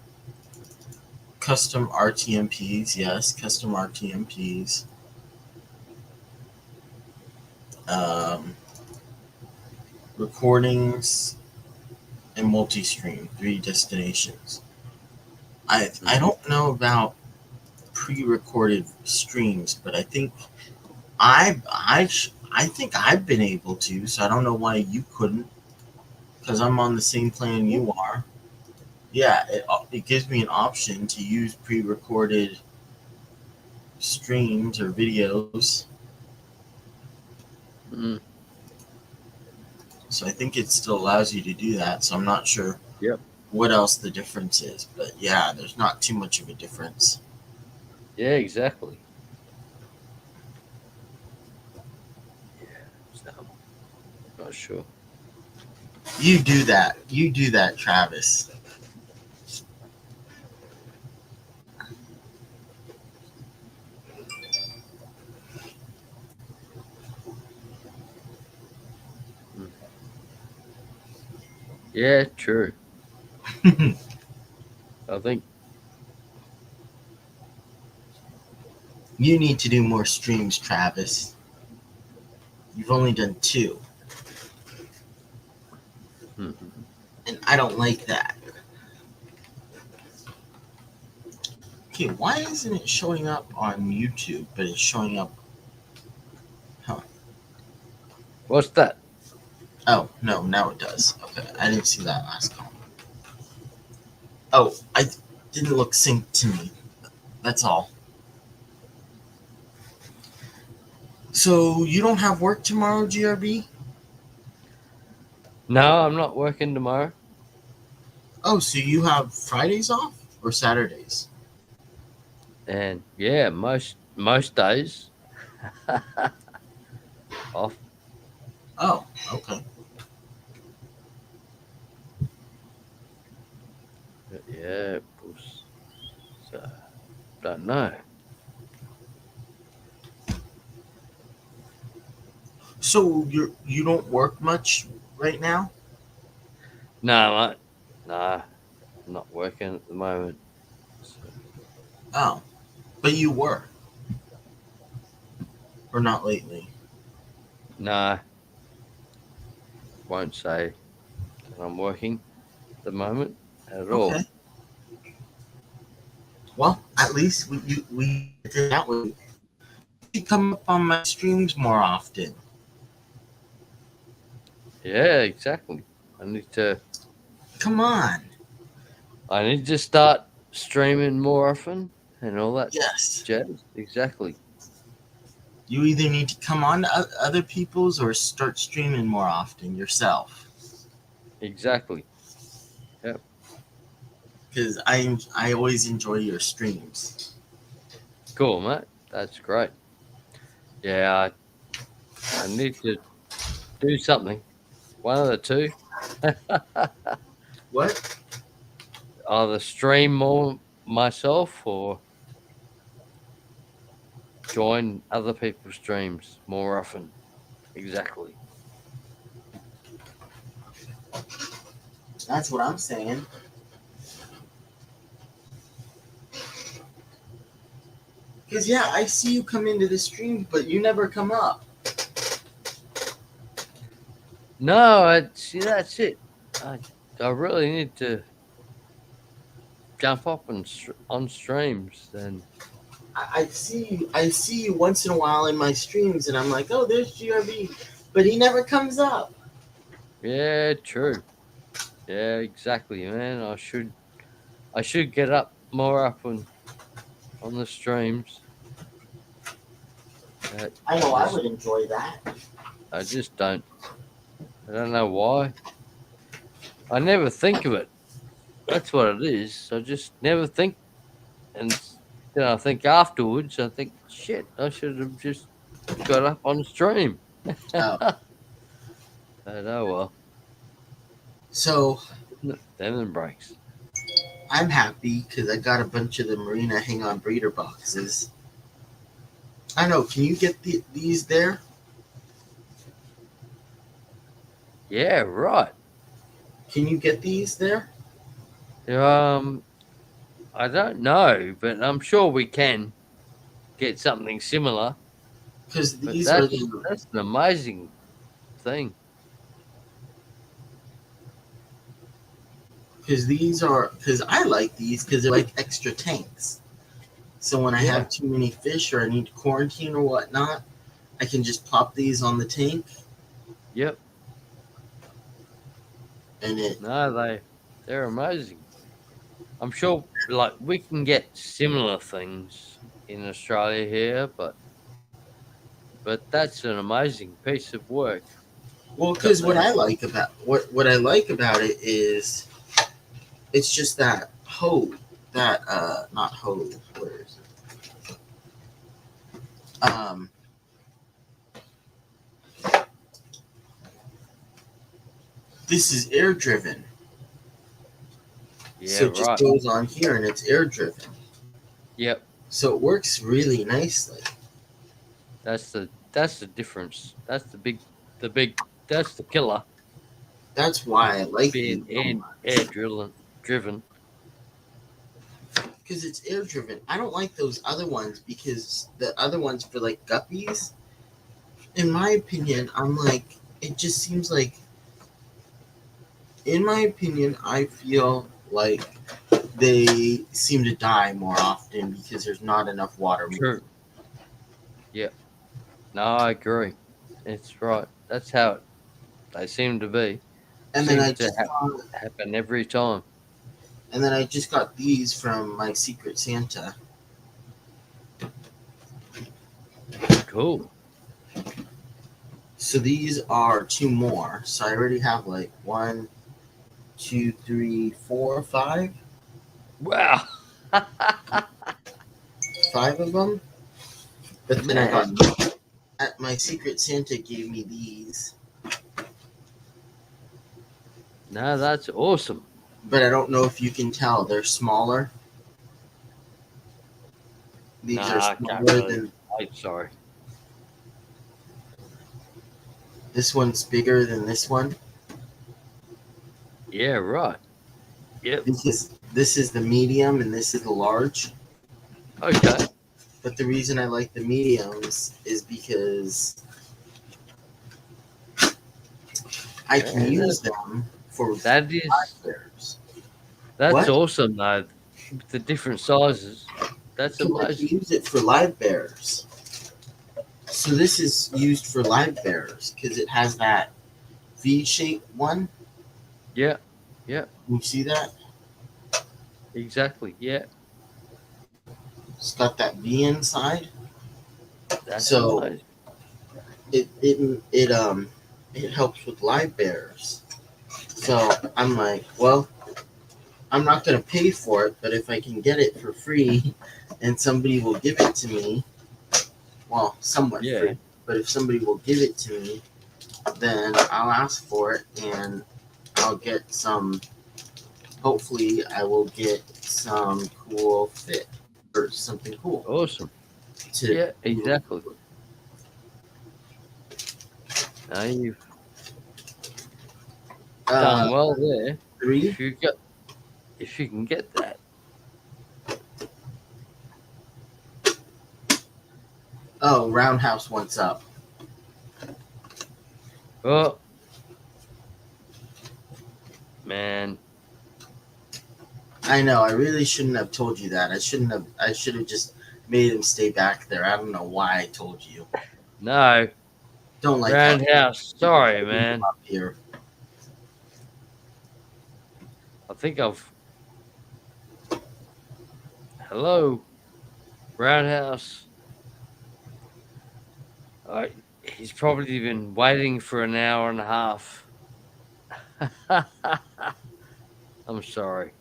Custom RTMPs. Yes, custom RTMPs. Recordings and multi-stream. 3 destinations. I don't know about pre-recorded streams, but I think I think I've been able to, so I don't know why you couldn't, because I'm on the same plan you are. Yeah, it gives me an option to use pre-recorded streams or videos. Mm. So I think it still allows you to do that. So I'm not sure what else the difference is, but yeah, there's not too much of a difference. Yeah, exactly. Yeah, so not sure. You do that. You do that, Travis. Yeah, true. I think you need to do more streams, Travis. You've only done 2. And I don't like that. Okay, why isn't it showing up on YouTube, but it's showing up? Huh. What's that? Oh, no, now it does. Okay, I didn't see that last comment. Oh, I didn't look synced to me. That's all. So, you don't have work tomorrow, GRB? No, I'm not working tomorrow. Oh, so you have Fridays off or Saturdays? And yeah, most days off. Oh, okay. But yeah, so don't know. So you don't work much right now? No, mate. Nah, I'm not working at the moment. So, Oh, but you were, or not lately? nah, won't say that I'm working at the moment at all. Okay. Well, at least we did that with you. You come up on my streams more often. Yeah, exactly. I need to Come on. start streaming more often and all that Yes. jazz. Exactly. You either need to come on to other people's or start streaming more often yourself. Exactly. Yep. Because I always enjoy your streams. Cool, mate. That's great. Yeah, I need to do something. One of the two. What? Either stream more myself or join other people's streams more often. Exactly. That's what I'm saying. Because, yeah, I see you come into the stream, but you never come up. No, see, that's it. I really need to jump up on streams. Then I see you once in a while in my streams, and I'm like, oh, there's GRB. But he never comes up. yeah, true. Yeah, exactly, man. I should get up more up on the streams. I know I would enjoy that. I just don't. I don't know why. I never think of it. That's what it is. I just never think, and then I think afterwards. I think, shit, I should have just got up on stream. Oh. But oh well. So Them breaks. I'm happy because I got a bunch of the Marina Hang-On breeder boxes. I know. Can you get these there? Yeah, right. Can you get these there? I don't know, but I'm sure we can get something similar. Because But these that's are that's an amazing thing. because I like these because they're like extra tanks. So when I have too many fish or I need to quarantine or whatnot, I can just plop these on the tank. Yep. And they're amazing. I'm sure, like, we can get similar things in Australia here, but that's an amazing piece of work. Well, because what I like about it is it's just that hose, not hose. Where is it? This is air driven. Yeah, so it just goes on here and it's air driven. Yep. So it works really nicely. That's the difference. That's that's the killer. That's why I like being air driven. Because it's air driven. I don't like those other ones because the other ones for like guppies, in my opinion, I'm like, it just seems like, in my opinion, I feel like they seem to die more often because there's not enough water. True. Yeah. No, I agree. It's right. That's how they seem to be. And then I just happen every time. And then I just got these from my Secret Santa. Cool. So these are 2 more. So I already have like 1, 2, 3, 4, 5. Wow. 5 of them. But then I got my Secret Santa gave me these. No, that's awesome. But I don't know if you can tell they're smaller. These are smaller than. I'm sorry. This one's bigger than this one. Yeah, right. Yep. This is the medium and this is the large. Okay. But the reason I like the mediums is because I can Man, use them for that is bears. that's What? awesome though. The different sizes. That's I can amazing. use it for live bears. So this is used for live bears because it has that V-shaped one. Yeah. Yeah. You see that? Exactly. Yeah. It's got that V inside. That's So amazing. it helps with live bears. So I'm like, well, I'm not gonna pay for it, but if I can get it for free and somebody will give it to me, well, somewhat Yeah. free, but if somebody will give it to me, then I'll ask for it and I'll get some. Hopefully, I will get some cool fit or something cool. Awesome. To Yeah, exactly. Now you've done well there. 3. If you can get that. Oh, Roundhouse wants up. Oh, man. I know. I really shouldn't have told you that. I should have just made him stay back there. I don't know why I told you. No. Don't like how Roundhouse. Sorry, man. up here. I think I've. Hello, Roundhouse. He's probably been waiting for an hour and a half. I'm sorry.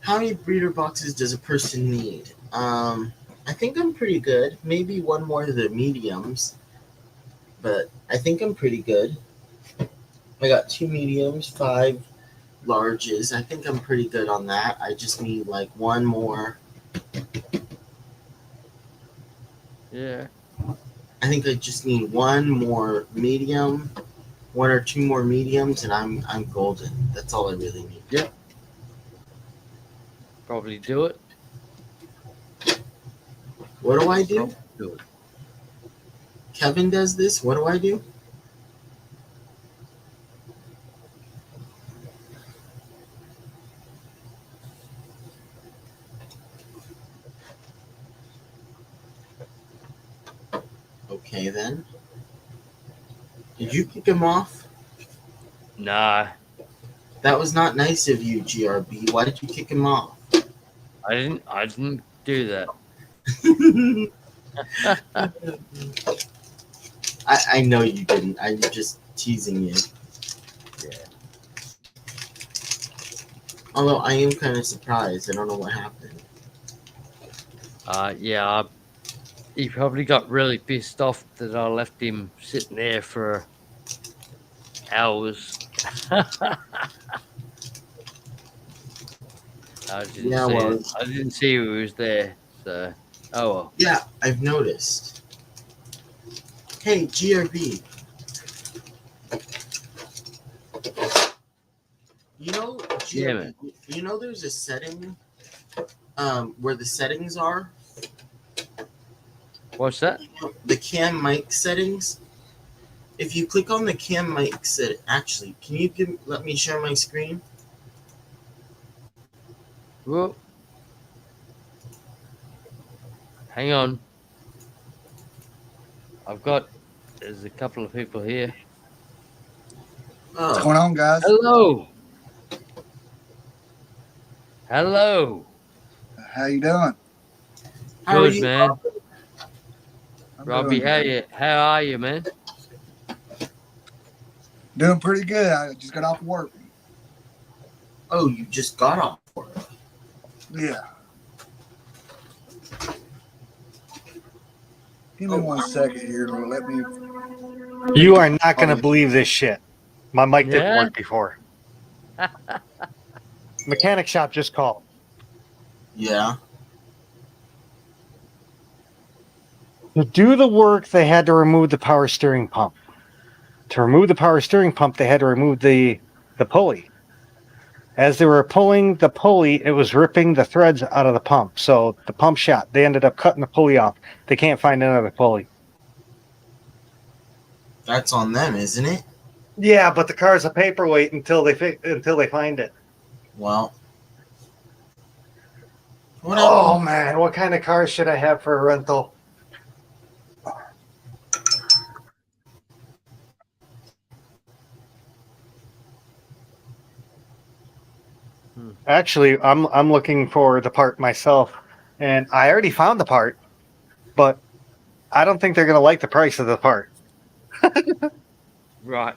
How many breeder boxes does a person need? I think I'm pretty good. Maybe one more of the mediums, but I think I'm pretty good. I got 2 mediums, 5 larges. I think I'm pretty good on that. I just need like one more. Yeah. I think I just need one more medium, 1 or 2 more mediums, and I'm golden. That's all I really need. Yep. Probably do it. What do I do? Probably do it. Kevin does this. What do I do? Okay, then. Did you kick him off? Nah, That was not nice of you, GRB. Why did you kick him off? I didn't do that. I know you didn't. I'm just teasing you. Yeah. Although I am kind of surprised. I don't know what happened. Yeah. He probably got really pissed off that I left him sitting there for hours. I didn't see who was there. So, oh well. Yeah, I've noticed. Hey, GRB. You know, GRB, Yeah, man. you know there's a setting where the settings are? What's that? The cam mic settings. If you click on the cam mic set, actually, can you let me share my screen? Whoa. Hang on. There's a couple of people here. What's going on, guys? Hello. Hello. How you doing? How are Good, you, man. I'm Robbie, doing how are you, man? Doing pretty good. I just got off work. Oh, you just got off work. Yeah. Give me 1 second here. Let me. You are not going to believe this shit. My mic didn't Yeah? work before. Mechanic shop just called. Yeah. To do the work, they had to remove the power steering pump. To remove the power steering pump, they had to remove the pulley. As they were pulling the pulley, it was ripping the threads out of the pump. So the pump shot. They ended up cutting the pulley off. They can't find another pulley. That's on them, isn't it? Yeah, but the car's a paperweight until they find it. Well, whatever. Oh man, what kind of car should I have for a rental? Actually, I'm looking for the part myself, and I already found the part, but I don't think they're gonna like the price of the part. Right.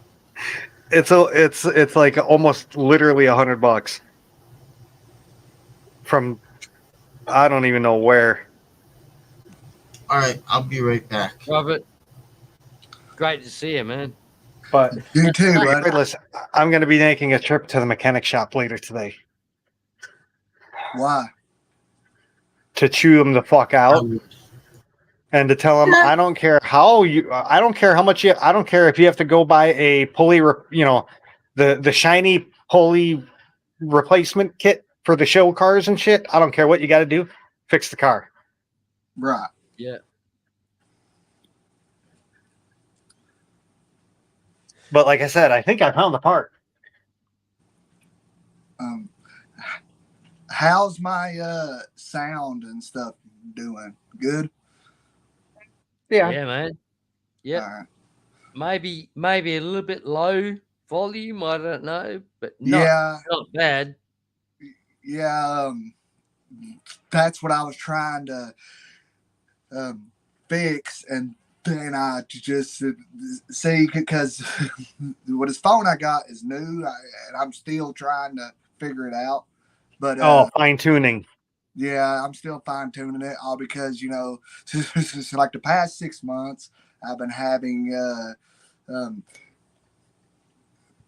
It's like almost literally $100 from I don't even know where. All right, I'll be right back. Robert, great to see you, man. But You too, bud. regardless, I'm going to be making a trip to the mechanic shop later today Why? to chew them the fuck out and to tell them I don't care how much I don't care if you have to go buy a pulley, the shiny pulley replacement kit for the show cars and shit. I don't care what you got to do, fix the car. Right. Yeah. But like I said, I think I found the part. How's my sound and stuff doing? Good. Yeah, man. Yeah. All right. Maybe a little bit low volume. I don't know, but not bad. Yeah. That's what I was trying to fix, and then I just see because what his phone I got is new, and I'm still trying to figure it out. But fine tuning. Yeah, I'm still fine tuning it, all because like the past 6 months, I've been having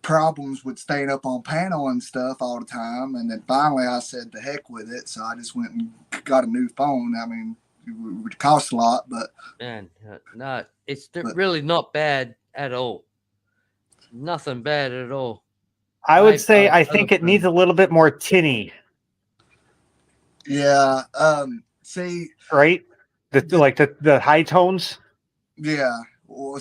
problems with staying up on panel and stuff all the time, and then finally I said the heck with it, so I just went and got a new phone. I mean, it would cost a lot, but man, no, it's really not bad at all. Nothing bad at all. I would say I think it needs a little bit more tinny. Yeah. See. Right. The high tones. Yeah. Well,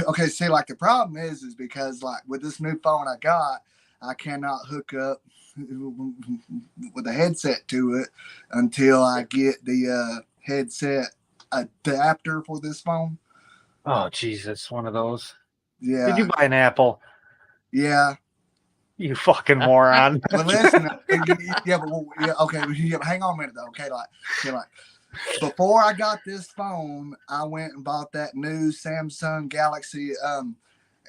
okay. See, like the problem is because like with this new phone I got, I cannot hook up with a headset to it until I get the headset adapter for this phone. Oh Jesus, one of those. Yeah. Did you buy an Apple? Yeah. You fucking moron. But listen, okay, hang on a minute though. Okay, like before I got this phone, I went and bought that new Samsung Galaxy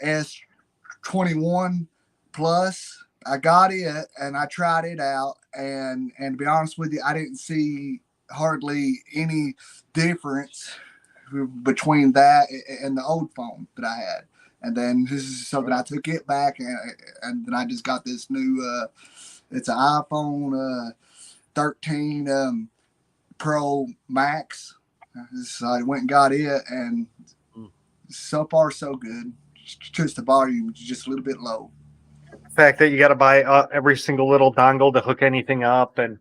S21 Plus. I got it and I tried it out, and to be honest with you, I didn't see hardly any difference between that and the old phone that I had. And then then I took it back, and then I just got this new. It's an iPhone 13 Pro Max. So I went and got it, and so far so good. Just the volume is just a little bit low. The fact that you got to buy every single little dongle to hook anything up, and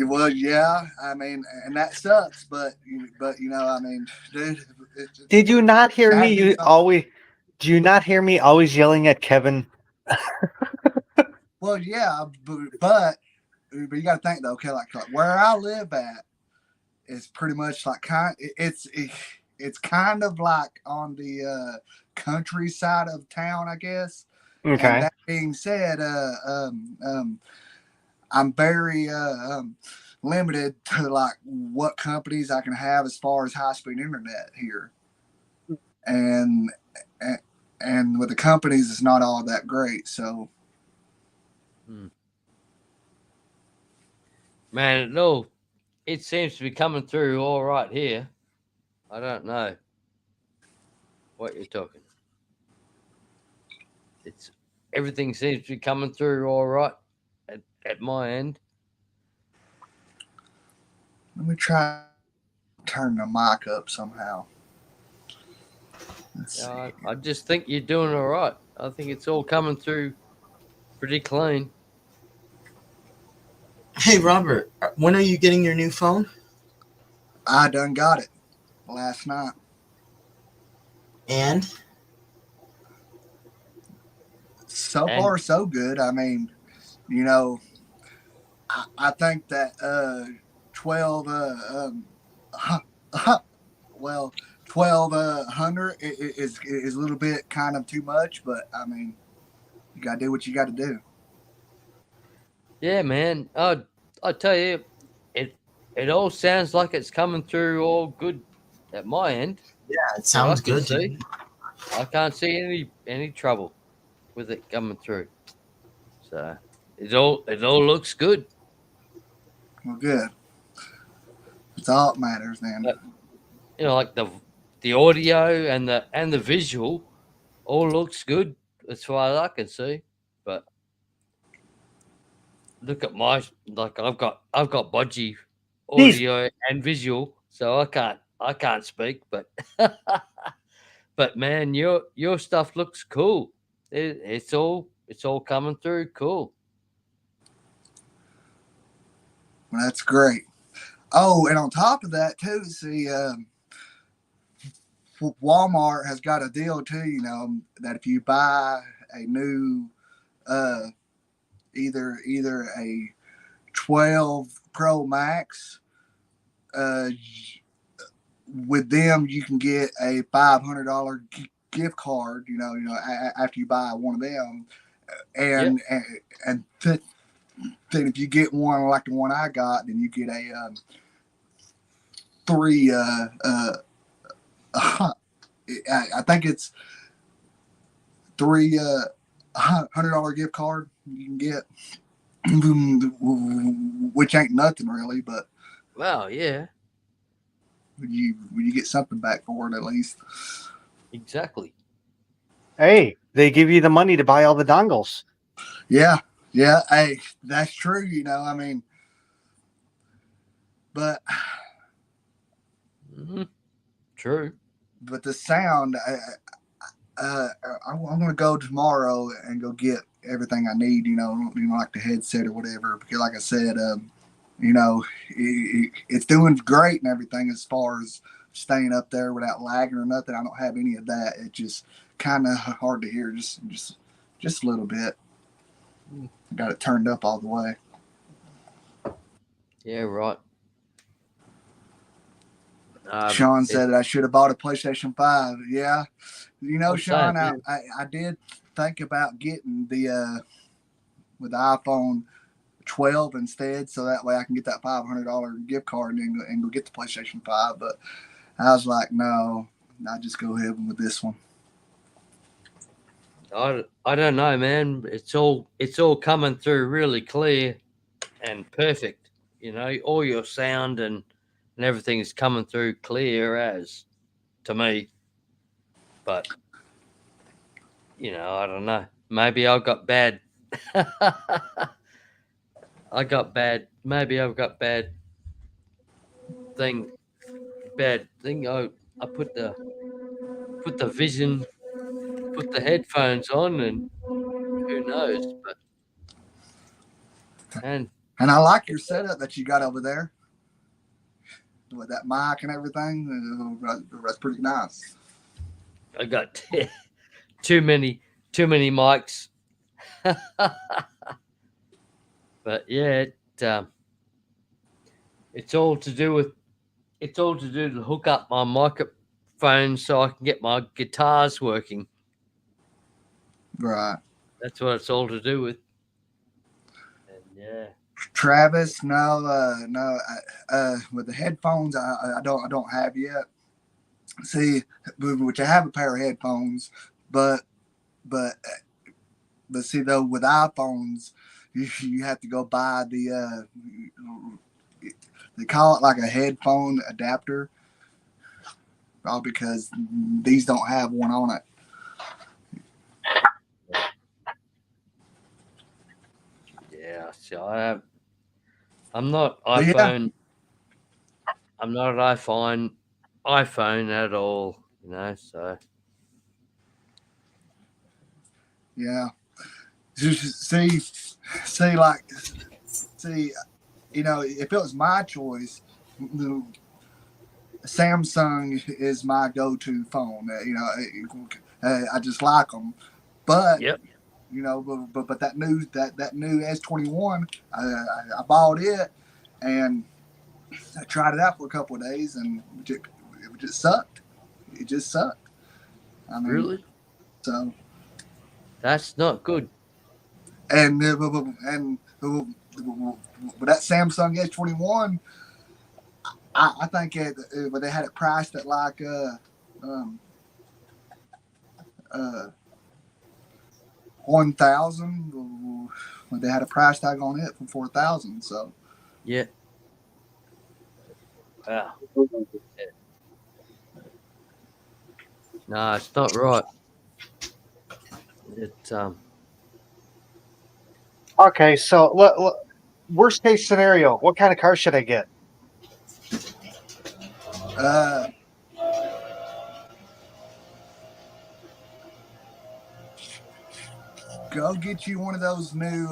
well, yeah, I mean, and that sucks. But I mean, dude. Did you not hear me? Do you not hear me always yelling at Kevin? Well, yeah, but you got to think though. Okay, like where I live at is pretty much like it's kind of like on the countryside of town, I guess. Okay. And that being said, I'm very limited to like what companies I can have as far as high speed internet here, and with the companies, it's not all that great. So, man, no, it seems to be coming through all right here. I don't know what you're talking. Everything seems to be coming through all right at my end. Let me try turn the mic up somehow. Let's see. I just think you're doing all right. I think it's all coming through pretty clean. Hey, Robert, when are you getting your new phone? I done got it last night. And So far, so good. I mean, you know, I think that 12 well 1200 is a little bit kind of too much, but I mean, you gotta do what you gotta do. Yeah, man. I tell you, it all sounds like it's coming through all good at my end. yeah, it sounds good. See. I can't see any trouble with it coming through. So it all looks good. Well, good. That's all that matters then. But, like the audio and the visual all looks good as far as I can see. But look at I've got bodgy audio and visual, so I can't speak. But but man, your stuff looks cool. It's all coming through cool. Well, that's great. Oh, and on top of that too, see, Walmart has got a deal too. You know that if you buy a new, either a 12 Pro Max, with them you can get a $500 gift card. After you buy one of them, and then if you get one like the one I got, then you get a three. I think it's $300 gift card you can get, which ain't nothing really, but Well, yeah, when you get something back for it at least. exactly. Hey, they give you the money to buy all the dongles. Yeah, hey, that's true. I mean, but True. But the sound, I'm gonna go tomorrow and go get everything I need. Like the headset or whatever. Because, like I said, it's doing great and everything as far as staying up there without lagging or nothing. I don't have any of that. It's just kind of hard to hear, just a little bit. I got it turned up all the way. Yeah, right. Sean said that I should have bought a PlayStation 5. Yeah. Sean, I did think about getting with the iPhone 12 instead, so that way I can get that $500 gift card and go get the PlayStation 5. But I was like, no, I'll just go ahead with this one. I don't know, man. It's all coming through really clear and perfect. All your sound and everything is coming through clear as to me. But I don't know. Maybe I've got bad. Maybe I've got bad thing. Oh, I put the vision, put the headphones on, and who knows? But and I like your setup that you got over there with that mic and everything. That's pretty nice. I got too many mics. But yeah, it's all to do to hook up my microphone so I can get my guitars working. Right. That's what it's all to do with. And yeah. Travis, no, with the headphones, I don't have yet. See, which I have a pair of headphones, but see though with iPhones, you have to go buy they call it like a headphone adapter, all because these don't have one on it. Yeah, so I'm not iPhone. I'm not an iPhone at all, so Yeah. See, like, if it was my choice, the Samsung is my go-to phone. I just like them, but yep. but that new S21, I bought it and I tried it out for a couple of days and it just sucked. It just sucked. I mean, Really? so That's not good. and but that Samsung S21, I think but they had it priced at like uh 1,000. They had a price tag on it for 4,000. So Yeah. Wow. No, it's not right. It Okay, so worst case scenario, what kind of car should I get? go get you one of those new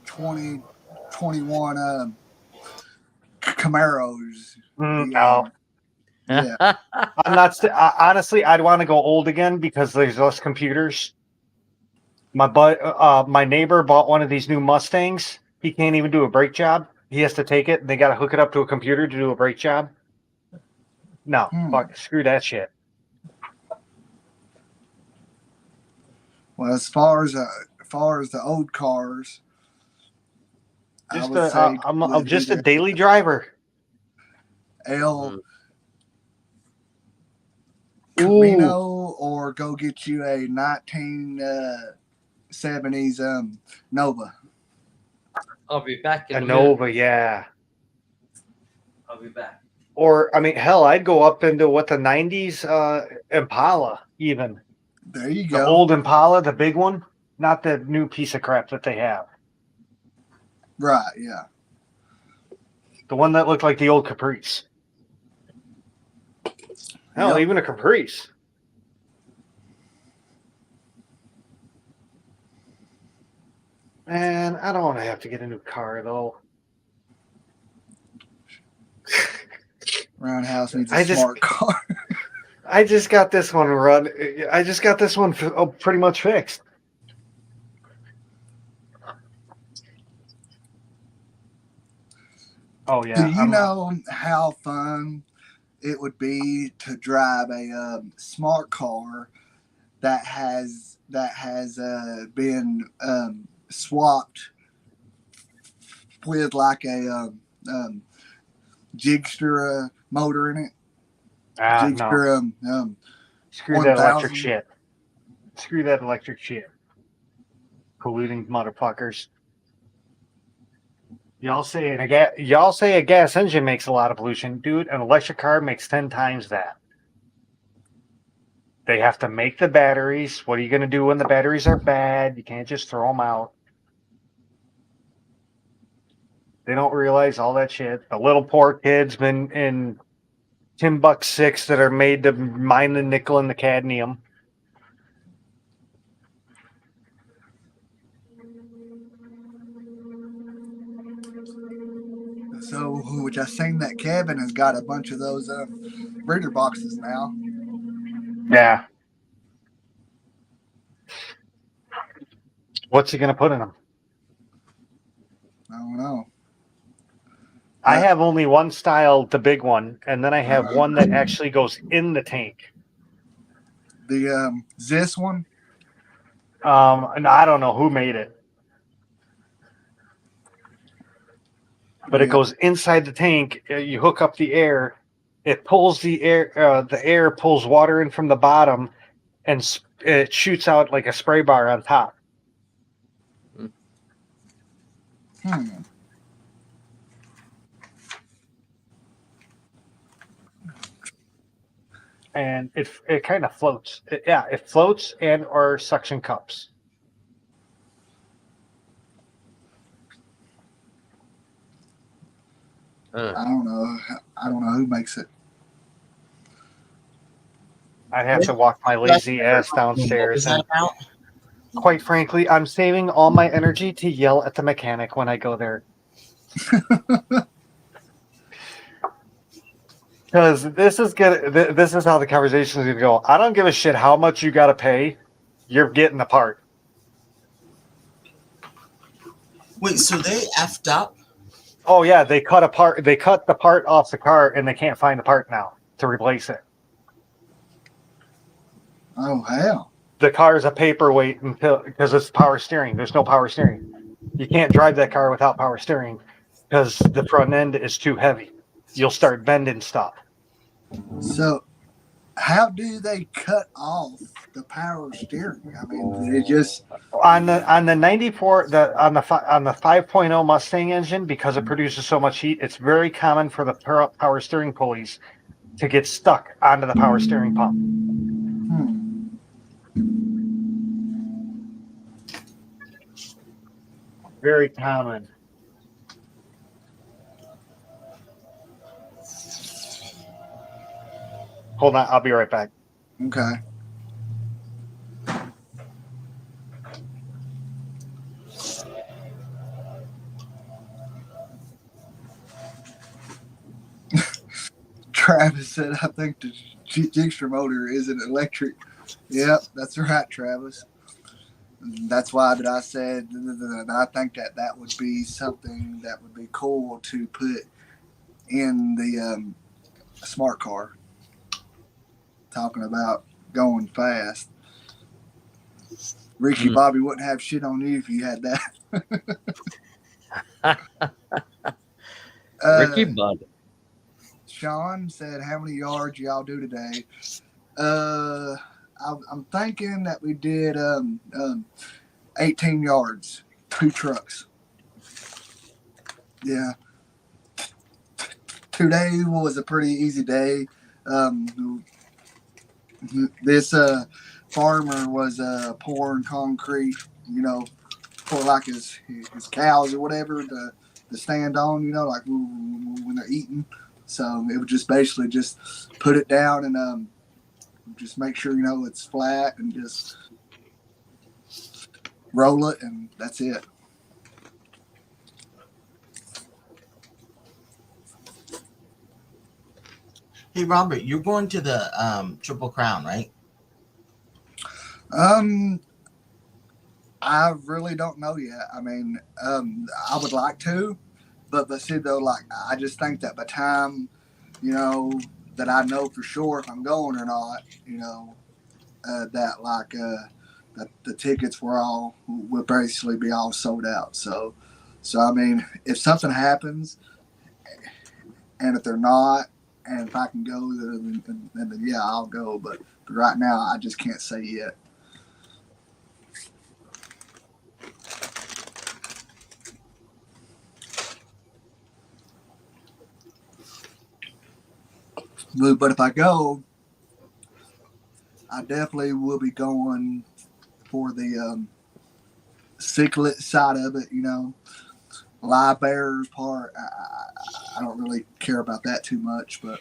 2021 Camaros. No, Yeah. I'm not. Honestly, I'd want to go old again because there's less computers. My neighbor bought one of these new Mustangs. He can't even do a brake job. He has to take it. And they got to hook it up to a computer to do a brake job. No, fuck, screw that shit. Well, as far as the old cars, I Just would say I'm just a daily driver. L Ooh, Camino, or go get you a 1970s Nova. I'll be back in a a minute. Nova, yeah. I'll be back. Or I mean, hell, I'd go up into what the '90s Impala even. There you The go. old Impala, the big one, not the new piece of crap that they have. Right, yeah. The one that looked like the old Caprice. Hell, Yep. even a Caprice. Man, I don't want to have to get a new car though. Roundhouse needs a smart car. I just got this one pretty much fixed. Oh yeah. Do you know how fun it would be to drive a smart car that has been swapped with like a Jigster motor in it? No. Jigster Screw that 1000. electric shit. Screw that electric shit. Polluting motherfuckers. Y'all say a gas engine makes a lot of pollution, dude. An electric car makes 10 times that. They have to make the batteries. What are you going to do when the batteries are bad? You can't just throw them out. They don't realize all that shit. The little poor kids been in $10 that are made to mine the nickel and the cadmium. So, which I seen that Kevin has got a bunch of those breeder boxes now. Yeah. What's he going to put in them? I don't know. I have only one style, the big one, and then I have one that actually goes in the tank. The this one? And I don't know who made it. But it goes inside the tank. You hook up the air. It pulls the air. The air pulls water in from the bottom, and it shoots out like a spray bar on top. And it kind of floats. It floats and or suction cups. I don't know. I don't know who makes it. I'd have to walk my lazy ass What downstairs. was that And about? quite frankly, I'm saving all my energy to yell at the mechanic when I go there. Because this is how the conversation is gonna go. I don't give a shit how much you gotta pay. You're getting the part. Wait, so they effed up? Oh yeah, they cut the part off the car, and they can't find the part now to replace it. Oh hell! The car is a paperweight because it's power steering. There's no power steering. You can't drive that car without power steering because the front end is too heavy. You'll start bending stuff. So, how do they cut off the power steering? I mean, they just On the 94 on the 5.0 Mustang engine, because it produces so much heat, it's very common for the power steering pulleys to get stuck onto the power steering pump. Very common. Hold on, I'll be right back. Okay. Travis said, I think the Jigster motor is an electric. Yep, that's right, Travis. That's why that I said that I think that would be something that would be cool to put in the smart car. Talking about going fast. Ricky Bobby wouldn't have shit on you if you had that. Ricky Bobby. Sean said, how many yards y'all do today? I'm thinking that we did 18 yards, 2 trucks. Yeah. Today was a pretty easy day. This farmer was pouring concrete, for like his cows or whatever to stand on, like when they're eating. So it would just basically just put it down and just make sure it's flat and just roll it, and that's it. Hey Robert, you're going to the Triple Crown, right? I really don't know yet. I mean, I would like to, but see though, like I just think that by time, that I know for sure if I'm going or not, that the tickets will basically be all sold out. So I mean, if something happens, and if they're not, and if I can go, then yeah, I'll go. But right now, I just can't say yet. But if I go, I definitely will be going for the cichlid side of it, live bearers part. I don't really care about that too much, but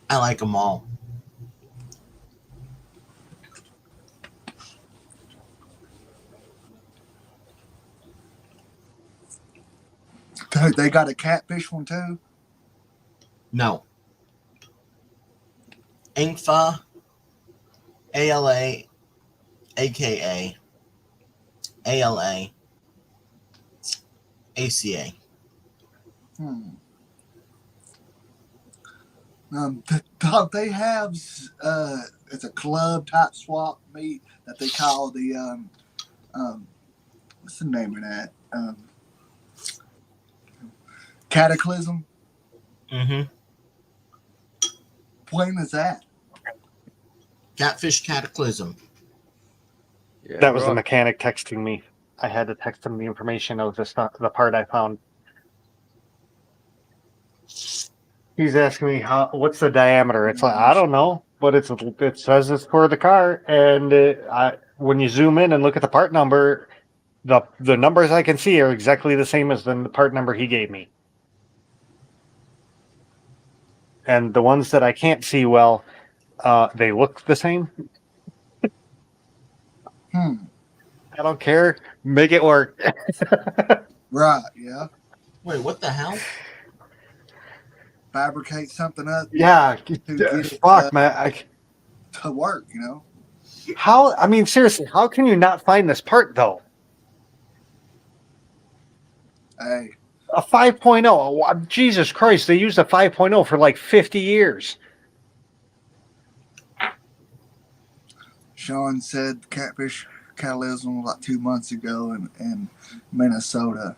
I like them all. They got a catfish one too? No. INCFA, ALA, AKA, ALA, ACA. They have it's a club type swap meet that they call the what's the name of that? Cataclysm. Mm-hmm. When is that? Catfish Cataclysm. Yeah, That was the right. mechanic texting me. I had to text him the information of the part I found. He's asking me what's the diameter. It's like I don't know, but it says it's for the car, and when you zoom in and look at the part number, the numbers I can see are exactly the same as the part number he gave me. And the ones that I can't see well, they look the same. Hmm. I don't care. Make it work. Right. Yeah. Wait, what the hell? Fabricate something up Yeah. to get it Fuck, man. to work. You know. How? I mean, seriously, how can you not find this part though? Hey, A 5.0. Jesus Christ, they used a 5.0 for like 50 years. Sean said catfish cannibalism like 2 months ago in Minnesota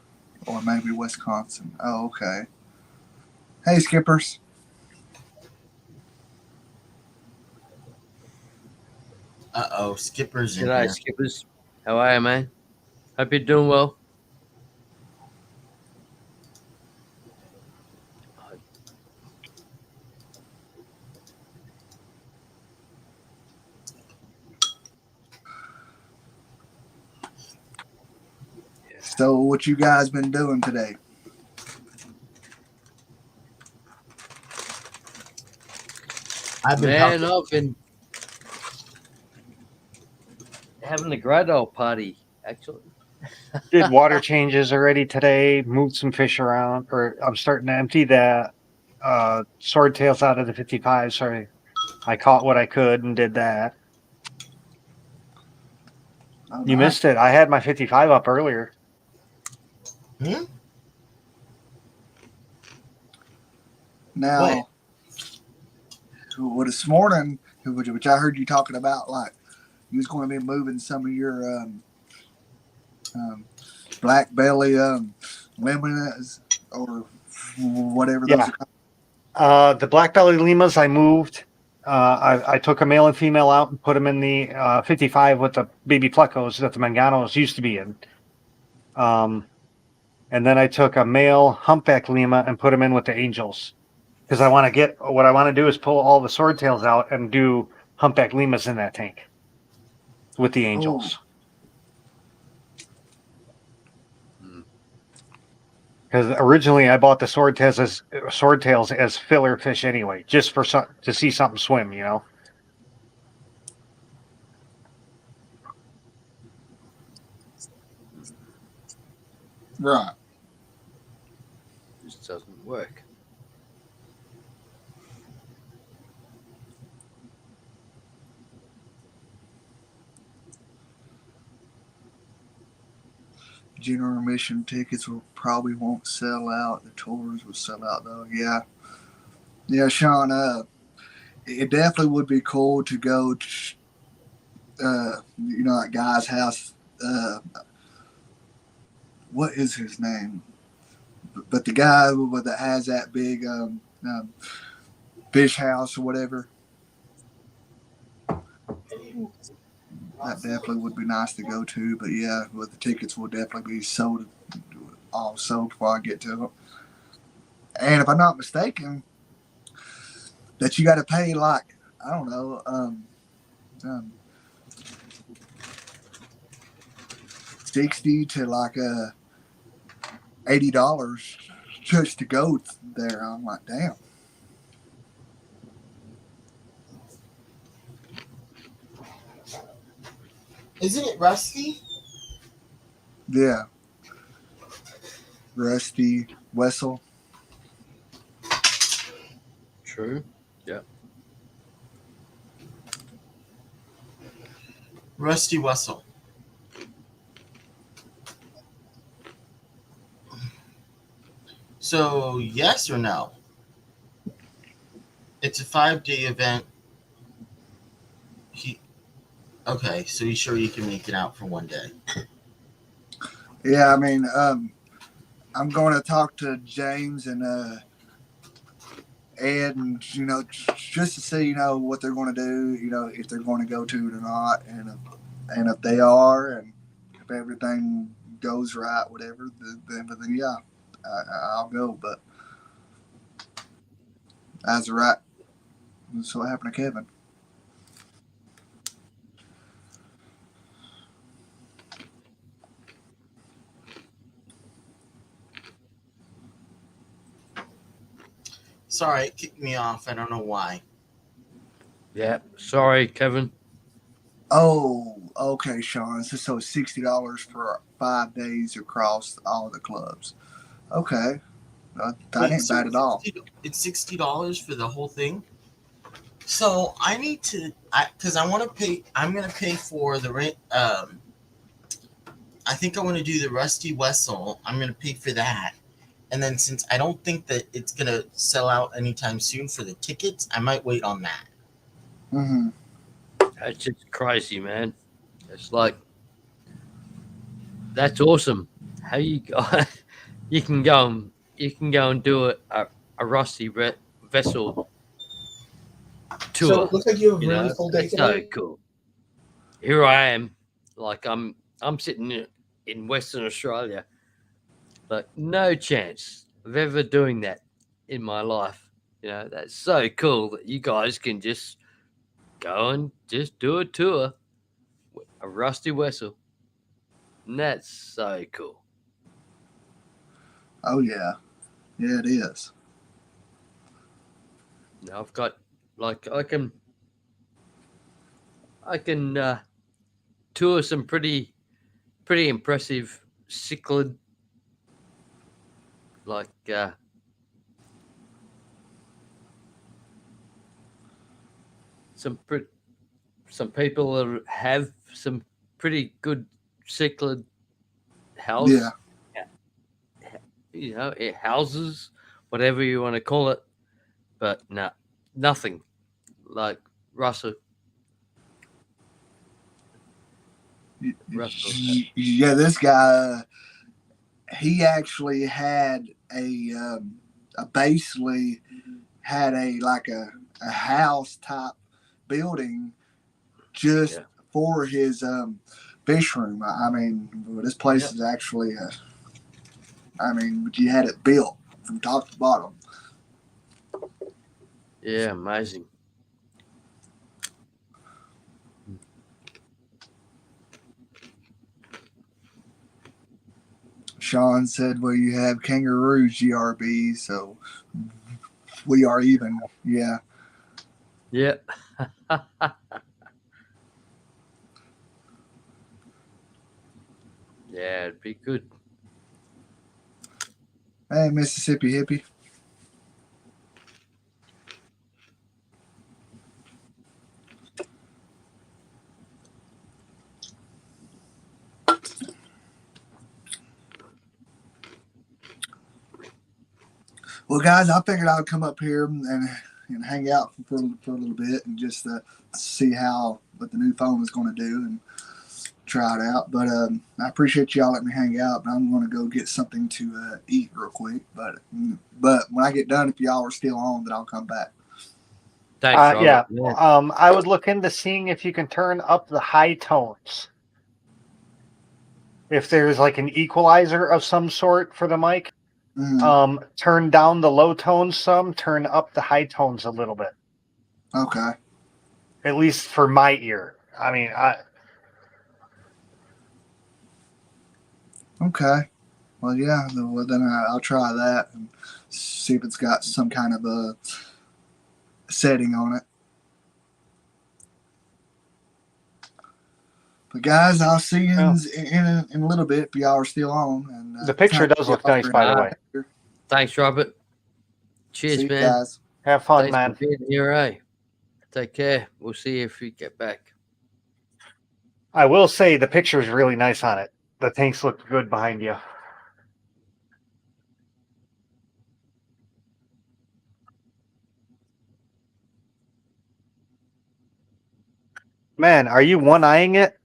or maybe Wisconsin. Oh, okay. Hey, skippers. Uh-oh, Skipper's in G'day, here. skippers. How are you, man? Hope you're doing well. So, what you guys been doing today? I've been Man, helping. I've been having a great old party, actually. Did water changes already today, moved some fish around, or I'm starting to empty that swordtails out of the 55. Sorry. I caught what I could and did that. Oh, You nice. missed it. I had my 55 up earlier. Hmm? Now, well, this morning, which I heard you talking about, like you was going to be moving some of your black belly lemons or whatever those Yeah. are called. The black belly limas I moved. I took a male and female out and put them in the 55 with the baby plecos that the manganos used to be in. And then I took a male humpback lima and put them in with the angels. Because what I want to do is pull all the swordtails out and do humpback limas in that tank with the angels. Because originally I bought the swordtails as filler fish anyway, just for to see something swim, you know. Right. This doesn't work. General admission tickets probably won't sell out. The tours will sell out though. Yeah. Yeah, Sean, it definitely would be cool to go at guy's house. What is his name? But the guy that has that big fish house or whatever. That definitely would be nice to go to. But yeah, but the tickets will definitely be all sold before I get to them. And if I'm not mistaken, that you got to pay like, I don't know, $60 to like $80 just to go there. I'm like, damn. Isn't it Rusty? Yeah. Rusty Wessel. True. Yeah. Rusty Wessel. So, yes or no? It's a 5-day event. Okay, so you sure you can make it out for one day? Yeah, I mean, I'm going to talk to James and Ed, and just to see, what they're going to do, if they're going to go to it or not, and if they are, and if everything goes right, whatever, then yeah, I'll go. But as of right, that's what happened to Kevin. Sorry, it kicked me off. I don't know why. Yeah, sorry, Kevin. Oh, okay, Sean. So $60 for 5 days across all the clubs. Okay, that ain't So bad at all. it's $60 for the whole thing. So I need to, because I want to pay. I'm gonna pay for the rent. I think I want to do the Rusty Wessel. I'm gonna pay for that, and then since I don't think that it's gonna sell out anytime soon for the tickets, I might wait on that. Mm-hmm. That's just crazy, man. It's like that's awesome. How you got you can go and do a rusty vessel So tour. it looks like you have a You really know, full day that's so today. cool. Here I am, like I'm sitting in Western Australia, but no chance of ever doing that in my life. You know, that's so cool that you guys can just go and just do a tour with a rusty vessel. And that's so cool. Oh yeah, yeah, it is. Now I've got like I can tour some pretty impressive cichlid like some people that have some pretty good cichlid house, Yeah. you know, houses, whatever you want to call it, but no, nothing like Russell. Russell. Yeah, this guy, he actually had basically had a house type building just Yeah. for his fish room. I mean, this place Yep. is actually, you had it built from top to bottom. Yeah, amazing. Sean said, "Well, you have kangaroos, GRB, so we are even." Yeah. Yeah. Yeah, it'd be good. Hey, Mississippi hippie. Well, guys, I figured I'd come up here and hang out for a little bit and just see what the new phone is going to do and try it out. But I appreciate y'all letting me hang out. But I'm going to go get something to eat real quick. But when I get done, if y'all are still on, then I'll come back. Thanks, Robert. Yeah. I would look into seeing if you can turn up the high tones. If there's like an equalizer of some sort for the mic, turn down the low tones some, turn up the high tones a little bit. Okay. At least for my ear. I mean, Okay. Well, yeah. Well, then I'll try that and see if it's got some kind of a setting on it. But guys, I'll see you in a little bit if y'all are still on. And the picture does look nice, by the way. Thanks, Robert. Cheers, see you man. guys. Have fun, Thanks man. for being here, eh? Take care. We'll see you if you get back. I will say the picture is really nice on it. The tanks look good behind you. Man, are you one-eyeing it?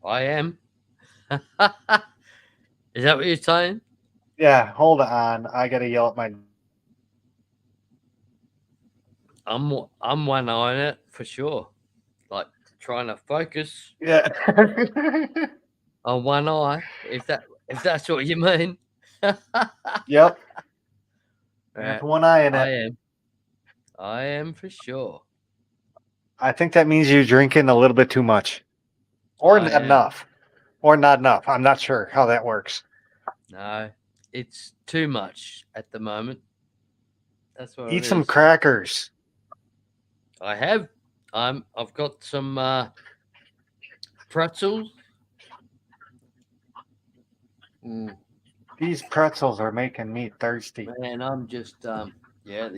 I am. Is that what you're saying? Yeah, hold on. I gotta yell at my. I'm one eyeing it for sure. Like trying to focus Yeah. on one eye. If that's what you mean. Yep. That's one eye in it. I am for sure. I think that means you're drinking a little bit too much. Or I not am. enough. Or not enough. I'm not sure how that works. No, it's too much at the moment. That's what Eat it some is. crackers. I have. I've got some pretzels. Mm, These pretzels are making me thirsty. man, I'm just yeah.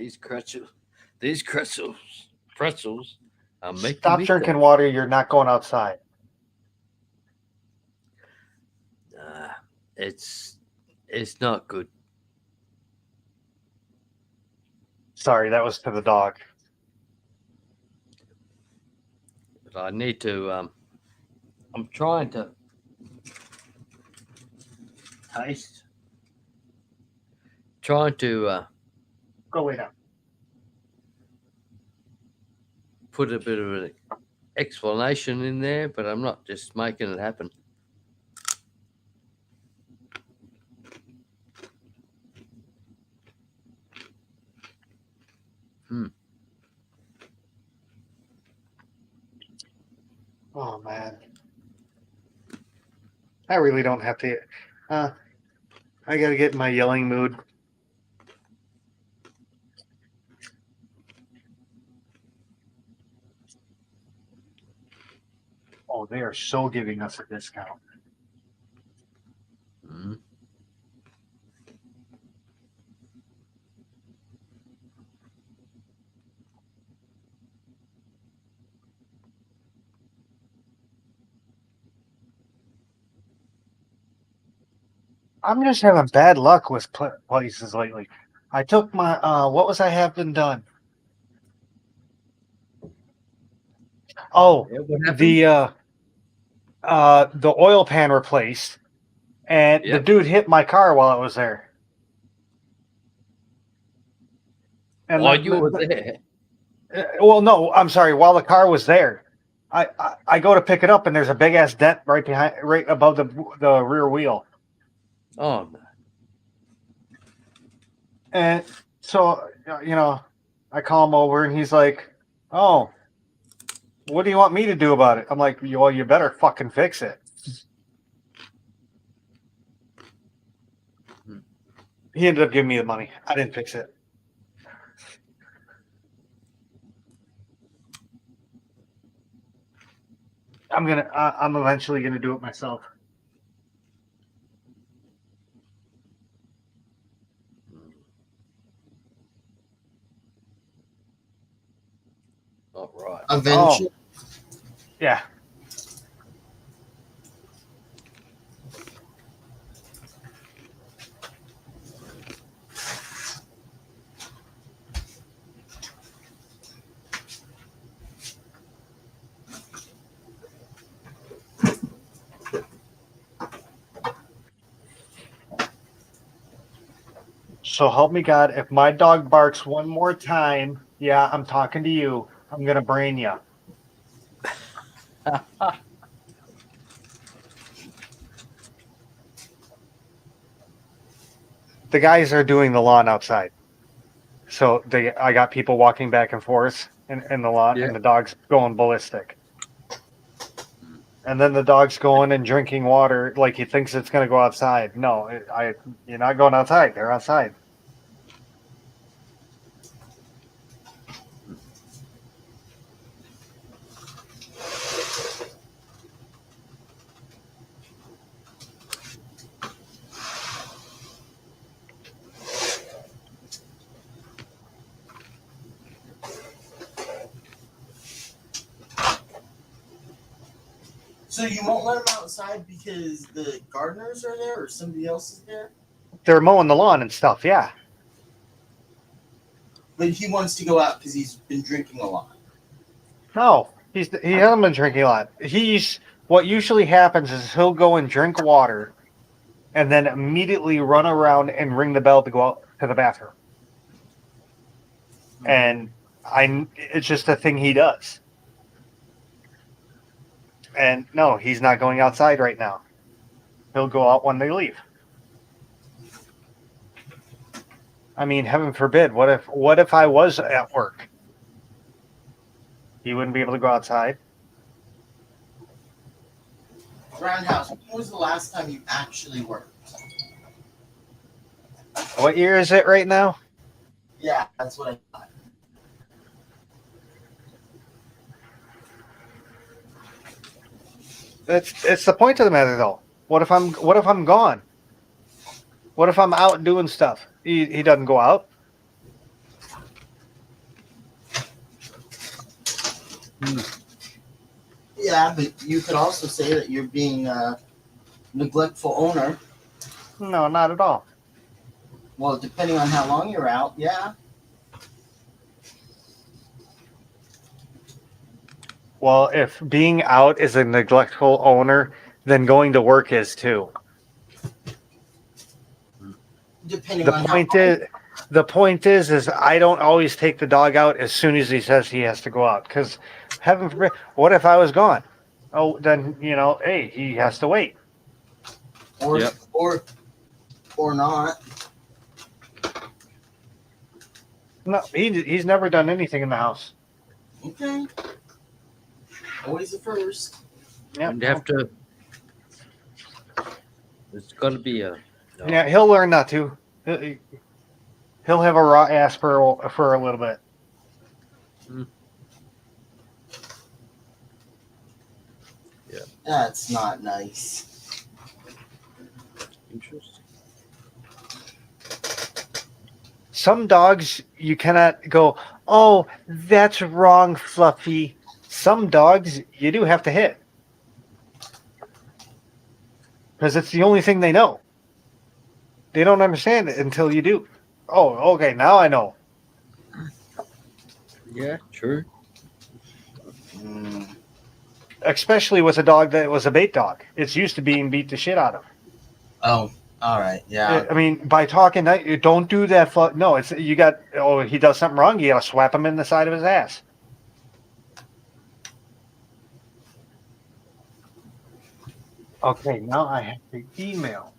Pretzels are making Stop me drinking thirsty. water. You're not going outside. Uh, it's not good. Sorry, that was to the dog. But I need to. I'm trying to taste. Trying to Go lay down. put a bit of an explanation in there, but I'm not just making it happen. Oh man, I really don't have to. I gotta get in my yelling mood. Oh, they are so giving us a discount. Mm. I'm just having bad luck with places lately. I took my what was I having done? Oh, Yeah, what happened? the oil pan replaced, and the Yep. dude hit my car while I was there. And While you were there. well, no, I'm sorry. While the car was there, I go to pick it up, and there's a big ass dent right above the rear wheel. Oh no. And so I call him over, and he's like, "Oh, what do you want me to do about it?" I'm like, "Well, you better fucking fix it." He ended up giving me the money. I didn't fix it. I'm eventually gonna do it myself. All right. Eventually. Yeah. So help me God, if my dog barks one more time, yeah, I'm talking to you. I'm gonna brain you. The guys are doing the lawn outside, so I got people walking back and forth in the lawn, Yeah. and the dog's going ballistic. And then the dog's going and drinking water like he thinks it's gonna go outside. No, you're not going outside. They're outside. So you won't let him outside because the gardeners are there or somebody else is there? They're mowing the lawn and stuff. Yeah. But he wants to go out because he's been drinking a lot. No, he hasn't been drinking a lot. What usually happens is he'll go and drink water, and then immediately run around and ring the bell to go out to the bathroom. And it's just a thing he does. And no, he's not going outside right now. He'll go out when they leave. I mean, heaven forbid, what if I was at work? He wouldn't be able to go outside. Roundhouse, when was the last time you actually worked? What year is it right now? Yeah, that's what I thought. It's the point of the matter, though. What if I'm gone? What if I'm out doing stuff? He doesn't go out. Yeah, but you could also say that you're being a neglectful owner. No, not at all. Well, depending on how long you're out, yeah. Well, if being out is a neglectful owner, then going to work is too. Depending The on point how. is, is I don't always take the dog out as soon as he says he has to go out. Because heaven forbid, what if I was gone? Oh, then hey, he has to wait. Or Yep. or not. No, he's never done anything in the house. Okay. Always the first. Yeah, And you have to. There's got to be a. No. yeah, he'll learn not to. He'll have a raw ass for a little bit. Yeah. That's not nice. Interesting. Some dogs you cannot go, oh, that's wrong, Fluffy. Some dogs you do have to hit. Because it's the only thing they know. They don't understand it until you do. Oh, okay, now I know. Yeah, true. Especially with a dog that was a bait dog. It's used to being beat the shit out of. Oh, all right, yeah. I mean, by talking, you don't do that. No, it's you got. Oh, he does something wrong. You got to swap him in the side of his ass. Okay, now I have to email.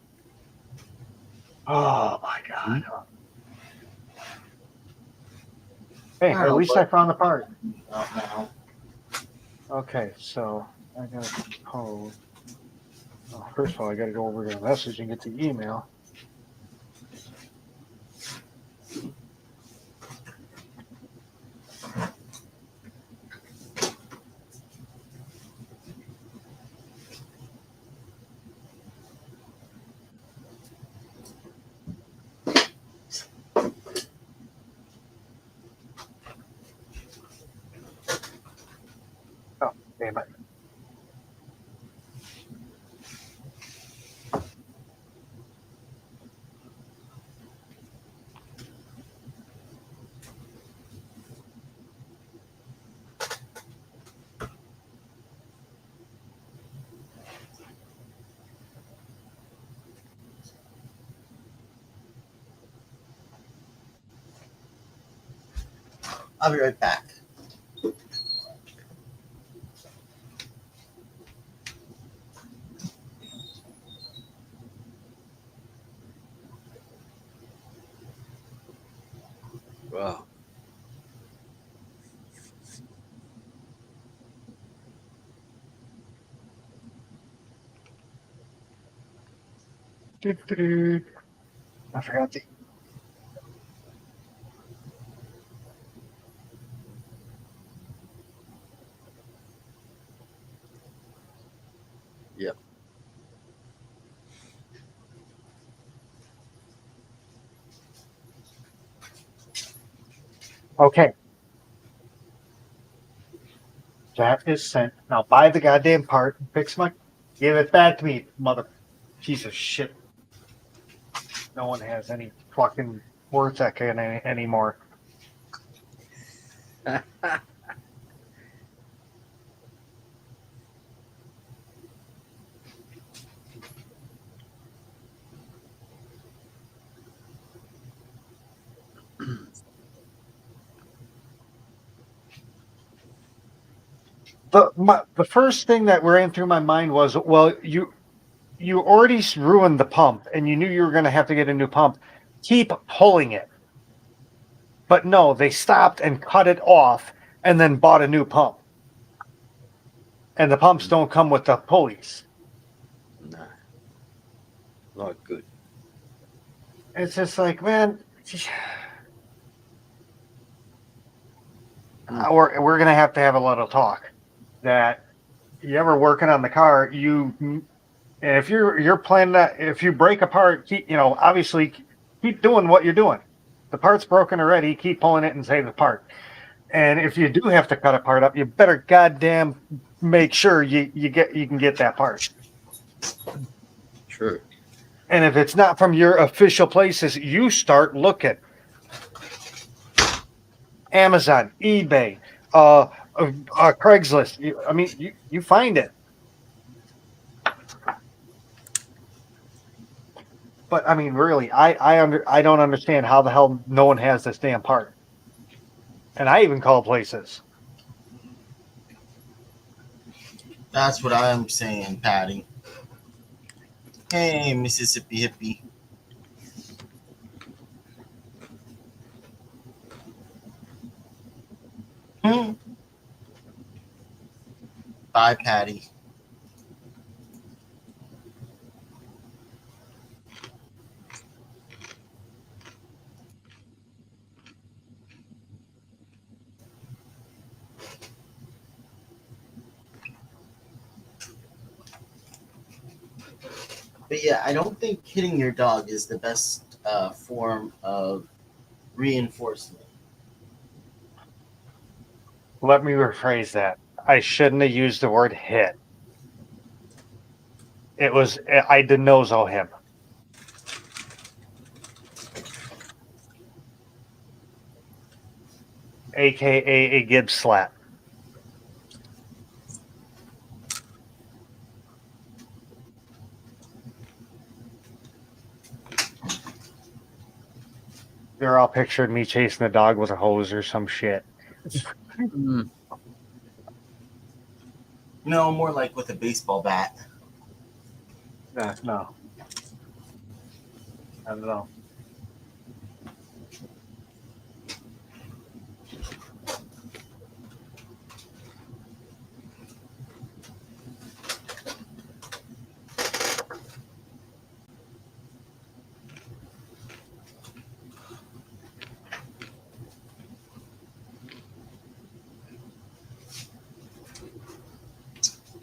Oh my god. Hey, at least I found the part. Now. Okay, so I got to code. Oh, first of all, I got to go over to the message and get the email. Oh, damn it. I'll be right back. Wow. I forgot the. Yep. Okay. That is sent. Now buy the goddamn part and fix my. Give it back to me, mother piece of shit. No one has any fucking words that can anymore. The first thing that ran through my mind was, well, you already ruined the pump, and you knew you were going to have to get a new pump. Keep pulling it. But no, they stopped and cut it off, and then bought a new pump. And the pumps don't come with the pulleys. No. Not good. It's just like, man, we're gonna have to have a little talk. That you ever working on the car, and if you're planning that, if you break apart, obviously keep doing what you're doing. The part's broken already. Keep pulling it and save the part. And if you do have to cut a part up, you better goddamn make sure you can get that part. True. And if it's not from your official places, you start looking. Amazon, eBay, Craigslist. You find it. But I mean, really, I don't understand how the hell no one has this damn part. And I even call places. That's what I'm saying, Patty. Hey, Mississippi hippie. Bye, Patty. But yeah, I don't think hitting your dog is the best form of reinforcement. Let me rephrase that. I shouldn't have used the word hit. It was I denozo him. AKA a Gibbs slap. They're all picturing me chasing the dog with a hose or some shit. No, more like with a baseball bat. No. I don't know.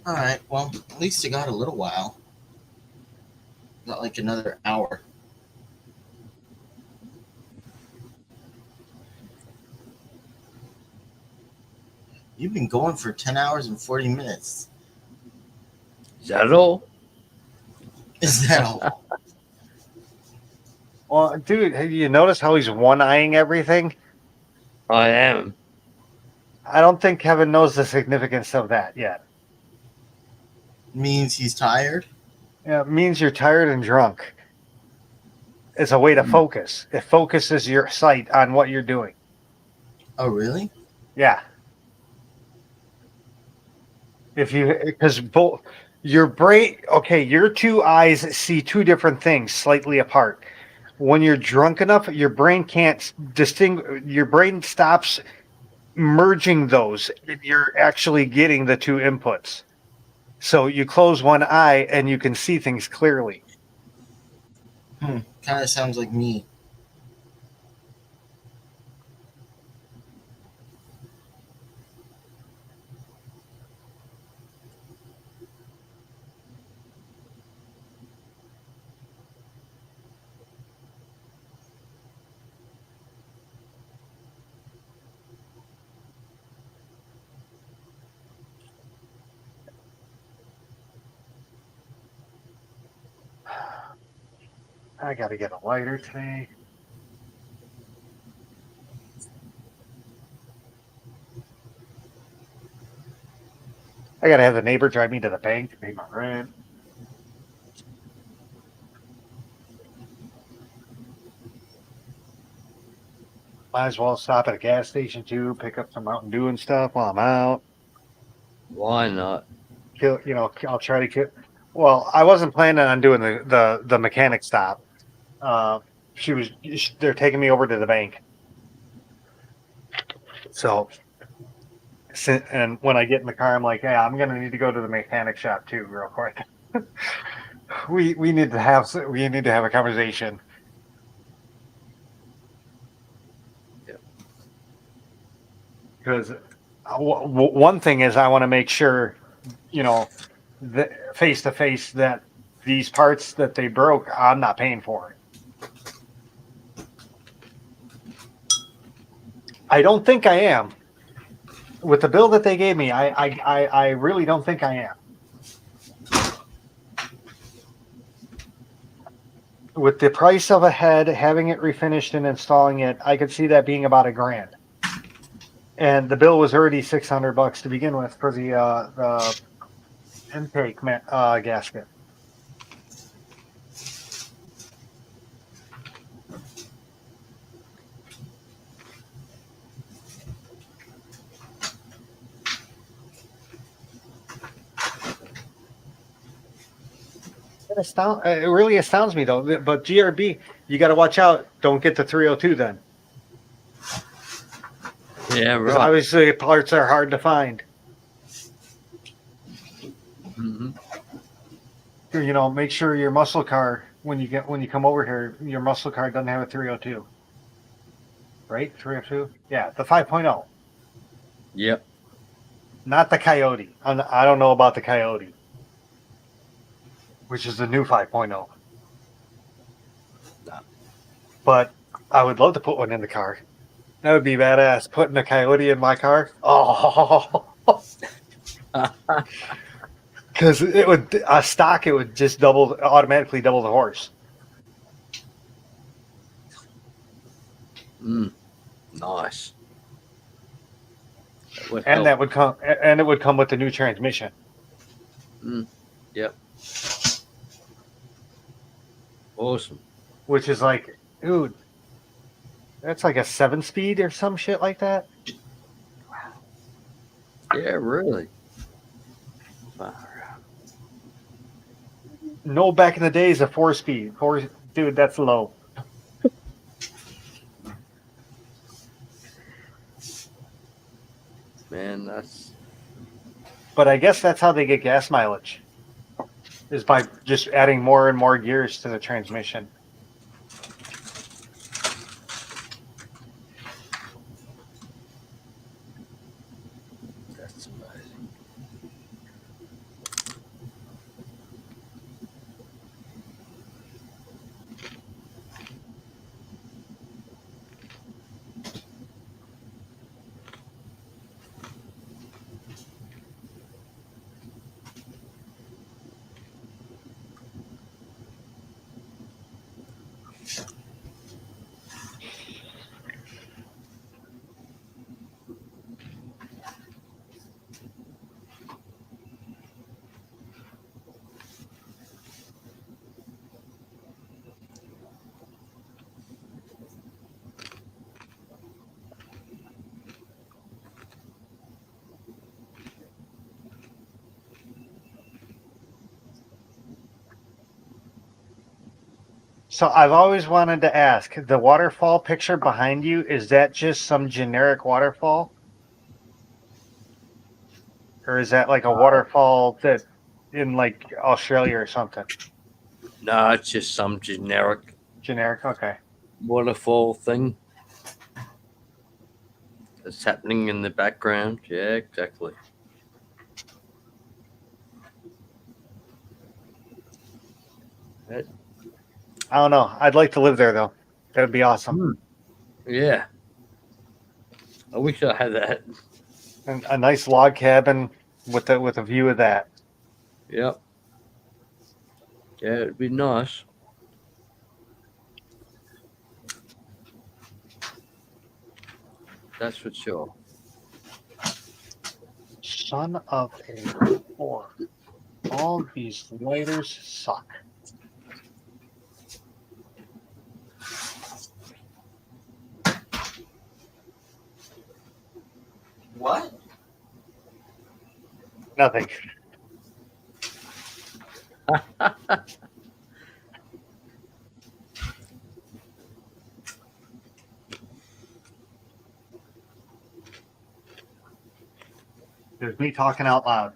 All right, well, at least it got a little while. Got like another hour. You've been going for 10 hours and 40 minutes. Is that all? Is that all? Well, dude, have you noticed how he's one-eyeing everything? I am. I don't think Kevin knows the significance of that yet. Means he's tired? Yeah, it means you're tired and drunk. It's a way to focus. It focuses your sight on what you're doing. Oh, really? Yeah. Because both your brain, okay, your two eyes see two different things slightly apart. When you're drunk enough, your brain can't distinguish. Your brain stops merging those, and you're actually getting the two inputs. So you close one eye and you can see things clearly. Kind of sounds like me. I got to get a lighter today. I got to have the neighbor drive me to the bank to pay my rent. Might as well stop at a gas station too, pick up some Mountain Dew and stuff while I'm out. Why not? I'll try to kill. Well, I wasn't planning on doing the mechanic stop. They're taking me over to the bank. So, and when I get in the car, I'm like, yeah, I'm gonna need to go to the mechanic shop too, real quick. we need to have a conversation. Because one thing is I want to make sure, face to face that these parts that they broke, I'm not paying for it. I don't think I am. With the bill that they gave me, I really don't think I am. With the price of a head, having it refinished and installing it, I could see that being about $1,000. And the bill was already $600 to begin with for the intake gasket. It really astounds me though. But GRB, you got to watch out. Don't get the 302 then. Yeah, Because right. obviously parts are hard to find. Mm-hmm. Make sure your muscle car when you come over here, your muscle car doesn't have a 302. Right? 302? Yeah, the 5.0. Yep. Not the Coyote. I don't know about the Coyote, which is the new 5.0. No. But I would love to put one in the car. That would be badass. Putting a Coyote in my car. Oh, because it would stock. It would just automatically double the horse. Nice. And it would come with the new transmission. Yep. Awesome. Which is like, dude, that's like a 7-speed or some shit like that. Yeah, really. No, back in the days, a 4-speed. Dude, that's low. Man, that's. But I guess that's how they get gas mileage, is by just adding more and more gears to the transmission. That's amazing. So I've always wanted to ask, the waterfall picture behind you, is that just some generic waterfall? Or is that like a waterfall that in like Australia or something? No, it's just some generic Okay. waterfall thing that's happening in the background. Yeah, exactly. I don't know. I'd like to live there though. That would be awesome. Yeah. I wish I had that. And a nice log cabin with a view of that. Yep. Yeah, it'd be nice. That's for sure. Son of a whore. All these lighters suck. What? Nothing. There's me talking out loud.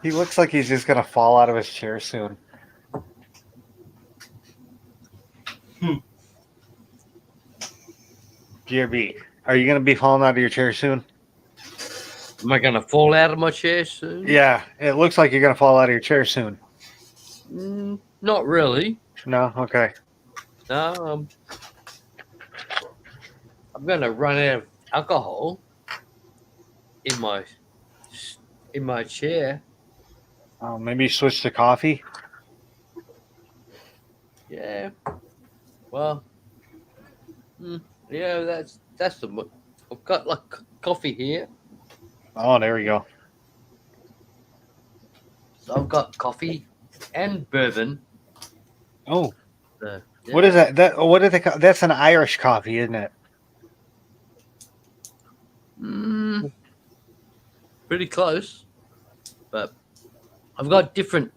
He looks like he's just gonna fall out of his chair soon. GRB, are you gonna be falling out of your chair soon? Am I gonna fall out of my chair soon? Yeah, it looks like you're gonna fall out of your chair soon. Not really. No, okay. No, I'm gonna run out of alcohol in my chair. Maybe switch to coffee. Yeah. Well. Yeah, that's the. I've got like coffee here. Oh, there we go. So I've got coffee and bourbon. Oh, So, yeah. what is that? What do they call? That's an Irish coffee, isn't it? Pretty close, but I've got different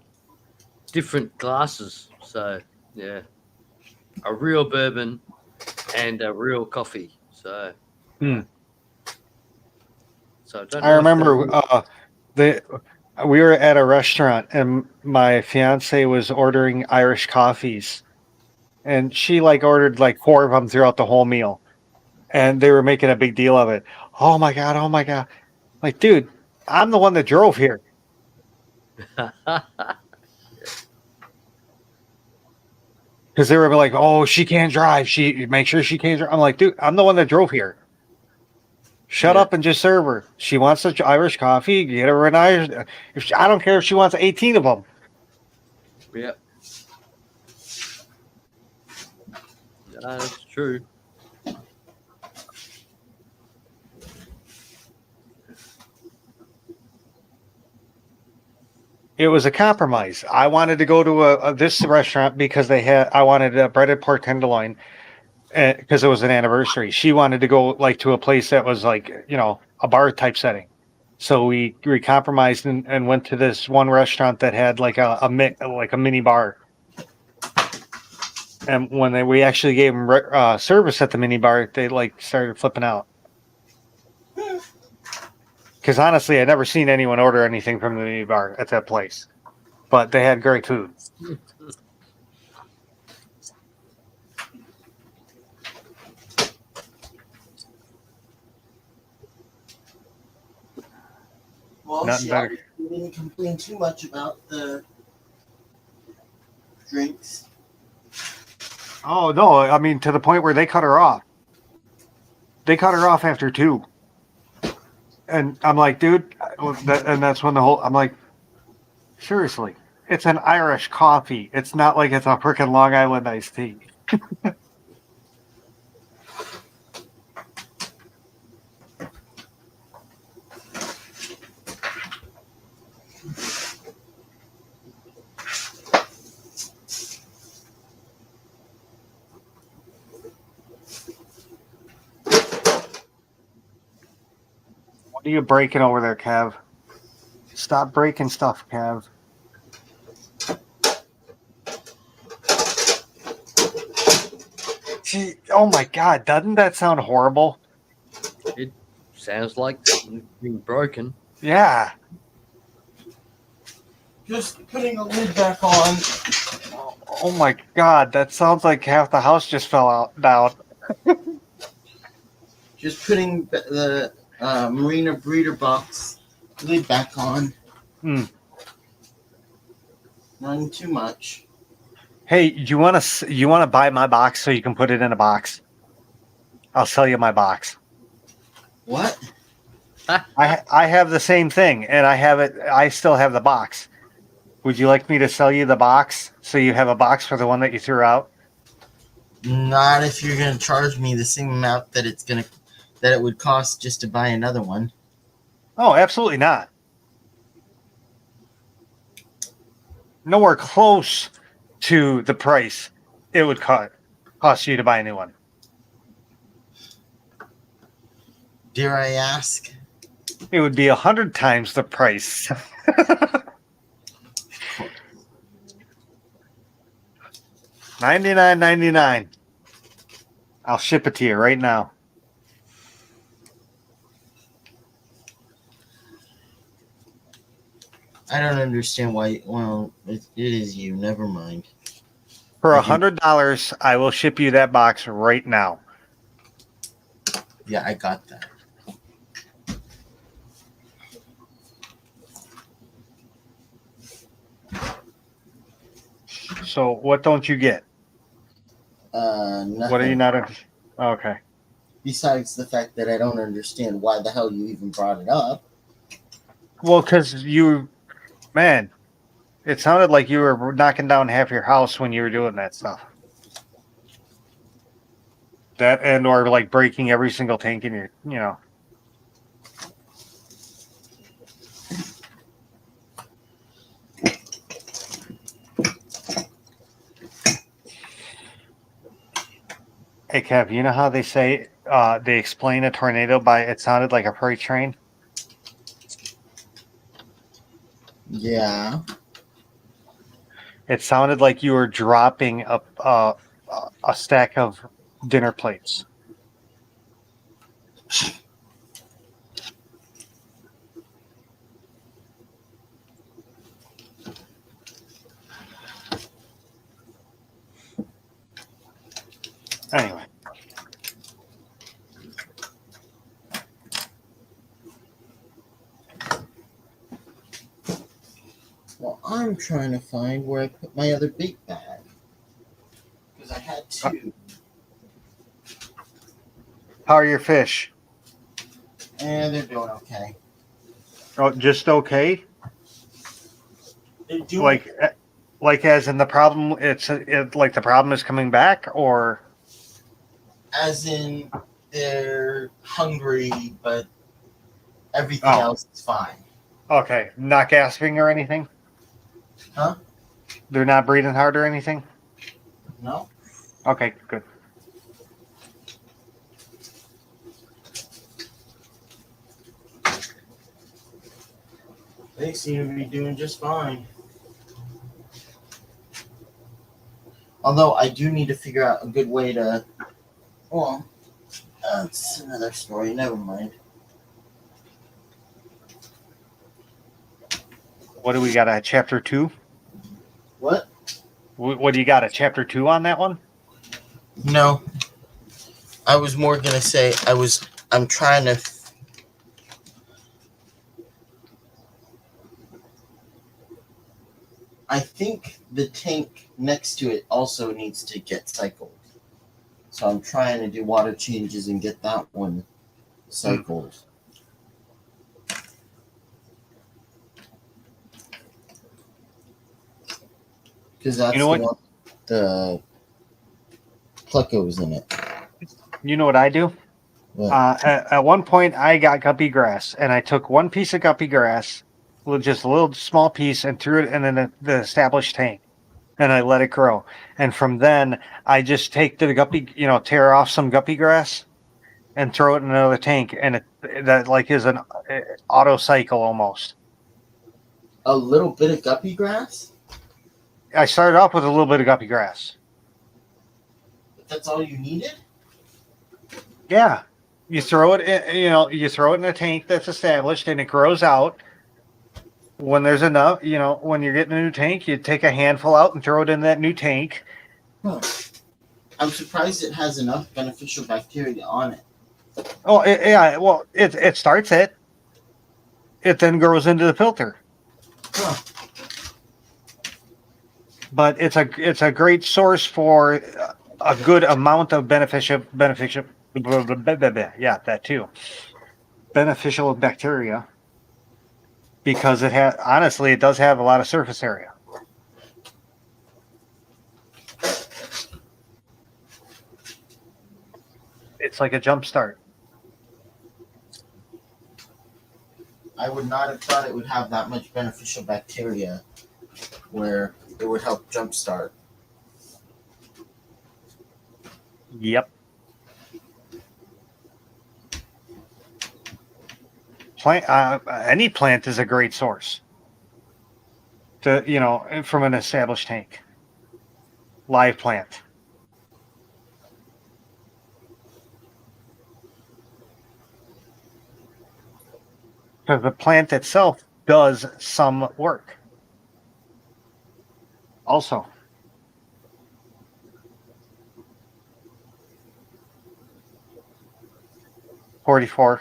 glasses. So yeah, a real bourbon and a real coffee. So. So I remember we were at a restaurant and my fiance was ordering Irish coffees, and she like ordered like 4 of them throughout the whole meal, and they were making a big deal of it. Oh my god! Oh my god! Like, dude, I'm the one that drove here. Because they were like, "Oh, she can't drive. She make sure she can't drive." I'm like, dude, I'm the one that drove here. Shut up and just serve her. She wants such Irish coffee. Get her an Irish. I don't care if she wants 18 of them. Yeah. That's true. It was a compromise. I wanted to go to this restaurant because I wanted a breaded pork tenderloin because it was an anniversary. She wanted to go like to a place that was like, a bar type setting. So we compromised and went to this one restaurant that had like a mini bar. And when we actually gave them service at the mini bar, they like started flipping out. Because honestly, I'd never seen anyone order anything from the mini bar at that place, but they had great food. Well, Nothing she better. didn't complain too much about the drinks. Oh no! I mean, to the point where they cut her off. They cut her off after 2, and I'm like, dude, and that's when I'm like, seriously, it's an Irish coffee. It's not like it's a freaking Long Island iced tea. What are you breaking over there, Kev? Stop breaking stuff, Kev. Gee, oh my God, doesn't that sound horrible? It sounds like something's been broken. Yeah. Just putting a lid back on. Oh my God, that sounds like half the house just fell out down. Just putting the Marina breeder box lid back on. Not too much. Hey, you want to buy my box so you can put it in a box? I'll sell you my box. What? I have the same thing, and I still have the box. Would you like me to sell you the box so you have a box for the one that you threw out? Not if you're gonna charge me the same amount that it would cost just to buy another one. Oh, absolutely not. Nowhere close to the price it would cost you to buy a new one. Dare I ask? It would be 100 times the price. $99.99. I'll ship it to you right now. I don't understand why. Well, it is you. Never mind. For I can- $100, I will ship you that box right now. Yeah, I got that. So what don't you get? Nothing. What are you not? Okay. Besides the fact that I don't understand why the hell you even brought it up. Well, because man, it sounded like you were knocking down half your house when you were doing that stuff. That and or like breaking every single tank in your. Hey, Kev, you know how they say they explain a tornado by it sounded like a freight train? Yeah. It sounded like you were dropping a stack of dinner plates. Anyway, Well, I'm trying to find where I put my other big bag. Because I had two. how are your fish? And they're doing okay. Oh, just okay? They're doing Like as in the problem, like the problem is coming back, or as in they're hungry, but everything else is fine. okay, not gasping or anything? Huh? They're not breathing hard or anything? No? Okay, good. They seem to be doing just fine. Although I do need to figure out a good way to. Well, that's another story. Never mind. What do we got? A chapter 2? What? What do you got? A chapter 2 on that one? No. I was more gonna say I'm trying to. I think the tank next to it also needs to get cycled. So I'm trying to do water changes and get that one cycled. Because that's You know the what? one the Pleco's in it. You know what I do? What? At one point, I got guppy grass, and I took one piece of guppy grass, just a little small piece, and threw it in the established tank, and I let it grow. And from then, I just take the guppy, tear off some guppy grass, and throw it in another tank, and that like is an auto cycle almost. A little bit of guppy grass? I started off with a little bit of guppy grass. But that's all you needed? Yeah, you throw it in, you throw it in a tank that's established, and it grows out. When there's enough, when you're getting a new tank, you take a handful out and throw it in that new tank. Huh. I'm surprised it has enough beneficial bacteria on it. Oh, yeah. Well, it starts it. It then grows into the filter. Huh. But it's a great source for a good amount of beneficial. Yeah, that too. Beneficial bacteria, because it does have a lot of surface area. It's like a jump start. I would not have thought it would have that much beneficial bacteria where it would help jumpstart. Yep. Any plant is a great source from an established tank. Live plant. Because the plant itself does some work. Also, $44.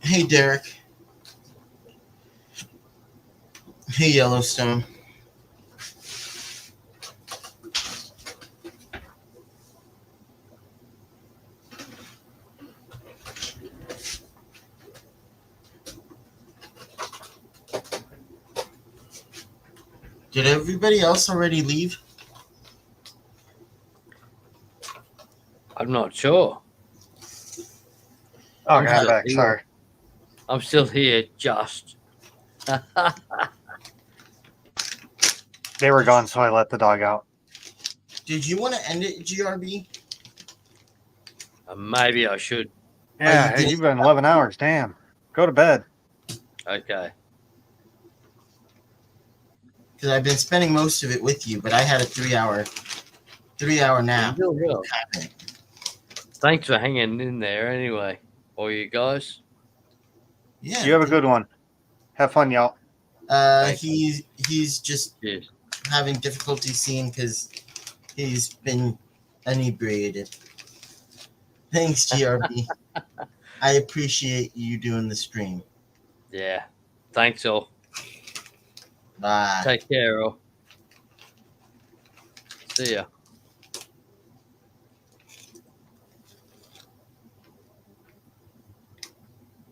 Hey, Derek. Hey, Yellowstone. Did everybody else already leave? I'm not sure. Oh, I'm God, still back. here. Sorry. I'm still here, just. They were gone, so I let the dog out. Did you want to end it, GRB? Maybe I should. Yeah, you you've been 11 hours. Damn. Go to bed. Okay. Because I've been spending most of it with you, but I had a 3-hour nap. You're doing well. Thanks for hanging in there anyway, all you guys. Yeah. You have a good one. Have fun, y'all. He's just Cheers. having difficulty seeing because he's been inebriated. Thanks, GRB. I appreciate you doing the stream. Yeah. Thanks all. Bye. Take care all. See ya.